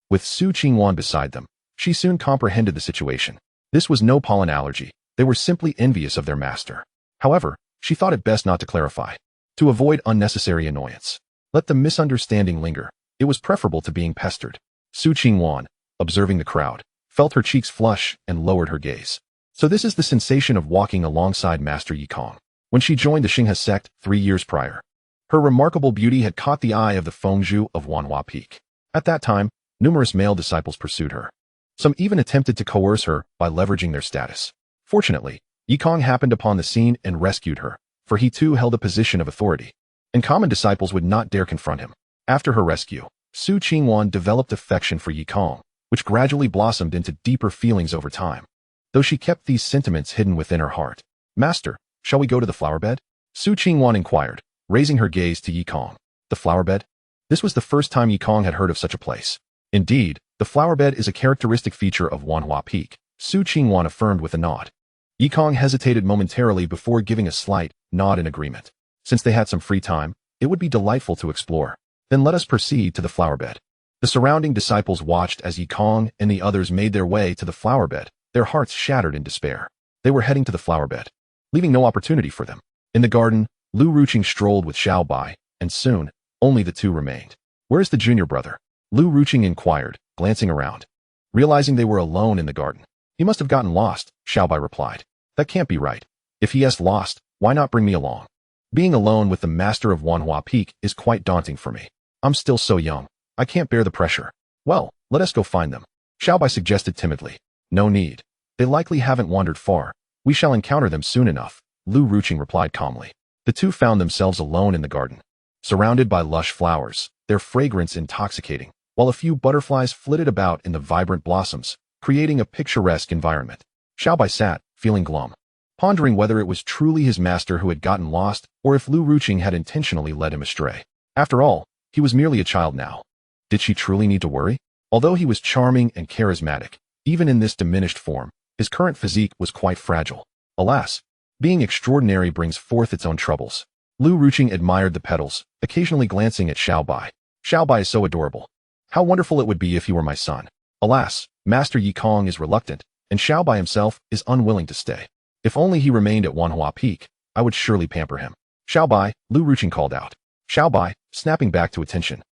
With Su Qingwan beside them, she soon comprehended the situation. This was no pollen allergy. They were simply envious of their master. However, she thought it best not to clarify, to avoid unnecessary annoyance. Let the misunderstanding linger. It was preferable to being pestered. Su Qingwan, observing the crowd, felt her cheeks flush and lowered her gaze. So this is the sensation of walking alongside Master Yikong. When she joined the Xinghe sect 3 years prior, her remarkable beauty had caught the eye of the Fengzhu of Wanhua Peak. At that time, numerous male disciples pursued her. Some even attempted to coerce her by leveraging their status. Fortunately, Yikong happened upon the scene and rescued her, for he too held a position of authority, and common disciples would not dare confront him. After her rescue, Su Qingwan developed affection for Yikong, which gradually blossomed into deeper feelings over time, though she kept these sentiments hidden within her heart. Master, shall we go to the flower bed? Su Qingwan inquired, raising her gaze to Yi Kong. The flower bed? This was the first time Yi Kong had heard of such a place. Indeed, the flower bed is a characteristic feature of Wanhua Peak, Su Qingwan affirmed with a nod. Yi Kong hesitated momentarily before giving a slight nod in agreement. Since they had some free time, it would be delightful to explore. Then let us proceed to the flower bed. The surrounding disciples watched as Yi Kong and the others made their way to the flower bed, their hearts shattered in despair. They were heading to the flower bed, leaving no opportunity for them. In the garden, Lu Ruqing strolled with Xiao Bai, and soon, only the two remained. Where's the junior brother? Lu Ruqing inquired, glancing around. Realizing they were alone in the garden. He must have gotten lost, Xiao Bai replied. That can't be right. If he has lost, why not bring me along? Being alone with the master of Wanhua Peak is quite daunting for me. I'm still so young. I can't bear the pressure. Well, let us go find them. Xiao Bai suggested timidly. No need. They likely haven't wandered far. We shall encounter them soon enough, Lu Ruqing replied calmly. The two found themselves alone in the garden. Surrounded by lush flowers, their fragrance intoxicating, while a few butterflies flitted about in the vibrant blossoms, creating a picturesque environment. Xiao Bai sat, feeling glum, pondering whether it was truly his master who had gotten lost or if Lu Ruqing had intentionally led him astray. After all, he was merely a child now. Did she truly need to worry? Although he was charming and charismatic, even in this diminished form, his current physique was quite fragile. Alas, being extraordinary brings forth its own troubles. Lu Ruqing admired the petals, occasionally glancing at Xiao Bai. Xiao Bai is so adorable. How wonderful it would be if he were my son. Alas, Master Yi Kong is reluctant, and Xiao Bai himself is unwilling to stay. If only he remained at Wanhua Peak, I would surely pamper him. Xiao Bai, Lu Ruqing called out. Xiao Bai, snapping back to attention,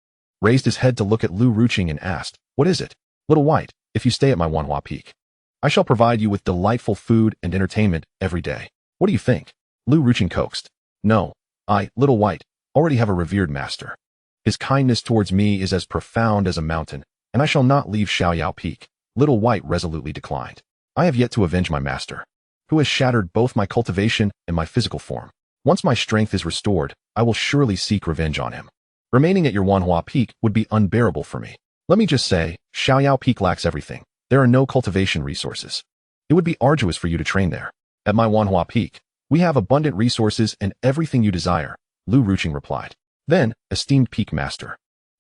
raised his head to look at Lu Ruqing and asked, What is it? Little White, if you stay at my Wanhua Peak, I shall provide you with delightful food and entertainment every day. What do you think? Lu Ruqing coaxed. No, I, Little White, already have a revered master. His kindness towards me is as profound as a mountain, and I shall not leave Xiaoyao Peak, Little White resolutely declined. I have yet to avenge my master, who has shattered both my cultivation and my physical form. Once my strength is restored, I will surely seek revenge on him. Remaining at your Wanhua Peak would be unbearable for me. Let me just say, Xiaoyao Peak lacks everything. There are no cultivation resources. It would be arduous for you to train there. At my Wanhua Peak, we have abundant resources and everything you desire, Lu Ruqing replied. Then, esteemed Peak Master,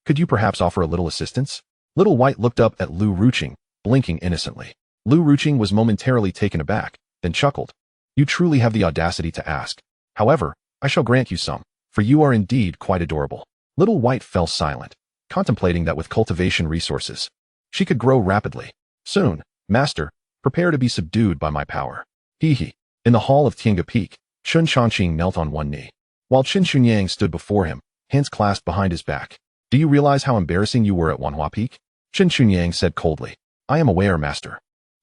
could you perhaps offer a little assistance? Little White looked up at Lu Ruqing, blinking innocently. Lu Ruqing was momentarily taken aback, then chuckled. You truly have the audacity to ask. However, I shall grant you some, for you are indeed quite adorable. Little White fell silent, contemplating that with cultivation resources, she could grow rapidly. Soon, Master, prepare to be subdued by my power. Hee hee. In the hall of Tiange Peak, Chun Changqing knelt on one knee, while Qin Xunyang stood before him, hands clasped behind his back. Do you realize how embarrassing you were at Wanhua Peak? Qin Xunyang said coldly. I am aware, Master.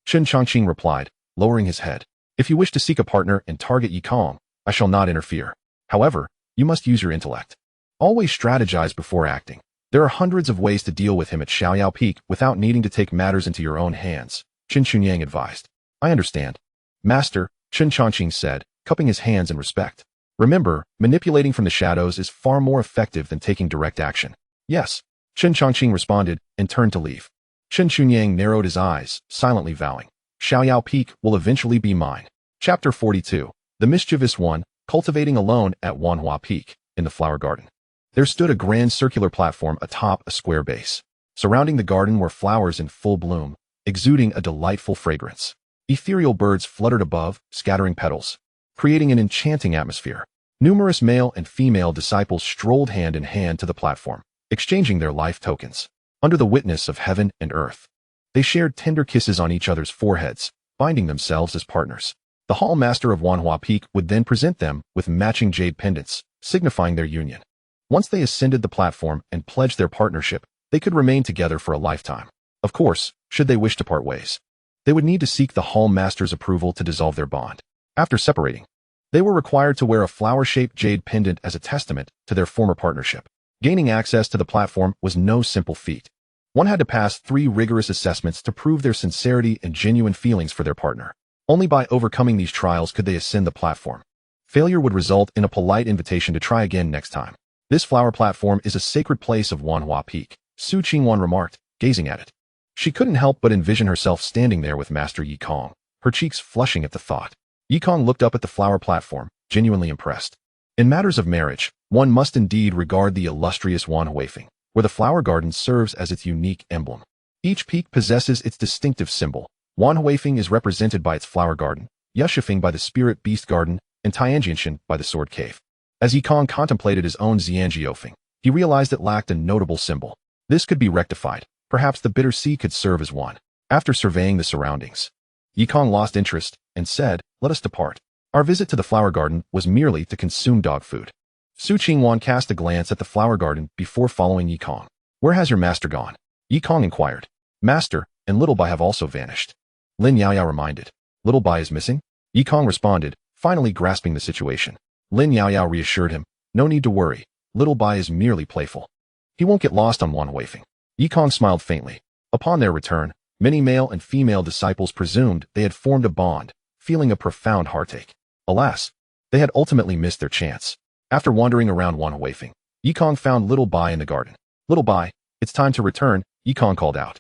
Qin Changqing replied, lowering his head. If you wish to seek a partner and target Yi Kong, I shall not interfere. However, you must use your intellect. Always strategize before acting. There are hundreds of ways to deal with him at Xiaoyao Peak without needing to take matters into your own hands, Qin Xunyang advised. I understand. Master, Qin Changqing said, cupping his hands in respect. Remember, manipulating from the shadows is far more effective than taking direct action. Yes, Qin Changqing responded and turned to leave. Qin Xunyang narrowed his eyes, silently vowing, Xiaoyao Peak will eventually be mine. Chapter 42. The Mischievous One, Cultivating Alone at Wanhua Peak, in the Flower Garden. There stood a grand circular platform atop a square base. Surrounding the garden were flowers in full bloom, exuding a delightful fragrance. Ethereal birds fluttered above, scattering petals, creating an enchanting atmosphere. Numerous male and female disciples strolled hand in hand to the platform, exchanging their life tokens. Under the witness of heaven and earth, they shared tender kisses on each other's foreheads, binding themselves as partners. The hall master of Wanhua Peak would then present them with matching jade pendants, signifying their union. Once they ascended the platform and pledged their partnership, they could remain together for a lifetime. Of course, should they wish to part ways, they would need to seek the hall master's approval to dissolve their bond. After separating, they were required to wear a flower-shaped jade pendant as a testament to their former partnership. Gaining access to the platform was no simple feat. One had to pass 3 rigorous assessments to prove their sincerity and genuine feelings for their partner. Only by overcoming these trials could they ascend the platform. Failure would result in a polite invitation to try again next time. This flower platform is a sacred place of Wanhua Peak, Su Qingwan remarked, gazing at it. She couldn't help but envision herself standing there with Master Yi Kong, her cheeks flushing at the thought. Yi Kong looked up at the flower platform, genuinely impressed. In matters of marriage, One must indeed regard the illustrious Wanhuifeng, where the flower garden serves as its unique emblem. Each peak possesses its distinctive symbol. Wanhuifeng is represented by its flower garden, Yushifeng by the spirit beast garden, and Tianjianshan by the sword cave. As Yikong contemplated his own Xianjiofeng, he realized it lacked a notable symbol. This could be rectified. Perhaps the bitter sea could serve as one. After surveying the surroundings, Yikong lost interest and said, "Let us depart." Our visit to the flower garden was merely to consume dog food. Su Qingwan cast a glance at the flower garden before following Yikong. "Where has your master gone?" Yikong inquired. "Master and Little Bai have also vanished," Lin Yaoyao reminded. "Little Bai is missing?" Yikong responded, finally grasping the situation. Lin Yaoyao reassured him, "No need to worry. Little Bai is merely playful. He won't get lost on Wanhuifeng." Yikong smiled faintly. Upon their return, many male and female disciples presumed they had formed a bond, feeling a profound heartache. Alas, they had ultimately missed their chance. After wandering around Wanhuifeng, Yikong found Little Bai in the garden. "Little Bai, it's time to return," Yikong called out.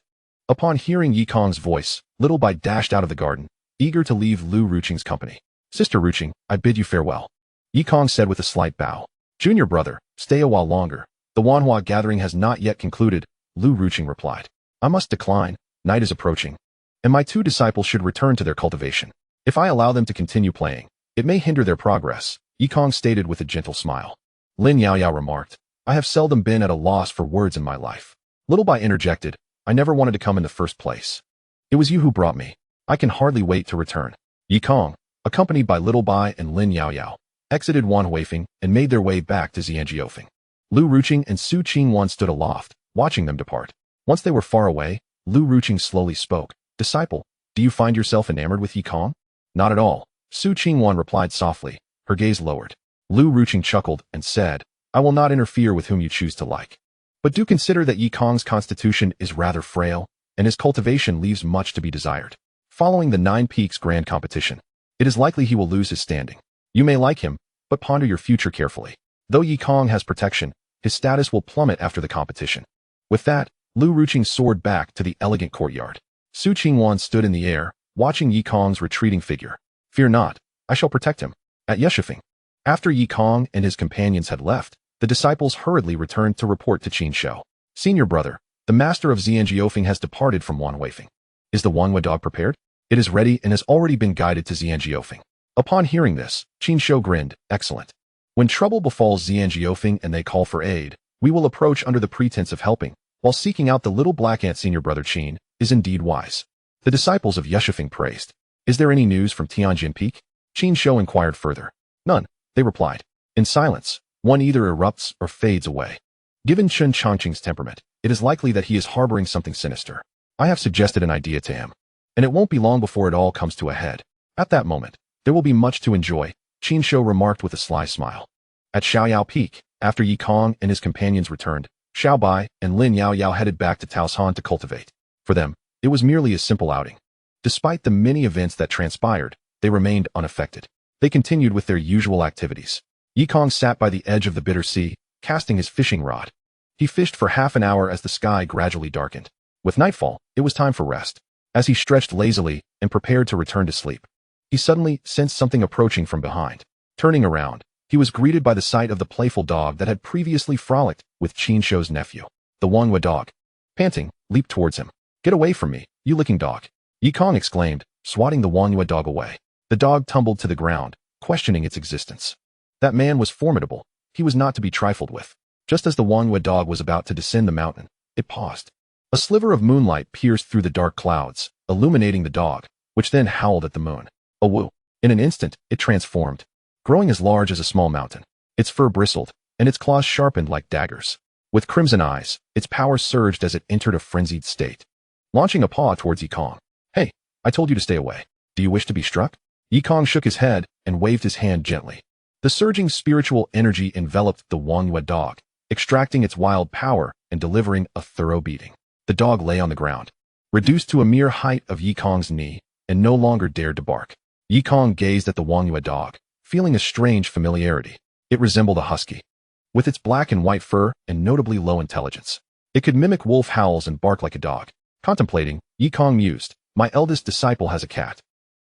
Upon hearing Yikong's voice, Little Bai dashed out of the garden, eager to leave Lu Ruqing's company. "Sister Ruqing, I bid you farewell," Yikong said with a slight bow. "Junior brother, stay a while longer. The Wanhua gathering has not yet concluded," Lu Ruqing replied. "I must decline. Night is approaching, and my two disciples should return to their cultivation. If I allow them to continue playing, it may hinder their progress," Yikong stated with a gentle smile. Lin Yaoyao remarked, "I have seldom been at a loss for words in my life." Little Bai interjected, "I never wanted to come in the first place. It was you who brought me. I can hardly wait to return." Yikong, accompanied by Little Bai and Lin Yaoyao, exited Wanhuifeng and made their way back to Xianjiofeng. Lu Ruqing and Su Qingwan stood aloft, watching them depart. Once they were far away, Lu Ruqing slowly spoke. "Disciple, do you find yourself enamored with Yikong?" "Not at all," Su Qingwan replied softly, her gaze lowered. Lu Ruqing chuckled and said, "I will not interfere with whom you choose to like. But do consider that Yikong's constitution is rather frail, and his cultivation leaves much to be desired. Following the 9 Peaks Grand Competition, it is likely he will lose his standing. You may like him, but ponder your future carefully. Though Yikong has protection, his status will plummet after the competition." With that, Lu Ruqing soared back to the elegant courtyard. Su Qingwan stood in the air, watching Yikong's retreating figure. "Fear not, I shall protect him." At Yushifeng, after Yikong and his companions had left, the disciples hurriedly returned to report to Qin Shou. "Senior brother, the master of Xianjiofeng has departed from Wanhuifeng. Is the Wanhua dog prepared?" "It is ready and has already been guided to Xianjiofeng." Upon hearing this, Qin Shou grinned, "Excellent. When trouble befalls Xianjiofeng and they call for aid, we will approach under the pretense of helping, while seeking out the little black ant. Senior brother Qin is indeed wise." The disciples of Yushifeng praised. "Is there any news from Tianjin Peak?" Qin Shou inquired further. "None," they replied. In silence, one either erupts or fades away. Given Chun Chongqing's temperament, it is likely that he is harboring something sinister. I have suggested an idea to him, and it won't be long before it all comes to a head. At that moment, there will be much to enjoy, Qin Shou remarked with a sly smile. At Xiaoyao Peak, after Yikong and his companions returned, Xiao Bai and Lin Yaoyao headed back to Taoshan to cultivate. For them, it was merely a simple outing. Despite the many events that transpired, they remained unaffected. They continued with their usual activities. Yikong sat by the edge of the bitter sea, casting his fishing rod. He fished for half an hour as the sky gradually darkened. With nightfall, it was time for rest. As he stretched lazily and prepared to return to sleep, he suddenly sensed something approaching from behind. Turning around, he was greeted by the sight of the playful dog that had previously frolicked with Qin Shou's nephew. The Wanhua dog, panting, leaped towards him. "Get away from me, you licking dog!" Yikong exclaimed, swatting the Wanhua dog away. The dog tumbled to the ground, questioning its existence. That man was formidable. He was not to be trifled with. Just as the Wanhua dog was about to descend the mountain, it paused. A sliver of moonlight pierced through the dark clouds, illuminating the dog, which then howled at the moon. Awoo! In an instant, it transformed, growing as large as a small mountain. Its fur bristled, and its claws sharpened like daggers. With crimson eyes, its power surged as it entered a frenzied state. Launching a paw towards Yikong. "Hey, I told you to stay away. Do you wish to be struck?" Yikong shook his head and waved his hand gently. The surging spiritual energy enveloped the Wanhua dog, extracting its wild power and delivering a thorough beating. The dog lay on the ground, reduced to a mere height of Yikong's knee, and no longer dared to bark. Yikong gazed at the Wanhua dog, feeling a strange familiarity. It resembled a husky. With its black and white fur and notably low intelligence, it could mimic wolf howls and bark like a dog. Contemplating, Yikong mused, "My eldest disciple has a cat.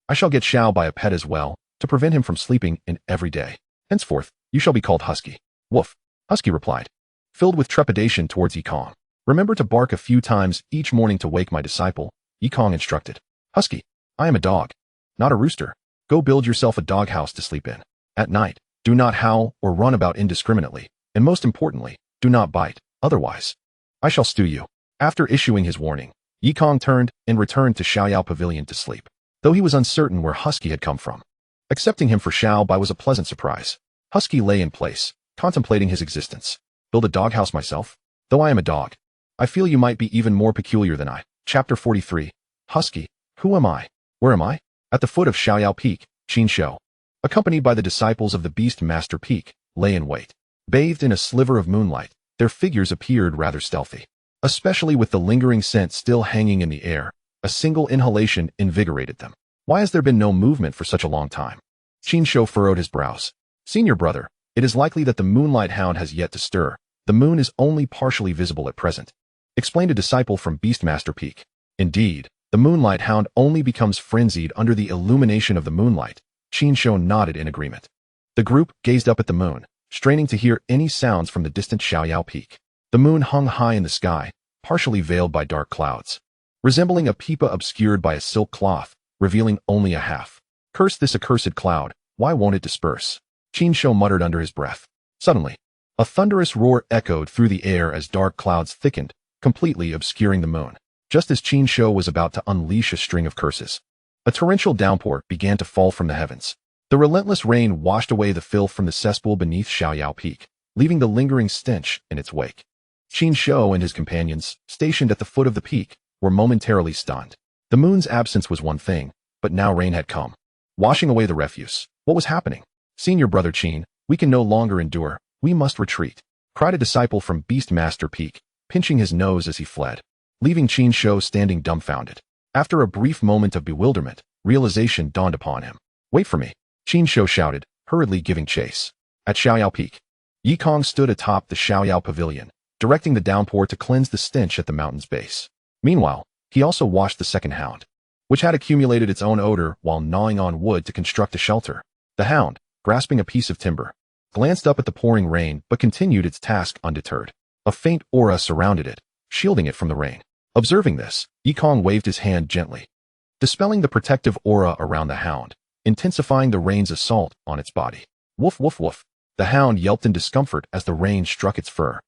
I shall get Xiao by a pet as well, to prevent him from sleeping in every day. Henceforth, you shall be called Husky." Woof, Husky replied, filled with trepidation towards Yikong. Remember to bark a few times each morning to wake my disciple, Yikong instructed. Husky, I am a dog, not a rooster. Go build yourself a doghouse to sleep in. At night, do not howl or run about indiscriminately, and most importantly, do not bite, otherwise I shall stew you. After issuing his warning, Yikong turned and returned to Xiaoyao Pavilion to sleep, though he was uncertain where Husky had come from. Accepting him for Xiaobai was a pleasant surprise. Husky lay in place, contemplating his existence. Build a doghouse myself? Though I am a dog, I feel you might be even more peculiar than I. Chapter 43. Husky, who am I? Where am I? At the foot of Xiaoyao Peak, Qin Shou, accompanied by the disciples of the Beast Master Peak, lay in wait. Bathed in a sliver of moonlight, their figures appeared rather stealthy. Especially with the lingering scent still hanging in the air, a single inhalation invigorated them. Why has there been no movement for such a long time? Qin Shou furrowed his brows. Senior brother, it is likely that the Moonlight Hound has yet to stir. The moon is only partially visible at present, explained a disciple from Beastmaster Peak. Indeed, the Moonlight Hound only becomes frenzied under the illumination of the moonlight. Qin Shou nodded in agreement. The group gazed up at the moon, straining to hear any sounds from the distant Xiaoyao Peak. The moon hung high in the sky, partially veiled by dark clouds, resembling a pipa obscured by a silk cloth, revealing only a half. Curse this accursed cloud, why won't it disperse? Qin Shou muttered under his breath. Suddenly, a thunderous roar echoed through the air as dark clouds thickened, completely obscuring the moon. Just as Qin Shou was about to unleash a string of curses, a torrential downpour began to fall from the heavens. The relentless rain washed away the filth from the cesspool beneath Xiaoyao Peak, leaving the lingering stench in its wake. Qin Shou and his companions, stationed at the foot of the peak, were momentarily stunned. The moon's absence was one thing, but now rain had come, washing away the refuse. What was happening? Senior brother Qin, we can no longer endure. We must retreat, cried a disciple from Beastmaster Peak, pinching his nose as he fled, leaving Qin Shou standing dumbfounded. After a brief moment of bewilderment, realization dawned upon him. Wait for me, Qin Shou shouted, hurriedly giving chase. At Xiaoyao Peak, Yikong stood atop the Xiaoyao Pavilion, directing the downpour to cleanse the stench at the mountain's base. Meanwhile, he also washed the second hound, which had accumulated its own odor while gnawing on wood to construct a shelter. The hound, grasping a piece of timber, glanced up at the pouring rain but continued its task undeterred. A faint aura surrounded it, shielding it from the rain. Observing this, Yikong waved his hand gently, dispelling the protective aura around the hound, intensifying the rain's assault on its body. Woof woof woof. The hound yelped in discomfort as the rain struck its fur.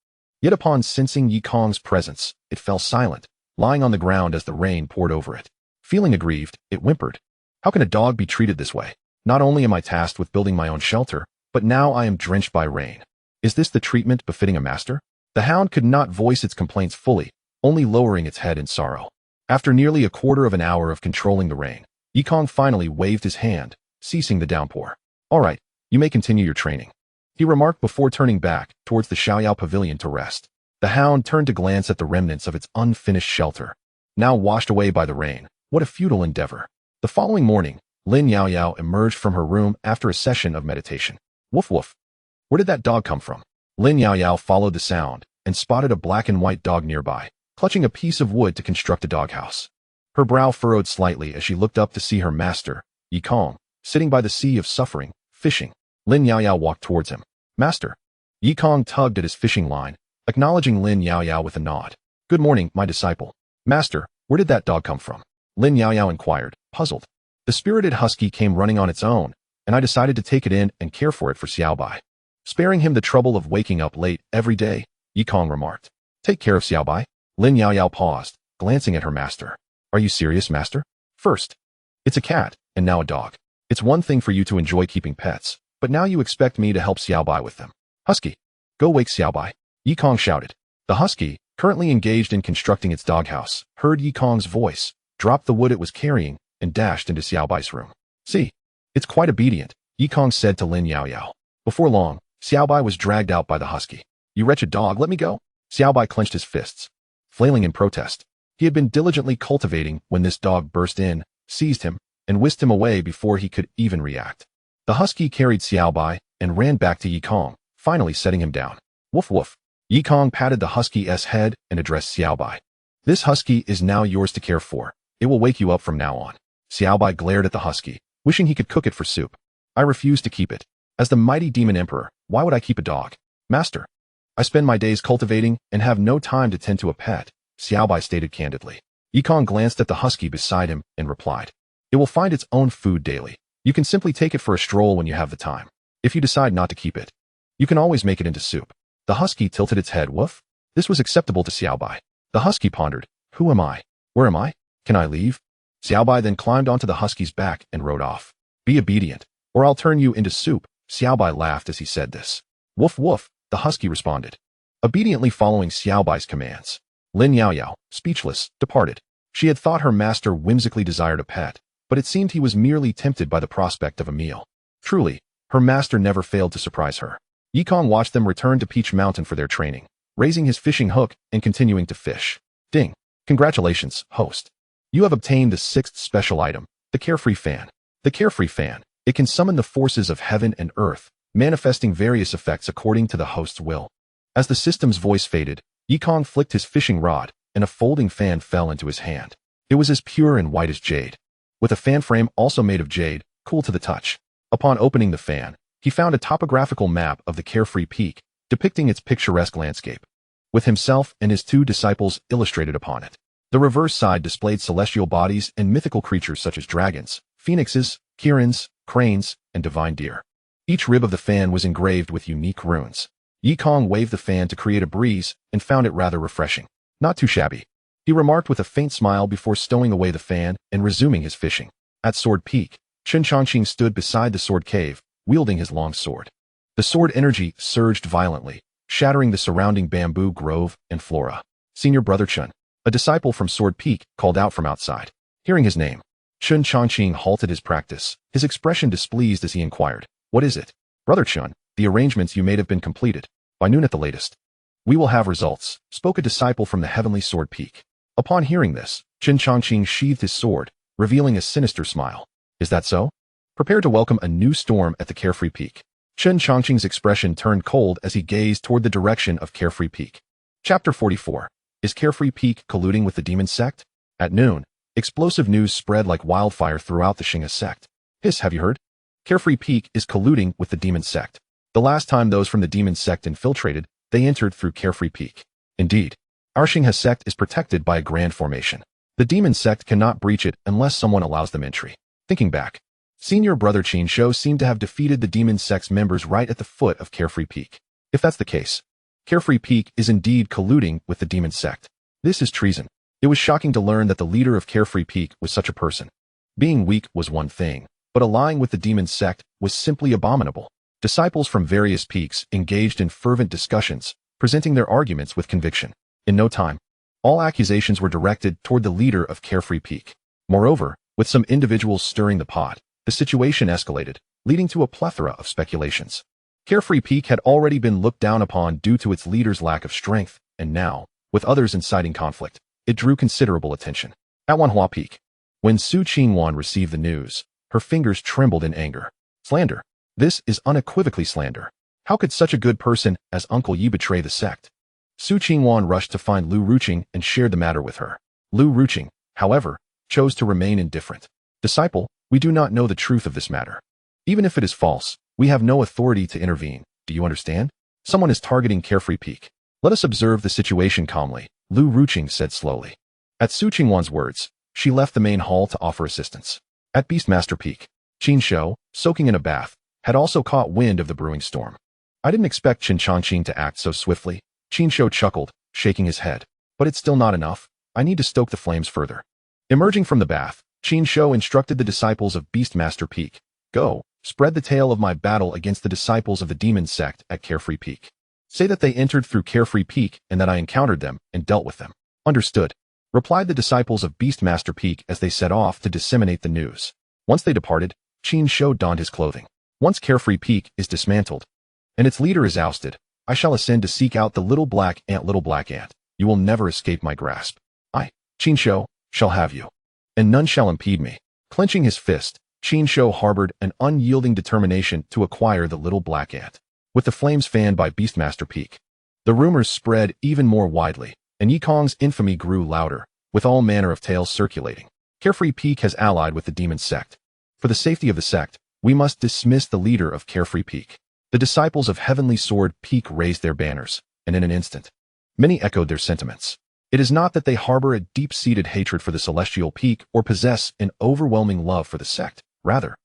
Yet upon sensing Yikong's presence, it fell silent, lying on the ground as the rain poured over it. Feeling aggrieved, it whimpered. How can a dog be treated this way? Not only am I tasked with building my own shelter, but now I am drenched by rain. Is this the treatment befitting a master? The hound could not voice its complaints fully, only lowering its head in sorrow. After nearly a quarter of an hour of controlling the rain, Yikong finally waved his hand, ceasing the downpour. All right, you may continue your training, he remarked before turning back towards the Xiaoyao Pavilion to rest. The hound turned to glance at the remnants of its unfinished shelter, now washed away by the rain. What a futile endeavor. The following morning, Lin Yaoyao emerged from her room after a session of meditation. Woof woof. Where did that dog come from? Lin Yaoyao followed the sound and spotted a black and white dog nearby, clutching a piece of wood to construct a doghouse. Her brow furrowed slightly as she looked up to see her master, Yikong, sitting by the sea of suffering, fishing. Lin Yaoyao walked towards him. Master. Yikong tugged at his fishing line, acknowledging Lin Yaoyao with a nod. Good morning, my disciple. Master, where did that dog come from? Lin Yaoyao inquired, puzzled. The spirited husky came running on its own, and I decided to take it in and care for it for Xiaobai. Sparing him the trouble of waking up late every day, Yikong remarked. Take care of Xiaobai? Lin Yaoyao paused, glancing at her master. Are you serious, master? First, it's a cat, and now a dog. It's one thing for you to enjoy keeping pets, but now you expect me to help Xiaobai with them. Husky, go wake Xiaobai, Yikong shouted. The husky, currently engaged in constructing its doghouse, heard Yikong's voice, dropped the wood it was carrying, and dashed into Xiaobai's room. See, it's quite obedient, Yikong said to Lin Yaoyao. Before long, Xiaobai was dragged out by the husky. You wretched dog, let me go. Xiaobai clenched his fists, flailing in protest. He had been diligently cultivating when this dog burst in, seized him, and whisked him away before he could even react. The husky carried Xiaobai and ran back to Yikong, finally setting him down. Woof woof. Yikong patted the husky's head and addressed Xiaobai. This husky is now yours to care for. It will wake you up from now on. Xiaobai glared at the husky, wishing he could cook it for soup. I refuse to keep it. As the mighty demon emperor, why would I keep a dog? Master, I spend my days cultivating and have no time to tend to a pet, Xiaobai stated candidly. Yikong glanced at the husky beside him and replied, it will find its own food daily. You can simply take it for a stroll when you have the time. If you decide not to keep it, you can always make it into soup. The husky tilted its head. Woof. This was acceptable to Xiaobai. The husky pondered, who am I? Where am I? Can I leave? Xiaobai then climbed onto the husky's back and rode off. Be obedient, or I'll turn you into soup. Xiaobai laughed as he said this. Woof woof, the husky responded, obediently following Xiaobai's commands. Lin Yaoyao, speechless, departed. She had thought her master whimsically desired a pet, but it seemed he was merely tempted by the prospect of a meal. Truly, her master never failed to surprise her. Yikong watched them return to Peach Mountain for their training, raising his fishing hook and continuing to fish. Ding. Congratulations, host. You have obtained the 6th special item, the Carefree Fan. The Carefree Fan. It can summon the forces of heaven and earth, manifesting various effects according to the host's will. As the system's voice faded, Yikong flicked his fishing rod, and a folding fan fell into his hand. It was as pure and white as jade, with a fan frame also made of jade, cool to the touch. Upon opening the fan, he found a topographical map of the Carefree Peak, depicting its picturesque landscape, with himself and his 2 disciples illustrated upon it. The reverse side displayed celestial bodies and mythical creatures such as dragons, phoenixes, kirins, cranes, and divine deer. Each rib of the fan was engraved with unique runes. Yikong waved the fan to create a breeze and found it rather refreshing. Not too shabby, he remarked with a faint smile before stowing away the fan and resuming his fishing. At Sword Peak, Chen Chongqing stood beside the sword cave, wielding his long sword. The sword energy surged violently, shattering the surrounding bamboo grove and flora. Senior Brother Chen, a disciple from Sword Peak, called out from outside. Hearing his name, Chen Chongqing halted his practice, his expression displeased as he inquired, what is it? Brother Chen, the arrangements you made have been completed. By noon at the latest, we will have results, spoke a disciple from the heavenly Sword Peak. Upon hearing this, Chen Chongqing sheathed his sword, revealing a sinister smile. Is that so? Prepare to welcome a new storm at the Carefree Peak. Chen Chongqing's expression turned cold as he gazed toward the direction of Carefree Peak. Chapter 44. Is Carefree Peak colluding with the demon sect? At noon, explosive news spread like wildfire throughout the Xingha sect. Hiss, have you heard? Carefree Peak is colluding with the demon sect. The last time those from the demon sect infiltrated, they entered through Carefree Peak. Indeed, our Xingha sect is protected by a grand formation. The demon sect cannot breach it unless someone allows them entry. Thinking back, Senior Brother Qin Shou seemed to have defeated the demon sect's members right at the foot of Carefree Peak. If that's the case, Carefree Peak is indeed colluding with the demon sect. This is treason. It was shocking to learn that the leader of Carefree Peak was such a person. Being weak was one thing, but allying with the demon sect was simply abominable. Disciples from various peaks engaged in fervent discussions, presenting their arguments with conviction. In no time, all accusations were directed toward the leader of Carefree Peak. Moreover, with some individuals stirring the pot, the situation escalated, leading to a plethora of speculations. Carefree Peak had already been looked down upon due to its leader's lack of strength, and now, with others inciting conflict, it drew considerable attention. At Wanhua Peak, when Su Qingwan received the news, her fingers trembled in anger. Slander. This is unequivocally slander. How could such a good person as Uncle Yi betray the sect? Su Qingwan rushed to find Lu Ruqing and shared the matter with her. Lu Ruqing, however, chose to remain indifferent. Disciple, we do not know the truth of this matter. Even if it is false, we have no authority to intervene. Do you understand? Someone is targeting Carefree Peak. Let us observe the situation calmly, Lu Ruqing said slowly. At Su Qingwan's words, she left the main hall to offer assistance. At Beastmaster Peak, Qin Shou, soaking in a bath, had also caught wind of the brewing storm. I didn't expect Chen Chongqing to act so swiftly. Qin Shou chuckled, shaking his head. But it's still not enough. I need to stoke the flames further. Emerging from the bath, Qin Shou instructed the disciples of Beastmaster Peak. Go, spread the tale of my battle against the disciples of the demon sect at Carefree Peak. Say that they entered through Carefree Peak and that I encountered them and dealt with them. Understood, replied the disciples of Beastmaster Peak as they set off to disseminate the news. Once they departed, Qin Shou donned his clothing. Once Carefree Peak is dismantled, and its leader is ousted, I shall ascend to seek out the little black ant. You will never escape my grasp. I, Qin Shou, shall have you, and none shall impede me. Clenching his fist, Qin Shou harbored an unyielding determination to acquire the little black ant. With the flames fanned by Beastmaster Peak, the rumors spread even more widely, and Yikong's infamy grew louder, with all manner of tales circulating. Carefree Peak has allied with the demon sect. For the safety of the sect, we must dismiss the leader of Carefree Peak. The disciples of Heavenly Sword Peak raised their banners, and in an instant, many echoed their sentiments. It is not that they harbor a deep-seated hatred for the Celestial Peak or possess an overwhelming love for the sect. Rather,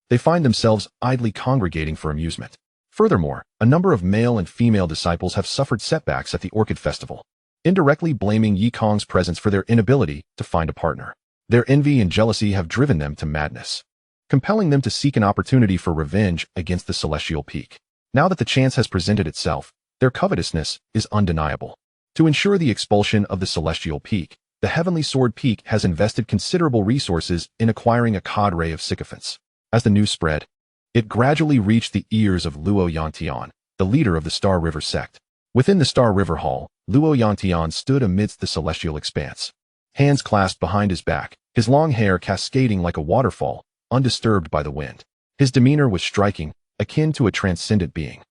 they find themselves idly congregating for amusement. Furthermore, a number of male and female disciples have suffered setbacks at the Orchid Festival, indirectly blaming Yikong's presence for their inability to find a partner. Their envy and jealousy have driven them to madness, compelling them to seek an opportunity for revenge against the Celestial Peak. Now that the chance has presented itself, their covetousness is undeniable. To ensure the expulsion of the Celestial Peak, the Heavenly Sword Peak has invested considerable resources in acquiring a cadre of sycophants. As the news spread, it gradually reached the ears of Luo Yantian, the leader of the Star River sect. Within the Star River Hall, Luo Yantian stood amidst the celestial expanse, hands clasped behind his back, his long hair cascading like a waterfall, undisturbed by the wind. His demeanor was striking, akin to a transcendent being.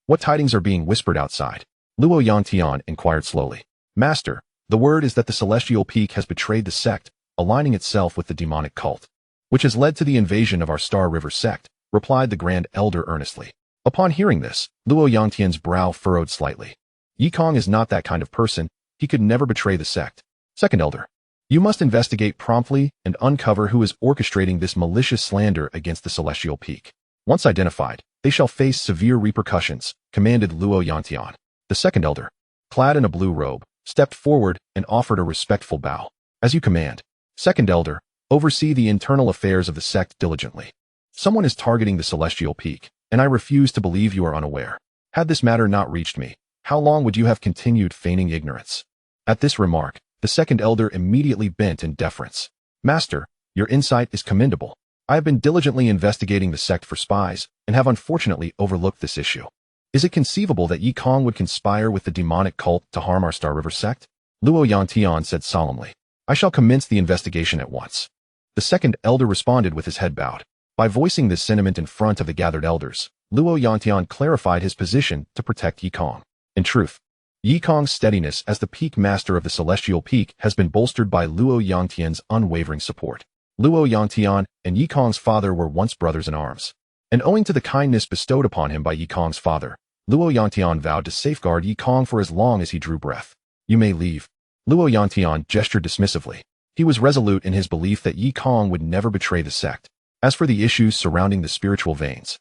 "What tidings are being whispered outside?" Luo Yantian inquired slowly. "Master, the word is that the Celestial Peak has betrayed the sect, aligning itself with the demonic cult, which has led to the invasion of our Star River sect," replied the Grand Elder earnestly. Upon hearing this, Luo Yantian's brow furrowed slightly. Yikong is not that kind of person. He could never betray the sect. Second Elder, you must investigate promptly and uncover who is orchestrating this malicious slander against the Celestial Peak. Once identified, they shall face severe repercussions, commanded Luo Yantian. The Second Elder, clad in a blue robe, stepped forward and offered a respectful bow. "As you command, Second Elder, oversee the internal affairs of the sect diligently. Someone is targeting the Celestial Peak, and I refuse to believe you are unaware. Had this matter not reached me, how long would you have continued feigning ignorance?" At this remark, the Second Elder immediately bent in deference. "Master, your insight is commendable. I have been diligently investigating the sect for spies, and have unfortunately overlooked this issue. Is it conceivable that Yikong would conspire with the demonic cult to harm our Star River sect?" Luo Yantian said solemnly. "I shall commence the investigation at once." The Second Elder responded with his head bowed. By voicing this sentiment in front of the gathered elders, Luo Yantian clarified his position to protect Yikong. In truth, Yikong's steadiness as the peak master of the Celestial Peak has been bolstered by Luo Yantian's unwavering support. Luo Yantian and Yikong's father were once brothers in arms, and owing to the kindness bestowed upon him by Yikong's father, Luo Yantian vowed to safeguard Yikong for as long as he drew breath. "You may leave." Luo Yantian gestured dismissively. He was resolute in his belief that Yikong would never betray the sect. As for the issues surrounding the spiritual veins,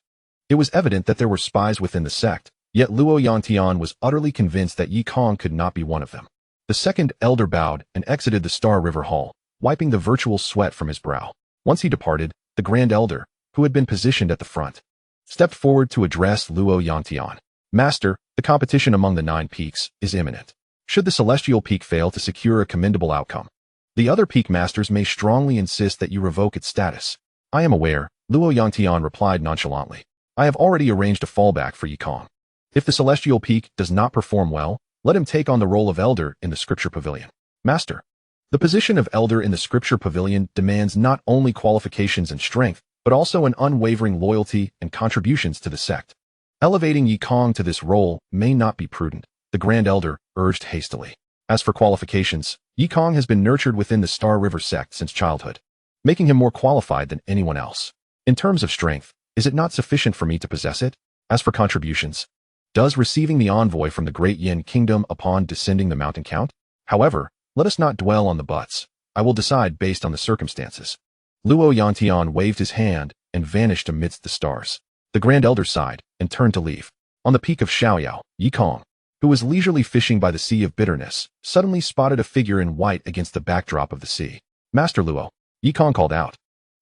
it was evident that there were spies within the sect, yet Luo Yantian was utterly convinced that Yikong could not be one of them. The Second Elder bowed and exited the Star River Hall, wiping the virtual sweat from his brow. Once he departed, the Grand Elder, who had been positioned at the front, stepped forward to address Luo Yantian. "Master, the competition among the 9 peaks is imminent. Should the Celestial Peak fail to secure a commendable outcome, the other peak masters may strongly insist that you revoke its status." "I am aware," Luo Yantian replied nonchalantly. "I have already arranged a fallback for Yikong. If the Celestial Peak does not perform well, let him take on the role of Elder in the Scripture Pavilion." "Master, the position of Elder in the Scripture Pavilion demands not only qualifications and strength, but also an unwavering loyalty and contributions to the sect. Elevating Yikong to this role may not be prudent," the Grand Elder urged hastily. "As for qualifications, Yikong has been nurtured within the Star River sect since childhood, making him more qualified than anyone else. In terms of strength, is it not sufficient for me to possess it? As for contributions, does receiving the envoy from the Great Yin Kingdom upon descending the mountain count? However, let us not dwell on the buts. I will decide based on the circumstances." Luo Yantian waved his hand and vanished amidst the stars. The Grand Elder sighed and turned to leave. On the peak of Xiaoyao, Yikong, who was leisurely fishing by the Sea of Bitterness, suddenly spotted a figure in white against the backdrop of the sea. "Master Luo," Yikong called out,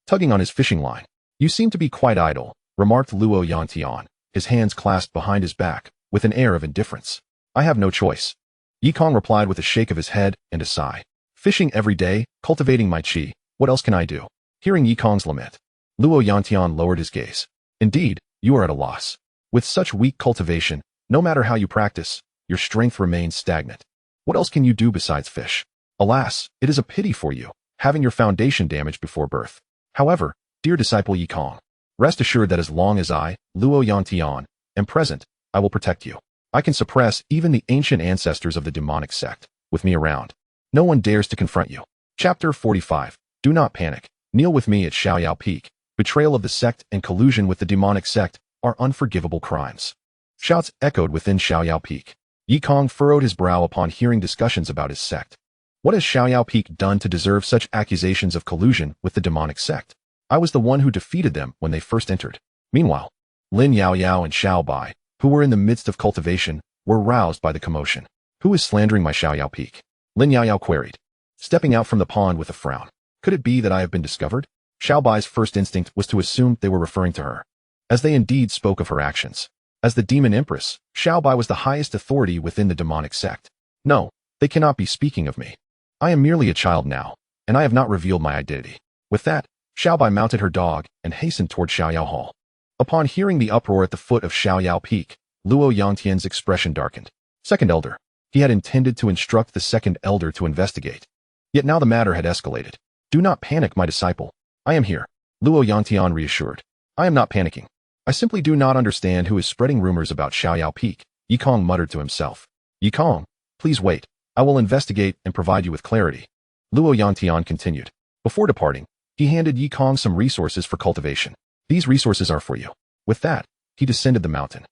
tugging on his fishing line. "You seem to be quite idle," remarked Luo Yantian, his hands clasped behind his back, with an air of indifference. "I have no choice," Yikong replied with a shake of his head and a sigh. "Fishing every day, cultivating my qi, what else can I do?" Hearing Yikong's lament, Luo Yantian lowered his gaze. "Indeed, you are at a loss. With such weak cultivation, no matter how you practice, your strength remains stagnant. What else can you do besides fish? Alas, it is a pity for you, having your foundation damaged before birth. However, dear disciple Yikong, rest assured that as long as I, Luo Yantian, am present, I will protect you. I can suppress even the ancient ancestors of the demonic sect. With me around, no one dares to confront you." Chapter 45. Do not panic. Kneel with me at Xiaoyao Peak. Betrayal of the sect and collusion with the demonic sect are unforgivable crimes. Shouts echoed within Xiaoyao Peak. Yikong furrowed his brow upon hearing discussions about his sect. What has Xiaoyao Peak done to deserve such accusations of collusion with the demonic sect? I was the one who defeated them when they first entered. Meanwhile, Lin Yaoyao and Xiao Bai, who were in the midst of cultivation, were roused by the commotion. Who is slandering my Xiaoyao Peak? Lin Yaoyao queried, stepping out from the pond with a frown. Could it be that I have been discovered? Xiao Bai's first instinct was to assume they were referring to her, as they indeed spoke of her actions. As the demon empress, Xiao Bai was the highest authority within the demonic sect. No, they cannot be speaking of me. I am merely a child now, and I have not revealed my identity. With that, Xiao Bai mounted her dog and hastened toward Xiaoyao Hall. Upon hearing the uproar at the foot of Xiaoyao Peak, Luo Yangtian's expression darkened. Second elder. He had intended to instruct the second elder to investigate. Yet now the matter had escalated. Do not panic, my disciple. I am here, Luo Yangtian reassured. I am not panicking. I simply do not understand who is spreading rumors about Xiaoyao Peak, Yikong muttered to himself. Yikong, please wait. I will investigate and provide you with clarity. Luo Yangtian continued. Before departing, he handed Yikong some resources for cultivation. These resources are for you. With that, he descended the mountain.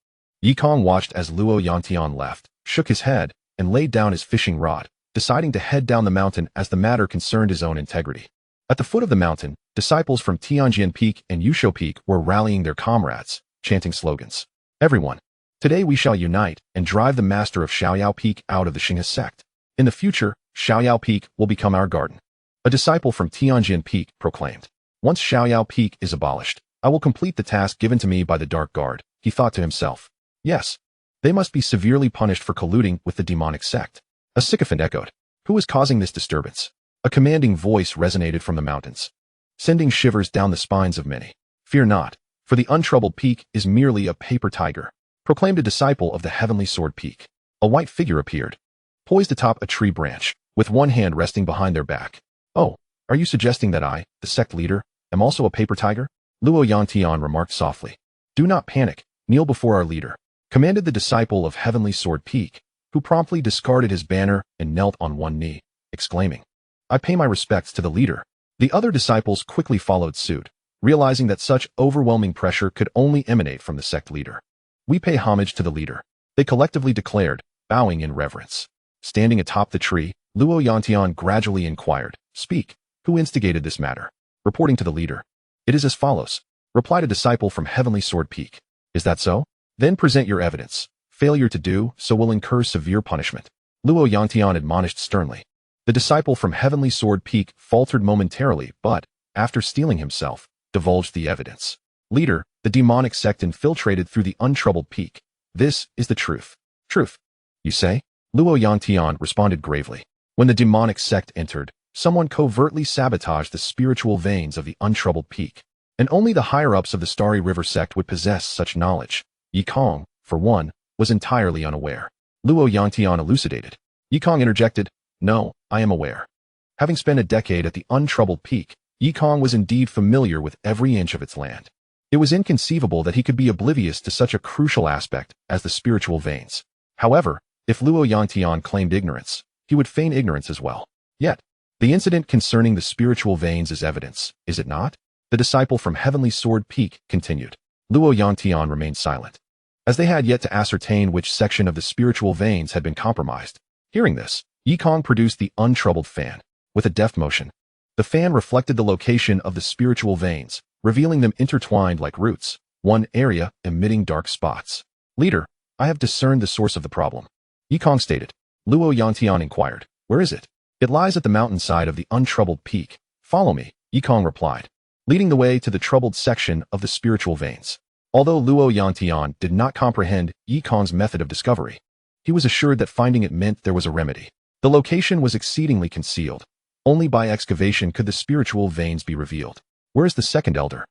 Yikong watched as Luo Yangtian left, shook his head, and laid down his fishing rod, deciding to head down the mountain as the matter concerned his own integrity. At the foot of the mountain, disciples from Tianjian Peak and Yusho Peak were rallying their comrades, chanting slogans. Everyone, today we shall unite and drive the master of Xiaoyao Peak out of the Xinghe sect. In the future, Xiaoyao Peak will become our garden. A disciple from Tianjian Peak proclaimed. Once Xiaoyao Peak is abolished, I will complete the task given to me by the Dark Guard, he thought to himself. Yes, they must be severely punished for colluding with the demonic sect. A sycophant echoed. Who is causing this disturbance? A commanding voice resonated from the mountains, sending shivers down the spines of many. Fear not, for the untroubled peak is merely a paper tiger, proclaimed a disciple of the heavenly sword peak. A white figure appeared, poised atop a tree branch, with one hand resting behind their back. Oh, are you suggesting that I, the sect leader, am also a paper tiger? Luo Yangtian remarked softly. Do not panic, kneel before our leader, commanded the disciple of heavenly sword peak, who promptly discarded his banner and knelt on one knee, exclaiming, I pay my respects to the leader. The other disciples quickly followed suit, realizing that such overwhelming pressure could only emanate from the sect leader. We pay homage to the leader, they collectively declared, bowing in reverence. Standing atop the tree, Luo Yangtian gradually inquired, Speak, who instigated this matter? Reporting to the leader. It is as follows, replied a disciple from Heavenly Sword Peak. Is that so? Then present your evidence. Failure to do so will incur severe punishment. Luo Yangtian admonished sternly. The disciple from Heavenly Sword Peak faltered momentarily, but, after steeling himself, divulged the evidence. Leader, the demonic sect infiltrated through the untroubled peak. This is the truth. Truth, you say? Luo Yangtian responded gravely. When the demonic sect entered, someone covertly sabotaged the spiritual veins of the untroubled peak, and only the higher-ups of the Starry River sect would possess such knowledge. Yikong, for one, was entirely unaware. Luo Yangtian elucidated. Yikong interjected, No, I am aware. Having spent a decade at the untroubled peak, Yikong was indeed familiar with every inch of its land. It was inconceivable that he could be oblivious to such a crucial aspect as the spiritual veins. However, if Luo Yangtian claimed ignorance, he would feign ignorance as well. Yet, the incident concerning the spiritual veins is evidence, is it not? The disciple from Heavenly Sword Peak continued. Luo Yangtian remained silent, as they had yet to ascertain which section of the spiritual veins had been compromised. Hearing this, Yikong produced the untroubled fan. With a deft motion, the fan reflected the location of the spiritual veins, revealing them intertwined like roots, one area emitting dark spots. Leader, I have discerned the source of the problem. Yikong stated. Luo Yangtian inquired, Where is it? It lies at the mountainside of the untroubled peak. Follow me, Yikong replied, leading the way to the troubled section of the spiritual veins. Although Luo Yangtian did not comprehend Yikong's method of discovery, he was assured that finding it meant there was a remedy. The location was exceedingly concealed. Only by excavation could the spiritual veins be revealed. Where is the second elder?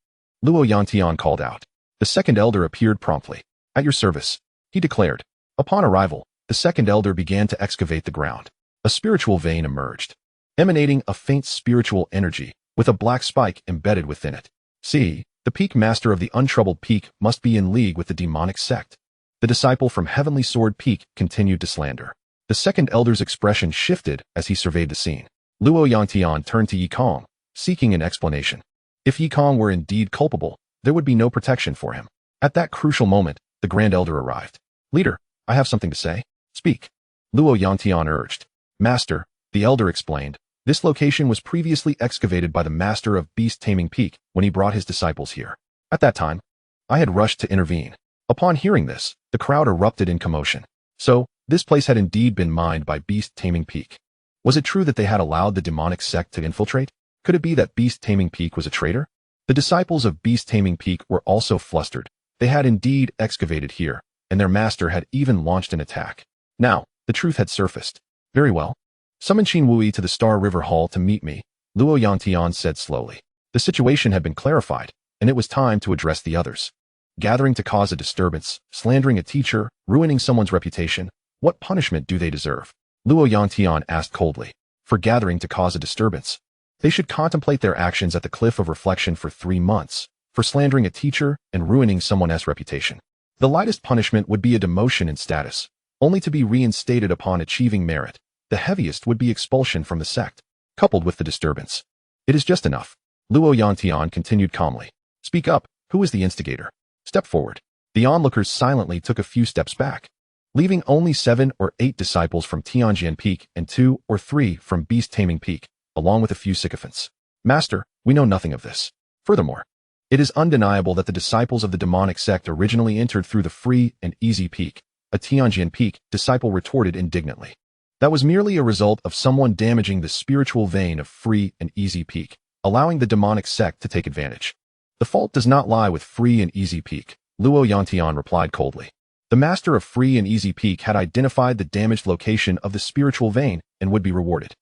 Luo Yangtian called out. The second elder appeared promptly. At your service, he declared. Upon arrival, the second elder began to excavate the ground. A spiritual vein emerged, emanating a faint spiritual energy, with a black spike embedded within it. See, the peak master of the untroubled peak must be in league with the demonic sect. The disciple from Heavenly Sword Peak continued to slander. The second elder's expression shifted as he surveyed the scene. Luo Yangtian turned to Yikong, seeking an explanation. If Yikong were indeed culpable, there would be no protection for him. At that crucial moment, the Grand Elder arrived. Leader, I have something to say. Speak. Luo Yangtian urged. Master, the Elder explained, this location was previously excavated by the Master of Beast-Taming Peak when he brought his disciples here. At that time, I had rushed to intervene. Upon hearing this, the crowd erupted in commotion. So, this place had indeed been mined by Beast-Taming Peak. Was it true that they had allowed the demonic sect to infiltrate? Could it be that Beast-Taming Peak was a traitor? The disciples of Beast-Taming Peak were also flustered. They had indeed excavated here, and their master had even launched an attack. Now, the truth had surfaced. Very well. Summon Qin Wui to the Star River Hall to meet me, Luo Yangtian said slowly. The situation had been clarified, and it was time to address the others. Gathering to cause a disturbance, slandering a teacher, ruining someone's reputation, what punishment do they deserve? Luo Yangtian asked coldly. For gathering to cause a disturbance, they should contemplate their actions at the cliff of reflection for 3 months. For slandering a teacher and ruining someone else's reputation, the lightest punishment would be a demotion in status, only to be reinstated upon achieving merit. The heaviest would be expulsion from the sect, coupled with the disturbance. It is just enough. Luo Yangtian continued calmly. Speak up. Who is the instigator? Step forward. The onlookers silently took a few steps back, leaving only 7 or 8 disciples from Tianjian Peak and 2 or 3 from Beast-Taming Peak, along with a few sycophants. Master, we know nothing of this. Furthermore, it is undeniable that the disciples of the demonic sect originally entered through the free and easy peak. A Tianjian Peak disciple retorted indignantly. That was merely a result of someone damaging the spiritual vein of free and easy peak, allowing the demonic sect to take advantage. The fault does not lie with free and easy peak, Luo Yangtian replied coldly. The master of free and easy peak had identified the damaged location of the spiritual vein and would be rewarded.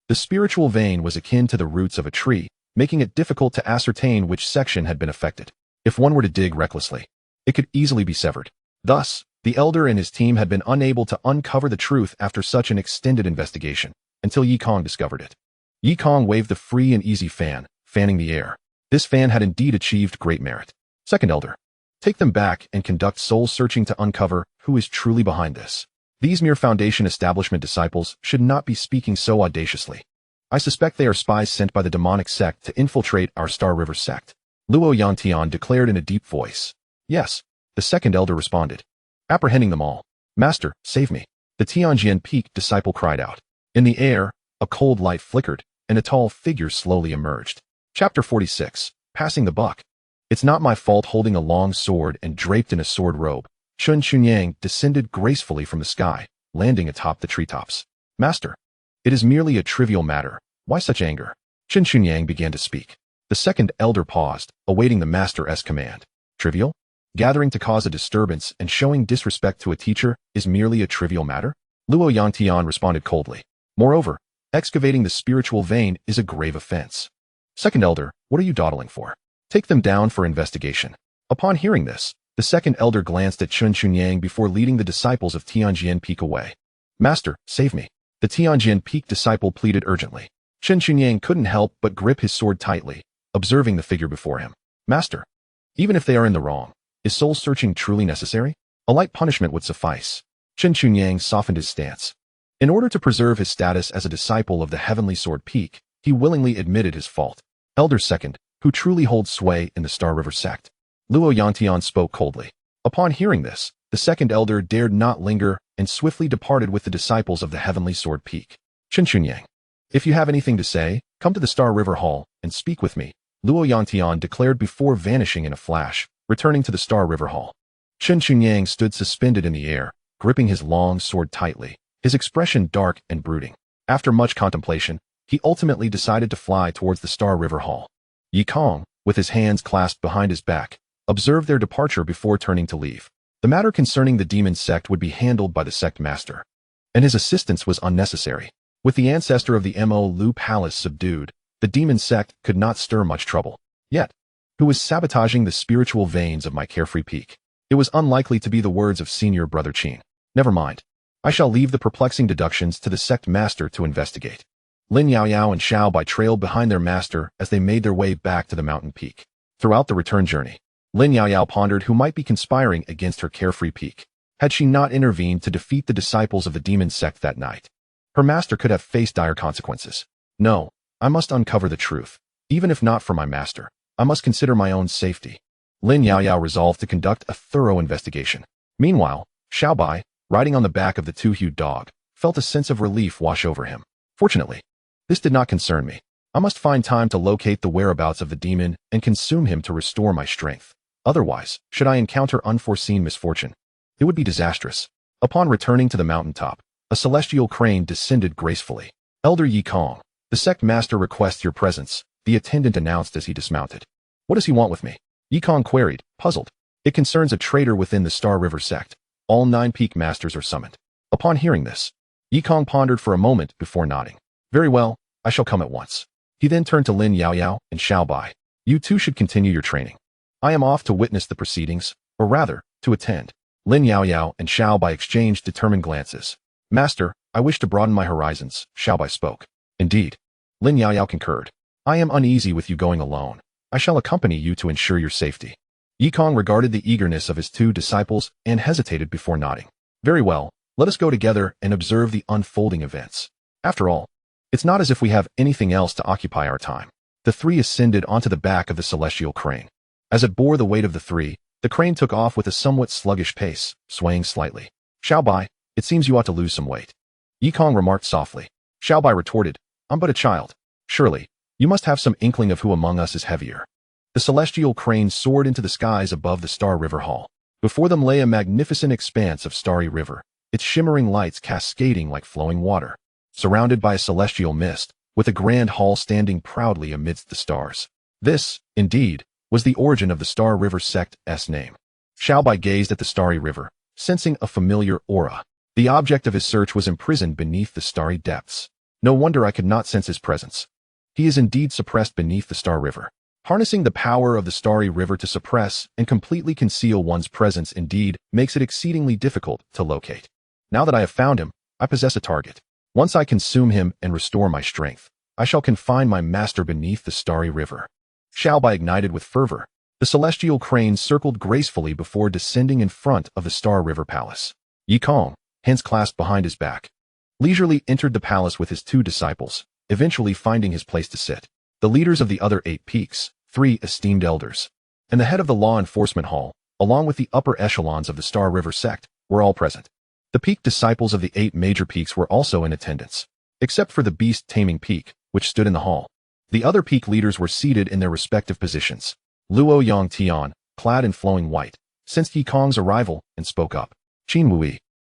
The spiritual vein was akin to the roots of a tree, making it difficult to ascertain which section had been affected. If one were to dig recklessly, it could easily be severed. Thus, the elder and his team had been unable to uncover the truth after such an extended investigation, until Yi Kong discovered it. Yi Kong waved the free and easy fan, fanning the air. This fan had indeed achieved great merit. Second elder, take them back and conduct soul searching to uncover who is truly behind this. These mere Foundation establishment disciples should not be speaking so audaciously. I suspect they are spies sent by the demonic sect to infiltrate our Star River sect. Luo Yangtian declared in a deep voice. Yes, the second elder responded, apprehending them all. Master, save me. The Tianjian Peak disciple cried out. In the air, a cold light flickered, and a tall figure slowly emerged. Chapter 46, Passing the Buck. It's not my fault holding a long sword and draped in a sword robe. Chun Chunyang descended gracefully from the sky, landing atop the treetops. Master, it is merely a trivial matter. Why such anger? Chun Chunyang began to speak. The second elder paused, awaiting the master's command. Trivial? Gathering to cause a disturbance and showing disrespect to a teacher is merely a trivial matter? Luo Yangtian responded coldly. Moreover, excavating the spiritual vein is a grave offense. Second elder, what are you dawdling for? Take them down for investigation. Upon hearing this, the second elder glanced at Chun Chunyang before leading the disciples of Tianjian Peak away. Master, save me. The Tianjian Peak disciple pleaded urgently. Chun Chunyang couldn't help but grip his sword tightly, observing the figure before him. Master, even if they are in the wrong, is soul searching truly necessary? A light punishment would suffice. Chun Chunyang softened his stance. In order to preserve his status as a disciple of the Heavenly Sword Peak, he willingly admitted his fault. Elder second, who truly holds sway in the Star River sect. Luo Yangtian spoke coldly. Upon hearing this, the second elder dared not linger and swiftly departed with the disciples of the Heavenly Sword Peak. Chun Chunyang, if you have anything to say, come to the Star River Hall and speak with me, Luo Yangtian declared before vanishing in a flash, returning to the Star River Hall. Chun Chunyang stood suspended in the air, gripping his long sword tightly, his expression dark and brooding. After much contemplation, he ultimately decided to fly towards the Star River Hall. Yi Kong, with his hands clasped behind his back, observed their departure before turning to leave. The matter concerning the demon sect would be handled by the sect master, and his assistance was unnecessary. With the ancestor of the Mo Lu Palace subdued, the demon sect could not stir much trouble. Yet, who was sabotaging the spiritual veins of my carefree peak? It was unlikely to be the words of Senior Brother Qin. Never mind. I shall leave the perplexing deductions to the sect master to investigate. Lin Yaoyao and Xiao Bai trailed behind their master as they made their way back to the mountain peak. Throughout the return journey, Lin Yaoyao pondered who might be conspiring against her carefree peak. Had she not intervened to defeat the disciples of the demon sect that night, her master could have faced dire consequences. No, I must uncover the truth. Even if not for my master, I must consider my own safety. Lin Yaoyao resolved to conduct a thorough investigation. Meanwhile, Xiaobai, riding on the back of the two-hued dog, felt a sense of relief wash over him. Fortunately, this did not concern me. I must find time to locate the whereabouts of the demon and consume him to restore my strength. Otherwise, should I encounter unforeseen misfortune, it would be disastrous. Upon returning to the mountaintop, a celestial crane descended gracefully. Elder Yi Kong, the sect master requests your presence, the attendant announced as he dismounted. What does he want with me? Yi Kong queried, puzzled. It concerns a traitor within the Star River sect. All 9 peak masters are summoned. Upon hearing this, Yi Kong pondered for a moment before nodding. Very well, I shall come at once. He then turned to Lin Yaoyao and Xiaobai. You two should continue your training. I am off to witness the proceedings, or rather, to attend. Lin Yaoyao and Xiaobai exchanged determined glances. Master, I wish to broaden my horizons, Xiaobai spoke. Indeed. Lin Yaoyao concurred. I am uneasy with you going alone. I shall accompany you to ensure your safety. Yi Kong regarded the eagerness of his 2 disciples and hesitated before nodding. Very well, let us go together and observe the unfolding events. After all, it's not as if we have anything else to occupy our time. The 3 ascended onto the back of the celestial crane. As it bore the weight of the 3, the crane took off with a somewhat sluggish pace, swaying slightly. Xiaobai, it seems you ought to lose some weight. Yi Kong remarked softly. Xiaobai retorted, I'm but a child. Surely, you must have some inkling of who among us is heavier. The celestial crane soared into the skies above the Star River Hall. Before them lay a magnificent expanse of starry river, its shimmering lights cascading like flowing water, surrounded by a celestial mist, with a grand hall standing proudly amidst the stars. This, indeed, was the origin of the Star River sect's name. Xiaobai gazed at the starry river, sensing a familiar aura. The object of his search was imprisoned beneath the starry depths. No wonder I could not sense his presence. He is indeed suppressed beneath the Star River. Harnessing the power of the starry river to suppress and completely conceal one's presence indeed makes it exceedingly difficult to locate. Now that I have found him, I possess a target. Once I consume him and restore my strength, I shall confine my master beneath the starry river. Xiaobai ignited with fervor. The celestial crane circled gracefully before descending in front of the Star River Palace. Yi Kong, hands clasped behind his back, leisurely entered the palace with his 2 disciples, eventually finding his place to sit. The leaders of the other 8 peaks, 3 esteemed elders, and the head of the law enforcement hall, along with the upper echelons of the Star River sect, were all present. The peak disciples of the 8 major peaks were also in attendance, except for the beast-taming peak, which stood in the hall. The other peak leaders were seated in their respective positions. Luo Yang Tian, clad in flowing white, sensed Yi Kong's arrival and spoke up. Qin Wui,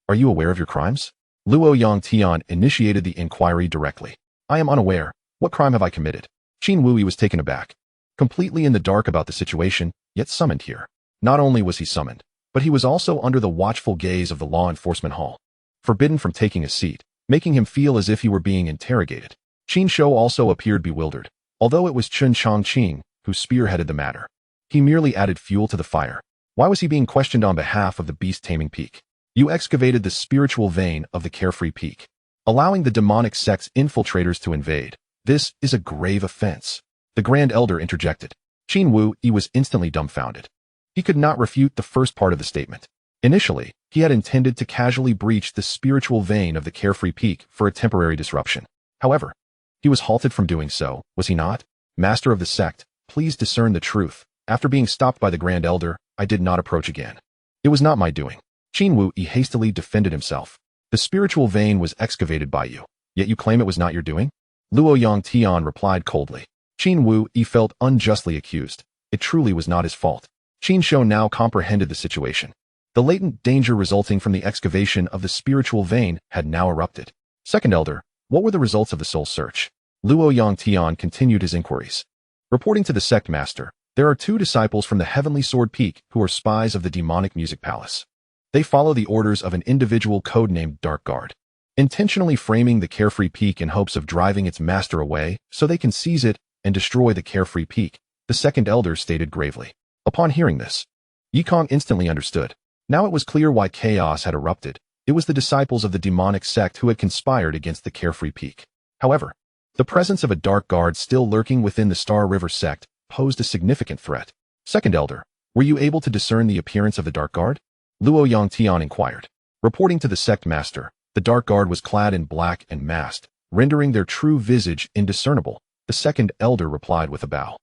are you aware of your crimes? Luo Yang Tian initiated the inquiry directly. I am unaware. What crime have I committed? Qin Wui was taken aback, completely in the dark about the situation, yet summoned here. Not only was he summoned, but he was also under the watchful gaze of the law enforcement hall, forbidden from taking a seat, making him feel as if he were being interrogated. Qin Shou also appeared bewildered, although it was Chen Chongqing who spearheaded the matter. He merely added fuel to the fire. Why was he being questioned on behalf of the beast-taming peak? You excavated the spiritual vein of the carefree peak, allowing the demonic sect's infiltrators to invade. This is a grave offense. The Grand Elder interjected. Qin Wu was instantly dumbfounded. He could not refute the first part of the statement. Initially, he had intended to casually breach the spiritual vein of the carefree peak for a temporary disruption. However, he was halted from doing so, was he not? Master of the sect, please discern the truth. After being stopped by the Grand Elder, I did not approach again. It was not my doing. Qin Wu hastily defended himself. The spiritual vein was excavated by you, yet you claim it was not your doing? Luo Yang Tian replied coldly. Qin Wu felt unjustly accused. It truly was not his fault. Qin Shou now comprehended the situation. The latent danger resulting from the excavation of the spiritual vein had now erupted. Second Elder, what were the results of the soul search? Luo Yang Tian continued his inquiries. Reporting to the sect master, there are 2 disciples from the Heavenly Sword Peak who are spies of the demonic music palace. They follow the orders of an individual codenamed Dark Guard, intentionally framing the carefree peak in hopes of driving its master away so they can seize it and destroy the carefree peak, the second elder stated gravely. Upon hearing this, Yi Kong instantly understood. Now it was clear why chaos had erupted. It was the disciples of the demonic sect who had conspired against the carefree peak. However, the presence of a Dark Guard still lurking within the Star River sect posed a significant threat. Second Elder, were you able to discern the appearance of the Dark Guard? Luo Yang Tian inquired. Reporting to the sect master, the Dark Guard was clad in black and masked, rendering their true visage indiscernible. The second elder replied with a bow.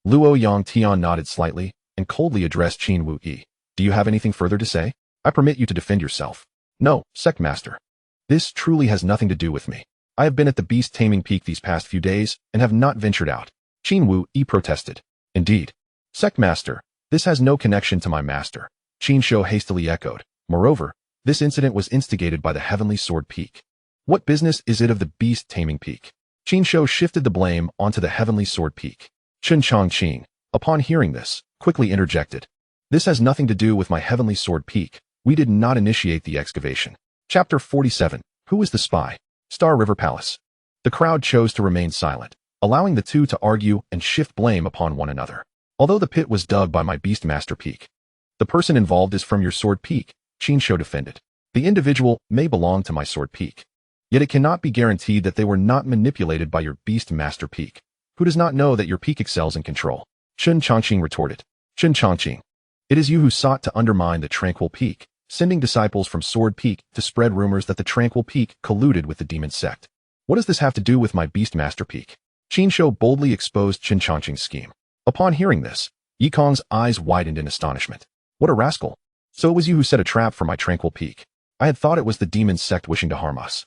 Luo Yang Tian nodded slightly. and coldly addressed Qin Wu Yi. Do you have anything further to say? I permit you to defend yourself. No, sect master. This truly has nothing to do with me. I have been at the beast taming peak these past few days and have not ventured out. Qin Wu Yi protested. Indeed. Sect master, this has no connection to my master. Qin Shou hastily echoed. Moreover, this incident was instigated by the Heavenly Sword Peak. What business is it of the beast taming peak? Qin Shou shifted the blame onto the Heavenly Sword Peak. Chen Chongqing, upon hearing this, quickly interjected. This has nothing to do with my Heavenly Sword Peak. We did not initiate the excavation. Chapter 47. Who is the spy? Star River Palace. The crowd chose to remain silent, allowing the two to argue and shift blame upon one another. Although the pit was dug by my Beastmaster Peak, the person involved is from your Sword Peak, Qin Shou defended. The individual may belong to my Sword Peak, yet it cannot be guaranteed that they were not manipulated by your Beastmaster Peak. Who does not know that your peak excels in control? Chen Chongqing retorted. Chen Chongqing, it is you who sought to undermine the Tranquil Peak, sending disciples from Sword Peak to spread rumors that the Tranquil Peak colluded with the demon sect. What does this have to do with my Beastmaster Peak? Qin Shou boldly exposed Chen Chongqing's scheme. Upon hearing this, Yi Kong's eyes widened in astonishment. What a rascal! So it was you who set a trap for my Tranquil Peak. I had thought it was the demon sect wishing to harm us.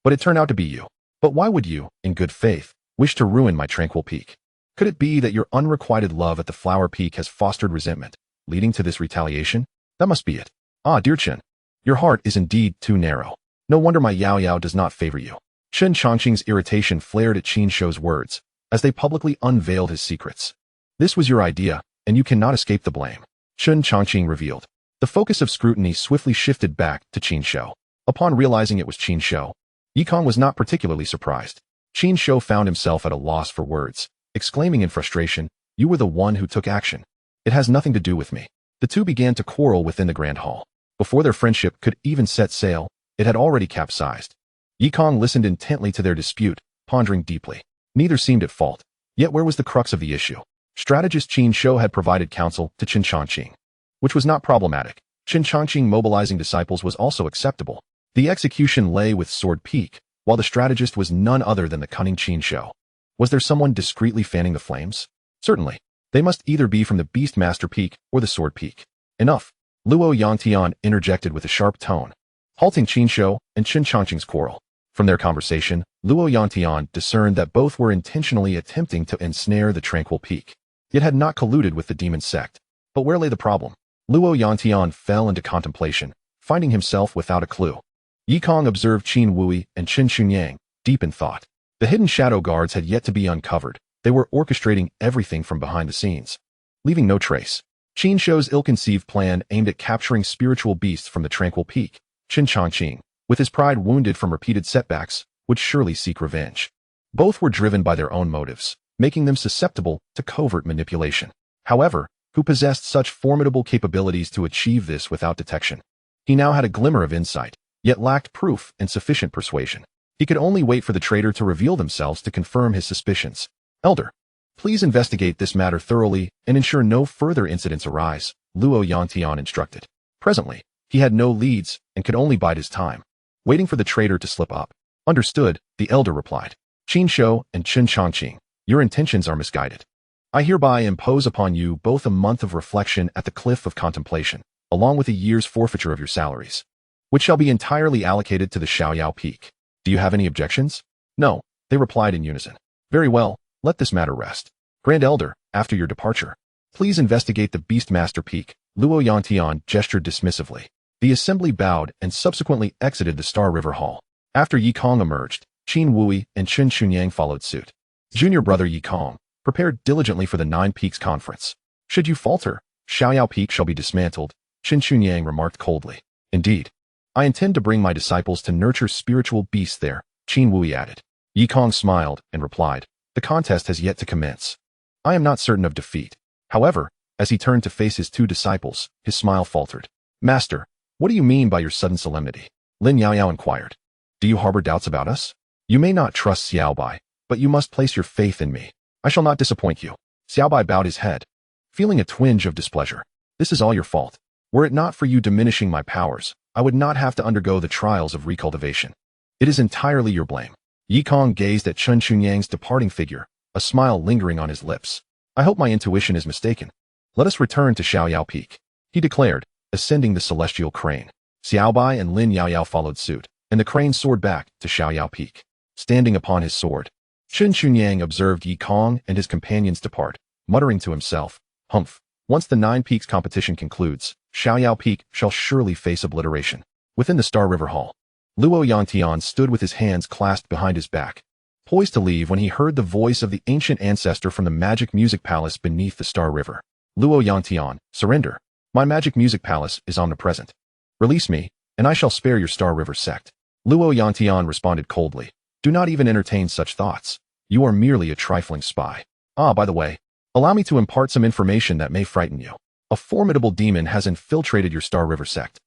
But it turned out to be you. But why would you, in good faith, wish to ruin my Tranquil Peak? Could it be that your unrequited love at the Flower Peak has fostered resentment, leading to this retaliation? That must be it. Ah, dear Chen, your heart is indeed too narrow. No wonder my Yao Yao does not favor you. Chen Chongqing's irritation flared at Qin Shou's words, as they publicly unveiled his secrets. This was your idea, and you cannot escape the blame. Chen Chongqing revealed. The focus of scrutiny swiftly shifted back to Qin Shou. Upon realizing it was Qin Shou, Yi Kong was not particularly surprised. Qin Shou found himself at a loss for words, exclaiming in frustration, "You were the one who took action. It has nothing to do with me." The two began to quarrel within the Grand Hall. Before their friendship could even set sail, it had already capsized. Yi Kong listened intently to their dispute, pondering deeply. Neither seemed at fault. Yet where was the crux of the issue? Strategist Qin Shou had provided counsel to Chen Chongqing, which was not problematic. Chen Chongqing mobilizing disciples was also acceptable. The execution lay with Sword Peak, while the strategist was none other than the cunning Qin Shou. Was there someone discreetly fanning the flames? Certainly. They must either be from the Beastmaster Peak or the Sword Peak. Enough. Luo Yangtian interjected with a sharp tone, halting Qin Shou and Chen Chongqing's quarrel. From their conversation, Luo Yangtian discerned that both were intentionally attempting to ensnare the Tranquil Peak, yet had not colluded with the demon sect. But where lay the problem? Luo Yangtian fell into contemplation, finding himself without a clue. Yi Kong observed Qin Wui and Chen Xunyang, deep in thought. The hidden shadow guards had yet to be uncovered. They were orchestrating everything from behind the scenes, leaving no trace. Qin Shou's ill-conceived plan aimed at capturing spiritual beasts from the Tranquil Peak. Chen Chongqing, with his pride wounded from repeated setbacks, would surely seek revenge. Both were driven by their own motives, making them susceptible to covert manipulation. However, who possessed such formidable capabilities to achieve this without detection? He now had a glimmer of insight, yet lacked proof and sufficient persuasion. He could only wait for the traitor to reveal themselves to confirm his suspicions. Elder, please investigate this matter thoroughly and ensure no further incidents arise, Luo Yangtian instructed. Presently, he had no leads and could only bide his time, waiting for the traitor to slip up. Understood, the elder replied. Qin Shou and Chen Chongqing, your intentions are misguided. I hereby impose upon you both a month of reflection at the cliff of contemplation, along with a year's forfeiture of your salaries, which shall be entirely allocated to the Xiaoyao Peak. Do you have any objections? No, they replied in unison. Very well. Let this matter rest. Grand Elder, after your departure, please investigate the Beastmaster Peak. Luo Yangtian gestured dismissively. The assembly bowed and subsequently exited the Star River Hall. After Yi Kong emerged, Qin Wui and Chen Xunyang followed suit. Junior brother Yi Kong, prepared diligently for the Nine Peaks Conference. Should you falter, Xiaoyao Peak shall be dismantled, Chen Xunyang remarked coldly. Indeed. I intend to bring my disciples to nurture spiritual beasts there, Qin Wui added. Yi Kong smiled and replied. The contest has yet to commence. I am not certain of defeat. However, as he turned to face his two disciples, his smile faltered. Master, what do you mean by your sudden solemnity? Lin Yaoyao inquired. Do you harbor doubts about us? You may not trust Xiaobai, but you must place your faith in me. I shall not disappoint you. Xiaobai bowed his head, feeling a twinge of displeasure. This is all your fault. Were it not for you diminishing my powers, I would not have to undergo the trials of recultivation. It is entirely your blame. Yi Kong gazed at Chen Xunyang's departing figure, a smile lingering on his lips. I hope my intuition is mistaken. Let us return to Xiaoyao Peak, he declared, ascending the celestial crane. Xiaobai and Lin Yaoyao followed suit, and the crane soared back to Xiaoyao Peak. Standing upon his sword, Chen Chunyang observed Yi Kong and his companions depart, muttering to himself, "Humph, once the 9 Peaks competition concludes, Xiaoyao Peak shall surely face obliteration." Within the Star River Hall, Luo Yangtian stood with his hands clasped behind his back, poised to leave when he heard the voice of the ancient ancestor from the magic music palace beneath the Star River. "Luo Yangtian, surrender. My magic music palace is omnipresent. Release me, and I shall spare your Star River sect." Luo Yangtian responded coldly, "Do not even entertain such thoughts. You are merely a trifling spy. Ah, by the way, allow me to impart some information that may frighten you. A formidable demon has infiltrated your Star River sect,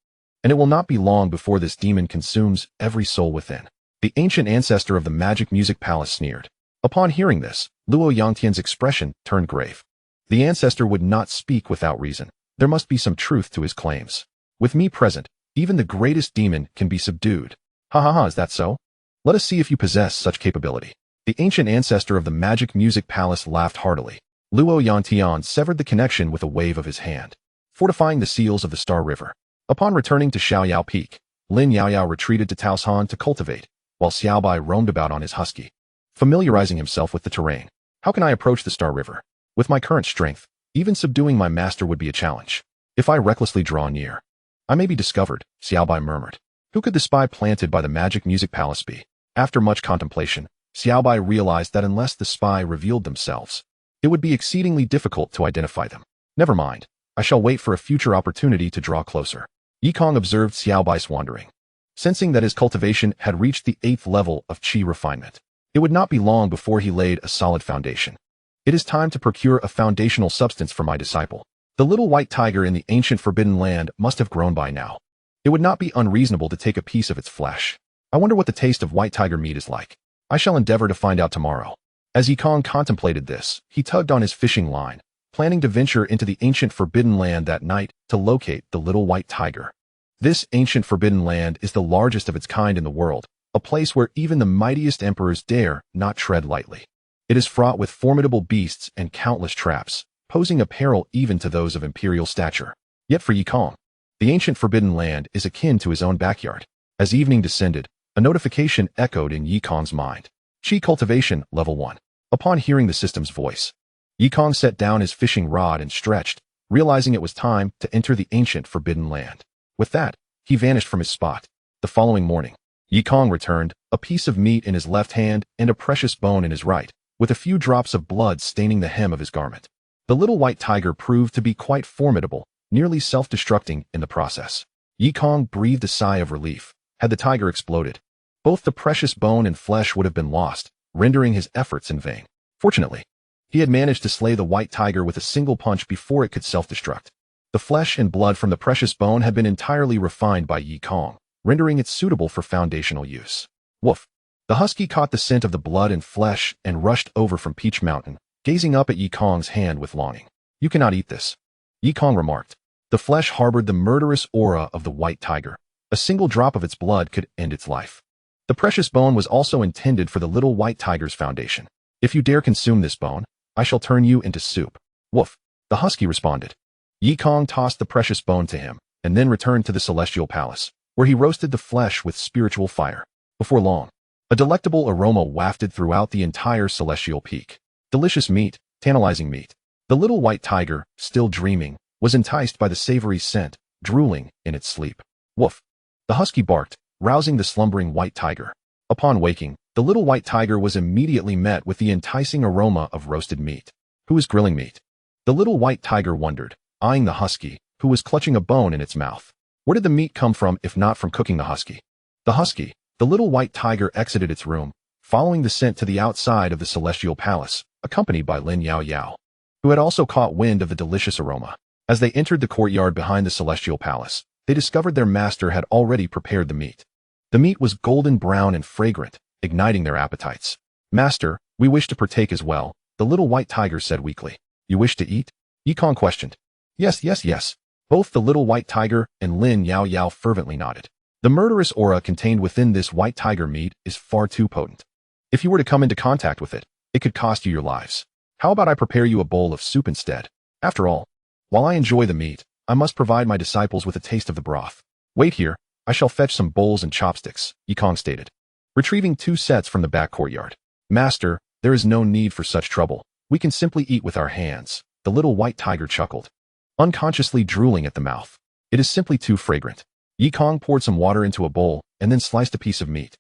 and it will not be long before this demon consumes every soul within." The ancient ancestor of the magic music palace sneered. Upon hearing this, Luo Yangtian's expression turned grave. The ancestor would not speak without reason. There must be some truth to his claims. "With me present, even the greatest demon can be subdued." "Ha ha ha, is that so? Let us see if you possess such capability." The ancient ancestor of the magic music palace laughed heartily. Luo Yangtian severed the connection with a wave of his hand, fortifying the seals of the Star River. Upon returning to Xiaoyao Peak, Lin Yaoyao retreated to Taoshan to cultivate, while Xiaobai roamed about on his husky, familiarizing himself with the terrain. "How can I approach the Star River? With my current strength, even subduing my master would be a challenge. If I recklessly draw near, I may be discovered," Xiaobai murmured. Who could the spy planted by the magic music palace be? After much contemplation, Xiaobai realized that unless the spy revealed themselves, it would be exceedingly difficult to identify them. "Never mind. I shall wait for a future opportunity to draw closer." Yi Kong observed Xiaobai's wandering, sensing that his cultivation had reached the 8th level of qi refinement. It would not be long before he laid a solid foundation. "It is time to procure a foundational substance for my disciple. The little white tiger in the ancient forbidden land must have grown by now. It would not be unreasonable to take a piece of its flesh. I wonder what the taste of white tiger meat is like. I shall endeavor to find out tomorrow." As Yi Kong contemplated this, he tugged on his fishing line, planning to venture into the ancient forbidden land that night to locate the little white tiger. This ancient forbidden land is the largest of its kind in the world, a place where even the mightiest emperors dare not tread lightly. It is fraught with formidable beasts and countless traps, posing a peril even to those of imperial stature. Yet for Yi Kong, the ancient forbidden land is akin to his own backyard. As evening descended, a notification echoed in Yi Kong's mind. Qi cultivation, level 1. Upon hearing the system's voice, Yi Kong set down his fishing rod and stretched, realizing it was time to enter the ancient forbidden land. With that, he vanished from his spot. The following morning, Yi Kong returned, a piece of meat in his left hand and a precious bone in his right, with a few drops of blood staining the hem of his garment. The little white tiger proved to be quite formidable, nearly self-destructing in the process. Yi Kong breathed a sigh of relief. Had the tiger exploded, both the precious bone and flesh would have been lost, rendering his efforts in vain. Fortunately, he had managed to slay the white tiger with a single punch before it could self-destruct. The flesh and blood from the precious bone had been entirely refined by Yi Kong, rendering it suitable for foundational use. Woof! The husky caught the scent of the blood and flesh and rushed over from Peach Mountain, gazing up at Yi Kong's hand with longing. "You cannot eat this," Yi Kong remarked. The flesh harbored the murderous aura of the white tiger. A single drop of its blood could end its life. The precious bone was also intended for the little white tiger's foundation. "If you dare consume this bone, I shall turn you into soup." "Woof!" the husky responded. Yi Kong tossed the precious bone to him, and then returned to the celestial palace, where he roasted the flesh with spiritual fire. Before long, a delectable aroma wafted throughout the entire celestial peak. Delicious meat, tantalizing meat. The little white tiger, still dreaming, was enticed by the savory scent, drooling in its sleep. "Woof!" the husky barked, rousing the slumbering white tiger. Upon waking, the little white tiger was immediately met with the enticing aroma of roasted meat. "Who is grilling meat?" the little white tiger wondered, eyeing the husky, who was clutching a bone in its mouth. Where did the meat come from if not from cooking the husky? The little white tiger exited its room, following the scent to the outside of the celestial palace, accompanied by Lin Yaoyao, who had also caught wind of the delicious aroma. As they entered the courtyard behind the celestial palace, they discovered their master had already prepared the meat. The meat was golden brown and fragrant, igniting their appetites. "Master, we wish to partake as well," the little white tiger said weakly. "You wish to eat?" Yi Kong questioned. Yes. Both the little white tiger and Lin Yaoyao fervently nodded. The murderous aura contained within this white tiger meat is far too potent. If you were to come into contact with it, it could cost you your lives. How about I prepare you a bowl of soup instead? After all, While I enjoy the meat, I must provide my disciples with a taste of the broth. Wait here, I shall fetch some bowls and chopsticks, Yikong stated, retrieving 2 sets from the back courtyard. Master, there is no need for such trouble. We can simply eat with our hands, the little white tiger chuckled, unconsciously drooling at the mouth. It is simply too fragrant. Yikong poured some water into a bowl and then sliced a piece of meat,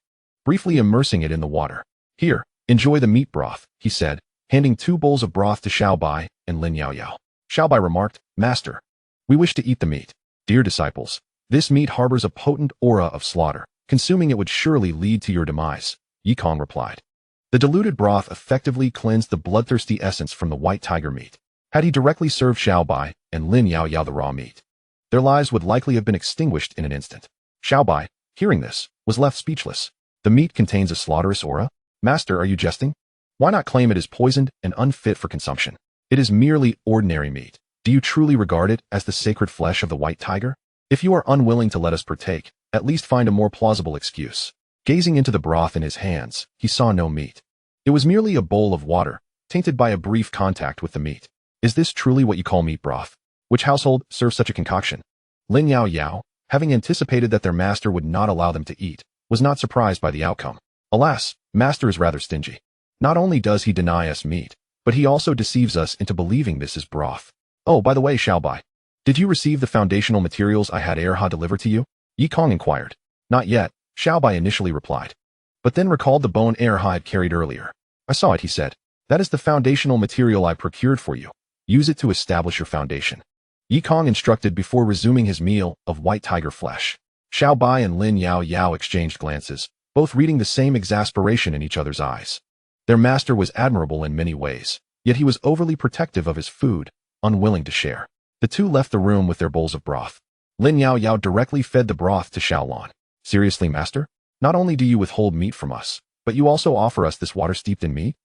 briefly immersing it in the water. Here, enjoy the meat broth, he said, handing 2 bowls of broth to Xiao Bai and Lin Yaoyao. Xiao Bai remarked, Master, we wish to eat the meat. Dear disciples, this meat harbors a potent aura of slaughter. Consuming it would surely lead to your demise, Yikong replied. The diluted broth effectively cleansed the bloodthirsty essence from the white tiger meat. Had he directly served Xiao Bai and Lin Yaoyao the raw meat, their lives would likely have been extinguished in an instant. Xiao Bai, hearing this, was left speechless. The meat contains a slaughterous aura? Master, are you jesting? Why not claim it is poisoned and unfit for consumption? It is merely ordinary meat. Do you truly regard it as the sacred flesh of the white tiger? If you are unwilling to let us partake, at least find a more plausible excuse. Gazing into the broth in his hands, he saw no meat. It was merely a bowl of water, tainted by a brief contact with the meat. Is this truly what you call meat broth? Which household serves such a concoction? Lin Yaoyao, having anticipated that their master would not allow them to eat, was not surprised by the outcome. Alas, master is rather stingy. Not only does he deny us meat, but he also deceives us into believing this is broth. Oh, by the way, Xiao Bai, did you receive the foundational materials I had Erha deliver to you? Yikong inquired. Not yet, Xiao Bai initially replied, but then recalled the bone Erha had carried earlier. I saw it, he said. That is the foundational material I procured for you. Use it to establish your foundation. Yikong instructed before resuming his meal of white tiger flesh. Xiao Bai and Lin Yaoyao exchanged glances, both reading the same exasperation in each other's eyes. Their master was admirable in many ways, yet he was overly protective of his food, unwilling to share. The two left the room with their bowls of broth. Lin Yaoyao directly fed the broth to Xiaolon. Seriously, master? Not only do you withhold meat from us, but you also offer us this water steeped in meat?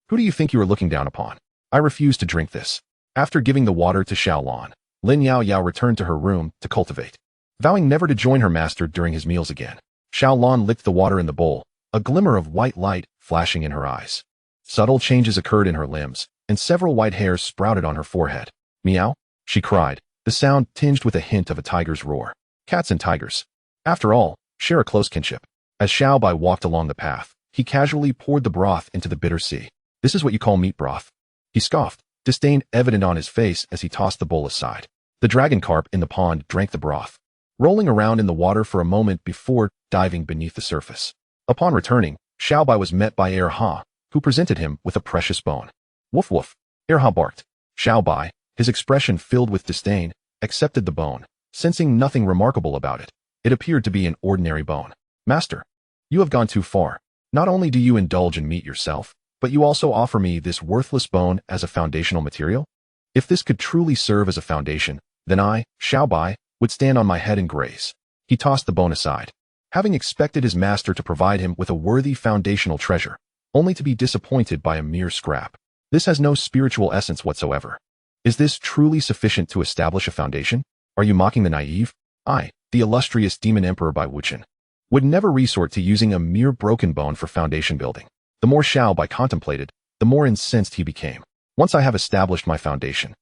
Who do you think you are looking down upon? I refuse to drink this. After giving the water to Xiaolon, Lin Yaoyao returned to her room to cultivate, vowing never to join her master during his meals again. Xiaolon licked the water in the bowl, a glimmer of white light flashing in her eyes. Subtle changes occurred in her limbs, and several white hairs sprouted on her forehead. Meow, she cried, the sound tinged with a hint of a tiger's roar. Cats and tigers, after all, share a close kinship. As Xiao Bai walked along the path, he casually poured the broth into the bitter sea. This is what you call meat broth? He scoffed, disdain evident on his face as he tossed the bowl aside. The dragon carp in the pond drank the broth, rolling around in the water for a moment before diving beneath the surface. Upon returning, Xiao Bai was met by Erha, who presented him with a precious bone. Woof woof, Erha barked. Xiao Bai, his expression filled with disdain, accepted the bone, sensing nothing remarkable about it. It appeared to be an ordinary bone. Master, you have gone too far. Not only do you indulge in meat yourself, but you also offer me this worthless bone as a foundational material? If this could truly serve as a foundation, then I, Xiao Bai, would stand on my head and graze. He tossed the bone aside, having expected his master to provide him with a worthy foundational treasure, only to be disappointed by a mere scrap. This has no spiritual essence whatsoever. Is this truly sufficient to establish a foundation? Are you mocking the naive? I, the illustrious demon emperor Bai Wuchen, would never resort to using a mere broken bone for foundation building. The more Xiao Bai contemplated, the more incensed he became. Once I have established my foundation,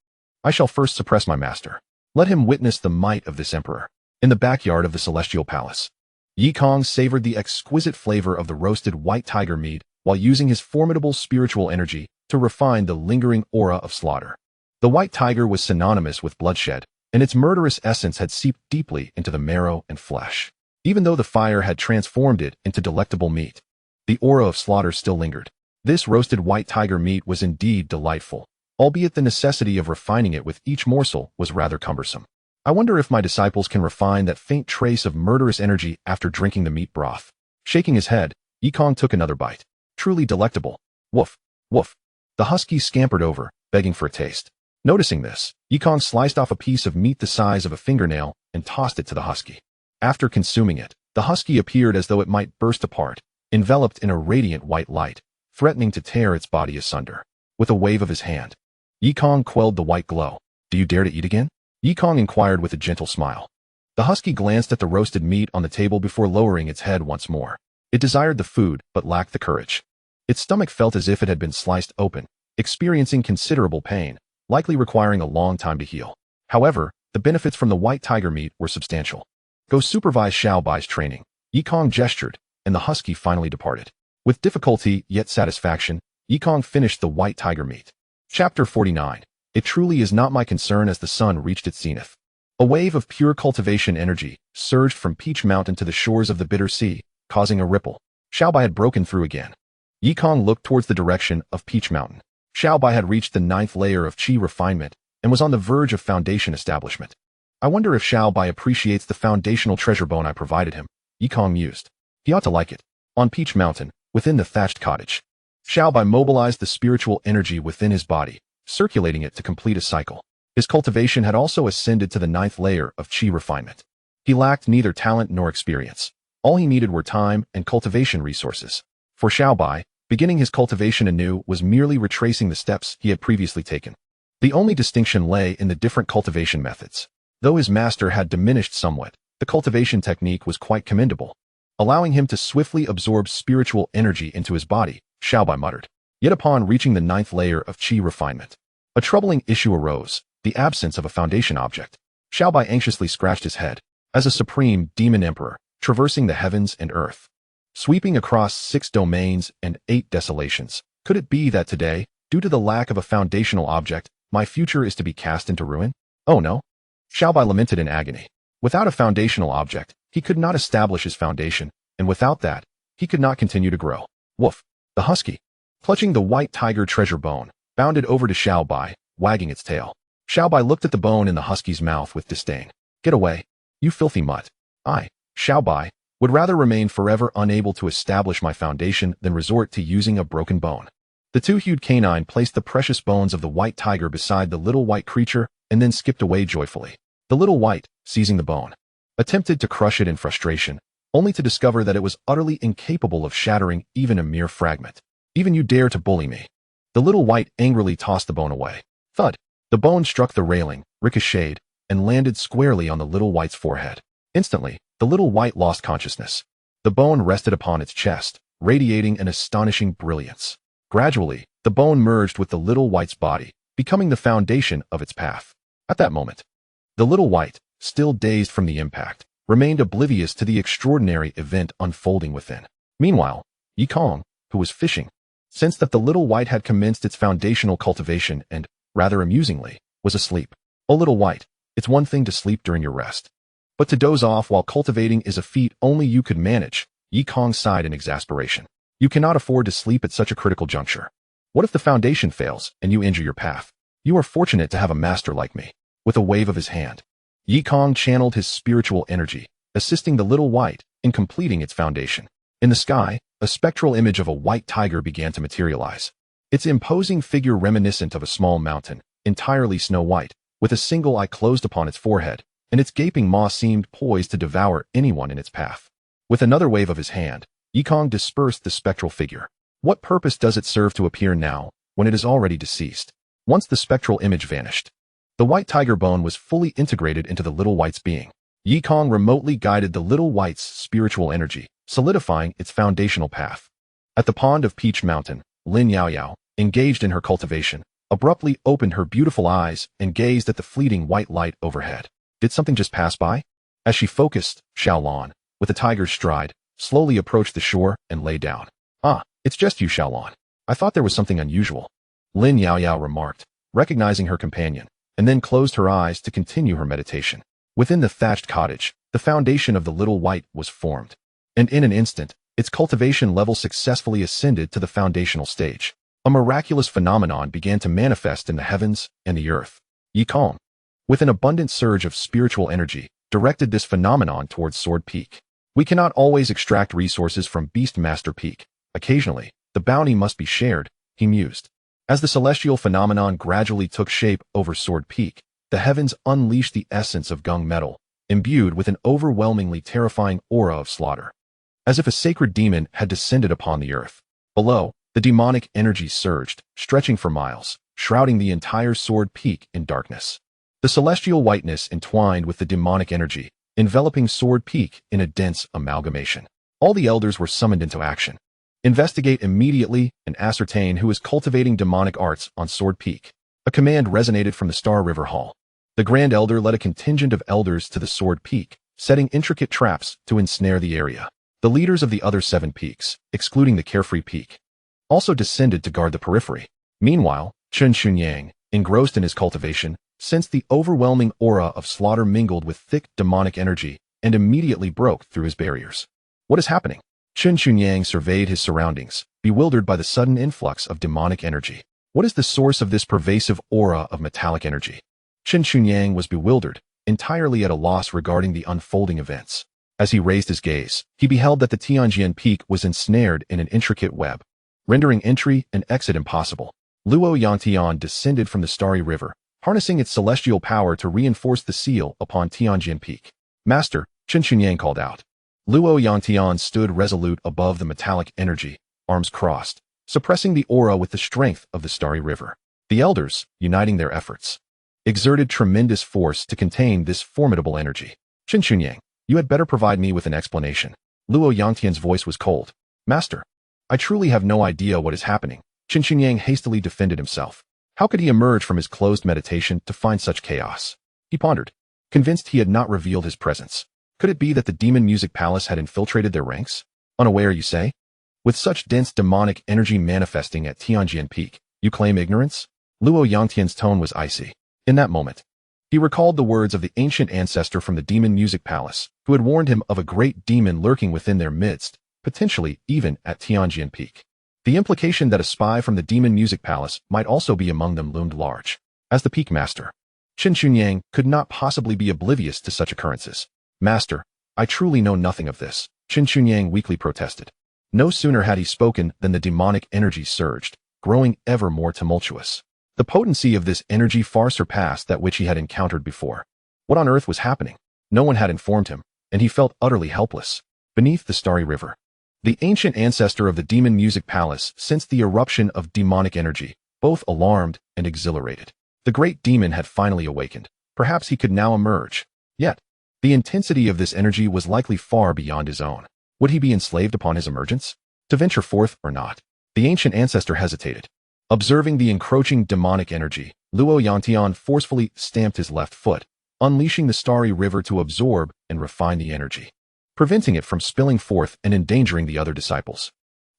I shall first suppress my master. Let him witness the might of this emperor. In the backyard of the celestial palace, Yikong savored the exquisite flavor of the roasted white tiger meat while using his formidable spiritual energy to refine the lingering aura of slaughter. The white tiger was synonymous with bloodshed, and its murderous essence had seeped deeply into the marrow and flesh. Even though the fire had transformed it into delectable meat, the aura of slaughter still lingered. This roasted white tiger meat was indeed delightful, albeit the necessity of refining it with each morsel was rather cumbersome. I wonder if my disciples can refine that faint trace of murderous energy after drinking the meat broth. Shaking his head, Yikong took another bite. Truly delectable. Woof, woof. The husky scampered over, begging for a taste. Noticing this, Yikong sliced off a piece of meat the size of a fingernail and tossed it to the husky. After consuming it, the husky appeared as though it might burst apart, enveloped in a radiant white light, threatening to tear its body asunder. With a wave of his hand, Yikong quelled the white glow. Do you dare to eat again? Yikong inquired with a gentle smile. The husky glanced at the roasted meat on the table before lowering its head once more. It desired the food, but lacked the courage. Its stomach felt as if it had been sliced open, experiencing considerable pain, likely requiring a long time to heal. However, the benefits from the white tiger meat were substantial. Go supervise Xiao Bai's training. Yikong gestured, and the husky finally departed. With difficulty, yet satisfaction, Yikong finished the white tiger meat. Chapter 49. It truly is not my concern as the sun reached its zenith. A wave of pure cultivation energy surged from Peach Mountain to the shores of the bitter sea, causing a ripple. Xiao Bai had broken through again. Yikong looked towards the direction of Peach Mountain. Xiao Bai had reached the 9th layer of qi refinement and was on the verge of foundation establishment. I wonder if Xiao Bai appreciates the foundational treasure bone I provided him, Yikong mused. He ought to like it. On Peach Mountain, within the thatched cottage, Xiao Bai mobilized the spiritual energy within his body, circulating it to complete a cycle. His cultivation had also ascended to the 9th layer of qi refinement. He lacked neither talent nor experience. All he needed were time and cultivation resources. For Xiao Bai, beginning his cultivation anew was merely retracing the steps he had previously taken. The only distinction lay in the different cultivation methods. Though his master had diminished somewhat, the cultivation technique was quite commendable. Allowing him to swiftly absorb spiritual energy into his body, Xiao Bai muttered. Yet upon reaching the 9th layer of qi refinement, a troubling issue arose, the absence of a foundation object. Xiao Bai anxiously scratched his head. As a supreme demon emperor, traversing the heavens and earth, sweeping across 6 domains and 8 desolations, could it be that today, due to the lack of a foundational object, my future is to be cast into ruin? Oh no. Xiao Bai lamented in agony. Without a foundational object, he could not establish his foundation, and without that, he could not continue to grow. Woof. The husky, clutching the white tiger treasure bone, bounded over to Xiao Bai, wagging its tail. Xiao Bai looked at the bone in the husky's mouth with disdain. Get away, you filthy mutt. I, Xiao Bai, would rather remain forever unable to establish my foundation than resort to using a broken bone. The two-hued canine placed the precious bones of the white tiger beside the little white creature and then skipped away joyfully. The little white, seizing the bone, attempted to crush it in frustration, only to discover that it was utterly incapable of shattering even a mere fragment. Even you dare to bully me. The little white angrily tossed the bone away. Thud. The bone struck the railing, ricocheted, and landed squarely on the little white's forehead. Instantly, the little white lost consciousness. The bone rested upon its chest, radiating an astonishing brilliance. Gradually, the bone merged with the little white's body, becoming the foundation of its path. At that moment, the little white, still dazed from the impact, remained oblivious to the extraordinary event unfolding within. Meanwhile, Yikong, who was fishing, sensed that the little white had commenced its foundational cultivation and, rather amusingly, was asleep. Oh little white, it's one thing to sleep during your rest, but to doze off while cultivating is a feat only you could manage. Yikong sighed in exasperation. You cannot afford to sleep at such a critical juncture. What if the foundation fails and you injure your path? You are fortunate to have a master like me. With a wave of his hand, Yikong channeled his spiritual energy, assisting the little white in completing its foundation. In the sky, a spectral image of a white tiger began to materialize. Its imposing figure reminiscent of a small mountain, entirely snow white, with a single eye closed upon its forehead, and its gaping maw seemed poised to devour anyone in its path. With another wave of his hand, Yikong dispersed the spectral figure. What purpose does it serve to appear now, when it is already deceased? Once the spectral image vanished, the white tiger bone was fully integrated into the little white's being. Yikong remotely guided the little white's spiritual energy, solidifying its foundational path. At the pond of Peach Mountain, Lin Yaoyao, engaged in her cultivation, abruptly opened her beautiful eyes and gazed at the fleeting white light overhead. Did something just pass by? As she focused, Xiaolon, with a tiger's stride, slowly approached the shore and lay down. Ah, it's just you, Xiaolon. I thought there was something unusual, Lin Yaoyao remarked, recognizing her companion, and then closed her eyes to continue her meditation. Within the thatched cottage, the foundation of the little white was formed, and in an instant, its cultivation level successfully ascended to the foundational stage. A miraculous phenomenon began to manifest in the heavens and the earth. Yikong, with an abundant surge of spiritual energy, directed this phenomenon towards Sword Peak. We cannot always extract resources from Beastmaster Peak. Occasionally, the bounty must be shared, he mused. As the celestial phenomenon gradually took shape over Sword Peak, the heavens unleashed the essence of Gung metal, imbued with an overwhelmingly terrifying aura of slaughter. As if a sacred demon had descended upon the earth. Below, the demonic energy surged, stretching for miles, shrouding the entire Sword Peak in darkness. The celestial whiteness entwined with the demonic energy, enveloping Sword Peak in a dense amalgamation. All the elders were summoned into action. Investigate immediately and ascertain who is cultivating demonic arts on Sword Peak. A command resonated from the Star River Hall. The Grand Elder led a contingent of elders to the Sword Peak, setting intricate traps to ensnare the area. The leaders of the other 7 peaks, excluding the Carefree Peak, also descended to guard the periphery. Meanwhile, Chen Xunyang, engrossed in his cultivation, sensed the overwhelming aura of slaughter mingled with thick demonic energy and immediately broke through his barriers. What is happening? Chen Xunyang surveyed his surroundings, bewildered by the sudden influx of demonic energy. What is the source of this pervasive aura of metallic energy? Chen Xunyang was bewildered, entirely at a loss regarding the unfolding events. As he raised his gaze, he beheld that the Tianjian Peak was ensnared in an intricate web, rendering entry and exit impossible. Luo Yangtian descended from the Starry River, harnessing its celestial power to reinforce the seal upon Tianjian Peak. Master, Chen Xunyang called out. Luo Yangtian stood resolute above the metallic energy, arms crossed, suppressing the aura with the strength of the Starry River. The elders, uniting their efforts, exerted tremendous force to contain this formidable energy. Chen Xunyang, you had better provide me with an explanation. Luo Yangtian's voice was cold. Master, I truly have no idea what is happening. Chen Xunyang hastily defended himself. How could he emerge from his closed meditation to find such chaos? He pondered, convinced he had not revealed his presence. Could it be that the Demon Music Palace had infiltrated their ranks? Unaware, you say? With such dense demonic energy manifesting at Tianjian Peak, you claim ignorance? Luo Yangtian's tone was icy. In that moment, he recalled the words of the ancient ancestor from the Demon Music Palace, who had warned him of a great demon lurking within their midst, potentially even at Tianjian Peak. The implication that a spy from the Demon Music Palace might also be among them loomed large. As the Peak Master, Chen Xunyang could not possibly be oblivious to such occurrences. Master, I truly know nothing of this, Chen Xunyang weakly protested. No sooner had he spoken than the demonic energy surged, growing ever more tumultuous. The potency of this energy far surpassed that which he had encountered before. What on earth was happening? No one had informed him, and he felt utterly helpless. Beneath the Starry River, the ancient ancestor of the Demon Music Palace sensed the eruption of demonic energy, both alarmed and exhilarated. The great demon had finally awakened. Perhaps he could now emerge. Yet, the intensity of this energy was likely far beyond his own. Would he be enslaved upon his emergence? To venture forth or not? The ancient ancestor hesitated. Observing the encroaching demonic energy, Luo Yangtian forcefully stamped his left foot, unleashing the Starry River to absorb and refine the energy, preventing it from spilling forth and endangering the other disciples.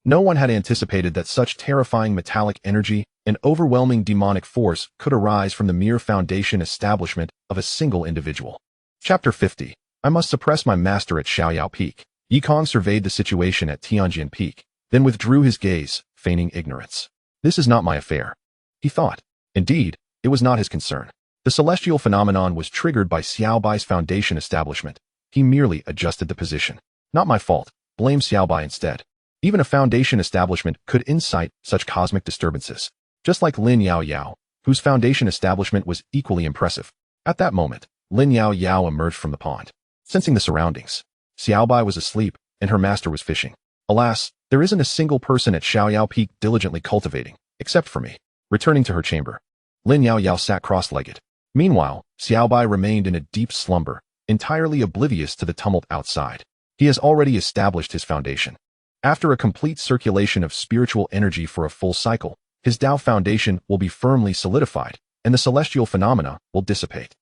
No one had anticipated that such terrifying metallic energy and overwhelming demonic force could arise from the mere foundation establishment of a single individual. Chapter 50. I must suppress my master at Xiaoyao Peak. Yikong surveyed the situation at Tianjian Peak, then withdrew his gaze, feigning ignorance. This is not my affair, he thought. Indeed, it was not his concern. The celestial phenomenon was triggered by Xiaobai's foundation establishment. He merely adjusted the position. Not my fault. Blame Xiaobai instead. Even a foundation establishment could incite such cosmic disturbances, just like Lin Yao Yao, whose foundation establishment was equally impressive. At that moment, Lin Yao Yao emerged from the pond. Sensing the surroundings, Xiaobai was asleep, and her master was fishing. Alas, there isn't a single person at Xiaoyao Peak diligently cultivating, except for me. Returning to her chamber, Lin Yao Yao sat cross-legged. Meanwhile, Xiaobai remained in a deep slumber, entirely oblivious to the tumult outside. He has already established his foundation. After a complete circulation of spiritual energy for a full cycle, his Tao foundation will be firmly solidified, and the celestial phenomena will dissipate.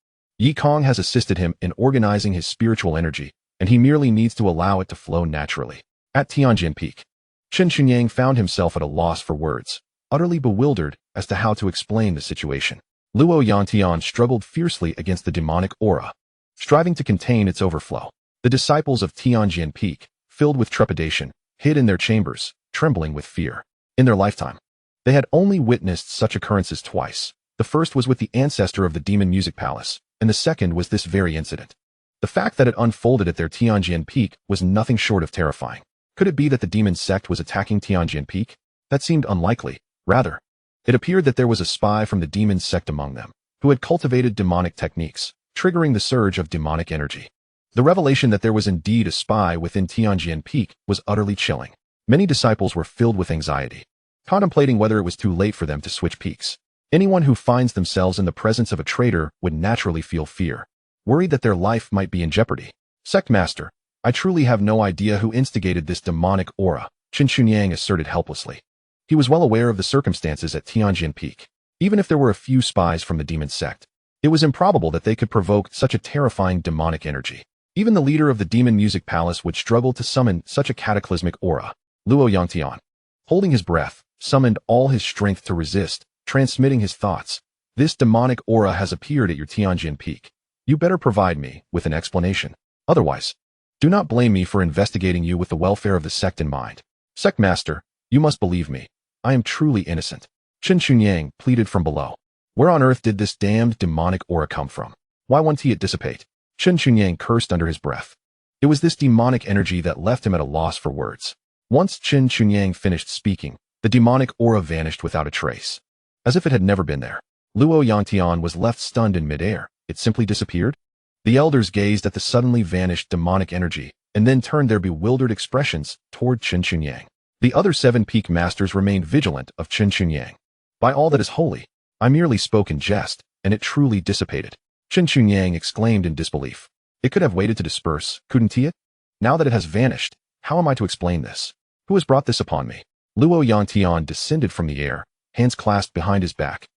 Yikong has assisted him in organizing his spiritual energy, and he merely needs to allow it to flow naturally. At Tianjian Peak, Chen Xunyang found himself at a loss for words, utterly bewildered as to how to explain the situation. Luo Yangtian struggled fiercely against the demonic aura, striving to contain its overflow. The disciples of Tianjian Peak, filled with trepidation, hid in their chambers, trembling with fear. In their lifetime, they had only witnessed such occurrences twice. The first was with the ancestor of the Demon Music Palace, and the second was this very incident. The fact that it unfolded at their Tianjian Peak was nothing short of terrifying. Could it be that the demon sect was attacking Tianjian Peak? That seemed unlikely. Rather, it appeared that there was a spy from the demon sect among them, who had cultivated demonic techniques, triggering the surge of demonic energy. The revelation that there was indeed a spy within Tianjian Peak was utterly chilling. Many disciples were filled with anxiety, contemplating whether it was too late for them to switch peaks. Anyone who finds themselves in the presence of a traitor would naturally feel fear, worried that their life might be in jeopardy. Sect Master, I truly have no idea who instigated this demonic aura, Chen Xunyang asserted helplessly. He was well aware of the circumstances at Tianjian Peak. Even if there were a few spies from the demon sect, It was improbable that they could provoke such a terrifying demonic energy. Even the leader of the Demon Music Palace would struggle to summon such a cataclysmic aura. Luo Yangtian, holding his breath, summoned all his strength to resist, transmitting his thoughts. This demonic aura has appeared at your Tianjin peak. You better provide me with an explanation. Otherwise, do not blame me for investigating you with the welfare of the sect in mind. Sect Master, you must believe me. I am truly innocent. Qin Xunyang pleaded from below. Where on earth did this damned demonic aura come from? Why won't it dissipate? Qin Xunyang cursed under his breath. It was this demonic energy that left him at a loss for words. Once Qin Xunyang finished speaking, the demonic aura vanished without a trace. As if it had never been there. Luo Yangtian was left stunned in midair. It simply disappeared? The elders gazed at the suddenly vanished demonic energy, and then turned their bewildered expressions toward Qin Xunyang. The other 7 peak masters remained vigilant of Qin Xunyang. By all that is holy, I merely spoke in jest, and it truly dissipated. Qin Xunyang exclaimed in disbelief. It could have waited to disperse, couldn't it? Now that it has vanished, how am I to explain this? Who has brought this upon me? Luo Yangtian descended from the air, hands clasped behind his back,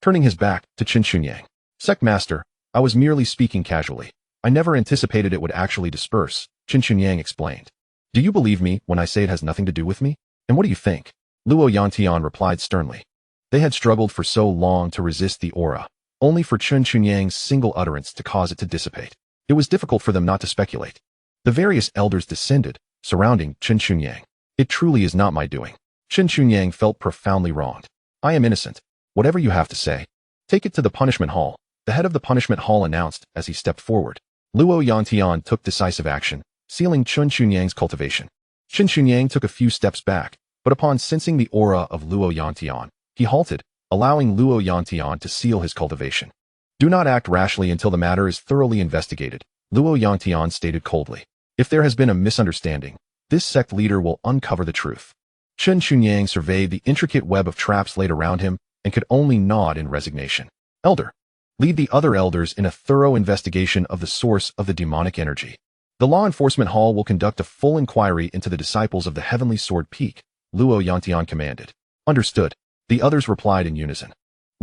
turning his back to Qin Xunyang. Sect Master, I was merely speaking casually. I never anticipated it would actually disperse, Qin Xunyang explained. Do you believe me when I say it has nothing to do with me? And what do you think? Luo Yangtian replied sternly. They had struggled for so long to resist the aura, only for Qin Xunyang's single utterance to cause it to dissipate. It was difficult for them not to speculate. The various elders descended, surrounding Qin Xunyang. It truly is not my doing. Qin Xunyang felt profoundly wronged. I am innocent. Whatever you have to say, take it to the punishment hall, the head of the punishment hall announced as he stepped forward. Luo Yangtian took decisive action, sealing Qin Xunyang's cultivation. Qin Xunyang took a few steps back, but upon sensing the aura of Luo Yangtian, he halted, allowing Luo Yangtian to seal his cultivation. Do not act rashly until the matter is thoroughly investigated, Luo Yangtian stated coldly. If there has been a misunderstanding, this sect leader will uncover the truth. Qin Xunyang surveyed the intricate web of traps laid around him and could only nod in resignation. Elder, lead the other elders in a thorough investigation of the source of the demonic energy. The law enforcement hall will conduct a full inquiry into the disciples of the Heavenly Sword Peak, Luo Yangtian commanded. Understood. The others replied in unison.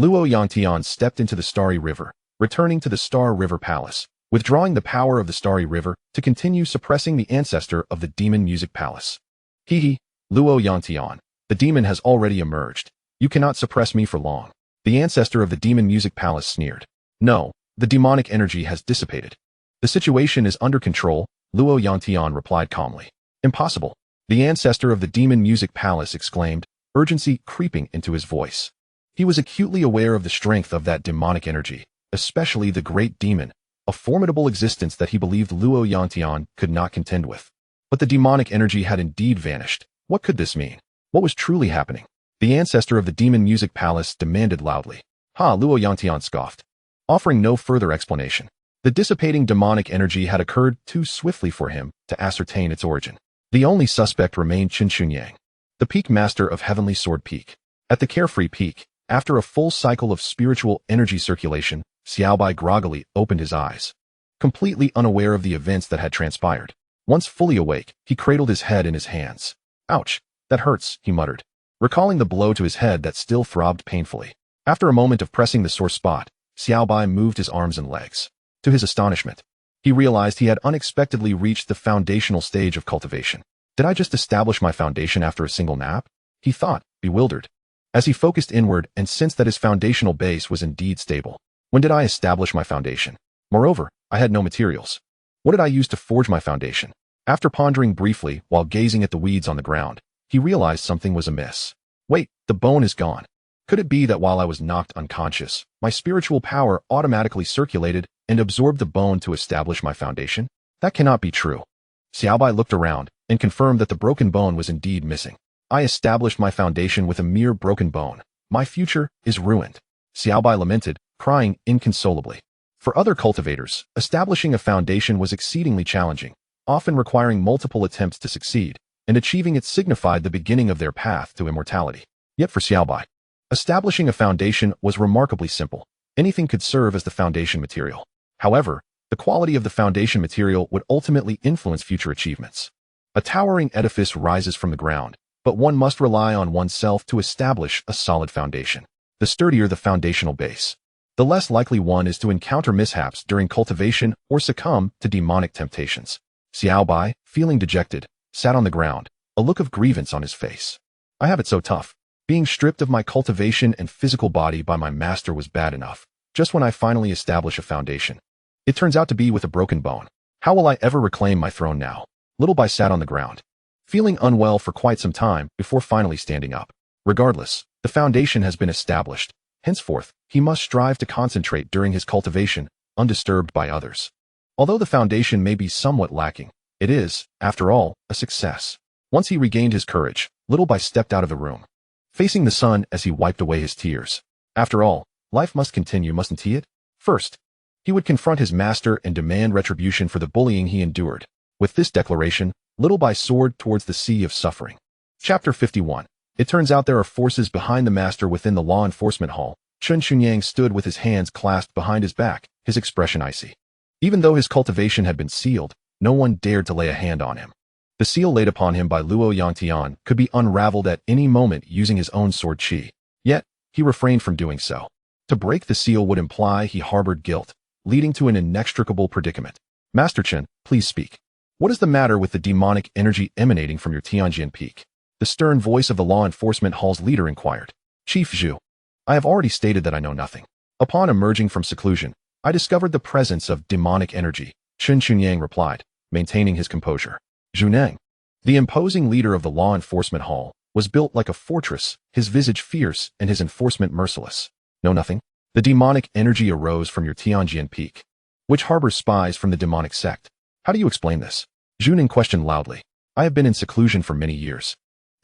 Luo Yangtian stepped into the Starry River, returning to the Star River Palace, withdrawing the power of the Starry River to continue suppressing the ancestor of the Demon Music Palace. Hehe, Luo Yangtian, the demon has already emerged. You cannot suppress me for long. The ancestor of the Demon Music Palace sneered. No, the demonic energy has dissipated. The situation is under control, Luo Yangtian replied calmly. Impossible. The ancestor of the Demon Music Palace exclaimed, urgency creeping into his voice. He was acutely aware of the strength of that demonic energy, especially the great demon, a formidable existence that he believed Luo Yangtian could not contend with. But the demonic energy had indeed vanished. What could this mean? What was truly happening? The ancestor of the Demon Music Palace demanded loudly. Ha, Luo Yangtian scoffed, offering no further explanation. The dissipating demonic energy had occurred too swiftly for him to ascertain its origin. The only suspect remained Qin Xunyang, the peak master of Heavenly Sword Peak. At the Carefree Peak, after a full cycle of spiritual energy circulation, Xiaobai groggily opened his eyes, completely unaware of the events that had transpired. Once fully awake, he cradled his head in his hands. Ouch, that hurts, he muttered, recalling the blow to his head that still throbbed painfully. After a moment of pressing the sore spot, Xiaobai moved his arms and legs. To his astonishment, he realized he had unexpectedly reached the foundational stage of cultivation. Did I just establish my foundation after a single nap? He thought, bewildered, as he focused inward and sensed that his foundational base was indeed stable. When did I establish my foundation? Moreover, I had no materials. What did I use to forge my foundation? After pondering briefly while gazing at the weeds on the ground, he realized something was amiss. Wait, the bone is gone. Could it be that while I was knocked unconscious, my spiritual power automatically circulated and absorbed the bone to establish my foundation? That cannot be true. Xiaobai looked around and confirmed that the broken bone was indeed missing. I established my foundation with a mere broken bone. My future is ruined. Xiaobai lamented, crying inconsolably. For other cultivators, establishing a foundation was exceedingly challenging, often requiring multiple attempts to succeed, and achieving it signified the beginning of their path to immortality. Yet for Xiaobai, establishing a foundation was remarkably simple. Anything could serve as the foundation material. However, the quality of the foundation material would ultimately influence future achievements. A towering edifice rises from the ground, but one must rely on oneself to establish a solid foundation. The sturdier the foundational base, The less likely one is to encounter mishaps during cultivation or succumb to demonic temptations. Xiao Bai, feeling dejected, sat on the ground, a look of grievance on his face. I have it so tough. Being stripped of my cultivation and physical body by my master was bad enough, just when I finally establish a foundation. It turns out to be with a broken bone. How will I ever reclaim my throne now? Little Bai sat on the ground, feeling unwell for quite some time before finally standing up. Regardless, the foundation has been established. Henceforth, he must strive to concentrate during his cultivation, undisturbed by others. Although the foundation may be somewhat lacking, it is, after all, a success. Once he regained his courage, Little Bai stepped out of the room, facing the sun as he wiped away his tears. After all, life must continue, mustn't it? First, he would confront his master and demand retribution for the bullying he endured. With this declaration, Little Bai soared towards the sea of suffering. Chapter 51. It turns out there are forces behind the master within the law enforcement hall. Chen Xunyang stood with his hands clasped behind his back, his expression icy. Even though his cultivation had been sealed, no one dared to lay a hand on him. The seal laid upon him by Luo Yangtian could be unraveled at any moment using his own sword qi. Yet, he refrained from doing so. To break the seal would imply he harbored guilt, leading to an inextricable predicament. Master Chen, please speak. What is the matter with the demonic energy emanating from your Tianjian peak? The stern voice of the law enforcement hall's leader inquired. Chief Zhu, I have already stated that I know nothing. Upon emerging from seclusion, I discovered the presence of demonic energy, Chen Xunyang replied, maintaining his composure. Zhu Neng, the imposing leader of the law enforcement hall, was built like a fortress, his visage fierce and his enforcement merciless. Know nothing? The demonic energy arose from your Tianjian peak, which harbors spies from the demonic sect. How do you explain this? Zhu Ning questioned loudly. I have been in seclusion for many years,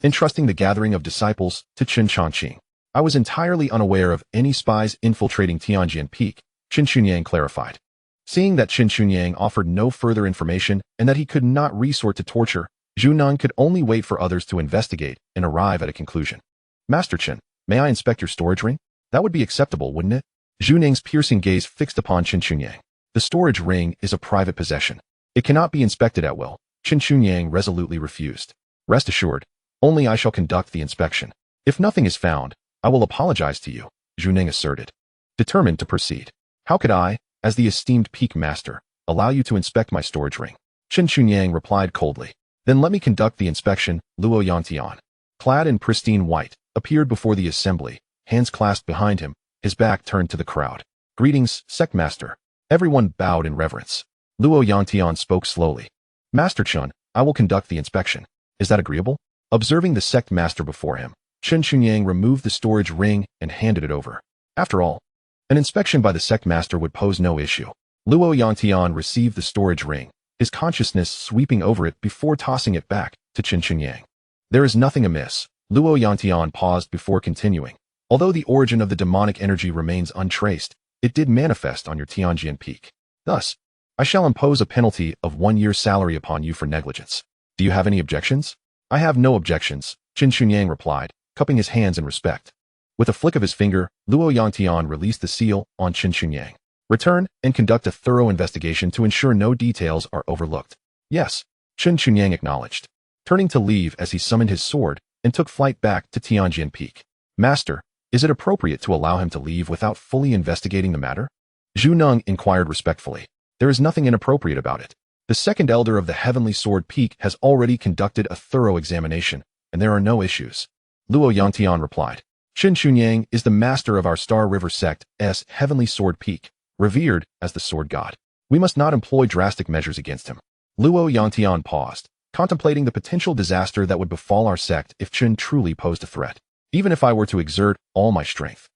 entrusting the gathering of disciples to Chen Chongqing. I was entirely unaware of any spies infiltrating Tianjian Peak, Chen Xunyang clarified. Seeing that Chen Xunyang offered no further information and that he could not resort to torture, Zhu Neng could only wait for others to investigate and arrive at a conclusion. Master Chen, may I inspect your storage ring? That would be acceptable, wouldn't it? Zhu Ning's piercing gaze fixed upon Chen Xunyang. The storage ring is a private possession. It cannot be inspected at will. Chen Xunyang resolutely refused. Rest assured, only I shall conduct the inspection. If nothing is found, I will apologize to you, Zhu Ning asserted, determined to proceed. How could I, as the esteemed peak master, allow you to inspect my storage ring? Chen Xunyang replied coldly. Then let me conduct the inspection. Luo Yangtian, clad in pristine white, appeared before the assembly, hands clasped behind him, his back turned to the crowd. Greetings, sect master. Everyone bowed in reverence. Luo Yangtian spoke slowly. Master Chen, I will conduct the inspection. Is that agreeable? Observing the sect master before him, Chen Xunyang removed the storage ring and handed it over. After all, an inspection by the sect master would pose no issue. Luo Yangtian received the storage ring, his consciousness sweeping over it before tossing it back to Chen Xunyang. There is nothing amiss. Luo Yangtian paused before continuing. Although the origin of the demonic energy remains untraced, it did manifest on your Tianjian peak. Thus, I shall impose a penalty of 1 year's salary upon you for negligence. Do you have any objections? I have no objections, Chen Xunyang replied, cupping his hands in respect. With a flick of his finger, Luo Yangtian released the seal on Chen Xunyang. Return and conduct a thorough investigation to ensure no details are overlooked. Yes, Chen Xunyang acknowledged, turning to leave as he summoned his sword and took flight back to Tianjian Peak. Master, is it appropriate to allow him to leave without fully investigating the matter? Zhu Neng inquired respectfully. There is nothing inappropriate about it. The second elder of the Heavenly Sword Peak has already conducted a thorough examination, and there are no issues. Luo Yangtian replied. Chen Xunyang is the master of our Star River Sect's Heavenly Sword Peak, revered as the Sword God. We must not employ drastic measures against him. Luo Yangtian paused, contemplating the potential disaster that would befall our sect if Chen truly posed a threat. Even if I were to exert all my strength,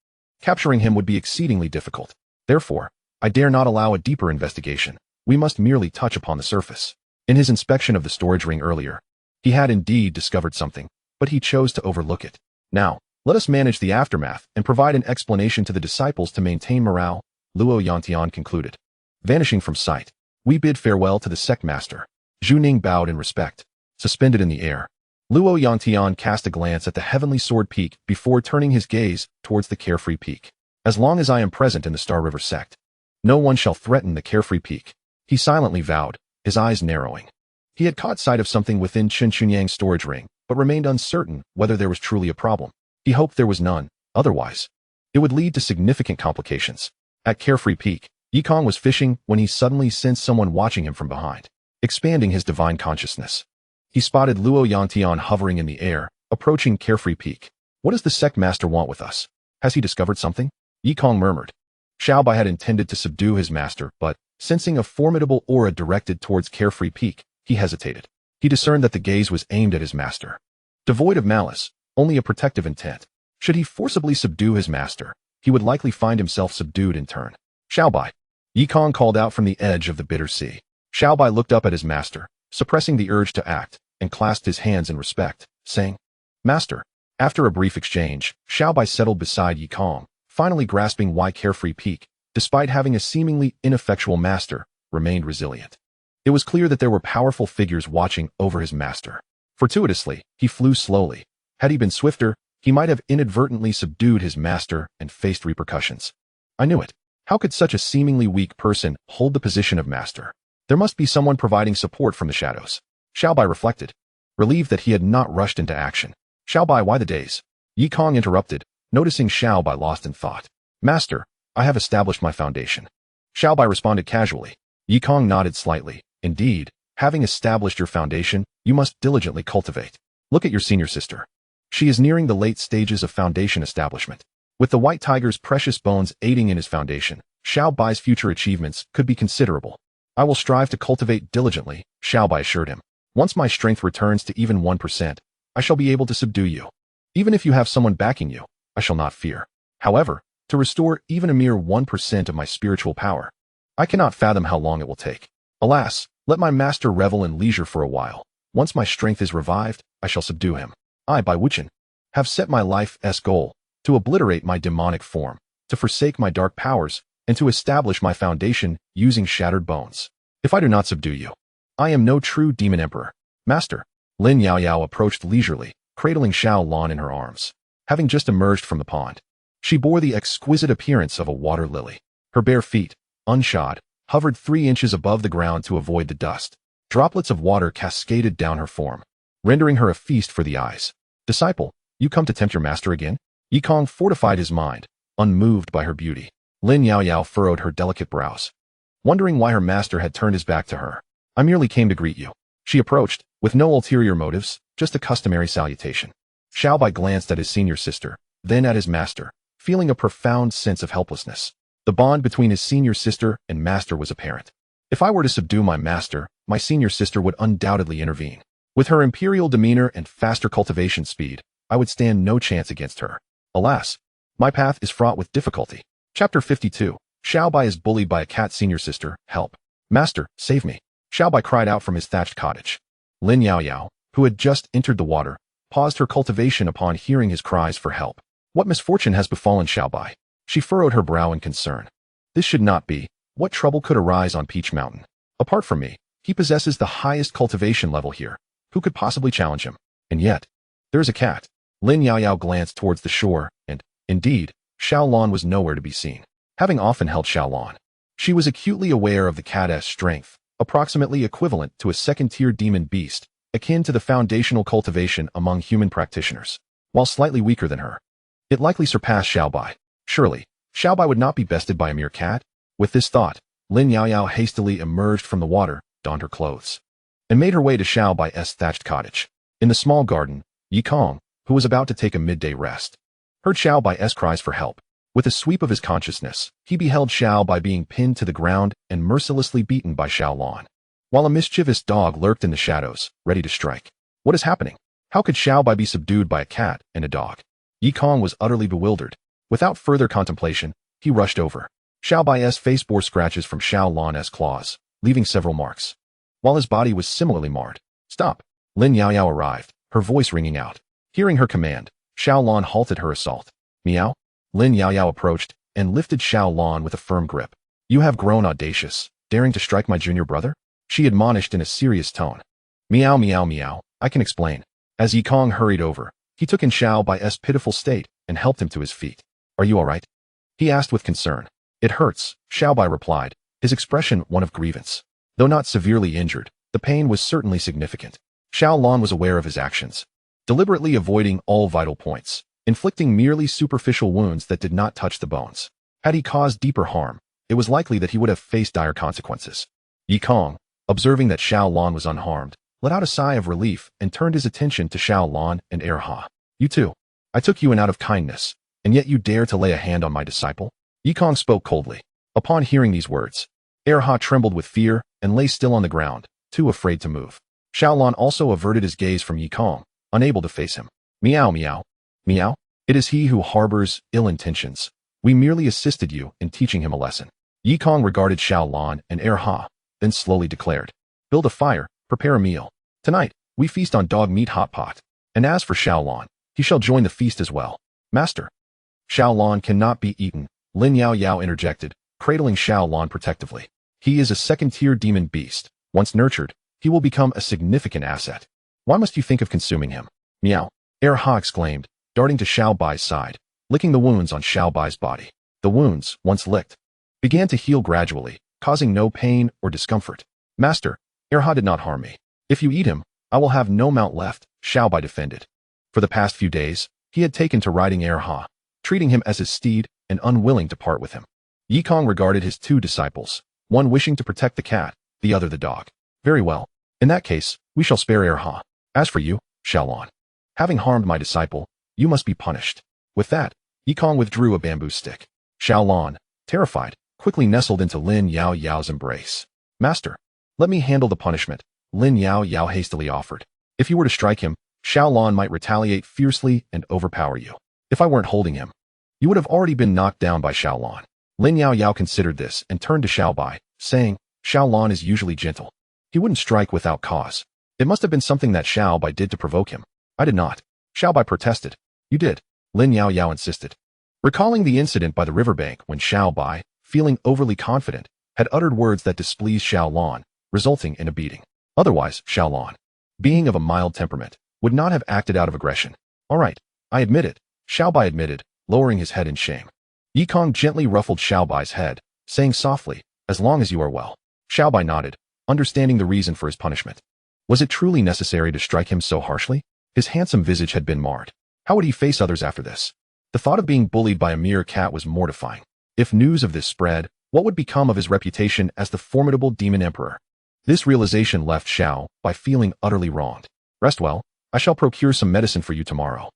capturing him would be exceedingly difficult. Therefore, I dare not allow a deeper investigation. We must merely touch upon the surface. In his inspection of the storage ring earlier, he had indeed discovered something, but he chose to overlook it. Now, let us manage the aftermath and provide an explanation to the disciples to maintain morale, Luo Yangtian concluded. Vanishing from sight, we bid farewell to the sect master. Zhu Ning bowed in respect. Suspended in the air, Luo Yangtian cast a glance at the Heavenly Sword Peak before turning his gaze towards the Carefree Peak. As long as I am present in the Star River sect, no one shall threaten the Carefree Peak. He silently vowed, his eyes narrowing. He had caught sight of something within Chen Xunyang's storage ring, but remained uncertain whether there was truly a problem. He hoped there was none, otherwise, it would lead to significant complications. At Carefree Peak, Yikong was fishing when he suddenly sensed someone watching him from behind, expanding his divine consciousness. He spotted Luo Yangtian hovering in the air, approaching Carefree Peak. What does the sect master want with us? Has he discovered something? Yikong murmured. Xiaobai had intended to subdue his master, but, sensing a formidable aura directed towards Carefree Peak, he hesitated. He discerned that the gaze was aimed at his master. Devoid of malice, only a protective intent. Should he forcibly subdue his master, he would likely find himself subdued in turn. Xiaobai. Yikong called out from the edge of the bitter sea. Xiaobai looked up at his master, suppressing the urge to act, and clasped his hands in respect, saying, Master. After a brief exchange, Xiaobai settled beside Yikong, finally grasping why Carefree Peak, despite having a seemingly ineffectual master, remained resilient. It was clear that there were powerful figures watching over his master. Fortuitously, he flew slowly. Had he been swifter, he might have inadvertently subdued his master and faced repercussions. I knew it. How could such a seemingly weak person hold the position of master? There must be someone providing support from the shadows. Xiaobai reflected, relieved that he had not rushed into action. Xiaobai, why the daze? Yikong interrupted, noticing Xiaobai lost in thought. Master, I have established my foundation. Xiaobai responded casually. Yikong nodded slightly. Indeed, having established your foundation, you must diligently cultivate. Look at your senior sister. She is nearing the late stages of foundation establishment. With the white tiger's precious bones aiding in his foundation, Xiaobai's future achievements could be considerable. I will strive to cultivate diligently, Xiaobai assured him. Once my strength returns to even 1%, I shall be able to subdue you. Even if you have someone backing you, I shall not fear. However, to restore even a mere 1% of my spiritual power, I cannot fathom how long it will take. Alas, let my master revel in leisure for a while. Once my strength is revived, I shall subdue him. I, Bai Wuchen, have set my life's goal, to obliterate my demonic form, to forsake my dark powers, and to establish my foundation using shattered bones. If I do not subdue you, I am no true demon emperor. Master. Lin Yaoyao approached leisurely, cradling Xiao Lan in her arms. Having just emerged from the pond, she bore the exquisite appearance of a water lily. Her bare feet, unshod, hovered 3 inches above the ground to avoid the dust. Droplets of water cascaded down her form, rendering her a feast for the eyes. Disciple, you come to tempt your master again? Yikong fortified his mind, unmoved by her beauty. Lin Yaoyao furrowed her delicate brows, wondering why her master had turned his back to her. I merely came to greet you. She approached, with no ulterior motives, just a customary salutation. Xiaobai glanced at his senior sister, then at his master, feeling a profound sense of helplessness. The bond between his senior sister and master was apparent. If I were to subdue my master, my senior sister would undoubtedly intervene. With her imperial demeanor and faster cultivation speed, I would stand no chance against her. Alas, my path is fraught with difficulty. Chapter 52. Xiaobai is bullied by a cat. Senior sister, help. Master, save me. Xiaobai cried out from his thatched cottage. Lin Yaoyao, who had just entered the water, paused her cultivation upon hearing his cries for help. What misfortune has befallen Xiaobai? She furrowed her brow in concern. This should not be. What trouble could arise on Peach Mountain? Apart from me, he possesses the highest cultivation level here. Who could possibly challenge him? And yet, there is a cat. Lin Yaoyao glanced towards the shore, and, indeed, Xiao Lan was nowhere to be seen. Having often held Xiao Lan, she was acutely aware of the cat's strength, approximately equivalent to a second-tier demon beast, akin to the foundational cultivation among human practitioners. While slightly weaker than her, it likely surpassed Xiaobai. Surely, Xiaobai would not be bested by a mere cat? With this thought, Lin Yaoyao hastily emerged from the water, donned her clothes, and made her way to Xiaobai's thatched cottage. In the small garden, Yikong, who was about to take a midday rest, heard Xiaobai's cries for help. With a sweep of his consciousness, he beheld Xiaobai being pinned to the ground and mercilessly beaten by Xiao Lan, while a mischievous dog lurked in the shadows, ready to strike. What is happening? How could Xiaobai be subdued by a cat and a dog? Yikong was utterly bewildered. Without further contemplation, he rushed over. Xiaobai's face bore scratches from Xiao Lan's claws, leaving several marks, while his body was similarly marred. Stop! Lin Yaoyao arrived, her voice ringing out. Hearing her command, Xiao Lan halted her assault. Meow? Lin Yaoyao approached and lifted Xiao Lan with a firm grip. You have grown audacious, daring to strike my junior brother? She admonished in a serious tone. Meow meow meow, I can explain. As Yikong hurried over, he took in Xiaobai's pitiful state and helped him to his feet. Are you all right? He asked with concern. It hurts, Xiaobai replied, his expression one of grievance. Though not severely injured, the pain was certainly significant. Xiao Lan was aware of his actions, deliberately avoiding all vital points, inflicting merely superficial wounds that did not touch the bones. Had he caused deeper harm, it was likely that he would have faced dire consequences. Yi Kong, observing that Xiao Lan was unharmed, let out a sigh of relief and turned his attention to Xiao Lan and Ha. You too. I took you in out of kindness, and yet you dare to lay a hand on my disciple? Yi Kong spoke coldly. Upon hearing these words, Ha trembled with fear and lay still on the ground, too afraid to move. Xiao Lan also averted his gaze from Yi Kong, unable to face him. Meow meow. Meow? It is he who harbors ill intentions. We merely assisted you in teaching him a lesson. Yi Kong regarded Xiao Lan and Ha, then slowly declared, build a fire, prepare a meal. Tonight, we feast on dog meat hot pot. And as for Xiao Lan, he shall join the feast as well. Master. Xiao Lan cannot be eaten, Lin Yao Yao interjected, cradling Xiao Lan protectively. He is a second-tier demon beast. Once nurtured, he will become a significant asset. Why must you think of consuming him? Meow. Ha exclaimed, darting to Xiao Bai's side, licking the wounds on Xiao Bai's body. The wounds, once licked, began to heal gradually, causing no pain or discomfort. Master, Ha did not harm me. If you eat him, I will have no mount left, Xiao Bai defended. For the past few days, he had taken to riding Ha, treating him as his steed and unwilling to part with him. Yi Kong regarded his two disciples, one wishing to protect the cat, the other the dog. Very well. In that case, we shall spare Ha. As for you, Xiao Lan, having harmed my disciple, you must be punished. With that, Yi Kong withdrew a bamboo stick. Xiao Lan, terrified, quickly nestled into Lin Yao Yao's embrace. Master, let me handle the punishment, Lin Yao Yao hastily offered. If you were to strike him, Xiao Lan might retaliate fiercely and overpower you. If I weren't holding him, you would have already been knocked down by Xiao Lan. Lin Yao Yao considered this and turned to Xiao Bai, saying, Xiao Lan is usually gentle. He wouldn't strike without cause. It must have been something that Xiao Bai did to provoke him. I did not. Xiao Bai protested. You did, Lin Yao Yao insisted. Recalling the incident by the riverbank when Xiao Bai, feeling overly confident, had uttered words that displeased Xiao Lan, resulting in a beating. Otherwise, Xiao Lan, being of a mild temperament, would not have acted out of aggression. All right, I admit it, Xiao Bai admitted, lowering his head in shame. Yi Kong gently ruffled Xiao Bai's head, saying softly, as long as you are well. Xiao Bai nodded, understanding the reason for his punishment. Was it truly necessary to strike him so harshly? His handsome visage had been marred. How would he face others after this? The thought of being bullied by a mere cat was mortifying. If news of this spread, what would become of his reputation as the formidable demon emperor? This realization left Xiao Bai feeling utterly wronged. Rest well, I shall procure some medicine for you tomorrow.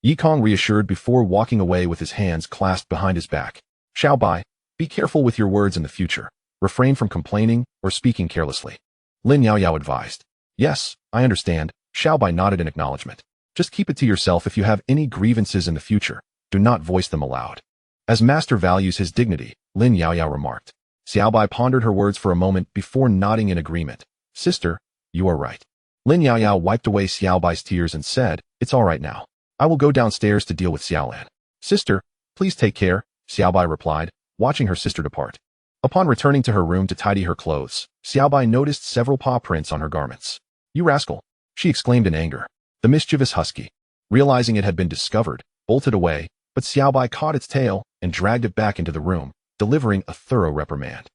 Yi Kong reassured before walking away with his hands clasped behind his back. Xiao Bai, be careful with your words in the future. Refrain from complaining or speaking carelessly. Lin Yao Yao advised. Yes, I understand, Xiao Bai nodded in acknowledgement. Just keep it to yourself if you have any grievances in the future. Do not voice them aloud. As master values his dignity, Lin Yao Yao remarked. Xiao Bai pondered her words for a moment before nodding in agreement. Sister, you are right. Lin Yao Yao wiped away Xiao Bai's tears and said, it's all right now. I will go downstairs to deal with Xiao Lan. Sister, please take care, Xiao Bai replied, watching her sister depart. Upon returning to her room to tidy her clothes, Xiao Bai noticed several paw prints on her garments. You rascal, she exclaimed in anger. The mischievous husky, realizing it had been discovered, bolted away, but Xiao Bai caught its tail and dragged it back into the room, delivering a thorough reprimand.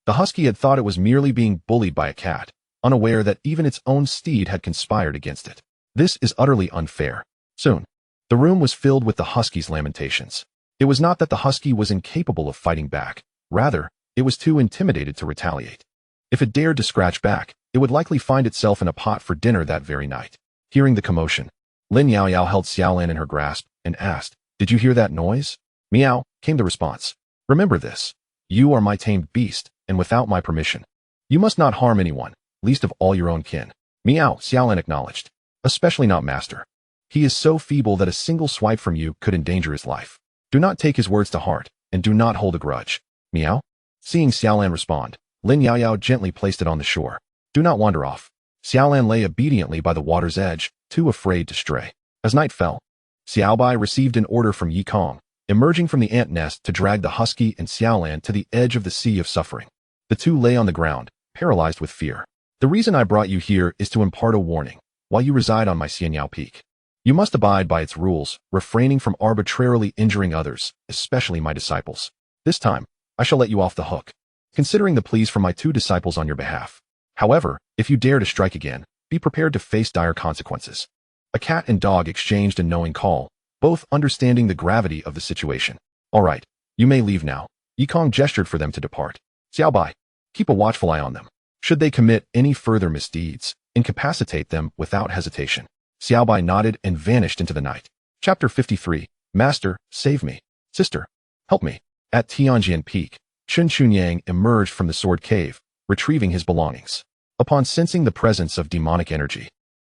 The husky had thought it was merely being bullied by a cat, unaware that even its own steed had conspired against it. This is utterly unfair. Soon, the room was filled with the husky's lamentations. It was not that the husky was incapable of fighting back. Rather, it was too intimidated to retaliate. If it dared to scratch back, it would likely find itself in a pot for dinner that very night. Hearing the commotion, Lin Yao Yao held Xiao Lan in her grasp and asked, did you hear that noise? Meow, came the response. Remember this. You are my tamed beast, and without my permission. You must not harm anyone, least of all your own kin. Meow, Xiao Lan acknowledged. Especially not master. He is so feeble that a single swipe from you could endanger his life. Do not take his words to heart, and do not hold a grudge. Meow? Seeing Xiao Lan respond, Lin Yao Yao gently placed it on the shore. Do not wander off. Xiao Lan lay obediently by the water's edge, too afraid to stray. As night fell, Xiao Bai received an order from Yi Kong, emerging from the ant nest to drag the husky and Xiao Lan to the edge of the sea of suffering. The two lay on the ground, paralyzed with fear. The reason I brought you here is to impart a warning. While you reside on my Xianyao Peak, you must abide by its rules, refraining from arbitrarily injuring others, especially my disciples. This time, I shall let you off the hook, considering the pleas from my two disciples on your behalf. However, if you dare to strike again, be prepared to face dire consequences. A cat and dog exchanged a knowing call, both understanding the gravity of the situation. All right, you may leave now. Yikong gestured for them to depart. Xiaobai, keep a watchful eye on them. Should they commit any further misdeeds, incapacitate them without hesitation. Xiaobai nodded and vanished into the night. Chapter 53. Master, save me. Sister, help me. At Tianjian Peak, Chun Chunyang emerged from the sword cave, retrieving his belongings. Upon sensing the presence of demonic energy,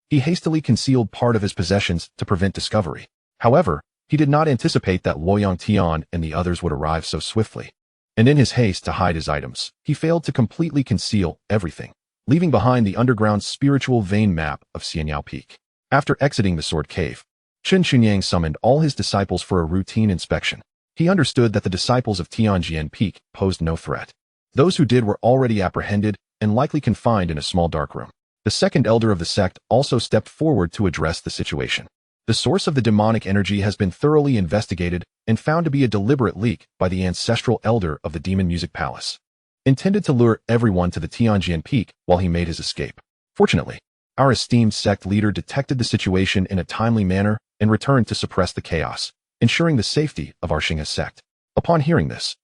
he hastily concealed part of his possessions to prevent discovery. However, he did not anticipate that Luoyang Tian and the others would arrive so swiftly. And in his haste to hide his items, he failed to completely conceal everything, leaving behind the underground spiritual vein map of Xianyao Peak. After exiting the sword cave, Chun Chunyang summoned all his disciples for a routine inspection. He understood that the disciples of Tianjian Peak posed no threat. Those who did were already apprehended and likely confined in a small dark room. The second elder of the sect also stepped forward to address the situation. The source of the demonic energy has been thoroughly investigated and found to be a deliberate leak by the ancestral elder of the Demon Music Palace, intended to lure everyone to the Tianjian Peak while he made his escape. Fortunately, our esteemed sect leader detected the situation in a timely manner and returned to suppress the chaos, ensuring the safety of our Xinghe sect. Upon hearing this,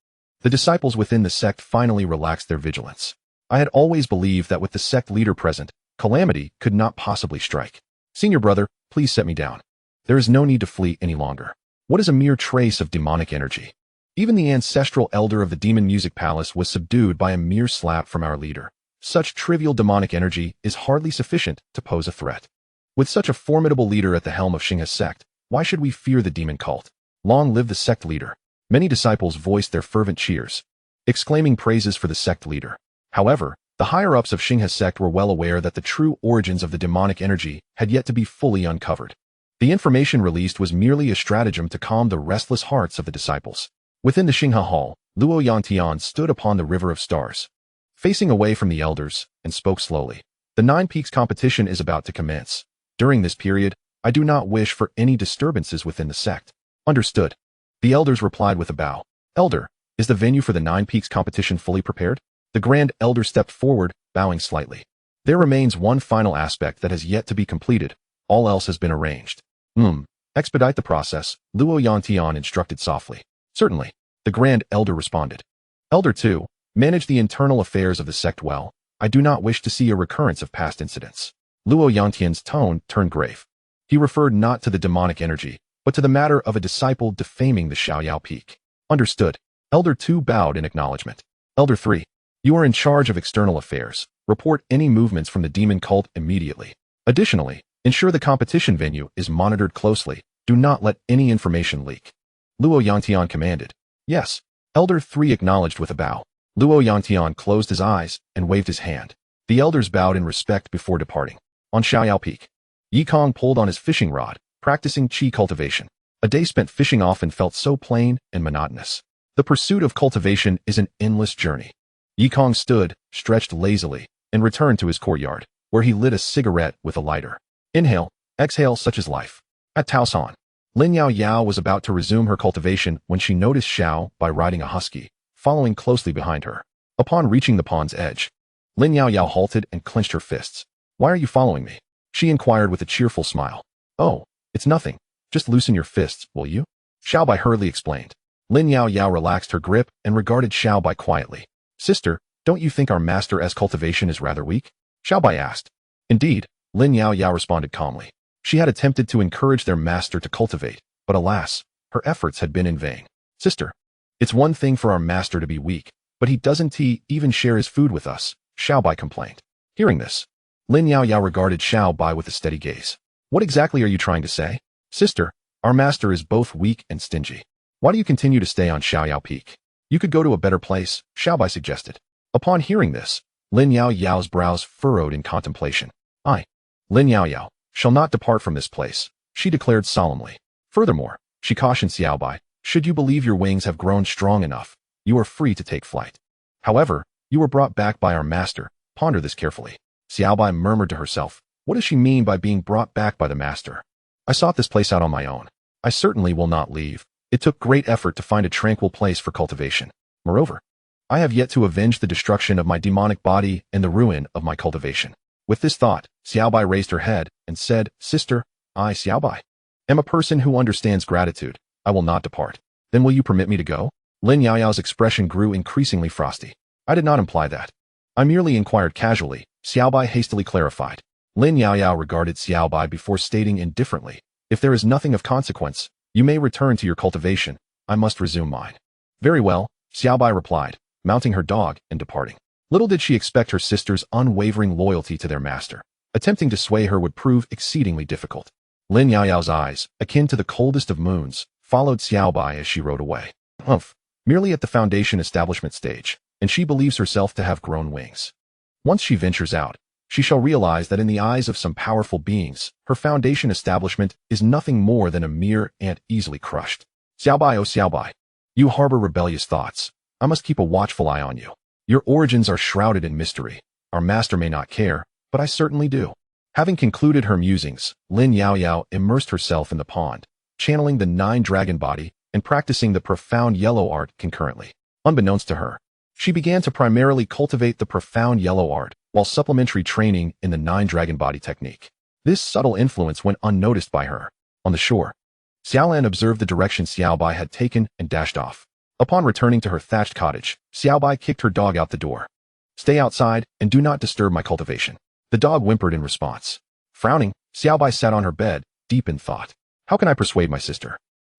the disciples within the sect finally relaxed their vigilance. I had always believed that with the sect leader present, calamity could not possibly strike. Senior brother, please set me down. There is no need to flee any longer. What is a mere trace of demonic energy? Even the ancestral elder of the Demon Music Palace was subdued by a mere slap from our leader. Such trivial demonic energy is hardly sufficient to pose a threat. With such a formidable leader at the helm of Xinghe sect, why should we fear the demon cult? Long live the sect leader. Many disciples voiced their fervent cheers, exclaiming praises for the sect leader. However, the higher-ups of Xinghe sect were well aware that the true origins of the demonic energy had yet to be fully uncovered. The information released was merely a stratagem to calm the restless hearts of the disciples. Within the Xinghe Hall, Luoyang Tian stood upon the River of Stars, facing away from the elders, and spoke slowly. The 9 Peaks competition is about to commence. During this period, I do not wish for any disturbances within the sect. Understood. The elders replied with a bow. Elder, is the venue for the 9 Peaks competition fully prepared? The Grand Elder stepped forward, bowing slightly. There remains one final aspect that has yet to be completed. All else has been arranged. Expedite the process, Luoyang Tian instructed softly. Certainly, the Grand Elder responded. Elder 2, manage the internal affairs of the sect well. I do not wish to see a recurrence of past incidents. Luoyang Tian's tone turned grave. He referred not to the demonic energy, but to the matter of a disciple defaming the Xiaoyao Peak. Understood. Elder 2 bowed in acknowledgement. Elder 3, you are in charge of external affairs. Report any movements from the demon cult immediately. Additionally, ensure the competition venue is monitored closely. Do not let any information leak. Luoyang Tian commanded. Yes. Elder 3 acknowledged with a bow. Luoyang Tian closed his eyes and waved his hand. The elders bowed in respect before departing. On Xiaoyao Peak, Yikong pulled on his fishing rod, practicing qi cultivation. A day spent fishing often felt so plain and monotonous. The pursuit of cultivation is an endless journey. Yikong stood, stretched lazily, and returned to his courtyard, where he lit a cigarette with a lighter. Inhale, exhale, such is life. At Taosan, Lin Yao Yao was about to resume her cultivation when she noticed Xiao by riding a husky, following closely behind her. Upon reaching the pond's edge, Lin Yao Yao halted and clenched her fists. Why are you following me? She inquired with a cheerful smile. Oh, it's nothing. Just loosen your fists, will you? Xiaobai hurriedly explained. Lin Yao Yao relaxed her grip and regarded Xiaobai quietly. Sister, don't you think our master's cultivation is rather weak? Xiaobai asked. Indeed, Lin Yao Yao responded calmly. She had attempted to encourage their master to cultivate, but alas, her efforts had been in vain. Sister, it's one thing for our master to be weak, but he doesn't even share his food with us, Xiaobai complained. Hearing this, Lin Yao Yao regarded Xiaobai with a steady gaze. What exactly are you trying to say? Sister, our master is both weak and stingy. Why do you continue to stay on Xiaoyao Peak? You could go to a better place, Xiaobai suggested. Upon hearing this, Lin Yao Yao's brows furrowed in contemplation. I, Lin Yao Yao, shall not depart from this place, she declared solemnly. Furthermore, she cautioned Xiaobai, should you believe your wings have grown strong enough, you are free to take flight. However, you were brought back by our master, ponder this carefully. Xiaobai murmured to herself, what does she mean by being brought back by the master? I sought this place out on my own. I certainly will not leave. It took great effort to find a tranquil place for cultivation. Moreover, I have yet to avenge the destruction of my demonic body and the ruin of my cultivation. With this thought, Xiaobai raised her head and said, Sister, I, Xiaobai, am a person who understands gratitude. I will not depart. Then will you permit me to go? Lin Yaoyao's expression grew increasingly frosty. I did not imply that. I merely inquired casually, Xiaobai hastily clarified. Lin Yaoyao regarded Xiaobai before stating indifferently, if there is nothing of consequence, you may return to your cultivation. I must resume mine. Very well, Xiaobai replied, mounting her dog and departing. Little did she expect her sister's unwavering loyalty to their master. Attempting to sway her would prove exceedingly difficult. Lin Yaoyao's eyes, akin to the coldest of moons, followed Xiaobai as she rode away. Merely at the foundation establishment stage, and she believes herself to have grown wings. Once she ventures out, she shall realize that in the eyes of some powerful beings, her foundation establishment is nothing more than a mere ant easily crushed. Xiaobai, oh Xiaobai, you harbor rebellious thoughts. I must keep a watchful eye on you. Your origins are shrouded in mystery. Our master may not care, but I certainly do. Having concluded her musings, Lin Yaoyao immersed herself in the pond, channeling the 9 dragon body and practicing the profound yellow art concurrently. Unbeknownst to her, she began to primarily cultivate the profound yellow art while supplementary training in the 9 dragon body technique. This subtle influence went unnoticed by her. On the shore, Xiaolan observed the direction Xiaobai had taken and dashed off. Upon returning to her thatched cottage, Xiaobai kicked her dog out the door. Stay outside and do not disturb my cultivation. The dog whimpered in response. Frowning, Xiaobai sat on her bed, deep in thought. How can I persuade my sister?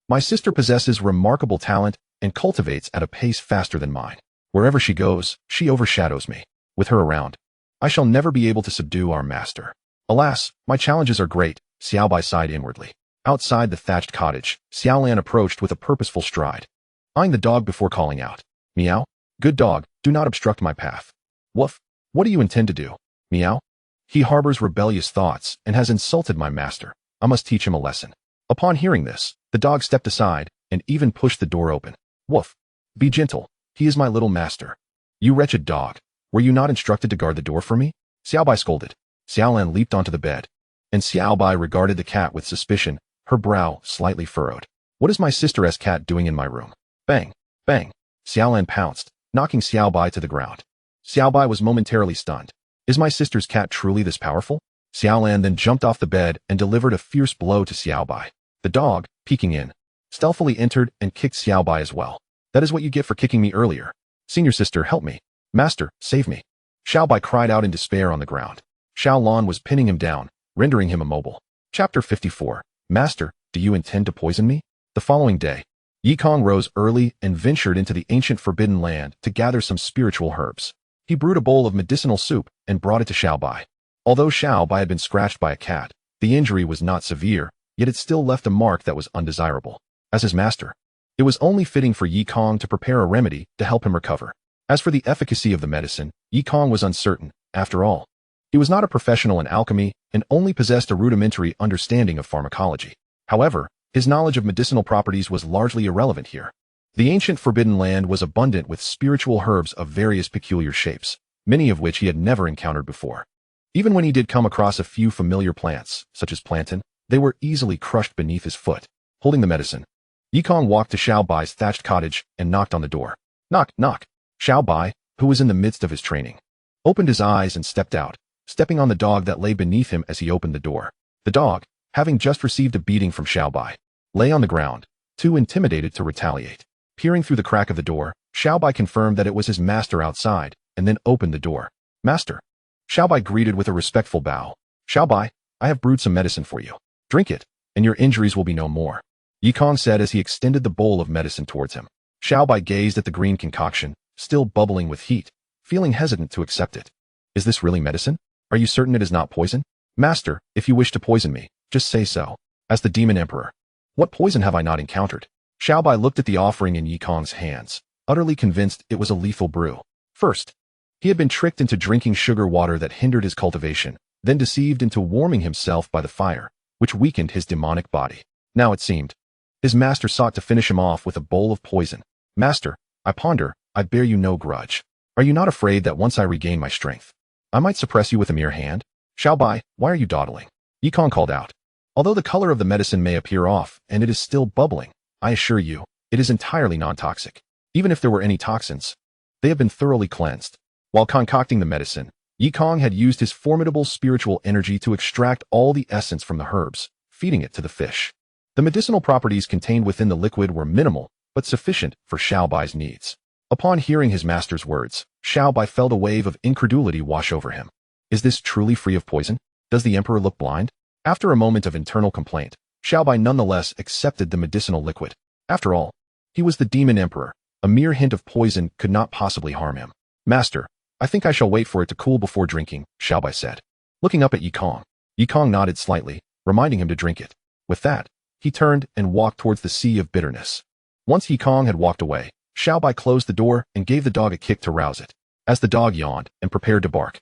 My sister possesses remarkable talent and cultivates at a pace faster than mine. Wherever she goes, she overshadows me. With her around, I shall never be able to subdue our master. Alas, my challenges are great, Xiaobai sighed inwardly. Outside the thatched cottage, Xiaolan approached with a purposeful stride, eyeing the dog before calling out. Meow. Good dog, do not obstruct my path. Woof. What do you intend to do? Meow. He harbors rebellious thoughts and has insulted my master. I must teach him a lesson. Upon hearing this, the dog stepped aside and even pushed the door open. Woof. Be gentle. He is my little master. You wretched dog. Were you not instructed to guard the door for me? Xiaobai scolded. Xiaolan leaped onto the bed, and Xiaobai regarded the cat with suspicion, her brow slightly furrowed. What is my sister's cat doing in my room? Bang. Bang. Xiaolan pounced, knocking Xiaobai to the ground. Xiaobai was momentarily stunned. Is my sister's cat truly this powerful? Xiaolan then jumped off the bed and delivered a fierce blow to Xiaobai. The dog, peeking in, stealthily entered and kicked Xiaobai as well. That is what you get for kicking me earlier. Senior sister, help me. Master, save me. Xiaobai cried out in despair on the ground. Xiaolan was pinning him down, rendering him immobile. Chapter 54. Master, do you intend to poison me? The following day, Yikong rose early and ventured into the ancient forbidden land to gather some spiritual herbs. He brewed a bowl of medicinal soup and brought it to Xiaobai. Although Xiaobai had been scratched by a cat, the injury was not severe, yet it still left a mark that was undesirable. As his master, it was only fitting for Yikong to prepare a remedy to help him recover. As for the efficacy of the medicine, Yikong was uncertain. After all, he was not a professional in alchemy and only possessed a rudimentary understanding of pharmacology. However, his knowledge of medicinal properties was largely irrelevant here. The ancient forbidden land was abundant with spiritual herbs of various peculiar shapes, many of which he had never encountered before. Even when he did come across a few familiar plants, such as plantain, they were easily crushed beneath his foot. Holding the medicine, Yikong walked to Xiaobai's thatched cottage and knocked on the door. Knock, knock. Xiaobai, who was in the midst of his training, opened his eyes and stepped out, stepping on the dog that lay beneath him as he opened the door. The dog, having just received a beating from Xiaobai, lay on the ground, too intimidated to retaliate. Peering through the crack of the door, Xiaobai confirmed that it was his master outside, and then opened the door. Master. Xiaobai greeted with a respectful bow. Xiaobai, I have brewed some medicine for you. Drink it, and your injuries will be no more. Yikong said as he extended the bowl of medicine towards him. Xiaobai gazed at the green concoction, still bubbling with heat, feeling hesitant to accept it. Is this really medicine? Are you certain it is not poison? Master, if you wish to poison me, just say so. As the demon emperor, what poison have I not encountered? Xiaobai looked at the offering in Yikong's hands, utterly convinced it was a lethal brew. First, he had been tricked into drinking sugar water that hindered his cultivation, then deceived into warming himself by the fire, which weakened his demonic body. Now it seemed, his master sought to finish him off with a bowl of poison. Master, I ponder, I bear you no grudge. Are you not afraid that once I regain my strength, I might suppress you with a mere hand? Xiaobai, why are you dawdling? Yikong called out. Although the color of the medicine may appear off and it is still bubbling, I assure you, it is entirely non-toxic. Even if there were any toxins, they have been thoroughly cleansed. While concocting the medicine, Yikong had used his formidable spiritual energy to extract all the essence from the herbs, feeding it to the fish. The medicinal properties contained within the liquid were minimal, but sufficient for Xiaobai's needs. Upon hearing his master's words, Xiaobai felt a wave of incredulity wash over him. Is this truly free of poison? Does the emperor look blind? After a moment of internal complaint, Xiaobai nonetheless accepted the medicinal liquid. After all, he was the demon emperor. A mere hint of poison could not possibly harm him. Master, I think I shall wait for it to cool before drinking, Xiaobai said. Looking up at Yikong, Yikong nodded slightly, reminding him to drink it. With that, he turned and walked towards the sea of bitterness. Once Yikong had walked away, Xiaobai closed the door and gave the dog a kick to rouse it. As the dog yawned and prepared to bark,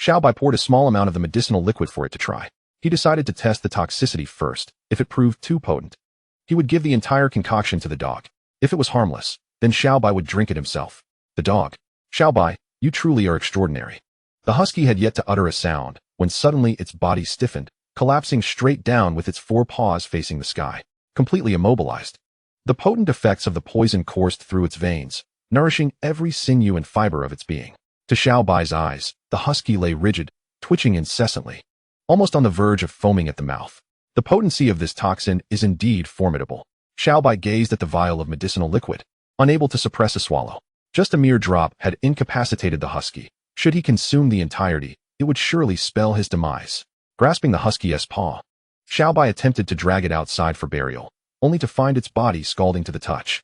Xiaobai poured a small amount of the medicinal liquid for it to try. He decided to test the toxicity first. If it proved too potent, he would give the entire concoction to the dog. If it was harmless, then Xiaobai would drink it himself. The dog. Xiaobai, you truly are extraordinary. The husky had yet to utter a sound, when suddenly its body stiffened, collapsing straight down with its 4 paws facing the sky, completely immobilized. The potent effects of the poison coursed through its veins, nourishing every sinew and fiber of its being. To Xiaobai's eyes, the husky lay rigid, twitching incessantly, almost on the verge of foaming at the mouth. The potency of this toxin is indeed formidable. Xiaobai gazed at the vial of medicinal liquid, unable to suppress a swallow. Just a mere drop had incapacitated the husky. Should he consume the entirety, it would surely spell his demise. Grasping the husky's paw, Xiaobai attempted to drag it outside for burial, only to find its body scalding to the touch.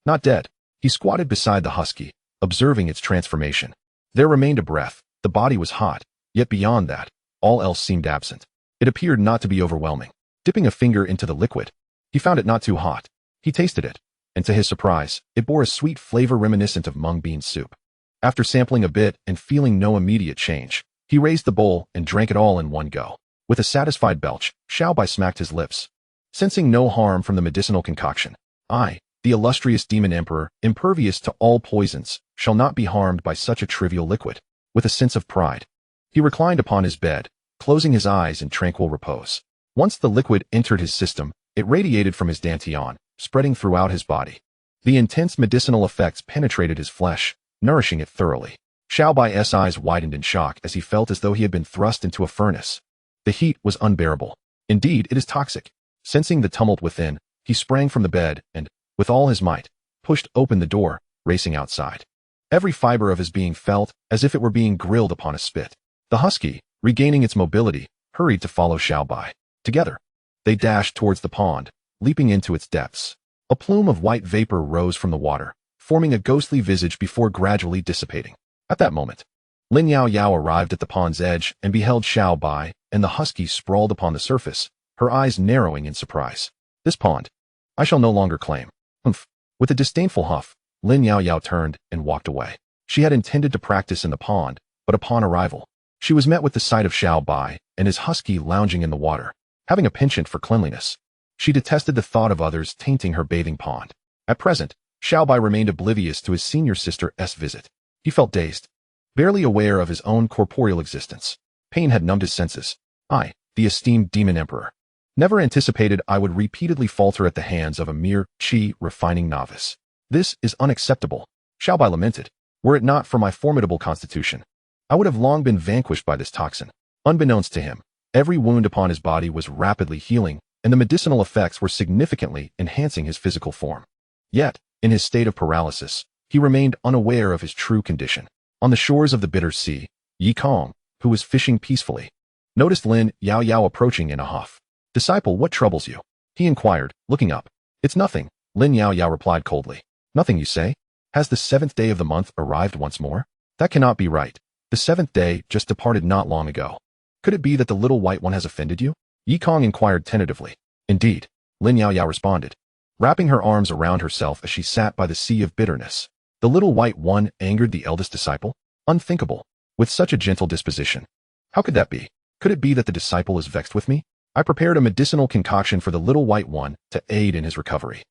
Not dead. He squatted beside the husky, observing its transformation. There remained a breath. The body was hot, yet beyond that, all else seemed absent. It appeared not to be overwhelming. Dipping a finger into the liquid, he found it not too hot. He tasted it, and to his surprise, it bore a sweet flavor reminiscent of mung bean soup. After sampling a bit and feeling no immediate change, he raised the bowl and drank it all in one go. With a satisfied belch, Xiaobai smacked his lips, sensing no harm from the medicinal concoction. I, the illustrious demon emperor, impervious to all poisons, shall not be harmed by such a trivial liquid. With a sense of pride, he reclined upon his bed, closing his eyes in tranquil repose. Once the liquid entered his system, it radiated from his dantian, spreading throughout his body. The intense medicinal effects penetrated his flesh, nourishing it thoroughly. Xiaobai's eyes widened in shock as he felt as though he had been thrust into a furnace. The heat was unbearable. Indeed, it is toxic. Sensing the tumult within, he sprang from the bed and, with all his might, pushed open the door, racing outside. Every fiber of his being felt as if it were being grilled upon a spit. The husky, regaining its mobility, hurried to follow Xiaobai. Together, they dashed towards the pond, leaping into its depths. A plume of white vapor rose from the water, forming a ghostly visage before gradually dissipating. At that moment, Lin Yao Yao arrived at the pond's edge and beheld Xiaobai and the husky sprawled upon the surface, her eyes narrowing in surprise. This pond, I shall no longer claim. Humph. With a disdainful huff, Lin Yao Yao turned and walked away. She had intended to practice in the pond, but upon arrival, she was met with the sight of Xiaobai and his husky lounging in the water. Having a penchant for cleanliness, she detested the thought of others tainting her bathing pond. At present, Xiaobai remained oblivious to his senior sister's visit. He felt dazed, barely aware of his own corporeal existence. Pain had numbed his senses. I, the esteemed demon emperor, never anticipated I would repeatedly falter at the hands of a mere chi-refining novice. This is unacceptable, Xiaobai lamented. Were it not for my formidable constitution, I would have long been vanquished by this toxin. Unbeknownst to him, every wound upon his body was rapidly healing, and the medicinal effects were significantly enhancing his physical form. Yet, in his state of paralysis, he remained unaware of his true condition. On the shores of the bitter sea, Yikong, who was fishing peacefully, noticed Lin Yao Yao approaching in a huff. Disciple, what troubles you? He inquired, looking up. It's nothing, Lin Yao Yao replied coldly. Nothing, you say? Has the 7th day of the month arrived once more? That cannot be right. The 7th day just departed not long ago. Could it be that the little white one has offended you? Yikong inquired tentatively. Indeed, Lin Yao Yao responded, wrapping her arms around herself as she sat by the sea of bitterness. The little white one angered the eldest disciple? Unthinkable. With such a gentle disposition. How could that be? Could it be that the disciple is vexed with me? I prepared a medicinal concoction for the little white one to aid in his recovery.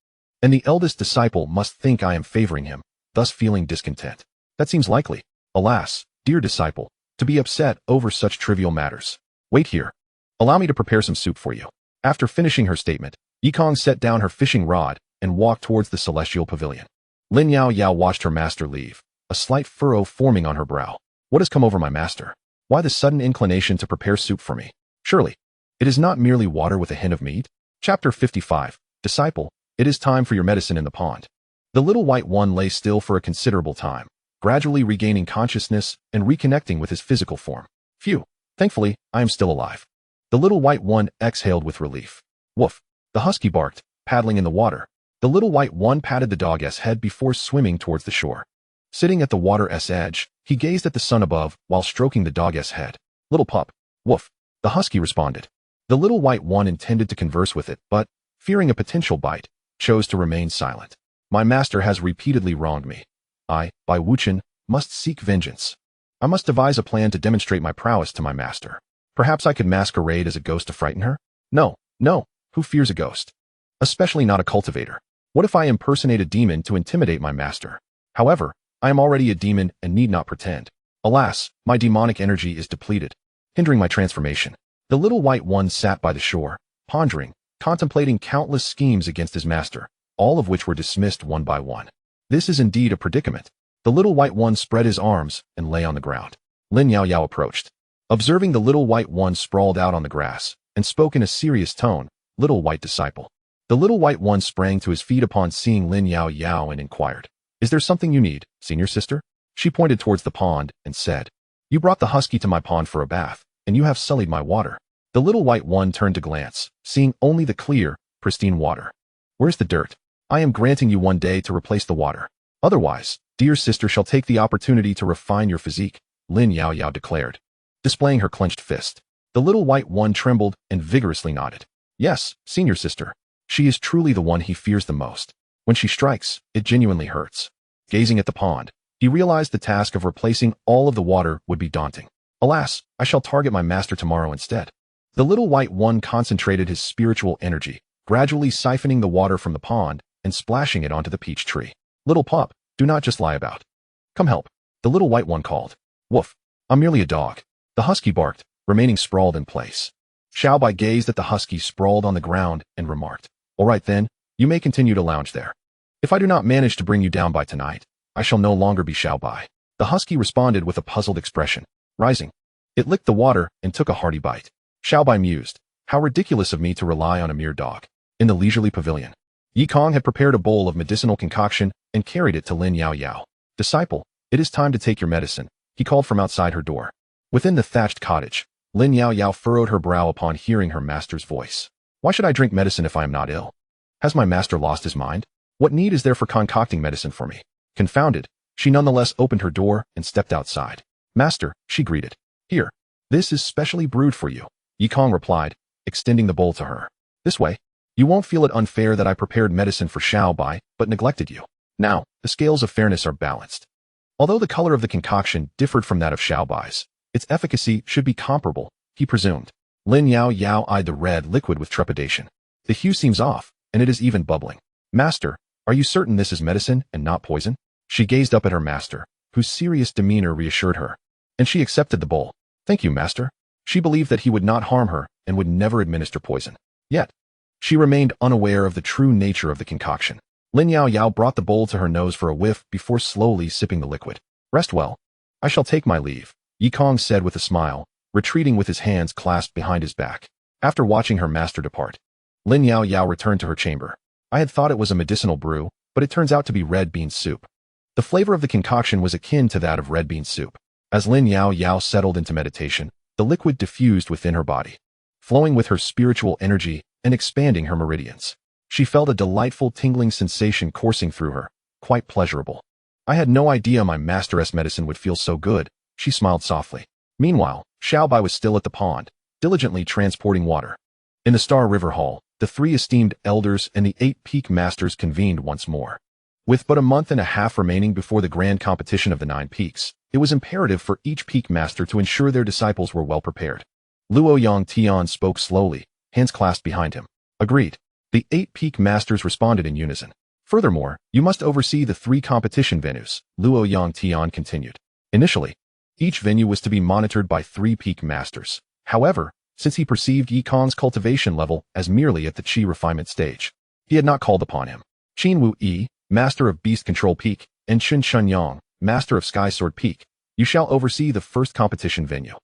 And the eldest disciple must think I am favoring him, thus feeling discontent. That seems likely. Alas, dear disciple, to be upset over such trivial matters. Wait here. Allow me to prepare some soup for you. After finishing her statement, Yikong set down her fishing rod and walked towards the celestial pavilion. Lin Yao Yao watched her master leave, a slight furrow forming on her brow. What has come over my master? Why the sudden inclination to prepare soup for me? Surely, it is not merely water with a hint of meat? Chapter 55. Disciple, It is time for your medicine in the pond. The little white one lay still for a considerable time, gradually regaining consciousness and reconnecting with his physical form. Phew, thankfully, I am still alive. The little white one exhaled with relief. Woof. The husky barked, paddling in the water. The little white one patted the dog's head before swimming towards the shore. Sitting at the water's edge, he gazed at the sun above while stroking the dog's head. Little pup. Woof. The husky responded. The little white one intended to converse with it, but, fearing a potential bite, chose to remain silent. My master has repeatedly wronged me. I, by Wuchen, must seek vengeance. I must devise a plan to demonstrate my prowess to my master. Perhaps I could masquerade as a ghost to frighten her? No, who fears a ghost? Especially not a cultivator. What if I impersonate a demon to intimidate my master? However, I am already a demon and need not pretend. Alas, my demonic energy is depleted, hindering my transformation. The little white one sat by the shore, pondering, contemplating countless schemes against his master, all of which were dismissed one by one. This is indeed a predicament. The little white one spread his arms and lay on the ground. Lin Yao Yao approached. Observing the little white one sprawled out on the grass, and spoke in a serious tone, "Little white disciple." The little white one sprang to his feet upon seeing Lin Yao Yao and inquired, "Is there something you need, senior sister?" She pointed towards the pond and said, "You brought the husky to my pond for a bath, and you have sullied my water." The little white one turned to glance, seeing only the clear, pristine water. "Where's the dirt? I am granting you 1 day to replace the water. Otherwise, dear sister shall take the opportunity to refine your physique," Lin Yao Yao declared, displaying her clenched fist. The little white one trembled and vigorously nodded. "Yes, senior sister. She is truly the one he fears the most. When she strikes, it genuinely hurts." Gazing at the pond, he realized the task of replacing all of the water would be daunting. "Alas, I shall target my master tomorrow instead." The little white one concentrated his spiritual energy, gradually siphoning the water from the pond and splashing it onto the peach tree. "Little pup, do not just lie about. Come help," the little white one called. "Woof. I'm merely a dog." The husky barked, remaining sprawled in place. Xiaobai gazed at the husky sprawled on the ground and remarked, "All right then, you may continue to lounge there. If I do not manage to bring you down by tonight, I shall no longer be Xiaobai." The husky responded with a puzzled expression. Rising, it licked the water and took a hearty bite. Xiaobai mused, "How ridiculous of me to rely on a mere dog." In the leisurely pavilion, Yi Kong had prepared a bowl of medicinal concoction and carried it to Lin Yao Yao. "Disciple, it is time to take your medicine," he called from outside her door. Within the thatched cottage, Lin Yao Yao furrowed her brow upon hearing her master's voice. "Why should I drink medicine if I am not ill? Has my master lost his mind? What need is there for concocting medicine for me?" Confounded, she nonetheless opened her door and stepped outside. "Master," she greeted. "Here, this is specially brewed for you," Yi Kong replied, extending the bowl to her. "This way, you won't feel it unfair that I prepared medicine for Xiaobai but neglected you. Now, the scales of fairness are balanced." Although the color of the concoction differed from that of Xiaobai's, its efficacy should be comparable, he presumed. Lin Yao Yao eyed the red liquid with trepidation. "The hue seems off, and it is even bubbling. Master, are you certain this is medicine and not poison?" She gazed up at her master, whose serious demeanor reassured her, and she accepted the bowl. "Thank you, master." She believed that he would not harm her and would never administer poison. Yet, she remained unaware of the true nature of the concoction. Lin Yao Yao brought the bowl to her nose for a whiff before slowly sipping the liquid. "Rest well. I shall take my leave," Yi Kong said with a smile, retreating with his hands clasped behind his back. After watching her master depart, Lin Yao Yao returned to her chamber. "I had thought it was a medicinal brew, but it turns out to be red bean soup." The flavor of the concoction was akin to that of red bean soup. As Lin Yao Yao settled into meditation, the liquid diffused within her body, flowing with her spiritual energy and expanding her meridians. She felt a delightful tingling sensation coursing through her, quite pleasurable. "I had no idea my master's medicine would feel so good," she smiled softly. Meanwhile, Xiaobai was still at the pond, diligently transporting water. In the Star River Hall, the 3 esteemed elders and the 8 peak masters convened once more. With but a month and a half remaining before the grand competition of the 9 peaks, it was imperative for each peak master to ensure their disciples were well prepared. Luo Yang Tian spoke slowly, hands clasped behind him. "Agreed." The 8 peak masters responded in unison. "Furthermore, you must oversee the 3 competition venues," Luo Yang Tian continued. Initially, each venue was to be monitored by 3 peak masters. However, since he perceived Yi Kong's cultivation level as merely at the Qi refinement stage, he had not called upon him. Qin Wu Yi, Master of Beast Control Peak, and Chen Chunyang, Master of Sky Sword Peak, you shall oversee the first competition venue.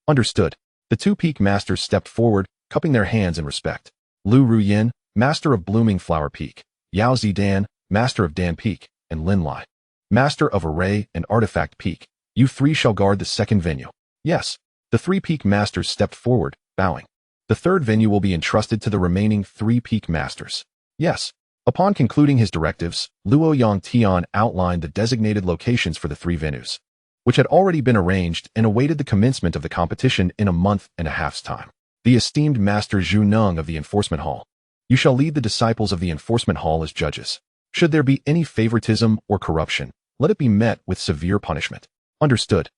Understood. The 2 peak masters stepped forward, cupping their hands in respect. Lu Ruyin, Master of Blooming Flower Peak, Yao Zidan, master of Dan Peak, and Lin Lai, master of Array and Artifact Peak. You three shall guard the second venue. Yes. The three peak masters stepped forward, bowing. The third venue will be entrusted to the remaining three peak masters. Yes. Upon concluding his directives, Luo Yangtian outlined the designated locations for the three venues, which had already been arranged and awaited the commencement of the competition in a month and a half's time. The esteemed Master Zhu Neng of the Enforcement Hall. You shall lead the disciples of the Enforcement Hall as judges. Should there be any favoritism or corruption, let it be met with severe punishment. Understood.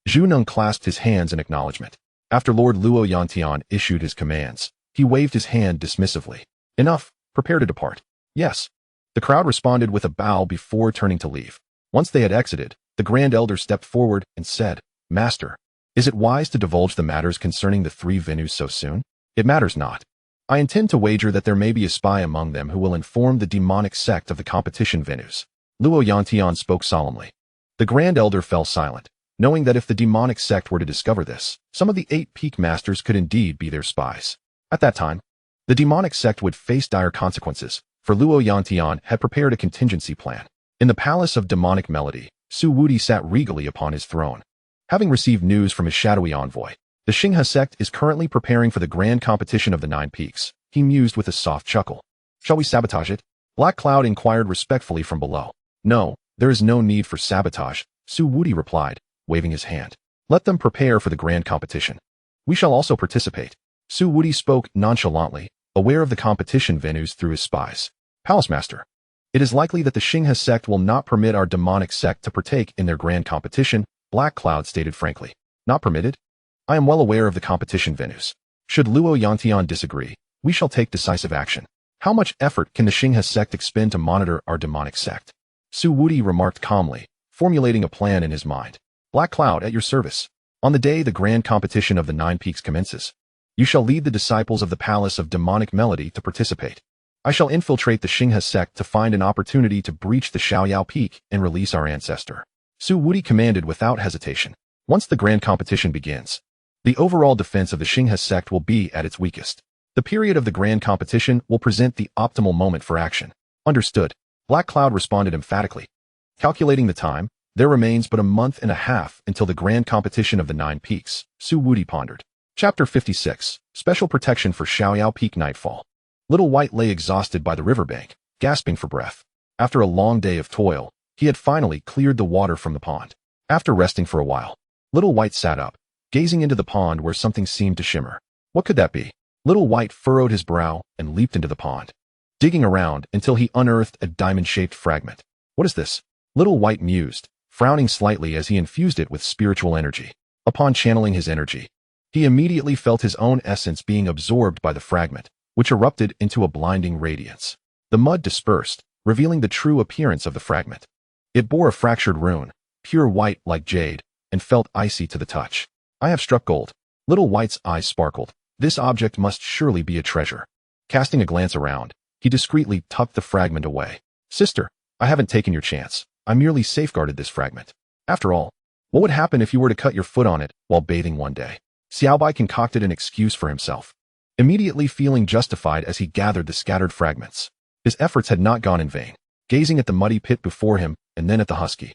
Zhu Neng clasped his hands in acknowledgement. After Lord Luo Yantian issued his commands, he waved his hand dismissively. Enough, prepare to depart. Yes. The crowd responded with a bow before turning to leave. Once they had exited, the Grand Elder stepped forward and said, Master, is it wise to divulge the matters concerning the three venues so soon? It matters not. I intend to wager that there may be a spy among them who will inform the demonic sect of the competition venues. Luo Yantian spoke solemnly. The Grand Elder fell silent, knowing that if the demonic sect were to discover this, some of the 8 peak masters could indeed be their spies. At that time, the demonic sect would face dire consequences, for Luo Yantian had prepared a contingency plan. In the palace of demonic melody, Su Wudi sat regally upon his throne. Having received news from his shadowy envoy, the Xinghe sect is currently preparing for the grand competition of the 9 peaks. He mused with a soft chuckle. Shall we sabotage it? Black Cloud inquired respectfully from below. No, there is no need for sabotage, Su Wudi replied, waving his hand. Let them prepare for the grand competition. We shall also participate. Su Wudi spoke nonchalantly, aware of the competition venues through his spies. Palace Master. It is likely that the Xinghe sect will not permit our demonic sect to partake in their grand competition, Black Cloud stated frankly. Not permitted? I am well aware of the competition venues. Should Luo Yantian disagree, we shall take decisive action. How much effort can the Xinghe sect expend to monitor our demonic sect? Su Wudi remarked calmly, formulating a plan in his mind. Black Cloud at your service. On the day the grand competition of the 9 peaks commences, you shall lead the disciples of the Palace of Demonic Melody to participate. I shall infiltrate the Xinghe sect to find an opportunity to breach the Xiaoyao Peak and release our ancestor. Su Wudi commanded without hesitation. Once the grand competition begins, the overall defense of the Xinghe sect will be at its weakest. The period of the grand competition will present the optimal moment for action. Understood. Black Cloud responded emphatically. Calculating the time, there remains but a month and a half until the grand competition of the 9 peaks, Su Wudi pondered. Chapter 56, Special Protection for Xiaoyao Peak Nightfall. Little White lay exhausted by the riverbank, gasping for breath. After a long day of toil, he had finally cleared the water from the pond. After resting for a while, Little White sat up, gazing into the pond where something seemed to shimmer. What could that be? Little White furrowed his brow and leaped into the pond, digging around until he unearthed a diamond-shaped fragment. What is this? Little White mused, frowning slightly as he infused it with spiritual energy. Upon channeling his energy, he immediately felt his own essence being absorbed by the fragment, which erupted into a blinding radiance. The mud dispersed, revealing the true appearance of the fragment. It bore a fractured rune, pure white like jade, and felt icy to the touch. I have struck gold. Little White's eyes sparkled. This object must surely be a treasure. Casting a glance around, he discreetly tucked the fragment away. Sister, I haven't taken your chance. I merely safeguarded this fragment. After all, what would happen if you were to cut your foot on it while bathing one day? Xiaobai concocted an excuse for himself, immediately feeling justified as he gathered the scattered fragments. His efforts had not gone in vain. Gazing at the muddy pit before him and then at the husky,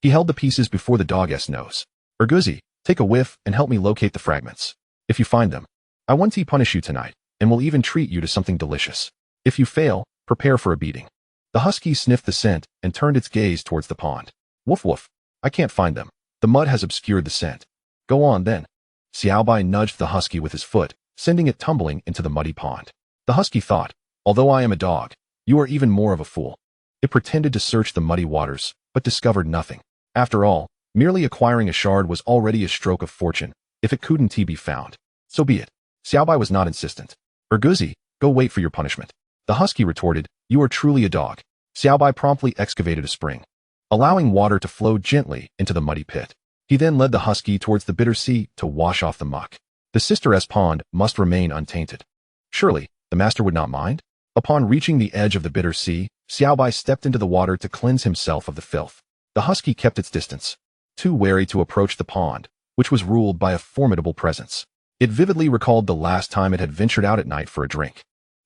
he held the pieces before the dog's nose. Urguzi, take a whiff and help me locate the fragments. If you find them, I want to punish you tonight, and will even treat you to something delicious. If you fail, prepare for a beating. The husky sniffed the scent and turned its gaze towards the pond. Woof woof. I can't find them. The mud has obscured the scent. Go on then. Xiaobai nudged the husky with his foot, sending it tumbling into the muddy pond. The husky thought, although I am a dog, you are even more of a fool. It pretended to search the muddy waters, but discovered nothing. After all, merely acquiring a shard was already a stroke of fortune, if it couldn't be found. So be it. Xiaobai was not insistent. Urguzi, go wait for your punishment. The husky retorted, you are truly a dog. Xiaobai promptly excavated a spring, allowing water to flow gently into the muddy pit. He then led the husky towards the bitter sea to wash off the muck. The sister-S pond must remain untainted. Surely, the master would not mind? Upon reaching the edge of the bitter sea, Xiaobai stepped into the water to cleanse himself of the filth. The husky kept its distance, too wary to approach the pond, which was ruled by a formidable presence. It vividly recalled the last time it had ventured out at night for a drink.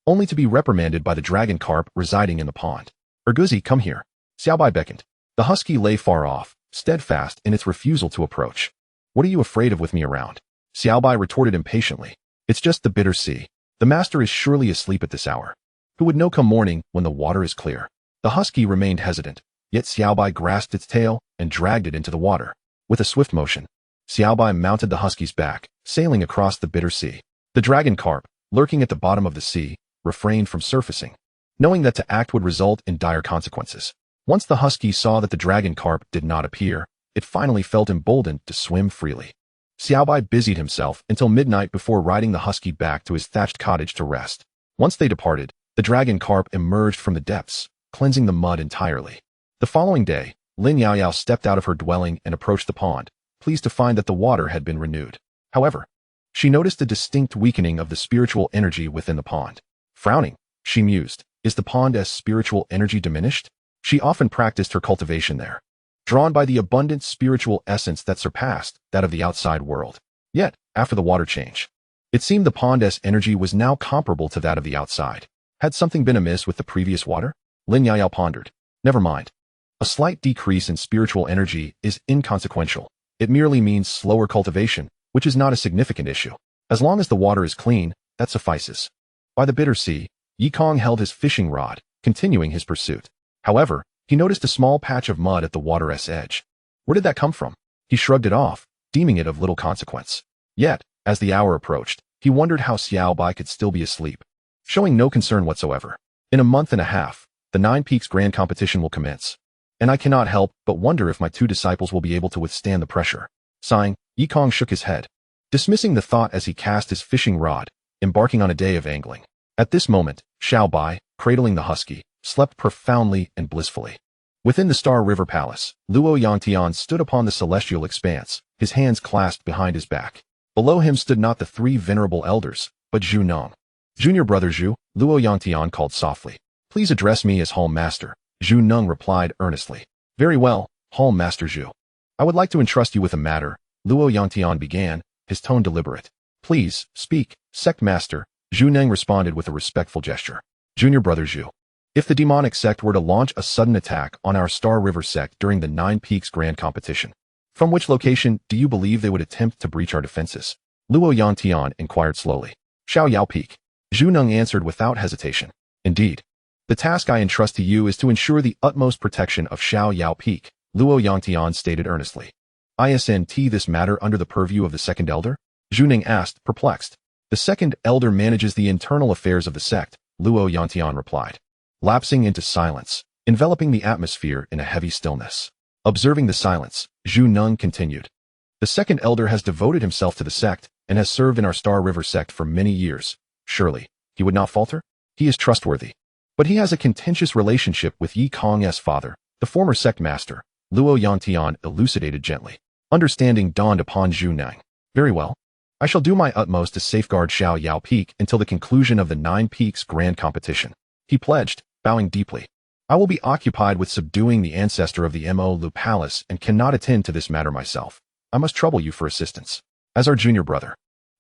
only to be reprimanded by the dragon carp residing in the pond. Urguzi, come here. Xiaobai beckoned. The husky lay far off, steadfast in its refusal to approach. What are you afraid of with me around? Xiaobai retorted impatiently. It's just the bitter sea. The master is surely asleep at this hour. Who would know come morning when the water is clear? The husky remained hesitant, yet Xiaobai grasped its tail and dragged it into the water. With a swift motion, Xiaobai mounted the husky's back, sailing across the bitter sea. The dragon carp, lurking at the bottom of the sea, refrained from surfacing, knowing that to act would result in dire consequences. Once the husky saw that the dragon carp did not appear, it finally felt emboldened to swim freely. Xiaobai busied himself until midnight before riding the husky back to his thatched cottage to rest. Once they departed, the dragon carp emerged from the depths, cleansing the mud entirely. The following day, Lin Yaoyao stepped out of her dwelling and approached the pond, pleased to find that the water had been renewed. However, she noticed a distinct weakening of the spiritual energy within the pond. Frowning, she mused, is the pond's spiritual energy diminished? She often practiced her cultivation there, drawn by the abundant spiritual essence that surpassed that of the outside world. Yet, after the water change, it seemed the pond's energy was now comparable to that of the outside. Had something been amiss with the previous water? Lin Yaoyao pondered. Never mind. A slight decrease in spiritual energy is inconsequential. It merely means slower cultivation, which is not a significant issue. As long as the water is clean, that suffices. By the bitter sea, Yikong held his fishing rod, continuing his pursuit. However, he noticed a small patch of mud at the water's edge. Where did that come from? He shrugged it off, deeming it of little consequence. Yet, as the hour approached, he wondered how Xiaobai could still be asleep. Showing no concern whatsoever. In a month and a half, the 9 Peaks Grand Competition will commence. And I cannot help but wonder if my 2 disciples will be able to withstand the pressure. Sighing, Yikong shook his head, dismissing the thought as he cast his fishing rod, embarking on a day of angling. At this moment, Xiaobai, cradling the husky, slept profoundly and blissfully. Within the Star River Palace, Luo Yangtian stood upon the celestial expanse, his hands clasped behind his back. Below him stood not the 3 venerable elders, but Zhu Nong. Junior brother Zhu, Luo Yangtian called softly. Please address me as Hall Master, Zhu Nong replied earnestly. Very well, Hall Master Zhu. I would like to entrust you with a matter, Luo Yangtian began, his tone deliberate. Please, speak, Sect Master, Zhu Neng responded with a respectful gesture. Junior brother Zhu. If the demonic sect were to launch a sudden attack on our Star River sect during the 9 Peaks Grand Competition, from which location do you believe they would attempt to breach our defenses? Luo Yangtian inquired slowly. Xiao Yao Peak. Zhu Neng answered without hesitation. Indeed. The task I entrust to you is to ensure the utmost protection of Xiao Yao Peak, Luo Yangtian stated earnestly. Isn't this matter under the purview of the second elder? Zhu Neng asked, perplexed. The second elder manages the internal affairs of the sect, Luo Yangtian replied. Lapsing into silence, enveloping the atmosphere in a heavy stillness. Observing the silence, Zhu Neng continued. The second elder has devoted himself to the sect and has served in our Star River sect for many years. Surely, he would not falter? He is trustworthy. But he has a contentious relationship with Yi Kong's father, the former sect master, Luo Yangtian elucidated gently. Understanding dawned upon Zhu Neng. Very well. I shall do my utmost to safeguard Xiao Yao Peak until the conclusion of the 9 Peaks Grand Competition. He pledged, bowing deeply. I will be occupied with subduing the ancestor of the Mo Lu Palace and cannot attend to this matter myself. I must trouble you for assistance. As our junior brother.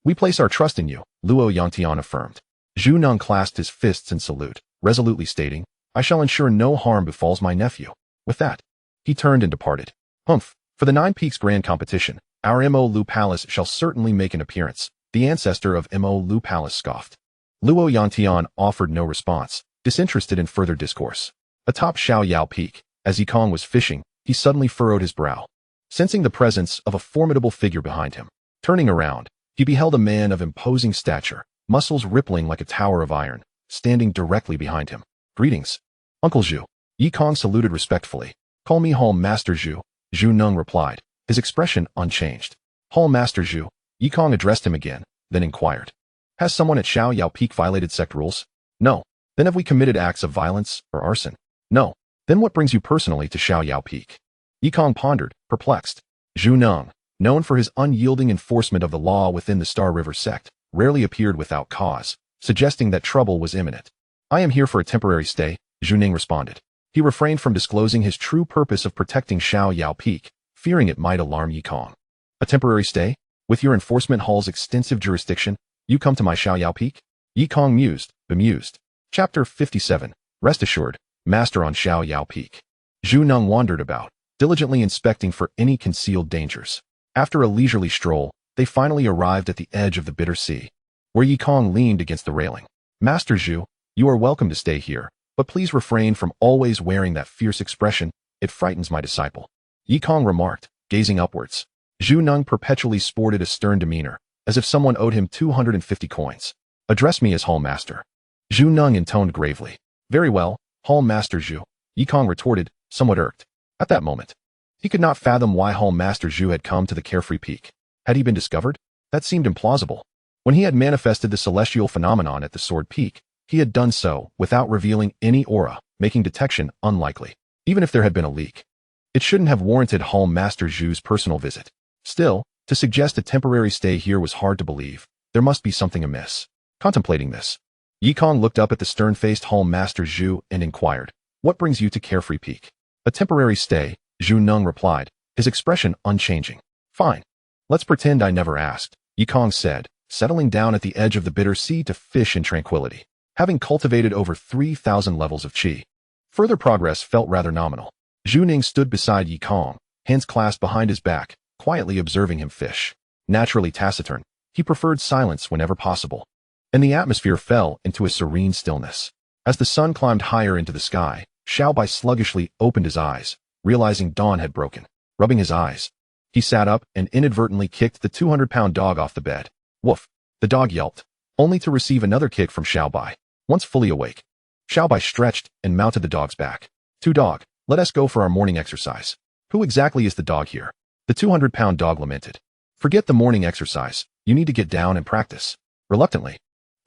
We place our trust in you, Luo Yangtian affirmed. Zhu Neng clasped his fists in salute, resolutely stating, I shall ensure no harm befalls my nephew. With that, he turned and departed. Humph, for the 9 Peaks Grand Competition, our Mo Lu Palace shall certainly make an appearance, the ancestor of Mo Lu Palace scoffed. Luo Yangtian offered no response, disinterested in further discourse. Atop Xiao Yao Peak, as Yikong was fishing, he suddenly furrowed his brow, sensing the presence of a formidable figure behind him. Turning around, he beheld a man of imposing stature, muscles rippling like a tower of iron, standing directly behind him. Greetings, Uncle Zhu. Yikong saluted respectfully. Call me Hall Master Zhu, Zhu Neng replied, his expression unchanged. Hall Master Zhu, Yikong addressed him again, then inquired. Has someone at Xiao Yao Peak violated sect rules? No. Then have we committed acts of violence or arson? No. Then what brings you personally to Xiao Yao Peak? Yikong pondered, perplexed. Zhu Neng, known for his unyielding enforcement of the law within the Star River sect, rarely appeared without cause, suggesting that trouble was imminent. I am here for a temporary stay, Zhu Neng responded. He refrained from disclosing his true purpose of protecting Xiao Yao Peak, fearing it might alarm Yikong. A temporary stay? With your enforcement hall's extensive jurisdiction, you come to my Xiao Yao Peak? Yikong mused, bemused. Chapter 57. Rest assured, Master on Xiao Yao Peak. Zhu Neng wandered about, diligently inspecting for any concealed dangers. After a leisurely stroll, they finally arrived at the edge of the bitter sea, where Yikong leaned against the railing. Master Zhu, you are welcome to stay here, but please refrain from always wearing that fierce expression. It frightens my disciple. Yikong remarked, gazing upwards. Zhu Neng perpetually sported a stern demeanor, as if someone owed him 250 coins. Address me as Hall Master. Zhu Neng intoned gravely. Very well, Hall Master Zhu, Yikong retorted, somewhat irked. At that moment, he could not fathom why Hall Master Zhu had come to the carefree peak. Had he been discovered? That seemed implausible. When he had manifested the celestial phenomenon at the Sword Peak, he had done so without revealing any aura, making detection unlikely. Even if there had been a leak, it shouldn't have warranted Hall Master Zhu's personal visit. Still, to suggest a temporary stay here was hard to believe. There must be something amiss. Contemplating this, Yikong looked up at the stern-faced Hall Master Zhu and inquired, what brings you to Carefree Peak? A temporary stay, Zhu Neng replied, his expression unchanging. Fine. Let's pretend I never asked, Yikong said, settling down at the edge of the bitter sea to fish in tranquility. Having cultivated over 3,000 levels of qi, further progress felt rather nominal. Zhu Neng stood beside Yikong, hands clasped behind his back, quietly observing him fish. Naturally taciturn, he preferred silence whenever possible, and the atmosphere fell into a serene stillness. As the sun climbed higher into the sky, Xiaobai sluggishly opened his eyes, realizing dawn had broken. Rubbing his eyes, he sat up and inadvertently kicked the 200-pound dog off the bed. Woof! The dog yelped, only to receive another kick from Xiaobai. Once fully awake, Xiaobai stretched and mounted the dog's back. Dog, let us go for our morning exercise. Who exactly is the dog here? The 200-pound dog lamented. Forget the morning exercise, you need to get down and practice. Reluctantly,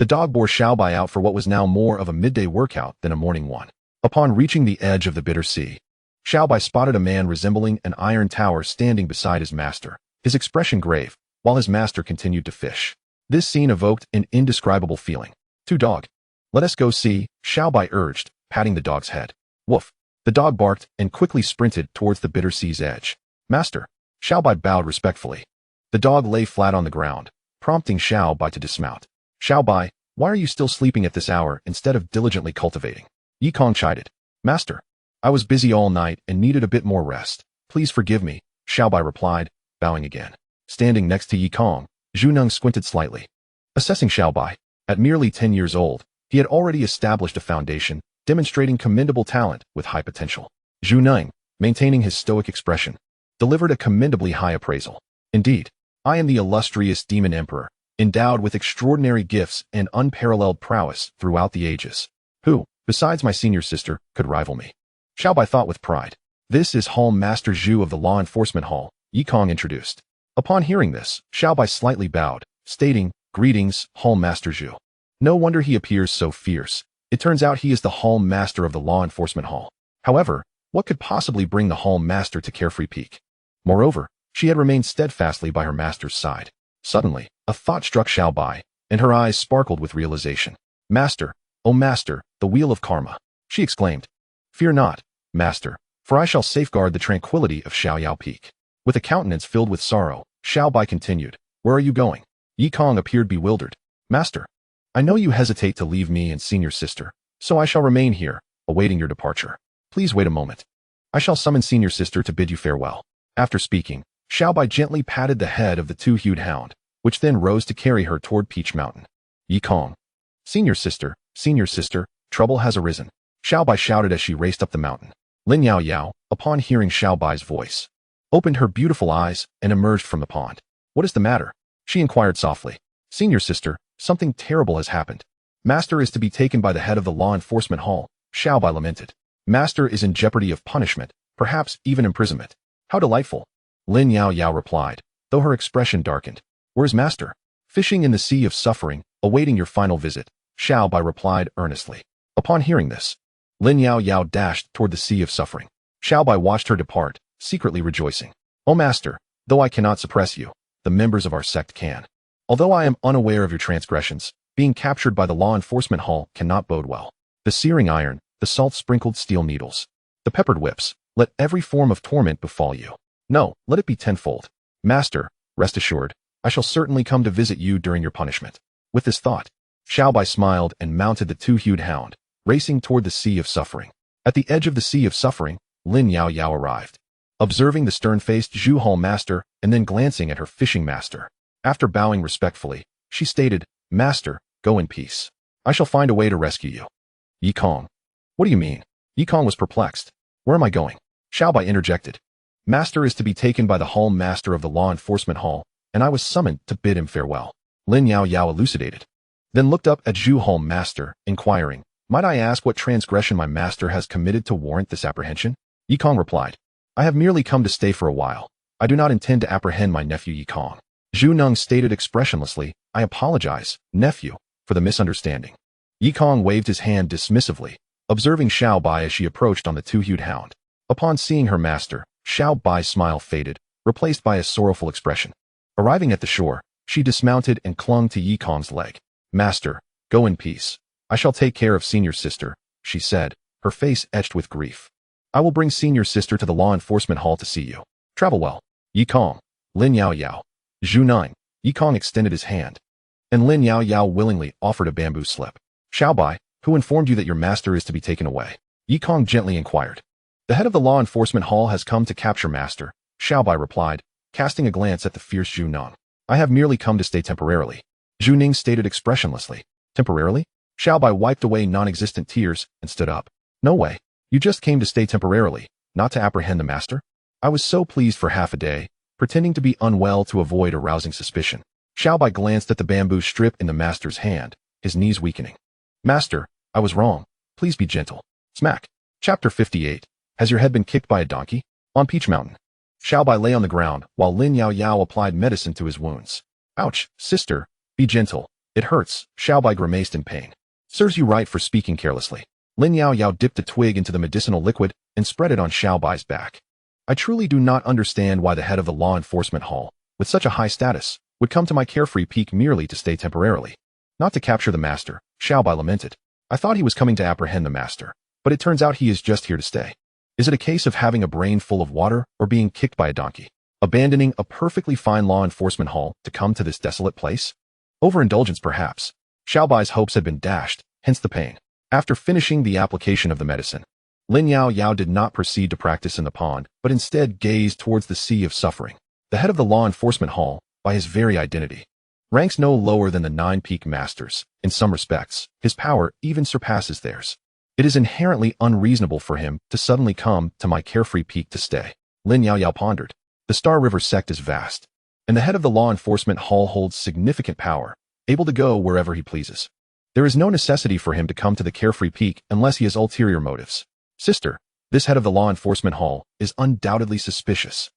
the dog bore Xiaobai out for what was now more of a midday workout than a morning one. Upon reaching the edge of the bitter sea, Xiaobai spotted a man resembling an iron tower standing beside his master, his expression grave, while his master continued to fish. This scene evoked an indescribable feeling. Dog, let us go see, Xiaobai urged, patting the dog's head. Woof! The dog barked and quickly sprinted towards the bitter sea's edge. Master, Xiaobai bowed respectfully. The dog lay flat on the ground, prompting Xiaobai to dismount. Xiaobai, why are you still sleeping at this hour instead of diligently cultivating? Yikong chided. Master, I was busy all night and needed a bit more rest. Please forgive me, Xiaobai replied, bowing again. Standing next to Yikong, Zhu Neng squinted slightly. Assessing Xiaobai, at merely 10 years old, he had already established a foundation, demonstrating commendable talent with high potential. Zhu Neng, maintaining his stoic expression, delivered a commendably high appraisal. Indeed, I am the illustrious Demon Emperor, endowed with extraordinary gifts and unparalleled prowess throughout the ages. Who, besides my senior sister, could rival me? Xiaobai thought with pride. This is Hall Master Zhu of the Law Enforcement Hall, Yikong introduced. Upon hearing this, Xiaobai slightly bowed, stating, Greetings, Hall Master Zhu. No wonder he appears so fierce. It turns out he is the Hall Master of the Law Enforcement Hall. However, what could possibly bring the Hall Master to Carefree Peak? Moreover, she had remained steadfastly by her master's side. Suddenly, a thought struck Xiaobai, and her eyes sparkled with realization. Master, O Master, the wheel of karma, she exclaimed. Fear not, Master, for I shall safeguard the tranquility of Xiao Yao Peak. With a countenance filled with sorrow, Xiaobai continued, Where are you going? Yikong appeared bewildered. Master, I know you hesitate to leave me and senior sister, so I shall remain here, awaiting your departure. Please wait a moment. I shall summon senior sister to bid you farewell. After speaking, Xiaobai gently patted the head of the two-hued hound, which then rose to carry her toward Peach Mountain. Yikong. Senior sister, trouble has arisen, Xiaobai shouted as she raced up the mountain. Lin Yao Yao, upon hearing Xiaobai's voice, opened her beautiful eyes and emerged from the pond. What is the matter? She inquired softly. Senior sister, something terrible has happened. Master is to be taken by the head of the Law Enforcement Hall, Xiaobai lamented. Master is in jeopardy of punishment, perhaps even imprisonment. How delightful. Lin Yao Yao replied, though her expression darkened. Where is Master? Fishing in the sea of suffering, awaiting your final visit, Xiaobai replied earnestly. Upon hearing this, Lin Yao Yao dashed toward the sea of suffering. Xiaobai watched her depart, secretly rejoicing. O Master, though I cannot suppress you, the members of our sect can. Although I am unaware of your transgressions, being captured by the Law Enforcement Hall cannot bode well. The searing iron, the salt-sprinkled steel needles, the peppered whips, let every form of torment befall you. No, let it be tenfold. Master, rest assured, I shall certainly come to visit you during your punishment. With this thought, Xiaobai smiled and mounted the two-hued hound, racing toward the Sea of Suffering. At the edge of the Sea of Suffering, Lin Yao Yao arrived. Observing the stern-faced Zhu Hall master and then glancing at her fishing master. After bowing respectfully, she stated, "Master, go in peace. I shall find a way to rescue you." Yi Kong. What do you mean? Yi Kong was perplexed. Where am I going? Xiaobai interjected. Master is to be taken by the hall master of the law enforcement hall, and I was summoned to bid him farewell. Lin Yao Yao elucidated. Then looked up at Zhu Hall master, inquiring, "Might I ask what transgression my master has committed to warrant this apprehension?" Yi Kong replied, "I have merely come to stay for a while. I do not intend to apprehend my nephew Yi Kong." Zhu Neng stated expressionlessly, "I apologize, nephew, for the misunderstanding." Yi Kong waved his hand dismissively, observing Xiaobai as she approached on the two-hued hound. Upon seeing her master, Xiaobai's smile faded, replaced by a sorrowful expression. Arriving at the shore, she dismounted and clung to Yi Kong's leg. "Master, go in peace. I shall take care of senior sister," she said, her face etched with grief. "I will bring senior sister to the law enforcement hall to see you. Travel well." Yi Kong, Lin Yao Yao, Zhu Neng. Yi Kong extended his hand, and Lin Yao Yao willingly offered a bamboo slip. "Xiaobai, who informed you that your master is to be taken away?" Yi Kong gently inquired. "The head of the law enforcement hall has come to capture master," Xiaobai replied, casting a glance at the fierce Zhu Neng. "I have merely come to stay temporarily." Zhu Ning stated expressionlessly. "Temporarily?" Xiaobai wiped away non-existent tears and stood up. "No way. You just came to stay temporarily, not to apprehend the master?" "I was so pleased for half a day, pretending to be unwell to avoid arousing suspicion." Xiaobai glanced at the bamboo strip in the master's hand, his knees weakening. "Master, I was wrong. Please be gentle." Smack. Chapter 58. Has your head been kicked by a donkey? On Peach Mountain. Xiaobai lay on the ground while Lin Yao Yao applied medicine to his wounds. "Ouch, sister. Be gentle. It hurts." Xiaobai grimaced in pain. "Serves you right for speaking carelessly." Lin Yao Yao dipped a twig into the medicinal liquid and spread it on Xiaobai's back. "I truly do not understand why the head of the law enforcement hall, with such a high status, would come to my carefree peak merely to stay temporarily. Not to capture the master," Xiaobai lamented. "I thought he was coming to apprehend the master, but it turns out he is just here to stay. Is it a case of having a brain full of water or being kicked by a donkey? Abandoning a perfectly fine law enforcement hall to come to this desolate place? Overindulgence perhaps." Xiaobai's hopes had been dashed, hence the pain. After finishing the application of the medicine, Lin Yao Yao did not proceed to practice in the pond, but instead gazed towards the Sea of Suffering. The head of the law enforcement hall, by his very identity, ranks no lower than the 9 peak masters. In some respects, his power even surpasses theirs. It is inherently unreasonable for him to suddenly come to my carefree peak to stay. Lin Yao Yao pondered. The Star River sect is vast, and the head of the law enforcement hall holds significant power, able to go wherever he pleases. There is no necessity for him to come to the carefree peak unless he has ulterior motives. "Sister, this head of the law enforcement hall is undoubtedly suspicious."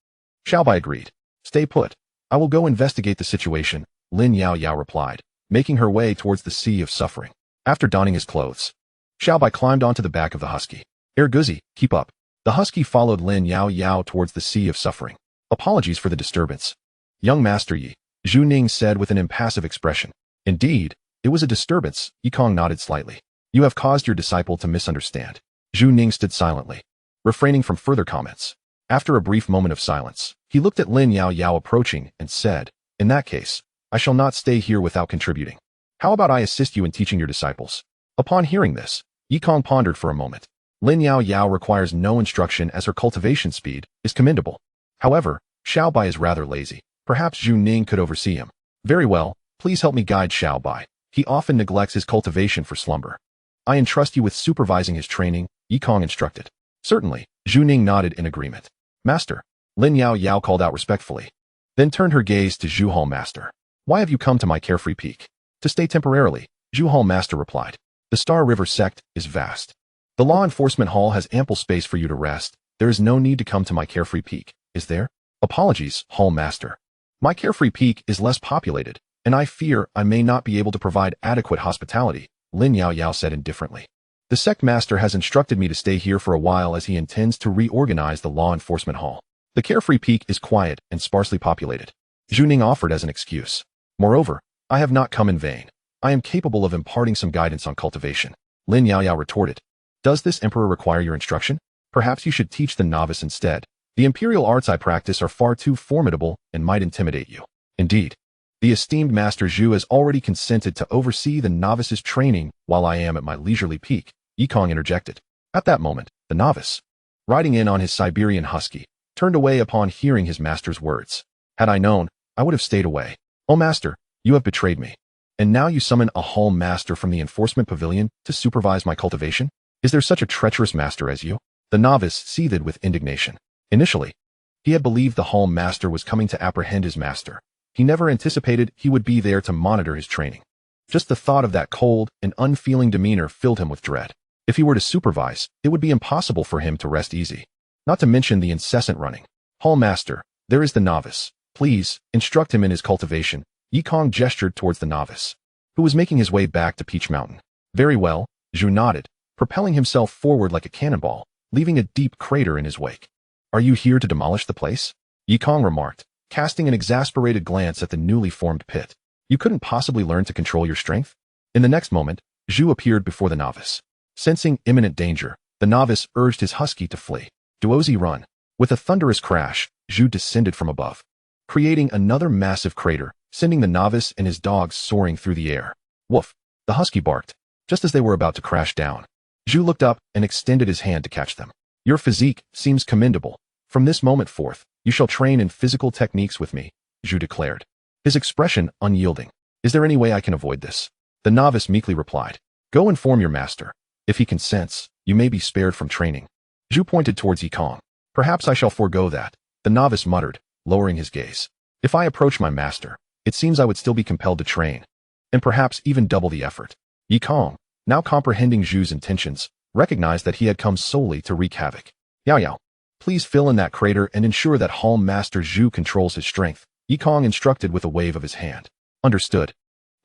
Xiaobai agreed. "Stay put. I will go investigate the situation," Lin Yao Yao replied, making her way towards the Sea of Suffering. After donning his clothes, Xiaobai climbed onto the back of the husky. "Guzzi, keep up." The husky followed Lin Yao Yao towards the Sea of Suffering. "Apologies for the disturbance, young Master Yi," Zhu Ning said with an impassive expression. "Indeed, it was a disturbance," Yi Kong nodded slightly. "You have caused your disciple to misunderstand." Zhu Ning stood silently, refraining from further comments. After a brief moment of silence, he looked at Lin Yao Yao approaching and said, "In that case, I shall not stay here without contributing. How about I assist you in teaching your disciples?" Upon hearing this, Yi Kong pondered for a moment. Lin Yao Yao requires no instruction as her cultivation speed is commendable. However, Xiaobai is rather lazy. Perhaps Zhu Ning could oversee him. "Very well, please help me guide Xiaobai. He often neglects his cultivation for slumber. I entrust you with supervising his training," Yi Kong instructed. "Certainly," Zhu Ning nodded in agreement. "Master," Lin Yao Yao called out respectfully, then turned her gaze to Zhu Hall Master. "Why have you come to my carefree peak?" "To stay temporarily," Zhu Hall Master replied. "The Star River sect is vast. The law enforcement hall has ample space for you to rest. There is no need to come to my carefree peak, is there?" "Apologies, Hall Master. My carefree peak is less populated, and I fear I may not be able to provide adequate hospitality," Lin Yao Yao said indifferently. "The sect master has instructed me to stay here for a while as he intends to reorganize the law enforcement hall. The carefree peak is quiet and sparsely populated," Zhu Ning offered as an excuse. "Moreover, I have not come in vain. I am capable of imparting some guidance on cultivation," Lin Yao Yao retorted. "Does this emperor require your instruction? Perhaps you should teach the novice instead. The imperial arts I practice are far too formidable and might intimidate you." "Indeed. The esteemed Master Zhu has already consented to oversee the novice's training while I am at my leisurely peak, Yikong interjected. At that moment, the novice, riding in on his Siberian husky, turned away upon hearing his master's words. Had I known, I would have stayed away. Oh master, you have betrayed me. And now you summon a hall master from the enforcement pavilion to supervise my cultivation? Is there such a treacherous master as you? The novice seethed with indignation. Initially, he had believed the hall master was coming to apprehend his master. He never anticipated he would be there to monitor his training. Just the thought of that cold and unfeeling demeanor filled him with dread. If he were to supervise, it would be impossible for him to rest easy. Not to mention the incessant running. Hall master, there is the novice. Please, instruct him in his cultivation. Yikong gestured towards the novice, who was making his way back to Peach Mountain. Very well, Zhu nodded, propelling himself forward like a cannonball, leaving a deep crater in his wake. Are you here to demolish the place? Yikong remarked, casting an exasperated glance at the newly formed pit. You couldn't possibly learn to control your strength? In the next moment, Zhu appeared before the novice. Sensing imminent danger, the novice urged his husky to flee. Duozi run. With a thunderous crash, Zhu descended from above, creating another massive crater, sending the novice and his dogs soaring through the air. Woof! The husky barked, just as they were about to crash down. Zhu looked up and extended his hand to catch them. Your physique seems commendable. From this moment forth, you shall train in physical techniques with me, Zhu declared, his expression unyielding. Is there any way I can avoid this? The novice meekly replied. Go inform your master. If he consents, you may be spared from training. Zhu pointed towards Yikong. Perhaps I shall forego that, the novice muttered, lowering his gaze. If I approach my master, it seems I would still be compelled to train, and perhaps even double the effort. Yikong, now comprehending Zhu's intentions, recognized that he had come solely to wreak havoc. Yao Yao, please fill in that crater and ensure that Hall Master Zhu controls his strength, Yikong instructed with a wave of his hand. Understood.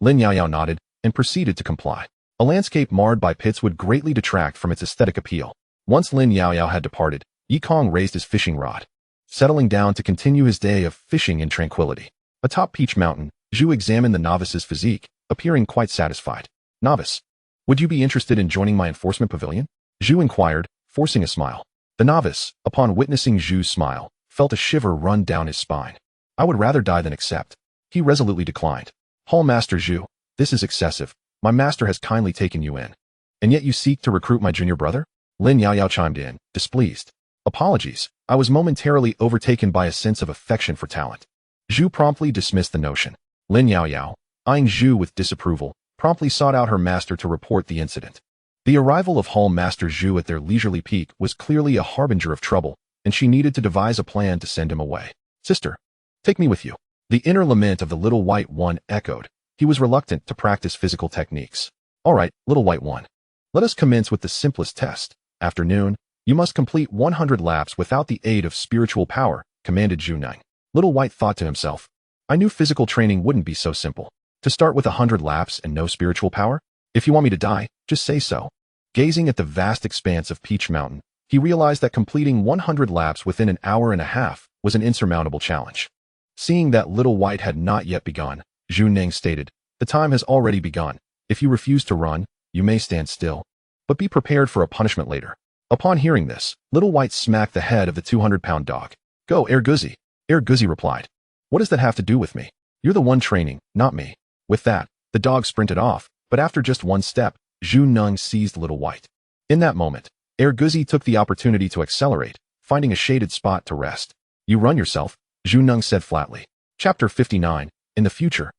Lin Yao Yao nodded and proceeded to comply. A landscape marred by pits would greatly detract from its aesthetic appeal. Once Lin Yao Yao had departed, Yikong raised his fishing rod, settling down to continue his day of fishing in tranquility. Atop Peach Mountain, Zhu examined the novice's physique, appearing quite satisfied. Novice, would you be interested in joining my enforcement pavilion? Zhu inquired, forcing a smile. The novice, upon witnessing Zhu's smile, felt a shiver run down his spine. I would rather die than accept. He resolutely declined. Hall Master Zhu, this is excessive. My master has kindly taken you in. And yet you seek to recruit my junior brother? Lin Yao Yao chimed in, displeased. Apologies, I was momentarily overtaken by a sense of affection for talent. Zhu promptly dismissed the notion. Lin Yao Yao, eyeing Zhu with disapproval, promptly sought out her master to report the incident. The arrival of Hall Master Zhu at their leisurely peak was clearly a harbinger of trouble, and she needed to devise a plan to send him away. Sister, take me with you. The inner lament of the little white one echoed. He was reluctant to practice physical techniques. All right, little white one. Let us commence with the simplest test. After noon, you must complete 100 laps without the aid of spiritual power, commanded Zhu Nang. Little White thought to himself, I knew physical training wouldn't be so simple. To start with 100 laps and no spiritual power? If you want me to die, just say so. Gazing at the vast expanse of Peach Mountain, he realized that completing 100 laps within an hour and a half was an insurmountable challenge. Seeing that Little White had not yet begun, Zhu Nang stated, the time has already begun. If you refuse to run, you may stand still. But be prepared for a punishment later. Upon hearing this, Little White smacked the head of the 200-pound dog. Go, Erguzi. Erguzi replied. What does that have to do with me? You're the one training, not me. With that, the dog sprinted off, but after just one step, Zhu Nang seized Little White. In that moment, Erguzi took the opportunity to accelerate, finding a shaded spot to rest. You run yourself, Zhu Nang said flatly. Chapter 59. In the future,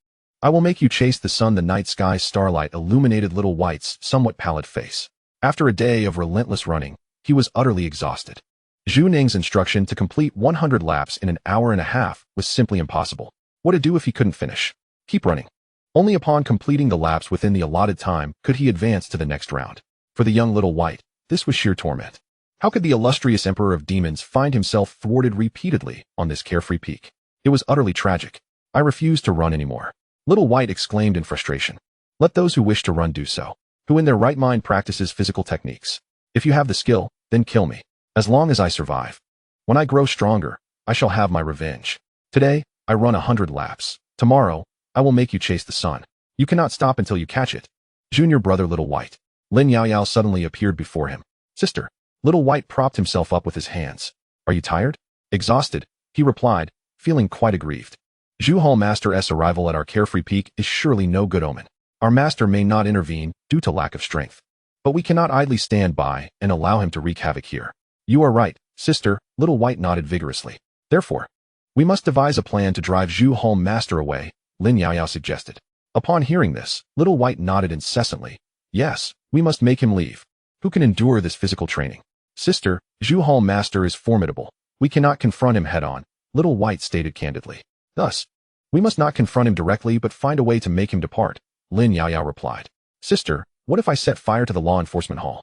I will make you chase the sun. The night sky's starlight illuminated Little White's somewhat pallid face. After a day of relentless running, he was utterly exhausted. Zhu Ning's instruction to complete 100 laps in an hour and a half was simply impossible. What to do if he couldn't finish? Keep running. Only upon completing the laps within the allotted time could he advance to the next round. For the young Little White, this was sheer torment. How could the illustrious Emperor of Demons find himself thwarted repeatedly on this carefree peak? It was utterly tragic. I refuse to run anymore. Little White exclaimed in frustration. Let those who wish to run do so, who in their right mind practices physical techniques. If you have the skill, then kill me. As long as I survive. When I grow stronger, I shall have my revenge. Today, I run 100 laps. Tomorrow, I will make you chase the sun. You cannot stop until you catch it. Junior brother Little White. Lin Yao Yao suddenly appeared before him. Sister. Little White propped himself up with his hands. Are you tired? Exhausted, he replied, feeling quite aggrieved. Zhu Hall Master's arrival at our carefree peak is surely no good omen. Our master may not intervene due to lack of strength, but we cannot idly stand by and allow him to wreak havoc here. You are right, sister, Little White nodded vigorously. Therefore, we must devise a plan to drive Zhu Hall Master away, Lin Yaoyao suggested. Upon hearing this, Little White nodded incessantly. Yes, we must make him leave. Who can endure this physical training? Sister, Zhu Hall Master is formidable. We cannot confront him head-on, Little White stated candidly. Thus, we must not confront him directly but find a way to make him depart, Lin Yaoyao replied. Sister, what if I set fire to the law enforcement hall?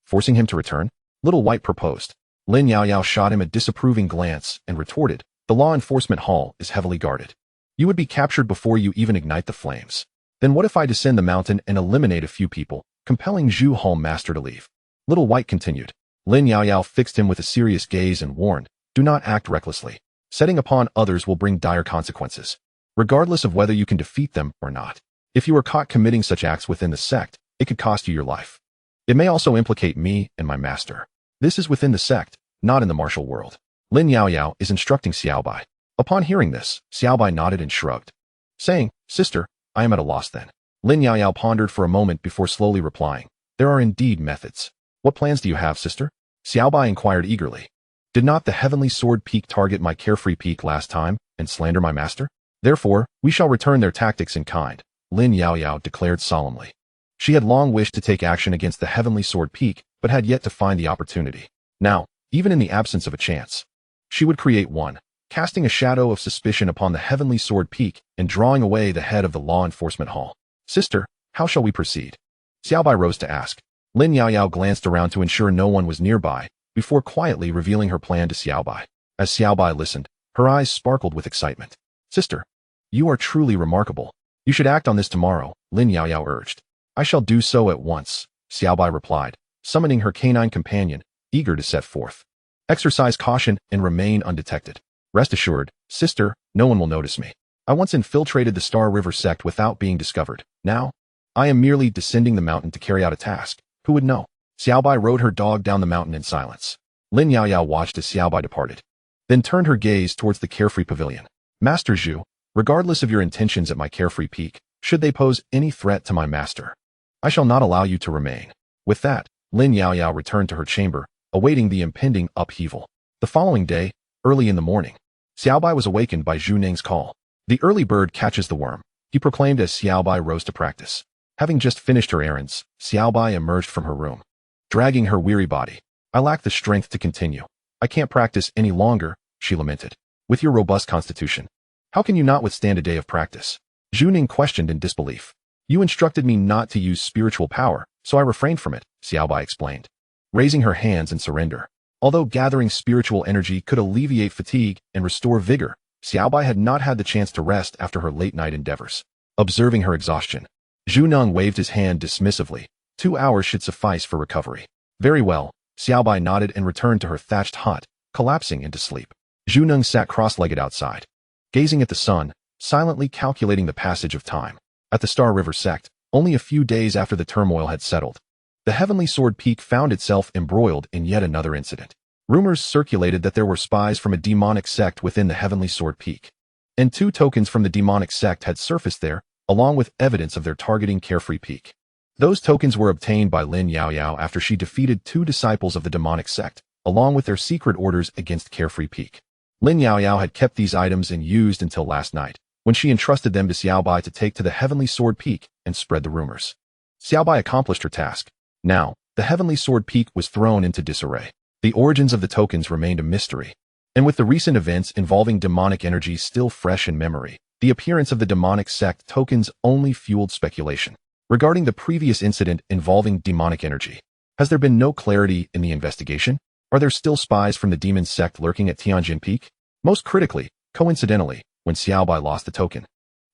Forcing him to return? Little White proposed. Lin Yaoyao shot him a disapproving glance and retorted, the law enforcement hall is heavily guarded. You would be captured before you even ignite the flames. Then what if I descend the mountain and eliminate a few people, compelling Zhu Hall Master to leave? Little White continued. Lin Yaoyao fixed him with a serious gaze and warned, do not act recklessly. Setting upon others will bring dire consequences, regardless of whether you can defeat them or not. If you are caught committing such acts within the sect, it could cost you your life. It may also implicate me and my master. This is within the sect, not in the martial world. Lin Yaoyao is instructing Xiaobai. Upon hearing this, Xiaobai nodded and shrugged, saying, Sister, I am at a loss then. Lin Yaoyao pondered for a moment before slowly replying, there are indeed methods. What plans do you have, sister? Xiaobai inquired eagerly. Did not the Heavenly Sword Peak target my carefree peak last time and slander my master? Therefore, we shall return their tactics in kind, Lin Yaoyao declared solemnly. She had long wished to take action against the Heavenly Sword Peak, but had yet to find the opportunity. Now, even in the absence of a chance, she would create one, casting a shadow of suspicion upon the Heavenly Sword Peak and drawing away the head of the law enforcement hall. Sister, how shall we proceed? Xiaobai rose to ask. Lin Yaoyao glanced around to ensure no one was nearby, before quietly revealing her plan to Xiaobai. As Xiaobai listened, her eyes sparkled with excitement. Sister, you are truly remarkable. You should act on this tomorrow, Lin Yaoyao urged. I shall do so at once, Xiaobai replied, summoning her canine companion, eager to set forth. Exercise caution and remain undetected. Rest assured, sister, no one will notice me. I once infiltrated the Star River sect without being discovered. Now, I am merely descending the mountain to carry out a task. Who would know? Xiaobai rode her dog down the mountain in silence. Lin Yaoyao watched as Xiaobai departed, then turned her gaze towards the carefree pavilion. Master Zhu, regardless of your intentions at my carefree peak, should they pose any threat to my master, I shall not allow you to remain. With that, Lin Yaoyao returned to her chamber, awaiting the impending upheaval. The following day, early in the morning, Xiaobai was awakened by Zhu Ning's call. The early bird catches the worm, he proclaimed as Xiaobai rose to practice. Having just finished her errands, Xiaobai emerged from her room, dragging her weary body. I lack the strength to continue. I can't practice any longer, she lamented. With your robust constitution, how can you not withstand a day of practice? Zhu Ning questioned in disbelief. You instructed me not to use spiritual power, so I refrained from it, Xiaobai explained, raising her hands in surrender. Although gathering spiritual energy could alleviate fatigue and restore vigor, Xiaobai had not had the chance to rest after her late-night endeavors. Observing her exhaustion, Zhu Neng waved his hand dismissively. 2 hours should suffice for recovery. Very well, Xiaobai nodded and returned to her thatched hut, collapsing into sleep. Zhu Neng sat cross-legged outside, gazing at the sun, silently calculating the passage of time. At the Star River sect, only a few days after the turmoil had settled, the Heavenly Sword Peak found itself embroiled in yet another incident. Rumors circulated that there were spies from a demonic sect within the Heavenly Sword Peak, and 2 tokens from the demonic sect had surfaced there, along with evidence of their targeting Carefree Peak. Those tokens were obtained by Lin Yaoyao after she defeated 2 disciples of the demonic sect, along with their secret orders against Carefree Peak. Lin Yaoyao had kept these items and used until last night, when she entrusted them to Xiaobai to take to the Heavenly Sword Peak and spread the rumors. Xiaobai accomplished her task. Now, the Heavenly Sword Peak was thrown into disarray. The origins of the tokens remained a mystery, and with the recent events involving demonic energy still fresh in memory, the appearance of the demonic sect tokens only fueled speculation. Regarding the previous incident involving demonic energy, has there been no clarity in the investigation? Are there still spies from the demon sect lurking at Tianjin Peak? Most critically, coincidentally, when Xiaobai lost the token,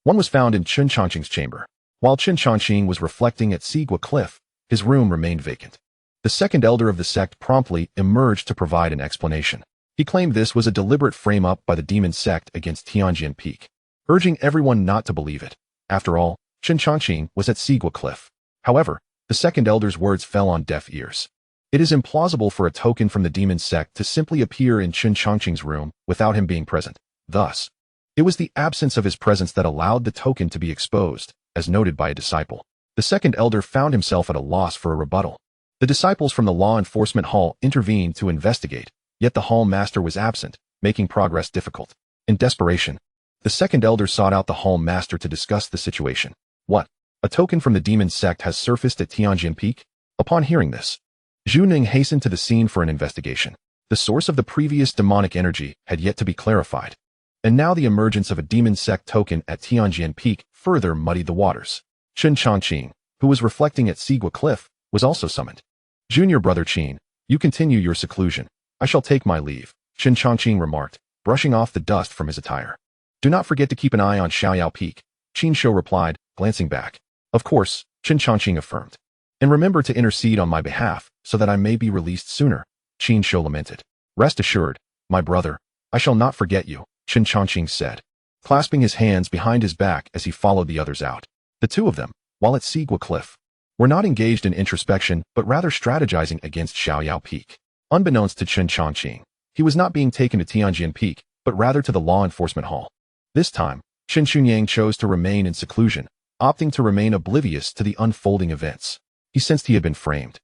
one was found in Chen Changqing's chamber. While Chen Changqing was reflecting at Sigua Cliff, his room remained vacant. The second elder of the sect promptly emerged to provide an explanation. He claimed this was a deliberate frame-up by the demon sect against Tianjin Peak, urging everyone not to believe it. After all, Chen Changqing was at Sigua Cliff. However, the second elder's words fell on deaf ears. It is implausible for a token from the demon sect to simply appear in Chen Changqing's room without him being present. Thus, It was the absence of his presence that allowed the token to be exposed, as noted by a disciple. The second elder found himself at a loss for a rebuttal. The disciples from the law enforcement hall intervened to investigate, yet the hall master was absent, making progress difficult. In desperation, the second elder sought out the hall master to discuss the situation. What? A token from the demon sect has surfaced at Tianjin Peak? Upon hearing this, Zhu Ning hastened to the scene for an investigation. The source of the previous demonic energy had yet to be clarified, and now the emergence of a demon sect token at Tianjin Peak further muddied the waters. Chen Changqing, who was reflecting at Sigua Cliff, was also summoned. Junior brother Qin, you continue your seclusion. I shall take my leave, Chen Changqing remarked, brushing off the dust from his attire. Do not forget to keep an eye on Xiaoyao Peak, Qin Shou replied, glancing back. Of course, Chen Changqing affirmed. And remember to intercede on my behalf, so that I may be released sooner, Qin Shou lamented. Rest assured, my brother, I shall not forget you, Chen Changqing said, clasping his hands behind his back as he followed the others out. The two of them, while at Sigua Cliff, were not engaged in introspection but rather strategizing against Xiaoyao Peak. Unbeknownst to Chen Changqing, he was not being taken to Tianjin Peak, but rather to the law enforcement hall. This time, Chen Xunyang chose to remain in seclusion, opting to remain oblivious to the unfolding events. He sensed he had been framed.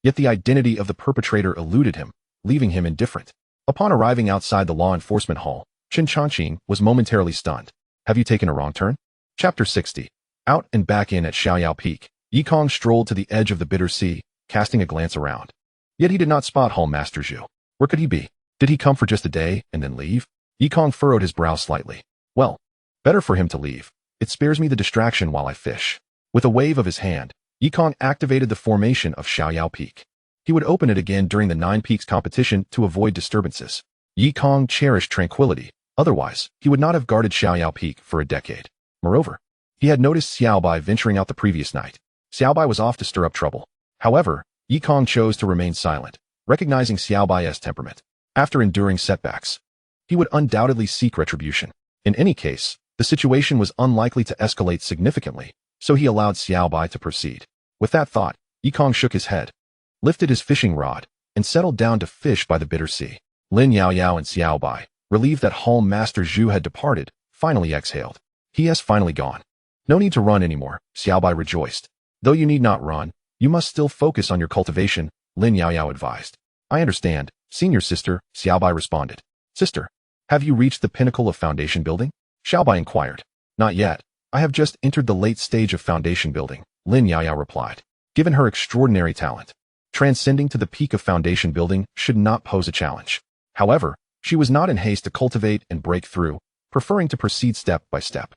Yet the identity of the perpetrator eluded him, leaving him indifferent. Upon arriving outside the law enforcement hall, Chen Changqing was momentarily stunned. Have you taken a wrong turn? Chapter 60. Out and back in at Xiaoyao Peak, Yikong strolled to the edge of the bitter sea, casting a glance around. Yet he did not spot Hall Master Zhu. Where could he be? Did he come for just a day and then leave? Yikong furrowed his brow slightly. Well, better for him to leave. It spares me the distraction while I fish. With a wave of his hand, Yikong activated the formation of Xiaoyao Peak. He would open it again during the 9 Peaks competition to avoid disturbances. Yikong cherished tranquility. Otherwise, he would not have guarded Xiaoyao Peak for a decade. Moreover, he had noticed Xiaobai venturing out the previous night. Xiaobai was off to stir up trouble. However, Yikong chose to remain silent, recognizing Xiaobai's temperament. After enduring setbacks, he would undoubtedly seek retribution. In any case, the situation was unlikely to escalate significantly, so he allowed Xiaobai to proceed. With that thought, Yikong shook his head, lifted his fishing rod, and settled down to fish by the bitter sea. Lin Yaoyao and Xiaobai, relieved that Hall Master Zhu had departed, finally exhaled. He has finally gone. No need to run anymore, Xiaobai rejoiced. Though you need not run, you must still focus on your cultivation, Lin Yaoyao advised. I understand, senior sister, Xiaobai responded. Sister, have you reached the pinnacle of foundation building? Xiaobai inquired. Not yet. I have just entered the late stage of foundation building, Lin Yaoyao replied. Given her extraordinary talent, transcending to the peak of foundation building should not pose a challenge. However, she was not in haste to cultivate and break through, preferring to proceed step by step.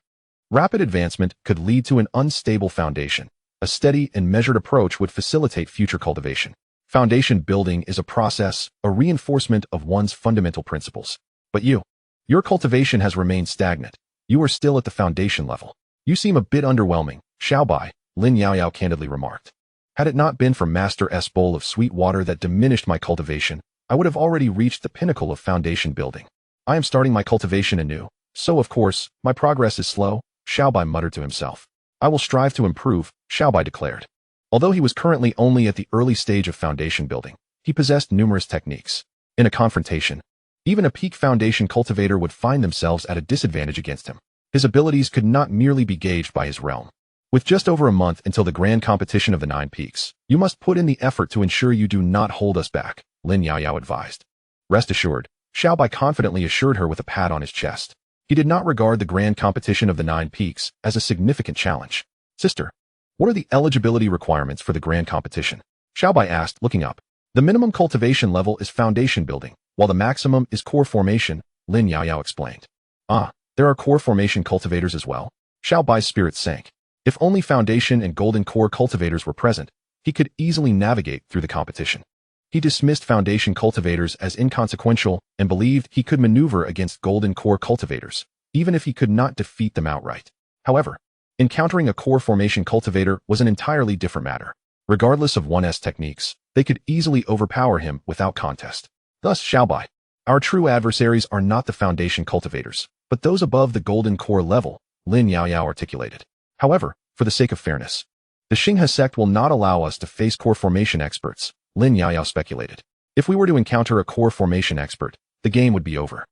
Rapid advancement could lead to an unstable foundation. A steady and measured approach would facilitate future cultivation. Foundation building is a process, a reinforcement of one's fundamental principles. But your cultivation has remained stagnant. You are still at the foundation level. You seem a bit underwhelming, Xiaobai, Lin Yaoyao candidly remarked. Had it not been for Master S' bowl of sweet water that diminished my cultivation, I would have already reached the pinnacle of foundation building. I am starting my cultivation anew, so of course, my progress is slow, Xiaobai muttered to himself. I will strive to improve, Xiaobai declared. Although he was currently only at the early stage of foundation building, he possessed numerous techniques. In a confrontation, even a peak foundation cultivator would find themselves at a disadvantage against him. His abilities could not merely be gauged by his realm. With just over a month until the grand competition of the 9 Peaks, you must put in the effort to ensure you do not hold us back, Lin Yaoyao advised. Rest assured, Xiaobai confidently assured her with a pat on his chest. He did not regard the grand competition of the 9 Peaks as a significant challenge. Sister, what are the eligibility requirements for the grand competition? Xiaobai asked, looking up. The minimum cultivation level is foundation building, while the maximum is core formation, Lin Yaoyao explained. Ah, there are core formation cultivators as well? Xiaobai's spirit sank. If only foundation and golden core cultivators were present, he could easily navigate through the competition. He dismissed foundation cultivators as inconsequential and believed he could maneuver against golden core cultivators, even if he could not defeat them outright. However, encountering a core formation cultivator was an entirely different matter. Regardless of one's techniques, they could easily overpower him without contest. Thus, Xiaobai, our true adversaries are not the foundation cultivators, but those above the golden core level, Lin Yaoyao articulated. However, for the sake of fairness, the Xinghe sect will not allow us to face core formation experts, Lin Yaoyao speculated. If we were to encounter a core formation expert, the game would be over.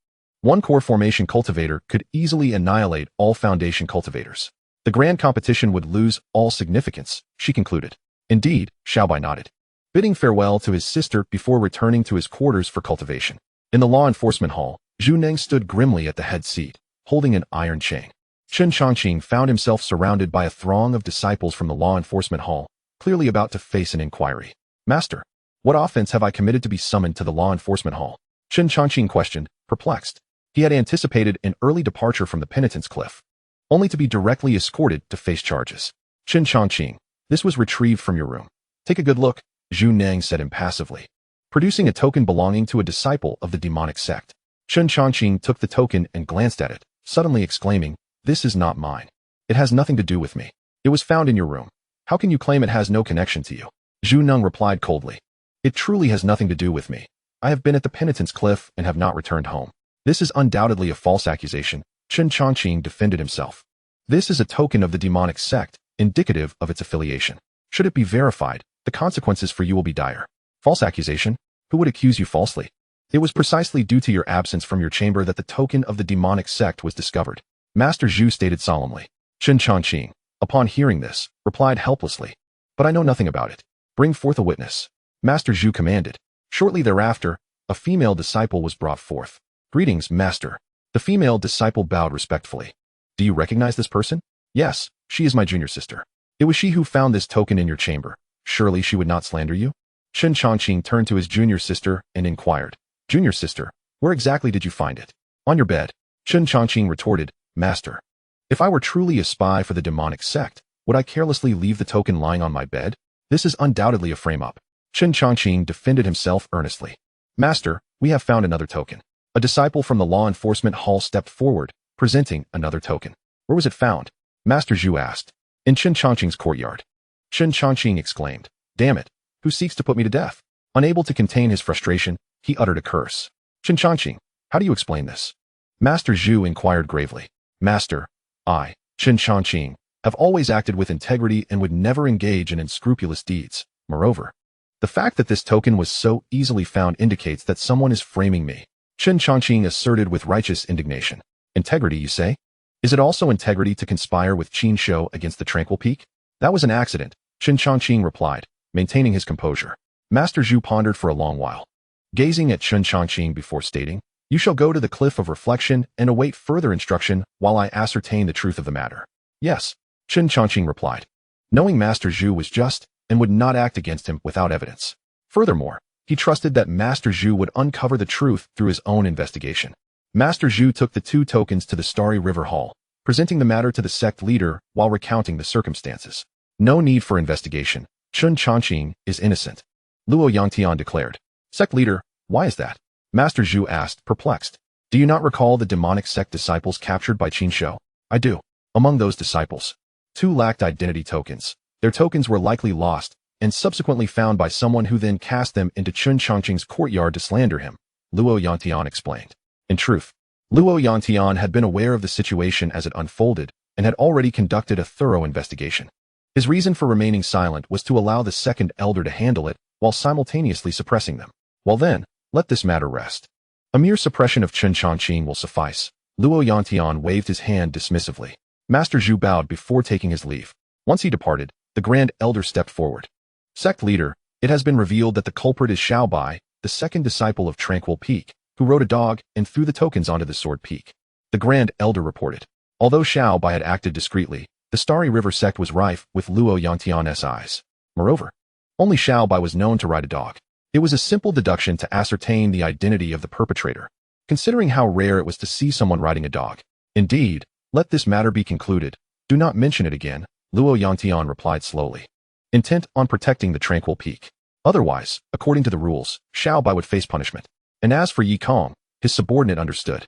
One core formation cultivator could easily annihilate all foundation cultivators. The grand competition would lose all significance, she concluded. Indeed, Xiaobai nodded, bidding farewell to his sister before returning to his quarters for cultivation. In the law enforcement hall, Zhu Neng stood grimly at the head seat, holding an iron chain. Chen Chongqing found himself surrounded by a throng of disciples from the law enforcement hall, clearly about to face an inquiry. Master, what offense have I committed to be summoned to the law enforcement hall? Chen Chongqing questioned, perplexed. He had anticipated an early departure from the penitence cliff, only to be directly escorted to face charges. Chen Chongqing, this was retrieved from your room. Take a good look, Zhu Neng said impassively, producing a token belonging to a disciple of the demonic sect. Chen Chongqing took the token and glanced at it, suddenly exclaiming, this is not mine. It has nothing to do with me. It was found in your room. How can you claim it has no connection to you? Zhu Neng replied coldly. It truly has nothing to do with me. I have been at the penitence cliff and have not returned home. This is undoubtedly a false accusation, Chen Chongqing defended himself. This is a token of the demonic sect, indicative of its affiliation. Should it be verified, the consequences for you will be dire. False accusation? Who would accuse you falsely? It was precisely due to your absence from your chamber that the token of the demonic sect was discovered. Master Zhu stated solemnly. Chen Chongqing, upon hearing this, replied helplessly. But I know nothing about it. Bring forth a witness. Master Zhu commanded. Shortly thereafter, a female disciple was brought forth. Greetings, Master. The female disciple bowed respectfully. Do you recognize this person? Yes, she is my junior sister. It was she who found this token in your chamber. Surely she would not slander you? Chen Chongqing turned to his junior sister and inquired. Junior sister, where exactly did you find it? On your bed. Chen Chongqing retorted, Master, if I were truly a spy for the demonic sect, would I carelessly leave the token lying on my bed? This is undoubtedly a frame-up. Chen Chongqing defended himself earnestly. Master, we have found another token. A disciple from the law enforcement hall stepped forward, presenting another token. Where was it found? Master Zhu asked. In Chen Chongqing's courtyard. Chen Chongqing exclaimed, damn it, who seeks to put me to death? Unable to contain his frustration, he uttered a curse. Chen Chongqing, how do you explain this? Master Zhu inquired gravely. Master, I, Chen Chongqing, have always acted with integrity and would never engage in unscrupulous deeds. Moreover, the fact that this token was so easily found indicates that someone is framing me. Chen Chongqing asserted with righteous indignation. Integrity, you say? Is it also integrity to conspire with Qin Shou against the Tranquil Peak? That was an accident, Chen Chongqing replied, maintaining his composure. Master Zhu pondered for a long while, gazing at Chen Chongqing before stating, you shall go to the cliff of reflection and await further instruction while I ascertain the truth of the matter. Yes, Chen Chongqing replied, knowing Master Zhu was just and would not act against him without evidence. Furthermore, he trusted that Master Zhu would uncover the truth through his own investigation. Master Zhu took the two tokens to the Starry River Hall, presenting the matter to the sect leader while recounting the circumstances. No need for investigation. Chen Chongqing is innocent, Luo Yangtian declared. Sect leader, why is that? Master Zhu asked, perplexed. Do you not recall the demonic sect disciples captured by Qin Shou? I do. Among those disciples, 2 lacked identity tokens. Their tokens were likely lost and subsequently found by someone who then cast them into Chen Chongqing's courtyard to slander him, Luo Yangtian explained. In truth, Luo Yangtian had been aware of the situation as it unfolded and had already conducted a thorough investigation. His reason for remaining silent was to allow the second elder to handle it while simultaneously suppressing them. Well then, let this matter rest. A mere suppression of Chen Chongqing will suffice. Luo Yangtian waved his hand dismissively. Master Zhu bowed before taking his leave. Once he departed, the Grand Elder stepped forward. Sect leader, it has been revealed that the culprit is Xiaobai, the second disciple of Tranquil Peak, who rode a dog and threw the tokens onto the Sword Peak. The Grand Elder reported. Although Xiaobai had acted discreetly, the Starry River sect was rife with Luo Yangtian's eyes. Moreover, only Xiaobai was known to ride a dog. It was a simple deduction to ascertain the identity of the perpetrator, considering how rare it was to see someone riding a dog. Indeed, let this matter be concluded. Do not mention it again, Luo Yangtian replied slowly, intent on protecting the Tranquil Peak. Otherwise, according to the rules, Xiaobai would face punishment. And as for Yi Kong, his subordinate understood.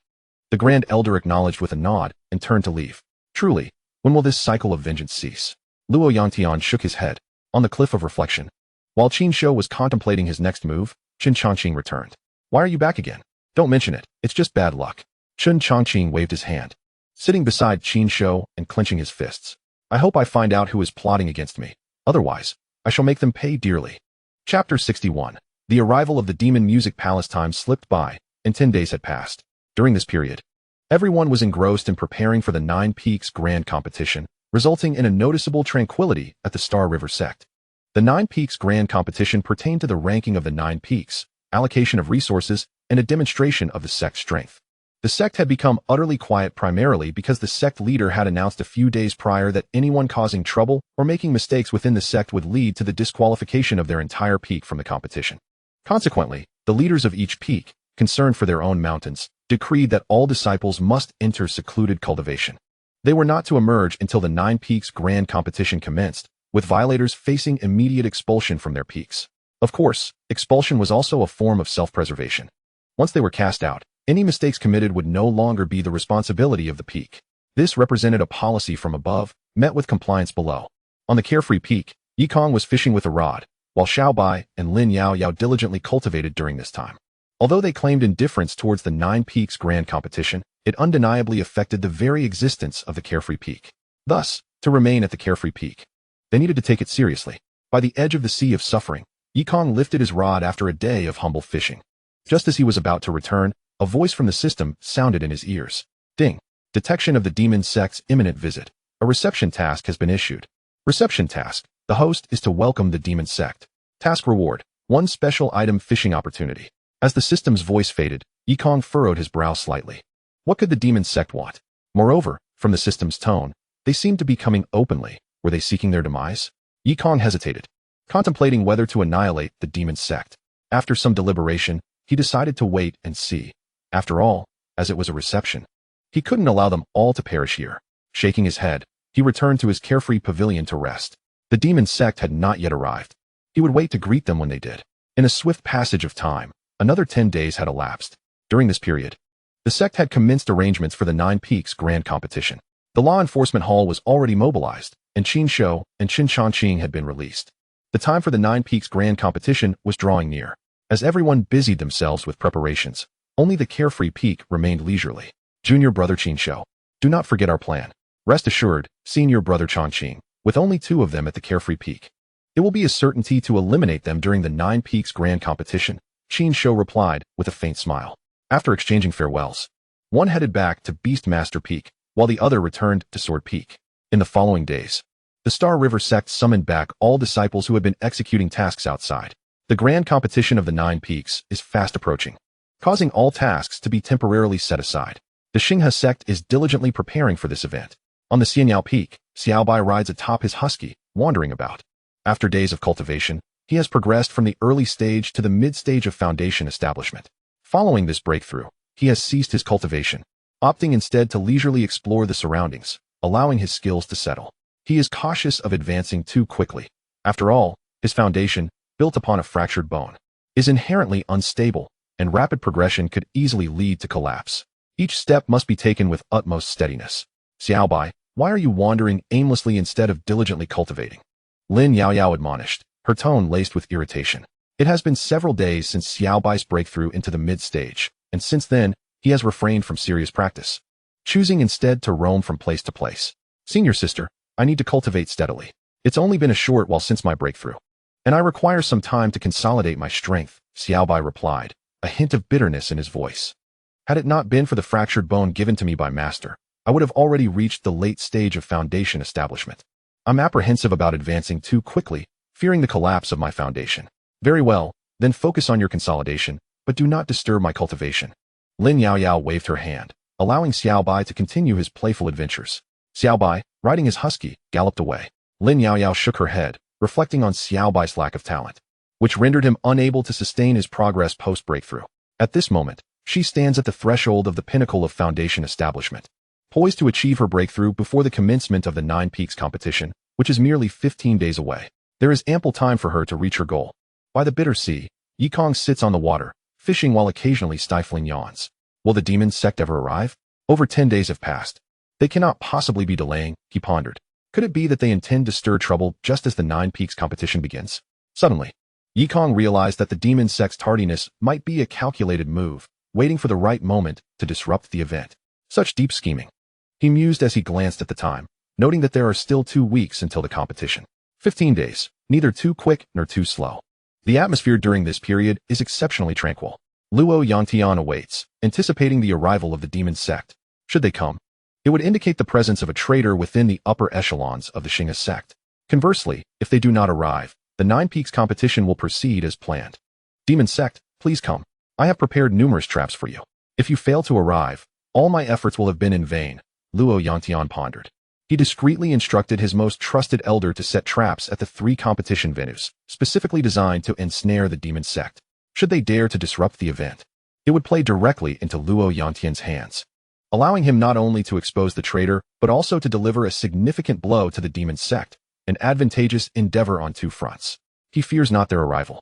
The Grand Elder acknowledged with a nod and turned to leave. Truly, when will this cycle of vengeance cease? Luo Yangtian shook his head. On the cliff of reflection, while Qin Shou was contemplating his next move, Chen Chongqing returned. Why are you back again? Don't mention it, it's just bad luck. Chen Chongqing waved his hand, sitting beside Qin Shou and clenching his fists. I hope I find out who is plotting against me. Otherwise, I shall make them pay dearly. Chapter 61. The arrival of the demon music palace. Time slipped by, and 10 days had passed. During this period, everyone was engrossed in preparing for the Nine Peaks Grand Competition, resulting in a noticeable tranquility at the Star River sect. The Nine Peaks Grand Competition pertained to the ranking of the Nine Peaks, allocation of resources, and a demonstration of the sect's strength. The sect had become utterly quiet primarily because the sect leader had announced a few days prior that anyone causing trouble or making mistakes within the sect would lead to the disqualification of their entire peak from the competition. Consequently, the leaders of each peak, concerned for their own mountains, decreed that all disciples must enter secluded cultivation. They were not to emerge until the Nine Peaks Grand Competition commenced, with violators facing immediate expulsion from their peaks. Of course, expulsion was also a form of self-preservation. Once they were cast out, any mistakes committed would no longer be the responsibility of the peak. This represented a policy from above, met with compliance below. On the Carefree Peak, Yikong was fishing with a rod, while Xiaobai and Lin Yaoyao diligently cultivated during this time. Although they claimed indifference towards the Nine Peaks Grand Competition, it undeniably affected the very existence of the Carefree Peak. Thus, to remain at the Carefree Peak, they needed to take it seriously. By the edge of the sea of suffering, Yikong lifted his rod after a day of humble fishing. Just as he was about to return, a voice from the system sounded in his ears. Ding. Detection of the demon sect's imminent visit. A reception task has been issued. Reception task. The host is to welcome the demon sect. Task reward. One special item fishing opportunity. As the system's voice faded, Yikong furrowed his brow slightly. What could the demon sect want? Moreover, from the system's tone, they seemed to be coming openly. Were they seeking their demise? Yikong hesitated, contemplating whether to annihilate the demon sect. After some deliberation, he decided to wait and see. After all, as it was a reception, he couldn't allow them all to perish here. Shaking his head, he returned to his carefree pavilion to rest. The demon sect had not yet arrived. He would wait to greet them when they did. In a swift passage of time, another 10 days had elapsed. During this period, the sect had commenced arrangements for the Nine Peaks Grand Competition. The law enforcement hall was already mobilized, and Qin Shou and Qin Shanqing had been released. The time for the Nine Peaks Grand Competition was drawing near. As everyone busied themselves with preparations, only the Carefree Peak remained leisurely. Junior brother Qin Shou, do not forget our plan. Rest assured, senior brother Chongqing, with only 2 of them at the Carefree Peak, it will be a certainty to eliminate them during the Nine Peaks Grand Competition, Qin Shou replied with a faint smile. After exchanging farewells, one headed back to Beastmaster Peak, while the other returned to Sword Peak. In the following days, the Star River sect summoned back all disciples who had been executing tasks outside. The grand competition of the Nine Peaks is fast approaching, causing all tasks to be temporarily set aside. The Xinghe sect is diligently preparing for this event. On the Xianyao Peak, Xiaobai rides atop his husky, wandering about. After days of cultivation, he has progressed from the early stage to the mid-stage of foundation establishment. Following this breakthrough, he has ceased his cultivation, opting instead to leisurely explore the surroundings, allowing his skills to settle. He is cautious of advancing too quickly. After all, his foundation, built upon a fractured bone, is inherently unstable, and rapid progression could easily lead to collapse. Each step must be taken with utmost steadiness. Xiaobai, why are you wandering aimlessly instead of diligently cultivating? Lin Yaoyao admonished, her tone laced with irritation. It has been several days since Xiaobai's breakthrough into the mid-stage, and since then, he has refrained from serious practice, choosing instead to roam from place to place. Senior sister, I need to cultivate steadily. It's only been a short while since my breakthrough, and I require some time to consolidate my strength, Xiaobai replied, a hint of bitterness in his voice. Had it not been for the fractured bone given to me by Master, I would have already reached the late stage of foundation establishment. I'm apprehensive about advancing too quickly, fearing the collapse of my foundation. Very well, then focus on your consolidation, but do not disturb my cultivation. Lin Yaoyao waved her hand, allowing Xiaobai to continue his playful adventures. Xiaobai, riding his husky, galloped away. Lin Yaoyao shook her head, reflecting on Xiaobai's lack of talent, which rendered him unable to sustain his progress post-breakthrough. At this moment, she stands at the threshold of the pinnacle of foundation establishment, poised to achieve her breakthrough before the commencement of the Nine Peaks competition, which is merely 15 days away. There is ample time for her to reach her goal. By the bitter sea, Yikong sits on the water, fishing while occasionally stifling yawns. Will the demon sect ever arrive? Over 10 days have passed. They cannot possibly be delaying, he pondered. Could it be that they intend to stir trouble just as the Nine Peaks competition begins? Suddenly, Yikong realized that the demon sect's tardiness might be a calculated move, waiting for the right moment to disrupt the event. Such deep scheming. He mused as he glanced at the time, noting that there are still 2 weeks until the competition. 15 days, neither too quick nor too slow. The atmosphere during this period is exceptionally tranquil. Luo Yantian awaits, anticipating the arrival of the demon sect. Should they come, it would indicate the presence of a traitor within the upper echelons of the Xing'e sect. Conversely, if they do not arrive, the Nine Peaks competition will proceed as planned. Demon sect, please come. I have prepared numerous traps for you. If you fail to arrive, all my efforts will have been in vain, Luo Yantian pondered. He discreetly instructed his most trusted elder to set traps at the 3 competition venues, specifically designed to ensnare the demon sect. Should they dare to disrupt the event, it would play directly into Luo Yantian's hands, allowing him not only to expose the traitor, but also to deliver a significant blow to the demon sect, an advantageous endeavor on 2 fronts. He fears not their arrival,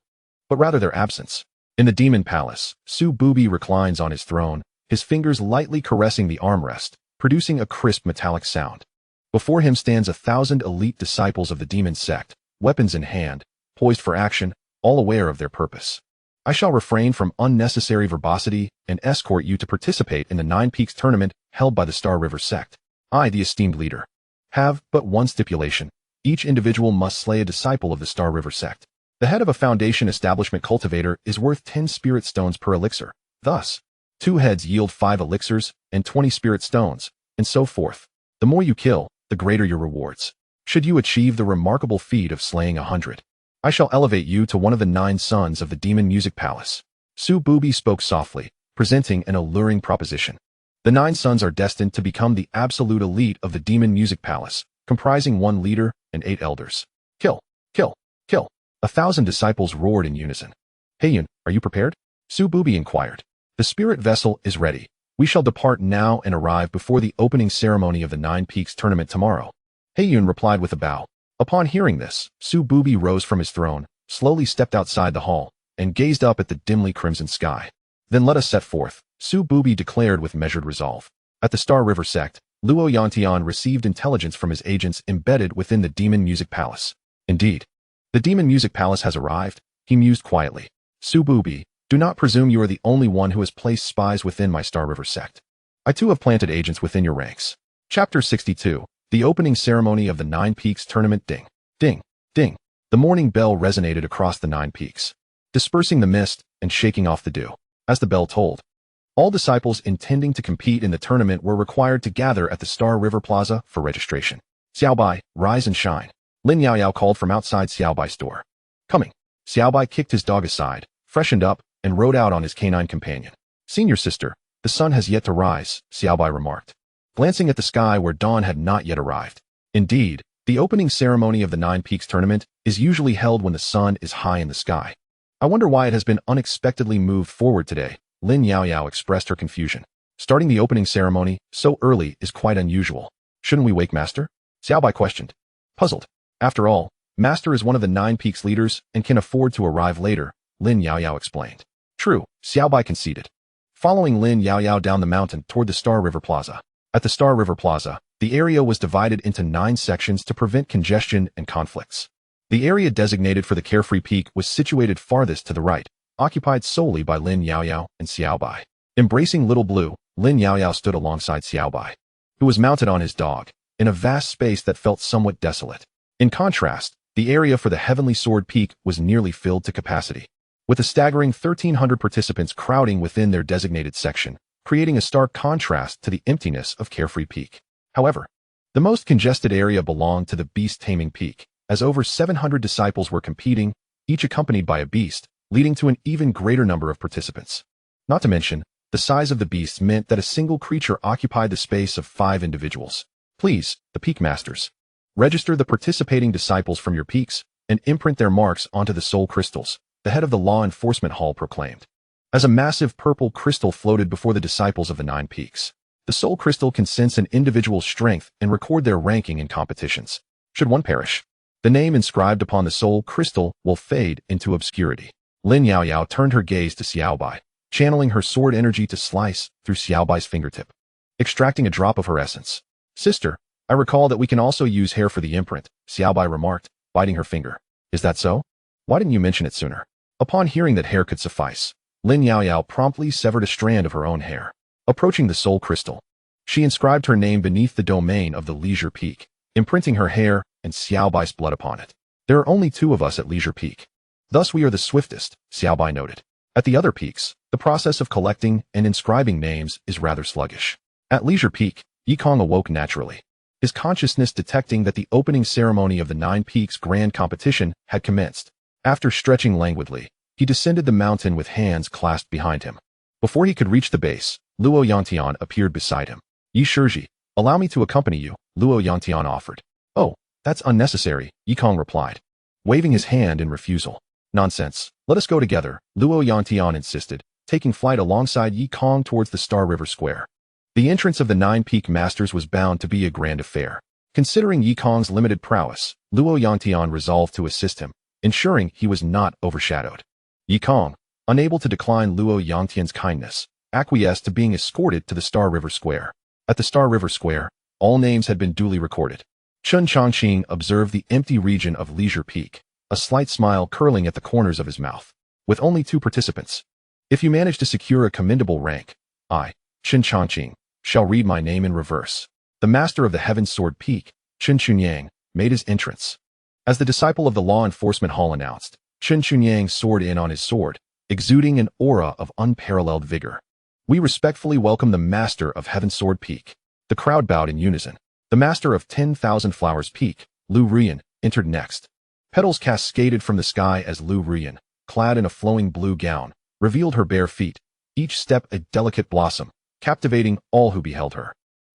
but rather their absence. In the demon palace, Su Bubi reclines on his throne, his fingers lightly caressing the armrest, producing a crisp metallic sound. Before him stands 1,000 elite disciples of the demon sect, weapons in hand, poised for action, all aware of their purpose. I shall refrain from unnecessary verbosity and escort you to participate in the Nine Peaks tournament held by the Star River sect. I, the esteemed leader, have but one stipulation. Each individual must slay a disciple of the Star River sect. The head of a foundation establishment cultivator is worth 10 spirit stones per elixir. Thus, 2 heads yield 5 elixirs and 20 spirit stones, and so forth. The more you kill, the greater your rewards. Should you achieve the remarkable feat of slaying 100, I shall elevate you to one of the 9 sons of the Demon Music Palace. Su Bubi spoke softly, presenting an alluring proposition. The 9 sons are destined to become the absolute elite of the Demon Music Palace, comprising 1 leader and 8 elders. Kill, kill, kill. 1,000 disciples roared in unison. Heiyun, are you prepared? Su Bubi inquired. The spirit vessel is ready. We shall depart now and arrive before the opening ceremony of the Nine Peaks tournament tomorrow. Heiyun replied with a bow. Upon hearing this, Su Bubi rose from his throne, slowly stepped outside the hall, and gazed up at the dimly crimson sky. Then let us set forth, Su Bubi declared with measured resolve. At the Star River sect, Luo Yantian received intelligence from his agents embedded within the Demon Music Palace. Indeed, the Demon Music Palace has arrived, he mused quietly. Su Bubi, do not presume you are the only one who has placed spies within my Star River sect. I too have planted agents within your ranks. Chapter 62. The opening ceremony of the Nine Peaks tournament. Ding, ding, ding. The morning bell resonated across the 9 peaks, dispersing the mist and shaking off the dew. As the bell tolled, all disciples intending to compete in the tournament were required to gather at the Star River Plaza for registration. Xiaobai, rise and shine. Lin Yaoyao called from outside Xiaobai's door. Coming. Xiaobai kicked his dog aside, freshened up, and rode out on his canine companion. Senior sister, the sun has yet to rise, Xiaobai remarked, glancing at the sky where dawn had not yet arrived. Indeed, the opening ceremony of the Nine Peaks tournament is usually held when the sun is high in the sky. I wonder why it has been unexpectedly moved forward today, Lin Yaoyao expressed her confusion. Starting the opening ceremony so early is quite unusual. Shouldn't we wake Master? Xiaobai questioned, puzzled. After all, Master is one of the Nine Peaks leaders and can afford to arrive later, Lin Yaoyao explained. True, Xiaobai conceded. Following Lin Yaoyao down the mountain toward the Star River Plaza. At the Star River Plaza, the area was divided into 9 sections to prevent congestion and conflicts. The area designated for the Carefree Peak was situated farthest to the right, occupied solely by Lin Yaoyao and Xiaobai. Embracing Little Blue, Lin Yaoyao stood alongside Xiaobai, who was mounted on his dog, in a vast space that felt somewhat desolate. In contrast, the area for the Heavenly Sword Peak was nearly filled to capacity, with a staggering 1,300 participants crowding within their designated section, creating a stark contrast to the emptiness of Carefree Peak. However, the most congested area belonged to the Beast Taming Peak, as over 700 disciples were competing, each accompanied by a beast, leading to an even greater number of participants. Not to mention, the size of the beasts meant that a single creature occupied the space of 5 individuals. Please, the Peak Masters, register the participating disciples from your peaks and imprint their marks onto the soul crystals, the head of the Law Enforcement Hall proclaimed. As a massive purple crystal floated before the disciples of the 9 peaks, the soul crystal can sense an individual's strength and record their ranking in competitions. Should one perish, the name inscribed upon the soul crystal will fade into obscurity. Lin Yaoyao turned her gaze to Xiaobai, channeling her sword energy to slice through Xiaobai's fingertip, extracting a drop of her essence. Sister, I recall that we can also use hair for the imprint, Xiaobai remarked, biting her finger. Is that so? Why didn't you mention it sooner? Upon hearing that hair could suffice, Lin Yaoyao promptly severed a strand of her own hair. Approaching the soul crystal, she inscribed her name beneath the domain of the Leisure Peak, imprinting her hair and Xiaobai's blood upon it. There are only 2 of us at Leisure Peak. Thus we are the swiftest, Xiaobai noted. At the other peaks, the process of collecting and inscribing names is rather sluggish. At Leisure Peak, Yikong awoke naturally, his consciousness detecting that the opening ceremony of the Nine Peaks Grand Competition had commenced. After stretching languidly, he descended the mountain with hands clasped behind him. Before he could reach the base, Luo Yantian appeared beside him. Yi Shiji, allow me to accompany you, Luo Yantian offered. Oh, that's unnecessary, Yikong replied, waving his hand in refusal. Nonsense, let us go together, Luo Yantian insisted, taking flight alongside Yikong towards the Star River Square. The entrance of the Nine Peak Masters was bound to be a grand affair. Considering Yikong's limited prowess, Luo Yantian resolved to assist him, ensuring he was not overshadowed. Yikong, unable to decline Luo Yantian's kindness, acquiesced to being escorted to the Star River Square. At the Star River Square, all names had been duly recorded. Chun Chongqing observed the empty region of Leisure Peak, a slight smile curling at the corners of his mouth. With only 2 participants. If you manage to secure a commendable rank, I, Chun Chongqing, shall read my name in reverse. The master of the Heaven Sword Peak, Chun Chunyang, made his entrance. As the disciple of the law enforcement hall announced, Chun Chunyang soared in on his sword, exuding an aura of unparalleled vigor. We respectfully welcome the master of Heaven Sword Peak. The crowd bowed in unison. The master of 10,000 Flowers Peak, Lu Rian, entered next. Petals cascaded from the sky as Lu Rian, clad in a flowing blue gown, revealed her bare feet, each step a delicate blossom, captivating all who beheld her.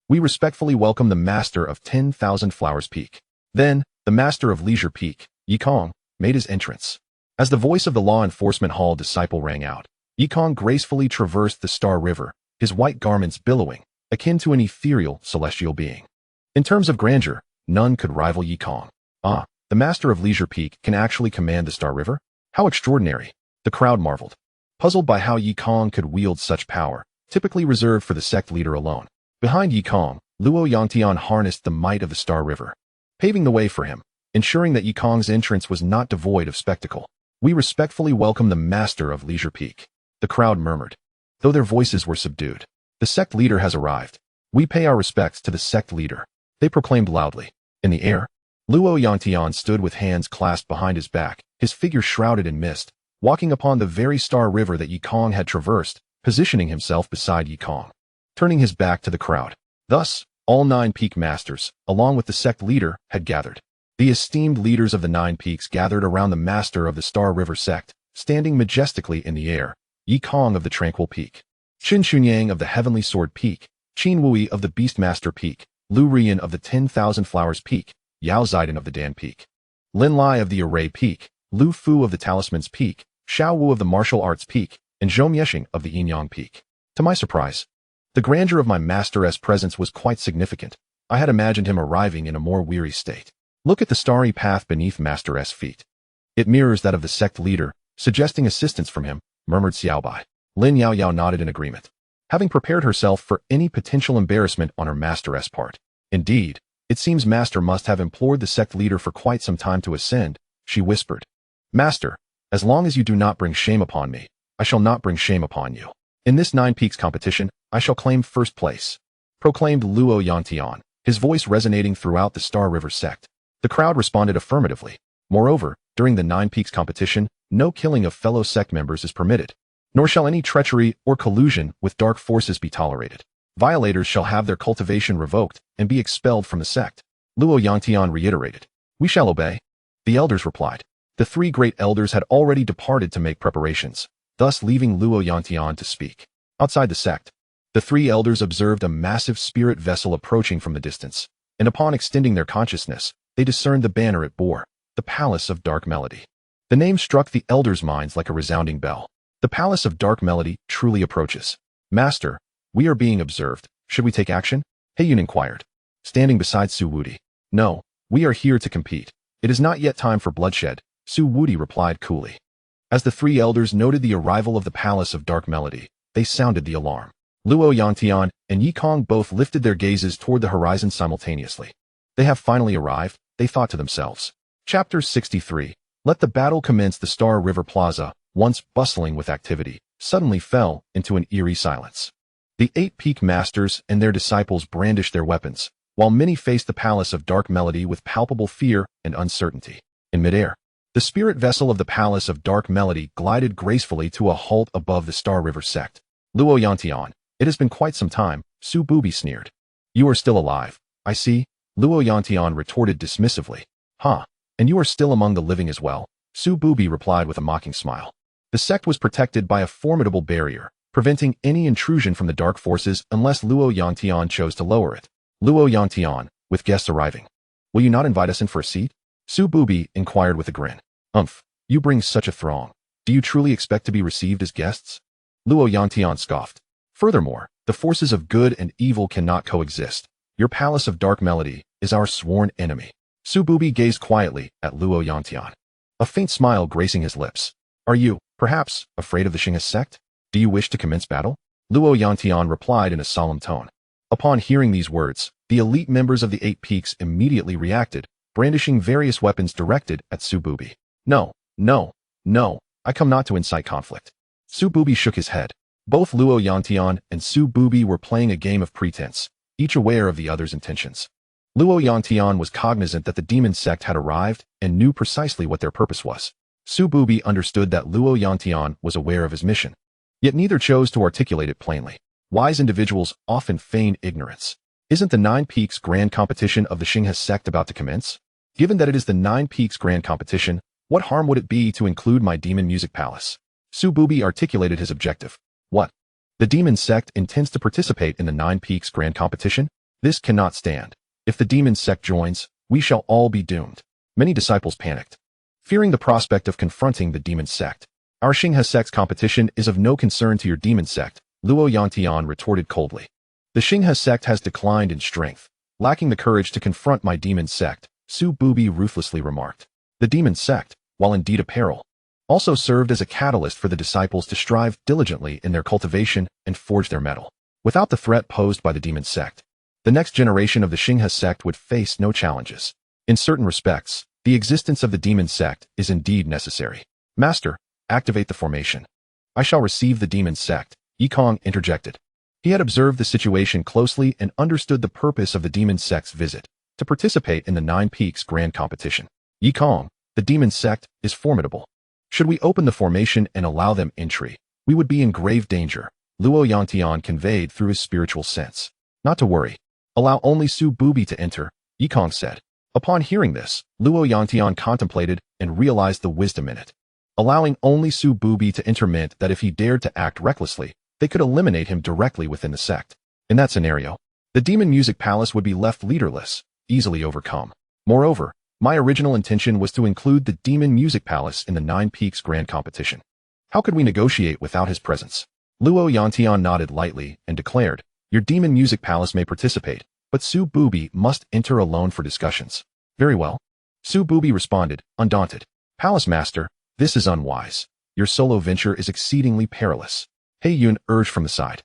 We respectfully welcome the master of 10,000 Flowers Peak. Then, the master of Leisure Peak, Yikong, made his entrance. As the voice of the law enforcement hall disciple rang out, Yikong gracefully traversed the Star River, his white garments billowing, akin to an ethereal, celestial being. In terms of grandeur, none could rival Yikong. Ah, the master of Leisure Peak can actually command the Star River? How extraordinary! The crowd marveled, puzzled by how Yikong could wield such power, typically reserved for the sect leader alone. Behind Yikong, Luo Yantian harnessed the might of the Star River, paving the way for him, ensuring that Yikong's entrance was not devoid of spectacle. We respectfully welcome the master of Leisure Peak. The crowd murmured, though their voices were subdued. The sect leader has arrived. We pay our respects to the sect leader, they proclaimed loudly. In the air, Luo Yantian stood with hands clasped behind his back, his figure shrouded in mist, walking upon the very Star River that Yikong had traversed, positioning himself beside Yikong, turning his back to the crowd. Thus, all 9 Peak Masters, along with the sect leader, had gathered. The esteemed leaders of the 9 Peaks gathered around the master of the Star River sect, standing majestically in the air, Yikong of the Tranquil Peak, Qin Chunyang of the Heavenly Sword Peak, Qin Wui of the Beastmaster Peak, Lu Rian of the 10,000 Flowers Peak, Yao Zidong of the Dan Peak, Lin Lai of the Array Peak, Lu Fu of the Talismans Peak, Xiao Wu of the Martial Arts Peak, and Zhou Miexing of the Yin-Yang Peak. To my surprise, the grandeur of my master's presence was quite significant. I had imagined him arriving in a more weary state. Look at the starry path beneath master's feet. It mirrors that of the sect leader, suggesting assistance from him, murmured Xiaobai. Lin Yao Yao nodded in agreement, having prepared herself for any potential embarrassment on her master's part. Indeed, it seems master must have implored the sect leader for quite some time to ascend, she whispered. Master, as long as you do not bring shame upon me, I shall not bring shame upon you. In this 9 Peaks competition, I shall claim first place, proclaimed Luo Yantian, his voice resonating throughout the Star River sect. The crowd responded affirmatively. Moreover, during the 9 Peaks competition, no killing of fellow sect members is permitted, nor shall any treachery or collusion with dark forces be tolerated. Violators shall have their cultivation revoked and be expelled from the sect. Luo Yantian reiterated. We shall obey. The elders replied. The 3 great elders had already departed to make preparations, thus leaving Luo Yantian to speak. Outside the sect, the 3 elders observed a massive spirit vessel approaching from the distance, and upon extending their consciousness, they discerned the banner it bore, the Palace of Dark Melody. The name struck the elders' minds like a resounding bell. The Palace of Dark Melody truly approaches. Master, we are being observed. Should we take action? Heiyun inquired, standing beside Su Wudi. No, we are here to compete. It is not yet time for bloodshed, Su Wudi replied coolly. As the 3 elders noted the arrival of the Palace of Dark Melody, they sounded the alarm. Luo Yantian and Yikong both lifted their gazes toward the horizon simultaneously. They have finally arrived, they thought to themselves. Chapter 63. Let the battle commence. The Star River Plaza, once bustling with activity, suddenly fell into an eerie silence. The 8 Peak Masters and their disciples brandished their weapons, while many faced the Palace of Dark Melody with palpable fear and uncertainty. In midair, The spirit vessel of the Palace of Dark Melody glided gracefully to a halt above the Star River sect. Luo Yantian, it has been quite some time, Su Bubi sneered. You are still alive, I see, Luo Yantian retorted dismissively. Huh, and you are still among the living as well, Su Bubi replied with a mocking smile. The sect was protected by a formidable barrier, preventing any intrusion from the dark forces unless Luo Yantian chose to lower it. Luo Yantian, with guests arriving. Will you not invite us in for a seat? Su Bubi inquired with a grin. You bring such a throng. Do you truly expect to be received as guests? Luo Yantian scoffed. Furthermore, the forces of good and evil cannot coexist. Your Palace of Dark Melody is our sworn enemy. Su Bubi gazed quietly at Luo Yantian, a faint smile gracing his lips. Are you, perhaps, afraid of the Xingha sect? Do you wish to commence battle? Luo Yantian replied in a solemn tone. Upon hearing these words, the elite members of the Eight Peaks immediately reacted, brandishing various weapons directed at Su Bubi. No, I come not to incite conflict. Su Bubi shook his head. Both Luo Yantian and Su Bubi were playing a game of pretense, each aware of the other's intentions. Luo Yantian was cognizant that the demon sect had arrived and knew precisely what their purpose was. Su Bubi understood that Luo Yantian was aware of his mission, yet neither chose to articulate it plainly. Wise individuals often feign ignorance. Isn't the Nine Peaks Grand Competition of the Xingha sect about to commence? Given that it is the Nine Peaks Grand Competition, what harm would it be to include my demon music palace? Su Bubi articulated his objective. What? The demon sect intends to participate in the Nine Peaks Grand Competition? This cannot stand. If the demon sect joins, we shall all be doomed. Many disciples panicked, fearing the prospect of confronting the demon sect. Our Xingha sect's competition is of no concern to your demon sect, Luo Yantian retorted coldly. The Xingha sect has declined in strength, lacking the courage to confront my demon sect, Su Bubi ruthlessly remarked. The demon sect, while indeed a peril, also served as a catalyst for the disciples to strive diligently in their cultivation and forge their mettle. Without the threat posed by the demon sect, the next generation of the Xingha sect would face no challenges. In certain respects, the existence of the demon sect is indeed necessary. Master, activate the formation. I shall receive the demon sect, Yikong interjected. He had observed the situation closely and understood the purpose of the demon sect's visit, to participate in the Nine Peaks Grand Competition. Yikong, the demon sect, is formidable. Should we open the formation and allow them entry, we would be in grave danger, Luo Yantian conveyed through his spiritual sense. Not to worry. Allow only Su Bubi to enter, Yikong said. Upon hearing this, Luo Yantian contemplated and realized the wisdom in it. Allowing only Su Bubi to enter meant that if he dared to act recklessly, they could eliminate him directly within the sect. In that scenario, the Demon Music Palace would be left leaderless, easily overcome. Moreover, my original intention was to include the Demon Music Palace in the Nine Peaks Grand Competition. How could we negotiate without his presence? Luo Yantian nodded lightly and declared, Your Demon Music Palace may participate, but Su Bubi must enter alone for discussions. Very well. Su Bubi responded, undaunted. Palace Master, this is unwise. Your solo venture is exceedingly perilous. He Yun urged from the side.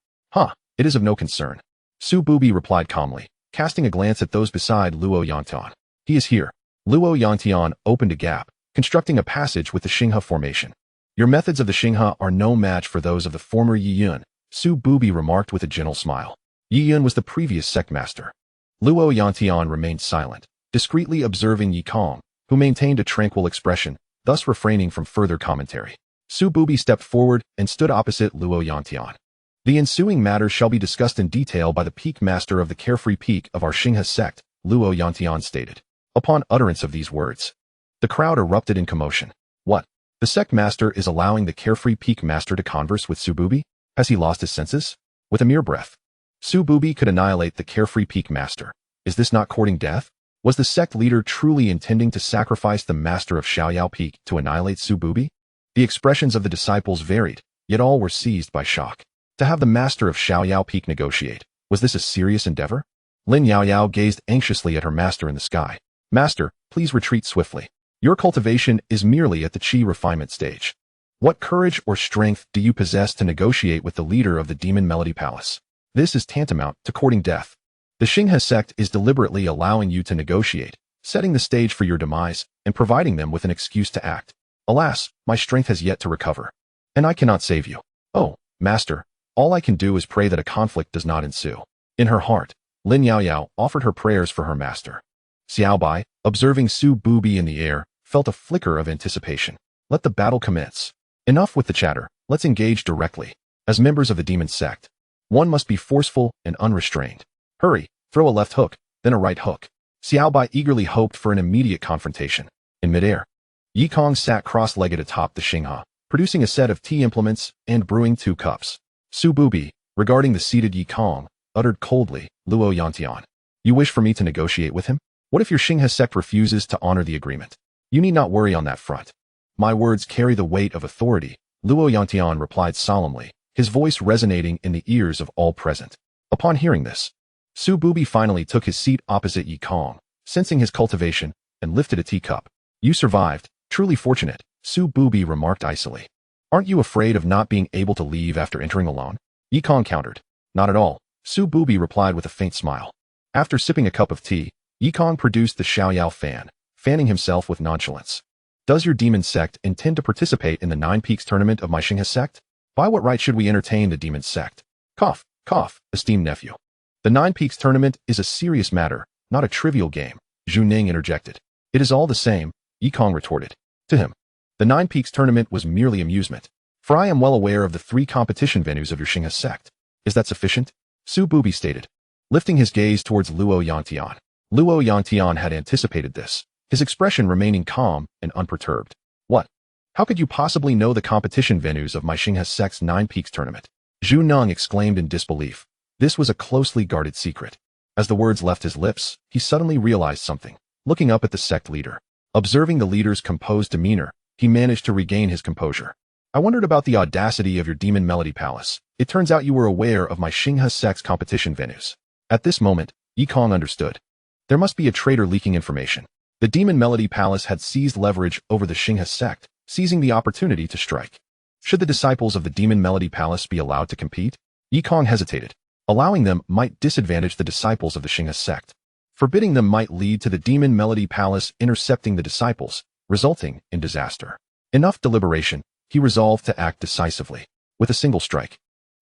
It is of no concern. Su Bubi replied calmly, casting a glance at those beside Luo Yantian. He is here. Luo Yantian opened a gap, constructing a passage with the Xingha formation. Your methods of the Xingha are no match for those of the former Yi Yun, Su Bubi remarked with a gentle smile. Yi Yun was the previous sect master. Luo Yantian remained silent, discreetly observing Yikong, who maintained a tranquil expression, thus refraining from further commentary. Su Bubi stepped forward and stood opposite Luo Yantian. The ensuing matter shall be discussed in detail by the peak master of the carefree peak of our Xingha sect, Luo Yantian stated. Upon utterance of these words, the crowd erupted in commotion. What? The sect master is allowing the carefree peak master to converse with Su Bubi? Has he lost his senses? With a mere breath, Su Bubi could annihilate the carefree peak master. Is this not courting death? Was the sect leader truly intending to sacrifice the master of Xiaoyao Peak to annihilate Su Bubi? The expressions of the disciples varied, yet all were seized by shock. To have the master of Xiaoyao Peak negotiate, was this a serious endeavor? Lin Yaoyao gazed anxiously at her master in the sky. Master, please retreat swiftly. Your cultivation is merely at the Qi refinement stage. What courage or strength do you possess to negotiate with the leader of the Demon Melody Palace? This is tantamount to courting death. The Xingha sect is deliberately allowing you to negotiate, setting the stage for your demise, and providing them with an excuse to act. Alas, my strength has yet to recover, and I cannot save you. Oh, Master, all I can do is pray that a conflict does not ensue. In her heart, Lin Yaoyao offered her prayers for her master. Xiaobai, observing Su Bubi in the air, felt a flicker of anticipation. Let the battle commence. Enough with the chatter, let's engage directly. As members of the demon sect, one must be forceful and unrestrained. Hurry, throw a left hook, then a right hook. Xiao Bai eagerly hoped for an immediate confrontation. In midair, Yi Kong sat cross-legged atop the Xinghe, producing a set of tea implements and brewing 2 cups. Su Bubi, regarding the seated Yi Kong, uttered coldly, Luo Yantian. You wish for me to negotiate with him? What if your Xinghe sect refuses to honor the agreement? You need not worry on that front. My words carry the weight of authority, Luo Yantian replied solemnly, his voice resonating in the ears of all present. Upon hearing this, Su Bubi finally took his seat opposite Yi Kong, sensing his cultivation, and lifted a teacup. You survived, truly fortunate, Su Bubi remarked icily. Aren't you afraid of not being able to leave after entering alone? Yi Kong countered. Not at all, Su Bubi replied with a faint smile. After sipping a cup of tea, Yi Kong produced the Xiaoyao fan, fanning himself with nonchalance. Does your demon sect intend to participate in the 9 Peaks tournament of my Xinghe sect? By what right should we entertain the demon sect? Cough, cough, esteemed nephew. The 9 Peaks tournament is a serious matter, not a trivial game, Zhu Ning interjected. It is all the same, Yi Kong retorted. To him, the 9 Peaks tournament was merely amusement, for I am well aware of the 3 competition venues of your Xinghe sect. Is that sufficient? Su Bubi stated, lifting his gaze towards Luo Yantian. Luo Yantian had anticipated this, his expression remaining calm and unperturbed. What? How could you possibly know the competition venues of my Xinghe sect's 9 Peaks tournament? Zhu Neng exclaimed in disbelief. This was a closely guarded secret. As the words left his lips, he suddenly realized something. Looking up at the sect leader, observing the leader's composed demeanor, he managed to regain his composure. I wondered about the audacity of your Demon Melody Palace. It turns out you were aware of my Xinghe sect's competition venues. At this moment, Yi Kong understood. There must be a traitor leaking information. The Demon Melody Palace had seized leverage over the Xinghe sect, seizing the opportunity to strike. Should the disciples of the Demon Melody Palace be allowed to compete? Yi Kong hesitated. Allowing them might disadvantage the disciples of the Xinghe sect. Forbidding them might lead to the Demon Melody Palace intercepting the disciples, resulting in disaster. Enough deliberation, he resolved to act decisively. With a single strike,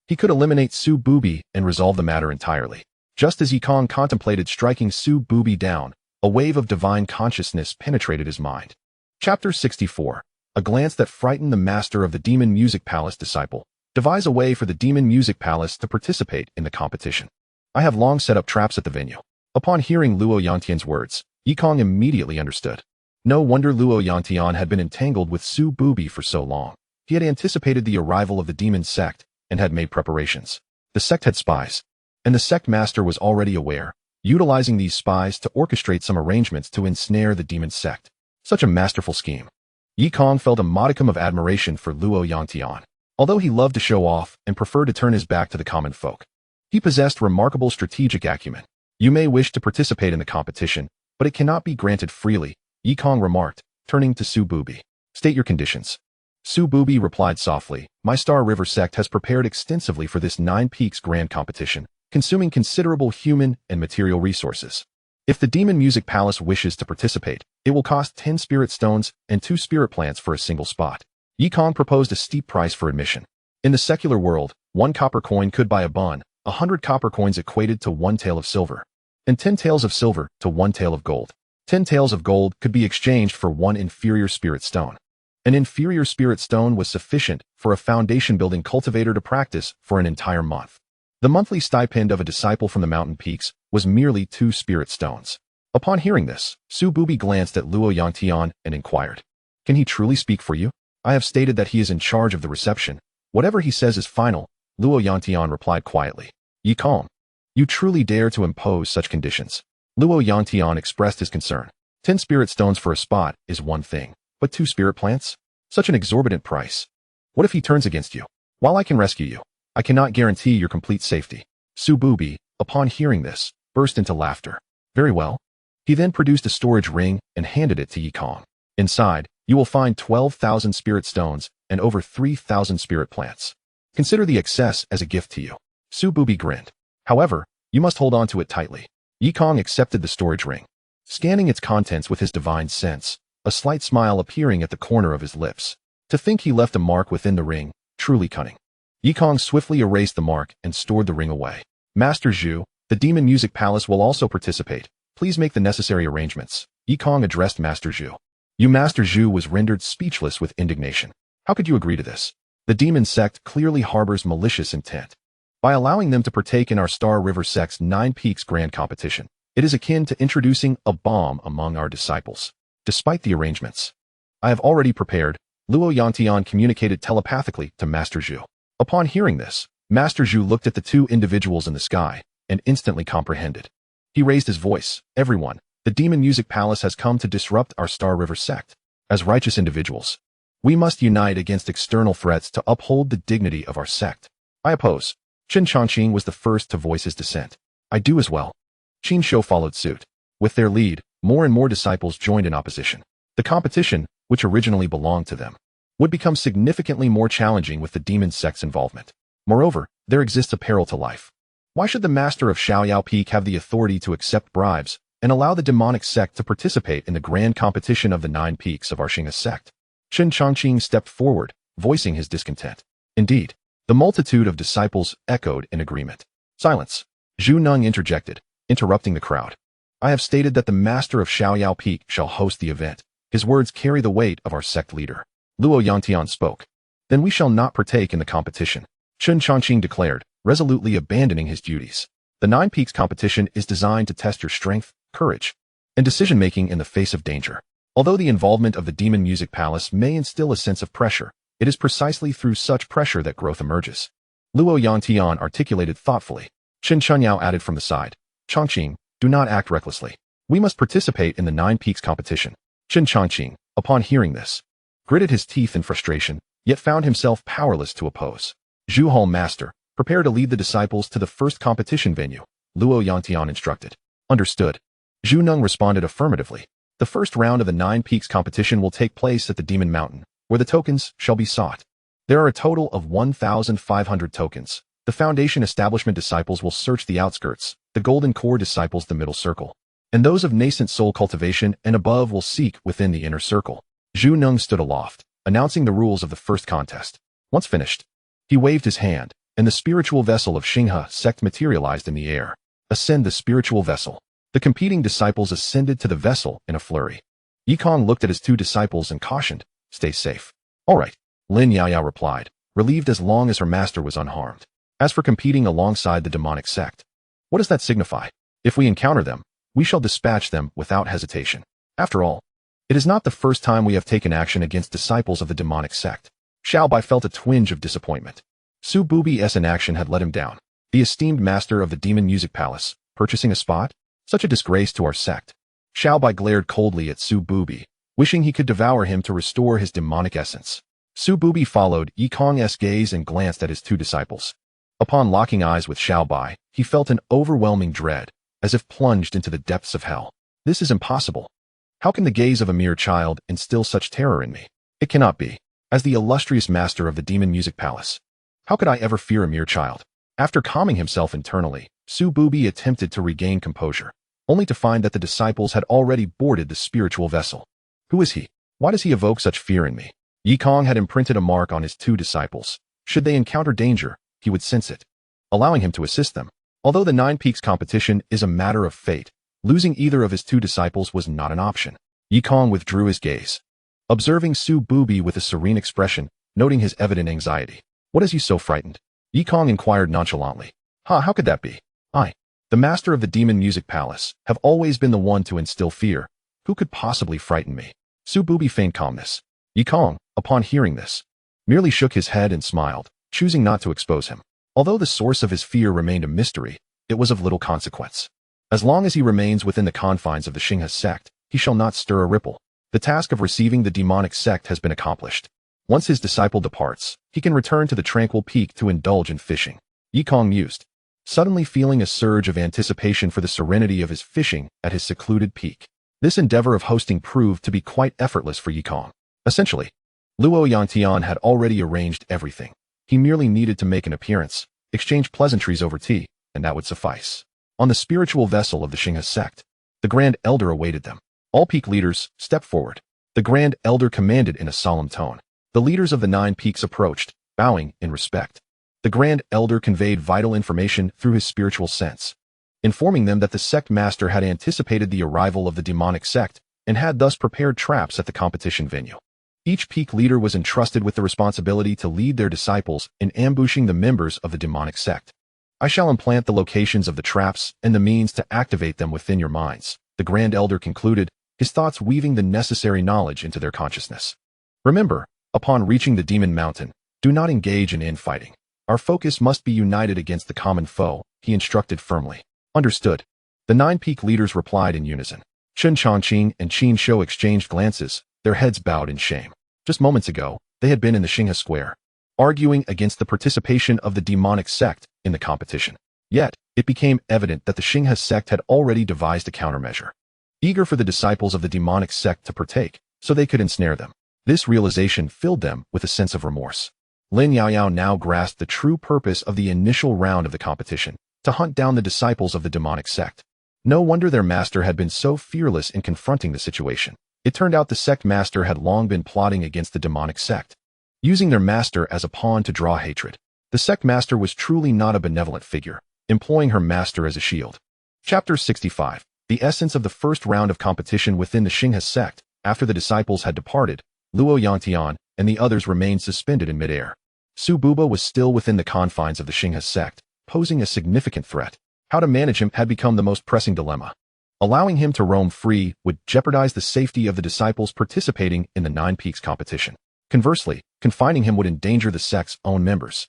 he could eliminate Su Bubi and resolve the matter entirely. Just as Yi Kong contemplated striking Su Bubi down, a wave of divine consciousness penetrated his mind. Chapter 64. A glance that frightened the master of the Demon Music Palace disciple. Devise a way for the Demon Music Palace to participate in the competition. I have long set up traps at the venue. Upon hearing Luo Yantian's words, Yi Kong immediately understood. No wonder Luo Yantian had been entangled with Su Bubi for so long. He had anticipated the arrival of the demon sect and had made preparations. The sect had spies, and the sect master was already aware, utilizing these spies to orchestrate some arrangements to ensnare the demon sect. Such a masterful scheme. Yi Kong felt a modicum of admiration for Luo Yantian. Although he loved to show off and preferred to turn his back to the common folk, he possessed remarkable strategic acumen. You may wish to participate in the competition, but it cannot be granted freely, Yi Kong remarked, turning to Su Bubi. State your conditions. Su Bubi replied softly, my Star River sect has prepared extensively for this 9 Peaks grand competition, consuming considerable human and material resources. If the Demon Music Palace wishes to participate, it will cost 10 spirit stones and 2 spirit plants for a single spot. Yi Kong proposed a steep price for admission. In the secular world, 1 copper coin could buy a bun, 100 copper coins equated to 1 tael of silver, and 10 taels of silver to 1 tael of gold. 10 taels of gold could be exchanged for 1 inferior spirit stone. An inferior spirit stone was sufficient for a foundation-building cultivator to practice for an entire month. The monthly stipend of a disciple from the mountain peaks was merely 2 spirit stones. Upon hearing this, Su Bubi glanced at Luo Yantian and inquired, can he truly speak for you? I have stated that he is in charge of the reception. Whatever he says is final, Luo Yantian replied quietly. Yi Kong, you truly dare to impose such conditions? Luo Yantian expressed his concern. 10 spirit stones for a spot is one thing, but 2 spirit plants? Such an exorbitant price. What if he turns against you? While I can rescue you, I cannot guarantee your complete safety. Su Bubi, upon hearing this, burst into laughter. Very well. He then produced a storage ring and handed it to Yi Kong. Inside, you will find 12,000 spirit stones and over 3,000 spirit plants. Consider the excess as a gift to you. Su Bubi grinned. However, you must hold on to it tightly. Yi Kong accepted the storage ring, scanning its contents with his divine sense, a slight smile appearing at the corner of his lips. To think he left a mark within the ring, truly cunning. Yi Kong swiftly erased the mark and stored the ring away. Master Zhu, the Demon Music Palace will also participate. Please make the necessary arrangements. Yi Kong addressed Master Zhu. You Master Zhu was rendered speechless with indignation. How could you agree to this? The demon sect clearly harbors malicious intent. By allowing them to partake in our Star River sect's 9 Peaks Grand Competition, it is akin to introducing a bomb among our disciples. Despite the arrangements I have already prepared, Luo Yantian communicated telepathically to Master Zhu. Upon hearing this, Master Zhu looked at the 2 individuals in the sky and instantly comprehended. He raised his voice. Everyone, the Demon Music Palace has come to disrupt our Star River sect. As righteous individuals, we must unite against external threats to uphold the dignity of our sect. I oppose. Qin Changqing was the first to voice his dissent. I do as well. Qin Shou followed suit. With their lead, more and more disciples joined in opposition. The competition, which originally belonged to them, would become significantly more challenging with the demon sect's involvement. Moreover, there exists a peril to life. Why should the master of Xiaoyao Peak have the authority to accept bribes and allow the demonic sect to participate in the grand competition of the 9 peaks of our Xingha sect? Qin Changqing stepped forward, voicing his discontent. Indeed, the multitude of disciples echoed in agreement. Silence. Zhu Neng interjected, interrupting the crowd. I have stated that the master of Xiaoyao Peak shall host the event. His words carry the weight of our sect leader. Luo Yantian spoke. Then we shall not partake in the competition. Qin Changqing declared, resolutely abandoning his duties. The 9 Peaks competition is designed to test your strength, courage, and decision-making in the face of danger. Although the involvement of the Demon Music Palace may instill a sense of pressure, it is precisely through such pressure that growth emerges. Luo Yantian articulated thoughtfully. Qin Chunyao added from the side. Changqing, do not act recklessly. We must participate in the 9 Peaks competition. Qin Changqing, upon hearing this, gritted his teeth in frustration, yet found himself powerless to oppose. Zhu Hall Master, prepare to lead the disciples to the first competition venue, Luo Yantian instructed. Understood. Zhu Neng responded affirmatively. The first round of the 9 Peaks competition will take place at the Demon Mountain, where the tokens shall be sought. There are a total of 1,500 tokens. The Foundation Establishment disciples will search the outskirts, the Golden Core disciples the middle circle, and those of nascent soul cultivation and above will seek within the inner circle. Zhu Neng stood aloft, announcing the rules of the first contest. Once finished, he waved his hand, and the spiritual vessel of Xingha sect materialized in the air. Ascend the spiritual vessel. The competing disciples ascended to the vessel in a flurry. Yikong looked at his 2 disciples and cautioned, stay safe. All right, Lin Yaoyao replied, relieved as long as her master was unharmed. As for competing alongside the demonic sect, what does that signify? If we encounter them, we shall dispatch them without hesitation. After all, it is not the first time we have taken action against disciples of the demonic sect. Xiao Bai felt a twinge of disappointment. Su Bubi's inaction had let him down. The esteemed master of the Demon Music Palace, purchasing a spot? Such a disgrace to our sect. Xiao Bai glared coldly at Su Bubi, wishing he could devour him to restore his demonic essence. Su Bubi followed Yikong's gaze and glanced at his 2 disciples. Upon locking eyes with Xiao Bai, he felt an overwhelming dread, as if plunged into the depths of hell. This is impossible. How can the gaze of a mere child instill such terror in me? It cannot be. As the illustrious master of the Demon Music Palace, how could I ever fear a mere child? After calming himself internally, Su Bubi attempted to regain composure, only to find that the disciples had already boarded the spiritual vessel. Who is he? Why does he evoke such fear in me? Yikong had imprinted a mark on his 2 disciples. Should they encounter danger, he would sense it, allowing him to assist them. Although the 9 Peaks competition is a matter of fate, losing either of his 2 disciples was not an option. Yikong withdrew his gaze, observing Su Bubi with a serene expression, noting his evident anxiety. What has you so frightened? Yikong inquired nonchalantly. How could that be? I, the master of the Demon Music Palace, have always been the one to instill fear. Who could possibly frighten me? Su Bubi feigned calmness. Yikong, upon hearing this, merely shook his head and smiled, choosing not to expose him. Although the source of his fear remained a mystery, it was of little consequence. As long as he remains within the confines of the Xingha sect, he shall not stir a ripple. The task of receiving the demonic sect has been accomplished. Once his disciple departs, he can return to the tranquil peak to indulge in fishing. Yikong mused, suddenly feeling a surge of anticipation for the serenity of his fishing at his secluded peak. This endeavor of hosting proved to be quite effortless for Yikong. Essentially, Luo Yantian had already arranged everything. He merely needed to make an appearance, exchange pleasantries over tea, and that would suffice. On the spiritual vessel of the Xingha sect, the Grand Elder awaited them. All peak leaders, step forward. The Grand Elder commanded in a solemn tone. The leaders of the 9 peaks approached, bowing in respect. The Grand Elder conveyed vital information through his spiritual sense, informing them that the sect master had anticipated the arrival of the demonic sect and had thus prepared traps at the competition venue. Each peak leader was entrusted with the responsibility to lead their disciples in ambushing the members of the demonic sect. I shall implant the locations of the traps and the means to activate them within your minds, the Grand Elder concluded, his thoughts weaving the necessary knowledge into their consciousness. Remember, upon reaching the demon mountain, do not engage in infighting. Our focus must be united against the common foe, he instructed firmly. Understood. The 9 peak leaders replied in unison. Chen Chongqing and Qin Shou exchanged glances, their heads bowed in shame. Just moments ago, they had been in the Xinghe Square, arguing against the participation of the demonic sect in the competition. Yet, it became evident that the Xinghe sect had already devised a countermeasure, eager for the disciples of the demonic sect to partake, so they could ensnare them. This realization filled them with a sense of remorse. Lin Yaoyao now grasped the true purpose of the initial round of the competition, to hunt down the disciples of the demonic sect. No wonder their master had been so fearless in confronting the situation. It turned out the sect master had long been plotting against the demonic sect, using their master as a pawn to draw hatred. The sect master was truly not a benevolent figure, employing her master as a shield. Chapter 65. The essence of the first round of competition within the Xinghe sect. After the disciples had departed, Luo Yangtian and the others remained suspended in midair. Su Buba was still within the confines of the Xinghe sect, posing a significant threat. How to manage him had become the most pressing dilemma. Allowing him to roam free would jeopardize the safety of the disciples participating in the 9 Peaks competition. Conversely, confining him would endanger the sect's own members.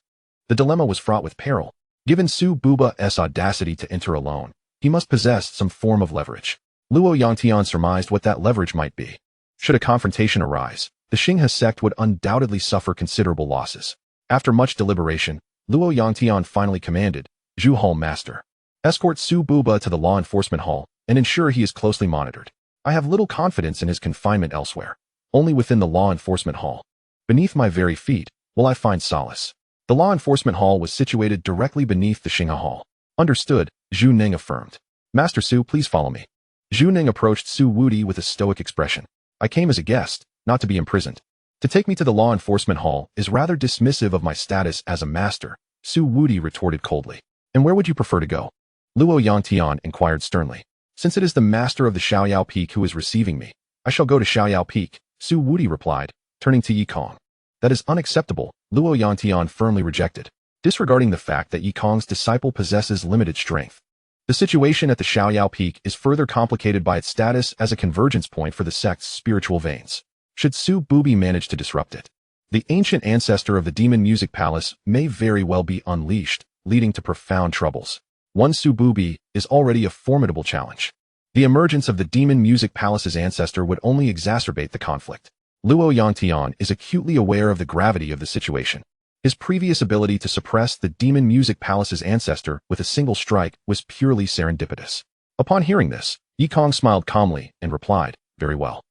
The dilemma was fraught with peril. Given Su Buba's audacity to enter alone, he must possess some form of leverage. Luo Yangtian surmised what that leverage might be. Should a confrontation arise, the Xinghe sect would undoubtedly suffer considerable losses. After much deliberation, Luo Yangtian finally commanded, Zhu Hall Master, escort Su Buba to the law enforcement hall and ensure he is closely monitored. I have little confidence in his confinement elsewhere. Only within the law enforcement hall, beneath my very feet, will I find solace. The law enforcement hall was situated directly beneath the Xinghe hall. Understood, Zhu Ning affirmed. Master Su, please follow me. Zhu Ning approached Su Wudi with a stoic expression. I came as a guest, not to be imprisoned. To take me to the law enforcement hall is rather dismissive of my status as a master, Su Wudi retorted coldly. And where would you prefer to go? Luo Yangtian inquired sternly. Since it is the master of the Xiaoyao Peak who is receiving me, I shall go to Xiaoyao Peak, Su Wudi replied, turning to Yi Kong. That is unacceptable, Luo Yangtian firmly rejected, disregarding the fact that Yi Kong's disciple possesses limited strength. The situation at the Xiaoyao Peak is further complicated by its status as a convergence point for the sect's spiritual veins. Should Su Bubi manage to disrupt it, the ancient ancestor of the Demon Music Palace may very well be unleashed, leading to profound troubles. One Su Bubi is already a formidable challenge. The emergence of the Demon Music Palace's ancestor would only exacerbate the conflict. Luo Yangtian is acutely aware of the gravity of the situation. His previous ability to suppress the Demon Music Palace's ancestor with a single strike was purely serendipitous. Upon hearing this, Yi Kong smiled calmly and replied, very well.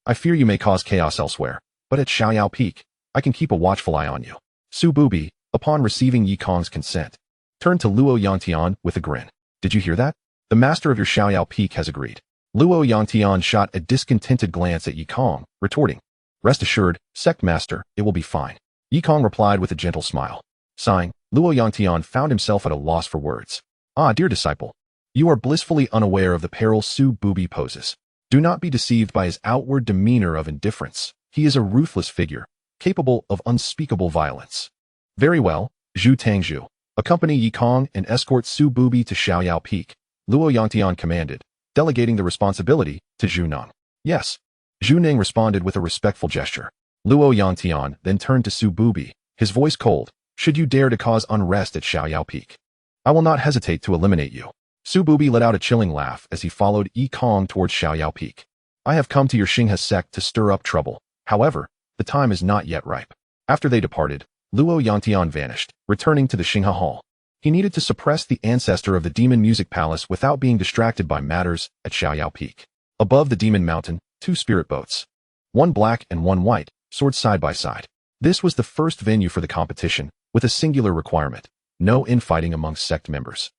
I fear you may cause chaos elsewhere, but at Xiaoyao Peak, I can keep a watchful eye on you. Su Bubi, upon receiving Yi Kong's consent, turned to Luo Yangtian with a grin. Did you hear that? The master of your Xiaoyao Peak has agreed. Luo Yangtian shot a discontented glance at Yi Kong, retorting, rest assured, sect master, it will be fine. Yi Kong replied with a gentle smile. Sighing, Luo Yangtian found himself at a loss for words. Ah, dear disciple, you are blissfully unaware of the peril Su Bubi poses. Do not be deceived by his outward demeanor of indifference. He is a ruthless figure, capable of unspeakable violence. Very well, Zhu Tangzhu. Accompany Yi Kong and escort Su Bubi to Xiaoyao Peak, Luo Yangtian commanded, delegating the responsibility to Zhu Nong. Yes. Zhu Ning responded with a respectful gesture. Luo Yangtian then turned to Su Bubi, his voice cold. Should you dare to cause unrest at Xiaoyao Peak, I will not hesitate to eliminate you. Su Bubi let out a chilling laugh as he followed Yi Kong towards Xiaoyao Peak. I have come to your Xinghe sect to stir up trouble. However, the time is not yet ripe. After they departed, Luo Yangtian vanished, returning to the Xinghe Hall. He needed to suppress the ancestor of the Demon Music Palace without being distracted by matters at Xiaoyao Peak. Above the Demon Mountain, 2 spirit boats, one black and one white, soared side by side. This was the first venue for the competition, with a singular requirement: no infighting amongst sect members.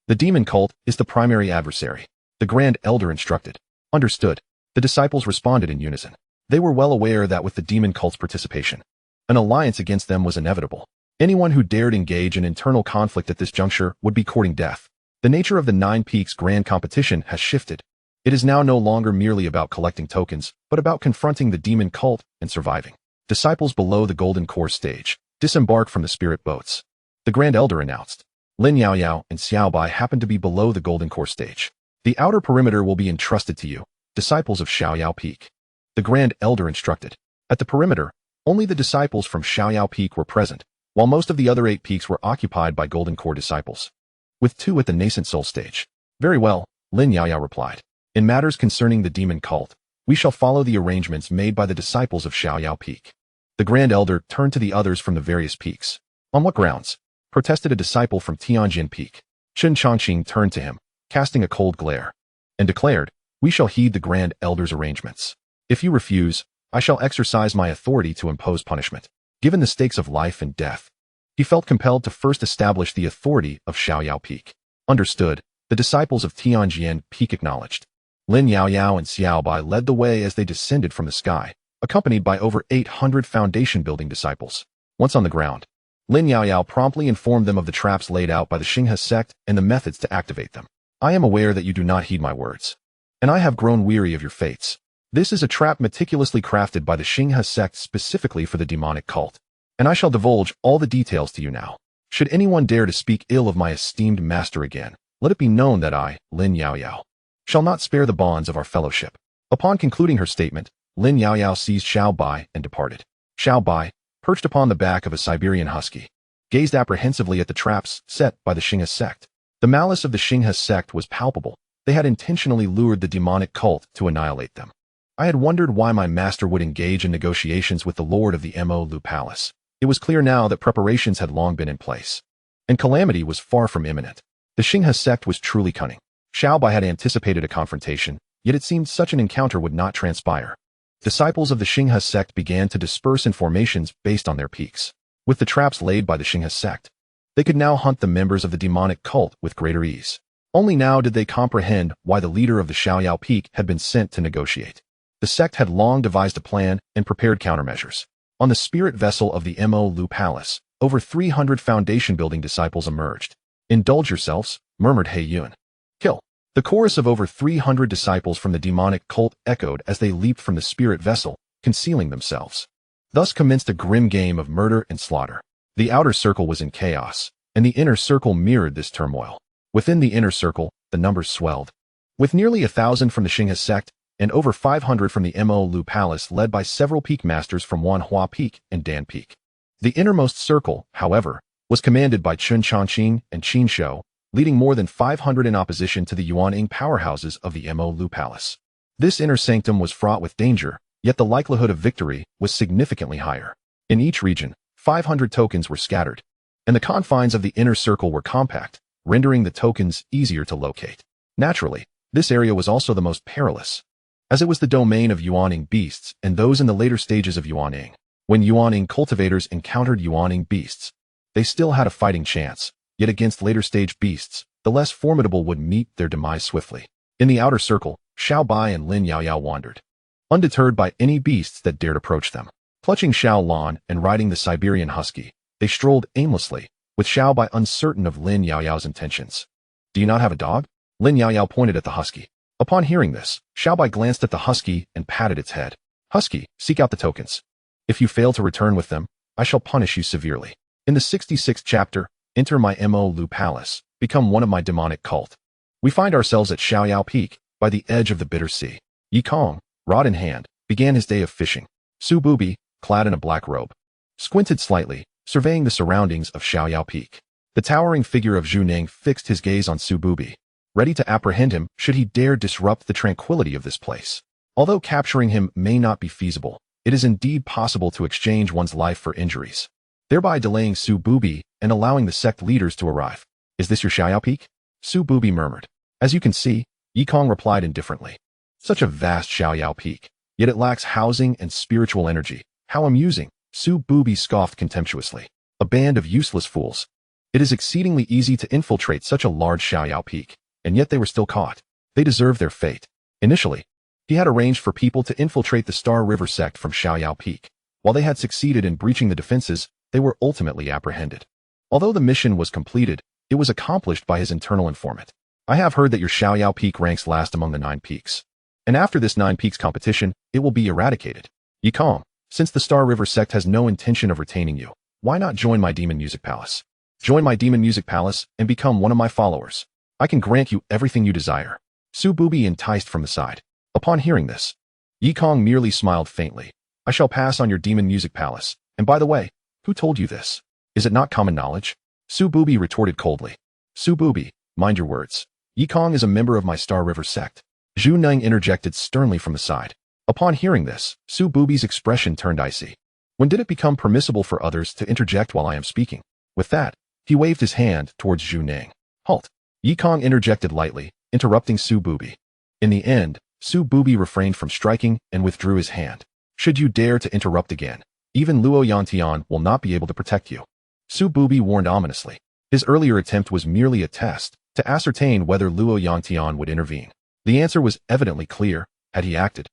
The demon cult is the primary adversary, the Grand Elder instructed. Understood. The disciples responded in unison. They were well aware that with the demon cult's participation, an alliance against them was inevitable. Anyone who dared engage in internal conflict at this juncture would be courting death. The nature of the 9 Peaks Grand Competition has shifted. It is now no longer merely about collecting tokens, but about confronting the demon cult and surviving. Disciples below the golden core stage disembark from the spirit boats. The Grand Elder announced. Lin Yaoyao and Xiaobai happen to be below the golden core stage. The outer perimeter will be entrusted to you, disciples of Xiaoyao Peak. The Grand Elder instructed. At the perimeter, only the disciples from Xiaoyao Peak were present, while most of the other 8 peaks were occupied by golden core disciples, with 2 at the nascent soul stage. Very well, Lin Yaoyao replied. In matters concerning the demon cult, we shall follow the arrangements made by the disciples of Xiaoyao Peak. The Grand Elder turned to the others from the various peaks. On what grounds? Protested a disciple from Tianjin Peak. Chen Chongqing turned to him, casting a cold glare, and declared, we shall heed the Grand Elder's arrangements. If you refuse, I shall exercise my authority to impose punishment. Given the stakes of life and death, he felt compelled to first establish the authority of Xiaoyao Peak. Understood, the disciples of Tianjin Peak acknowledged. Lin Yaoyao and Xiaobai led the way as they descended from the sky, accompanied by over 800 foundation-building disciples. Once on the ground, Lin Yaoyao promptly informed them of the traps laid out by the Xinghe sect and the methods to activate them. I am aware that you do not heed my words, and I have grown weary of your fates. This is a trap meticulously crafted by the Xinghe sect specifically for the demonic cult, and I shall divulge all the details to you now. Should anyone dare to speak ill of my esteemed master again, let it be known that I, Lin Yaoyao, shall not spare the bonds of our fellowship. Upon concluding her statement, Lin Yaoyao seized Xiaobai and departed. Xiaobai, perched upon the back of a Siberian husky, gazed apprehensively at the traps set by the Xinghe sect. The malice of the Xinghe sect was palpable. They had intentionally lured the demonic cult to annihilate them. I had wondered why my master would engage in negotiations with the lord of the Mo Lu Palace. It was clear now that preparations had long been in place, and calamity was far from imminent. The Xinghe sect was truly cunning. Xiaobai had anticipated a confrontation, yet it seemed such an encounter would not transpire. Disciples of the Xinghe sect began to disperse in formations based on their peaks. With the traps laid by the Xinghe sect, they could now hunt the members of the demonic cult with greater ease. Only now did they comprehend why the leader of the Xiaoyao Peak had been sent to negotiate. The sect had long devised a plan and prepared countermeasures. On the spirit vessel of the Mo Lu Palace, over 300 foundation-building disciples emerged. Indulge yourselves, murmured He Yun. Kill. The chorus of over 300 disciples from the demonic cult echoed as they leaped from the spirit vessel, concealing themselves. Thus commenced a grim game of murder and slaughter. The outer circle was in chaos, and the inner circle mirrored this turmoil. Within the inner circle, the numbers swelled. With nearly 1,000 from the Xinghe sect, and over 500 from the Mo Lu Palace led by several peak masters from Wanhua Peak and Dan Peak. The innermost circle, however, was commanded by Chen Chongqing and Qin Shou, leading more than 500 in opposition to the Yuanning powerhouses of the Mo Lu Palace. This inner sanctum was fraught with danger, yet the likelihood of victory was significantly higher. In each region, 500 tokens were scattered, and the confines of the inner circle were compact, rendering the tokens easier to locate. Naturally, this area was also the most perilous, as it was the domain of Yuanning beasts and those in the later stages of Yuanning. When Yuanning cultivators encountered Yuanning beasts, they still had a fighting chance, yet against later stage beasts, the less formidable would meet their demise swiftly. In the outer circle, Xiaobai and Lin Yaoyao wandered, undeterred by any beasts that dared approach them. Clutching Xiao Lan and riding the Siberian husky, they strolled aimlessly, with Xiaobai uncertain of Lin Yaoyao's intentions. Do you not have a dog? Lin Yaoyao pointed at the husky. Upon hearing this, Xiaobai glanced at the husky and patted its head. Husky, seek out the tokens. If you fail to return with them, I shall punish you severely. In the 66th chapter, enter my Mo Lu Palace, become one of my demonic cult. We find ourselves at Xiaoyao Peak, by the edge of the bitter sea. Yi Kong, rod in hand, began his day of fishing. Su Bubi, clad in a black robe, squinted slightly, surveying the surroundings of Xiaoyao Peak. The towering figure of Zhu Ning fixed his gaze on Su Bubi, ready to apprehend him should he dare disrupt the tranquility of this place. Although capturing him may not be feasible, it is indeed possible to exchange one's life for injuries, thereby delaying Su Bubi and allowing the sect leaders to arrive. Is this your Xiaoyao Peak? Su Bubi murmured. As you can see, Yi Kong replied indifferently. Such a vast Xiaoyao Peak, yet it lacks housing and spiritual energy. How amusing, Su Bubi scoffed contemptuously. A band of useless fools. It is exceedingly easy to infiltrate such a large Xiaoyao Peak, and yet they were still caught. They deserve their fate. Initially, he had arranged for people to infiltrate the Star River sect from Xiaoyao Peak. While they had succeeded in breaching the defenses, they were ultimately apprehended. Although the mission was completed, it was accomplished by his internal informant. I have heard that your Xiaoyao peak ranks last among the 9 peaks. And after this 9 peaks competition, it will be eradicated. Yikong, since the Star River sect has no intention of retaining you, why not join my Demon Music Palace? Join my Demon Music Palace and become one of my followers. I can grant you everything you desire. Su Bubi enticed from the side. Upon hearing this, Yikong merely smiled faintly. I shall pass on your Demon Music Palace. And by the way, who told you this? Is it not common knowledge? Su Bubi retorted coldly. Su Bubi, mind your words. Yikong is a member of my Star River sect. Zhu Neng interjected sternly from the side. Upon hearing this, Su Bubi's expression turned icy. When did it become permissible for others to interject while I am speaking? With that, he waved his hand towards Zhu Neng. Halt! Yikong interjected lightly, interrupting Su Bubi. In the end, Su Bubi refrained from striking and withdrew his hand. Should you dare to interrupt again, even Luo Yantian will not be able to protect you. Su Bubi warned ominously. His earlier attempt was merely a test, to ascertain whether Luo Yantian would intervene. The answer was evidently clear. Had he acted,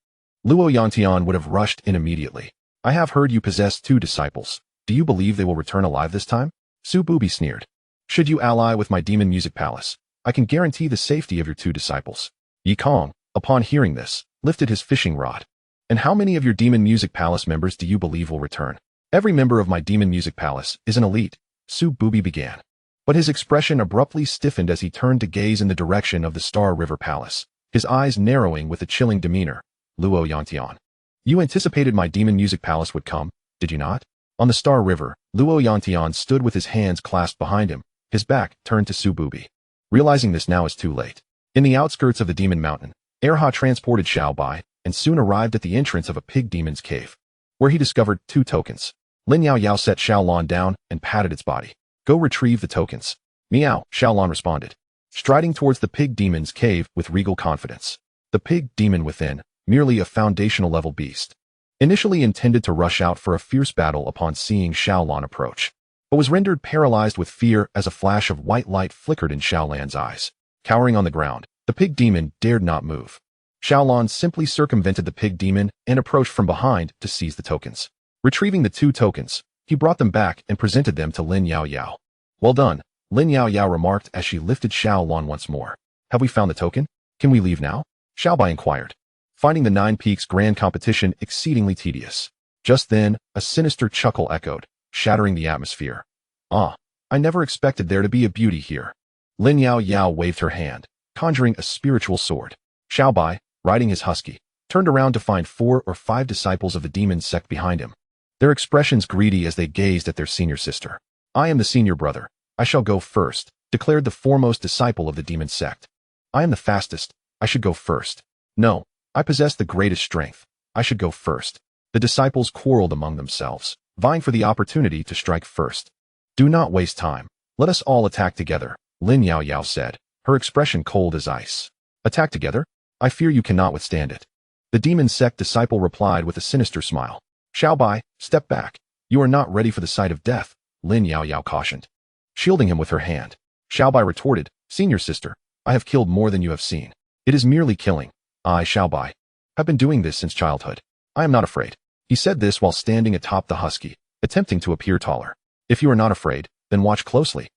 Luo Yantian would have rushed in immediately. I have heard you possess 2 disciples. Do you believe they will return alive this time? Su Bubi sneered. Should you ally with my Demon Music Palace, I can guarantee the safety of your 2 disciples. Yikong, upon hearing this, lifted his fishing rod. And how many of your Demon Music Palace members do you believe will return? Every member of my Demon Music Palace is an elite, Su Bubi began. But his expression abruptly stiffened as he turned to gaze in the direction of the Star River Palace, his eyes narrowing with a chilling demeanor. Luo Yantian. You anticipated my Demon Music Palace would come, did you not? On the Star River, Luo Yantian stood with his hands clasped behind him, his back turned to Su Bubi. Realizing this now is too late. In the outskirts of the Demon Mountain, Erha transported Xiao Bai and soon arrived at the entrance of a pig demon's cave, where he discovered 2 tokens. Lin Yao Yao set Xiaolon down and patted its body. Go retrieve the tokens. Meow, Xiaolon responded, striding towards the pig demon's cave with regal confidence. The pig demon within, merely a foundational level beast, initially intended to rush out for a fierce battle upon seeing Xiaolon approach, but was rendered paralyzed with fear as a flash of white light flickered in Xiaolan's eyes. Cowering on the ground, the pig demon dared not move. Xiaolon simply circumvented the pig demon and approached from behind to seize the tokens. Retrieving the 2 tokens, he brought them back and presented them to Lin Yao Yao. Well done, Lin Yao Yao remarked as she lifted Xiaolon once more. Have we found the token? Can we leave now? Xiaobai inquired, finding the 9 peaks grand competition exceedingly tedious. Just then, a sinister chuckle echoed, shattering the atmosphere. Ah, I never expected there to be a beauty here. Lin Yao Yao waved her hand, conjuring a spiritual sword. Xiaobai, riding his husky, turned around to find 4 or 5 disciples of the demon sect behind him, their expressions greedy as they gazed at their senior sister. I am the senior brother. I shall go first, declared the foremost disciple of the demon sect. I am the fastest. I should go first. No, I possess the greatest strength. I should go first. The disciples quarreled among themselves, vying for the opportunity to strike first. Do not waste time. Let us all attack together, Lin Yao Yao said, her expression cold as ice. Attack together? I fear you cannot withstand it. The demon sect disciple replied with a sinister smile. Xiaobai, step back. You are not ready for the sight of death, Lin Yao Yao cautioned, shielding him with her hand. Xiaobai retorted, Senior sister, I have killed more than you have seen. It is merely killing. I, Xiaobai, have been doing this since childhood. I am not afraid. He said this while standing atop the husky, attempting to appear taller. If you are not afraid, then watch closely,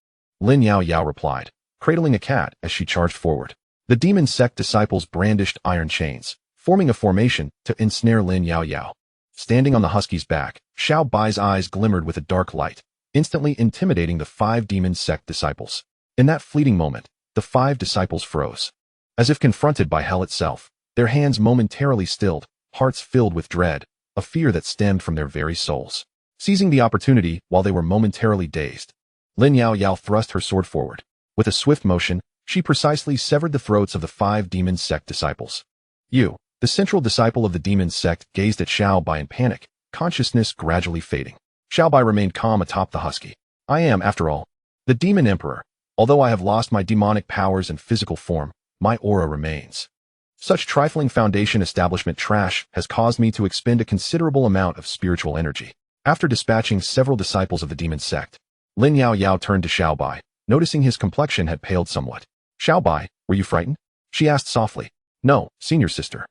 Lin Yao Yao replied, cradling a cat as she charged forward. The demon sect disciples brandished iron chains, forming a formation to ensnare Lin Yao Yao. Standing on the husky's back, Xiao Bai's eyes glimmered with a dark light, instantly intimidating the 5 demon sect disciples. In that fleeting moment, the 5 disciples froze. As if confronted by hell itself, their hands momentarily stilled, hearts filled with dread, a fear that stemmed from their very souls. Seizing the opportunity while they were momentarily dazed, Lin Yao Yao thrust her sword forward. With a swift motion, she precisely severed the throats of the 5 demon sect disciples. You, the central disciple of the demon sect, gazed at Xiao Bai in panic, consciousness gradually fading. Xiao Bai remained calm atop the husky. I am, after all, the demon emperor. Although I have lost my demonic powers and physical form, my aura remains. Such trifling foundation establishment trash has caused me to expend a considerable amount of spiritual energy. After dispatching several disciples of the demon sect, Lin Yao Yao turned to Xiao Bai, noticing his complexion had paled somewhat. Xiao Bai, were you frightened? She asked softly. No, senior sister.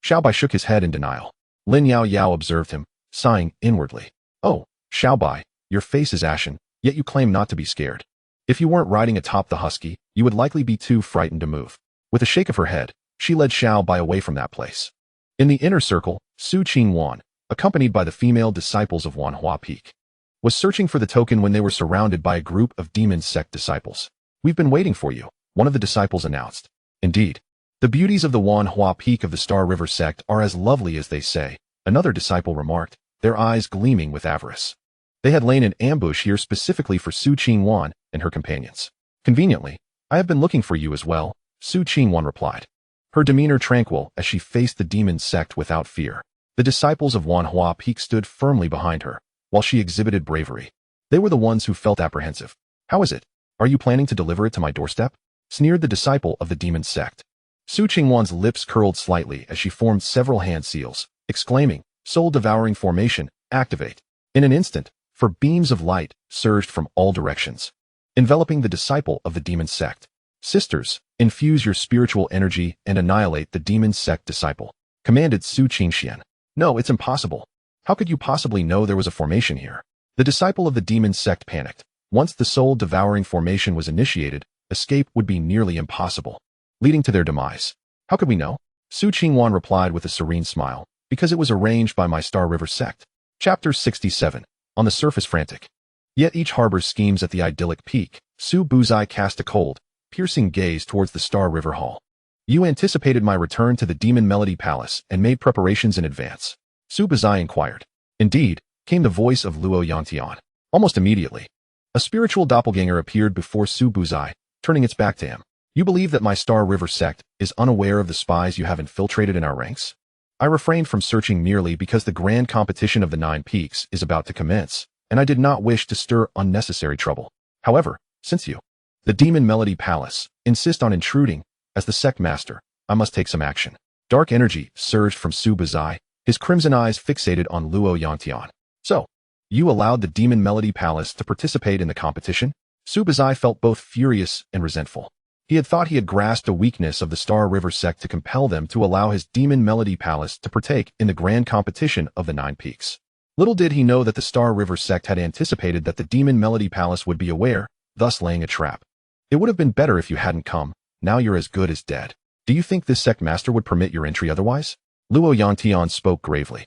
Xiao Bai shook his head in denial. Lin Yao Yao observed him, sighing inwardly. Oh, Xiao Bai, your face is ashen, yet you claim not to be scared. If you weren't riding atop the husky, you would likely be too frightened to move. With a shake of her head, she led Xiao Bai away from that place. In the inner circle, Su Qingwan, accompanied by the female disciples of Wanhua Peak, was searching for the token when they were surrounded by a group of demon sect disciples. "We've been waiting for you," one of the disciples announced. "Indeed. The beauties of the Wanhua Peak of the Star River sect are as lovely as they say," another disciple remarked, their eyes gleaming with avarice. They had lain in ambush here specifically for Su Qingwan and her companions. "Conveniently, I have been looking for you as well," Su Qingwan replied, her demeanor tranquil as she faced the demon sect without fear. The disciples of Wanhua Peak stood firmly behind her, while she exhibited bravery. They were the ones who felt apprehensive. "How is it? Are you planning to deliver it to my doorstep?" sneered the disciple of the demon sect. Su Qingwan's lips curled slightly as she formed several hand seals, exclaiming, "Soul-devouring formation, activate." In an instant, for beams of light surged from all directions, enveloping the disciple of the demon sect. "Sisters, infuse your spiritual energy and annihilate the demon sect disciple," commanded Su Qingxian. "No, it's impossible. How could you possibly know there was a formation here?" The disciple of the demon sect panicked. Once the soul-devouring formation was initiated, escape would be nearly impossible, leading to their demise. "How could we know?" Su Qingwan replied with a serene smile, "Because it was arranged by my Star River sect." Chapter 67. On the surface frantic, yet each harbors schemes at the idyllic peak, Su Buzai cast a cold, piercing gaze towards the Star River Hall. "You anticipated my return to the Demon Melody Palace and made preparations in advance?" Su Buzai inquired. "Indeed," came the voice of Luo Yangtian. Almost immediately, a spiritual doppelganger appeared before Su Buzai, turning its back to him. "You believe that my Star River sect is unaware of the spies you have infiltrated in our ranks? I refrained from searching merely because the grand competition of the 9 Peaks is about to commence, and I did not wish to stir unnecessary trouble. However, since you, the Demon Melody Palace, insist on intruding, as the sect master, I must take some action." Dark energy surged from Su Buzai, his crimson eyes fixated on Luo Yangtian. "So, you allowed the Demon Melody Palace to participate in the competition?" Su Buzai felt both furious and resentful. He had thought he had grasped a weakness of the Star River sect to compel them to allow his Demon Melody Palace to partake in the grand competition of the 9 Peaks. Little did he know that the Star River sect had anticipated that the Demon Melody Palace would be aware, thus laying a trap. "It would have been better if you hadn't come. Now you're as good as dead. Do you think this sect master would permit your entry otherwise?" Luo Yangtian spoke gravely.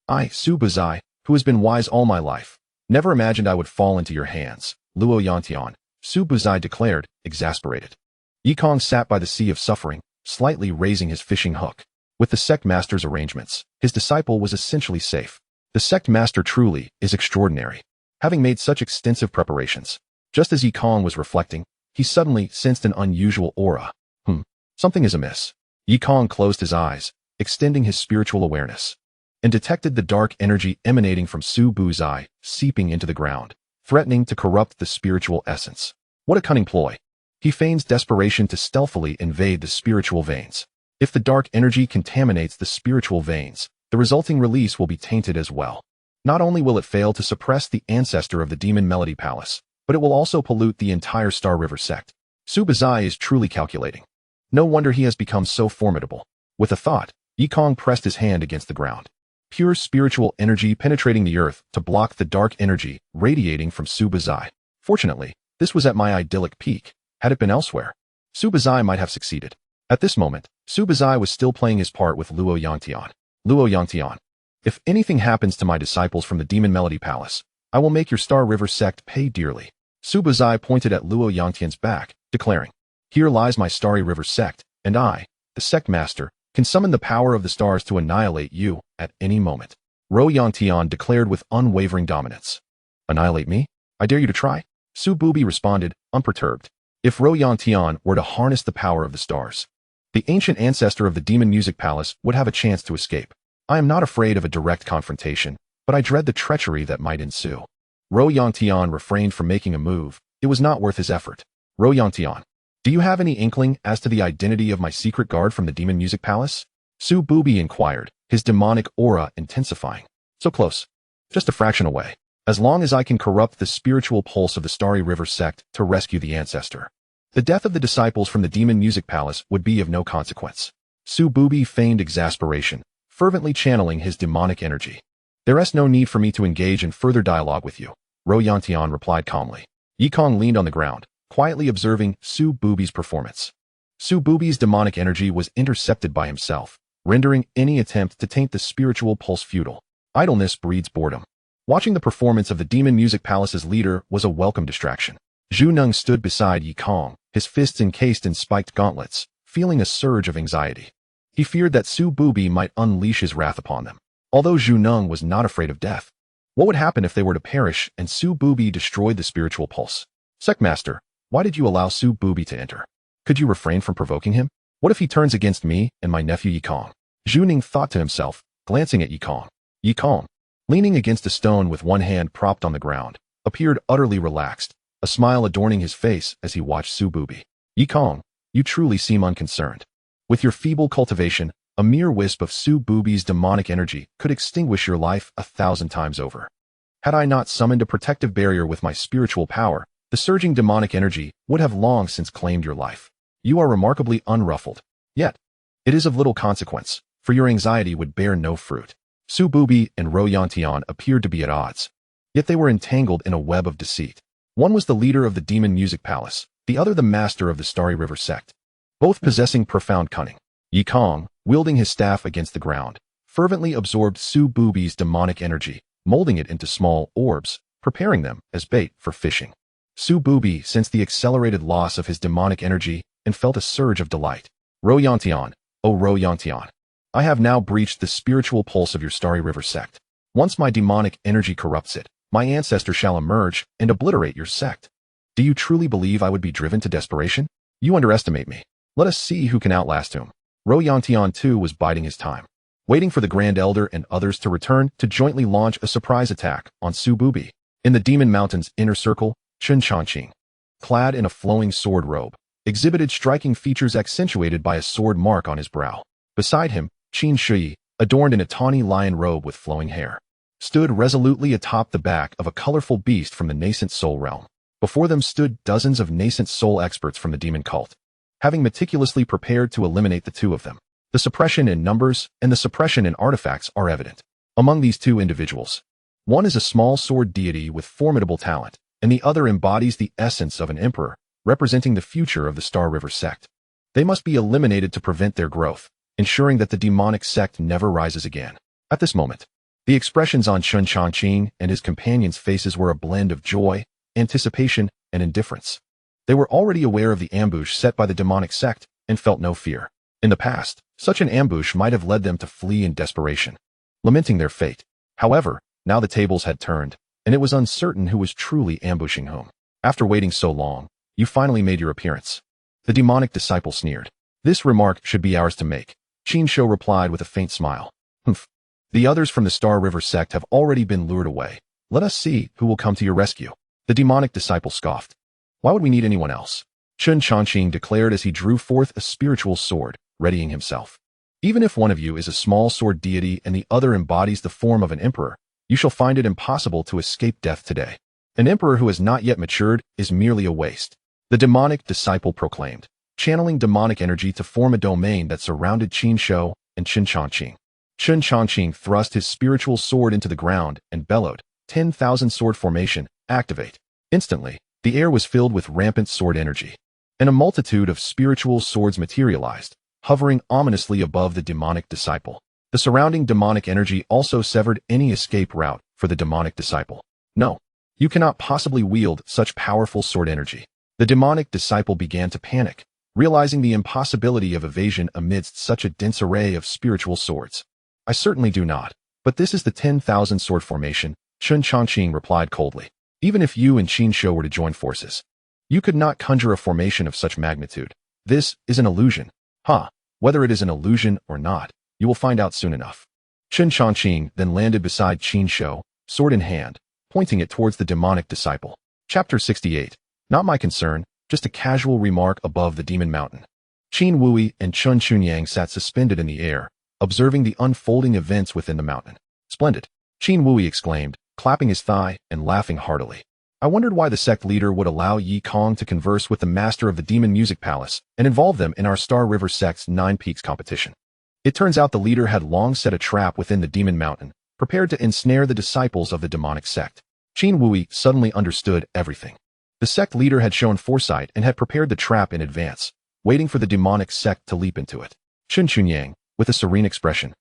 "I, Su Buzai, who has been wise all my life, never imagined I would fall into your hands." Luo Yangtian, Su Buzai declared, exasperated. Yikong sat by the sea of suffering, slightly raising his fishing hook. With the sect master's arrangements, his disciple was essentially safe. The sect master truly is extraordinary, having made such extensive preparations. Just as Yikong was reflecting, he suddenly sensed an unusual aura. Something is amiss. Yikong closed his eyes, extending his spiritual awareness, and detected the dark energy emanating from Su Buzai seeping into the ground, threatening to corrupt the spiritual essence. What a cunning ploy! He feigns desperation to stealthily invade the spiritual veins. If the dark energy contaminates the spiritual veins, the resulting release will be tainted as well. Not only will it fail to suppress the ancestor of the Demon Melody Palace, but it will also pollute the entire Star River sect. Su Buzai is truly calculating. No wonder he has become so formidable. With a thought, Yikong pressed his hand against the ground. Pure spiritual energy penetrating the earth to block the dark energy radiating from Su Buzai. Fortunately, this was at my idyllic peak. Had it been elsewhere, Su Buzai might have succeeded. At this moment, Su Buzai was still playing his part with Luo Yangtian. "Luo Yangtian, if anything happens to my disciples from the Demon Melody Palace, I will make your Star River sect pay dearly." Su Buzai pointed at Luo Yangtian's back, declaring, "Here lies my Starry River sect, and I, the sect master, can summon the power of the stars to annihilate you at any moment." Luo Yangtian declared with unwavering dominance. "Annihilate me? I dare you to try?" Su Bubi responded, unperturbed. If Luo Yangtian were to harness the power of the stars, the ancient ancestor of the Demon Music Palace would have a chance to escape. "I am not afraid of a direct confrontation, but I dread the treachery that might ensue." Luo Yangtian refrained from making a move. It was not worth his effort. "Luo Yangtian, do you have any inkling as to the identity of my secret guard from the Demon Music Palace?" Su Bubi inquired, his demonic aura intensifying. "So close. Just a fraction away. As long as I can corrupt the spiritual pulse of the Starry River sect to rescue the ancestor, the death of the disciples from the Demon Music Palace would be of no consequence." Su Bubi feigned exasperation, fervently channeling his demonic energy. "There is no need for me to engage in further dialogue with you," Luo Yangtian replied calmly. Yikong leaned on the ground, quietly observing Su Bubi's performance. Su Bubi's demonic energy was intercepted by himself, rendering any attempt to taint the spiritual pulse futile. Idleness breeds boredom. Watching the performance of the Demon Music Palace's leader was a welcome distraction. Zhu Neng stood beside Yi Kong, his fists encased in spiked gauntlets, feeling a surge of anxiety. He feared that Su Bubi might unleash his wrath upon them. Although Zhu Neng was not afraid of death, what would happen if they were to perish and Su Bubi destroyed the spiritual pulse? Sectmaster, why did you allow Su Bubi to enter? Could you refrain from provoking him? What if he turns against me and my nephew Yi Kong? Zhu Neng thought to himself, glancing at Yi Kong. Yi Kong, leaning against a stone with one hand propped on the ground, appeared utterly relaxed, a smile adorning his face as he watched Su Bubi. Yi Kong, you truly seem unconcerned. With your feeble cultivation, a mere wisp of Su Bubi's demonic energy could extinguish your life 1,000 times over. Had I not summoned a protective barrier with my spiritual power, the surging demonic energy would have long since claimed your life. You are remarkably unruffled. Yet, it is of little consequence, for your anxiety would bear no fruit. Su Bubi and Ro Yantian appeared to be at odds. Yet they were entangled in a web of deceit. One was the leader of the Demon Music Palace, the other the master of the Starry River sect, both possessing profound cunning. Yi Kong, wielding his staff against the ground, fervently absorbed Su Bubi's demonic energy, molding it into small orbs, preparing them as bait for fishing. Su Bubi sensed the accelerated loss of his demonic energy and felt a surge of delight. Ro Yantian, O Ro Yantian, I have now breached the spiritual pulse of your Starry River sect. Once my demonic energy corrupts it, my ancestor shall emerge and obliterate your sect. Do you truly believe I would be driven to desperation? You underestimate me. Let us see who can outlast whom. Ro Yantian too was biding his time, waiting for the Grand Elder and others to return to jointly launch a surprise attack on Su Bubi. In the Demon Mountain's inner circle, Chun Chanqing, clad in a flowing sword robe, exhibited striking features accentuated by a sword mark on his brow. Beside him, Qin Shi, adorned in a tawny lion robe with flowing hair, stood resolutely atop the back of a colorful beast from the nascent soul realm. Before them stood dozens of nascent soul experts from the demon cult, having meticulously prepared to eliminate the two of them. The suppression in numbers and the suppression in artifacts are evident. Among these two individuals, one is a small sword deity with formidable talent, and the other embodies the essence of an emperor, representing the future of the Star River sect. They must be eliminated to prevent their growth, ensuring that the demonic sect never rises again. At this moment, the expressions on Chun Chanqing and his companions' faces were a blend of joy, anticipation, and indifference. They were already aware of the ambush set by the demonic sect and felt no fear. In the past, such an ambush might have led them to flee in desperation, lamenting their fate. However, now the tables had turned, and it was uncertain who was truly ambushing whom. After waiting so long, you finally made your appearance. The demonic disciple sneered. This remark should be ours to make. Qin Shou replied with a faint smile. Humph. The others from the Star River sect have already been lured away. Let us see who will come to your rescue. The demonic disciple scoffed. Why would we need anyone else? Chun Chanqing declared as he drew forth a spiritual sword, readying himself. Even if one of you is a small sword deity and the other embodies the form of an emperor, you shall find it impossible to escape death today. An emperor who has not yet matured is merely a waste. The demonic disciple proclaimed, channeling demonic energy to form a domain that surrounded Qin Shou and Chun Chanqing. Chun Chanqing thrust his spiritual sword into the ground and bellowed, 10,000 sword formation, activate. Instantly, the air was filled with rampant sword energy, and a multitude of spiritual swords materialized, hovering ominously above the demonic disciple. The surrounding demonic energy also severed any escape route for the demonic disciple. No, you cannot possibly wield such powerful sword energy. The demonic disciple began to panic, realizing the impossibility of evasion amidst such a dense array of spiritual swords. I certainly do not, but this is the 10,000 sword formation, Chun Chanqing replied coldly. Even if you and Qin Shou were to join forces, you could not conjure a formation of such magnitude. This is an illusion. Whether it is an illusion or not, you will find out soon enough. Chun Chanqing then landed beside Qin Shou, sword in hand, pointing it towards the demonic disciple. Chapter 68. Not my concern, just a casual remark above the demon mountain. Qin Wui and Chun Chunyang sat suspended in the air, observing the unfolding events within the mountain. Splendid, Qin Wui exclaimed, clapping his thigh and laughing heartily. I wondered why the sect leader would allow Yi Kong to converse with the master of the Demon Music Palace and involve them in our Star River sect's 9 Peaks competition. It turns out the leader had long set a trap within the Demon Mountain, prepared to ensnare the disciples of the demonic sect. Qin Wui suddenly understood everything. The sect leader had shown foresight and had prepared the trap in advance, waiting for the demonic sect to leap into it. Chen Chunyang, with a serene expression,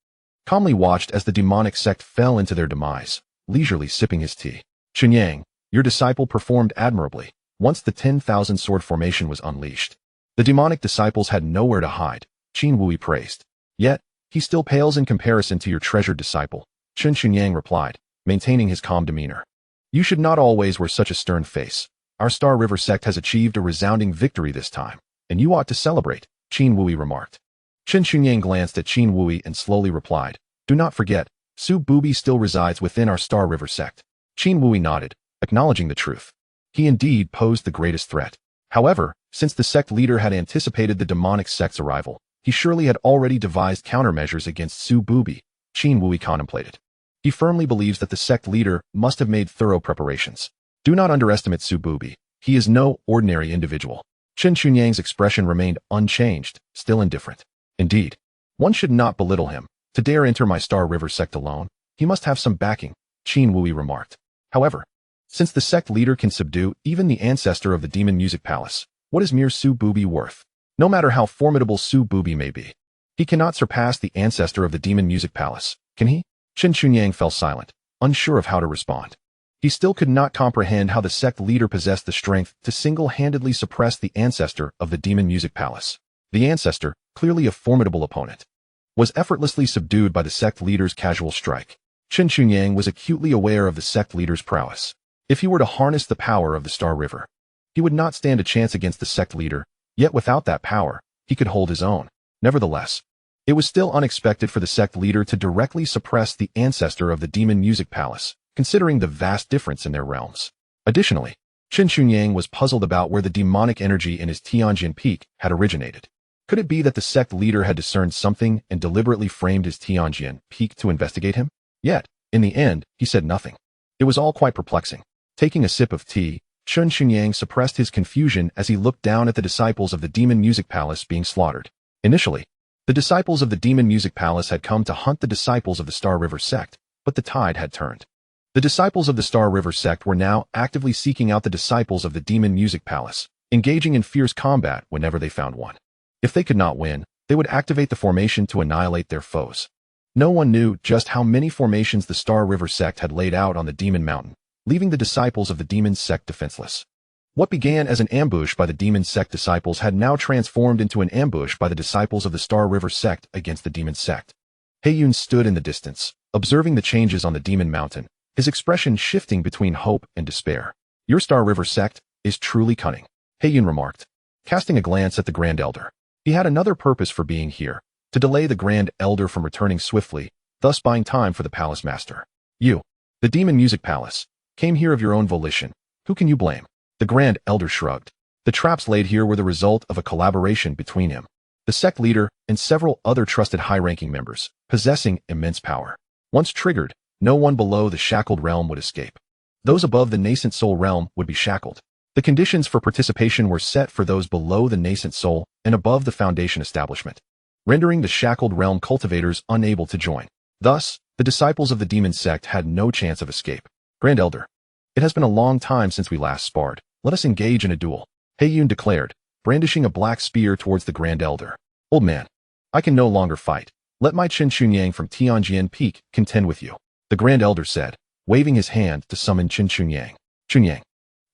calmly watched as the demonic sect fell into their demise, leisurely sipping his tea. Chunyang, your disciple performed admirably. Once the 10,000 sword formation was unleashed, the demonic disciples had nowhere to hide, Qin Wui praised. Yet, he still pales in comparison to your treasured disciple, Chen Chunyang replied, maintaining his calm demeanor. You should not always wear such a stern face. Our Star River sect has achieved a resounding victory this time, and you ought to celebrate, Qin Wui remarked. Chen Chunyang glanced at Qin Wui and slowly replied, do not forget, Su Bubi still resides within our Star River sect. Qin Wui nodded, acknowledging the truth. He indeed posed the greatest threat. However, since the sect leader had anticipated the demonic sect's arrival, he surely had already devised countermeasures against Su Bubi, Qin Wui contemplated. He firmly believes that the sect leader must have made thorough preparations. Do not underestimate Su Bubi. He is no ordinary individual. Chen Chunyang's expression remained unchanged, still indifferent. Indeed, one should not belittle him. To dare enter my Star River sect alone, he must have some backing, Qin Wui remarked. However, since the sect leader can subdue even the ancestor of the Demon Music Palace, what is mere Su Bubi worth? No matter how formidable Su Bubi may be, he cannot surpass the ancestor of the Demon Music Palace, can he? Chen Chunyang fell silent, unsure of how to respond. He still could not comprehend how the sect leader possessed the strength to single-handedly suppress the ancestor of the Demon Music Palace. The ancestor, clearly a formidable opponent, was effortlessly subdued by the sect leader's casual strike. Chen Chunyang was acutely aware of the sect leader's prowess. If he were to harness the power of the Star River, he would not stand a chance against the sect leader, yet without that power, he could hold his own. Nevertheless, it was still unexpected for the sect leader to directly suppress the ancestor of the Demon Music Palace, considering the vast difference in their realms. Additionally, Chen Chunyang was puzzled about where the demonic energy in his Tianjin peak had originated. Could it be that the sect leader had discerned something and deliberately framed his Tianjin peak to investigate him? Yet, in the end, he said nothing. It was all quite perplexing. Taking a sip of tea, Chen Chunyang suppressed his confusion as he looked down at the disciples of the Demon Music Palace being slaughtered. Initially, the disciples of the Demon Music Palace had come to hunt the disciples of the Star River sect, but the tide had turned. The disciples of the Star River sect were now actively seeking out the disciples of the Demon Music Palace, engaging in fierce combat whenever they found one. If they could not win, they would activate the formation to annihilate their foes. No one knew just how many formations the Star River sect had laid out on the Demon Mountain, leaving the disciples of the Demon sect defenseless. What began as an ambush by the Demon sect disciples had now transformed into an ambush by the disciples of the Star River sect against the Demon sect. Heiyun stood in the distance, observing the changes on the Demon Mountain, his expression shifting between hope and despair. Your Star River sect is truly cunning, Heiyun remarked, casting a glance at the Grand Elder. He had another purpose for being here, to delay the Grand Elder from returning swiftly, thus buying time for the Palace Master. You, the Demon Music Palace, came here of your own volition. Who can you blame? The Grand Elder shrugged. The traps laid here were the result of a collaboration between him, the sect leader, and several other trusted high-ranking members, possessing immense power. Once triggered, no one below the shackled realm would escape. Those above the nascent soul realm would be shackled. The conditions for participation were set for those below the nascent soul and above the foundation establishment, rendering the shackled realm cultivators unable to join. Thus, the disciples of the demon sect had no chance of escape. Grand Elder, it has been a long time since we last sparred. Let us engage in a duel, Heiyun declared, brandishing a black spear towards the Grand Elder. Old man, I can no longer fight. Let my Chen Chunyang from Tianjin Peak contend with you, the Grand Elder said, waving his hand to summon Chen Chunyang. Chunyang,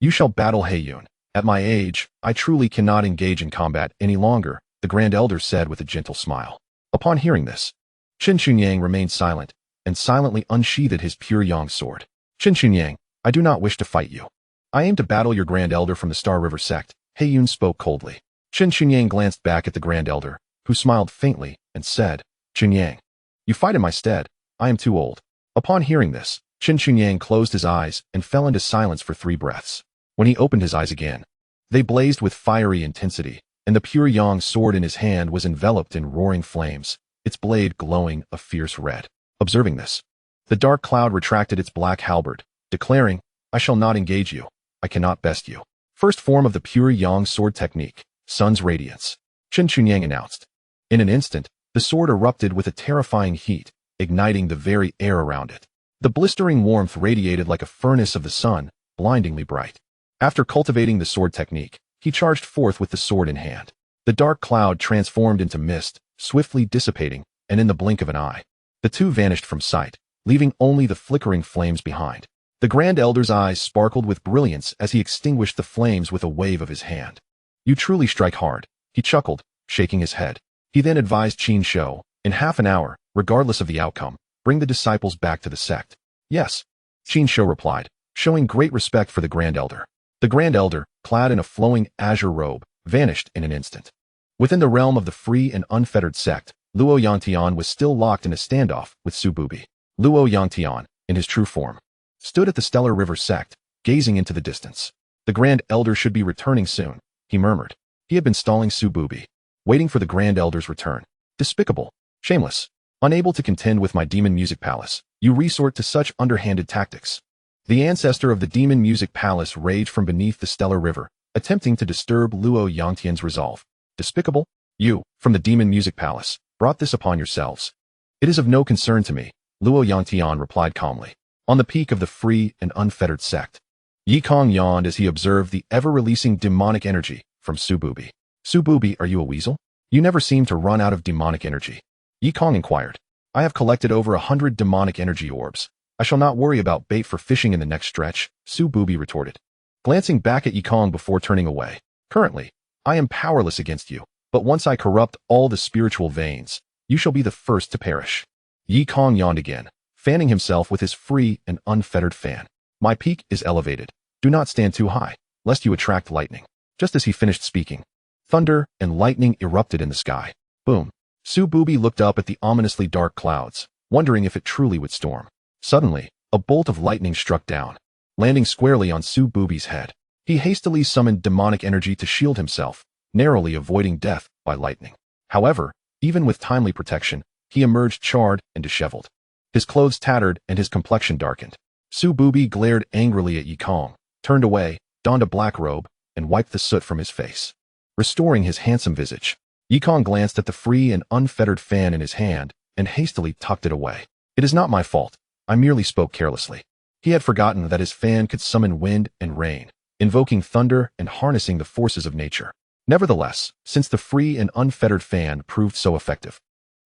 you shall battle Heiyun. At my age, I truly cannot engage in combat any longer, the Grand Elder said with a gentle smile. Upon hearing this, Chen Chunyang remained silent and silently unsheathed his pure yang sword. Chen Chunyang, I do not wish to fight you. I aim to battle your Grand Elder from the Star River sect, Heiyun spoke coldly. Chen Chunyang glanced back at the Grand Elder, who smiled faintly and said, Chunyang, you fight in my stead. I am too old. Upon hearing this, Chen Chunyang closed his eyes and fell into silence for 3 breaths. When he opened his eyes again, they blazed with fiery intensity, and the pure yang sword in his hand was enveloped in roaring flames, its blade glowing a fierce red. Observing this, the dark cloud retracted its black halberd, declaring, I shall not engage you. I cannot best you. First form of the pure yang sword technique, Sun's Radiance, Chen Chunyang announced. In an instant, the sword erupted with a terrifying heat, igniting the very air around it. The blistering warmth radiated like a furnace of the sun, blindingly bright. After cultivating the sword technique, he charged forth with the sword in hand. The dark cloud transformed into mist, swiftly dissipating, and in the blink of an eye, the two vanished from sight, leaving only the flickering flames behind. The Grand Elder's eyes sparkled with brilliance as he extinguished the flames with a wave of his hand. "You truly strike hard," he chuckled, shaking his head. He then advised Qin Shou, "In half an hour, regardless of the outcome, bring the disciples back to the sect." "Yes," Qin Shou replied, showing great respect for the Grand Elder. The Grand Elder, clad in a flowing azure robe, vanished in an instant. Within the realm of the free and unfettered sect, Luo Yangtian was still locked in a standoff with Su Bubi. Luo Yangtian, in his true form, stood at the Stellar River sect, gazing into the distance. The Grand Elder should be returning soon, he murmured. He had been stalling Su Bubi, waiting for the Grand Elder's return. Despicable, shameless, unable to contend with my demon music palace, you resort to such underhanded tactics. The ancestor of the demon music palace raged from beneath the Stellar River, attempting to disturb Luo Yangtian's resolve. Despicable? You, from the demon music palace, brought this upon yourselves. It is of no concern to me, Luo Yangtian replied calmly. On the peak of the free and unfettered sect, Yi Kong yawned as he observed the ever-releasing demonic energy from Su Bubi. "Su Bubi, are you a weasel? You never seem to run out of demonic energy." Yi Kong inquired. "I have collected over 100 demonic energy orbs. I shall not worry about bait for fishing in the next stretch," Su Bubi retorted, glancing back at Yi Kong before turning away. "Currently, I am powerless against you, but once I corrupt all the spiritual veins, you shall be the first to perish." Yi Kong yawned again, fanning himself with his free and unfettered fan. "My peak is elevated. Do not stand too high, lest you attract lightning." Just as he finished speaking, thunder and lightning erupted in the sky. Boom. Su Bubi looked up at the ominously dark clouds, wondering if it truly would storm. Suddenly, a bolt of lightning struck down, landing squarely on Su Bubi's head. He hastily summoned demonic energy to shield himself, narrowly avoiding death by lightning. However, even with timely protection, he emerged charred and disheveled. His clothes tattered and his complexion darkened. Su Bubi glared angrily at Yi Kong, turned away, donned a black robe, and wiped the soot from his face, restoring his handsome visage. Yi Kong glanced at the free and unfettered fan in his hand and hastily tucked it away. "It is not my fault. I merely spoke carelessly." He had forgotten that his fan could summon wind and rain, invoking thunder and harnessing the forces of nature. Nevertheless, since the free and unfettered fan proved so effective,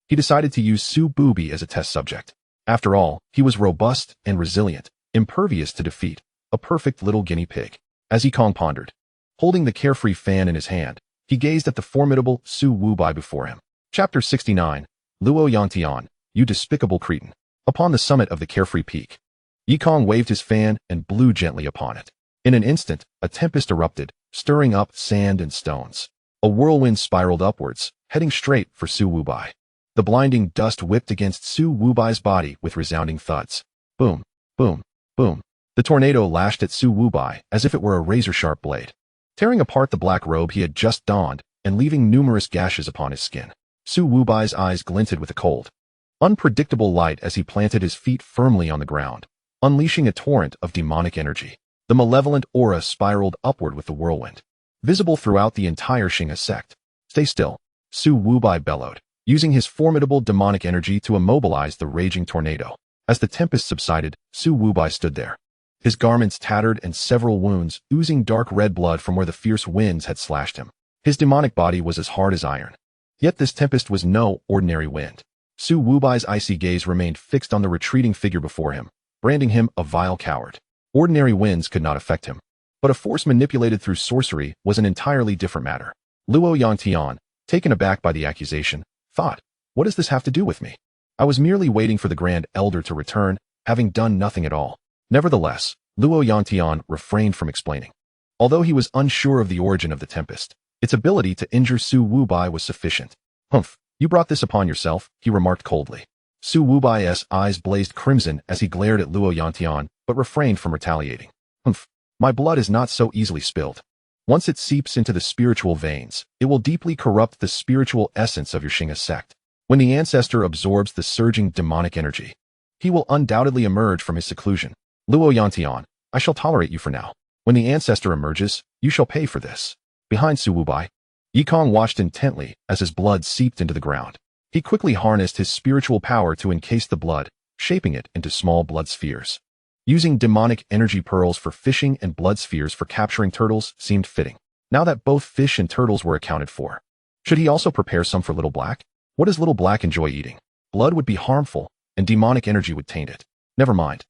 he decided to use Su Bubi as a test subject. After all, he was robust and resilient, impervious to defeat, a perfect little guinea pig. As Yi Kong pondered, holding the carefree fan in his hand, he gazed at the formidable Su Wubai before him. Chapter 69, Luo Yangtian, you despicable cretin. Upon the summit of the carefree peak, Yi Kong waved his fan and blew gently upon it. In an instant, a tempest erupted, stirring up sand and stones. A whirlwind spiraled upwards, heading straight for Su Wubai. The blinding dust whipped against Su Wubai's body with resounding thuds. Boom, boom, boom. The tornado lashed at Su Wubai as if it were a razor-sharp blade, tearing apart the black robe he had just donned and leaving numerous gashes upon his skin. Su Wubai's eyes glinted with a cold, unpredictable light as he planted his feet firmly on the ground, unleashing a torrent of demonic energy. The malevolent aura spiraled upward with the whirlwind, visible throughout the entire Xing'e sect. "Stay still," Su Wubai bellowed, using his formidable demonic energy to immobilize the raging tornado. As the tempest subsided, Su Wubai stood there, his garments tattered and several wounds oozing dark red blood from where the fierce winds had slashed him. His demonic body was as hard as iron. Yet this tempest was no ordinary wind. Su Wubai's icy gaze remained fixed on the retreating figure before him, branding him a vile coward. Ordinary winds could not affect him, but a force manipulated through sorcery was an entirely different matter. Luo Yangtian, taken aback by the accusation, thought, "What does this have to do with me? I was merely waiting for the Grand Elder to return, having done nothing at all." Nevertheless, Luo Yangtian refrained from explaining. Although he was unsure of the origin of the tempest, its ability to injure Su Wubai was sufficient. "Humph, you brought this upon yourself," he remarked coldly. Su Wubai's eyes blazed crimson as he glared at Luo Yangtian, but refrained from retaliating. "Humph, my blood is not so easily spilled. Once it seeps into the spiritual veins, it will deeply corrupt the spiritual essence of your Xing'e sect. When the ancestor absorbs the surging demonic energy, he will undoubtedly emerge from his seclusion. Luo Yangtian, I shall tolerate you for now. When the ancestor emerges, you shall pay for this." Behind Su Wubai, Yi Kong watched intently as his blood seeped into the ground. He quickly harnessed his spiritual power to encase the blood, shaping it into small blood spheres. Using demonic energy pearls for fishing and blood spheres for capturing turtles seemed fitting, now that both fish and turtles were accounted for. Should he also prepare some for Little Black? What does Little Black enjoy eating? Blood would be harmful, and demonic energy would taint it. Never mind.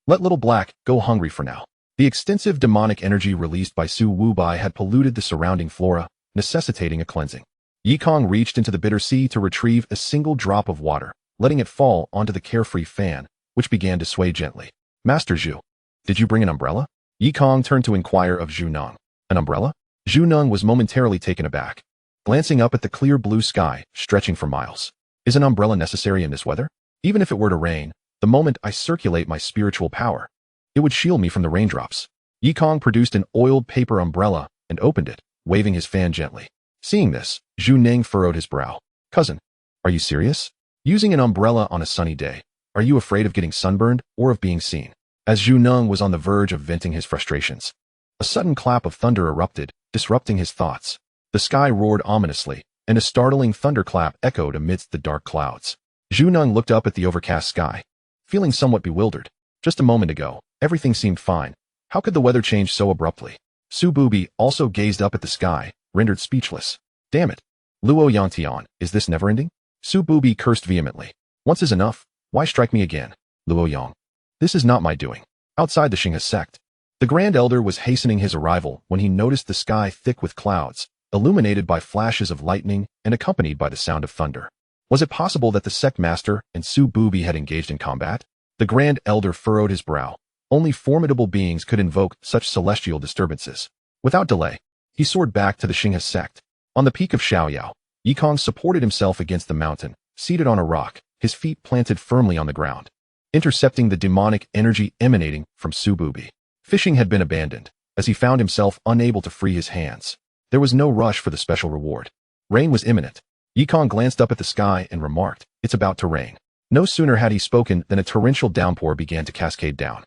Let Little Black go hungry for now. The extensive demonic energy released by Su Wubai had polluted the surrounding flora, necessitating a cleansing. Yikong reached into the bitter sea to retrieve a single drop of water, letting it fall onto the carefree fan, which began to sway gently. Master Zhu, did you bring an umbrella? Yikong turned to inquire of Zhu Neng. An umbrella? Zhu Neng was momentarily taken aback, glancing up at the clear blue sky, stretching for miles. Is an umbrella necessary in this weather? Even if it were to rain, the moment I circulate my spiritual power, it would shield me from the raindrops. Yikong produced an oiled paper umbrella and opened it, waving his fan gently. Seeing this, Zhu Neng furrowed his brow. Cousin, are you serious? Using an umbrella on a sunny day, are you afraid of getting sunburned or of being seen? As Zhu Neng was on the verge of venting his frustrations, a sudden clap of thunder erupted, disrupting his thoughts. The sky roared ominously, and a startling thunderclap echoed amidst the dark clouds. Zhu Neng looked up at the overcast sky, feeling somewhat bewildered. Just a moment ago, everything seemed fine. How could the weather change so abruptly? Su Bubi also gazed up at the sky, rendered speechless. Damn it. Luo Yantian, is this never-ending? Su Bubi cursed vehemently. Once is enough. Why strike me again? Luo Yang. This is not my doing. Outside the Xinghe sect, the Grand Elder was hastening his arrival when he noticed the sky thick with clouds, illuminated by flashes of lightning and accompanied by the sound of thunder. Was it possible that the sect master and Su Bubi had engaged in combat? The Grand Elder furrowed his brow. Only formidable beings could invoke such celestial disturbances. Without delay, he soared back to the Xinghe sect. On the peak of Xiaoyao, Yikong supported himself against the mountain, seated on a rock, his feet planted firmly on the ground, intercepting the demonic energy emanating from Su Bubi. Fishing had been abandoned, as he found himself unable to free his hands. There was no rush for the special reward. Rain was imminent. Yikong glanced up at the sky and remarked, "It's about to rain." No sooner had he spoken than a torrential downpour began to cascade down.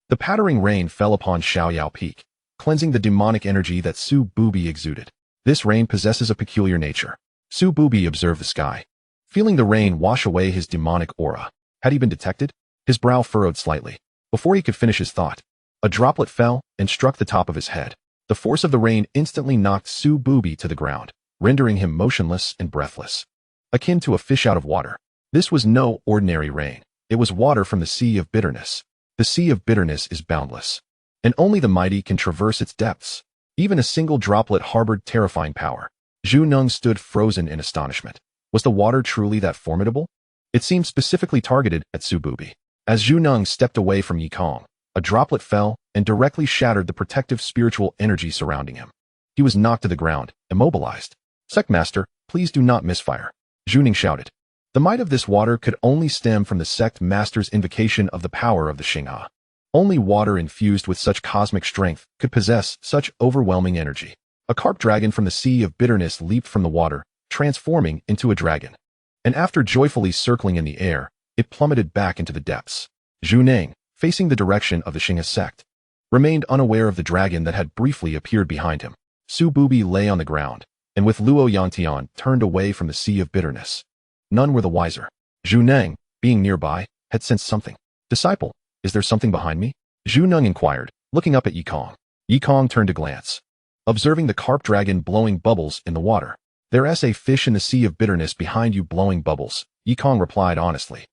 The pattering rain fell upon Xiaoyao Peak, cleansing the demonic energy that Su Bubi exuded. This rain possesses a peculiar nature. Su Bubi observed the sky, feeling the rain wash away his demonic aura. Had he been detected? His brow furrowed slightly. Before he could finish his thought, a droplet fell and struck the top of his head. The force of the rain instantly knocked Su Bubi to the ground, rendering him motionless and breathless, akin to a fish out of water. This was no ordinary rain. It was water from the Sea of Bitterness. The Sea of Bitterness is boundless, and only the mighty can traverse its depths. Even a single droplet harbored terrifying power. Zhu Neng stood frozen in astonishment. Was the water truly that formidable? It seemed specifically targeted at Su Bubi. As Zhu Neng stepped away from Yikong, a droplet fell and directly shattered the protective spiritual energy surrounding him. He was knocked to the ground, immobilized. "Sect Master, please do not misfire," Zhu Neng shouted. The might of this water could only stem from the sect master's invocation of the power of the Xinghe. Only water infused with such cosmic strength could possess such overwhelming energy. A carp dragon from the Sea of Bitterness leaped from the water, transforming into a dragon. And after joyfully circling in the air, it plummeted back into the depths. Zhu Neng, facing the direction of the Xinghe sect, remained unaware of the dragon that had briefly appeared behind him. Su Bubi lay on the ground, and with Luo Yantian turned away from the Sea of Bitterness. None were the wiser. Zhu Neng, being nearby, had sensed something. "Disciple, is there something behind me?" Zhu Neng inquired, looking up at Yikong. Yikong turned to glance, observing the carp dragon blowing bubbles in the water. "There's a fish in the Sea of Bitterness behind you blowing bubbles," Yikong replied honestly.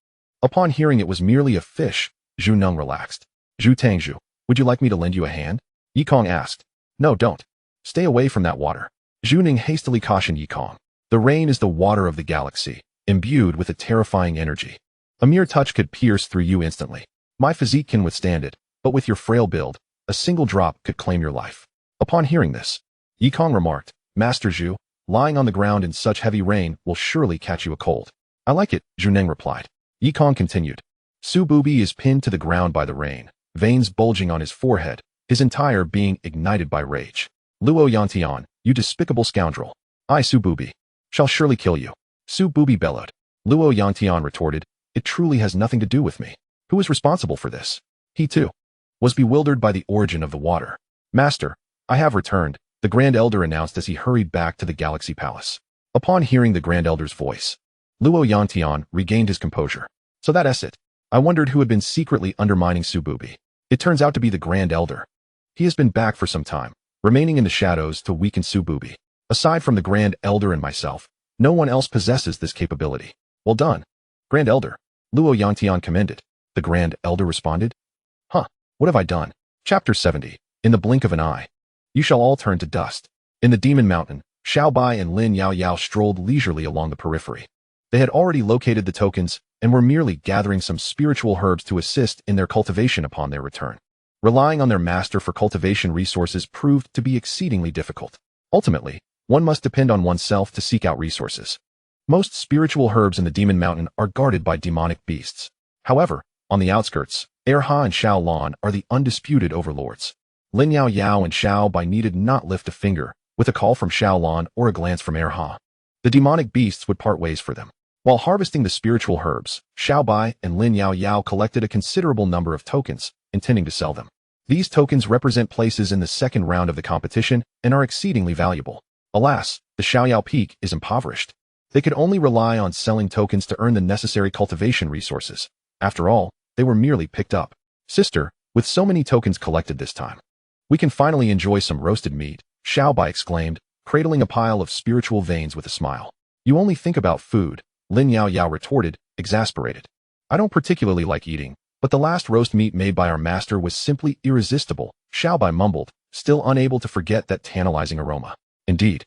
Upon hearing it was merely a fish, Zhu Neng relaxed. "Zhu Tangzhu, would you like me to lend you a hand?" Yikong asked. "No, don't. Stay away from that water." Zhu Neng hastily cautioned Yikong. "The rain is the water of the galaxy, imbued with a terrifying energy. A mere touch could pierce through you instantly. My physique can withstand it, but with your frail build, a single drop could claim your life." Upon hearing this, Yikong remarked, "Master Zhu, lying on the ground in such heavy rain will surely catch you a cold." "I like it," Zhu Neng replied. Yikong continued. Su Bubi is pinned to the ground by the rain, veins bulging on his forehead, his entire being ignited by rage. "Luo Yantian, you despicable scoundrel. I, Su Bubi, shall surely kill you." Su Bubi bellowed. Luo Yantian retorted, "It truly has nothing to do with me. Who is responsible for this?" He, too, was bewildered by the origin of the water. "Master, I have returned," the Grand Elder announced as he hurried back to the Galaxy Palace. Upon hearing the Grand Elder's voice, Luo Yantian regained his composure. "So that's it. I wondered who had been secretly undermining Su Bubi. It turns out to be the Grand Elder. He has been back for some time, remaining in the shadows to weaken Sububi. Aside from the Grand Elder and myself, no one else possesses this capability. Well done, Grand Elder. Luo Yangtian commended. The Grand Elder responded. Huh, what have I done? Chapter 70. In the blink of an eye. You shall all turn to dust. In the Demon Mountain, Xiao Bai and Lin Yao Yao strolled leisurely along the periphery. They had already located the tokens and were merely gathering some spiritual herbs to assist in their cultivation upon their return. Relying on their master for cultivation resources proved to be exceedingly difficult. Ultimately, one must depend on oneself to seek out resources. Most spiritual herbs in the Demon Mountain are guarded by demonic beasts. However, on the outskirts, Erha and Xiao Lan are the undisputed overlords. Lin Yao Yao and Xiao Bai needed not lift a finger, with a call from Xiao Lan or a glance from Erha. The demonic beasts would part ways for them. While harvesting the spiritual herbs, Xiao Bai and Lin Yao Yao collected a considerable number of tokens, intending to sell them. These tokens represent places in the second round of the competition and are exceedingly valuable. Alas, the Xiaoyao Peak is impoverished. They could only rely on selling tokens to earn the necessary cultivation resources. After all, they were merely picked up. Sister, with so many tokens collected this time, we can finally enjoy some roasted meat, Xiao Bai exclaimed, cradling a pile of spiritual veins with a smile. You only think about food, Lin Yao Yao retorted, exasperated. I don't particularly like eating, but the last roast meat made by our master was simply irresistible, Xiao Bai mumbled, still unable to forget that tantalizing aroma. Indeed.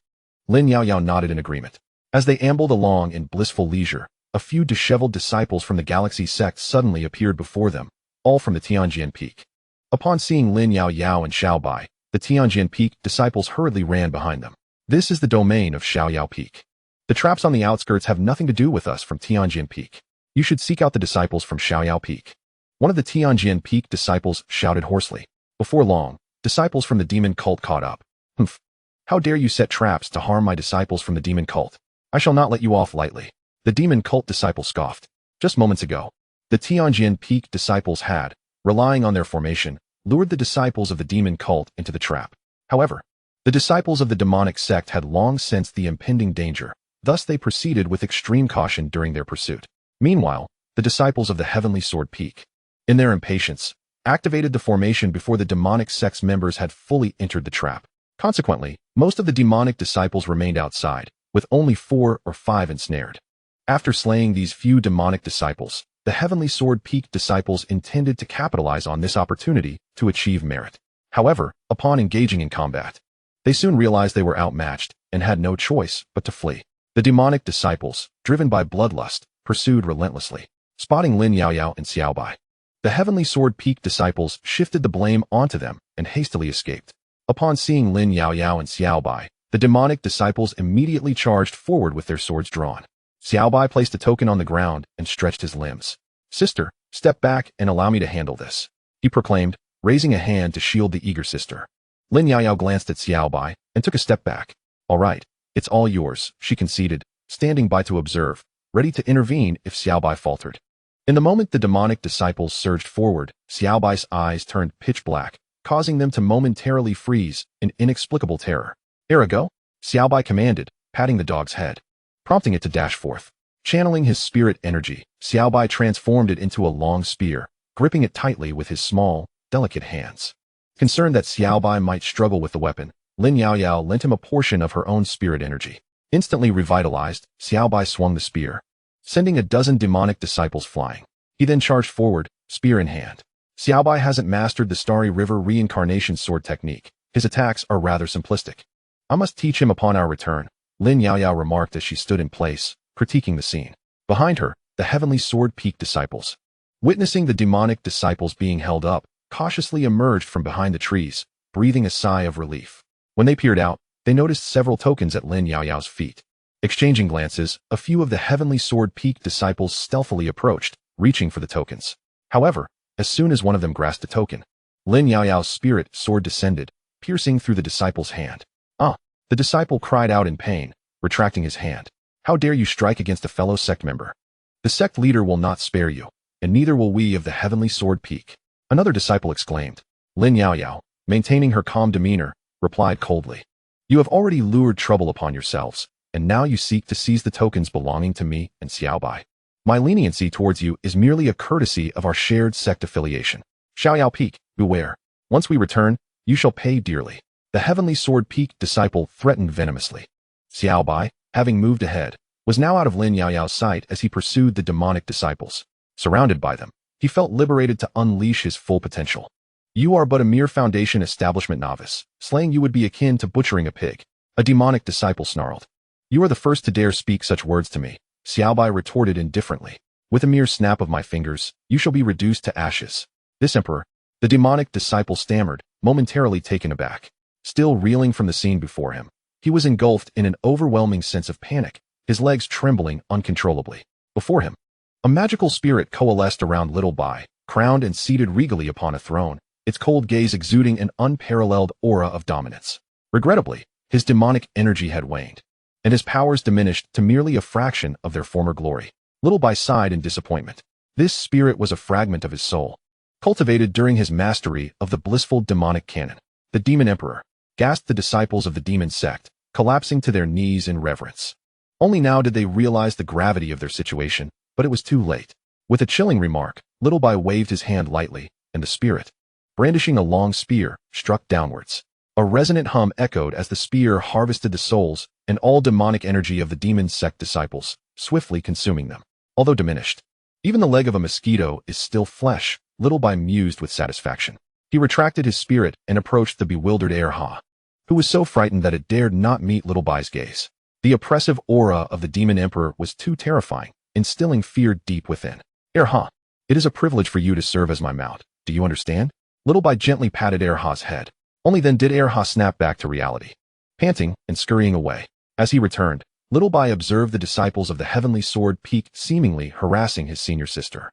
Lin Yao Yao nodded in agreement. As they ambled along in blissful leisure, a few disheveled disciples from the Galaxy sect suddenly appeared before them, all from the Tianjian Peak. Upon seeing Lin Yao Yao and Xiao Bai, the Tianjian Peak disciples hurriedly ran behind them. This is the domain of Xiaoyao Peak. The traps on the outskirts have nothing to do with us from Tianjian Peak. You should seek out the disciples from Xiaoyao Peak. One of the Tianjian Peak disciples shouted hoarsely. Before long, disciples from the demon cult caught up. Humph. How dare you set traps to harm my disciples from the demon cult? I shall not let you off lightly. The demon cult disciple scoffed. Just moments ago, the Tianjian Peak disciples had, relying on their formation, lured the disciples of the demon cult into the trap. However, the disciples of the demonic sect had long sensed the impending danger, thus they proceeded with extreme caution during their pursuit. Meanwhile, the disciples of the Heavenly Sword Peak, in their impatience, activated the formation before the demonic sect's members had fully entered the trap. Consequently, most of the demonic disciples remained outside, with only 4 or 5 ensnared. After slaying these few demonic disciples, the Heavenly Sword Peak disciples intended to capitalize on this opportunity to achieve merit. However, upon engaging in combat, they soon realized they were outmatched and had no choice but to flee. The demonic disciples, driven by bloodlust, pursued relentlessly, spotting Lin Yao Yao and Xiao Bai. The Heavenly Sword Peak disciples shifted the blame onto them and hastily escaped. Upon seeing Lin Yao Yao and Xiao Bai, the demonic disciples immediately charged forward with their swords drawn. Xiao Bai placed a token on the ground and stretched his limbs. Sister, step back and allow me to handle this, he proclaimed, raising a hand to shield the eager sister. Lin Yao Yao glanced at Xiao Bai and took a step back. All right, it's all yours, she conceded, standing by to observe, ready to intervene if Xiao Bai faltered. In the moment the demonic disciples surged forward, Xiao Bai's eyes turned pitch black, causing them to momentarily freeze in inexplicable terror. Ergo, Xiao Bai commanded, patting the dog's head, prompting it to dash forth. Channeling his spirit energy, Xiao Bai transformed it into a long spear, gripping it tightly with his small, delicate hands. Concerned that Xiao Bai might struggle with the weapon, Lin Yao Yao lent him a portion of her own spirit energy. Instantly revitalized, Xiao Bai swung the spear, sending a dozen demonic disciples flying. He then charged forward, spear in hand. Xiao Bai hasn't mastered the Starry River reincarnation sword technique. His attacks are rather simplistic. I must teach him upon our return, Lin Yao Yao remarked as she stood in place, critiquing the scene. Behind her, the Heavenly Sword Peak disciples, witnessing the demonic disciples being held up, cautiously emerged from behind the trees, breathing a sigh of relief. When they peered out, they noticed several tokens at Lin Yao Yao's feet. Exchanging glances, a few of the Heavenly Sword Peak disciples stealthily approached, reaching for the tokens. However, as soon as one of them grasped a token, Lin Yao Yao's spirit sword descended, piercing through the disciple's hand. Ah! The disciple cried out in pain, retracting his hand. How dare you strike against a fellow sect member? The sect leader will not spare you, and neither will we of the Heavenly Sword Peak. Another disciple exclaimed. Lin Yao Yao, maintaining her calm demeanor, replied coldly. You have already lured trouble upon yourselves, and now you seek to seize the tokens belonging to me and Xiao Bai. My leniency towards you is merely a courtesy of our shared sect affiliation. Xiaoyao Peak, beware. Once we return, you shall pay dearly. The heavenly sword peak disciple threatened venomously. Xiao Bai, having moved ahead, was now out of Lin Yaoyao's sight as he pursued the demonic disciples. Surrounded by them, he felt liberated to unleash his full potential. You are but a mere foundation establishment novice. Slaying you would be akin to butchering a pig. A demonic disciple snarled. You are the first to dare speak such words to me, Xiao Bai retorted indifferently. With a mere snap of my fingers, you shall be reduced to ashes. This emperor, the demonic disciple stammered, momentarily taken aback. Still reeling from the scene before him, he was engulfed in an overwhelming sense of panic, his legs trembling uncontrollably. Before him, a magical spirit coalesced around Little Bai, crowned and seated regally upon a throne, its cold gaze exuding an unparalleled aura of dominance. Regrettably, his demonic energy had waned, and his powers diminished to merely a fraction of their former glory. Little Bai sighed in disappointment. This spirit was a fragment of his soul, cultivated during his mastery of the blissful demonic canon. The demon emperor, gasped the disciples of the demon sect, collapsing to their knees in reverence. Only now did they realize the gravity of their situation, but it was too late. With a chilling remark, Little Bai waved his hand lightly, and the spirit, brandishing a long spear, struck downwards. A resonant hum echoed as the spear harvested the souls and all demonic energy of the demon sect disciples, swiftly consuming them. Although diminished, even the leg of a mosquito is still flesh, Little Bai mused with satisfaction. He retracted his spirit and approached the bewildered Ha, who was so frightened that it dared not meet Little Bai's gaze. The oppressive aura of the demon emperor was too terrifying, instilling fear deep within. Ha, it is a privilege for you to serve as my mount. Do you understand? Little Bai gently patted Ha's head. Only then did Ha snap back to reality. Panting and scurrying away. As he returned, Little Bai observed the disciples of the heavenly sword peak seemingly harassing his senior sister.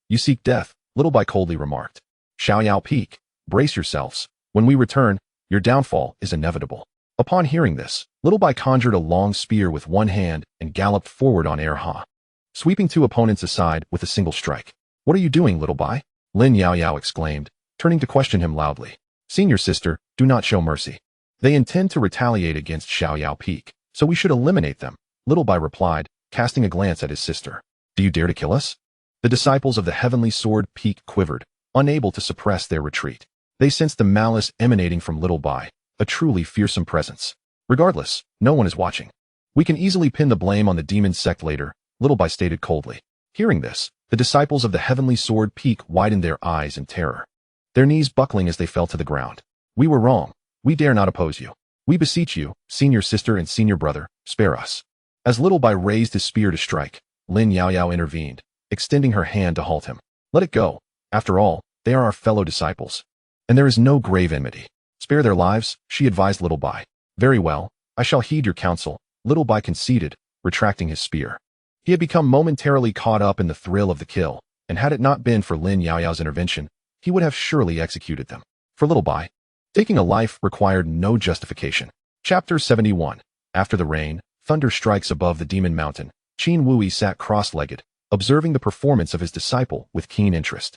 You seek death, Little Bai coldly remarked. Xiaoyao Peak, brace yourselves. When we return, your downfall is inevitable. Upon hearing this, Little Bai conjured a long spear with one hand and galloped forward on Ha, sweeping two opponents aside with a single strike. What are you doing, Little Bai? Lin Yaoyao exclaimed, turning to question him loudly. Senior sister, do not show mercy. They intend to retaliate against Xiaoyao Peak, so we should eliminate them, Little Bai replied, casting a glance at his sister. Do you dare to kill us? The disciples of the heavenly sword peak quivered, unable to suppress their retreat. They sensed the malice emanating from Little Bai, a truly fearsome presence. Regardless, no one is watching. We can easily pin the blame on the demon sect later, Little Bai stated coldly. Hearing this, the disciples of the heavenly sword peak widened their eyes in terror, their knees buckling as they fell to the ground. We were wrong. We dare not oppose you. We beseech you, senior sister and senior brother, spare us. As Little Bai raised his spear to strike, Lin Yaoyao intervened, extending her hand to halt him. Let it go. After all, they are our fellow disciples. And there is no grave enmity. Spare their lives, she advised Little Bai. Very well, I shall heed your counsel, Little Bai conceded, retracting his spear. He had become momentarily caught up in the thrill of the kill, and had it not been for Lin Yaoyao's intervention, he would have surely executed them. For Little Bai, taking a life required no justification. Chapter 71. After the rain, thunder strikes above the demon mountain. Qin Wui sat cross-legged, observing the performance of his disciple with keen interest.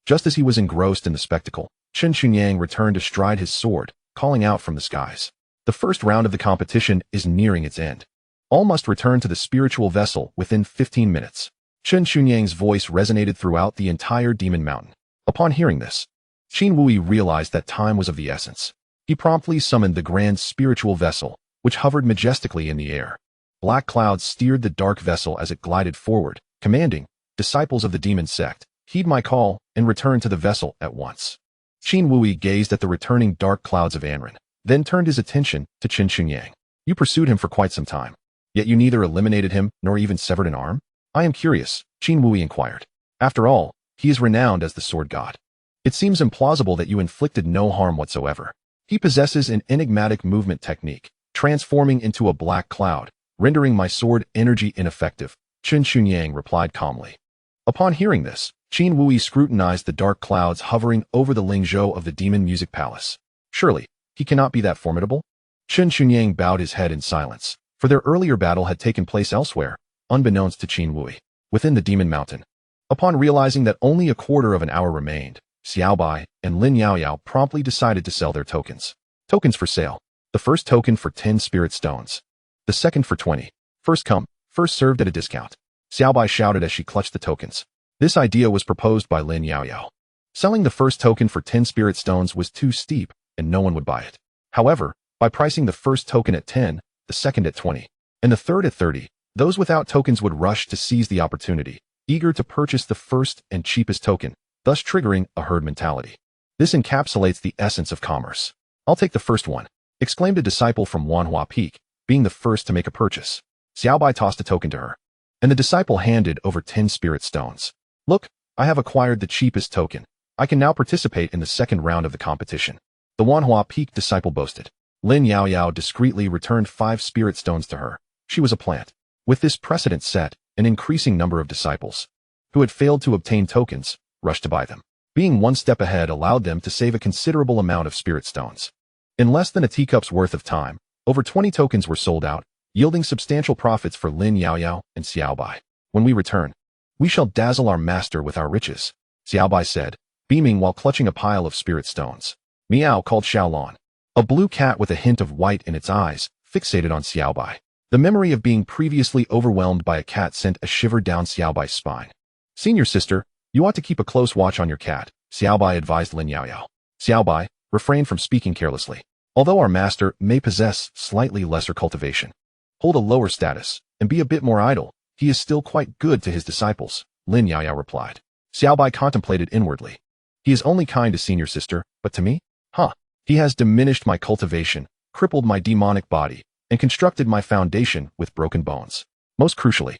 Just as he was engrossed in the spectacle, Chen Xunyang returned to stride his sword, calling out from the skies. The first round of the competition is nearing its end. All must return to the spiritual vessel within 15 minutes. Chen Xunyang's voice resonated throughout the entire demon mountain. Upon hearing this, Qin Wui realized that time was of the essence. He promptly summoned the grand spiritual vessel, which hovered majestically in the air. Black clouds steered the dark vessel as it glided forward, commanding, disciples of the demon sect, heed my call and return to the vessel at once. Qin Wui gazed at the returning dark clouds of Anren, then turned his attention to Chen Xunyang. You pursued him for quite some time, yet you neither eliminated him nor even severed an arm? I am curious, Qin Wui inquired. After all, he is renowned as the sword god. It seems implausible that you inflicted no harm whatsoever. He possesses an enigmatic movement technique, transforming into a black cloud, rendering my sword energy ineffective, Chen Xunyang replied calmly. Upon hearing this, Qin Wui scrutinized the dark clouds hovering over the Lingzhou of the Demon Music Palace. Surely, he cannot be that formidable? Chen Xunyang bowed his head in silence, for their earlier battle had taken place elsewhere, unbeknownst to Qin Wui, within the Demon Mountain. Upon realizing that only a quarter of an hour remained, Xiao Bai and Lin Yaoyao promptly decided to sell their tokens. Tokens for sale. The first token for 10 spirit stones. The second for 20. First come, first served at a discount. Xiao Bai shouted as she clutched the tokens. This idea was proposed by Lin Yaoyao. Selling the first token for 10 spirit stones was too steep, and no one would buy it. However, by pricing the first token at 10, the second at 20, and the third at 30, those without tokens would rush to seize the opportunity, eager to purchase the first and cheapest token, thus triggering a herd mentality. This encapsulates the essence of commerce. "I'll take the first one," exclaimed a disciple from Wanhua Peak, being the first to make a purchase. Xiaobai tossed a token to her, and the disciple handed over 10 spirit stones. "Look, I have acquired the cheapest token. I can now participate in the second round of the competition," the Wanhua Peak disciple boasted. Lin Yaoyao discreetly returned 5 spirit stones to her. She was a plant. With this precedent set, an increasing number of disciples who had failed to obtain tokens rushed to buy them. Being one step ahead allowed them to save a considerable amount of spirit stones. In less than a teacup's worth of time, over 20 tokens were sold out, yielding substantial profits for Lin Yaoyao and Xiaobai. "When we return, we shall dazzle our master with our riches," Xiaobai said, beaming while clutching a pile of spirit stones. "Meow," called Xiaolon, a blue cat with a hint of white in its eyes, fixated on Xiaobai. The memory of being previously overwhelmed by a cat sent a shiver down Xiaobai's spine. "Senior sister, you ought to keep a close watch on your cat," Xiaobai advised Lin Yaoyao. Xiaobai refrained from speaking carelessly. "Although our master may possess slightly lesser cultivation, hold a lower status, and be a bit more idle, he is still quite good to his disciples," Lin Yaoyao replied. Xiaobai contemplated inwardly. "He is only kind to senior sister, but to me? Huh. He has diminished my cultivation, crippled my demonic body, and constructed my foundation with broken bones. Most crucially,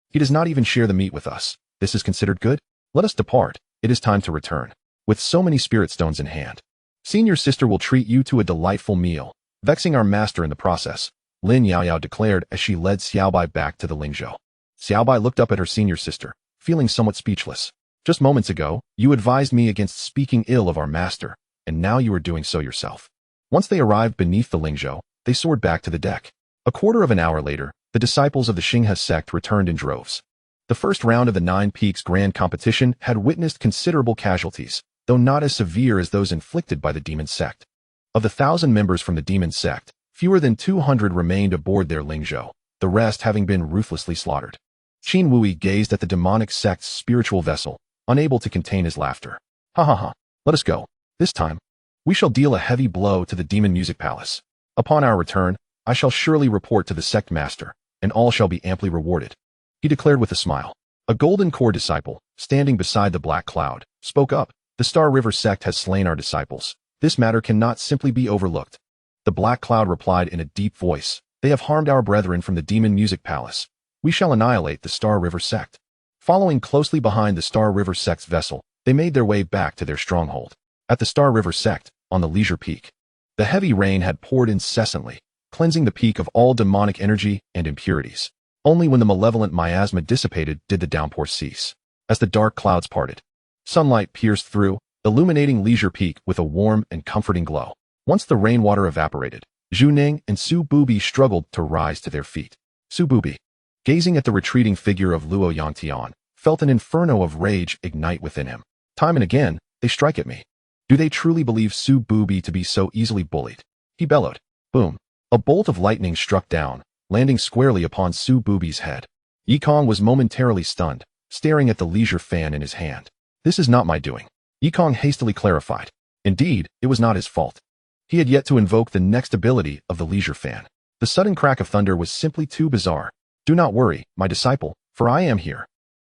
he does not even share the meat with us. This is considered good? Let us depart. It is time to return. With so many spirit stones in hand, senior sister will treat you to a delightful meal, vexing our master in the process," Lin Yaoyao declared as she led Xiaobai back to the Lingzhou. Xiaobai looked up at her senior sister, feeling somewhat speechless. "Just moments ago, you advised me against speaking ill of our master, and now you are doing so yourself." Once they arrived beneath the Lingzhou, they soared back to the deck. A quarter of an hour later, the disciples of the Xinghe sect returned in droves. The first round of the 9 Peaks Grand Competition had witnessed considerable casualties, though not as severe as those inflicted by the demon sect. Of the 1,000 members from the demon sect, fewer than 200 remained aboard their Lingzhou, the rest having been ruthlessly slaughtered. Qin Wui gazed at the demonic sect's spiritual vessel, unable to contain his laughter. "Ha ha ha, let us go. This time, we shall deal a heavy blow to the demon music palace. Upon our return, I shall surely report to the sect master, and all shall be amply rewarded," he declared with a smile. A golden core disciple, standing beside the black cloud, spoke up. "The Star River sect has slain our disciples. This matter cannot simply be overlooked." The black cloud replied in a deep voice, "They have harmed our brethren from the demon music palace. We shall annihilate the Star River sect." Following closely behind the Star River sect's vessel, they made their way back to their stronghold. At the Star River sect, on the Leisure Peak, the heavy rain had poured incessantly, cleansing the peak of all demonic energy and impurities. Only when the malevolent miasma dissipated did the downpour cease. As the dark clouds parted, sunlight pierced through, illuminating Leisure Peak with a warm and comforting glow. Once the rainwater evaporated, Zhu Ning and Su Bubi struggled to rise to their feet. Su Bubi, gazing at the retreating figure of Luo Yangtian, felt an inferno of rage ignite within him. "Time and again, they strike at me. Do they truly believe Su Bubi to be so easily bullied?" He bellowed. Boom. A bolt of lightning struck down, landing squarely upon Su Bubi's head. Yikong was momentarily stunned, staring at the leisure fan in his hand. "This is not my doing," Yikong hastily clarified. Indeed, it was not his fault. He had yet to invoke the next ability of the leisure fan. The sudden crack of thunder was simply too bizarre. "Do not worry, my disciple, for I am here."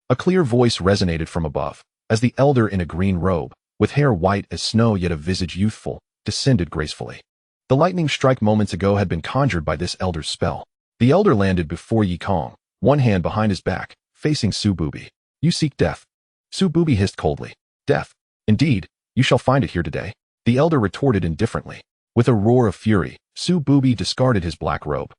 A clear voice resonated from above, as the elder in a green robe, with hair white as snow yet a visage youthful, descended gracefully. The lightning strike moments ago had been conjured by this elder's spell. The elder landed before Yikong, one hand behind his back, facing Su Bubi. "You seek death." Su Bubi hissed coldly. "Death? Indeed, you shall find it here today," the elder retorted indifferently. With a roar of fury, Su Bubi discarded his black robe,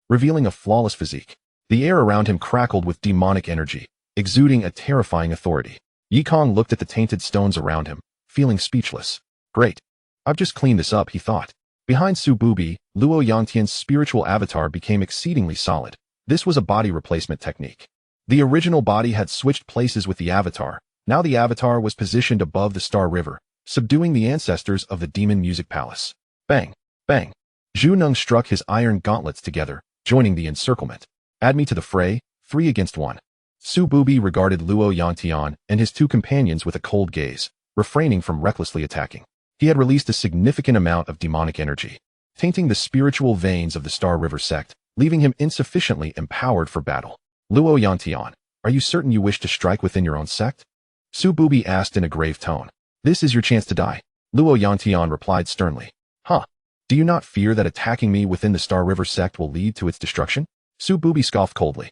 revealing a flawless physique. The air around him crackled with demonic energy, exuding a terrifying authority. Yikong looked at the tainted stones around him, feeling speechless. "Great. I've just cleaned this up," he thought. Behind Su Bubi, Luo Yangtian's spiritual avatar became exceedingly solid. This was a body replacement technique. The original body had switched places with the avatar. Now the avatar was positioned above the Star River, subduing the ancestors of the Demon Music Palace. Bang! Bang! Zhu Neng struck his iron gauntlets together, joining the encirclement. "Add me to the fray, 3 against 1. Su Bubi regarded Luo Yangtian and his 2 companions with a cold gaze, refraining from recklessly attacking. He had released a significant amount of demonic energy, tainting the spiritual veins of the Star River sect, leaving him insufficiently empowered for battle. Luo Yantian, are you certain you wish to strike within your own sect? Su Bubi asked in a grave tone. This is your chance to die. Luo Yantian replied sternly. Huh? Do you not fear that attacking me within the Star River sect will lead to its destruction? Su Bubi scoffed coldly.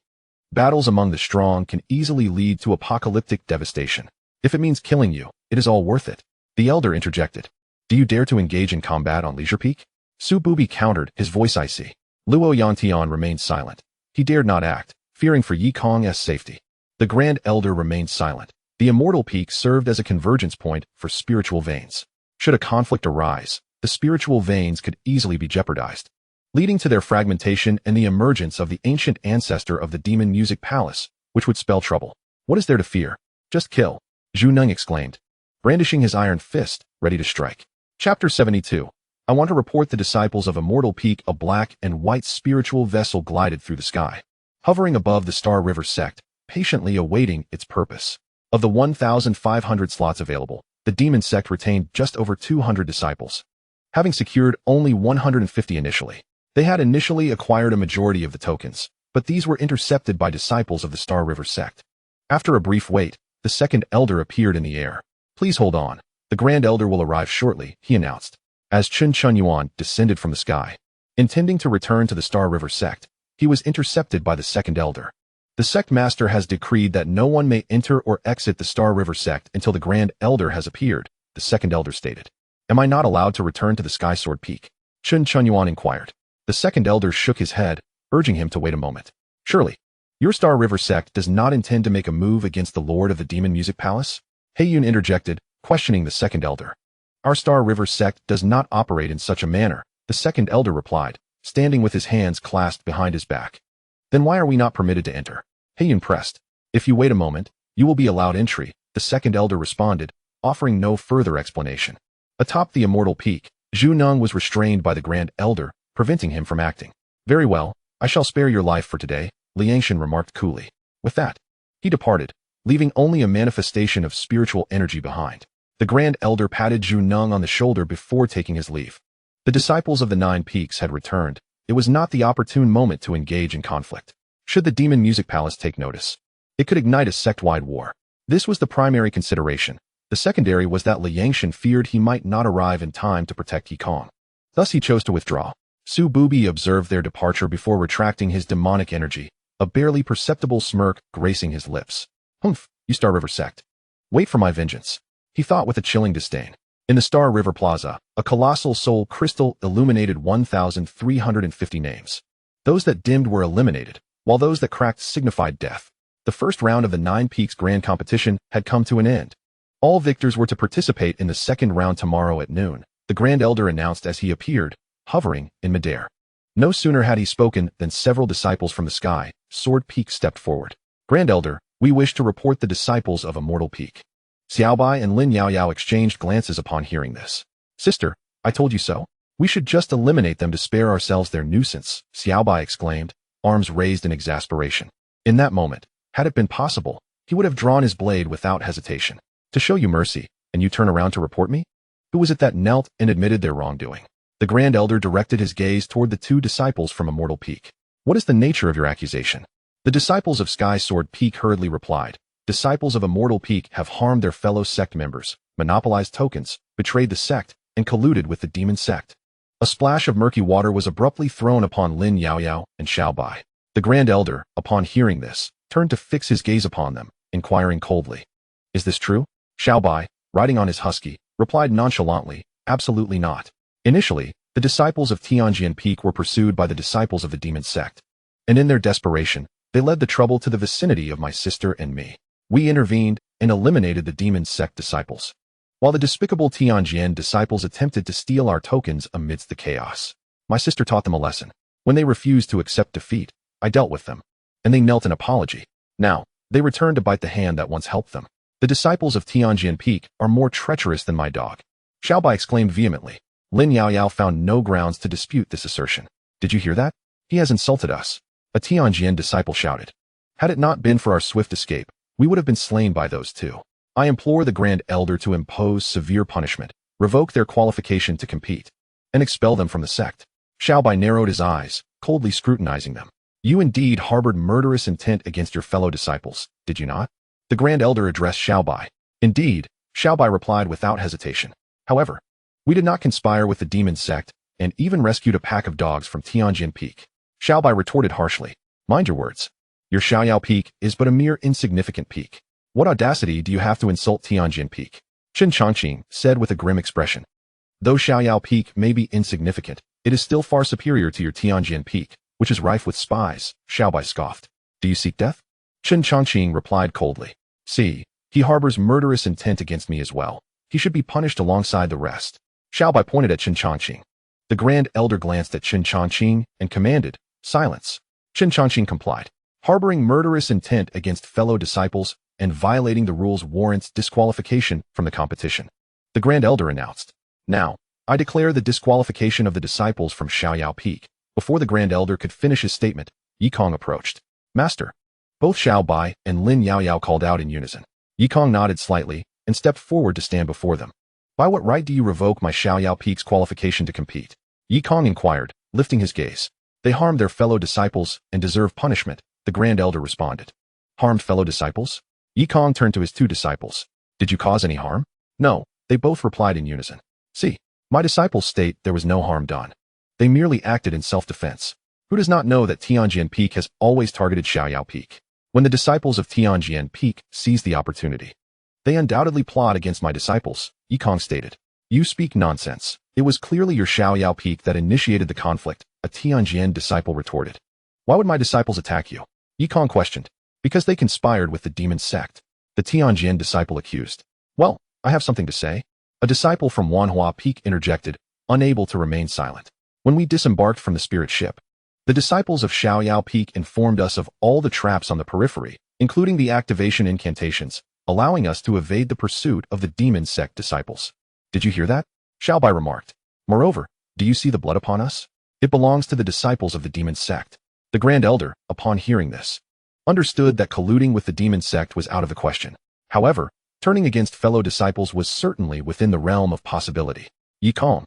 Battles among the strong can easily lead to apocalyptic devastation. If it means killing you, it is all worth it. The elder interjected. Do you dare to engage in combat on Leisure Peak? Su Bubi countered, his voice icy. Luo Yantian remained silent. He dared not act, fearing for Yi Kong's safety. The Grand Elder remained silent. The Immortal Peak served as a convergence point for spiritual veins. Should a conflict arise, the spiritual veins could easily be jeopardized, leading to their fragmentation and the emergence of the ancient ancestor of the Demon Music Palace, which would spell trouble. What is there to fear? Just kill, Zhu Neng exclaimed, brandishing his iron fist, ready to strike. Chapter 72. I want to report the disciples of Immortal Peak. A black and white spiritual vessel glided through the sky, hovering above the Star River sect, patiently awaiting its purpose. Of the 1,500 slots available, the demon sect retained just over 200 disciples, having secured only 150 initially. They had initially acquired a majority of the tokens, but these were intercepted by disciples of the Star River sect. After a brief wait, the second elder appeared in the air. Please hold on. The Grand Elder will arrive shortly, he announced, as Chen Chunyuan descended from the sky. Intending to return to the Star River sect, he was intercepted by the second elder. The sect master has decreed that no one may enter or exit the Star River sect until the Grand Elder has appeared, the second elder stated. Am I not allowed to return to the Sky Sword Peak? Chen Chunyuan inquired. The second elder shook his head, urging him to wait a moment. Surely, your Star River sect does not intend to make a move against the Lord of the Demon Music Palace? Heiyun interjected, questioning the second elder. Our Star River sect does not operate in such a manner, the second elder replied, standing with his hands clasped behind his back. Then why are we not permitted to enter? Heiyun pressed. If you wait a moment, you will be allowed entry, the second elder responded, offering no further explanation. Atop the Immortal Peak, Zhu Neng was restrained by the Grand Elder, preventing him from acting. Very well, I shall spare your life for today, Liangshan remarked coolly. With that, he departed, leaving only a manifestation of spiritual energy behind. The Grand Elder patted Zhu Neng on the shoulder before taking his leave. The disciples of the Nine Peaks had returned. It was not the opportune moment to engage in conflict. Should the Demon Music Palace take notice, it could ignite a sect-wide war. This was the primary consideration. The secondary was that Liangshan feared he might not arrive in time to protect Yi Kong. Thus he chose to withdraw. Su Bubi observed their departure before retracting his demonic energy, a barely perceptible smirk gracing his lips. Humph, you Star River sect. Wait for my vengeance, he thought with a chilling disdain. In the Star River Plaza, a colossal soul crystal illuminated 1,350 names. Those that dimmed were eliminated, while those that cracked signified death. The first round of the Nine Peaks Grand Competition had come to an end. All victors were to participate in the second round tomorrow at noon, the Grand Elder announced as he appeared, hovering in midair. No sooner had he spoken than several disciples from the Sky Sword Peak stepped forward. Grand Elder, we wish to report the disciples of Immortal Peak. Xiaobai and Lin Yaoyao exchanged glances upon hearing this. Sister, I told you so. We should just eliminate them to spare ourselves their nuisance, Xiaobai exclaimed, arms raised in exasperation. In that moment, had it been possible, he would have drawn his blade without hesitation. To show you mercy, and you turn around to report me? Who was it that knelt and admitted their wrongdoing? The Grand Elder directed his gaze toward the two disciples from Immortal Peak. What is the nature of your accusation? The disciples of Sky Sword Peak hurriedly replied. Disciples of Immortal Peak have harmed their fellow sect members, monopolized tokens, betrayed the sect, and colluded with the demon sect. A splash of murky water was abruptly thrown upon Lin Yaoyao and Xiaobai. The Grand Elder, upon hearing this, turned to fix his gaze upon them, inquiring coldly. Is this true? Xiaobai, riding on his husky, replied nonchalantly, absolutely not. Initially, the disciples of Tianjian Peak were pursued by the disciples of the demon sect. And in their desperation, they led the trouble to the vicinity of my sister and me. We intervened and eliminated the demon sect disciples, while the despicable Tianjian disciples attempted to steal our tokens amidst the chaos. My sister taught them a lesson. When they refused to accept defeat, I dealt with them, and they knelt in apology. Now, they return to bite the hand that once helped them. The disciples of Tianjian Peak are more treacherous than my dog. Xiaobai exclaimed vehemently. Lin Yaoyao found no grounds to dispute this assertion. Did you hear that? He has insulted us. A Tianjian disciple shouted. Had it not been for our swift escape, we would have been slain by those two. I implore the Grand Elder to impose severe punishment, revoke their qualification to compete, and expel them from the sect. Xiaobai narrowed his eyes, coldly scrutinizing them. You indeed harbored murderous intent against your fellow disciples, did you not? The Grand Elder addressed Xiaobai. Indeed, Xiaobai replied without hesitation. However, we did not conspire with the demon sect, and even rescued a pack of dogs from Tianjin Peak. Xiaobai retorted harshly. Mind your words. Your Xiaoyao Peak is but a mere insignificant peak. What audacity do you have to insult Tianjin Peak? Chen Chongqing said with a grim expression. Though Xiaoyao Peak may be insignificant, it is still far superior to your Tianjin Peak, which is rife with spies, Xiaobai scoffed. Do you seek death? Chen Chongqing replied coldly. See, he harbors murderous intent against me as well. He should be punished alongside the rest. Xiaobai pointed at Chen Chongqing. The Grand Elder glanced at Chen Chongqing and commanded, silence. Chen Chongqing complied. Harboring murderous intent against fellow disciples and violating the rules warrants disqualification from the competition. The Grand Elder announced. Now, I declare the disqualification of the disciples from Xiaoyao Peak. Before the Grand Elder could finish his statement, Yikong approached. Master. Both Xiaobai and Lin Yaoyao called out in unison. Yikong nodded slightly and stepped forward to stand before them. By what right do you revoke my Xiaoyao Peak's qualification to compete? Yikong inquired, lifting his gaze. They harmed their fellow disciples and deserve punishment, the Grand Elder responded. Harmed fellow disciples? Yikong turned to his two disciples. Did you cause any harm? No, they both replied in unison. See, my disciples state there was no harm done. They merely acted in self-defense. Who does not know that Tianjin Peak has always targeted Xiaoyao Peak? When the disciples of Tianjin Peak seized the opportunity, they undoubtedly plot against my disciples, Yikong stated. You speak nonsense. It was clearly your Xiaoyao Peak that initiated the conflict, a Tianjin disciple retorted. Why would my disciples attack you? Yikong questioned. Because they conspired with the demon sect, the Tianjin disciple accused. Well, I have something to say. A disciple from Wanhua Peak interjected, unable to remain silent. When we disembarked from the spirit ship, the disciples of Xiaoyao Peak informed us of all the traps on the periphery, including the activation incantations, allowing us to evade the pursuit of the demon sect disciples. Did you hear that? Xiaobai remarked. Moreover, do you see the blood upon us? It belongs to the disciples of the demon sect. The Grand Elder, upon hearing this, understood that colluding with the demon sect was out of the question. However, turning against fellow disciples was certainly within the realm of possibility. Yikong.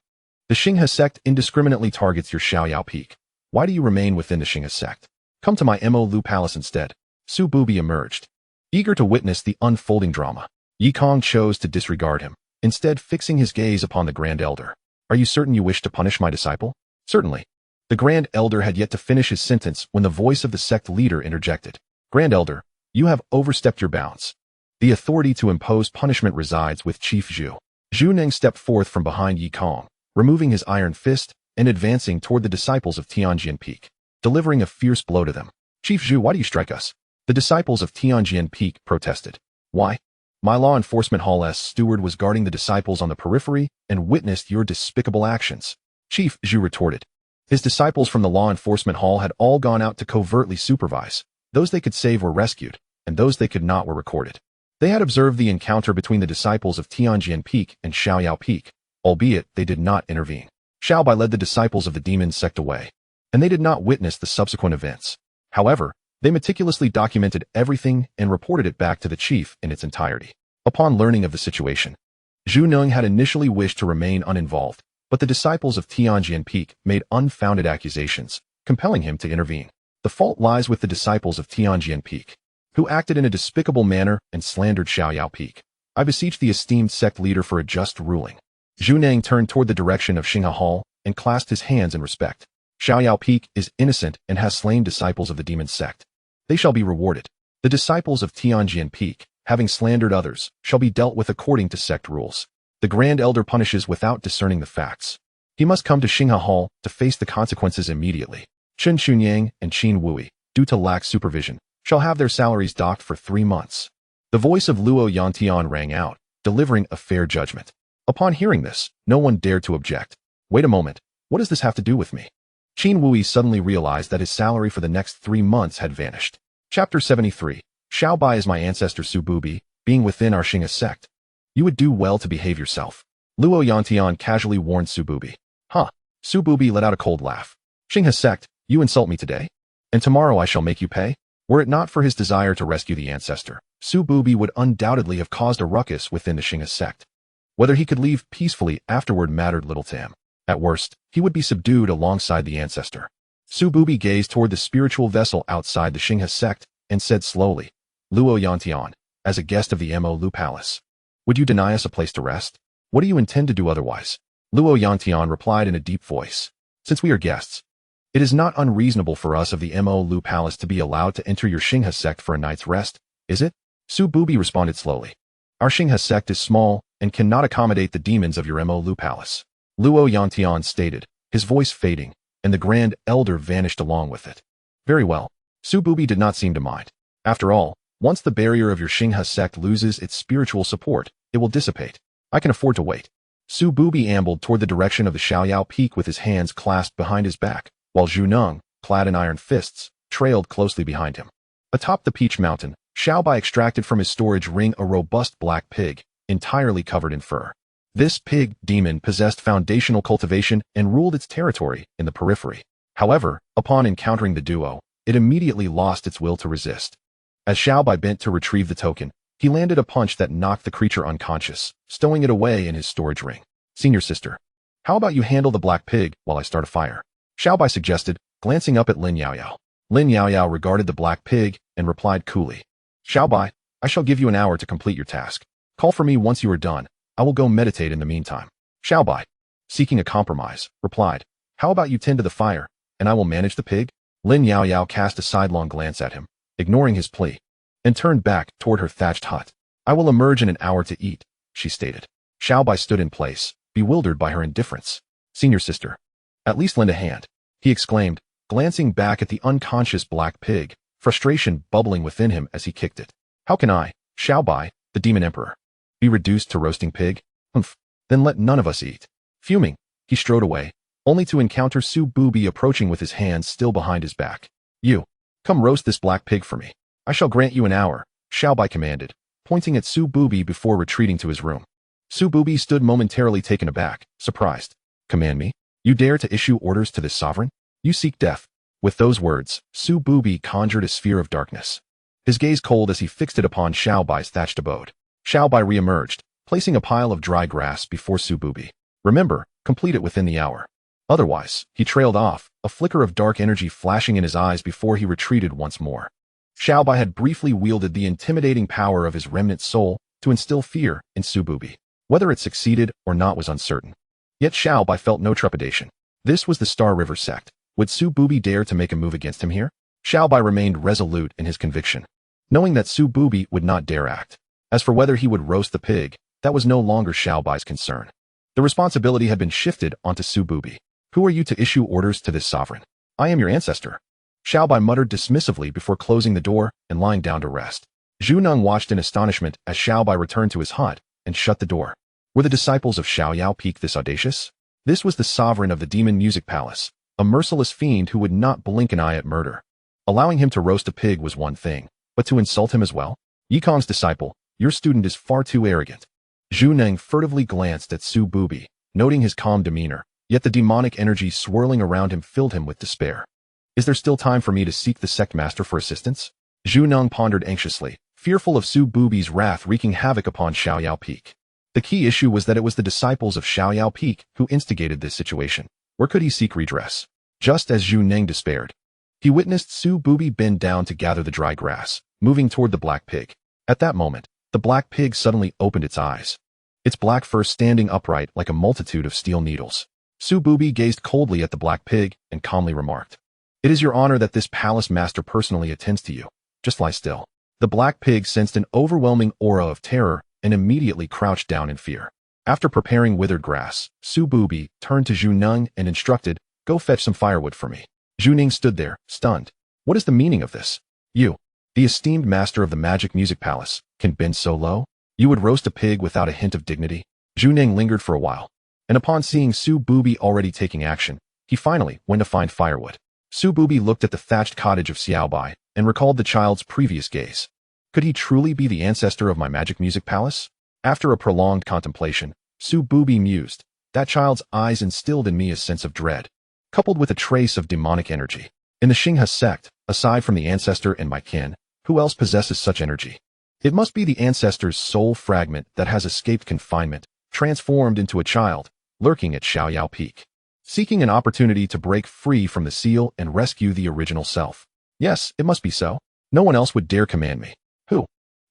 The Xinghe sect indiscriminately targets your Xiaoyao Peak. Why do you remain within the Xinghe sect? Come to my Mo Lu Palace instead. Su Bubi emerged. Eager to witness the unfolding drama, Yikong chose to disregard him, instead fixing his gaze upon the Grand Elder. Are you certain you wish to punish my disciple? Certainly. The Grand Elder had yet to finish his sentence when the voice of the sect leader interjected. Grand Elder, you have overstepped your bounds. The authority to impose punishment resides with Chief Zhu. Zhu Ning stepped forth from behind Yikong, removing his iron fist and advancing toward the disciples of Tianjin Peak, delivering a fierce blow to them. Chief Zhu, why do you strike us? The disciples of Tianjin Peak protested. Why? My law enforcement hall's steward was guarding the disciples on the periphery and witnessed your despicable actions. Chief Zhu retorted. His disciples from the law enforcement hall had all gone out to covertly supervise. Those they could save were rescued, and those they could not were recorded. They had observed the encounter between the disciples of Tianjin Peak and Xiaoyao Peak, albeit they did not intervene. Xiaobai led the disciples of the demon sect away, and they did not witness the subsequent events. However, they meticulously documented everything and reported it back to the chief in its entirety. Upon learning of the situation, Zhu Neng had initially wished to remain uninvolved, but the disciples of Tianjin Peak made unfounded accusations, compelling him to intervene. The fault lies with the disciples of Tianjin Peak, who acted in a despicable manner and slandered Xiaoyao Peak. I beseech the esteemed sect leader for a just ruling. Zhu Neng turned toward the direction of Xinghe Hall and clasped his hands in respect. Xiaoyao Peak is innocent and has slain disciples of the demon sect. They shall be rewarded. The disciples of Tianjin Peak, having slandered others, shall be dealt with according to sect rules. The Grand Elder punishes without discerning the facts. He must come to Xinghe Hall to face the consequences immediately. Chen Chunyang and Qin Wui, due to lax supervision, shall have their salaries docked for 3 months. The voice of Luo Yantian rang out, delivering a fair judgment. Upon hearing this, no one dared to object. Wait a moment, what does this have to do with me? Qin Wui suddenly realized that his salary for the next 3 months had vanished. Chapter 73. Xiaobai is my ancestor Su Bubi, being within our Xinghe sect. You would do well to behave yourself. Luo Yantian casually warned Su Bubi. Huh. Su Bubi let out a cold laugh. Xinghe sect, you insult me today? And tomorrow I shall make you pay? Were it not for his desire to rescue the ancestor, Su Bubi would undoubtedly have caused a ruckus within the Xingha sect. Whether he could leave peacefully afterward mattered little to him. At worst, he would be subdued alongside the ancestor. Su Bubi gazed toward the spiritual vessel outside the Xingha sect and said slowly, Luo Yantian, as a guest of the Mo Lu Palace, would you deny us a place to rest? What do you intend to do otherwise? Luo Yantian replied in a deep voice. Since we are guests, it is not unreasonable for us of the Mo Lu Palace to be allowed to enter your Xingha sect for a night's rest, is it? Su Bubi responded slowly. Our Xingha sect is small and cannot accommodate the demons of your Mo Lu Palace. Luo Yantian stated, his voice fading, and the Grand Elder vanished along with it. Very well. Su Bubi did not seem to mind. After all, once the barrier of your Xingha sect loses its spiritual support, it will dissipate. I can afford to wait. Su Bubi ambled toward the direction of the Xiaoyao Peak with his hands clasped behind his back, while Zhu Neng, clad in iron fists, trailed closely behind him. Atop the Peach Mountain, Xiaobai extracted from his storage ring a robust black pig, entirely covered in fur. This pig demon possessed foundational cultivation and ruled its territory in the periphery. However, upon encountering the duo, it immediately lost its will to resist. As Xiaobai bent to retrieve the token, he landed a punch that knocked the creature unconscious, stowing it away in his storage ring. Senior sister, how about you handle the black pig while I start a fire? Xiaobai suggested, glancing up at Lin Yaoyao. Lin Yaoyao regarded the black pig and replied coolly, Xiaobai, I shall give you an hour to complete your task. Call for me once you are done. I will go meditate in the meantime. Xiaobai, seeking a compromise, replied, how about you tend to the fire, and I will manage the pig? Lin Yaoyao cast a sidelong glance at him, ignoring his plea, and turned back toward her thatched hut. I will emerge in an hour to eat, she stated. Xiaobai stood in place, bewildered by her indifference. Senior sister, at least lend a hand, he exclaimed, glancing back at the unconscious black pig, frustration bubbling within him as he kicked it. How can I, Xiaobai, the demon emperor, be reduced to roasting pig? Humph, then let none of us eat. Fuming, he strode away, only to encounter Su Bubi approaching with his hands still behind his back. You, come roast this black pig for me. I shall grant you an hour, Xiaobai commanded, pointing at Su Bubi before retreating to his room. Su Bubi stood momentarily taken aback, surprised. Command me? You dare to issue orders to this sovereign? You seek death. With those words, Su Bubi conjured a sphere of darkness. His gaze cold as he fixed it upon Xiaobai's thatched abode. Xiaobai re-emerged, placing a pile of dry grass before Su Bubi. Remember, complete it within the hour. Otherwise, he trailed off, a flicker of dark energy flashing in his eyes before he retreated once more. Xiaobai had briefly wielded the intimidating power of his remnant soul to instill fear in Su Bubi. Whether it succeeded or not was uncertain. Yet Xiaobai felt no trepidation. This was the Star River sect. Would Su Bubi dare to make a move against him here? Xiaobai remained resolute in his conviction, knowing that Su Bubi would not dare act. As for whether he would roast the pig, that was no longer Xiaobai's concern. The responsibility had been shifted onto Su Bubi. Who are you to issue orders to this sovereign? I am your ancestor. Xiaobai muttered dismissively before closing the door and lying down to rest. Zhu Neng watched in astonishment as Xiaobai returned to his hut and shut the door. Were the disciples of Xiaoyao Peak this audacious? This was the sovereign of the Demon Music Palace, a merciless fiend who would not blink an eye at murder. Allowing him to roast a pig was one thing, but to insult him as well? Yikong's disciple, your student is far too arrogant. Zhu Neng furtively glanced at Su Bubi, noting his calm demeanor, yet the demonic energy swirling around him filled him with despair. Is there still time for me to seek the sect master for assistance? Zhu Neng pondered anxiously, fearful of Su Bubi's wrath wreaking havoc upon Xiaoyao Peak. The key issue was that it was the disciples of Xiaoyao Peak who instigated this situation. Where could he seek redress? Just as Zhu Neng despaired, he witnessed Su Bubi bend down to gather the dry grass, moving toward the black pig. At that moment, the black pig suddenly opened its eyes, its black fur standing upright like a multitude of steel needles. Su Bubi gazed coldly at the black pig and calmly remarked, "It is your honor that this palace master personally attends to you. Just lie still." The black pig sensed an overwhelming aura of terror and immediately crouched down in fear. After preparing withered grass, Su Bubi turned to Zhu Neng and instructed, "Go fetch some firewood for me." Zhu Neng stood there, stunned. What is the meaning of this? You, the esteemed master of the Magic Music Palace, can bend so low? You would roast a pig without a hint of dignity? Zhu Neng lingered for a while, and upon seeing Su Bubi already taking action, he finally went to find firewood. Su Bubi looked at the thatched cottage of Xiaobai and recalled the child's previous gaze. Could he truly be the ancestor of my Magic Music Palace? After a prolonged contemplation, Su Bubi mused, that child's eyes instilled in me a sense of dread, coupled with a trace of demonic energy. In the Xingha sect, Aside from the ancestor and my kin, who else possesses such energy? It must be the ancestor's soul fragment that has escaped confinement, transformed into a child, lurking at Xiaoyao Peak, seeking an opportunity to break free from the seal and rescue the original self. Yes, it must be so. No one else would dare command me. Who,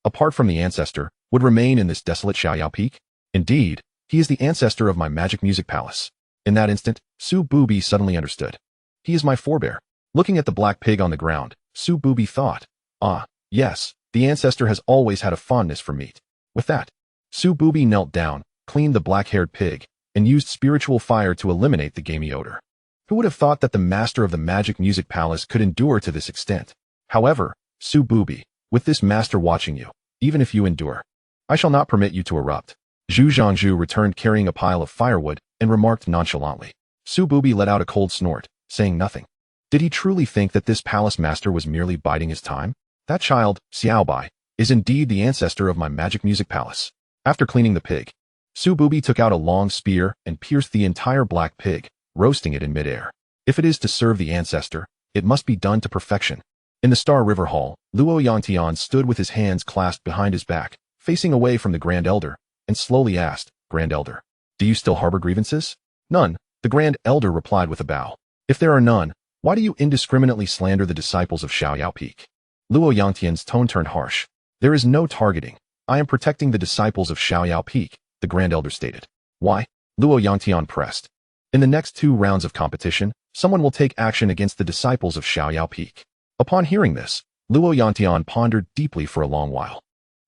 apart from the ancestor, would remain in this desolate Xiaoyao Peak? Indeed, he is the ancestor of my magic music palace. In that instant, Su Bubi suddenly understood. He is my forebear. Looking at the black pig on the ground, Su Bubi thought, ah, yes, the ancestor has always had a fondness for meat. With that, Su Bubi knelt down, cleaned the black-haired pig, and used spiritual fire to eliminate the gamey odor. Who would have thought that the master of the magic music palace could endure to this extent? However, Su Bubi, with this master watching you, even if you endure, I shall not permit you to erupt. Zhu Zhangzhu returned carrying a pile of firewood and remarked nonchalantly. Su Bubi let out a cold snort, saying nothing. Did he truly think that this palace master was merely biding his time? That child, Xiaobai, is indeed the ancestor of my magic music palace. After cleaning the pig, Su Bubi took out a long spear and pierced the entire black pig, roasting it in midair. If it is to serve the ancestor, it must be done to perfection. In the Star River Hall, Luo Yangtian stood with his hands clasped behind his back, facing away from the Grand Elder, and slowly asked, Grand Elder, do you still harbor grievances? None, the Grand Elder replied with a bow. If there are none, why do you indiscriminately slander the disciples of Xiaoyao Peak? Luo Yangtian's tone turned harsh. There is no targeting. I am protecting the disciples of Xiaoyao Peak, the Grand Elder stated. Why? Luo Yangtian pressed. In the next 2 rounds of competition, someone will take action against the disciples of Xiaoyao Peak. Upon hearing this, Luo Yangtian pondered deeply for a long while.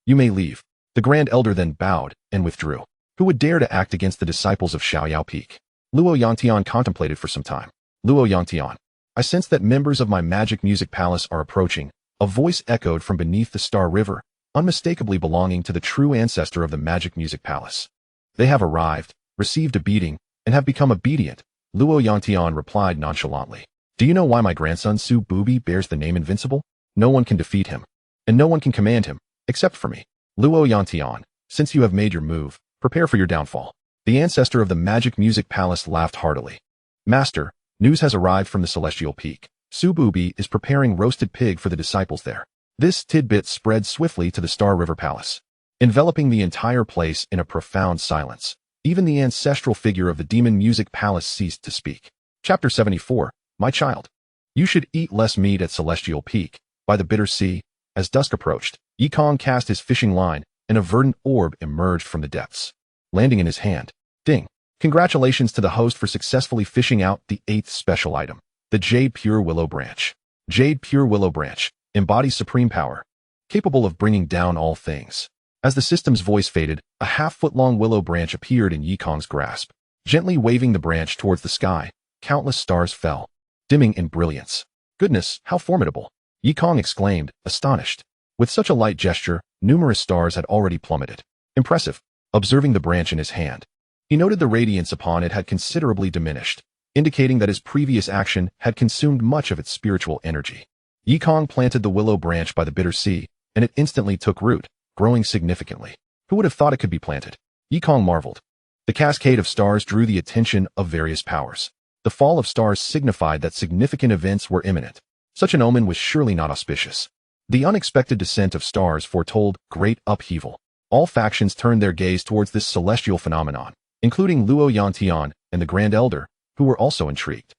You may leave. The Grand Elder then bowed and withdrew. Who would dare to act against the disciples of Xiaoyao Peak? Luo Yangtian contemplated for some time. Luo Yangtian, I sense that members of my magic music palace are approaching. A voice echoed from beneath the Star River, unmistakably belonging to the true ancestor of the magic music palace. They have arrived, received a beating, and have become obedient, Luo Yangtian replied nonchalantly. Do you know why my grandson Su Bubi bears the name Invincible? No one can defeat him, and no one can command him, except for me. Luo Yangtian, since you have made your move, prepare for your downfall. The ancestor of the magic music palace laughed heartily. Master, news has arrived from the celestial peak. Su Bubi is preparing roasted pig for the disciples there. This tidbit spread swiftly to the Star River Palace, enveloping the entire place in a profound silence. Even the ancestral figure of the demon music palace ceased to speak. Chapter 74, My child. You should eat less meat at Celestial Peak. By the bitter sea, as dusk approached, Yikong cast his fishing line, and a verdant orb emerged from the depths, landing in his hand. Ding! Congratulations to the host for successfully fishing out the 8th special item, the Jade Pure Willow Branch. Jade Pure Willow Branch embodies supreme power, capable of bringing down all things. As the system's voice faded, a half-foot-long willow branch appeared in Yikong's grasp. Gently waving the branch towards the sky, countless stars fell, dimming in brilliance. Goodness, how formidable! Yikong exclaimed, astonished. With such a light gesture, numerous stars had already plummeted. Impressive. Observing the branch in his hand, he noted the radiance upon it had considerably diminished, indicating that his previous action had consumed much of its spiritual energy. Yikong planted the willow branch by the bitter sea, and it instantly took root, growing significantly. Who would have thought it could be planted? Yikong marveled. The cascade of stars drew the attention of various powers. The fall of stars signified that significant events were imminent. Such an omen was surely not auspicious. The unexpected descent of stars foretold great upheaval. All factions turned their gaze towards this celestial phenomenon, including Luo Yangtian and the Grand Elder, who were also intrigued.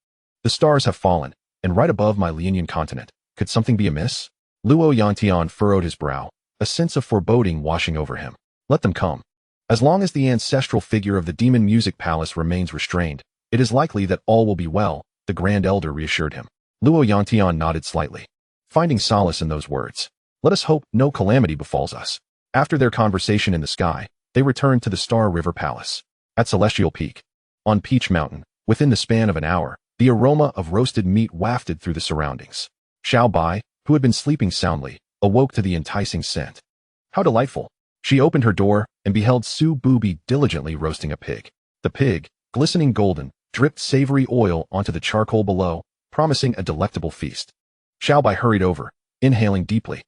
The stars have fallen, and right above my Lianyan continent. Could something be amiss? Luo Yangtian furrowed his brow, a sense of foreboding washing over him. Let them come. As long as the ancestral figure of the demon music palace remains restrained, it is likely that all will be well, the Grand Elder reassured him. Luo Yangtian nodded slightly, finding solace in those words. Let us hope no calamity befalls us. After their conversation in the sky, they returned to the Star River Palace. At Celestial Peak, on Peach Mountain, within the span of an hour, the aroma of roasted meat wafted through the surroundings. Xiao Bai, who had been sleeping soundly, awoke to the enticing scent. How delightful! She opened her door and beheld Su Bubi diligently roasting a pig. The pig, glistening golden, dripped savory oil onto the charcoal below, promising a delectable feast. Xiao Bai hurried over, inhaling deeply.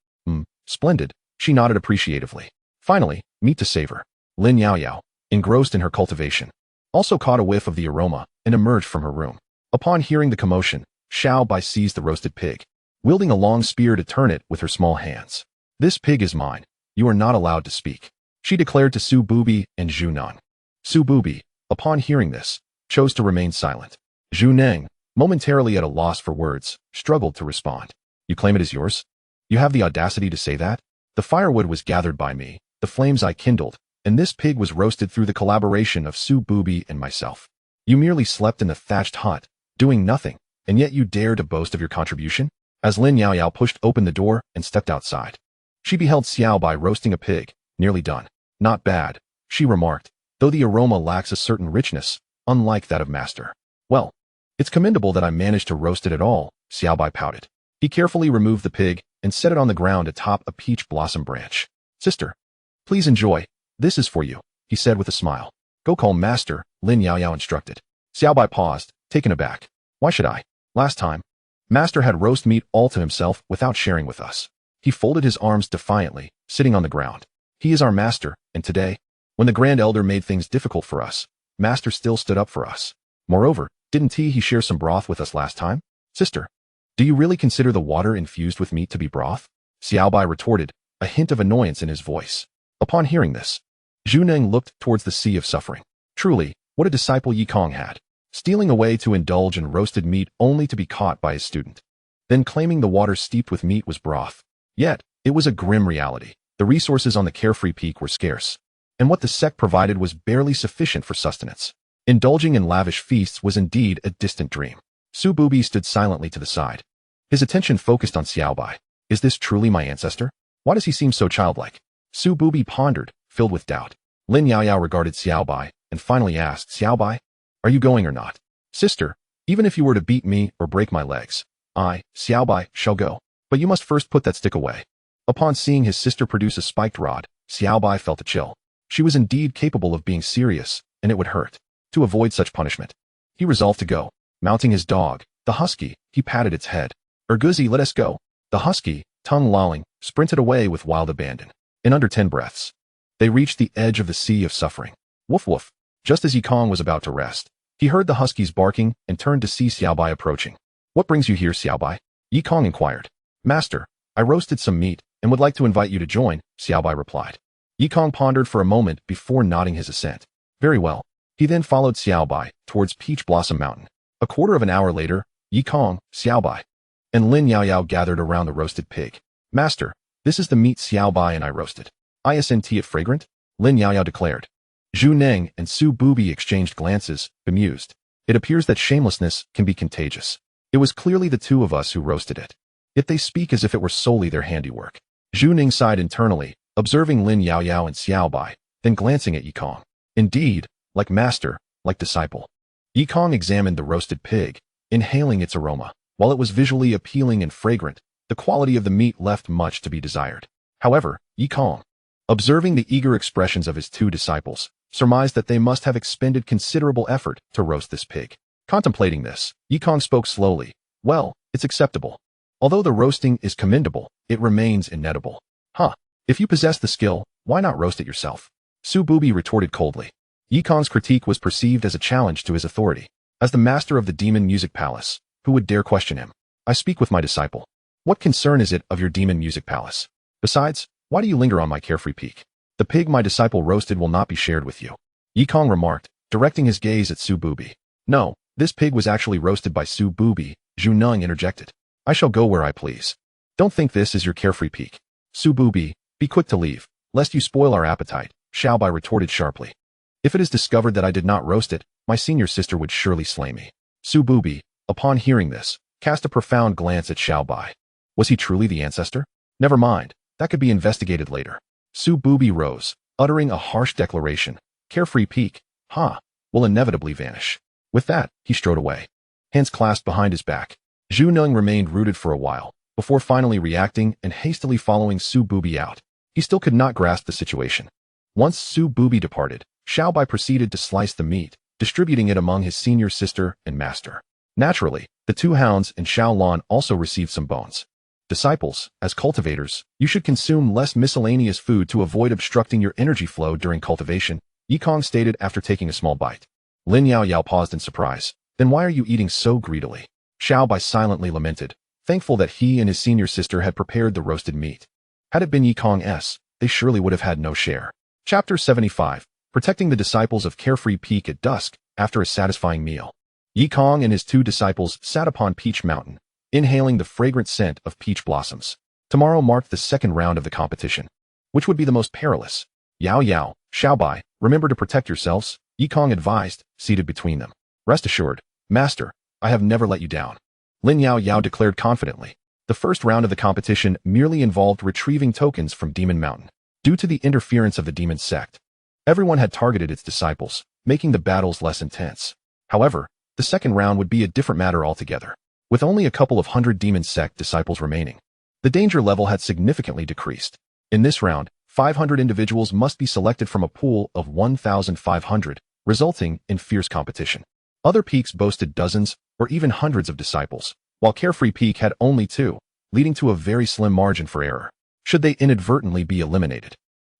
Splendid, she nodded appreciatively. Finally, meat to savor. Lin Yaoyao, engrossed in her cultivation, also caught a whiff of the aroma and emerged from her room. Upon hearing the commotion, Xiao Bai seized the roasted pig. wielding a long spear to turn it with her small hands. "This pig is mine. You are not allowed to speak," she declared to Su Bubi and Zhu Neng. Su Bubi, upon hearing this, chose to remain silent. Zhu Neng, momentarily at a loss for words, struggled to respond. "You claim it is yours? You have the audacity to say that? The firewood was gathered by me, the flames I kindled, and this pig was roasted through the collaboration of Su Bubi and myself. You merely slept in the thatched hut, doing nothing, and yet you dare to boast of your contribution?" As Lin Yaoyao pushed open the door and stepped outside, she beheld Xiao Bai roasting a pig, nearly done. "Not bad," she remarked, "though the aroma lacks a certain richness, unlike that of master." "Well, it's commendable that I managed to roast it at all," Xiao Bai pouted. He carefully removed the pig and set it on the ground atop a peach blossom branch. "Sister, please enjoy. This is for you," he said with a smile. "Go call master," Lin Yaoyao instructed. Xiao Bai paused, taken aback. "Why should I? Last time, master had roast meat all to himself without sharing with us." He folded his arms defiantly, sitting on the ground. "He is our master, and today, when the Grand Elder made things difficult for us, master still stood up for us. Moreover, didn't he share some broth with us last time? Sister, do you really consider the water infused with meat to be broth?" Xiao Bai retorted, a hint of annoyance in his voice. Upon hearing this, Zhu Neng looked towards the sea of suffering. Truly, what a disciple Yi Kong had, stealing away to indulge in roasted meat only to be caught by his student, then claiming the water steeped with meat was broth. Yet, it was a grim reality. The resources on the carefree peak were scarce, and what the sect provided was barely sufficient for sustenance. Indulging in lavish feasts was indeed a distant dream. Su Bubi stood silently to the side, his attention focused on Xiao Bai. "Is this truly my ancestor? Why does he seem so childlike?" Su Bubi pondered, filled with doubt. Lin Yaoyao regarded Xiao Bai and finally asked, "Xiao Bai, are you going or not?" "Sister, even if you were to beat me or break my legs, I, Xiao Bai, shall go. But you must first put that stick away." Upon seeing his sister produce a spiked rod, Xiao Bai felt a chill. She was indeed capable of being serious, and it would hurt. To avoid such punishment, he resolved to go. Mounting his dog, the husky, he patted its head. "Erguzi, let us go." The husky, tongue lolling, sprinted away with wild abandon. In under 10 breaths, they reached the edge of the sea of suffering. Woof woof. Just as Yi Kong was about to rest, he heard the huskies barking and turned to see Xiao Bai approaching. "What brings you here, Xiao Bai?" Yi Kong inquired. "Master, I roasted some meat and would like to invite you to join," Xiao Bai replied. Yi Kong pondered for a moment before nodding his assent. "Very well." He then followed Xiao Bai towards Peach Blossom Mountain. A quarter of an hour later, Yi Kong, Xiao Bai, and Lin Yaoyao gathered around the roasted pig. "Master, this is the meat Xiao Bai and I roasted. Isn't it fragrant?" Lin Yaoyao declared. Zhu Neng and Su Bubi exchanged glances, bemused. It appears that shamelessness can be contagious. It was clearly the two of us who roasted it. Yet they speak as if it were solely their handiwork. Zhu Ning sighed internally, observing Lin Yaoyao and Xiao Bai, then glancing at Yi Kong. Indeed, like master, like disciple. Yi Kong examined the roasted pig, inhaling its aroma. While it was visually appealing and fragrant, the quality of the meat left much to be desired. However, Yi Kong, observing the eager expressions of his two disciples, surmised that they must have expended considerable effort to roast this pig. Contemplating this, Yi Kong spoke slowly. "Well, it's acceptable. Although the roasting is commendable, it remains inedible." "Huh. If you possess the skill, why not roast it yourself?" Su Bubi retorted coldly. Yi Kong's critique was perceived as a challenge to his authority. As the master of the Demon Music Palace, who would dare question him? "I speak with my disciple. What concern is it of your Demon Music Palace? Besides, why do you linger on my carefree peak? The pig my disciple roasted will not be shared with you," Yi Kong remarked, directing his gaze at Su Bubi. "No, this pig was actually roasted by Su Bubi," Zhu Neng interjected. "I shall go where I please. Don't think this is your carefree peak. Su Bubi, be quick to leave, lest you spoil our appetite," Xiao Bai retorted sharply. "If it is discovered that I did not roast it, my senior sister would surely slay me." Su Bubi, upon hearing this, cast a profound glance at Xiao Bai. Was he truly the ancestor? Never mind, that could be investigated later. Su Bubi rose, uttering a harsh declaration. "Carefree peak, will inevitably vanish." With that, he strode away, hands clasped behind his back. Zhu Neng remained rooted for a while, before finally reacting and hastily following Su Bubi out. He still could not grasp the situation. Once Su Bubi departed, Xiao Bai proceeded to slice the meat, distributing it among his senior sister and master. Naturally, the two hounds and Xiao Lan also received some bones. Disciples, as cultivators, you should consume less miscellaneous food to avoid obstructing your energy flow during cultivation, Yi Kong stated after taking a small bite. Lin Yaoyao paused in surprise. "Then why are you eating so greedily?" Xiao Bai silently lamented. thankful that he and his senior sister had prepared the roasted meat. Had it been Yikong's, they surely would have had no share. Chapter 75. Protecting the disciples of Carefree Peak at dusk after a satisfying meal. Yikong and his 2 disciples sat upon Peach Mountain, inhaling the fragrant scent of peach blossoms. Tomorrow marked the second round of the competition. Which would be the most perilous? Yao Yao, Xiaobai, remember to protect yourselves, Yikong advised, seated between them. Rest assured, Master, I have never let you down. Lin Yao Yao declared confidently. The first round of the competition merely involved retrieving tokens from Demon Mountain. Due to the interference of the demon sect, everyone had targeted its disciples, making the battles less intense. However, the second round would be a different matter altogether. With only a couple of hundred demon sect disciples remaining, the danger level had significantly decreased. In this round, 500 individuals must be selected from a pool of 1,500, resulting in fierce competition. Other peaks boasted dozens or even hundreds of disciples, while Carefree Peak had only 2, leading to a very slim margin for error. Should they inadvertently be eliminated,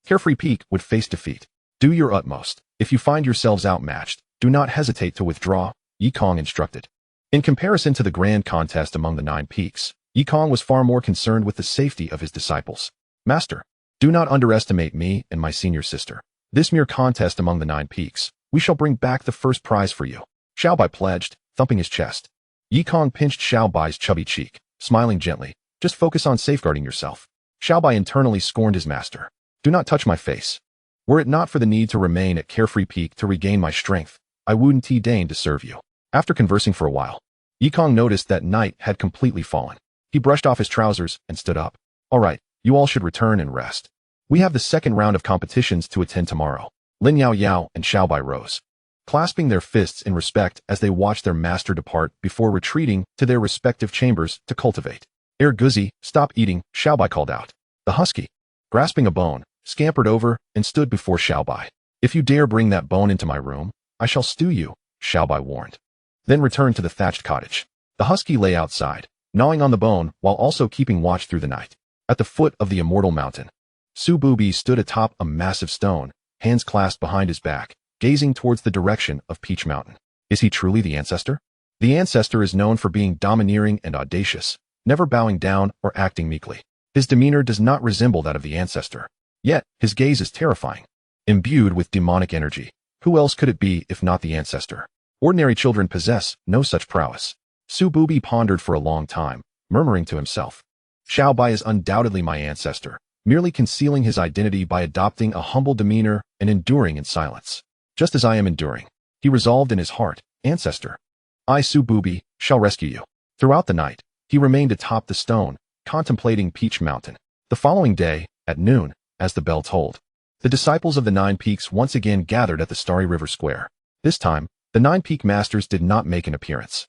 Carefree Peak would face defeat. Do your utmost. If you find yourselves outmatched, do not hesitate to withdraw, Yikong instructed. In comparison to the grand contest among the 9 peaks, Yikong was far more concerned with the safety of his disciples. Master, do not underestimate me and my senior sister. This mere contest among the 9 peaks, we shall bring back the first prize for you, Xiaobai pledged, thumping his chest. Yikong pinched Xiaobai's chubby cheek, smiling gently. Just focus on safeguarding yourself. Xiaobai internally scorned his master. Do not touch my face. Were it not for the need to remain at Carefree Peak to regain my strength, I wouldn't deign to serve you. After conversing for a while, Yikong noticed that night had completely fallen. He brushed off his trousers and stood up. All right, you all should return and rest. We have the second round of competitions to attend tomorrow. Lin Yao Yao and Xiaobai rose, clasping their fists in respect as they watched their master depart before retreating to their respective chambers to cultivate. Guzi, stop eating, Xiaobai called out. The husky, grasping a bone, scampered over and stood before Xiaobai. If you dare bring that bone into my room, I shall stew you, Xiaobai warned. Then returned to the thatched cottage. The husky lay outside, gnawing on the bone while also keeping watch through the night. At the foot of the immortal mountain, Su Bubi stood atop a massive stone, hands clasped behind his back, gazing towards the direction of Peach Mountain. Is he truly the ancestor? The ancestor is known for being domineering and audacious, never bowing down or acting meekly. His demeanor does not resemble that of the ancestor. Yet, his gaze is terrifying, imbued with demonic energy. Who else could it be if not the ancestor? Ordinary children possess no such prowess. Su Bubi pondered for a long time, murmuring to himself. Xiaobai is undoubtedly my ancestor, merely concealing his identity by adopting a humble demeanor and enduring in silence. Just as I am enduring, he resolved in his heart, ancestor, I, Su Bubi, shall rescue you. Throughout the night, he remained atop the stone, contemplating Peach Mountain. The following day, at noon, as the bell tolled, the disciples of the 9 peaks once again gathered at the Starry River Square. This time, the 9 peak masters did not make an appearance.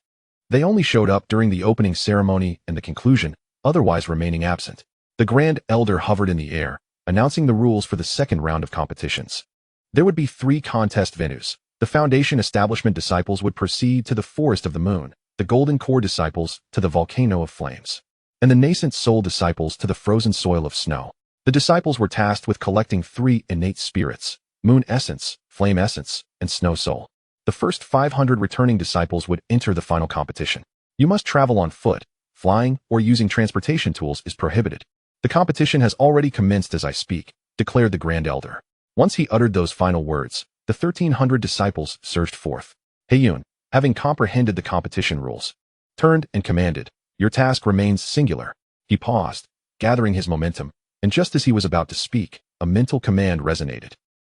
They only showed up during the opening ceremony and the conclusion, otherwise remaining absent. The Grand Elder hovered in the air, announcing the rules for the second round of competitions. There would be 3 contest venues. The Foundation Establishment disciples would proceed to the Forest of the Moon, the Golden Core disciples to the Volcano of Flames, and the Nascent Soul disciples to the Frozen Soil of Snow. The disciples were tasked with collecting 3 innate spirits, Moon Essence, Flame Essence, and Snow Soul. The first 500 returning disciples would enter the final competition. You must travel on foot. Flying or using transportation tools is prohibited. The competition has already commenced as I speak, declared the Grand Elder. Once he uttered those final words, the 1,300 disciples surged forth. Heiyun, having comprehended the competition rules, turned and commanded, your task remains singular. He paused, gathering his momentum, and just as he was about to speak, a mental command resonated.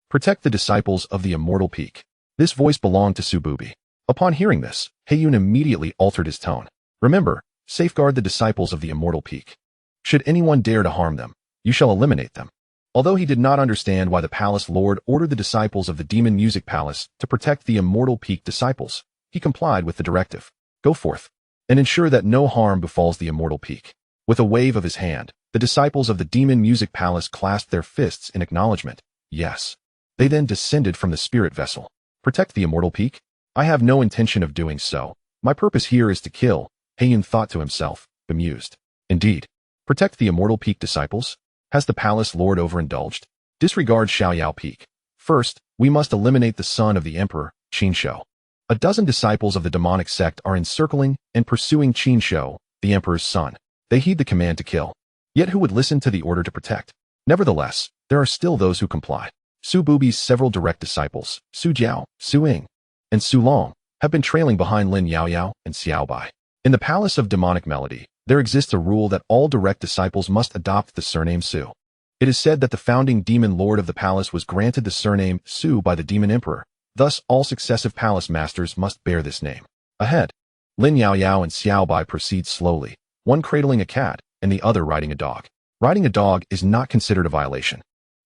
Protect the disciples of the Immortal Peak. This voice belonged to Su Bubi. Upon hearing this, Heiyun immediately altered his tone. Remember, safeguard the disciples of the Immortal Peak. Should anyone dare to harm them, you shall eliminate them. Although he did not understand why the Palace Lord ordered the disciples of the Demon Music Palace to protect the Immortal Peak disciples, he complied with the directive. Go forth, and ensure that no harm befalls the Immortal Peak. With a wave of his hand, the disciples of the Demon Music Palace clasped their fists in acknowledgement. Yes. They then descended from the spirit vessel. Protect the Immortal Peak? I have no intention of doing so. My purpose here is to kill, Heiyun thought to himself, bemused. Indeed. Protect the Immortal Peak disciples? Has the Palace Lord overindulged? Disregard Xiaoyao Peak. First, we must eliminate the son of the Emperor, Qin Shou. A dozen disciples of the demonic sect are encircling and pursuing Qin Shou, the emperor's son. They heed the command to kill. Yet who would listen to the order to protect? Nevertheless, there are still those who comply. Su Bubi's several direct disciples, Su Jiao, Su Ying, and Su Long, have been trailing behind Lin Yaoyao and Xiao Bai. In the Palace of Demonic Melody, there exists a rule that all direct disciples must adopt the surname Su. It is said that the founding demon lord of the palace was granted the surname Su by the demon emperor. Thus, all successive palace masters must bear this name. Ahead, Lin Yaoyao and Xiao Bai proceed slowly, one cradling a cat and the other riding a dog. Riding a dog is not considered a violation,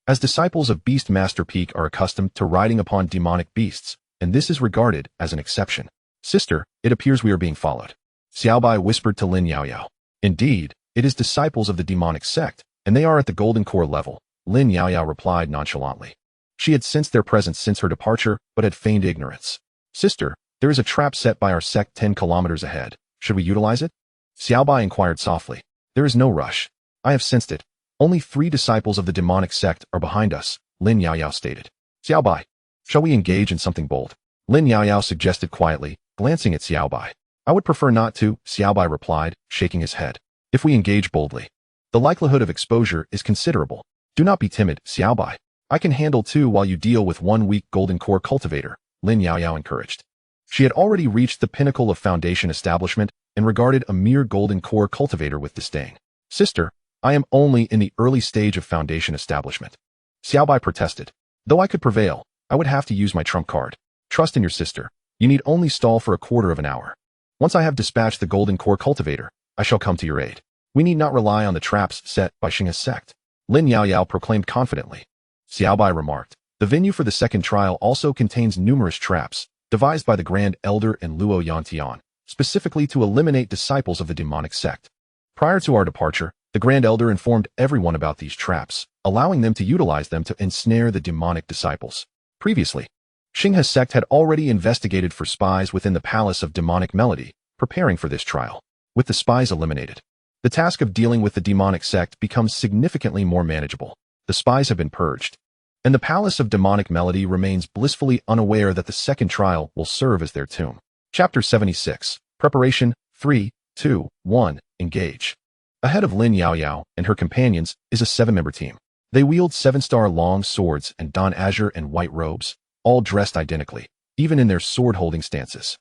as disciples of Beast Master Peak are accustomed to riding upon demonic beasts, and this is regarded as an exception. Sister, it appears we are being followed. Xiao Bai whispered to Lin Yaoyao. Indeed, it is disciples of the demonic sect, and they are at the golden core level, Lin Yaoyao replied nonchalantly. She had sensed their presence since her departure, but had feigned ignorance. Sister, there is a trap set by our sect 10 kilometers ahead. Should we utilize it? Xiao Bai inquired softly. There is no rush. I have sensed it. Only 3 disciples of the demonic sect are behind us, Lin Yaoyao stated. Xiao Bai, shall we engage in something bold? Lin Yaoyao suggested quietly, glancing at Xiao Bai. I would prefer not to, Xiao Bai replied, shaking his head. If we engage boldly, the likelihood of exposure is considerable. Do not be timid, Xiao Bai. I can handle 2 while you deal with 1 weak golden core cultivator, Lin Yaoyao encouraged. She had already reached the pinnacle of foundation establishment and regarded a mere golden core cultivator with disdain. Sister, I am only in the early stage of foundation establishment. Xiao Bai protested. Though I could prevail, I would have to use my trump card. Trust in your sister. You need only stall for a quarter of an hour. Once I have dispatched the golden core cultivator, I shall come to your aid. We need not rely on the traps set by Xing's sect, Lin Yaoyao proclaimed confidently. Xiao Bai remarked. The venue for the second trial also contains numerous traps, devised by the Grand Elder and Luo Yantian, specifically to eliminate disciples of the demonic sect. Prior to our departure, the Grand Elder informed everyone about these traps, allowing them to utilize them to ensnare the demonic disciples. Previously, Xing's sect had already investigated for spies within the Palace of Demonic Melody, preparing for this trial. With the spies eliminated, the task of dealing with the demonic sect becomes significantly more manageable. The spies have been purged, and the Palace of Demonic Melody remains blissfully unaware that the second trial will serve as their tomb. Chapter 76. Preparation. 3, 2, 1. Engage. Ahead of Lin Yaoyao and her companions is a 7-member team. They wield 7-star long swords and don azure and white robes, all dressed identically, even in their sword-holding stances.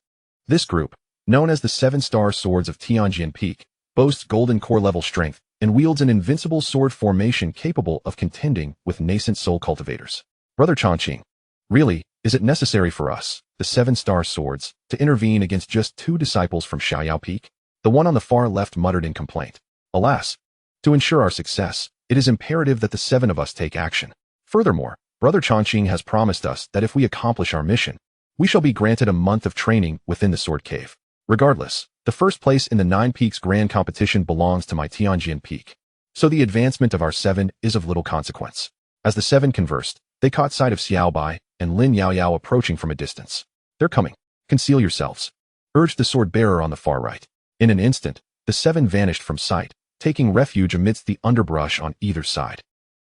This group, known as the 7-star swords of Tianjian Peak, boasts golden core level strength and wields an invincible sword formation capable of contending with nascent soul cultivators. Brother Chongqing, really, is it necessary for us, the 7-star swords, to intervene against just 2 disciples from Xiaoyao Peak? The one on the far left muttered in complaint. Alas, to ensure our success, it is imperative that the 7 of us take action. Furthermore, Brother Chongqing has promised us that if we accomplish our mission, we shall be granted a month of training within the Sword Cave. Regardless, the first place in the 9 Peaks Grand Competition belongs to my Tianjian Peak, so the advancement of our 7 is of little consequence. As the 7 conversed, they caught sight of Xiao Bai and Lin Yaoyao approaching from a distance. They're coming. Conceal yourselves, urged the sword-bearer on the far right. In an instant, the 7 vanished from sight, taking refuge amidst the underbrush on either side.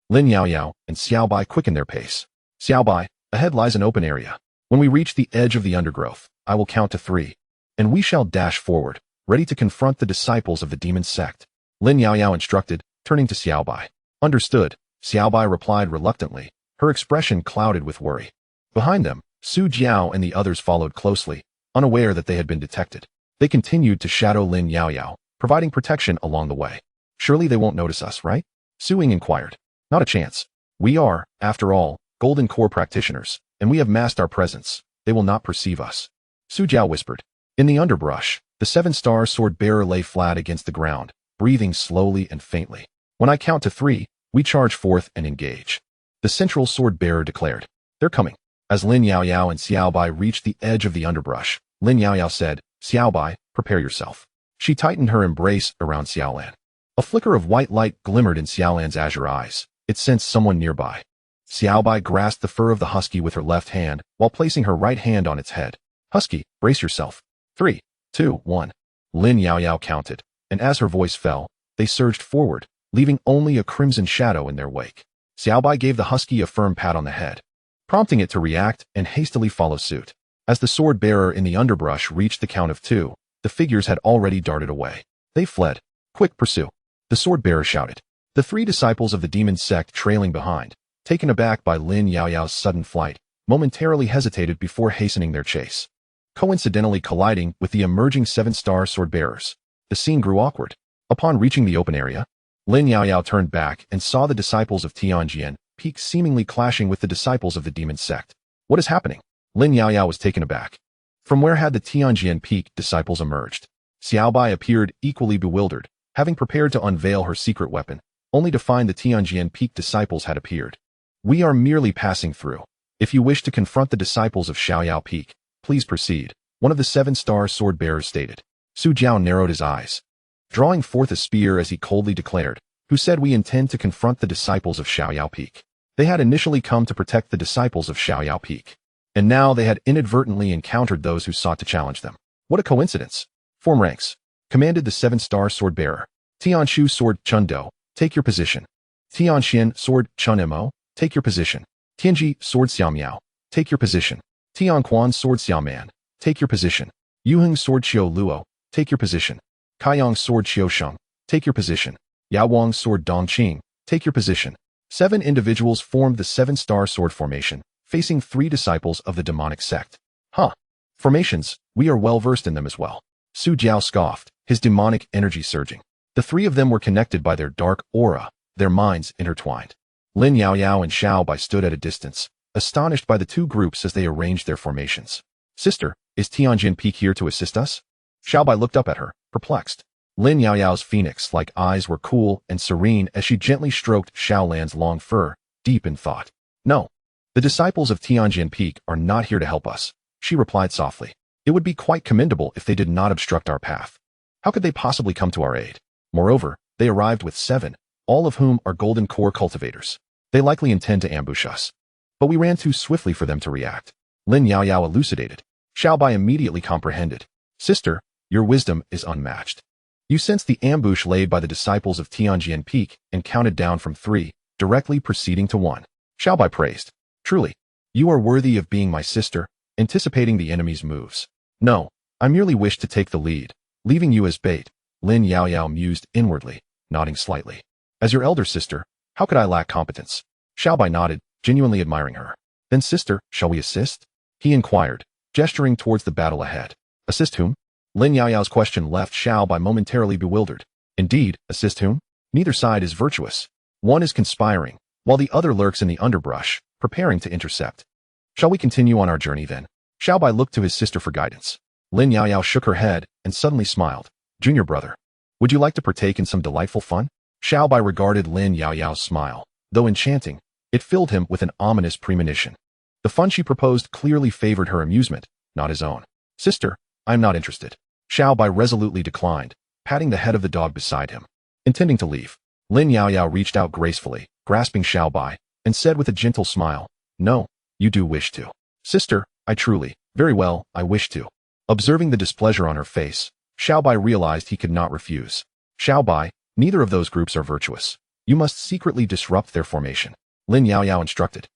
Lin Yaoyao and Xiao Bai quickened their pace. Xiao Bai, ahead lies an open area. When we reach the edge of the undergrowth, I will count to 3, and we shall dash forward, ready to confront the disciples of the demon sect. Lin Yaoyao instructed, turning to Xiao Bai. Understood, Xiao Bai replied reluctantly, her expression clouded with worry. Behind them, Su Jiao and the others followed closely, unaware that they had been detected. They continued to shadow Lin Yaoyao, providing protection along the way. Surely they won't notice us, right? Su Ying inquired. Not a chance. We are, after all, golden core practitioners, and we have masked our presence. They will not perceive us. Su Jiao whispered. In the underbrush, the 7-star sword-bearer lay flat against the ground, breathing slowly and faintly. When I count to 3, we charge forth and engage. The central sword-bearer declared. They're coming. As Lin Yaoyao and Xiao Bai reached the edge of the underbrush, Lin Yaoyao said, Xiao Bai, prepare yourself. She tightened her embrace around Xiaolan. A flicker of white light glimmered in Xiaolan's azure eyes. It sensed someone nearby. Xiao Bai grasped the fur of the husky with her left hand while placing her right hand on its head. Husky, brace yourself. 3, 2, 1. Lin Yaoyao counted, and as her voice fell, they surged forward, leaving only a crimson shadow in their wake. Xiao Bai gave the husky a firm pat on the head, prompting it to react and hastily follow suit. As the sword-bearer in the underbrush reached the count of 2, the figures had already darted away. They fled. Quick, pursue. The sword-bearer shouted. The three disciples of the demon sect trailing behind, taken aback by Lin Yaoyao's sudden flight, momentarily hesitated before hastening their chase. Coincidentally colliding with the emerging seven-star sword-bearers, the scene grew awkward. Upon reaching the open area, Lin Yaoyao turned back and saw the disciples of Tianjian Peak seemingly clashing with the disciples of the demon sect. What is happening? Lin Yaoyao was taken aback. From where had the Tianjian Peak disciples emerged? Xiaobai appeared equally bewildered, having prepared to unveil her secret weapon, only to find the Tianjian Peak disciples had appeared. We are merely passing through. If you wish to confront the disciples of Xiaoyao Peak, please proceed, one of the seven-star sword-bearers stated. Su Jiao narrowed his eyes, drawing forth a spear as he coldly declared, who said we intend to confront the disciples of Xiaoyao Peak. They had initially come to protect the disciples of Xiaoyao Peak, and now they had inadvertently encountered those who sought to challenge them. What a coincidence. Form ranks, commanded the seven-star sword-bearer. Tianshu sword Chundo, take your position. Tianxian sword Chunmo, take your position. Tianji sword Xiaomiao, take your position. Tianquan sword Xiaoman, take your position. Yuheng sword Xiao Luo, take your position. Kaiyang sword Xiao Sheng, take your position. Yaowang sword Dongqing, take your position. 7 individuals formed the seven-star sword formation, facing 3 disciples of the demonic sect. Formations, we are well versed in them as well. Su Jiao scoffed, his demonic energy surging. The 3 of them were connected by their dark aura, their minds intertwined. Lin Yaoyao and Xiaobai stood at a distance, astonished by the 2 groups as they arranged their formations. Sister, is Tianjin Peak here to assist us? Xiaobai looked up at her, perplexed. Lin Yaoyao's phoenix-like eyes were cool and serene as she gently stroked Xiaolan's long fur, deep in thought. No, the disciples of Tianjin Peak are not here to help us, she replied softly. It would be quite commendable if they did not obstruct our path. How could they possibly come to our aid? Moreover, they arrived with 7, all of whom are golden core cultivators. They likely intend to ambush us. But we ran too swiftly for them to react. Lin Yaoyao elucidated. Xiaobai immediately comprehended. Sister, your wisdom is unmatched. You sensed the ambush laid by the disciples of Tianjian Peak and counted down from 3, directly proceeding to 1. Xiaobai praised. Truly, you are worthy of being my sister, anticipating the enemy's moves. No, I merely wished to take the lead, leaving you as bait, Lin Yaoyao mused inwardly, nodding slightly. As your elder sister, how could I lack competence? Xiaobai nodded, genuinely admiring her. Then sister, shall we assist? He inquired, gesturing towards the battle ahead. Assist whom? Lin Yaoyao's question left Xiaobai momentarily bewildered. Indeed, assist whom? Neither side is virtuous. One is conspiring, while the other lurks in the underbrush, preparing to intercept. Shall we continue on our journey then? Xiaobai looked to his sister for guidance. Lin Yaoyao shook her head and suddenly smiled. Junior brother, would you like to partake in some delightful fun? Xiaobai regarded Lin Yaoyao's smile. Though enchanting, it filled him with an ominous premonition. The fun she proposed clearly favored her amusement, not his own. Sister, I am not interested. Xiaobai resolutely declined, patting the head of the dog beside him. Intending to leave, Lin Yaoyao reached out gracefully, grasping Xiaobai, and said with a gentle smile, No, you do wish to. Sister, I truly, very well, I wish to. Observing the displeasure on her face, Xiaobai realized he could not refuse. Xiaobai, neither of those groups are virtuous. You must secretly disrupt their formation. Lin Yaoyao instructed.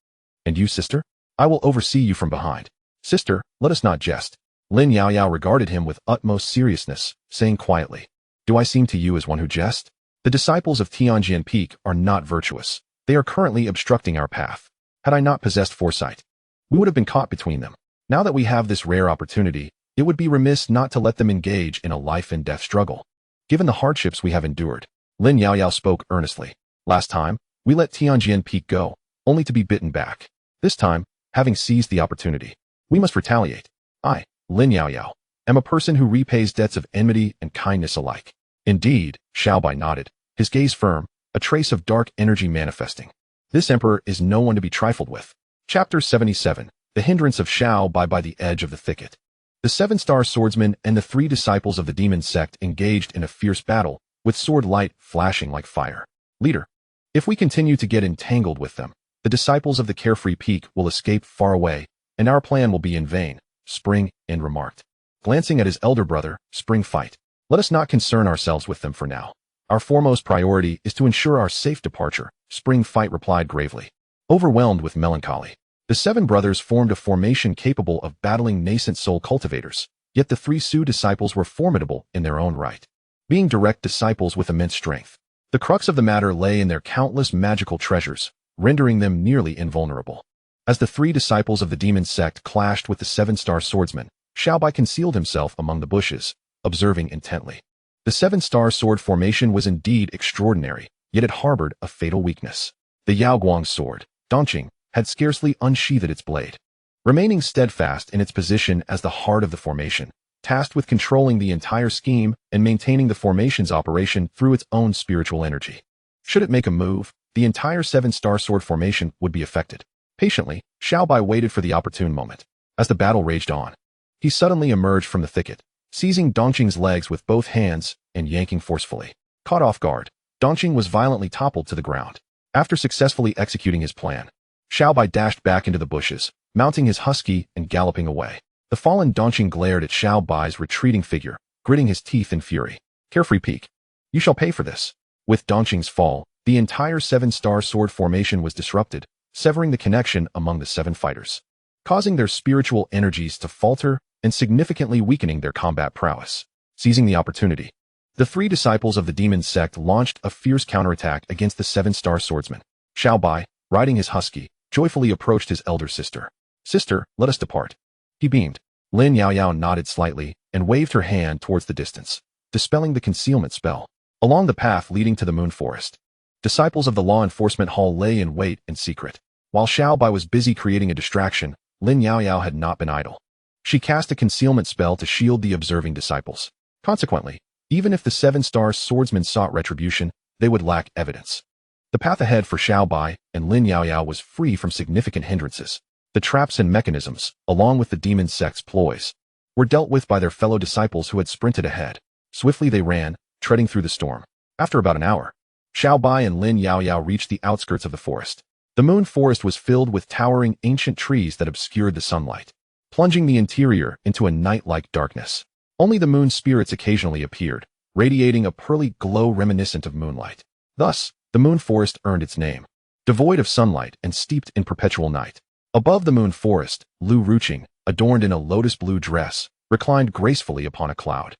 And you, sister? I will oversee you from behind. Sister, let us not jest. Lin Yaoyao regarded him with utmost seriousness, saying quietly, Do I seem to you as one who jest? The disciples of Tianjian Peak are not virtuous. They are currently obstructing our path. Had I not possessed foresight, we would have been caught between them. Now that we have this rare opportunity, it would be remiss not to let them engage in a life-and-death struggle. Given the hardships we have endured, Lin Yaoyao spoke earnestly. Last time, we let Tianjian Peak go, only to be bitten back. This time, having seized the opportunity, we must retaliate. I, Lin Yaoyao, am a person who repays debts of enmity and kindness alike. Indeed, Xiaobai nodded, his gaze firm, a trace of dark energy manifesting. This emperor is no one to be trifled with. Chapter 77, The Hindrance of Xiaobai by the Edge of the Thicket. The 7-star swordsman and the 3 disciples of the demon sect engaged in a fierce battle, with sword light flashing like fire. Leader, if we continue to get entangled with them, the disciples of the carefree peak will escape far away, and our plan will be in vain, Spring End remarked. Glancing at his elder brother, Spring fight. Let us not concern ourselves with them for now. Our foremost priority is to ensure our safe departure, Spring fight replied gravely. Overwhelmed with melancholy, the 7 brothers formed a formation capable of battling nascent soul cultivators, yet the 3 Su disciples were formidable in their own right. being direct disciples with immense strength. The crux of the matter lay in their countless magical treasures, rendering them nearly invulnerable. As the three disciples of the demon sect clashed with the seven-star swordsman, Xiaobai concealed himself among the bushes, observing intently. The seven-star sword formation was indeed extraordinary, yet it harbored a fatal weakness. The Yaoguang's sword, Dongqing, had scarcely unsheathed its blade. Remaining steadfast in its position as the heart of the formation, tasked with controlling the entire scheme and maintaining the formation's operation through its own spiritual energy. Should it make a move, the entire seven-star sword formation would be affected. Patiently, Xiaobai waited for the opportune moment. As the battle raged on, he suddenly emerged from the thicket, seizing Dongqing's legs with both hands and yanking forcefully. Caught off guard, Dongqing was violently toppled to the ground. After successfully executing his plan, Xiaobai dashed back into the bushes, mounting his husky and galloping away. The fallen Dongqing glared at Xiaobai's retreating figure, gritting his teeth in fury. Carefree peek. You shall pay for this. With Dongqing's fall, the entire seven-star sword formation was disrupted, severing the connection among the seven fighters, causing their spiritual energies to falter and significantly weakening their combat prowess. Seizing the opportunity, the three disciples of the demon sect launched a fierce counterattack against the seven-star swordsman. Xiaobai, riding his husky, joyfully approached his elder sister. Sister, let us depart. He beamed. Lin Yaoyao nodded slightly and waved her hand towards the distance, dispelling the concealment spell. Along the path leading to the moon forest, disciples of the law enforcement hall lay in wait in secret. While Xiaobai was busy creating a distraction, Lin Yaoyao had not been idle. She cast a concealment spell to shield the observing disciples. Consequently, even if the seven-star swordsmen sought retribution, they would lack evidence. The path ahead for Xiaobai and Lin Yaoyao was free from significant hindrances. The traps and mechanisms, along with the demon sect's ploys, were dealt with by their fellow disciples who had sprinted ahead. Swiftly they ran, treading through the storm. After about an hour, Xiaobai and Lin Yaoyao reached the outskirts of the forest. The moon forest was filled with towering ancient trees that obscured the sunlight, plunging the interior into a night-like darkness. Only the moon spirits occasionally appeared, radiating a pearly glow reminiscent of moonlight. Thus, the moon forest earned its name. Devoid of sunlight and steeped in perpetual night. Above the moon forest, Lu Ruqing, adorned in a lotus-blue dress, reclined gracefully upon a cloud,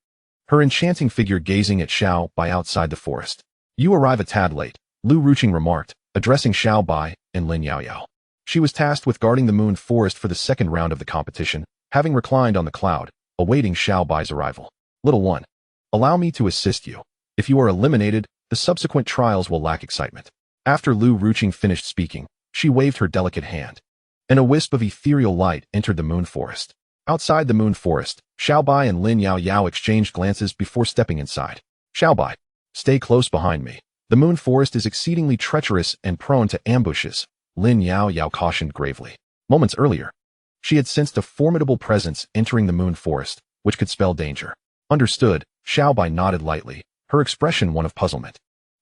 her enchanting figure gazing at Xiaobai outside the forest. You arrive a tad late, Lu Ruqing remarked, addressing Xiaobai and Lin Yaoyao. She was tasked with guarding the moon forest for the second round of the competition, having reclined on the cloud, awaiting Xiaobai's arrival. Little one, allow me to assist you. If you are eliminated, the subsequent trials will lack excitement. After Lu Ruqing finished speaking, she waved her delicate hand, and a wisp of ethereal light entered the moon forest. Outside the moon forest, Xiaobai and Lin Yaoyao exchanged glances before stepping inside. Xiaobai, stay close behind me. The moon forest is exceedingly treacherous and prone to ambushes, Lin Yaoyao cautioned gravely. Moments earlier, she had sensed a formidable presence entering the moon forest, which could spell danger. Understood, Xiaobai nodded lightly, her expression one of puzzlement.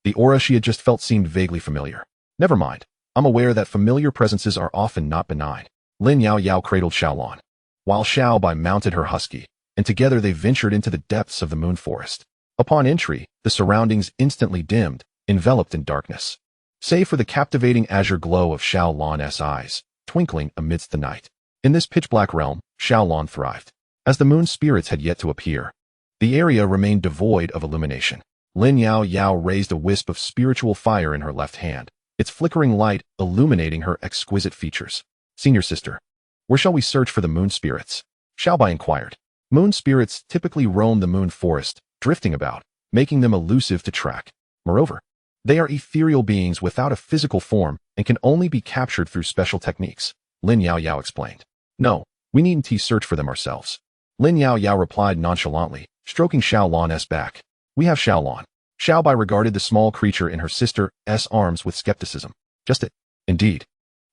The aura she had just felt seemed vaguely familiar. Never mind, I'm aware that familiar presences are often not benign. Lin Yaoyao cradled Xiaolon, while Xiaobai mounted her husky, and together they ventured into the depths of the moon forest. Upon entry, the surroundings instantly dimmed, enveloped in darkness, save for the captivating azure glow of Xiaolon's eyes, twinkling amidst the night. In this pitch-black realm, Xiaolon thrived. As the moon spirits had yet to appear, the area remained devoid of illumination. Lin Yaoyao raised a wisp of spiritual fire in her left hand, its flickering light illuminating her exquisite features. Senior sister, where shall we search for the moon spirits? Xiaobai inquired. Moon spirits typically roam the moon forest, drifting about, making them elusive to track. Moreover, they are ethereal beings without a physical form and can only be captured through special techniques, Lin Yaoyao explained. No, we needn't search for them ourselves. Lin Yaoyao replied nonchalantly, stroking Xiaolon's back. We have Xiaolon. Xiaobai regarded the small creature in her sister's arms with skepticism. Just it. Indeed.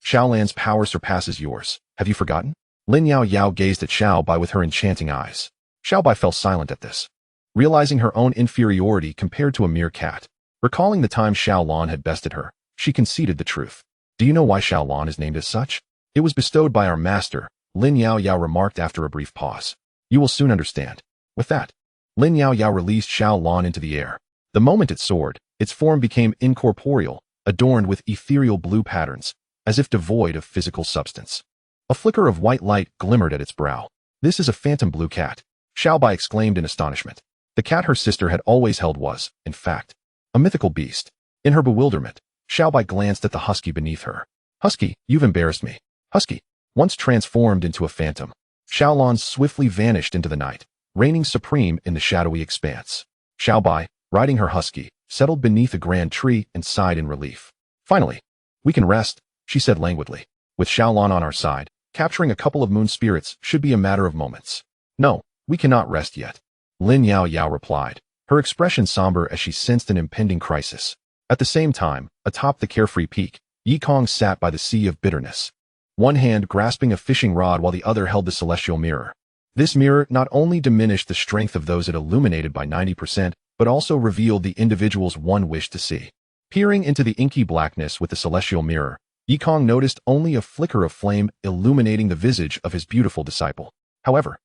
Xiaolan's power surpasses yours. Have you forgotten? Lin Yaoyao gazed at Xiaobai with her enchanting eyes. Xiaobai fell silent at this, realizing her own inferiority compared to a mere cat. Recalling the time Xiaolon had bested her, she conceded the truth. Do you know why Xiaolon is named as such? It was bestowed by our master, Lin Yaoyao remarked after a brief pause. You will soon understand. With that, Lin Yaoyao released Xiaolon into the air. The moment it soared, its form became incorporeal, adorned with ethereal blue patterns, as if devoid of physical substance. A flicker of white light glimmered at its brow. This is a phantom blue cat, Xiaobai exclaimed in astonishment. The cat her sister had always held was, in fact, a mythical beast. In her bewilderment, Xiaobai glanced at the husky beneath her. Husky, you've embarrassed me. Husky, once transformed into a phantom, Xiaolan swiftly vanished into the night, reigning supreme in the shadowy expanse. Xiaobai, riding her husky, settled beneath a grand tree and sighed in relief. Finally, we can rest, she said languidly. With Xiaolan on our side, capturing a couple of moon spirits should be a matter of moments. No, we cannot rest yet, Lin Yao Yao replied, her expression somber as she sensed an impending crisis. At the same time, atop the carefree peak, Yikong sat by the sea of bitterness, one hand grasping a fishing rod while the other held the celestial mirror. This mirror not only diminished the strength of those it illuminated by 90%, but also revealed the individuals one wished to see. Peering into the inky blackness with the celestial mirror, Yikong noticed only a flicker of flame illuminating the visage of his beautiful disciple. However,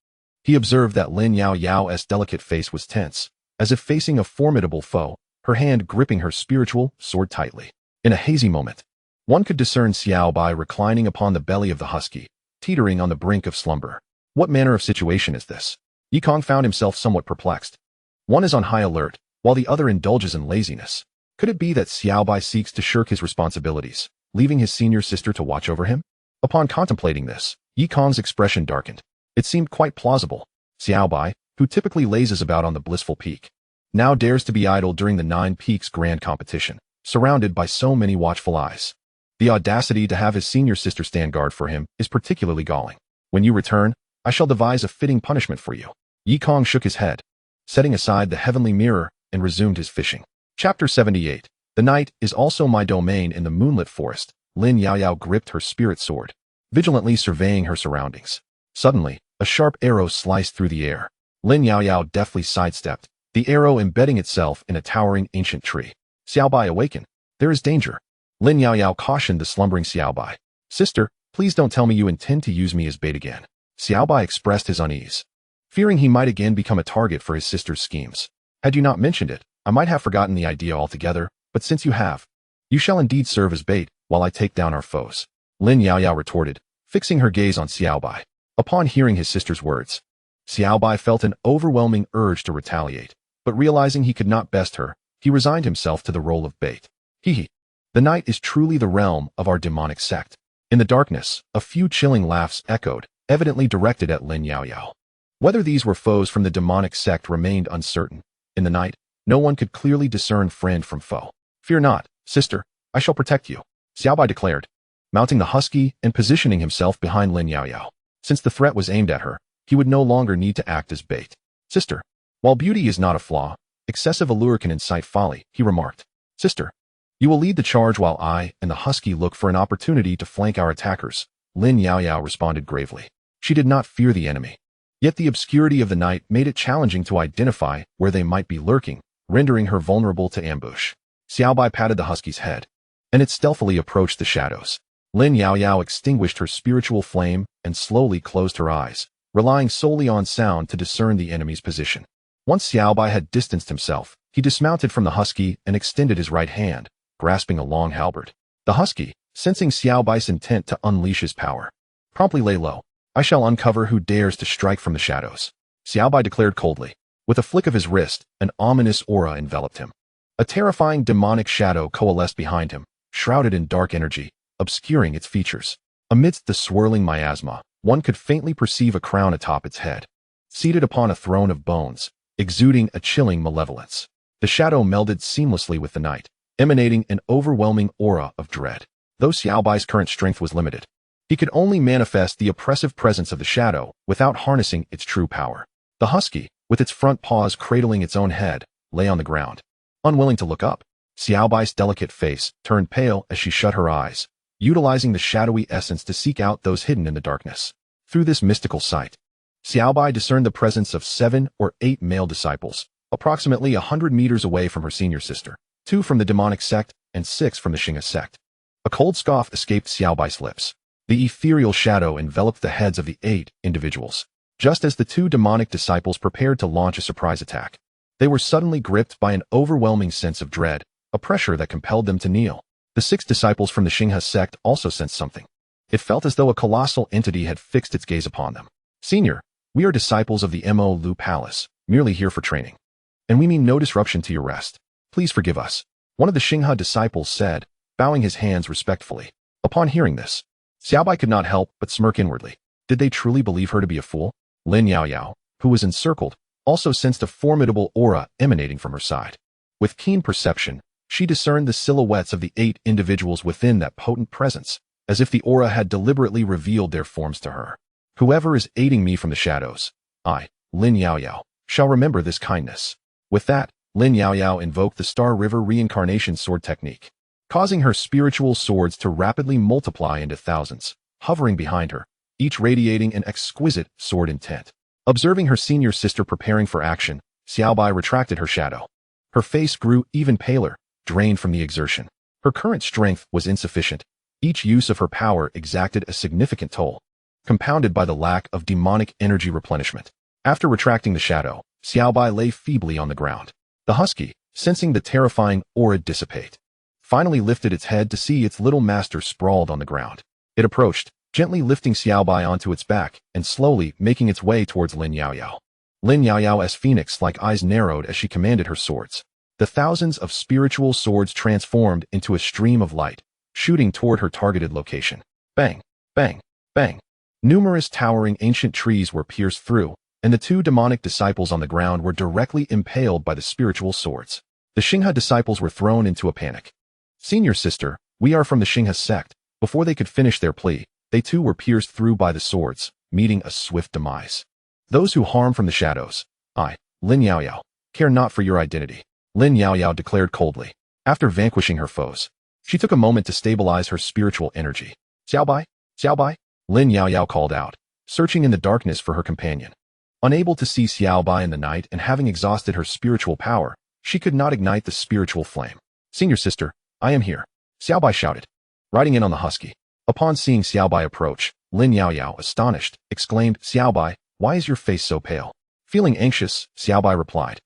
he observed that Lin Yao Yao's delicate face was tense, as if facing a formidable foe, her hand gripping her spiritual sword tightly. In a hazy moment, one could discern Xiaobai reclining upon the belly of the husky, teetering on the brink of slumber. What manner of situation is this? Yikong found himself somewhat perplexed. One is on high alert, while the other indulges in laziness. Could it be that Xiaobai seeks to shirk his responsibilities, leaving his senior sister to watch over him? Upon contemplating this, Yikong's expression darkened. It seemed quite plausible. Xiaobai, who typically lazes about on the blissful peak, now dares to be idle during the 9 Peaks Grand Competition, surrounded by so many watchful eyes. The audacity to have his senior sister stand guard for him is particularly galling. When you return, I shall devise a fitting punishment for you. Yikong shook his head, setting aside the heavenly mirror, and resumed his fishing. Chapter 78. The night is also my domain in the moonlit forest. Lin Yao Yao gripped her spirit sword, vigilantly surveying her surroundings. Suddenly, a sharp arrow sliced through the air. Lin Yao Yao deftly sidestepped, the arrow embedding itself in a towering ancient tree. Xiaobai, awaken. There is danger. Lin Yao Yao cautioned the slumbering Xiaobai. Sister, please don't tell me you intend to use me as bait again. Xiaobai expressed his unease, fearing he might again become a target for his sister's schemes. Had you not mentioned it, I might have forgotten the idea altogether, but since you have, you shall indeed serve as bait while I take down our foes. Lin Yao Yao retorted, fixing her gaze on Xiaobai. Upon hearing his sister's words, Xiaobai felt an overwhelming urge to retaliate, but realizing he could not best her, he resigned himself to the role of bait. Hee. The night is truly the realm of our demonic sect. In the darkness, a few chilling laughs echoed, evidently directed at Lin Yao Yao. Whether these were foes from the demonic sect remained uncertain. In the night, no one could clearly discern friend from foe. Fear not, sister, I shall protect you, Xiaobai declared, mounting the husky and positioning himself behind Lin Yao Yao. Since the threat was aimed at her, he would no longer need to act as bait. Sister, while beauty is not a flaw, excessive allure can incite folly, he remarked. Sister, you will lead the charge while I and the husky look for an opportunity to flank our attackers, Lin Yao Yao responded gravely. She did not fear the enemy. Yet the obscurity of the night made it challenging to identify where they might be lurking, rendering her vulnerable to ambush. Xiaobai patted the husky's head, and it stealthily approached the shadows. Lin Yao Yao extinguished her spiritual flame and slowly closed her eyes, relying solely on sound to discern the enemy's position. Once Xiaobai had distanced himself, he dismounted from the husky and extended his right hand, grasping a long halberd. The husky, sensing Xiaobai's intent to unleash his power, promptly lay low. I shall uncover who dares to strike from the shadows, Xiaobai declared coldly. With a flick of his wrist, an ominous aura enveloped him. A terrifying demonic shadow coalesced behind him, shrouded in dark energy, obscuring its features. Amidst the swirling miasma, one could faintly perceive a crown atop its head, seated upon a throne of bones, exuding a chilling malevolence. The shadow melded seamlessly with the night, emanating an overwhelming aura of dread. Though Xiaobai's current strength was limited, he could only manifest the oppressive presence of the shadow without harnessing its true power. The husky, with its front paws cradling its own head, lay on the ground. Unwilling to look up, Xiaobai's delicate face turned pale as she shut her eyes, utilizing the shadowy essence to seek out those hidden in the darkness. Through this mystical sight, Xiaobai discerned the presence of 7 or 8 male disciples, approximately 100 meters away from her senior sister, 2 from the demonic sect and 6 from the Xingha sect. A cold scoff escaped Xiaobai's lips. The ethereal shadow enveloped the heads of the 8 individuals. Just as the 2 demonic disciples prepared to launch a surprise attack, they were suddenly gripped by an overwhelming sense of dread, a pressure that compelled them to kneel. The 6 disciples from the Xingha sect also sensed something. It felt as though a colossal entity had fixed its gaze upon them. Senior, we are disciples of the Mo Lu Palace, merely here for training. and we mean no disruption to your rest. Please forgive us. One of the Xinghe disciples said, bowing his hands respectfully. Upon hearing this, Xiaobai could not help but smirk inwardly. Did they truly believe her to be a fool? Lin Yaoyao, who was encircled, also sensed a formidable aura emanating from her side. With keen perception, she discerned the silhouettes of the 8 individuals within that potent presence, as if the aura had deliberately revealed their forms to her. Whoever is aiding me from the shadows, I, Lin Yaoyao, shall remember this kindness. With that, Lin Yaoyao invoked the Star River reincarnation sword technique, causing her spiritual swords to rapidly multiply into thousands, hovering behind her, each radiating an exquisite sword intent. Observing her senior sister preparing for action, Xiaobai retracted her shadow. Her face grew even paler, drained from the exertion. Her current strength was insufficient. Each use of her power exacted a significant toll, compounded by the lack of demonic energy replenishment. After retracting the shadow, Xiaobai lay feebly on the ground. The husky, sensing the terrifying aura dissipate, finally lifted its head to see its little master sprawled on the ground. It approached, gently lifting Xiaobai onto its back and slowly making its way towards Lin Yaoyao. Lin Yaoyao's phoenix-like eyes narrowed as she commanded her swords. The thousands of spiritual swords transformed into a stream of light, shooting toward her targeted location. Bang, bang, bang. Numerous towering ancient trees were pierced through, and the 2 demonic disciples on the ground were directly impaled by the spiritual swords. The Xinghe disciples were thrown into a panic. Senior sister, we are from the Xinghe sect. Before they could finish their plea, they too were pierced through by the swords, meeting a swift demise. Those who harm from the shadows, I, Lin Yaoyao, care not for your identity, Lin Yaoyao declared coldly. After vanquishing her foes, she took a moment to stabilize her spiritual energy. Xiaobai, Xiaobai, Lin Yaoyao called out, searching in the darkness for her companion. Unable to see Xiaobai in the night and having exhausted her spiritual power, she could not ignite the spiritual flame. Senior sister, I am here, Xiaobai shouted, riding in on the husky. Upon seeing Xiaobai approach, Lin Yaoyao, astonished, exclaimed, Xiaobai, why is your face so pale? Feeling anxious, Xiaobai replied,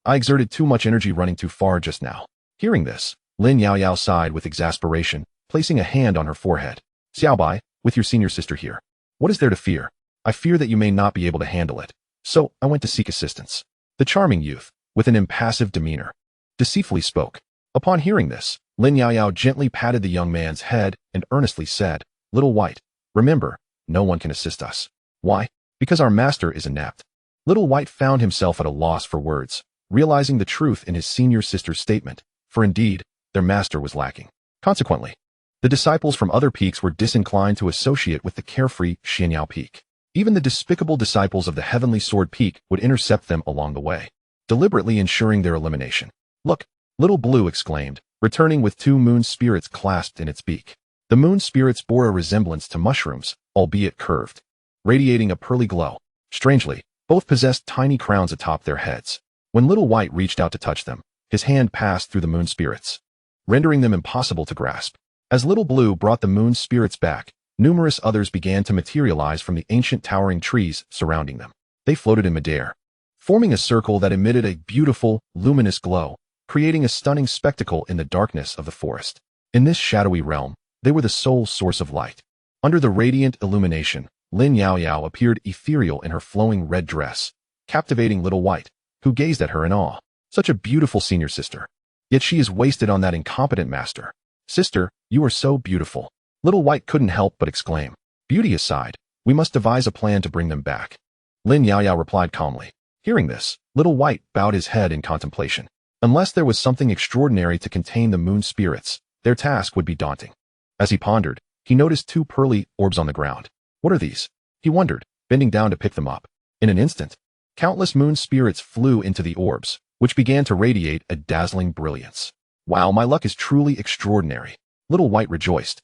I exerted too much energy running too far just now. Hearing this, Lin Yaoyao sighed with exasperation, placing a hand on her forehead. Xiaobai, with your senior sister here, what is there to fear? I fear that you may not be able to handle it. So, I went to seek assistance. The charming youth, with an impassive demeanor, deceitfully spoke. Upon hearing this, Lin Yaoyao gently patted the young man's head and earnestly said, Little White, remember, no one can assist us. Why? Because our master is inept. Little White found himself at a loss for words, realizing the truth in his senior sister's statement, for indeed, their master was lacking. Consequently, the disciples from other peaks were disinclined to associate with the carefree Xianyao peak. Even the despicable disciples of the Heavenly Sword Peak would intercept them along the way, deliberately ensuring their elimination. Look, Little Blue exclaimed, returning with 2 moon spirits clasped in its beak. The moon spirits bore a resemblance to mushrooms, albeit curved, radiating a pearly glow. Strangely, both possessed tiny crowns atop their heads. When Little White reached out to touch them, his hand passed through the moon spirits, rendering them impossible to grasp. As Little Blue brought the moon spirits back, numerous others began to materialize from the ancient towering trees surrounding them. They floated in midair, forming a circle that emitted a beautiful, luminous glow, creating a stunning spectacle in the darkness of the forest. In this shadowy realm, they were the sole source of light. Under the radiant illumination, Lin Yaoyao appeared ethereal in her flowing red dress, captivating Little White, who gazed at her in awe. Such a beautiful senior sister. Yet she is wasted on that incompetent master. Sister, you are so beautiful. Little White couldn't help but exclaim. Beauty aside, we must devise a plan to bring them back. Lin Yaoyao replied calmly. Hearing this, Little White bowed his head in contemplation. Unless there was something extraordinary to contain the moon spirits, their task would be daunting. As he pondered, he noticed 2 pearly orbs on the ground. What are these? He wondered, bending down to pick them up. In an instant, countless moon spirits flew into the orbs, which began to radiate a dazzling brilliance. Wow, my luck is truly extraordinary, Little White rejoiced.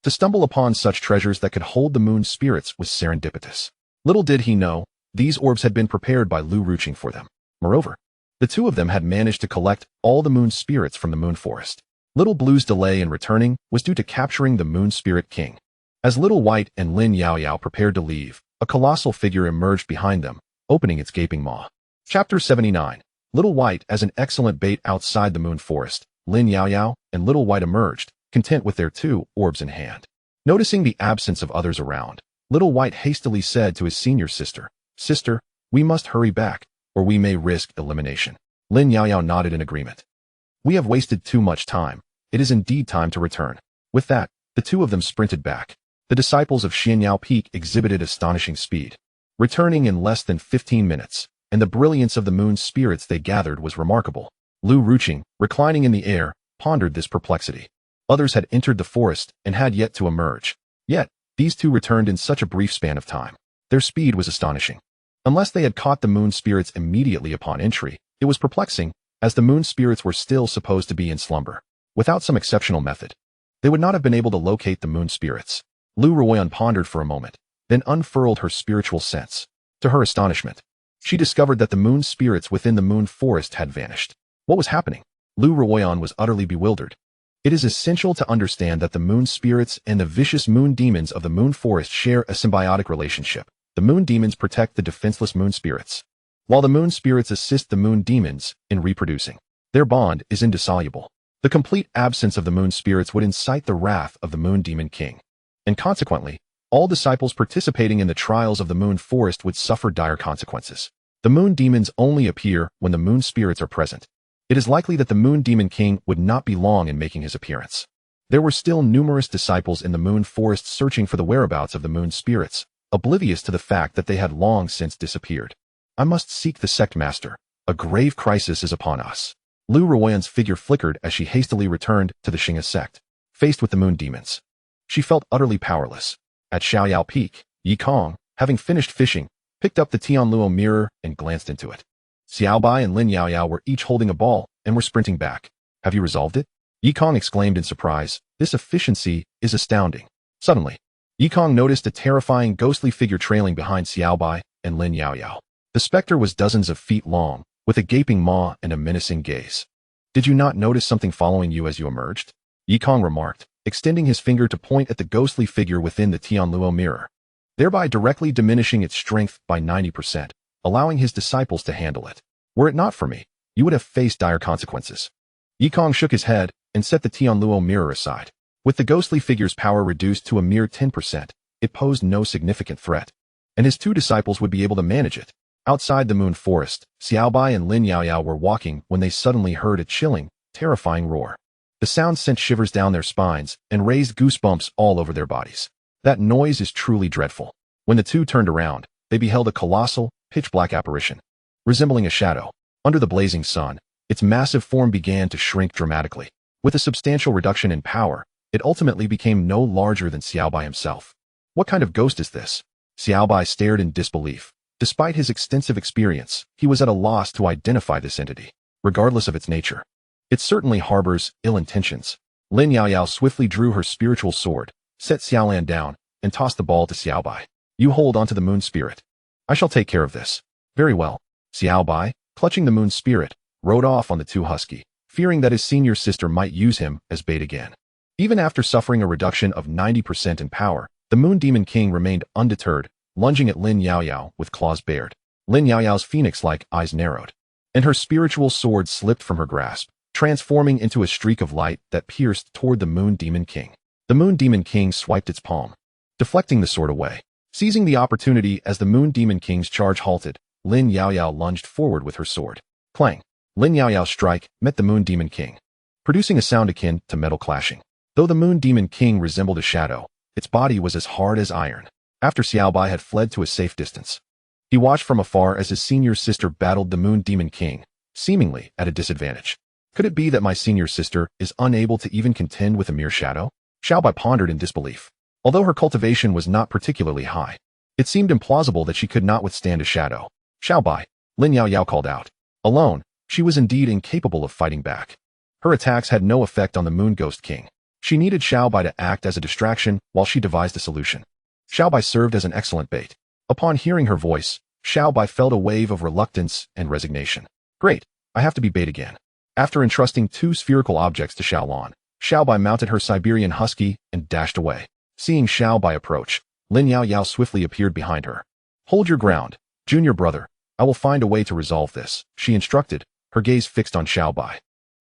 To stumble upon such treasures that could hold the moon spirits was serendipitous. Little did he know, these orbs had been prepared by Lu Ruching for them. Moreover, the 2 of them had managed to collect all the moon spirits from the moon forest. Little Blue's delay in returning was due to capturing the moon spirit king. As Little White and Lin Yaoyao prepared to leave, a colossal figure emerged behind them, opening its gaping maw. Chapter 79. Little White as an excellent bait outside the moon forest. Lin Yaoyao and Little White emerged, content with their 2 orbs in hand. Noticing the absence of others around, Little White hastily said to his senior sister, Sister, we must hurry back. or we may risk elimination. Lin Yaoyao nodded in agreement. We have wasted too much time. It is indeed time to return. With that, the two of them sprinted back. The disciples of Xianyao Peak exhibited astonishing speed, returning in less than 15 minutes, and the brilliance of the moon's spirits they gathered was remarkable. Lu Ruqing, reclining in the air, pondered this perplexity. Others had entered the forest and had yet to emerge. Yet, these two returned in such a brief span of time. Their speed was astonishing. Unless they had caught the moon spirits immediately upon entry, it was perplexing, as the moon spirits were still supposed to be in slumber. Without some exceptional method, they would not have been able to locate the moon spirits. Lu Ruoyan pondered for a moment, then unfurled her spiritual sense. To her astonishment, she discovered that the moon spirits within the moon forest had vanished. What was happening? Lu Ruoyan was utterly bewildered. It is essential to understand that the moon spirits and the vicious moon demons of the moon forest share a symbiotic relationship. The moon demons protect the defenseless moon spirits, while the moon spirits assist the moon demons in reproducing. Their bond is indissoluble. The complete absence of the moon spirits would incite the wrath of the moon demon king, and consequently, all disciples participating in the trials of the moon forest would suffer dire consequences. The moon demons only appear when the moon spirits are present. It is likely that the moon demon king would not be long in making his appearance. There were still numerous disciples in the moon forest searching for the whereabouts of the moon spirits, oblivious to the fact that they had long since disappeared. I must seek the sect master. A grave crisis is upon us. Lu Ruoyan's figure flickered as she hastily returned to the Xing'e sect. Faced with the moon demons, she felt utterly powerless. At Xiaoyao Peak, Yi Kong, having finished fishing, picked up the Tianluo mirror and glanced into it. Xiaobai and Lin Yaoyao were each holding a ball and were sprinting back. Have you resolved it? Yi Kong exclaimed in surprise. This efficiency is astounding. Suddenly, Yi Kong noticed a terrifying ghostly figure trailing behind Xiaobai and Lin Yaoyao. The specter was dozens of feet long, with a gaping maw and a menacing gaze. Did you not notice something following you as you emerged? Yi Kong remarked, extending his finger to point at the ghostly figure within the Tianluo mirror, thereby directly diminishing its strength by 90%, allowing his disciples to handle it. Were it not for me, you would have faced dire consequences. Yi Kong shook his head and set the Tianluo mirror aside. With the ghostly figure's power reduced to a mere 10%, it posed no significant threat, and his two disciples would be able to manage it. Outside the moon forest, Xiaobai and Lin Yaoyao were walking when they suddenly heard a chilling, terrifying roar. The sound sent shivers down their spines and raised goosebumps all over their bodies. That noise is truly dreadful. When the two turned around, they beheld a colossal, pitch-black apparition. Resembling a shadow, under the blazing sun, its massive form began to shrink dramatically. With a substantial reduction in power, it ultimately became no larger than Xiaobai himself. What kind of ghost is this? Xiaobai stared in disbelief. Despite his extensive experience, he was at a loss to identify this entity, regardless of its nature. It certainly harbors ill intentions. Lin Yaoyao swiftly drew her spiritual sword, set Xiaolan down, and tossed the ball to Xiaobai. You hold onto the moon spirit. I shall take care of this. Very well. Xiaobai, clutching the moon spirit, rode off on the two husky, fearing that his senior sister might use him as bait again. Even after suffering a reduction of 90% in power, the moon demon king remained undeterred, lunging at Lin Yaoyao with claws bared. Lin Yaoyao's phoenix-like eyes narrowed, and her spiritual sword slipped from her grasp, transforming into a streak of light that pierced toward the moon demon king. The moon demon king swiped its palm, deflecting the sword away. Seizing the opportunity as the moon demon king's charge halted, Lin Yaoyao lunged forward with her sword. Clang! Lin Yaoyao's strike met the moon demon king, producing a sound akin to metal clashing. Though the moon demon king resembled a shadow, its body was as hard as iron. After Xiaobai had fled to a safe distance, he watched from afar as his senior sister battled the moon demon king, seemingly at a disadvantage. Could it be that my senior sister is unable to even contend with a mere shadow? Xiaobai pondered in disbelief. Although her cultivation was not particularly high, it seemed implausible that she could not withstand a shadow. Xiaobai, Lin Yaoyao called out. Alone, she was indeed incapable of fighting back. Her attacks had no effect on the moon ghost king. She needed Xiaobai to act as a distraction while she devised a solution. Xiaobai served as an excellent bait. Upon hearing her voice, Xiaobai felt a wave of reluctance and resignation. Great, I have to be bait again. After entrusting two spherical objects to Xiaolan, Xiaobai mounted her Siberian husky and dashed away. Seeing Xiaobai approach, Lin Yaoyao swiftly appeared behind her. Hold your ground, junior brother. I will find a way to resolve this, she instructed, her gaze fixed on Xiaobai.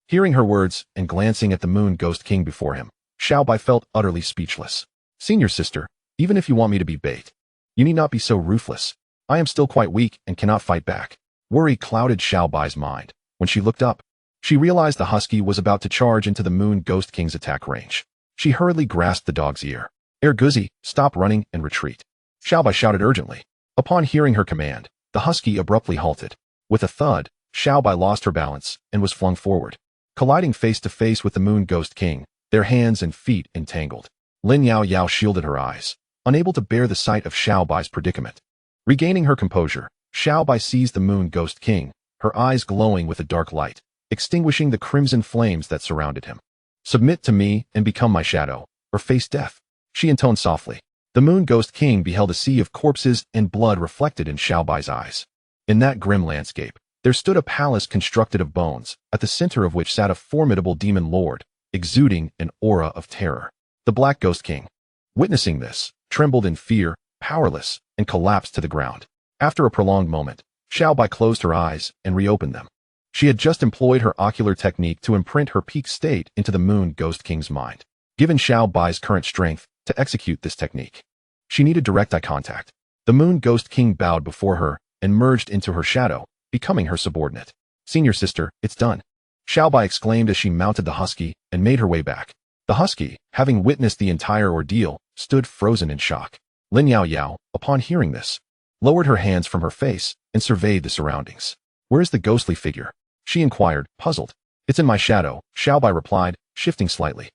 Hearing her words and glancing at the moon ghost king before him, Xiaobai felt utterly speechless. Senior sister, even if you want me to be bait, you need not be so ruthless. I am still quite weak and cannot fight back. Worry clouded Xiaobai's mind. When she looked up, she realized the husky was about to charge into the Moon Ghost King's attack range. She hurriedly grasped the dog's ear. Guzi, stop running and retreat. Xiaobai shouted urgently. Upon hearing her command, the husky abruptly halted. With a thud, Xiaobai lost her balance and was flung forward, colliding face to face with the Moon Ghost King, their hands and feet entangled. Lin Yao shielded her eyes, unable to bear the sight of Xiaobai's predicament. Regaining her composure, Xiaobai seized the Moon Ghost King, her eyes glowing with a dark light, extinguishing the crimson flames that surrounded him. Submit to me and become my shadow, or face death, she intoned softly. The Moon Ghost King beheld a sea of corpses and blood reflected in Xiaobai's eyes. In that grim landscape, there stood a palace constructed of bones, at the center of which sat a formidable demon lord, exuding an aura of terror. The Black Ghost King, witnessing this, trembled in fear, powerless, and collapsed to the ground. After a prolonged moment, Xiaobai closed her eyes and reopened them. She had just employed her ocular technique to imprint her peak state into the Moon Ghost King's mind. Given Xiaobai's current strength to execute this technique, she needed direct eye contact. The Moon Ghost King bowed before her and merged into her shadow, becoming her subordinate. Senior sister, it's done. Xiaobai exclaimed as she mounted the husky and made her way back. The husky, having witnessed the entire ordeal, stood frozen in shock. Lin Yao, upon hearing this, lowered her hands from her face and surveyed the surroundings. Where's the ghostly figure? She inquired, puzzled. It's in my shadow, Xiaobai replied, shifting slightly.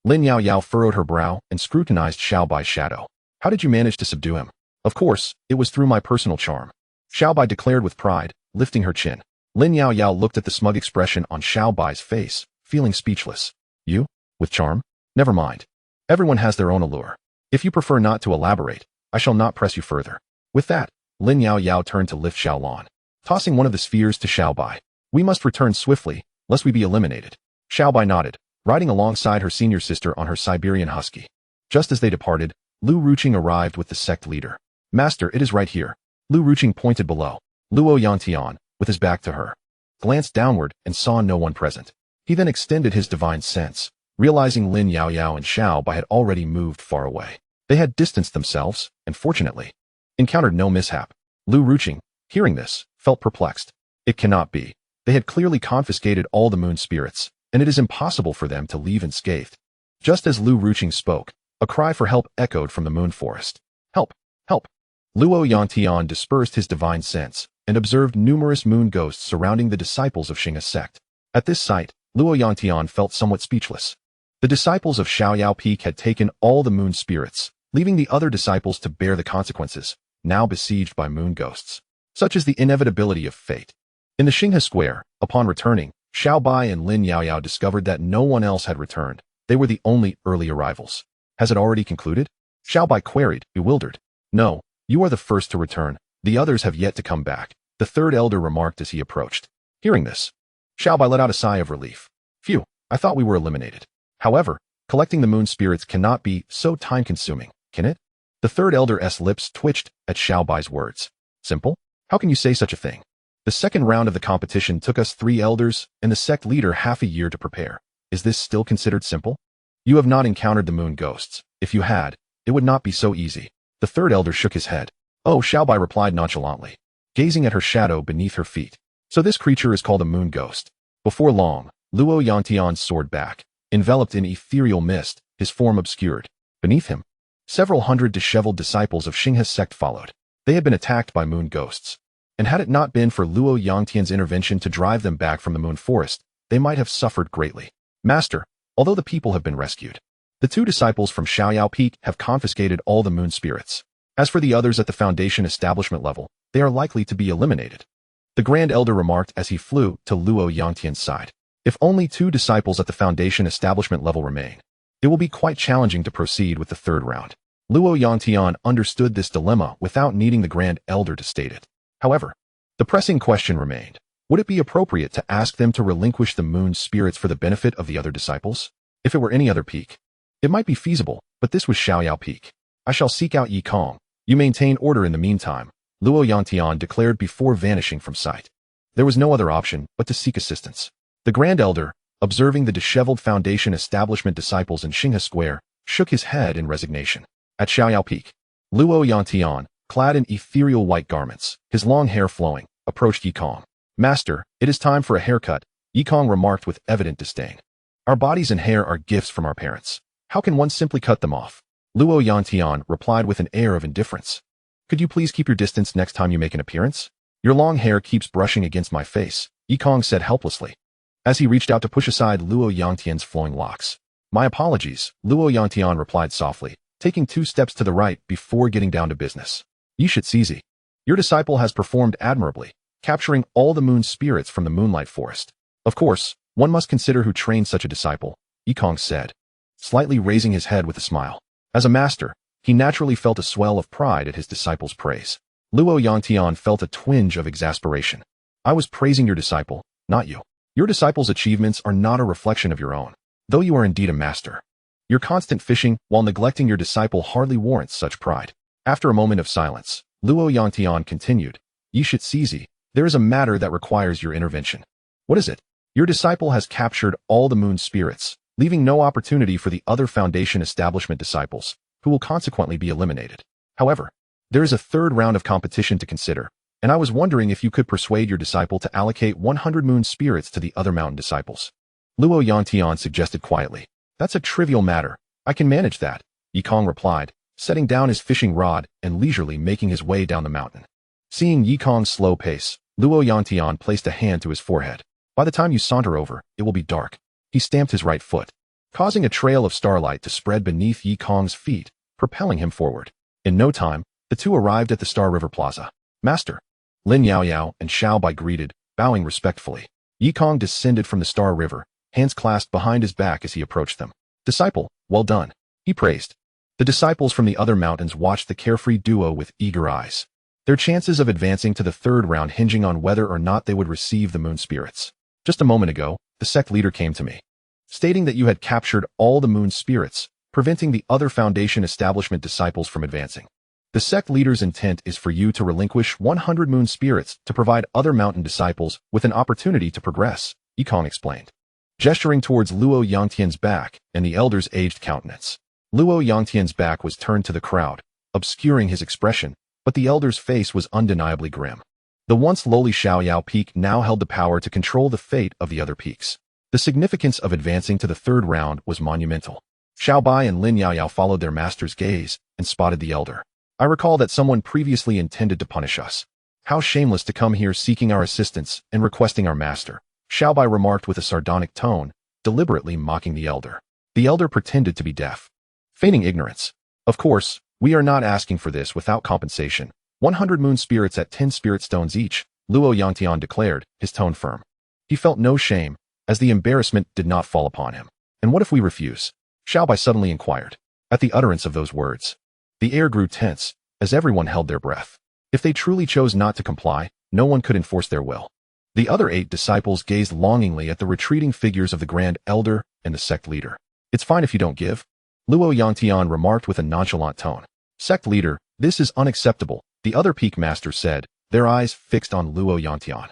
Lin Yao furrowed her brow and scrutinized Xiaobai's shadow. How did you manage to subdue him? Of course, it was through my personal charm, Xiaobai declared with pride, lifting her chin. Lin Yao looked at the smug expression on Xiaobai's face, feeling speechless. You? With charm? Never mind. Everyone has their own allure. If you prefer not to elaborate, I shall not press you further. With that, Lin Yao turned to lift Xiaolan, tossing one of the spheres to Xiaobai. We must return swiftly, lest we be eliminated. Xiaobai nodded, riding alongside her senior sister on her Siberian husky. Just as they departed, Lu Ruqing arrived with the sect leader. Master, it is right here. Lu Ruqing pointed below. Luo Yantian, with his back to her, glanced downward and saw no one present. He then extended his divine sense, realizing Lin Yao and Xiaobai had already moved far away. They had distanced themselves, and fortunately, encountered no mishap. Lu Ruqing, hearing this, felt perplexed. It cannot be. They had clearly confiscated all the moon spirits, and it is impossible for them to leave unscathed. Just as Lu Ruqing spoke, a cry for help echoed from the moon forest. Help! Help! Luo Yantian dispersed his divine sense and observed numerous moon ghosts surrounding the disciples of Xingha's sect. At this sight, Luo Yantian felt somewhat speechless. The disciples of Xiaoyao Peak had taken all the moon spirits, leaving the other disciples to bear the consequences, now besieged by moon ghosts. Such is the inevitability of fate. In the Xingha Square, upon returning, Xiaobai and Lin Yao discovered that no one else had returned. They were the only early arrivals. Has it already concluded? Xiaobai queried, bewildered. No, you are the first to return. The others have yet to come back, the third elder remarked as he approached. Hearing this, Xiaobai let out a sigh of relief. Phew, I thought we were eliminated. However, collecting the moon spirits cannot be so time-consuming, can it? The third elder's lips twitched at Xiaobai's words. Simple? How can you say such a thing? The second round of the competition took us 3 elders and the sect leader half a year to prepare. Is this still considered simple? You have not encountered the moon ghosts. If you had, it would not be so easy. The third elder shook his head. Oh, Xiaobai replied nonchalantly, gazing at her shadow beneath her feet. So this creature is called a moon ghost. Before long, Luo Yantian soared back, enveloped in ethereal mist, his form obscured. Beneath him, several hundred disheveled disciples of Xingha's sect followed. They had been attacked by moon ghosts, and had it not been for Luo Yangtian's intervention to drive them back from the moon forest, they might have suffered greatly. Master, although the people have been rescued, the 2 disciples from Xiaoyao Peak have confiscated all the moon spirits. As for the others at the Foundation establishment level, they are likely to be eliminated. The Grand Elder remarked as he flew to Luo Yangtian's side. If only 2 disciples at the Foundation establishment level remain, it will be quite challenging to proceed with the third round. Luo Yangtian understood this dilemma without needing the Grand Elder to state it. However, the pressing question remained. Would it be appropriate to ask them to relinquish the moon spirits for the benefit of the other disciples? If it were any other peak, it might be feasible, but this was Xiaoyao Peak. I shall seek out Yi Kong. You maintain order in the meantime, Luo Yantian declared before vanishing from sight. There was no other option but to seek assistance. The Grand Elder, observing the disheveled Foundation establishment disciples in Xingha Square, shook his head in resignation. At Xiaoyao Peak, Luo Yantian, clad in ethereal white garments, his long hair flowing, approached Yi Kong. Master, it is time for a haircut, Yikong remarked with evident disdain. Our bodies and hair are gifts from our parents. How can one simply cut them off? Luo Yangtian replied with an air of indifference. Could you please keep your distance next time you make an appearance? Your long hair keeps brushing against my face, Yikong said helplessly, as he reached out to push aside Luo Yangtian's flowing locks. My apologies, Luo Yangtian replied softly, taking 2 steps to the right before getting down to business. Yishitzizi, your disciple has performed admirably, capturing all the moon's spirits from the moonlight forest. Of course, one must consider who trained such a disciple, Yikong said, slightly raising his head with a smile. As a master, he naturally felt a swell of pride at his disciple's praise. Luo Yangtian felt a twinge of exasperation. I was praising your disciple, not you. Your disciple's achievements are not a reflection of your own, though you are indeed a master. Your constant fishing while neglecting your disciple hardly warrants such pride. After a moment of silence, Luo Yangtian continued, Yishitzizi, there is a matter that requires your intervention. What is it? Your disciple has captured all the moon's spirits, leaving no opportunity for the other Foundation establishment disciples, who will consequently be eliminated. However, there is a 3rd round of competition to consider, and I was wondering if you could persuade your disciple to allocate 100 moon spirits to the other mountain disciples. Luo Yangtian suggested quietly. That's a trivial matter. I can manage that, Yikong replied, setting down his fishing rod and leisurely making his way down the mountain. Seeing Yikong's slow pace, Luo Yangtian placed a hand to his forehead. By the time you saunter over, it will be dark. He stamped his right foot, causing a trail of starlight to spread beneath Yikong's feet, propelling him forward. In no time, the two arrived at the Star River Plaza. Master, Lin Yaoyao and Xiao Bai greeted, bowing respectfully. Yikong descended from the Star River, hands clasped behind his back as he approached them. Disciple, well done, he praised. The disciples from the other mountains watched the carefree duo with eager eyes, their chances of advancing to the 3rd round hinging on whether or not they would receive the moon spirits. Just a moment ago, the sect leader came to me, stating that you had captured all the moon spirits, preventing the other Foundation establishment disciples from advancing. The sect leader's intent is for you to relinquish 100 moon spirits to provide other mountain disciples with an opportunity to progress, Yikong explained, gesturing towards Luo Yangtian's back and the elder's aged countenance. Luo Yangtian's back was turned to the crowd, obscuring his expression, but the elder's face was undeniably grim. The once lowly Xiaoyao peak now held the power to control the fate of the other peaks. The significance of advancing to the 3rd round was monumental. Xiao Bai and Lin Yaoyao followed their master's gaze and spotted the elder. I recall that someone previously intended to punish us. How shameless to come here seeking our assistance and requesting our master, Xiao Bai remarked with a sardonic tone, deliberately mocking the elder. The elder pretended to be deaf, feigning ignorance. Of course, we are not asking for this without compensation. 100 moon spirits at 10 spirit stones each, Luo Yangtian declared, his tone firm. He felt no shame, as the embarrassment did not fall upon him. And what if we refuse? Xiao Bai suddenly inquired. At the utterance of those words, the air grew tense, as everyone held their breath. If they truly chose not to comply, no one could enforce their will. The other 8 disciples gazed longingly at the retreating figures of the Grand Elder and the sect leader. It's fine if you don't give, Luo Yangtian remarked with a nonchalant tone. Sect leader, this is unacceptable, the other peak masters said, their eyes fixed on Luo Yangtian.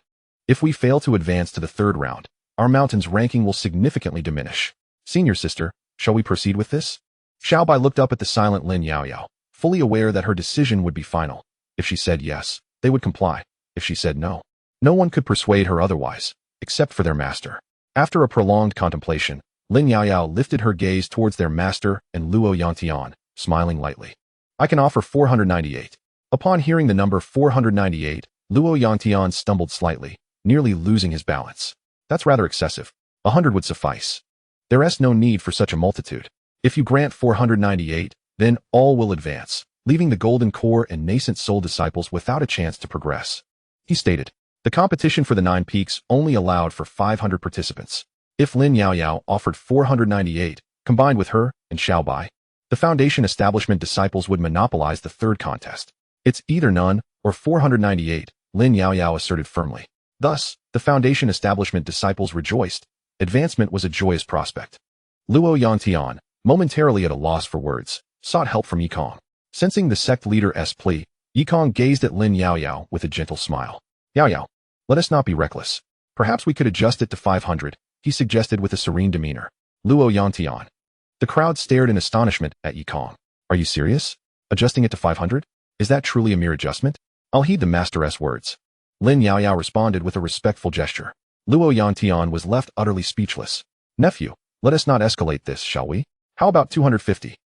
If we fail to advance to the 3rd round, our mountain's ranking will significantly diminish. Senior sister, shall we proceed with this? Xiao Bai looked up at the silent Lin Yaoyao, fully aware that her decision would be final. If she said yes, they would comply. If she said no, no one could persuade her otherwise, except for their master. After a prolonged contemplation, Lin Yaoyao lifted her gaze towards their master and Luo Yangtian, smiling lightly. I can offer 498. Upon hearing the number 498, Luo Yangtian stumbled slightly, nearly losing his balance. That's rather excessive. 100 would suffice. There is no need for such a multitude. If you grant 498, then all will advance, leaving the golden core and nascent soul disciples without a chance to progress. He stated. The competition for the 9 peaks only allowed for 500 participants. If Lin Yaoyao offered 498, combined with her and Xiao Bai, the Foundation establishment disciples would monopolize the 3rd contest. It's either none or 498, Lin Yaoyao asserted firmly. Thus, the Foundation establishment disciples rejoiced. Advancement was a joyous prospect. Luo Yangtian, momentarily at a loss for words, sought help from Yikong. Sensing the sect leader's plea, Yikong gazed at Lin Yaoyao with a gentle smile. Yaoyao, let us not be reckless. Perhaps we could adjust it to 500, he suggested with a serene demeanor. Luo Yangtian. The crowd stared in astonishment at Yikong. Are you serious? Adjusting it to 500? Is that truly a mere adjustment? I'll heed the master's words. Lin Yaoyao responded with a respectful gesture. Luo Yantian was left utterly speechless. Nephew, let us not escalate this, shall we? How about 250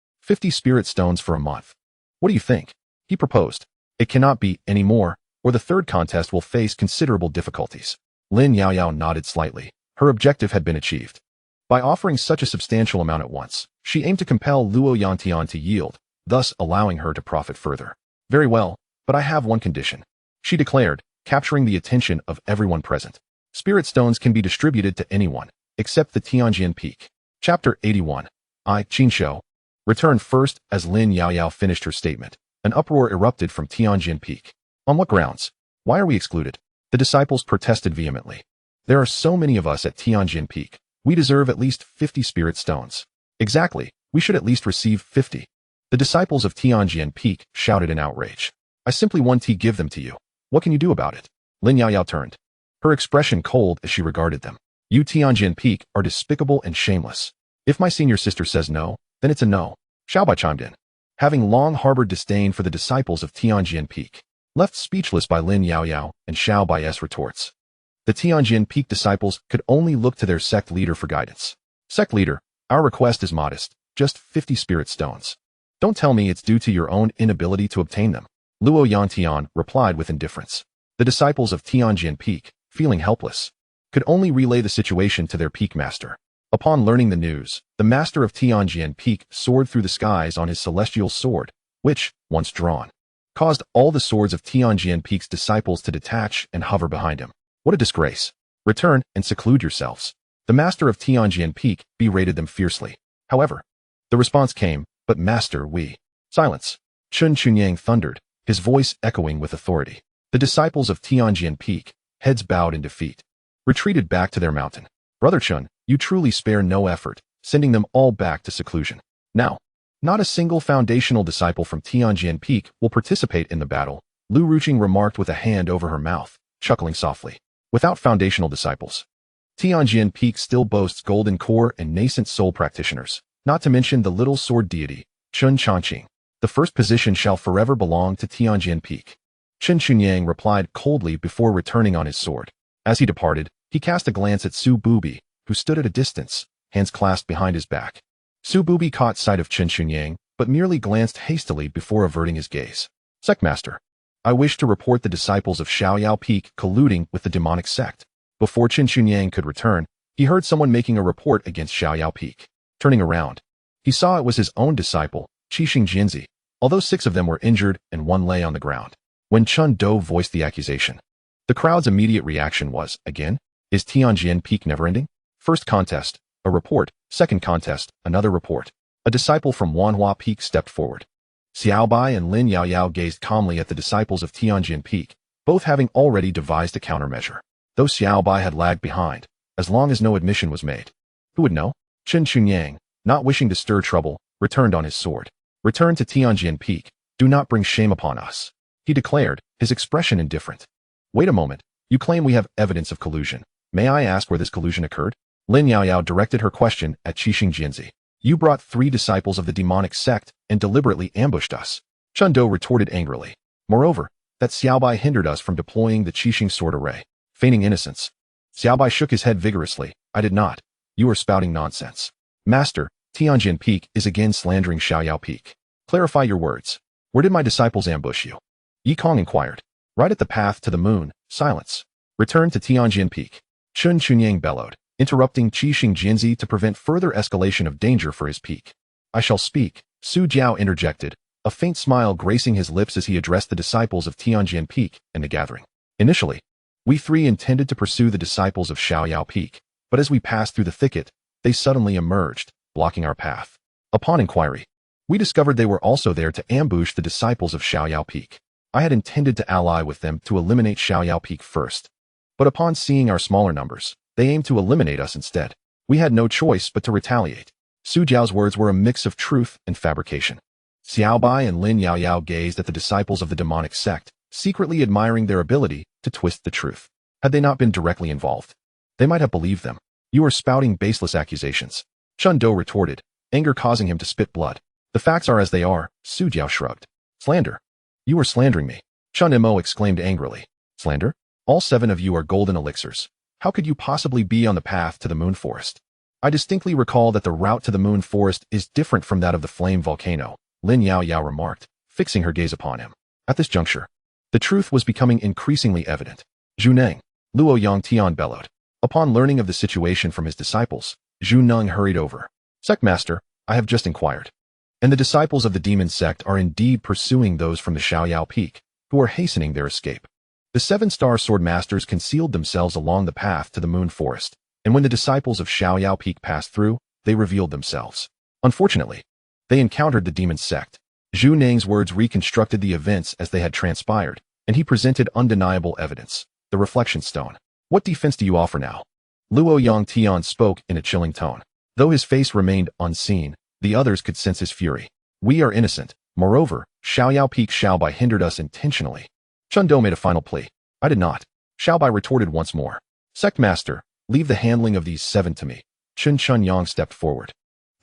spirit stones for a month? What do you think? He proposed. It cannot be any more, or the third contest will face considerable difficulties. Lin Yaoyao nodded slightly. Her objective had been achieved. By offering such a substantial amount at once, she aimed to compel Luo Yantian to yield, thus allowing her to profit further. Very well, but I have one condition, she declared, capturing the attention of everyone present. Spirit stones can be distributed to anyone, except the Tianjin Peak. Chapter 81. Qinshou. Returned first. As Lin Yaoyao finished her statement, an uproar erupted from Tianjin Peak. On what grounds? Why are we excluded? The disciples protested vehemently. There are so many of us at Tianjin Peak. We deserve at least 50 spirit stones. Exactly, we should at least receive 50. The disciples of Tianjin Peak shouted in outrage. I simply want to give them to you. What can you do about it? Lin Yaoyao turned, her expression cold as she regarded them. You Tianjin Peak are despicable and shameless. If my senior sister says no, then it's a no. Xiaobai chimed in, having long harbored disdain for the disciples of Tianjin Peak. Left speechless by Lin Yaoyao and Xiaobai's retorts. The Tianjin Peak disciples could only look to their sect leader for guidance. Sect leader, our request is modest, just 50 spirit stones. Don't tell me it's due to your own inability to obtain them. Luo Yantian replied with indifference. The disciples of Tianjin Peak, feeling helpless, could only relay the situation to their peak master. Upon learning the news, the master of Tianjin Peak soared through the skies on his celestial sword, which, once drawn, caused all the swords of Tianjin Peak's disciples to detach and hover behind him. What a disgrace. Return and seclude yourselves. The master of Tianjin Peak berated them fiercely. However, the response came, but master, we. Silence. Chun Chunyang thundered, his voice echoing with authority. The disciples of Tianjin Peak, heads bowed in defeat, retreated back to their mountain. Brother Chun, you truly spare no effort, sending them all back to seclusion. Now, not a single foundational disciple from Tianjin Peak will participate in the battle, Lu Ruqing remarked with a hand over her mouth, chuckling softly. Without foundational disciples, Tianjin Peak still boasts golden core and nascent soul practitioners, not to mention the little sword deity, Chun Changqing. The first position shall forever belong to Tianjin Peak. Chen Chunyang replied coldly before returning on his sword. As he departed, he cast a glance at Su Bubi, who stood at a distance, hands clasped behind his back. Su Bubi caught sight of Chen Chunyang, but merely glanced hastily before averting his gaze. Sectmaster, I wish to report the disciples of Xiaoyao Peak colluding with the demonic sect. Before Chen Chunyang could return, he heard someone making a report against Xiaoyao Peak. Turning around, he saw it was his own disciple, Qixing Jinzi, although 6 of them were injured and 1 lay on the ground. When Chun Do voiced the accusation, the crowd's immediate reaction was, again? Is Tianjin Peak never-ending? First contest, a report. Second contest, another report. A disciple from Wanhua Peak stepped forward. Xiaobai and Lin Yaoyao gazed calmly at the disciples of Tianjin Peak, both having already devised a countermeasure. Though Xiaobai had lagged behind, as long as no admission was made. Who would know? Chen Chunyang, not wishing to stir trouble, returned on his sword. Return to Tianjin Peak, do not bring shame upon us, he declared, his expression indifferent. Wait a moment, you claim we have evidence of collusion. May I ask where this collusion occurred? Lin Yaoyao directed her question at Qixing Jinzi. You brought 3 disciples of the demonic sect and deliberately ambushed us. Chun Do retorted angrily. Moreover, that Xiaobai hindered us from deploying the Qixing sword array. Feigning innocence. Xiaobai shook his head vigorously. I did not. You are spouting nonsense. Master, Tianjin Peak is again slandering Xiaoyao Peak. Clarify your words. Where did my disciples ambush you? Yi Kong inquired. Right at the path to the moon. Silence. Return to Tianjin Peak. Chun Chunyang bellowed, interrupting Qixing Jinzi to prevent further escalation of danger for his peak. I shall speak, Su Jiao interjected, a faint smile gracing his lips as he addressed the disciples of Tianjin Peak and the gathering. Initially, we 3 intended to pursue the disciples of Xiaoyao Peak, but as we passed through the thicket, they suddenly emerged, blocking our path. Upon inquiry, we discovered they were also there to ambush the disciples of Xiaoyao Peak. I had intended to ally with them to eliminate Xiaoyao Peak first, but upon seeing our smaller numbers, they aimed to eliminate us instead. We had no choice but to retaliate. Su Jiao's words were a mix of truth and fabrication. Xiaobai and Lin Yaoyao gazed at the disciples of the demonic sect, secretly admiring their ability to twist the truth. Had they not been directly involved, they might have believed them. You are spouting baseless accusations. Chun Do retorted, anger causing him to spit blood. The facts are as they are, Su Jiao shrugged. Slander. You are slandering me. Chun Mo exclaimed angrily. Slander? All 7 of you are golden elixirs. How could you possibly be on the path to the moon forest? I distinctly recall that the route to the moon forest is different from that of the flame volcano, Lin Yaoyao remarked, fixing her gaze upon him. At this juncture, the truth was becoming increasingly evident. Zhu Neng, Luo Yongtian bellowed. Upon learning of the situation from his disciples, Zhu Neng hurried over. Sect Master, I have just inquired. And the disciples of the demon sect are indeed pursuing those from the Xiaoyao Peak, who are hastening their escape. The 7-star sword masters concealed themselves along the path to the moon forest, and when the disciples of Xiaoyao Peak passed through, they revealed themselves. Unfortunately, they encountered the demon sect. Zhu Neng's words reconstructed the events as they had transpired, and he presented undeniable evidence. The reflection stone. What defense do you offer now? Luo Yongtian spoke in a chilling tone. Though his face remained unseen, the others could sense his fury. We are innocent. Moreover, Xiaoyao Peak Xiaobai hindered us intentionally. Chun Do made a final plea. I did not. Xiaobai retorted once more. Sect Master, leave the handling of these 7 to me. Chun Yang stepped forward.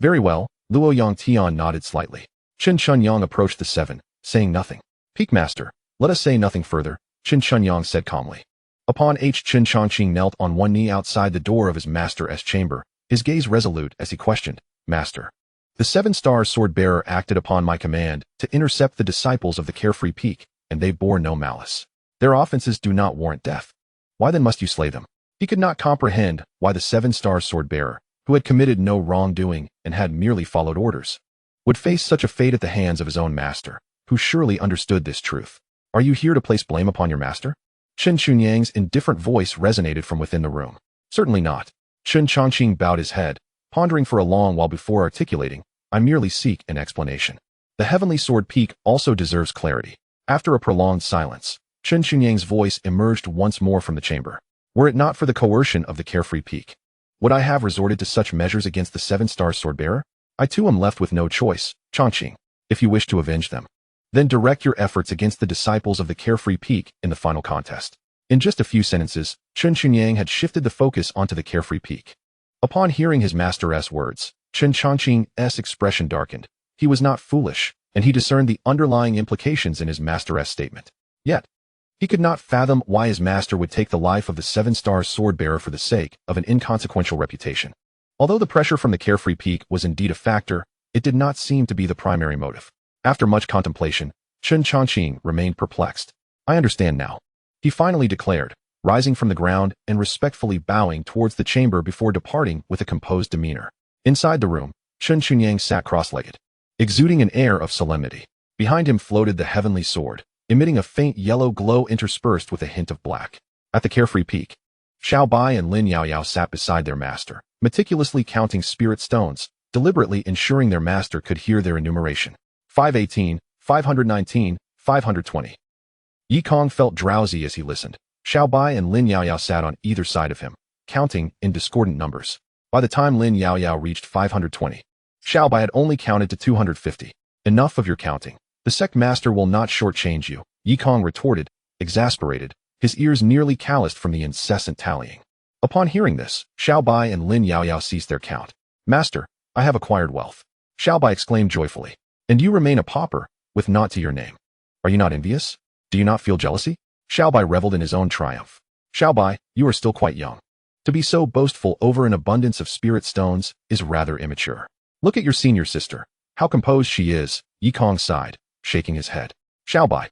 Very well, Luo Yongtian nodded slightly. Chun Yang approached the 7, saying nothing. Peak Master, let us say nothing further, Chun Yang said calmly. Upon Chun Changqing knelt on one knee outside the door of his master's chamber, his gaze resolute as he questioned, Master. The 7-star sword-bearer acted upon my command to intercept the disciples of the Carefree Peak, and they bore no malice. Their offenses do not warrant death. Why then must you slay them? He could not comprehend why the 7-star sword-bearer, who had committed no wrongdoing and had merely followed orders, would face such a fate at the hands of his own master, who surely understood this truth. Are you here to place blame upon your master? Chen Chunyang's indifferent voice resonated from within the room. Certainly not. Chun Changqing bowed his head, pondering for a long while before articulating, I merely seek an explanation. The Heavenly Sword Peak also deserves clarity. After a prolonged silence, Chen Chunyang's voice emerged once more from the chamber. Were it not for the coercion of the Carefree Peak, would I have resorted to such measures against the 7-star sword-bearer? I too am left with no choice, Changqing. If you wish to avenge them, then direct your efforts against the disciples of the Carefree Peak in the final contest. In just a few sentences, Chen Chunyang had shifted the focus onto the Carefree Peak. Upon hearing his master's words, Chen Changqing's expression darkened. He was not foolish, and he discerned the underlying implications in his master's statement. Yet, he could not fathom why his master would take the life of the 7-star sword-bearer for the sake of an inconsequential reputation. Although the pressure from the Carefree Peak was indeed a factor, it did not seem to be the primary motive. After much contemplation, Chen Changqing remained perplexed. I understand now, he finally declared, rising from the ground and respectfully bowing towards the chamber before departing with a composed demeanor. Inside the room, Chen Chunyang sat cross-legged, exuding an air of solemnity. Behind him floated the heavenly sword, emitting a faint yellow glow interspersed with a hint of black. At the Carefree Peak, Xiaobai and Lin Yaoyao sat beside their master, meticulously counting spirit stones, deliberately ensuring their master could hear their enumeration. 518, 519, 520. Yi Kong felt drowsy as he listened. Xiaobai and Lin Yaoyao sat on either side of him, counting in discordant numbers. By the time Lin Yaoyao reached 520, Xiaobai had only counted to 250. Enough of your counting. The sect master will not shortchange you, Yi Kong retorted, exasperated, his ears nearly calloused from the incessant tallying. Upon hearing this, Xiaobai and Lin Yaoyao ceased their count. Master, I have acquired wealth. Xiaobai exclaimed joyfully. And you remain a pauper, with naught to your name. Are you not envious? Do you not feel jealousy? Xiaobai reveled in his own triumph. Xiaobai, you are still quite young. To be so boastful over an abundance of spirit stones is rather immature. Look at your senior sister. How composed she is, Yi Kong sighed, shaking his head. Xiaobai,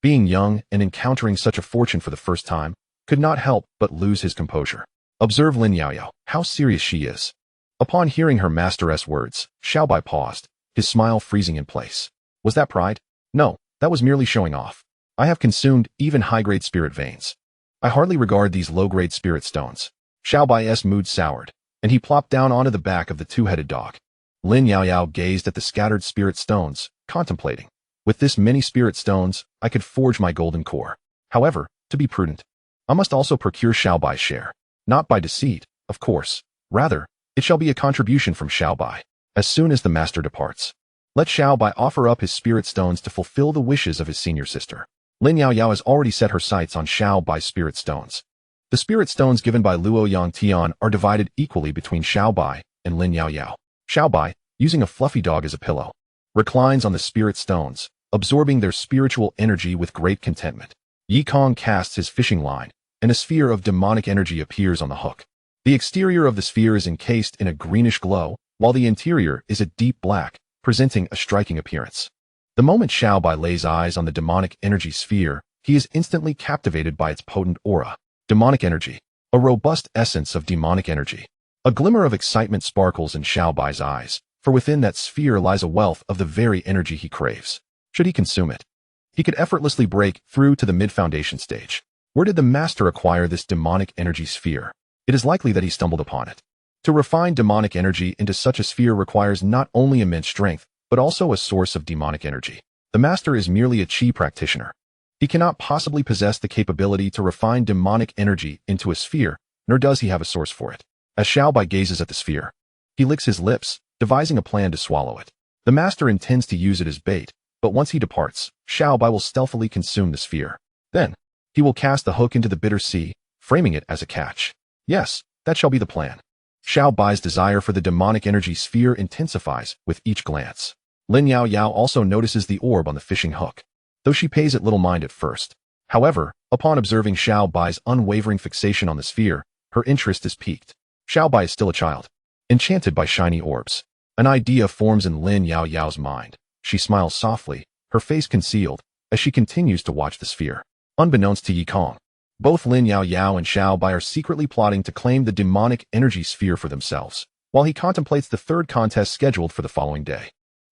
being young and encountering such a fortune for the first time, could not help but lose his composure. Observe Lin Yaoyao, how serious she is. Upon hearing her master's words, Xiaobai paused, his smile freezing in place. Was that pride? No, that was merely showing off. I have consumed even high-grade spirit veins. I hardly regard these low-grade spirit stones. Xiaobai's mood soured, and he plopped down onto the back of the two-headed dog. Lin Yaoyao gazed at the scattered spirit stones, contemplating. With this many spirit stones, I could forge my golden core. However, to be prudent, I must also procure Xiaobai's share. Not by deceit, of course. Rather, it shall be a contribution from Xiaobai. As soon as the master departs, let Xiaobai offer up his spirit stones to fulfill the wishes of his senior sister. Lin Yaoyao has already set her sights on Xiaobai's spirit stones. The spirit stones given by Luo Yongtian are divided equally between Xiaobai and Lin Yaoyao. Xiaobai, using a fluffy dog as a pillow, reclines on the spirit stones, absorbing their spiritual energy with great contentment. Yi Kong casts his fishing line, and a sphere of demonic energy appears on the hook. The exterior of the sphere is encased in a greenish glow, while the interior is a deep black, presenting a striking appearance. The moment Xiaobai lays eyes on the demonic energy sphere, he is instantly captivated by its potent aura. Demonic energy. A robust essence of demonic energy. A glimmer of excitement sparkles in Xiaobai's eyes, for within that sphere lies a wealth of the very energy he craves. Should he consume it, he could effortlessly break through to the mid-foundation stage. Where did the master acquire this demonic energy sphere? It is likely that he stumbled upon it. To refine demonic energy into such a sphere requires not only immense strength, but also a source of demonic energy. The master is merely a chi practitioner. He cannot possibly possess the capability to refine demonic energy into a sphere, nor does he have a source for it. As Xiaobai gazes at the sphere, he licks his lips, devising a plan to swallow it. The master intends to use it as bait, but once he departs, Xiaobai will stealthily consume the sphere. Then, he will cast the hook into the bitter sea, framing it as a catch. Yes, that shall be the plan. Xiaobai's desire for the demonic energy sphere intensifies with each glance. Lin Yaoyao also notices the orb on the fishing hook, though she pays it little mind at first. However, upon observing Xiaobai's unwavering fixation on the sphere, her interest is piqued. Xiaobai is still a child, enchanted by shiny orbs. An idea forms in Lin Yaoyao's mind. She smiles softly, her face concealed, as she continues to watch the sphere. Unbeknownst to Yikong, both Lin Yaoyao and Xiaobai are secretly plotting to claim the demonic energy sphere for themselves, while he contemplates the third contest scheduled for the following day.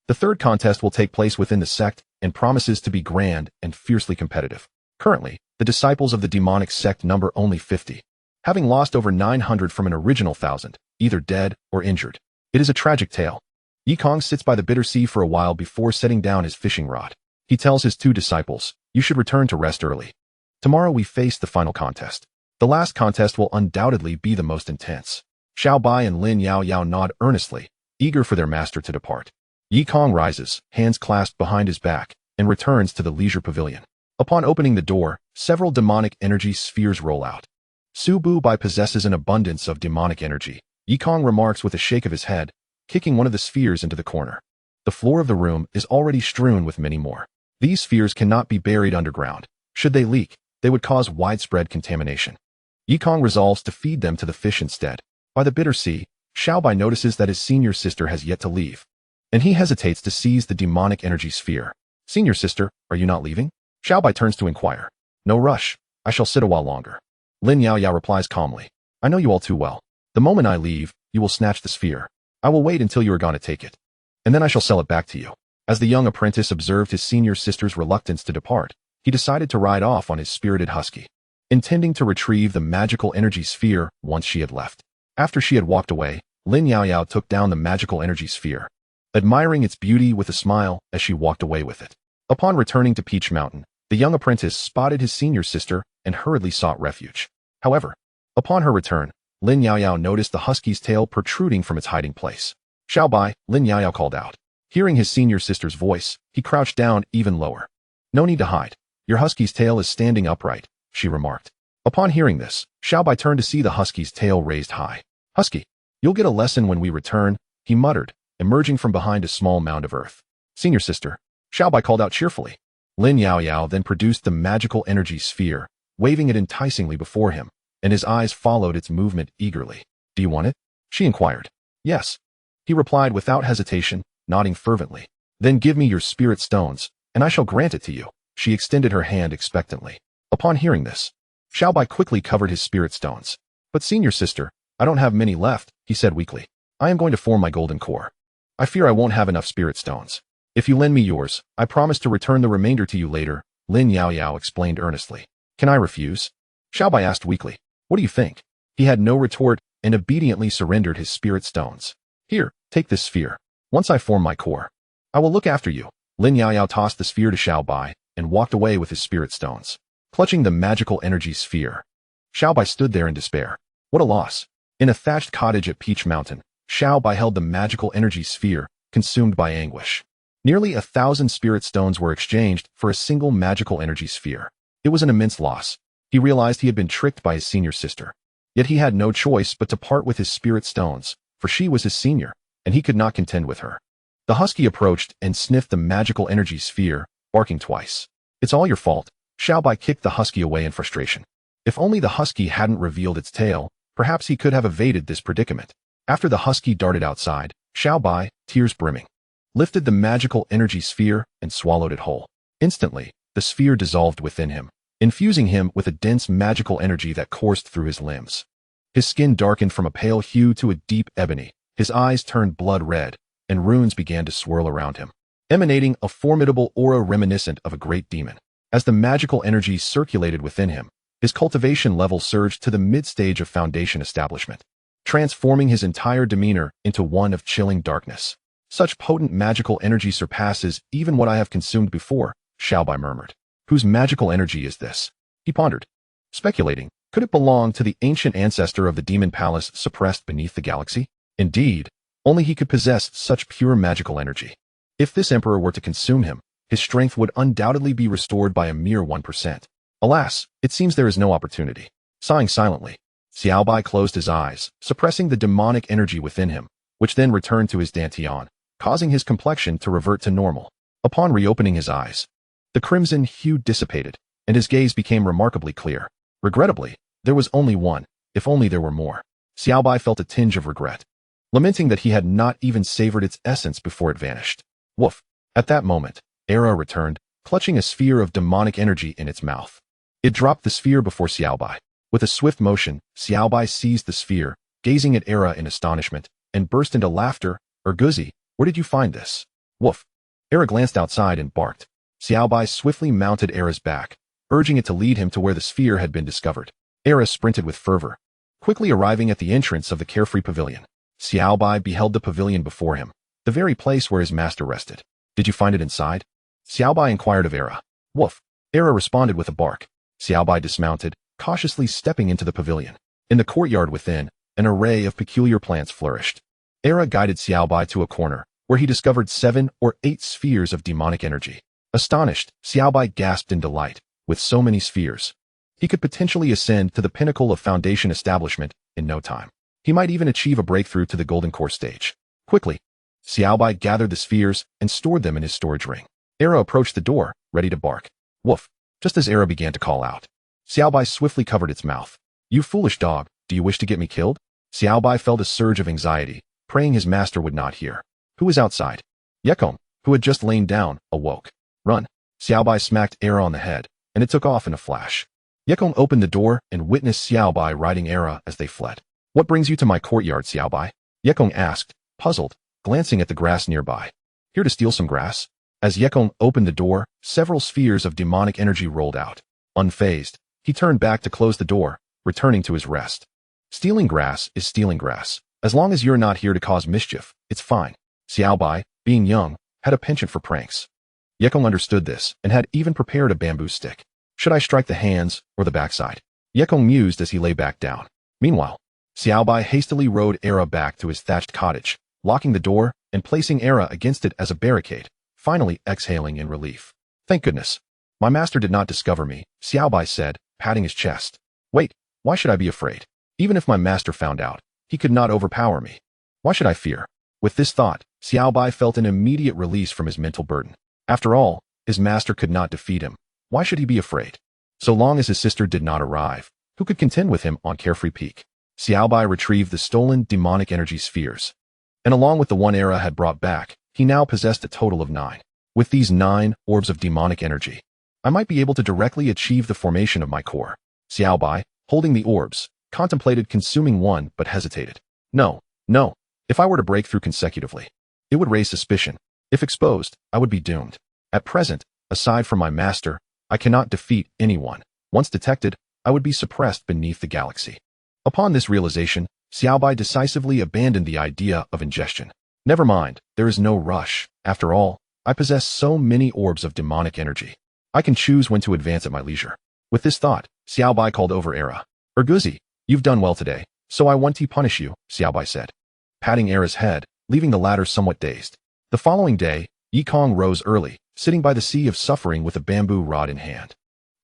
The third contest will take place within the sect and promises to be grand and fiercely competitive. Currently, the disciples of the demonic sect number only 50, having lost over 900 from an original 1,000, either dead or injured. It is a tragic tale. Yikong sits by the bitter sea for a while before setting down his fishing rod. He tells his two disciples, "You should return to rest early. Tomorrow we face the final contest. The last contest will undoubtedly be the most intense." Xiaobai and Lin Yaoyao nod earnestly, eager for their master to depart. Yikong rises, hands clasped behind his back, and returns to the leisure pavilion. Upon opening the door, several demonic energy spheres roll out. Su Bai possesses an abundance of demonic energy. Yikong remarks with a shake of his head, kicking one of the spheres into the corner. The floor of the room is already strewn with many more. These spheres cannot be buried underground. Should they leak, they would cause widespread contamination. Yikong resolves to feed them to the fish instead. By the bitter sea, Xiaobai notices that his senior sister has yet to leave, and he hesitates to seize the demonic energy sphere. "Senior sister, are you not leaving?" Xiaobai turns to inquire. "No rush, I shall sit a while longer." Lin Yaoyao replies calmly, "I know you all too well. The moment I leave, you will snatch the sphere. I will wait until you are gone to take it, and then I shall sell it back to you." As the young apprentice observed his senior sister's reluctance to depart, he decided to ride off on his spirited husky, intending to retrieve the magical energy sphere once she had left. After she had walked away, Lin Yaoyao took down the magical energy sphere, admiring its beauty with a smile as she walked away with it. Upon returning to Peach Mountain, the young apprentice spotted his senior sister and hurriedly sought refuge. However, upon her return, Lin Yaoyao noticed the husky's tail protruding from its hiding place. "Xiaobai," Lin Yaoyao called out. Hearing his senior sister's voice, he crouched down even lower. "No need to hide. Your husky's tail is standing upright," she remarked. Upon hearing this, Xiaobai turned to see the husky's tail raised high. "Husky, you'll get a lesson when we return," he muttered, emerging from behind a small mound of earth. "Senior sister," Xiaobai called out cheerfully. Lin Yaoyao then produced the magical energy sphere, waving it enticingly before him, and his eyes followed its movement eagerly. "Do you want it?" she inquired. "Yes," he replied without hesitation, nodding fervently. "Then give me your spirit stones, and I shall grant it to you." She extended her hand expectantly. Upon hearing this, Xiaobai quickly covered his spirit stones. "But senior sister, I don't have many left," he said weakly. "I am going to form my golden core. I fear I won't have enough spirit stones. If you lend me yours, I promise to return the remainder to you later," Lin Yaoyao explained earnestly. "Can I refuse?" Xiaobai asked weakly. "What do you think?" He had no retort and obediently surrendered his spirit stones. "Here, take this sphere. Once I form my core, I will look after you." Lin Yaoyao tossed the sphere to Xiaobai and walked away with his spirit stones. Clutching the magical energy sphere, Xiaobai stood there in despair. What a loss. In a thatched cottage at Peach Mountain, Xiaobai held the magical energy sphere, consumed by anguish. Nearly 1,000 spirit stones were exchanged for a single magical energy sphere. It was an immense loss. He realized he had been tricked by his senior sister. Yet he had no choice but to part with his spirit stones, for she was his senior, and he could not contend with her. The husky approached and sniffed the magical energy sphere, barking twice. "It's all your fault." Xiaobai kicked the husky away in frustration. If only the husky hadn't revealed its tail, perhaps he could have evaded this predicament. After the husky darted outside, Xiaobai, tears brimming, lifted the magical energy sphere and swallowed it whole. Instantly, the sphere dissolved within him, infusing him with a dense magical energy that coursed through his limbs. His skin darkened from a pale hue to a deep ebony, his eyes turned blood red, and runes began to swirl around him, emanating a formidable aura reminiscent of a great demon. As the magical energy circulated within him, his cultivation level surged to the mid-stage of foundation establishment, transforming his entire demeanor into one of chilling darkness. Such potent magical energy surpasses even what I have consumed before, Xiaobai murmured. Whose magical energy is this? He pondered, speculating, could it belong to the ancient ancestor of the demon palace suppressed beneath the galaxy? Indeed, only he could possess such pure magical energy. If this emperor were to consume him, his strength would undoubtedly be restored by a mere 1%. Alas, it seems there is no opportunity. Sighing silently, Xiaobai closed his eyes, suppressing the demonic energy within him, which then returned to his dantian, causing his complexion to revert to normal. Upon reopening his eyes, the crimson hue dissipated, and his gaze became remarkably clear. Regrettably, there was only one, if only there were more. Xiaobai felt a tinge of regret, lamenting that he had not even savored its essence before it vanished. Woof! At that moment, Era returned, clutching a sphere of demonic energy in its mouth. It dropped the sphere before Xiaobai. With a swift motion, Xiaobai seized the sphere, gazing at Era in astonishment, and burst into laughter. Erguzi, where did you find this? Woof! Era glanced outside and barked. Xiaobai swiftly mounted Era's back, urging it to lead him to where the sphere had been discovered. Era sprinted with fervor, quickly arriving at the entrance of the carefree pavilion. Xiaobai beheld the pavilion before him, the very place where his master rested. Did you find it inside? Xiaobai inquired of Era. Woof! Era responded with a bark. Xiaobai dismounted, cautiously stepping into the pavilion. In the courtyard within, an array of peculiar plants flourished. Era guided Xiaobai to a corner, where he discovered 7 or 8 spheres of demonic energy. Astonished, Xiaobai gasped in delight. With so many spheres, he could potentially ascend to the pinnacle of foundation establishment in no time. He might even achieve a breakthrough to the golden core stage. Quickly, Xiaobai gathered the spheres and stored them in his storage ring. Era approached the door, ready to bark. Woof! Just as Era began to call out, Xiaobai swiftly covered its mouth. You foolish dog, do you wish to get me killed? Xiaobai felt a surge of anxiety, praying his master would not hear. Who was outside? Yekong, who had just lain down, awoke. Run! Xiaobai smacked Era on the head, and it took off in a flash. Yekong opened the door and witnessed Xiaobai riding Era as they fled. What brings you to my courtyard, Xiaobai? Yekong asked, puzzled, glancing at the grass nearby. Here to steal some grass? As Yekong opened the door, several spheres of demonic energy rolled out. Unfazed, he turned back to close the door, returning to his rest. Stealing grass is stealing grass. As long as you're not here to cause mischief, it's fine. Xiaobai, being young, had a penchant for pranks. Yekong understood this and had even prepared a bamboo stick. Should I strike the hands or the backside? Yekong mused as he lay back down. Meanwhile, Xiaobai hastily rode Era back to his thatched cottage, locking the door and placing Era against it as a barricade, finally exhaling in relief. Thank goodness. My master did not discover me, Xiaobai said, patting his chest. Wait, why should I be afraid? Even if my master found out, he could not overpower me. Why should I fear? With this thought, Xiaobai felt an immediate release from his mental burden. After all, his master could not defeat him. Why should he be afraid? So long as his sister did not arrive, who could contend with him on Carefree Peak? Xiaobai retrieved the stolen demonic energy spheres, and along with the one Era had brought back, he now possessed a total of 9. With these 9 orbs of demonic energy, I might be able to directly achieve the formation of my core. Xiaobai, holding the orbs, contemplated consuming one but hesitated. No. If I were to break through consecutively, it would raise suspicion. If exposed, I would be doomed. At present, aside from my master, I cannot defeat anyone. Once detected, I would be suppressed beneath the galaxy. Upon this realization, Xiaobai decisively abandoned the idea of ingestion. Never mind, there is no rush. After all, I possess so many orbs of demonic energy. I can choose when to advance at my leisure. With this thought, Xiaobai called over Era. Erguzi, you've done well today, so I want to punish you, Xiaobai said, patting Era's head, leaving the latter somewhat dazed. The following day, Yikong rose early, sitting by the sea of suffering with a bamboo rod in hand.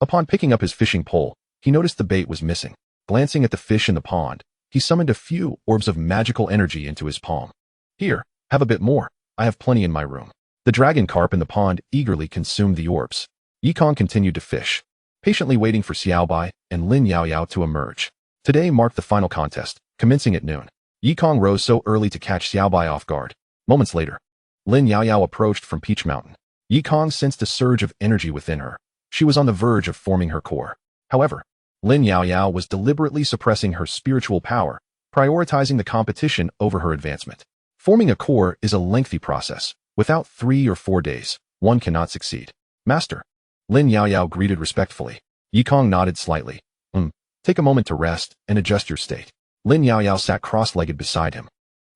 Upon picking up his fishing pole, he noticed the bait was missing. Glancing at the fish in the pond, he summoned a few orbs of magical energy into his palm. Here, have a bit more. I have plenty in my room. The dragon carp in the pond eagerly consumed the orbs. Yikong continued to fish, patiently waiting for Xiaobai, and Lin Yaoyao to emerge. Today marked the final contest, commencing at noon. Yikong rose so early to catch Xiaobai off guard. Moments later, Lin Yaoyao approached from Peach Mountain. Yikong sensed a surge of energy within her. She was on the verge of forming her core. However, Lin Yaoyao was deliberately suppressing her spiritual power, prioritizing the competition over her advancement. Forming a core is a lengthy process. Without 3 or 4 days, one cannot succeed. Master. Lin Yaoyao greeted respectfully. Yikong nodded slightly. Take a moment to rest and adjust your state. Lin Yaoyao sat cross-legged beside him,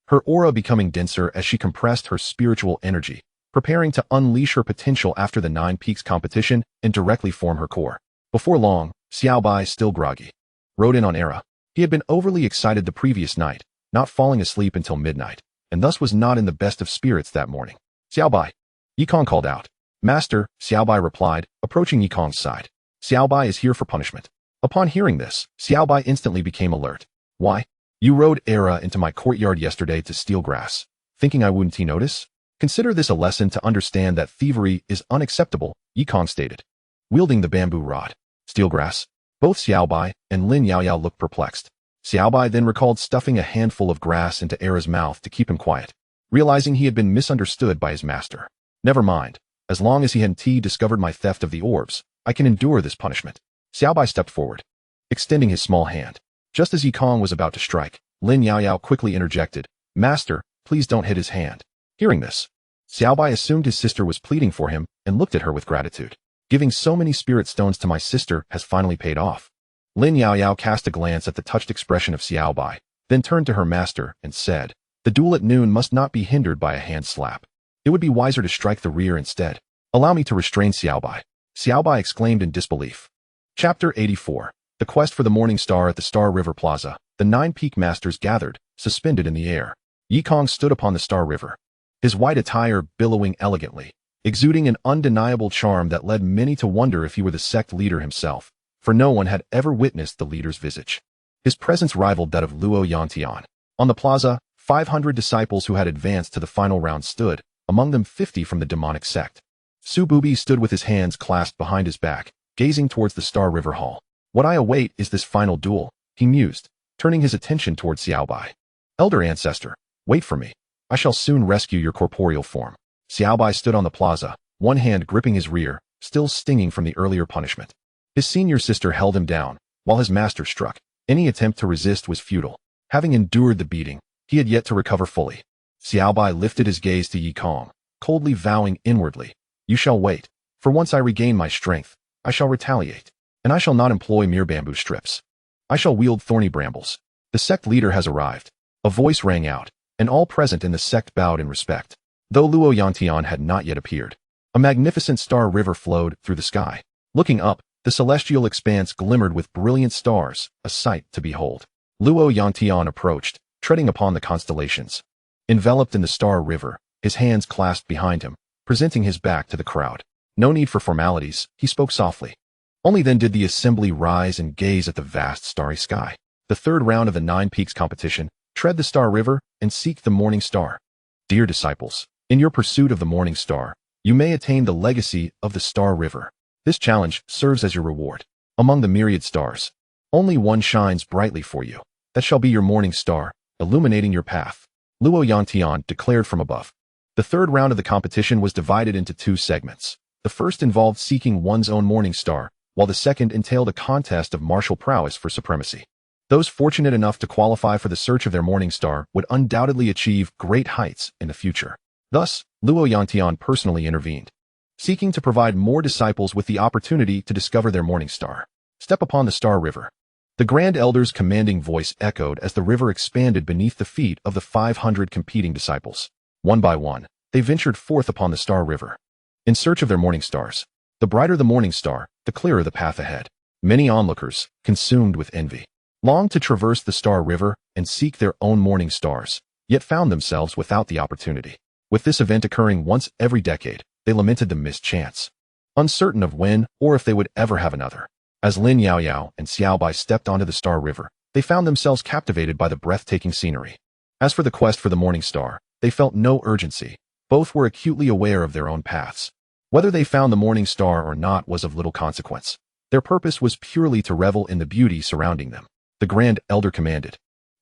her aura becoming denser as she compressed her spiritual energy, preparing to unleash her potential after the 9 Peaks competition and directly form her core. Before long, Xiaobai, still groggy, rode in on Era. He had been overly excited the previous night, not falling asleep until midnight, and thus was not in the best of spirits that morning. Xiaobai. Yikong called out. Master, Xiaobai replied, approaching Yikong's side. Xiaobai is here for punishment. Upon hearing this, Xiaobai instantly became alert. Why? You rode Era into my courtyard yesterday to steal grass, thinking I wouldn't notice? Consider this a lesson to understand that thievery is unacceptable, Yikong stated. Wielding the bamboo rod. Steal grass? Both Xiaobai and Lin Yaoyao looked perplexed. Xiaobai then recalled stuffing a handful of grass into Era's mouth to keep him quiet, realizing he had been misunderstood by his master. Never mind. As long as he hadn't discovered my theft of the orbs, I can endure this punishment. Xiaobai stepped forward, extending his small hand. Just as Yikong was about to strike, Lin Yaoyao quickly interjected. Master, please don't hit his hand. Hearing this, Xiaobai assumed his sister was pleading for him and looked at her with gratitude. Giving so many spirit stones to my sister has finally paid off. Lin Yaoyao cast a glance at the touched expression of Xiaobai, then turned to her master and said, the duel at noon must not be hindered by a hand slap. It would be wiser to strike the rear instead. Allow me to restrain Xiaobai. Xiaobai exclaimed in disbelief. Chapter 84. The quest for the Morning Star at the Star River Plaza. The 9 Peak Masters gathered, suspended in the air. Yikong stood upon the Star River, his white attire billowing elegantly, exuding an undeniable charm that led many to wonder if he were the sect leader himself, for no one had ever witnessed the leader's visage. His presence rivaled that of Luo Yantian. On the plaza, 500 disciples who had advanced to the final round stood, among them 50 from the demonic sect. Su Bubi stood with his hands clasped behind his back, gazing towards the Star River Hall. What I await is this final duel, he mused, turning his attention towards Xiaobai. Elder ancestor, wait for me. I shall soon rescue your corporeal form. Xiaobai stood on the plaza, one hand gripping his rear, still stinging from the earlier punishment. His senior sister held him down, while his master struck. Any attempt to resist was futile. Having endured the beating, he had yet to recover fully. Xiaobai lifted his gaze to Yikong, coldly vowing inwardly, you shall wait, for once I regain my strength, I shall retaliate, and I shall not employ mere bamboo strips. I shall wield thorny brambles. The sect leader has arrived. A voice rang out, and all present in the sect bowed in respect. Though Luo Yantian had not yet appeared, a magnificent star river flowed through the sky. Looking up, the celestial expanse glimmered with brilliant stars, a sight to behold. Luo Yantian approached, treading upon the constellations. Enveloped in the star river, his hands clasped behind him, presenting his back to the crowd. No need for formalities, he spoke softly. Only then did the assembly rise and gaze at the vast starry sky. The third round of the 9 Peaks competition, tread the star river and seek the morning star. Dear disciples, in your pursuit of the morning star, you may attain the legacy of the star river. This challenge serves as your reward. Among the myriad stars, only one shines brightly for you. That shall be your morning star, illuminating your path. Luo Yantian declared from above. The third round of the competition was divided into 2 segments. The first involved seeking one's own morning star, while the second entailed a contest of martial prowess for supremacy. Those fortunate enough to qualify for the search of their morning star would undoubtedly achieve great heights in the future. Thus, Luo Yantian personally intervened, seeking to provide more disciples with the opportunity to discover their morning star. Step upon the star river. The Grand Elder's commanding voice echoed as the river expanded beneath the feet of the 500 competing disciples. One by one, they ventured forth upon the star river, in search of their morning stars. The brighter the morning star, the clearer the path ahead. Many onlookers, consumed with envy, longed to traverse the star river and seek their own morning stars, yet found themselves without the opportunity. With this event occurring once every decade, they lamented the missed chance, uncertain of when or if they would ever have another. As Lin Yaoyao and Xiaobai stepped onto the star river, they found themselves captivated by the breathtaking scenery. As for the quest for the morning star, they felt no urgency. Both were acutely aware of their own paths. Whether they found the morning star or not was of little consequence. Their purpose was purely to revel in the beauty surrounding them. The Grand Elder commanded,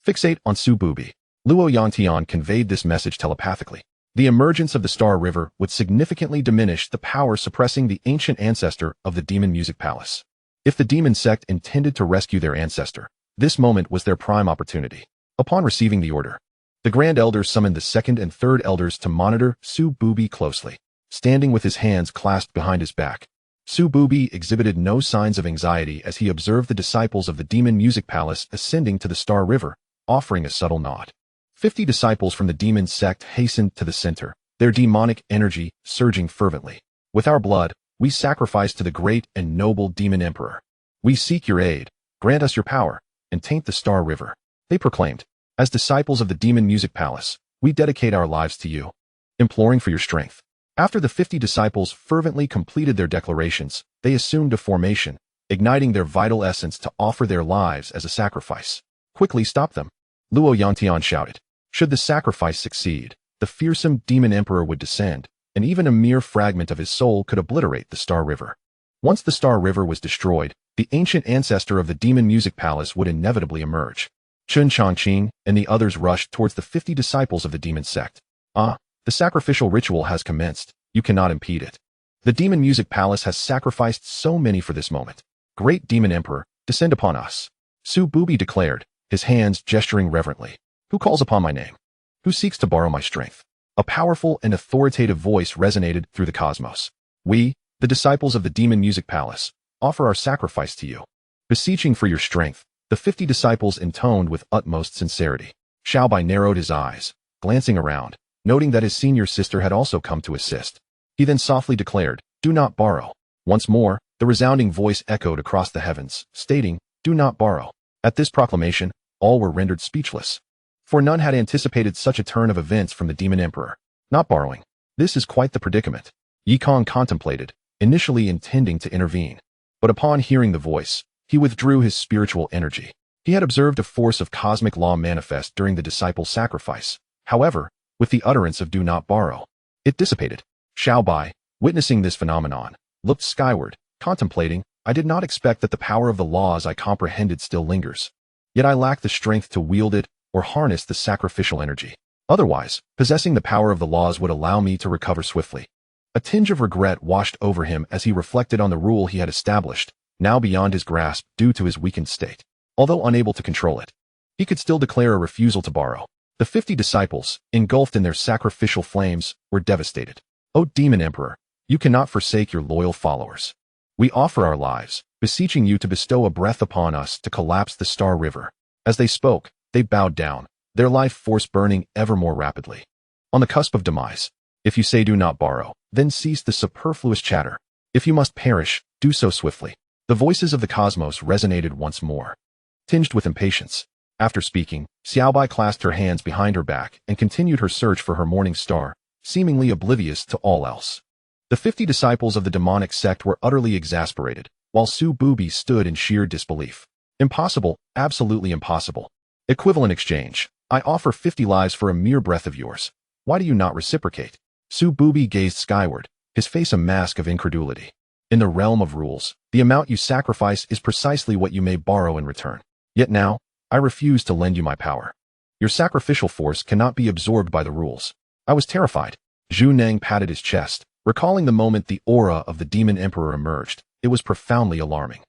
"Fixate on Su Bubi." Luo Yantian conveyed this message telepathically. The emergence of the Star River would significantly diminish the power suppressing the ancient ancestor of the Demon Music Palace. If the demon sect intended to rescue their ancestor, this moment was their prime opportunity. Upon receiving the order, the Grand Elder summoned the second and third elders to monitor Su Bubi closely. Standing with his hands clasped behind his back, Su Bubi exhibited no signs of anxiety as he observed the disciples of the Demon Music Palace ascending to the Star River, offering a subtle nod. 50 disciples from the demon sect hastened to the center, their demonic energy surging fervently. "With our blood, we sacrifice to the great and noble demon emperor. We seek your aid, grant us your power, and taint the Star River," they proclaimed. "As disciples of the Demon Music Palace, we dedicate our lives to you, imploring for your strength." After the 50 disciples fervently completed their declarations, they assumed a formation, igniting their vital essence to offer their lives as a sacrifice. "Quickly stop them," Luo Yantian shouted. Should the sacrifice succeed, the fearsome demon emperor would descend, and even a mere fragment of his soul could obliterate the Star River. Once the Star River was destroyed, the ancient ancestor of the Demon Music Palace would inevitably emerge. Chun Changqing and the others rushed towards the 50 disciples of the demon sect. "Ah, the sacrificial ritual has commenced. You cannot impede it. The Demon Music Palace has sacrificed so many for this moment. Great Demon Emperor, descend upon us," Su Bubi declared, his hands gesturing reverently. "Who calls upon my name? Who seeks to borrow my strength?" A powerful and authoritative voice resonated through the cosmos. "We, the disciples of the Demon Music Palace, offer our sacrifice to you." Beseeching for your strength, the 50 disciples intoned with utmost sincerity. Xiaobai narrowed his eyes, glancing around, noting that his senior sister had also come to assist. He then softly declared, "Do not borrow." Once more, the resounding voice echoed across the heavens, stating, "Do not borrow." At this proclamation, all were rendered speechless. For none had anticipated such a turn of events from the Demon Emperor. Not borrowing. This is quite the predicament. Yikong contemplated, initially intending to intervene. But upon hearing the voice, he withdrew his spiritual energy. He had observed a force of cosmic law manifest during the disciples' sacrifice. However, with the utterance of "do not borrow," it dissipated. Xiaobai, witnessing this phenomenon, looked skyward, contemplating, "I did not expect that the power of the laws I comprehended still lingers. Yet I lack the strength to wield it or harness the sacrificial energy. Otherwise, possessing the power of the laws would allow me to recover swiftly." A tinge of regret washed over him as he reflected on the rule he had established, now beyond his grasp due to his weakened state. Although unable to control it, he could still declare a refusal to borrow. The 50 disciples, engulfed in their sacrificial flames, were devastated. "O Demon Emperor, you cannot forsake your loyal followers. We offer our lives, beseeching you to bestow a breath upon us to collapse the Star River." As they spoke, they bowed down, their life force burning ever more rapidly. On the cusp of demise, if you say "do not borrow," then cease the superfluous chatter. If you must perish, do so swiftly. The voices of the cosmos resonated once more, tinged with impatience. After speaking, Xiaobai clasped her hands behind her back and continued her search for her morning star, seemingly oblivious to all else. The 50 disciples of the demonic sect were utterly exasperated, while Su Bubi stood in sheer disbelief. "Impossible, absolutely impossible. Equivalent exchange. I offer 50 lives for a mere breath of yours. Why do you not reciprocate?" Su Bubi gazed skyward, his face a mask of incredulity. "In the realm of rules, the amount you sacrifice is precisely what you may borrow in return. Yet now, I refuse to lend you my power. Your sacrificial force cannot be absorbed by the rules." I was terrified. Zhu Neng patted his chest, recalling the moment the aura of the Demon Emperor emerged. It was profoundly alarming.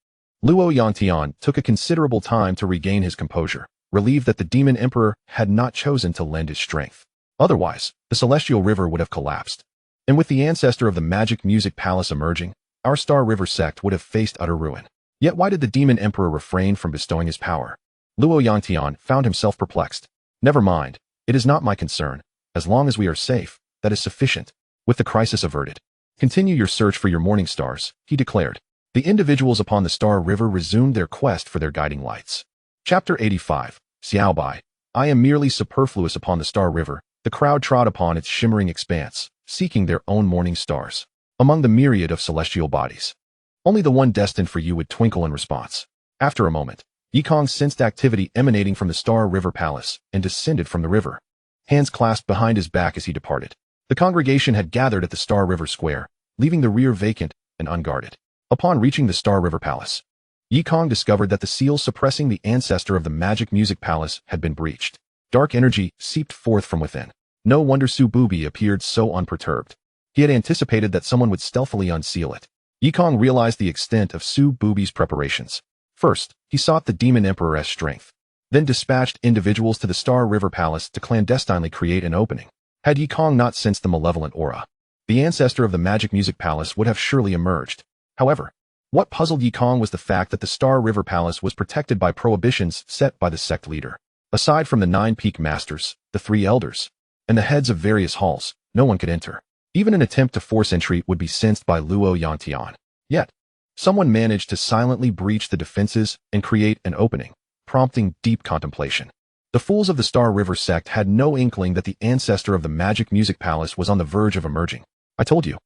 Luo Yantian took a considerable time to regain his composure, relieved that the Demon Emperor had not chosen to lend his strength. Otherwise, the Celestial River would have collapsed. And with the ancestor of the Magic Music Palace emerging, our Star River sect would have faced utter ruin. Yet why did the Demon Emperor refrain from bestowing his power? Luo Yantian found himself perplexed. "Never mind, it is not my concern. As long as we are safe, that is sufficient." With the crisis averted, "Continue your search for your morning stars," he declared. The individuals upon the Star River resumed their quest for their guiding lights. Chapter 85. Xiaobai. I am merely superfluous upon the Star River. The crowd trod upon its shimmering expanse, seeking their own morning stars. Among the myriad of celestial bodies, only the one destined for you would twinkle in response. After a moment, Yikong sensed activity emanating from the Star River Palace and descended from the river, hands clasped behind his back as he departed. The congregation had gathered at the Star River Square, leaving the rear vacant and unguarded. Upon reaching the Star River Palace, Yikong discovered that the seal suppressing the ancestor of the Magic Music Palace had been breached. Dark energy seeped forth from within. No wonder Su Bubi appeared so unperturbed. He had anticipated that someone would stealthily unseal it. Yikong realized the extent of Su Bubi's preparations. First, he sought the demon emperor's strength, then dispatched individuals to the Star River Palace to clandestinely create an opening. Had Yikong not sensed the malevolent aura, the ancestor of the Magic Music Palace would have surely emerged. However, what puzzled Yikong was the fact that the Star River Palace was protected by prohibitions set by the sect leader. Aside from the 9 peak masters, the 3 elders, and the heads of various halls, no one could enter. Even an attempt to force entry would be sensed by Luo Yangtian. Yet, someone managed to silently breach the defenses and create an opening, prompting deep contemplation. The fools of the Star River sect had no inkling that the ancestor of the Magic Music Palace was on the verge of emerging. I told you,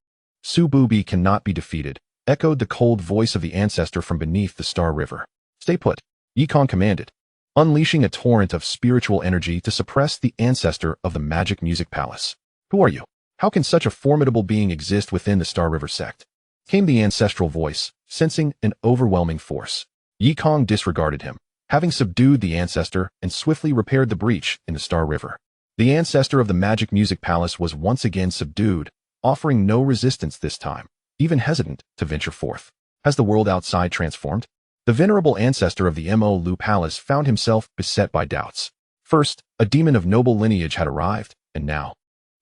Su Bubi cannot be defeated, echoed the cold voice of the ancestor from beneath the Star River. Stay put, Yikong commanded, unleashing a torrent of spiritual energy to suppress the ancestor of the Magic Music Palace. Who are you? How can such a formidable being exist within the Star River sect? Came the ancestral voice, sensing an overwhelming force. Yikong disregarded him, having subdued the ancestor and swiftly repaired the breach in the Star River. The ancestor of the Magic Music Palace was once again subdued, offering no resistance this time, even hesitant to venture forth. Has the world outside transformed? The venerable ancestor of the Mo Lu Palace found himself beset by doubts. First, a demon of noble lineage had arrived, and now,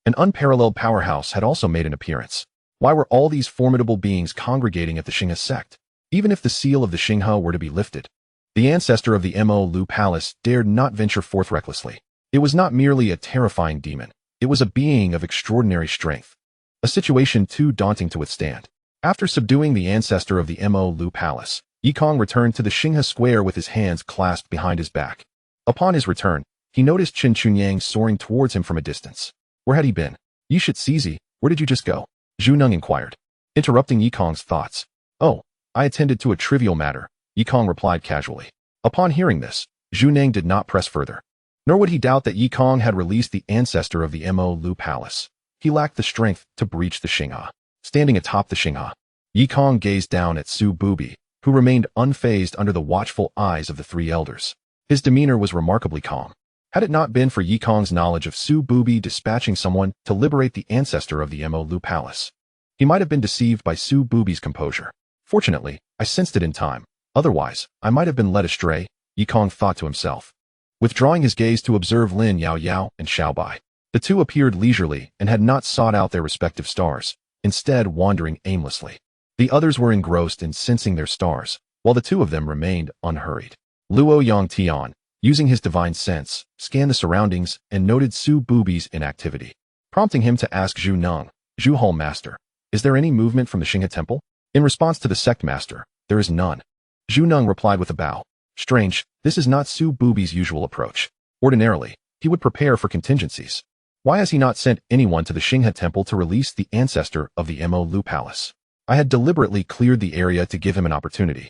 an unparalleled powerhouse had also made an appearance. Why were all these formidable beings congregating at the Xinghe sect? Even if the seal of the Xinghe were to be lifted, the ancestor of the Mo Lu Palace dared not venture forth recklessly. It was not merely a terrifying demon, it was a being of extraordinary strength. A situation too daunting to withstand. After subduing the ancestor of the Mo Lu Palace, Yikong returned to the Xinghe Square with his hands clasped behind his back. Upon his return, he noticed Qin Chunyang soaring towards him from a distance. Where had he been? Yi Shizi, where did you just go? Zhu Neng inquired, interrupting Yikong's thoughts. Oh, I attended to a trivial matter, Yikong replied casually. Upon hearing this, Zhu Neng did not press further. Nor would he doubt that Yikong had released the ancestor of the Mo Lu Palace. He lacked the strength to breach the Xinghe. Standing atop the Xinghe, Yikong gazed down at Su Bubi, who remained unfazed under the watchful eyes of the 3 elders. His demeanor was remarkably calm. Had it not been for Yikong's knowledge of Su Bubi dispatching someone to liberate the ancestor of the Mo Lu Palace, he might have been deceived by Su Bubi's composure. Fortunately, I sensed it in time. Otherwise, I might have been led astray, Yikong thought to himself. Withdrawing his gaze to observe Lin Yao Yao and Xiao Bai, the 2 appeared leisurely and had not sought out their respective stars, instead wandering aimlessly. The others were engrossed in sensing their stars, while the 2 of them remained unhurried. Luo Yangtian, using his divine sense, scanned the surroundings and noted Su Bubi's inactivity, prompting him to ask Zhu Neng, Zhu Hall Master, is there any movement from the Xinghe Temple? In response to the sect master, there is none. Zhu Neng replied with a bow. Strange, this is not Su Bubi's usual approach. Ordinarily, he would prepare for contingencies. Why has he not sent anyone to the Xinghe Temple to release the ancestor of the Mo Lu Palace? I had deliberately cleared the area to give him an opportunity.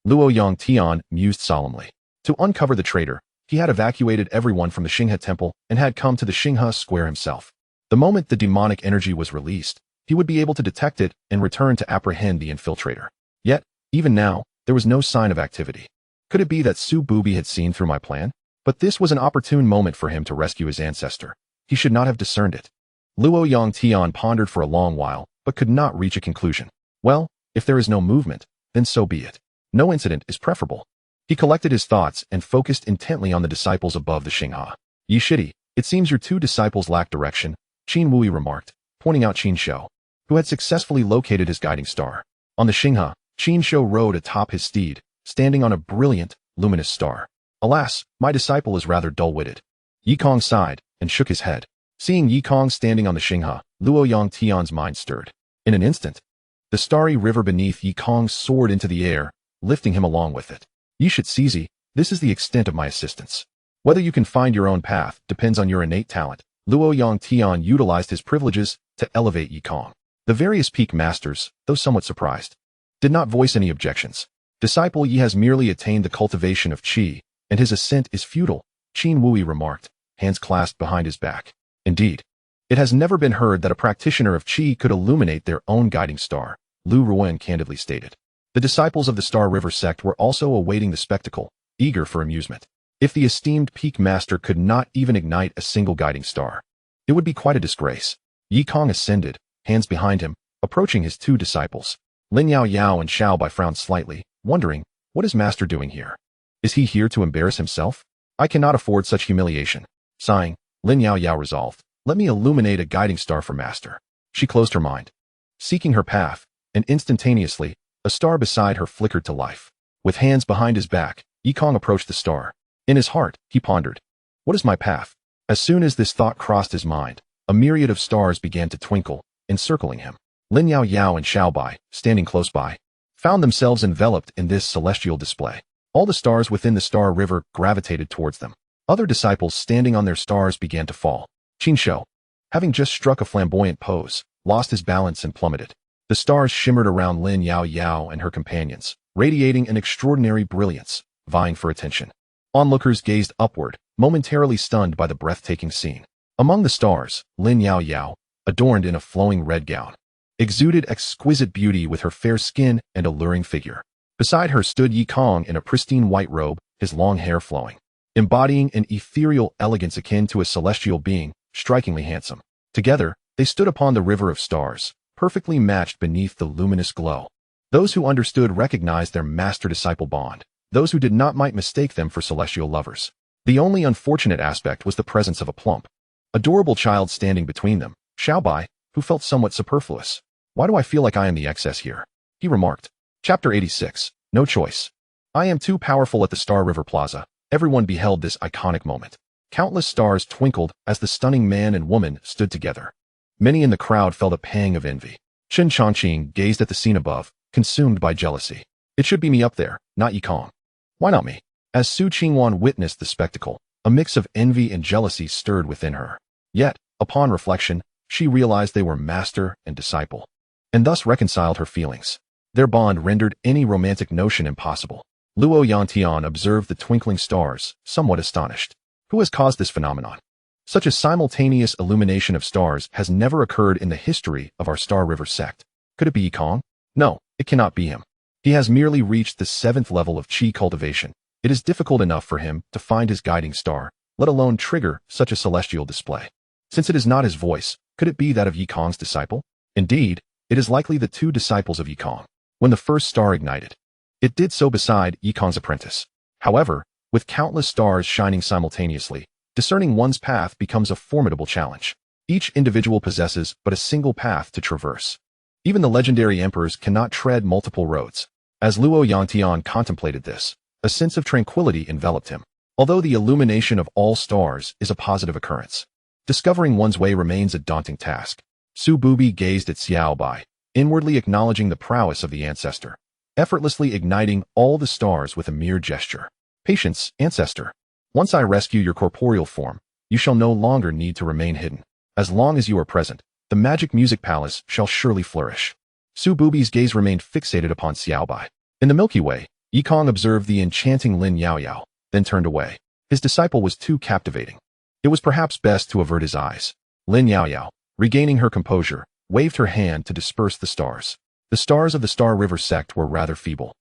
Luo Yangtian mused solemnly. To uncover the traitor, he had evacuated everyone from the Xinghe Temple and had come to the Xinghe Square himself. The moment the demonic energy was released, he would be able to detect it and return to apprehend the infiltrator. Yet, even now, there was no sign of activity. Could it be that Su Bubi had seen through my plan? But this was an opportune moment for him to rescue his ancestor. He should not have discerned it. Luo Yangtian pondered for a long while, but could not reach a conclusion. Well, if there is no movement, then so be it. No incident is preferable. He collected his thoughts and focused intently on the disciples above the Xinghe. Yi Shidi, it seems your 2 disciples lack direction, Qin Wui remarked, pointing out Qin Shou, who had successfully located his guiding star. On the Xinghe, Qin Shou rode atop his steed, standing on a brilliant, luminous star. Alas, my disciple is rather dull-witted. Yikong sighed and shook his head. Seeing Yikong standing on the Xinghe, Luo Yangtian's mind stirred. In an instant, the starry river beneath Yikong soared into the air, lifting him along with it. Yi Shizi, this is the extent of my assistance. Whether you can find your own path depends on your innate talent. Luo Yangtian utilized his privileges to elevate Yikong. The various peak masters, though somewhat surprised, did not voice any objections. Disciple Yi has merely attained the cultivation of qi, and his ascent is futile, Qin Wui remarked, hands clasped behind his back. Indeed, it has never been heard that a practitioner of qi could illuminate their own guiding star, Lu Ruan candidly stated. The disciples of the Star River sect were also awaiting the spectacle, eager for amusement. If the esteemed peak master could not even ignite a single guiding star, it would be quite a disgrace. Yi Kong ascended, hands behind him, approaching his two disciples. Lin Yao Yao and Xiao Bai frowned slightly, wondering, what is master doing here? Is he here to embarrass himself? I cannot afford such humiliation. Sighing, Lin Yao Yao resolved, let me illuminate a guiding star for master. She closed her mind, seeking her path, and instantaneously, a star beside her flickered to life. With hands behind his back, Yi Kong approached the star. In his heart, he pondered, what is my path? As soon as this thought crossed his mind, a myriad of stars began to twinkle, encircling him. Lin Yao Yao and Xiao Bai, standing close by, found themselves enveloped in this celestial display. All the stars within the Star River gravitated towards them. Other disciples standing on their stars began to fall. Qin Shou, having just struck a flamboyant pose, lost his balance and plummeted. The stars shimmered around Lin Yao Yao and her companions, radiating an extraordinary brilliance, vying for attention. Onlookers gazed upward, momentarily stunned by the breathtaking scene. Among the stars, Lin Yao Yao, adorned in a flowing red gown, exuded exquisite beauty with her fair skin and alluring figure. Beside her stood Yi Kong in a pristine white robe, his long hair flowing, embodying an ethereal elegance akin to a celestial being, strikingly handsome. Together, they stood upon the river of stars, perfectly matched beneath the luminous glow. Those who understood recognized their master-disciple bond. Those who did not might mistake them for celestial lovers. The only unfortunate aspect was the presence of a plump, adorable child standing between them, Xiao Bai, who felt somewhat superfluous. Why do I feel like I am the excess here? He remarked. Chapter 86. No choice. I am too powerful at the Star River Plaza. Everyone beheld this iconic moment. Countless stars twinkled as the stunning man and woman stood together. Many in the crowd felt a pang of envy. Chen Chongqing gazed at the scene above, consumed by jealousy. It should be me up there, not Yi Kong. Why not me? As Su Qingwan witnessed the spectacle, a mix of envy and jealousy stirred within her. Yet, upon reflection, she realized they were master and disciple, and thus reconciled her feelings. Their bond rendered any romantic notion impossible. Luo Yantian observed the twinkling stars, somewhat astonished. Who has caused this phenomenon? Such a simultaneous illumination of stars has never occurred in the history of our Star River sect. Could it be Yi Kong? No, it cannot be him. He has merely reached the 7th level of Qi cultivation. It is difficult enough for him to find his guiding star, let alone trigger such a celestial display. Since it is not his voice, could it be that of Yi Kong's disciple? Indeed, it is likely the two disciples of Yi Kong. When the first star ignited, it did so beside Yi Kong's apprentice. However, with countless stars shining simultaneously, discerning one's path becomes a formidable challenge. Each individual possesses but a single path to traverse. Even the legendary emperors cannot tread multiple roads. As Luo Yantian contemplated this, a sense of tranquility enveloped him. Although the illumination of all stars is a positive occurrence, discovering one's way remains a daunting task. Su Bubi gazed at Xiao Bai, inwardly acknowledging the prowess of the ancestor, effortlessly igniting all the stars with a mere gesture. Patience, ancestor. Once I rescue your corporeal form, you shall no longer need to remain hidden. As long as you are present, the magic music palace shall surely flourish. Su Bubi's gaze remained fixated upon Xiao Bai. In the Milky Way, Yi Kong observed the enchanting Lin Yao Yao, then turned away. His disciple was too captivating. It was perhaps best to avert his eyes. Lin Yao Yao, regaining her composure, waved her hand to disperse the stars. The stars of the Star River sect were rather feeble.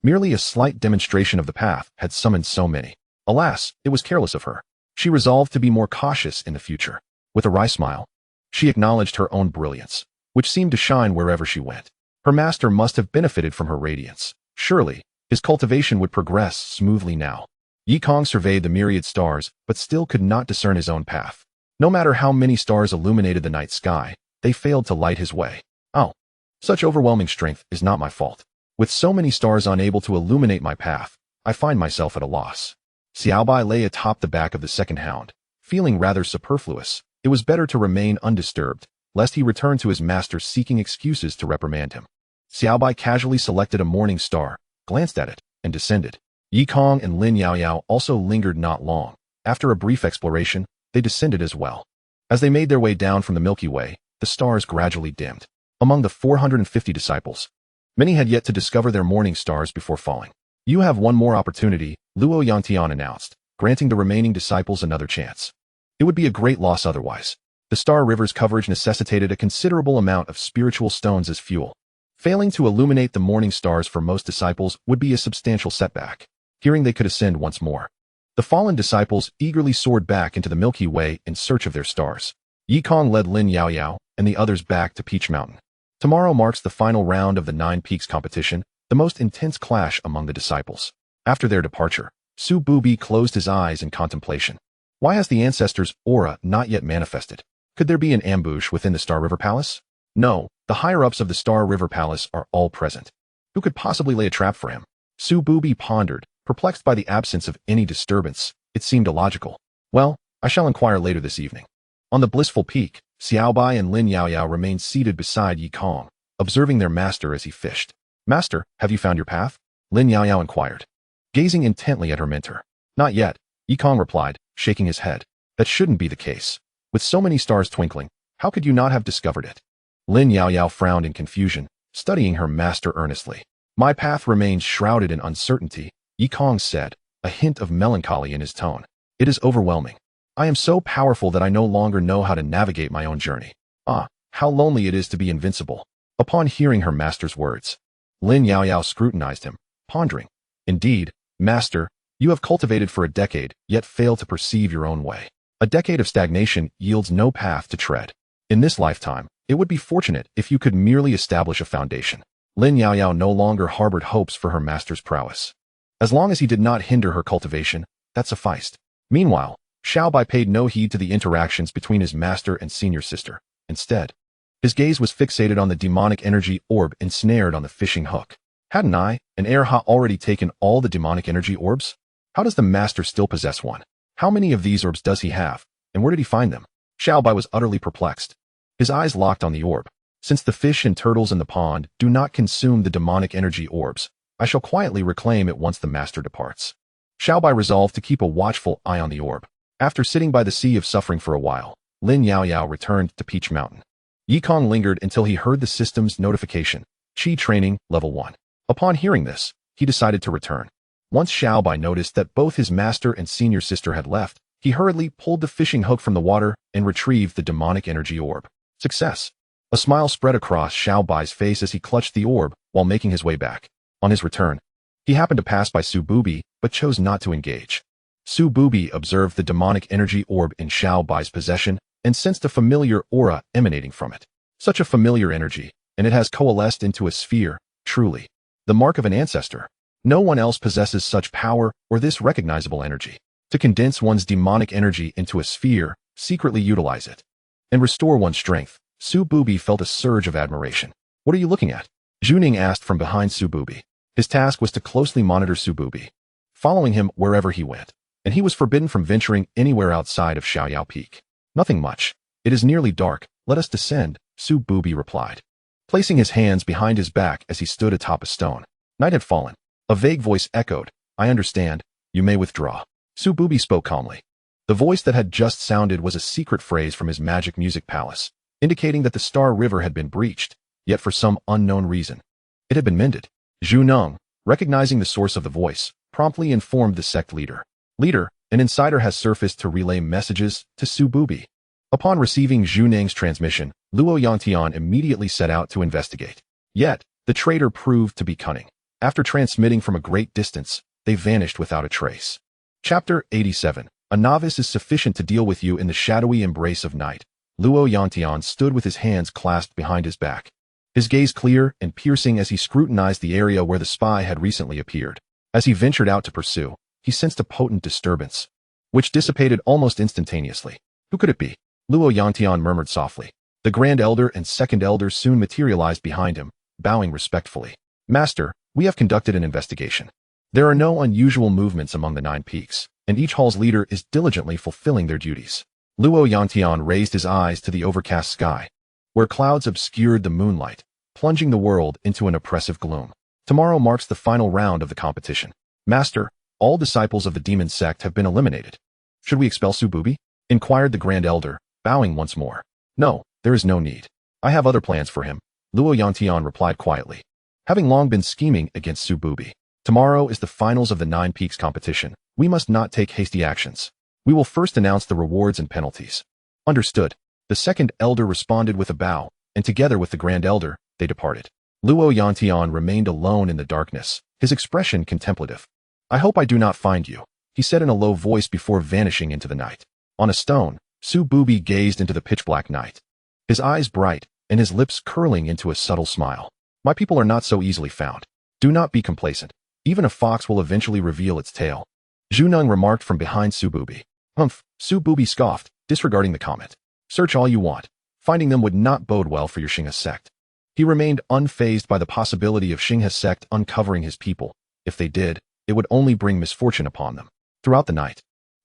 Merely a slight demonstration of the path had summoned so many. Alas, it was careless of her. She resolved to be more cautious in the future. With a wry smile, she acknowledged her own brilliance, which seemed to shine wherever she went. Her master must have benefited from her radiance. Surely, his cultivation would progress smoothly now. Yi Kong surveyed the myriad stars, but still could not discern his own path. No matter how many stars illuminated the night sky, they failed to light his way. Oh, such overwhelming strength is not my fault. With so many stars unable to illuminate my path, I find myself at a loss. Xiao Bai lay atop the back of the second hound, feeling rather superfluous. It was better to remain undisturbed, lest he return to his master seeking excuses to reprimand him. Xiao Bai casually selected a morning star, glanced at it, and descended. Yi Kong and Lin Yao Yao also lingered not long. After a brief exploration, they descended as well. As they made their way down from the Milky Way, the stars gradually dimmed. Among the 450 disciples, many had yet to discover their morning stars before falling. You have one more opportunity, Luo Yantian announced, granting the remaining disciples another chance. It would be a great loss otherwise. The Star River's coverage necessitated a considerable amount of spiritual stones as fuel. Failing to illuminate the morning stars for most disciples would be a substantial setback. Hearing they could ascend once more, the fallen disciples eagerly soared back into the Milky Way in search of their stars. Yikong led Lin Yaoyao and the others back to Peach Mountain. Tomorrow marks the final round of the 9 Peaks competition, the most intense clash among the disciples. After their departure, Su Bubi closed his eyes in contemplation. Why has the ancestor's aura not yet manifested? Could there be an ambush within the Star River Palace? No, the higher-ups of the Star River Palace are all present. Who could possibly lay a trap for him? Su Bubi pondered, perplexed by the absence of any disturbance. It seemed illogical. Well, I shall inquire later this evening. On the blissful peak, Xiaobai and Lin Yaoyao remained seated beside Yikong, observing their master as he fished. Master, have you found your path? Lin Yaoyao inquired, gazing intently at her mentor. Not yet, Yikong replied, shaking his head. That shouldn't be the case. With so many stars twinkling, how could you not have discovered it? Lin Yaoyao frowned in confusion, studying her master earnestly. My path remains shrouded in uncertainty, Yikong said, a hint of melancholy in his tone. It is overwhelming. I am so powerful that I no longer know how to navigate my own journey. Ah, how lonely it is to be invincible. Upon hearing her master's words, Lin Yaoyao scrutinized him, pondering. Indeed, master, you have cultivated for a decade, yet fail to perceive your own way. A decade of stagnation yields no path to tread. In this lifetime, it would be fortunate if you could merely establish a foundation. Lin Yaoyao no longer harbored hopes for her master's prowess. As long as he did not hinder her cultivation, that sufficed. Meanwhile, Xiaobai paid no heed to the interactions between his master and senior sister. Instead, his gaze was fixated on the demonic energy orb ensnared on the fishing hook. Hadn't I, an Erha, already taken all the demonic energy orbs? How does the master still possess one? How many of these orbs does he have, and where did he find them? Xiaobai was utterly perplexed. His eyes locked on the orb. Since the fish and turtles in the pond do not consume the demonic energy orbs, I shall quietly reclaim it once the master departs. Xiaobai resolved to keep a watchful eye on the orb. After sitting by the sea of suffering for a while, Lin Yaoyao returned to Peach Mountain. Yikong lingered until he heard the system's notification, Qi Training, Level 1. Upon hearing this, he decided to return. Once Xiaobai noticed that both his master and senior sister had left, he hurriedly pulled the fishing hook from the water and retrieved the demonic energy orb. Success! A smile spread across Xiaobai's face as he clutched the orb while making his way back. On his return, he happened to pass by Su Bubi, but chose not to engage. Su Bubi observed the demonic energy orb in Xiaobai's possession and sensed a familiar aura emanating from it. Such a familiar energy, and it has coalesced into a sphere, truly. The mark of an ancestor. No one else possesses such power or this recognizable energy. To condense one's demonic energy into a sphere, secretly utilize it, and restore one's strength. Su Bubi felt a surge of admiration. What are you looking at? Juning asked from behind Su Bubi. His task was to closely monitor Su Bubi, following him wherever he went, and he was forbidden from venturing anywhere outside of Xiaoyao Peak. Nothing much. It is nearly dark. Let us descend, Su Bubi replied, placing his hands behind his back as he stood atop a stone. Night had fallen. A vague voice echoed, I understand. You may withdraw. Su Bubi spoke calmly. The voice that had just sounded was a secret phrase from his magic music palace, indicating that the Star River had been breached, yet for some unknown reason, it had been mended. Zhu Neng, recognizing the source of the voice, promptly informed the sect leader. Leader, an insider has surfaced to relay messages to Su Bubi. Upon receiving Zhu Neng's transmission, Luo Yantian immediately set out to investigate. Yet, the traitor proved to be cunning. After transmitting from a great distance, they vanished without a trace. Chapter 87. A novice is sufficient to deal with you in the shadowy embrace of night. Luo Yantian stood with his hands clasped behind his back, his gaze clear and piercing as he scrutinized the area where the spy had recently appeared. As he ventured out to pursue, he sensed a potent disturbance, which dissipated almost instantaneously. Who could it be? Luo Yantian murmured softly. The Grand Elder and Second Elder soon materialized behind him, bowing respectfully. Master, we have conducted an investigation. There are no unusual movements among the 9 peaks, and each hall's leader is diligently fulfilling their duties. Luo Yantian raised his eyes to the overcast sky, where clouds obscured the moonlight, plunging the world into an oppressive gloom. Tomorrow marks the final round of the competition. Master, all disciples of the demon sect have been eliminated. Should we expel Su Bubi? Inquired the Grand Elder, bowing once more. No, there is no need. I have other plans for him, Luo Yantian replied quietly. Having long been scheming against Su Bubi, tomorrow is the finals of the 9 peaks competition. We must not take hasty actions. We will first announce the rewards and penalties. Understood. The Second Elder responded with a bow, and together with the Grand Elder, they departed. Luo Yantian remained alone in the darkness, his expression contemplative. I hope I do not find you, he said in a low voice before vanishing into the night. On a stone, Su Bubi gazed into the pitch-black night, his eyes bright and his lips curling into a subtle smile. My people are not so easily found. Do not be complacent. Even a fox will eventually reveal its tail. Zhu Neng remarked from behind Su Bubi. Humph, Su Bubi scoffed, disregarding the comment. Search all you want. Finding them would not bode well for your Xinghe sect. He remained unfazed by the possibility of Xinghe sect uncovering his people. If they did, it would only bring misfortune upon them. Throughout the night,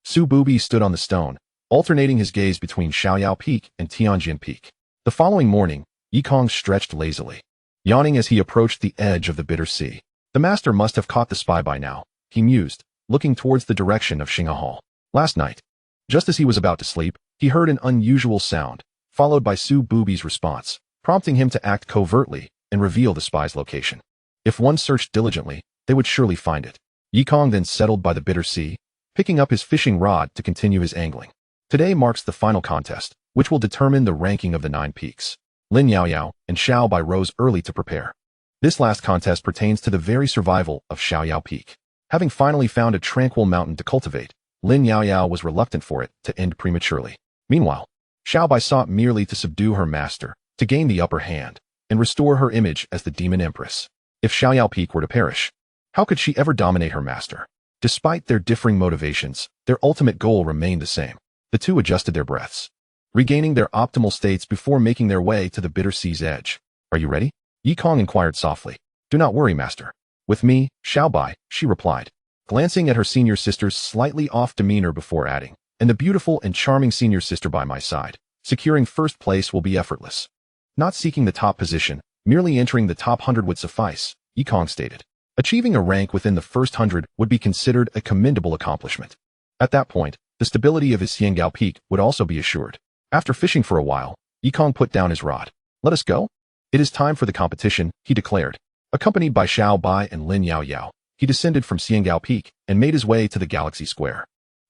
Su Bubi stood on the stone, alternating his gaze between Xiaoyao Peak and Tianjin Peak. The following morning, Yikong stretched lazily, yawning as he approached the edge of the bitter sea. The master must have caught the spy by now, he mused, looking towards the direction of Xinghe Hall. Last night, just as he was about to sleep, he heard an unusual sound, followed by Su Bubi's response, prompting him to act covertly and reveal the spy's location. If one searched diligently, they would surely find it. Yikong then settled by the bitter sea, picking up his fishing rod to continue his angling. Today marks the final contest, which will determine the ranking of the 9 peaks. Lin Yaoyao and Xiao Bai rose early to prepare. This last contest pertains to the very survival of Xiaoyao Peak. Having finally found a tranquil mountain to cultivate, Lin Yaoyao was reluctant for it to end prematurely. Meanwhile, Xiao Bai sought merely to subdue her master, to gain the upper hand, and restore her image as the demon empress. If Xiaoyao Peak were to perish, how could she ever dominate her master? Despite their differing motivations, their ultimate goal remained the same. The two adjusted their breaths, regaining their optimal states before making their way to the bitter sea's edge. Are you ready? Yikong inquired softly. Do not worry, master. With me, Xiao Bai, she replied, glancing at her senior sister's slightly off demeanor before adding, and the beautiful and charming senior sister by my side. Securing first place will be effortless. Not seeking the top position, merely entering the top 100 would suffice, Yikong stated. Achieving a rank within the first 100 would be considered a commendable accomplishment. At that point, the stability of his Xiangao Peak would also be assured. After fishing for a while, Yikong put down his rod. Let us go? It is time for the competition, he declared. Accompanied by Xiao Bai and Lin Yaoyao, he descended from Xiangao Peak and made his way to the Galaxy Square.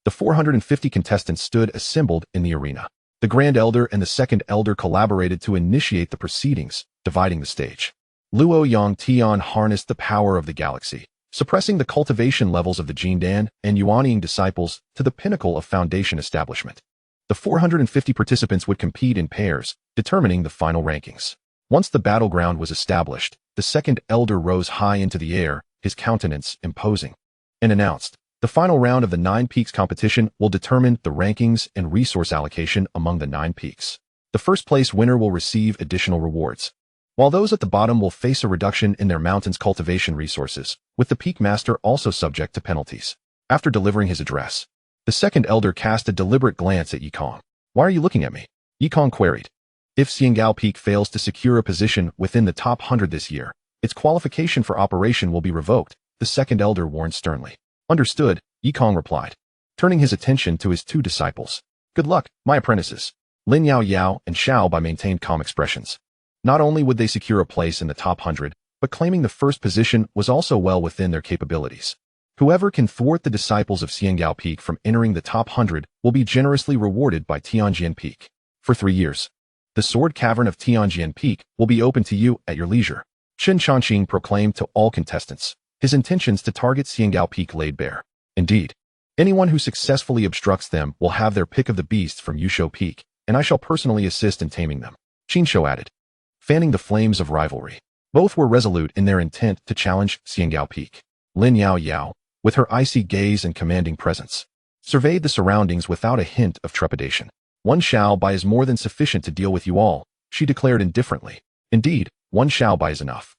The 450 contestants stood assembled in the arena. The Grand Elder and the Second Elder collaborated to initiate the proceedings, dividing the stage. Luo Yangtian harnessed the power of the galaxy, suppressing the cultivation levels of the Jindan and Yuanying disciples to the pinnacle of foundation establishment. The 450 participants would compete in pairs, determining the final rankings. Once the battleground was established, the Second Elder rose high into the air, his countenance imposing, and announced, the final round of the 9 Peaks competition will determine the rankings and resource allocation among the 9 peaks. The first place winner will receive additional rewards, while those at the bottom will face a reduction in their mountain's cultivation resources, with the Peak Master also subject to penalties. After delivering his address, the Second Elder cast a deliberate glance at Yikong. Why are you looking at me? Yikong queried. If Xiangao Peak fails to secure a position within the top 100 this year, its qualification for operation will be revoked, the Second Elder warned sternly. Understood, Yikong replied, turning his attention to his 2 disciples. Good luck, my apprentices. Lin Yaoyao and Xiao Bai maintained calm expressions. Not only would they secure a place in the top 100, but claiming the first position was also well within their capabilities. Whoever can thwart the disciples of Xiangao Peak from entering the top 100 will be generously rewarded by Tianjin Peak. For 3 years, the Sword Cavern of Tianjin Peak will be open to you at your leisure. Chen Chanqing proclaimed to all contestants, his intentions to target Xiangao Peak laid bare. Indeed, anyone who successfully obstructs them will have their pick of the beasts from Yusho Peak, and I shall personally assist in taming them. Qinshou added, fanning the flames of rivalry. Both were resolute in their intent to challenge Xiangao Peak. Lin Yaoyao, with her icy gaze and commanding presence, surveyed the surroundings without a hint of trepidation. One Xiao Bai is more than sufficient to deal with you all, she declared indifferently. Indeed, one Xiao Bai is enough.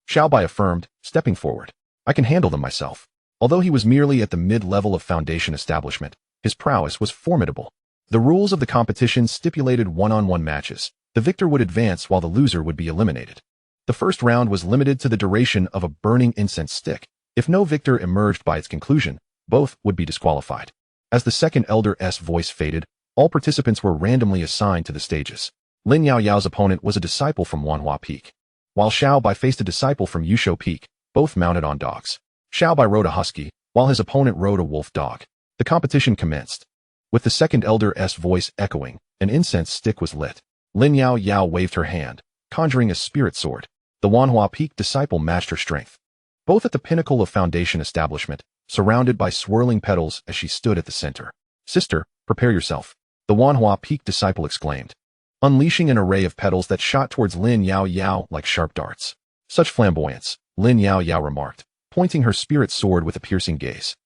Xiao Bai affirmed, stepping forward. I can handle them myself. Although he was merely at the mid-level of foundation establishment, his prowess was formidable. The rules of the competition stipulated one-on-one matches. The victor would advance while the loser would be eliminated. The first round was limited to the duration of a burning incense stick. If no victor emerged by its conclusion, both would be disqualified. As the Second Elder's voice faded, all participants were randomly assigned to the stages. Lin Yaoyao's opponent was a disciple from Wanhua Peak, while Xiao Bai faced a disciple from Yusho Peak, both mounted on dogs. Xiao Bai rode a husky, while his opponent rode a wolf dog. The competition commenced. With the Second Elder's voice echoing, an incense stick was lit. Lin Yaoyao waved her hand, conjuring a spirit sword. The Wanhua Peak disciple matched her strength. Both at the pinnacle of foundation establishment, surrounded by swirling petals as she stood at the center. Sister, prepare yourself, the Wanhua Peak disciple exclaimed, unleashing an array of petals that shot towards Lin Yao Yao like sharp darts. Such flamboyance, Lin Yao Yao remarked, pointing her spirit sword with a piercing gaze.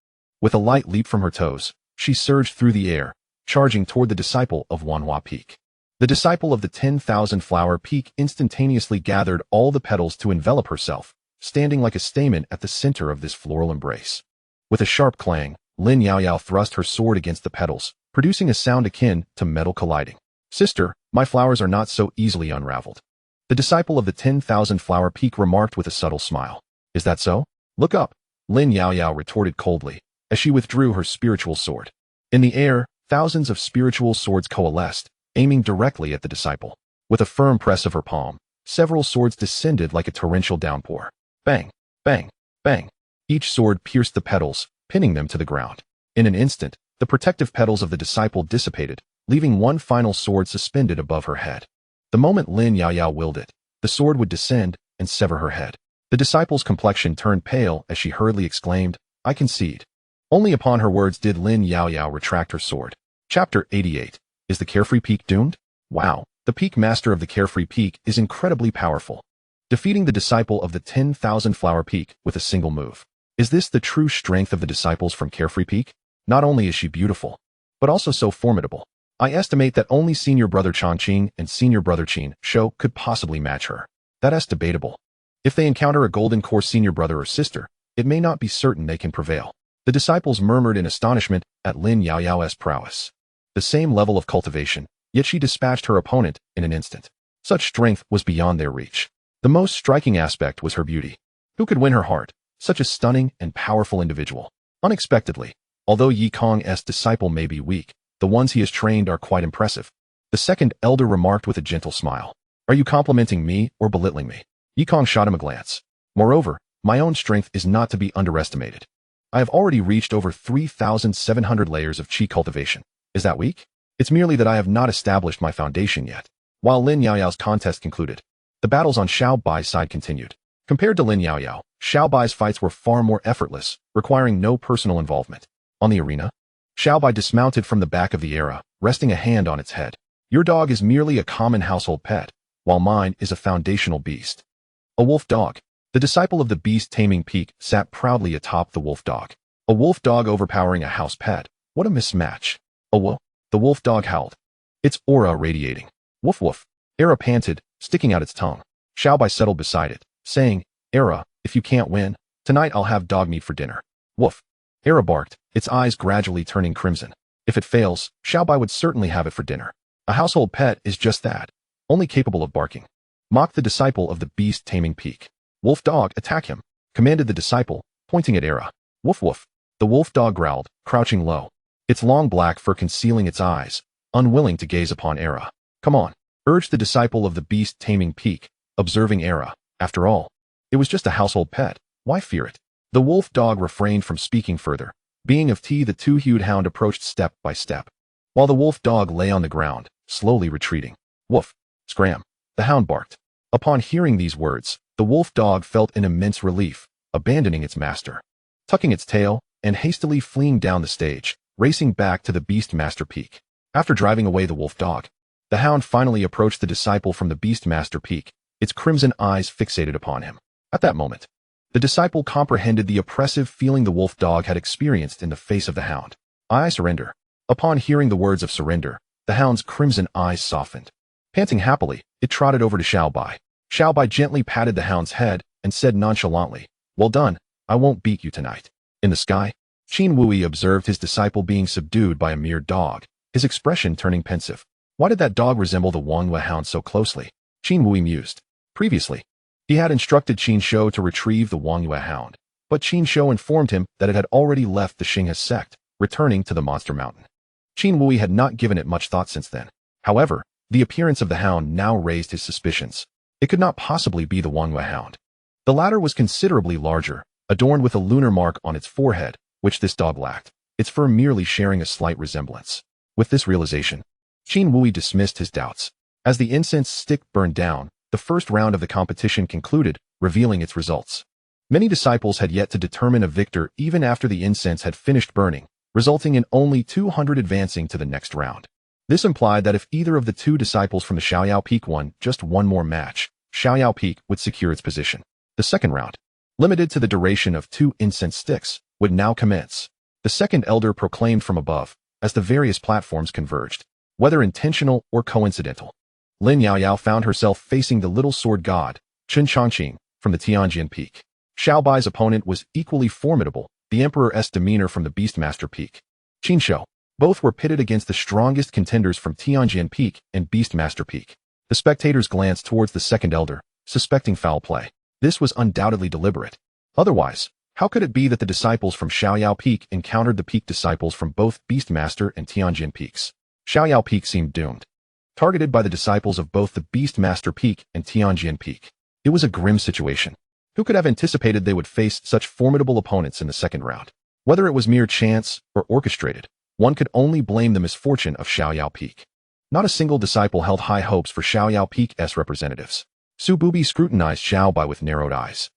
With a light leap from her toes, she surged through the air, charging toward the disciple of Wanhua Peak. The disciple of the 10,000 flower peak instantaneously gathered all the petals to envelop herself, standing like a stamen at the center of this floral embrace. With a sharp clang, Lin Yao Yao thrust her sword against the petals, producing a sound akin to metal colliding. Sister, my flowers are not so easily unraveled. The disciple of the 10,000 flower peak remarked with a subtle smile. Is that so? Look up, Lin Yao Yao retorted coldly, as she withdrew her spiritual sword. In the air, thousands of spiritual swords coalesced, aiming directly at the disciple. With a firm press of her palm, several swords descended like a torrential downpour. Bang, bang, bang. Each sword pierced the petals, pinning them to the ground. In an instant, the protective petals of the disciple dissipated, leaving one final sword suspended above her head. The moment Lin Yao Yao willed it, the sword would descend and sever her head. The disciple's complexion turned pale as she hurriedly exclaimed, I concede. Only upon her words did Lin Yao Yao retract her sword. Chapter 88. Is the Carefree Peak doomed? Wow, the Peak Master of the Carefree Peak is incredibly powerful, defeating the disciple of the 10,000 flower peak with a single move. Is this the true strength of the disciples from Carefree Peak? Not only is she beautiful, but also so formidable. I estimate that only Senior Brother Chongqing and Senior Brother Qin Shou could possibly match her. That's debatable. If they encounter a golden core senior brother or sister, it may not be certain they can prevail. The disciples murmured in astonishment at Lin Yao Yao's prowess. The same level of cultivation, yet she dispatched her opponent in an instant. Such strength was beyond their reach. The most striking aspect was her beauty. Who could win her heart? Such a stunning and powerful individual. Unexpectedly, although Yi Kong's disciple may be weak, the ones he has trained are quite impressive. The second elder remarked with a gentle smile. Are you complimenting me or belittling me? Yi Kong shot him a glance. Moreover, my own strength is not to be underestimated. I have already reached over 3,700 layers of qi cultivation. Is that weak? It's merely that I have not established my foundation yet. While Lin Yao Yao's contest concluded, the battles on Xiao Bai's side continued. Compared to Lin Yao Yao, Xiao Bai's fights were far more effortless, requiring no personal involvement. On the arena, Xiao Bai dismounted from the back of the era, resting a hand on its head. Your dog is merely a common household pet, while mine is a foundational beast. A wolf dog. The disciple of the beast taming peak sat proudly atop the wolf dog. A wolf dog overpowering a house pet. What a mismatch. Oh whoa. The wolf dog howled, its aura radiating. Woof woof. Era panted, sticking out its tongue. Xiao Bai settled beside it, saying, Era, if you can't win, tonight I'll have dog meat for dinner. Woof. Era barked, its eyes gradually turning crimson. If it fails, Xiao Bai would certainly have it for dinner. A household pet is just that, only capable of barking. Mocked the disciple of the beast taming peak. Wolf dog, attack him, commanded the disciple, pointing at Era. Woof woof. The wolf dog growled, crouching low, its long black fur concealing its eyes, unwilling to gaze upon Era. Come on, urged the disciple of the beast taming peak, observing Era. After all, it was just a household pet. Why fear it? The wolf dog refrained from speaking further. Being of tea, the two-hued hound approached step by step, while the wolf dog lay on the ground, slowly retreating. Woof. Scram. The hound barked. Upon hearing these words, the wolf dog felt an immense relief, abandoning its master, tucking its tail, and hastily fleeing down the stage, racing back to the beast master peak. After driving away the wolf dog, the hound finally approached the disciple from the beast master peak, its crimson eyes fixated upon him. At that moment, the disciple comprehended the oppressive feeling the wolf dog had experienced in the face of the hound. I surrender. Upon hearing the words of surrender, the hound's crimson eyes softened. Panting happily, it trotted over to Xiao Bai. Xiao Bai gently patted the hound's head and said nonchalantly, Well done, I won't beat you tonight. In the sky, Qin Wui observed his disciple being subdued by a mere dog, his expression turning pensive. Why did that dog resemble the Wangyue hound so closely? Qin Wui mused. Previously, he had instructed Qin Shou to retrieve the Wangyue hound, but Qin Shou informed him that it had already left the Xinghe sect, returning to the Monster Mountain. Qin Wui had not given it much thought since then. However, the appearance of the hound now raised his suspicions. It could not possibly be the Wangyue hound. The latter was considerably larger, adorned with a lunar mark on its forehead, which this dog lacked, its fur merely sharing a slight resemblance. With this realization, Qin Wui dismissed his doubts. As the incense stick burned down, the first round of the competition concluded, revealing its results. Many disciples had yet to determine a victor even after the incense had finished burning, resulting in only 200 advancing to the next round. This implied that if either of the two disciples from the Xiaoyao Peak won just one more match, Xiaoyao Peak would secure its position. The second round, limited to the duration of 2 incense sticks, would now commence. The second elder proclaimed from above, as the various platforms converged, whether intentional or coincidental. Lin Yaoyao found herself facing the little sword god, Chen Chongqing, from the Tianjin Peak. Xiao Bai's opponent was equally formidable, the Emperor's demeanor from the Beastmaster Peak. Qin Shou. Both were pitted against the strongest contenders from Tianjin Peak and Beastmaster Peak. The spectators glanced towards the second elder, suspecting foul play. This was undoubtedly deliberate. Otherwise, how could it be that the disciples from Xiaoyao Peak encountered the Peak disciples from both Beastmaster and Tianjin Peaks? Xiaoyao Peak seemed doomed. Targeted by the disciples of both the Beastmaster Peak and Tianjin Peak. It was a grim situation. Who could have anticipated they would face such formidable opponents in the second round? Whether it was mere chance or orchestrated, one could only blame the misfortune of Xiaoyao Peak. Not a single disciple held high hopes for Xiaoyao Peak's representatives. Su Bubi scrutinized Xiao Bai with narrowed eyes.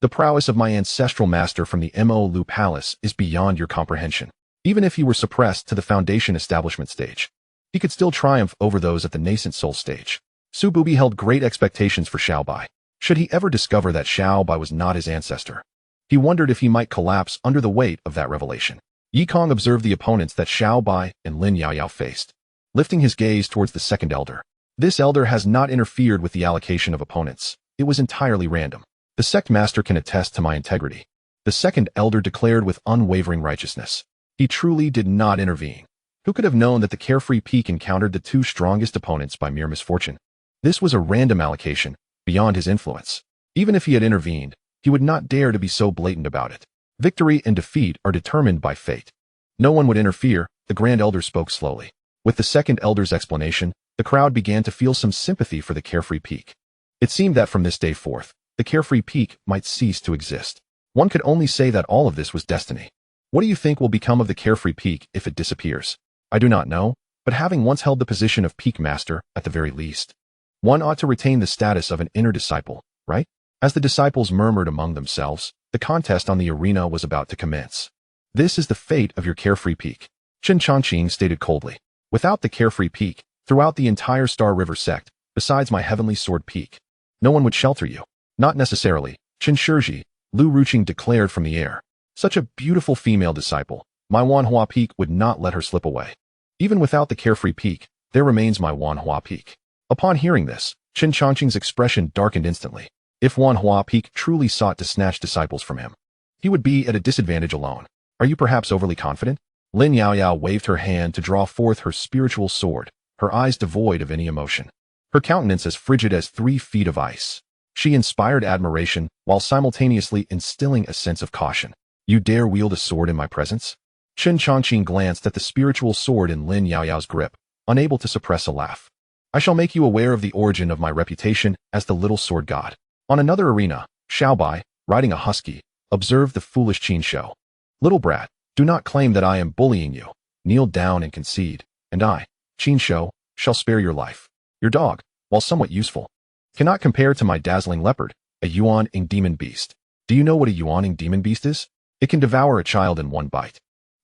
The prowess of my ancestral master from the Mo Lu Palace is beyond your comprehension. Even if he were suppressed to the foundation establishment stage, he could still triumph over those at the nascent soul stage. Su Bubi held great expectations for Xiao Bai. Should he ever discover that Xiao Bai was not his ancestor, he wondered if he might collapse under the weight of that revelation. Yi Kong observed the opponents that Xiao Bai and Lin Yaoyao faced, lifting his gaze towards the second elder. This elder has not interfered with the allocation of opponents. It was entirely random. The sect master can attest to my integrity. The second elder declared with unwavering righteousness. He truly did not intervene. Who could have known that the carefree Peak encountered the two strongest opponents by mere misfortune? This was a random allocation, beyond his influence. Even if he had intervened, he would not dare to be so blatant about it. Victory and defeat are determined by fate. No one would interfere, the Grand Elder spoke slowly. With the second elder's explanation, the crowd began to feel some sympathy for the carefree Peak. It seemed that from this day forth, the carefree Peak might cease to exist. One could only say that all of this was destiny. What do you think will become of the carefree Peak if it disappears? I do not know, but having once held the position of Peak Master, at the very least, one ought to retain the status of an inner disciple, right? As the disciples murmured among themselves, the contest on the arena was about to commence. This is the fate of your carefree Peak, Chen Chongqing stated coldly. Without the carefree Peak, throughout the entire Star River sect, besides my heavenly sword Peak, no one would shelter you. Not necessarily, Chen Shizhi, Lu Ruqing declared from the air. Such a beautiful female disciple, my Wanhua Peak would not let her slip away. Even without the carefree Peak, there remains my Wanhua Peak. Upon hearing this, Chen Chongqing's expression darkened instantly. If Wanhua Peak truly sought to snatch disciples from him, he would be at a disadvantage alone. Are you perhaps overly confident? Lin Yaoyao waved her hand to draw forth her spiritual sword, her eyes devoid of any emotion. Her countenance as frigid as 3 feet of ice. She inspired admiration while simultaneously instilling a sense of caution. You dare wield a sword in my presence? Chen Chongqing glanced at the spiritual sword in Lin Yaoyao's grip, unable to suppress a laugh. I shall make you aware of the origin of my reputation as the little sword god. On another arena, Xiao Bai, riding a husky, observed the foolish Qin Shou. Little brat, do not claim that I am bullying you. Kneel down and concede, and I, Qin Shou, shall spare your life. Your dog, while somewhat useful, cannot compare to my dazzling leopard, a yuan-ing demon beast. Do you know what a yuan-ing demon beast is? It can devour a child in one bite.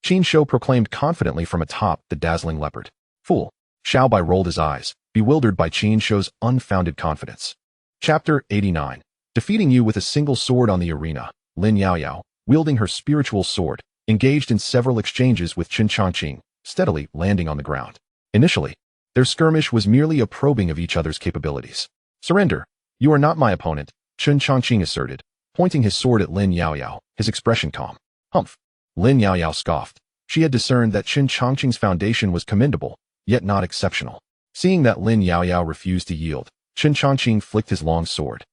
Qin Shou proclaimed confidently from atop the dazzling leopard. Fool. Xiao Bai rolled his eyes, bewildered by Qin Shou's unfounded confidence. Chapter 89. Defeating you with a single sword on the arena, Lin Yaoyao, wielding her spiritual sword, engaged in several exchanges with Chen Chongqing, steadily landing on the ground. Initially, their skirmish was merely a probing of each other's capabilities. Surrender. You are not my opponent, Chen Chongqing asserted, pointing his sword at Lin Yaoyao, his expression calm. Humph. Lin Yaoyao scoffed. She had discerned that Chen Chongqing's foundation was commendable, yet not exceptional. Seeing that Lin Yaoyao refused to yield, Chen Chongqing flicked his long sword.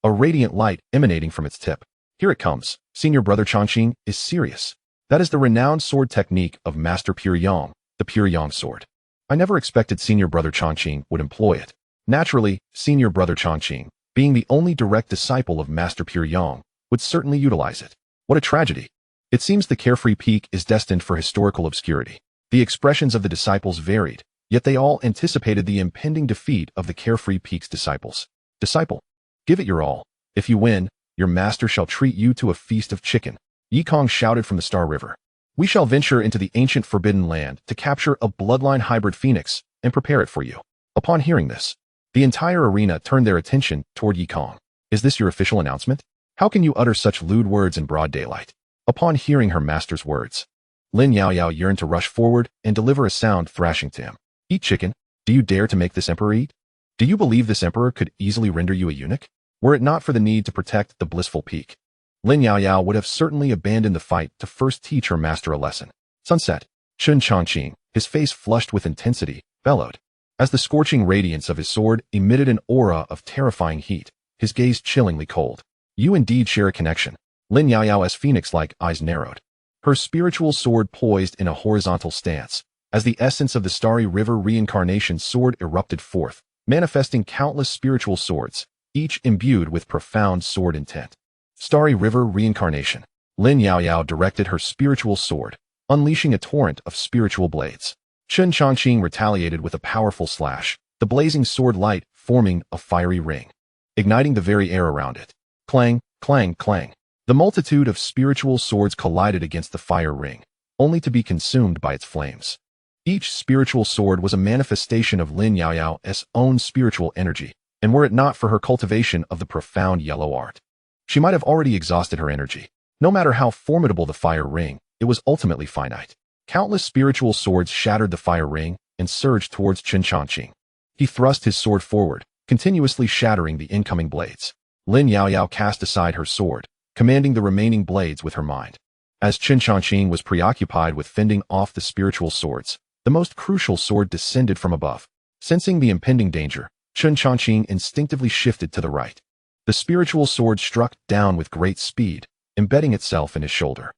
A radiant light emanating from its tip. Here it comes. Senior brother Chongqing is serious. That is the renowned sword technique of Master Pure Yang, the Pure Yang sword. I never expected Senior brother Chongqing would employ it. Naturally, Senior brother Chongqing, being the only direct disciple of Master Pure Yang, would certainly utilize it. What a tragedy. It seems the carefree Peak is destined for historical obscurity. The expressions of the disciples varied, yet they all anticipated the impending defeat of the carefree Peak's disciples. Disciple, give it your all. If you win, your master shall treat you to a feast of chicken. Yikong shouted from the Star River. We shall venture into the ancient forbidden land to capture a bloodline hybrid phoenix and prepare it for you. Upon hearing this, the entire arena turned their attention toward Yikong. Is this your official announcement? How can you utter such lewd words in broad daylight? Upon hearing her master's words, Lin Yaoyao yearned to rush forward and deliver a sound thrashing to him. Eat chicken? Do you dare to make this emperor eat? Do you believe this emperor could easily render you a eunuch? Were it not for the need to protect the blissful peak, Lin Yaoyao would have certainly abandoned the fight to first teach her master a lesson. Sunset. Chun Chongqing, his face flushed with intensity, bellowed. As the scorching radiance of his sword emitted an aura of terrifying heat, his gaze chillingly cold. You indeed share a connection. Lin Yaoyao's phoenix-like eyes narrowed. Her spiritual sword poised in a horizontal stance, as the essence of the Starry River reincarnation sword erupted forth, manifesting countless spiritual swords, each imbued with profound sword intent. Starry River reincarnation. Lin Yaoyao directed her spiritual sword, unleashing a torrent of spiritual blades. Chun Chongqing retaliated with a powerful slash, the blazing sword light forming a fiery ring, igniting the very air around it. Clang, clang, clang. The multitude of spiritual swords collided against the fire ring, only to be consumed by its flames. Each spiritual sword was a manifestation of Lin Yaoyao's own spiritual energy, and were it not for her cultivation of the profound yellow art, she might have already exhausted her energy. No matter how formidable the fire ring, it was ultimately finite. Countless spiritual swords shattered the fire ring and surged towards Chun Chongqing. He thrust his sword forward, continuously shattering the incoming blades. Lin Yaoyao cast aside her sword, commanding the remaining blades with her mind. As Chun Chongqing was preoccupied with fending off the spiritual swords, the most crucial sword descended from above. Sensing the impending danger, Chun Chongqing instinctively shifted to the right. The spiritual sword struck down with great speed, embedding itself in his shoulder.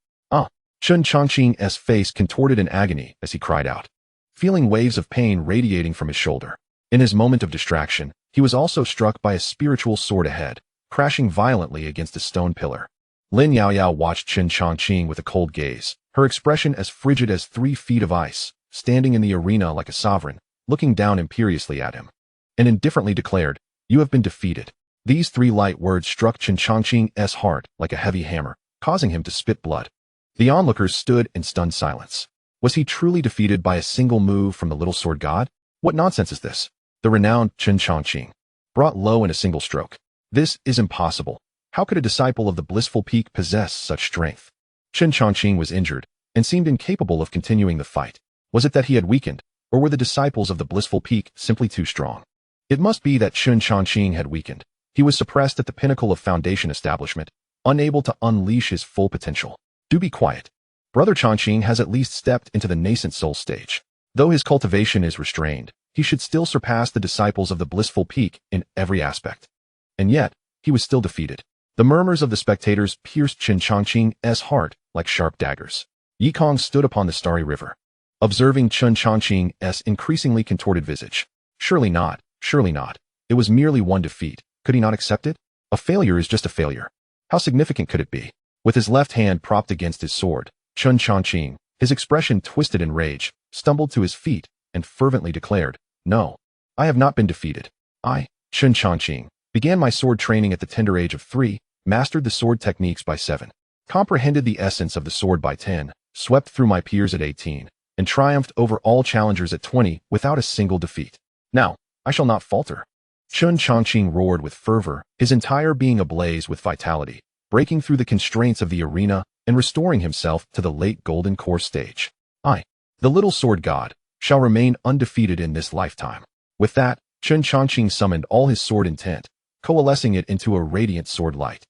Chun Chongqing's face contorted in agony as he cried out, feeling waves of pain radiating from his shoulder. In his moment of distraction, he was also struck by a spiritual sword ahead, crashing violently against a stone pillar. Lin Yaoyao watched Chun Chongqing with a cold gaze, her expression as frigid as 3 feet of ice, standing in the arena like a sovereign, looking down imperiously at him, and indifferently declared, "You have been defeated." These 3 light words struck Chun Chongqing's heart like a heavy hammer, causing him to spit blood. The onlookers stood in stunned silence. Was he truly defeated by a single move from the little sword god? What nonsense is this? The renowned Chun Chongqing, brought low in a single stroke. This is impossible. How could a disciple of the blissful peak possess such strength? Chun Chongqing was injured and seemed incapable of continuing the fight. Was it that he had weakened, or were the disciples of the blissful peak simply too strong? It must be that Chun Chongqing had weakened. He was suppressed at the pinnacle of foundation establishment, unable to unleash his full potential. Do be quiet. Brother Chongqing has at least stepped into the nascent soul stage. Though his cultivation is restrained, he should still surpass the disciples of the blissful peak in every aspect. And yet, he was still defeated. The murmurs of the spectators pierced Chun Chongqing's heart like sharp daggers. Yikong stood upon the Starry River, observing Chun Chongqing's increasingly contorted visage. Surely not, surely not. It was merely one defeat. Could he not accept it? A failure is just a failure. How significant could it be? With his left hand propped against his sword, Chun Chongqing, his expression twisted in rage, stumbled to his feet and fervently declared, "No, I have not been defeated. I, Chun Chongqing, began my sword training at the tender age of 3, mastered the sword techniques by 7, comprehended the essence of the sword by 10, swept through my peers at 18, and triumphed over all challengers at 20 without a single defeat. Now, I shall not falter." Chun Chongqing roared with fervor, his entire being ablaze with vitality, breaking through the constraints of the arena and restoring himself to the late golden core stage. I, the little sword god, shall remain undefeated in this lifetime. With that, Chun Chongqing summoned all his sword intent, coalescing it into a radiant sword light.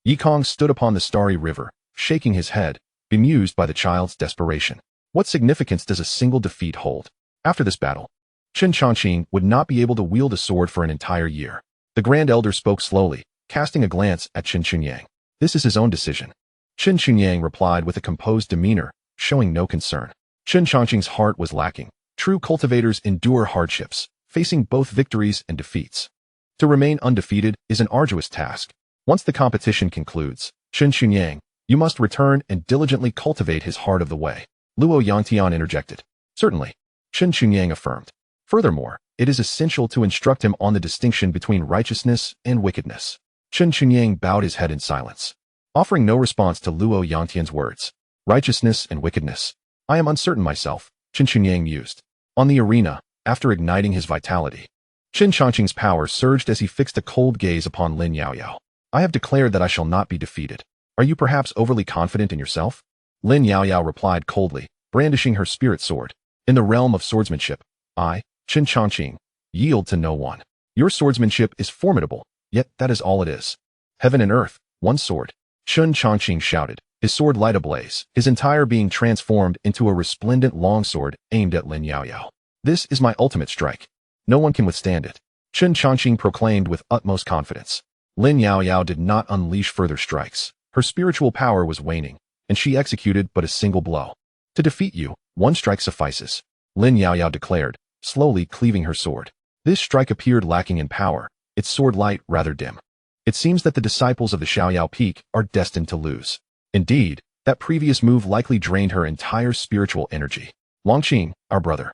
Yikong stood upon the Starry River, shaking his head, bemused by the child's desperation. What significance does a single defeat hold? After this battle, Chun Chongqing would not be able to wield a sword for an entire year. The Grand Elder spoke slowly, casting a glance at Chun Chunyang. This is his own decision. Chun Chunyang replied with a composed demeanor, showing no concern. Chun Chongqing's heart was lacking. True cultivators endure hardships, facing both victories and defeats. To remain undefeated is an arduous task. Once the competition concludes, Chun Chunyang, you must return and diligently cultivate his heart of the way. Luo Yangtian interjected. Certainly. Chun Chunyang affirmed. Furthermore, it is essential to instruct him on the distinction between righteousness and wickedness. Chen Chunyang bowed his head in silence, offering no response to Luo Yantian's words. Righteousness and wickedness. I am uncertain myself, Chen Chunyang mused. On the arena, after igniting his vitality, Chen Chongqing's power surged as he fixed a cold gaze upon Lin Yaoyao. I have declared that I shall not be defeated. Are you perhaps overly confident in yourself? Lin Yaoyao replied coldly, brandishing her spirit sword. In the realm of swordsmanship, I, Chen Chongqing, yield to no one. Your swordsmanship is formidable, yet that is all it is. Heaven and earth, one sword. Chen Chongqing shouted, his sword light ablaze, his entire being transformed into a resplendent longsword aimed at Lin Yaoyao. This is my ultimate strike. No one can withstand it. Chen Chongqing proclaimed with utmost confidence. Lin Yaoyao did not unleash further strikes. Her spiritual power was waning, and she executed but a single blow. To defeat you, one strike suffices, Lin Yaoyao declared, slowly cleaving her sword. This strike appeared lacking in power, its sword light rather dim. It seems that the disciples of the Xiaoyao Peak are destined to lose. Indeed, that previous move likely drained her entire spiritual energy. Longqing, our brother,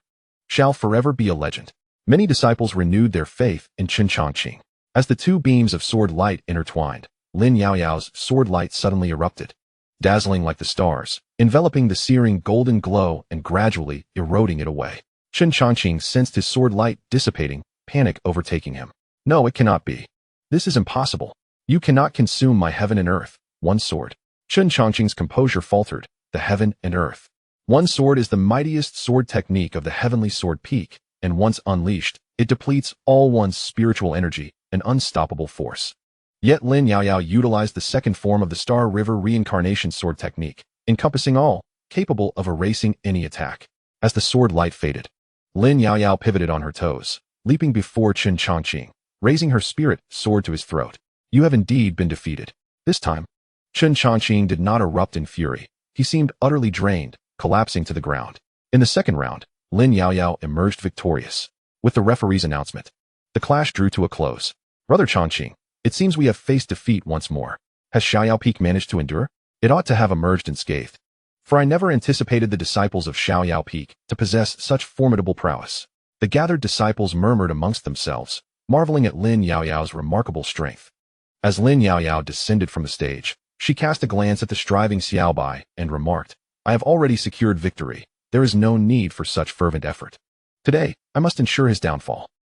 shall forever be a legend. Many disciples renewed their faith in Chen Chongqing. As the two beams of sword light intertwined, Lin Yaoyao's sword light suddenly erupted, dazzling like the stars, enveloping the searing golden glow and gradually eroding it away. Chen Chongqing sensed his sword light dissipating, panic overtaking him. No, it cannot be. This is impossible. You cannot consume my heaven and earth, one sword. Chen Chongqing's composure faltered, the heaven and earth. One sword is the mightiest sword technique of the heavenly sword peak, and once unleashed, it depletes all one's spiritual energy, an unstoppable force. Yet Lin Yaoyao utilized the second form of the Star River reincarnation sword technique, encompassing all, capable of erasing any attack. As the sword light faded, Lin Yaoyao pivoted on her toes, leaping before Chen Chongqing, raising her spirit sword to his throat. You have indeed been defeated. This time, Chen Chongqing did not erupt in fury. He seemed utterly drained, collapsing to the ground. In the second round, Lin Yaoyao emerged victorious. With the referee's announcement, the clash drew to a close. Brother Chongqing, it seems we have faced defeat once more. Has Xiaoyao Peak managed to endure? It ought to have emerged unscathed. For I never anticipated the disciples of Xiaoyao Peak to possess such formidable prowess. The gathered disciples murmured amongst themselves, marveling at Lin Yaoyao's remarkable strength. As Lin Yaoyao descended from the stage, she cast a glance at the striving Xiaobai and remarked, I have already secured victory. There is no need for such fervent effort. Today, I must ensure his downfall.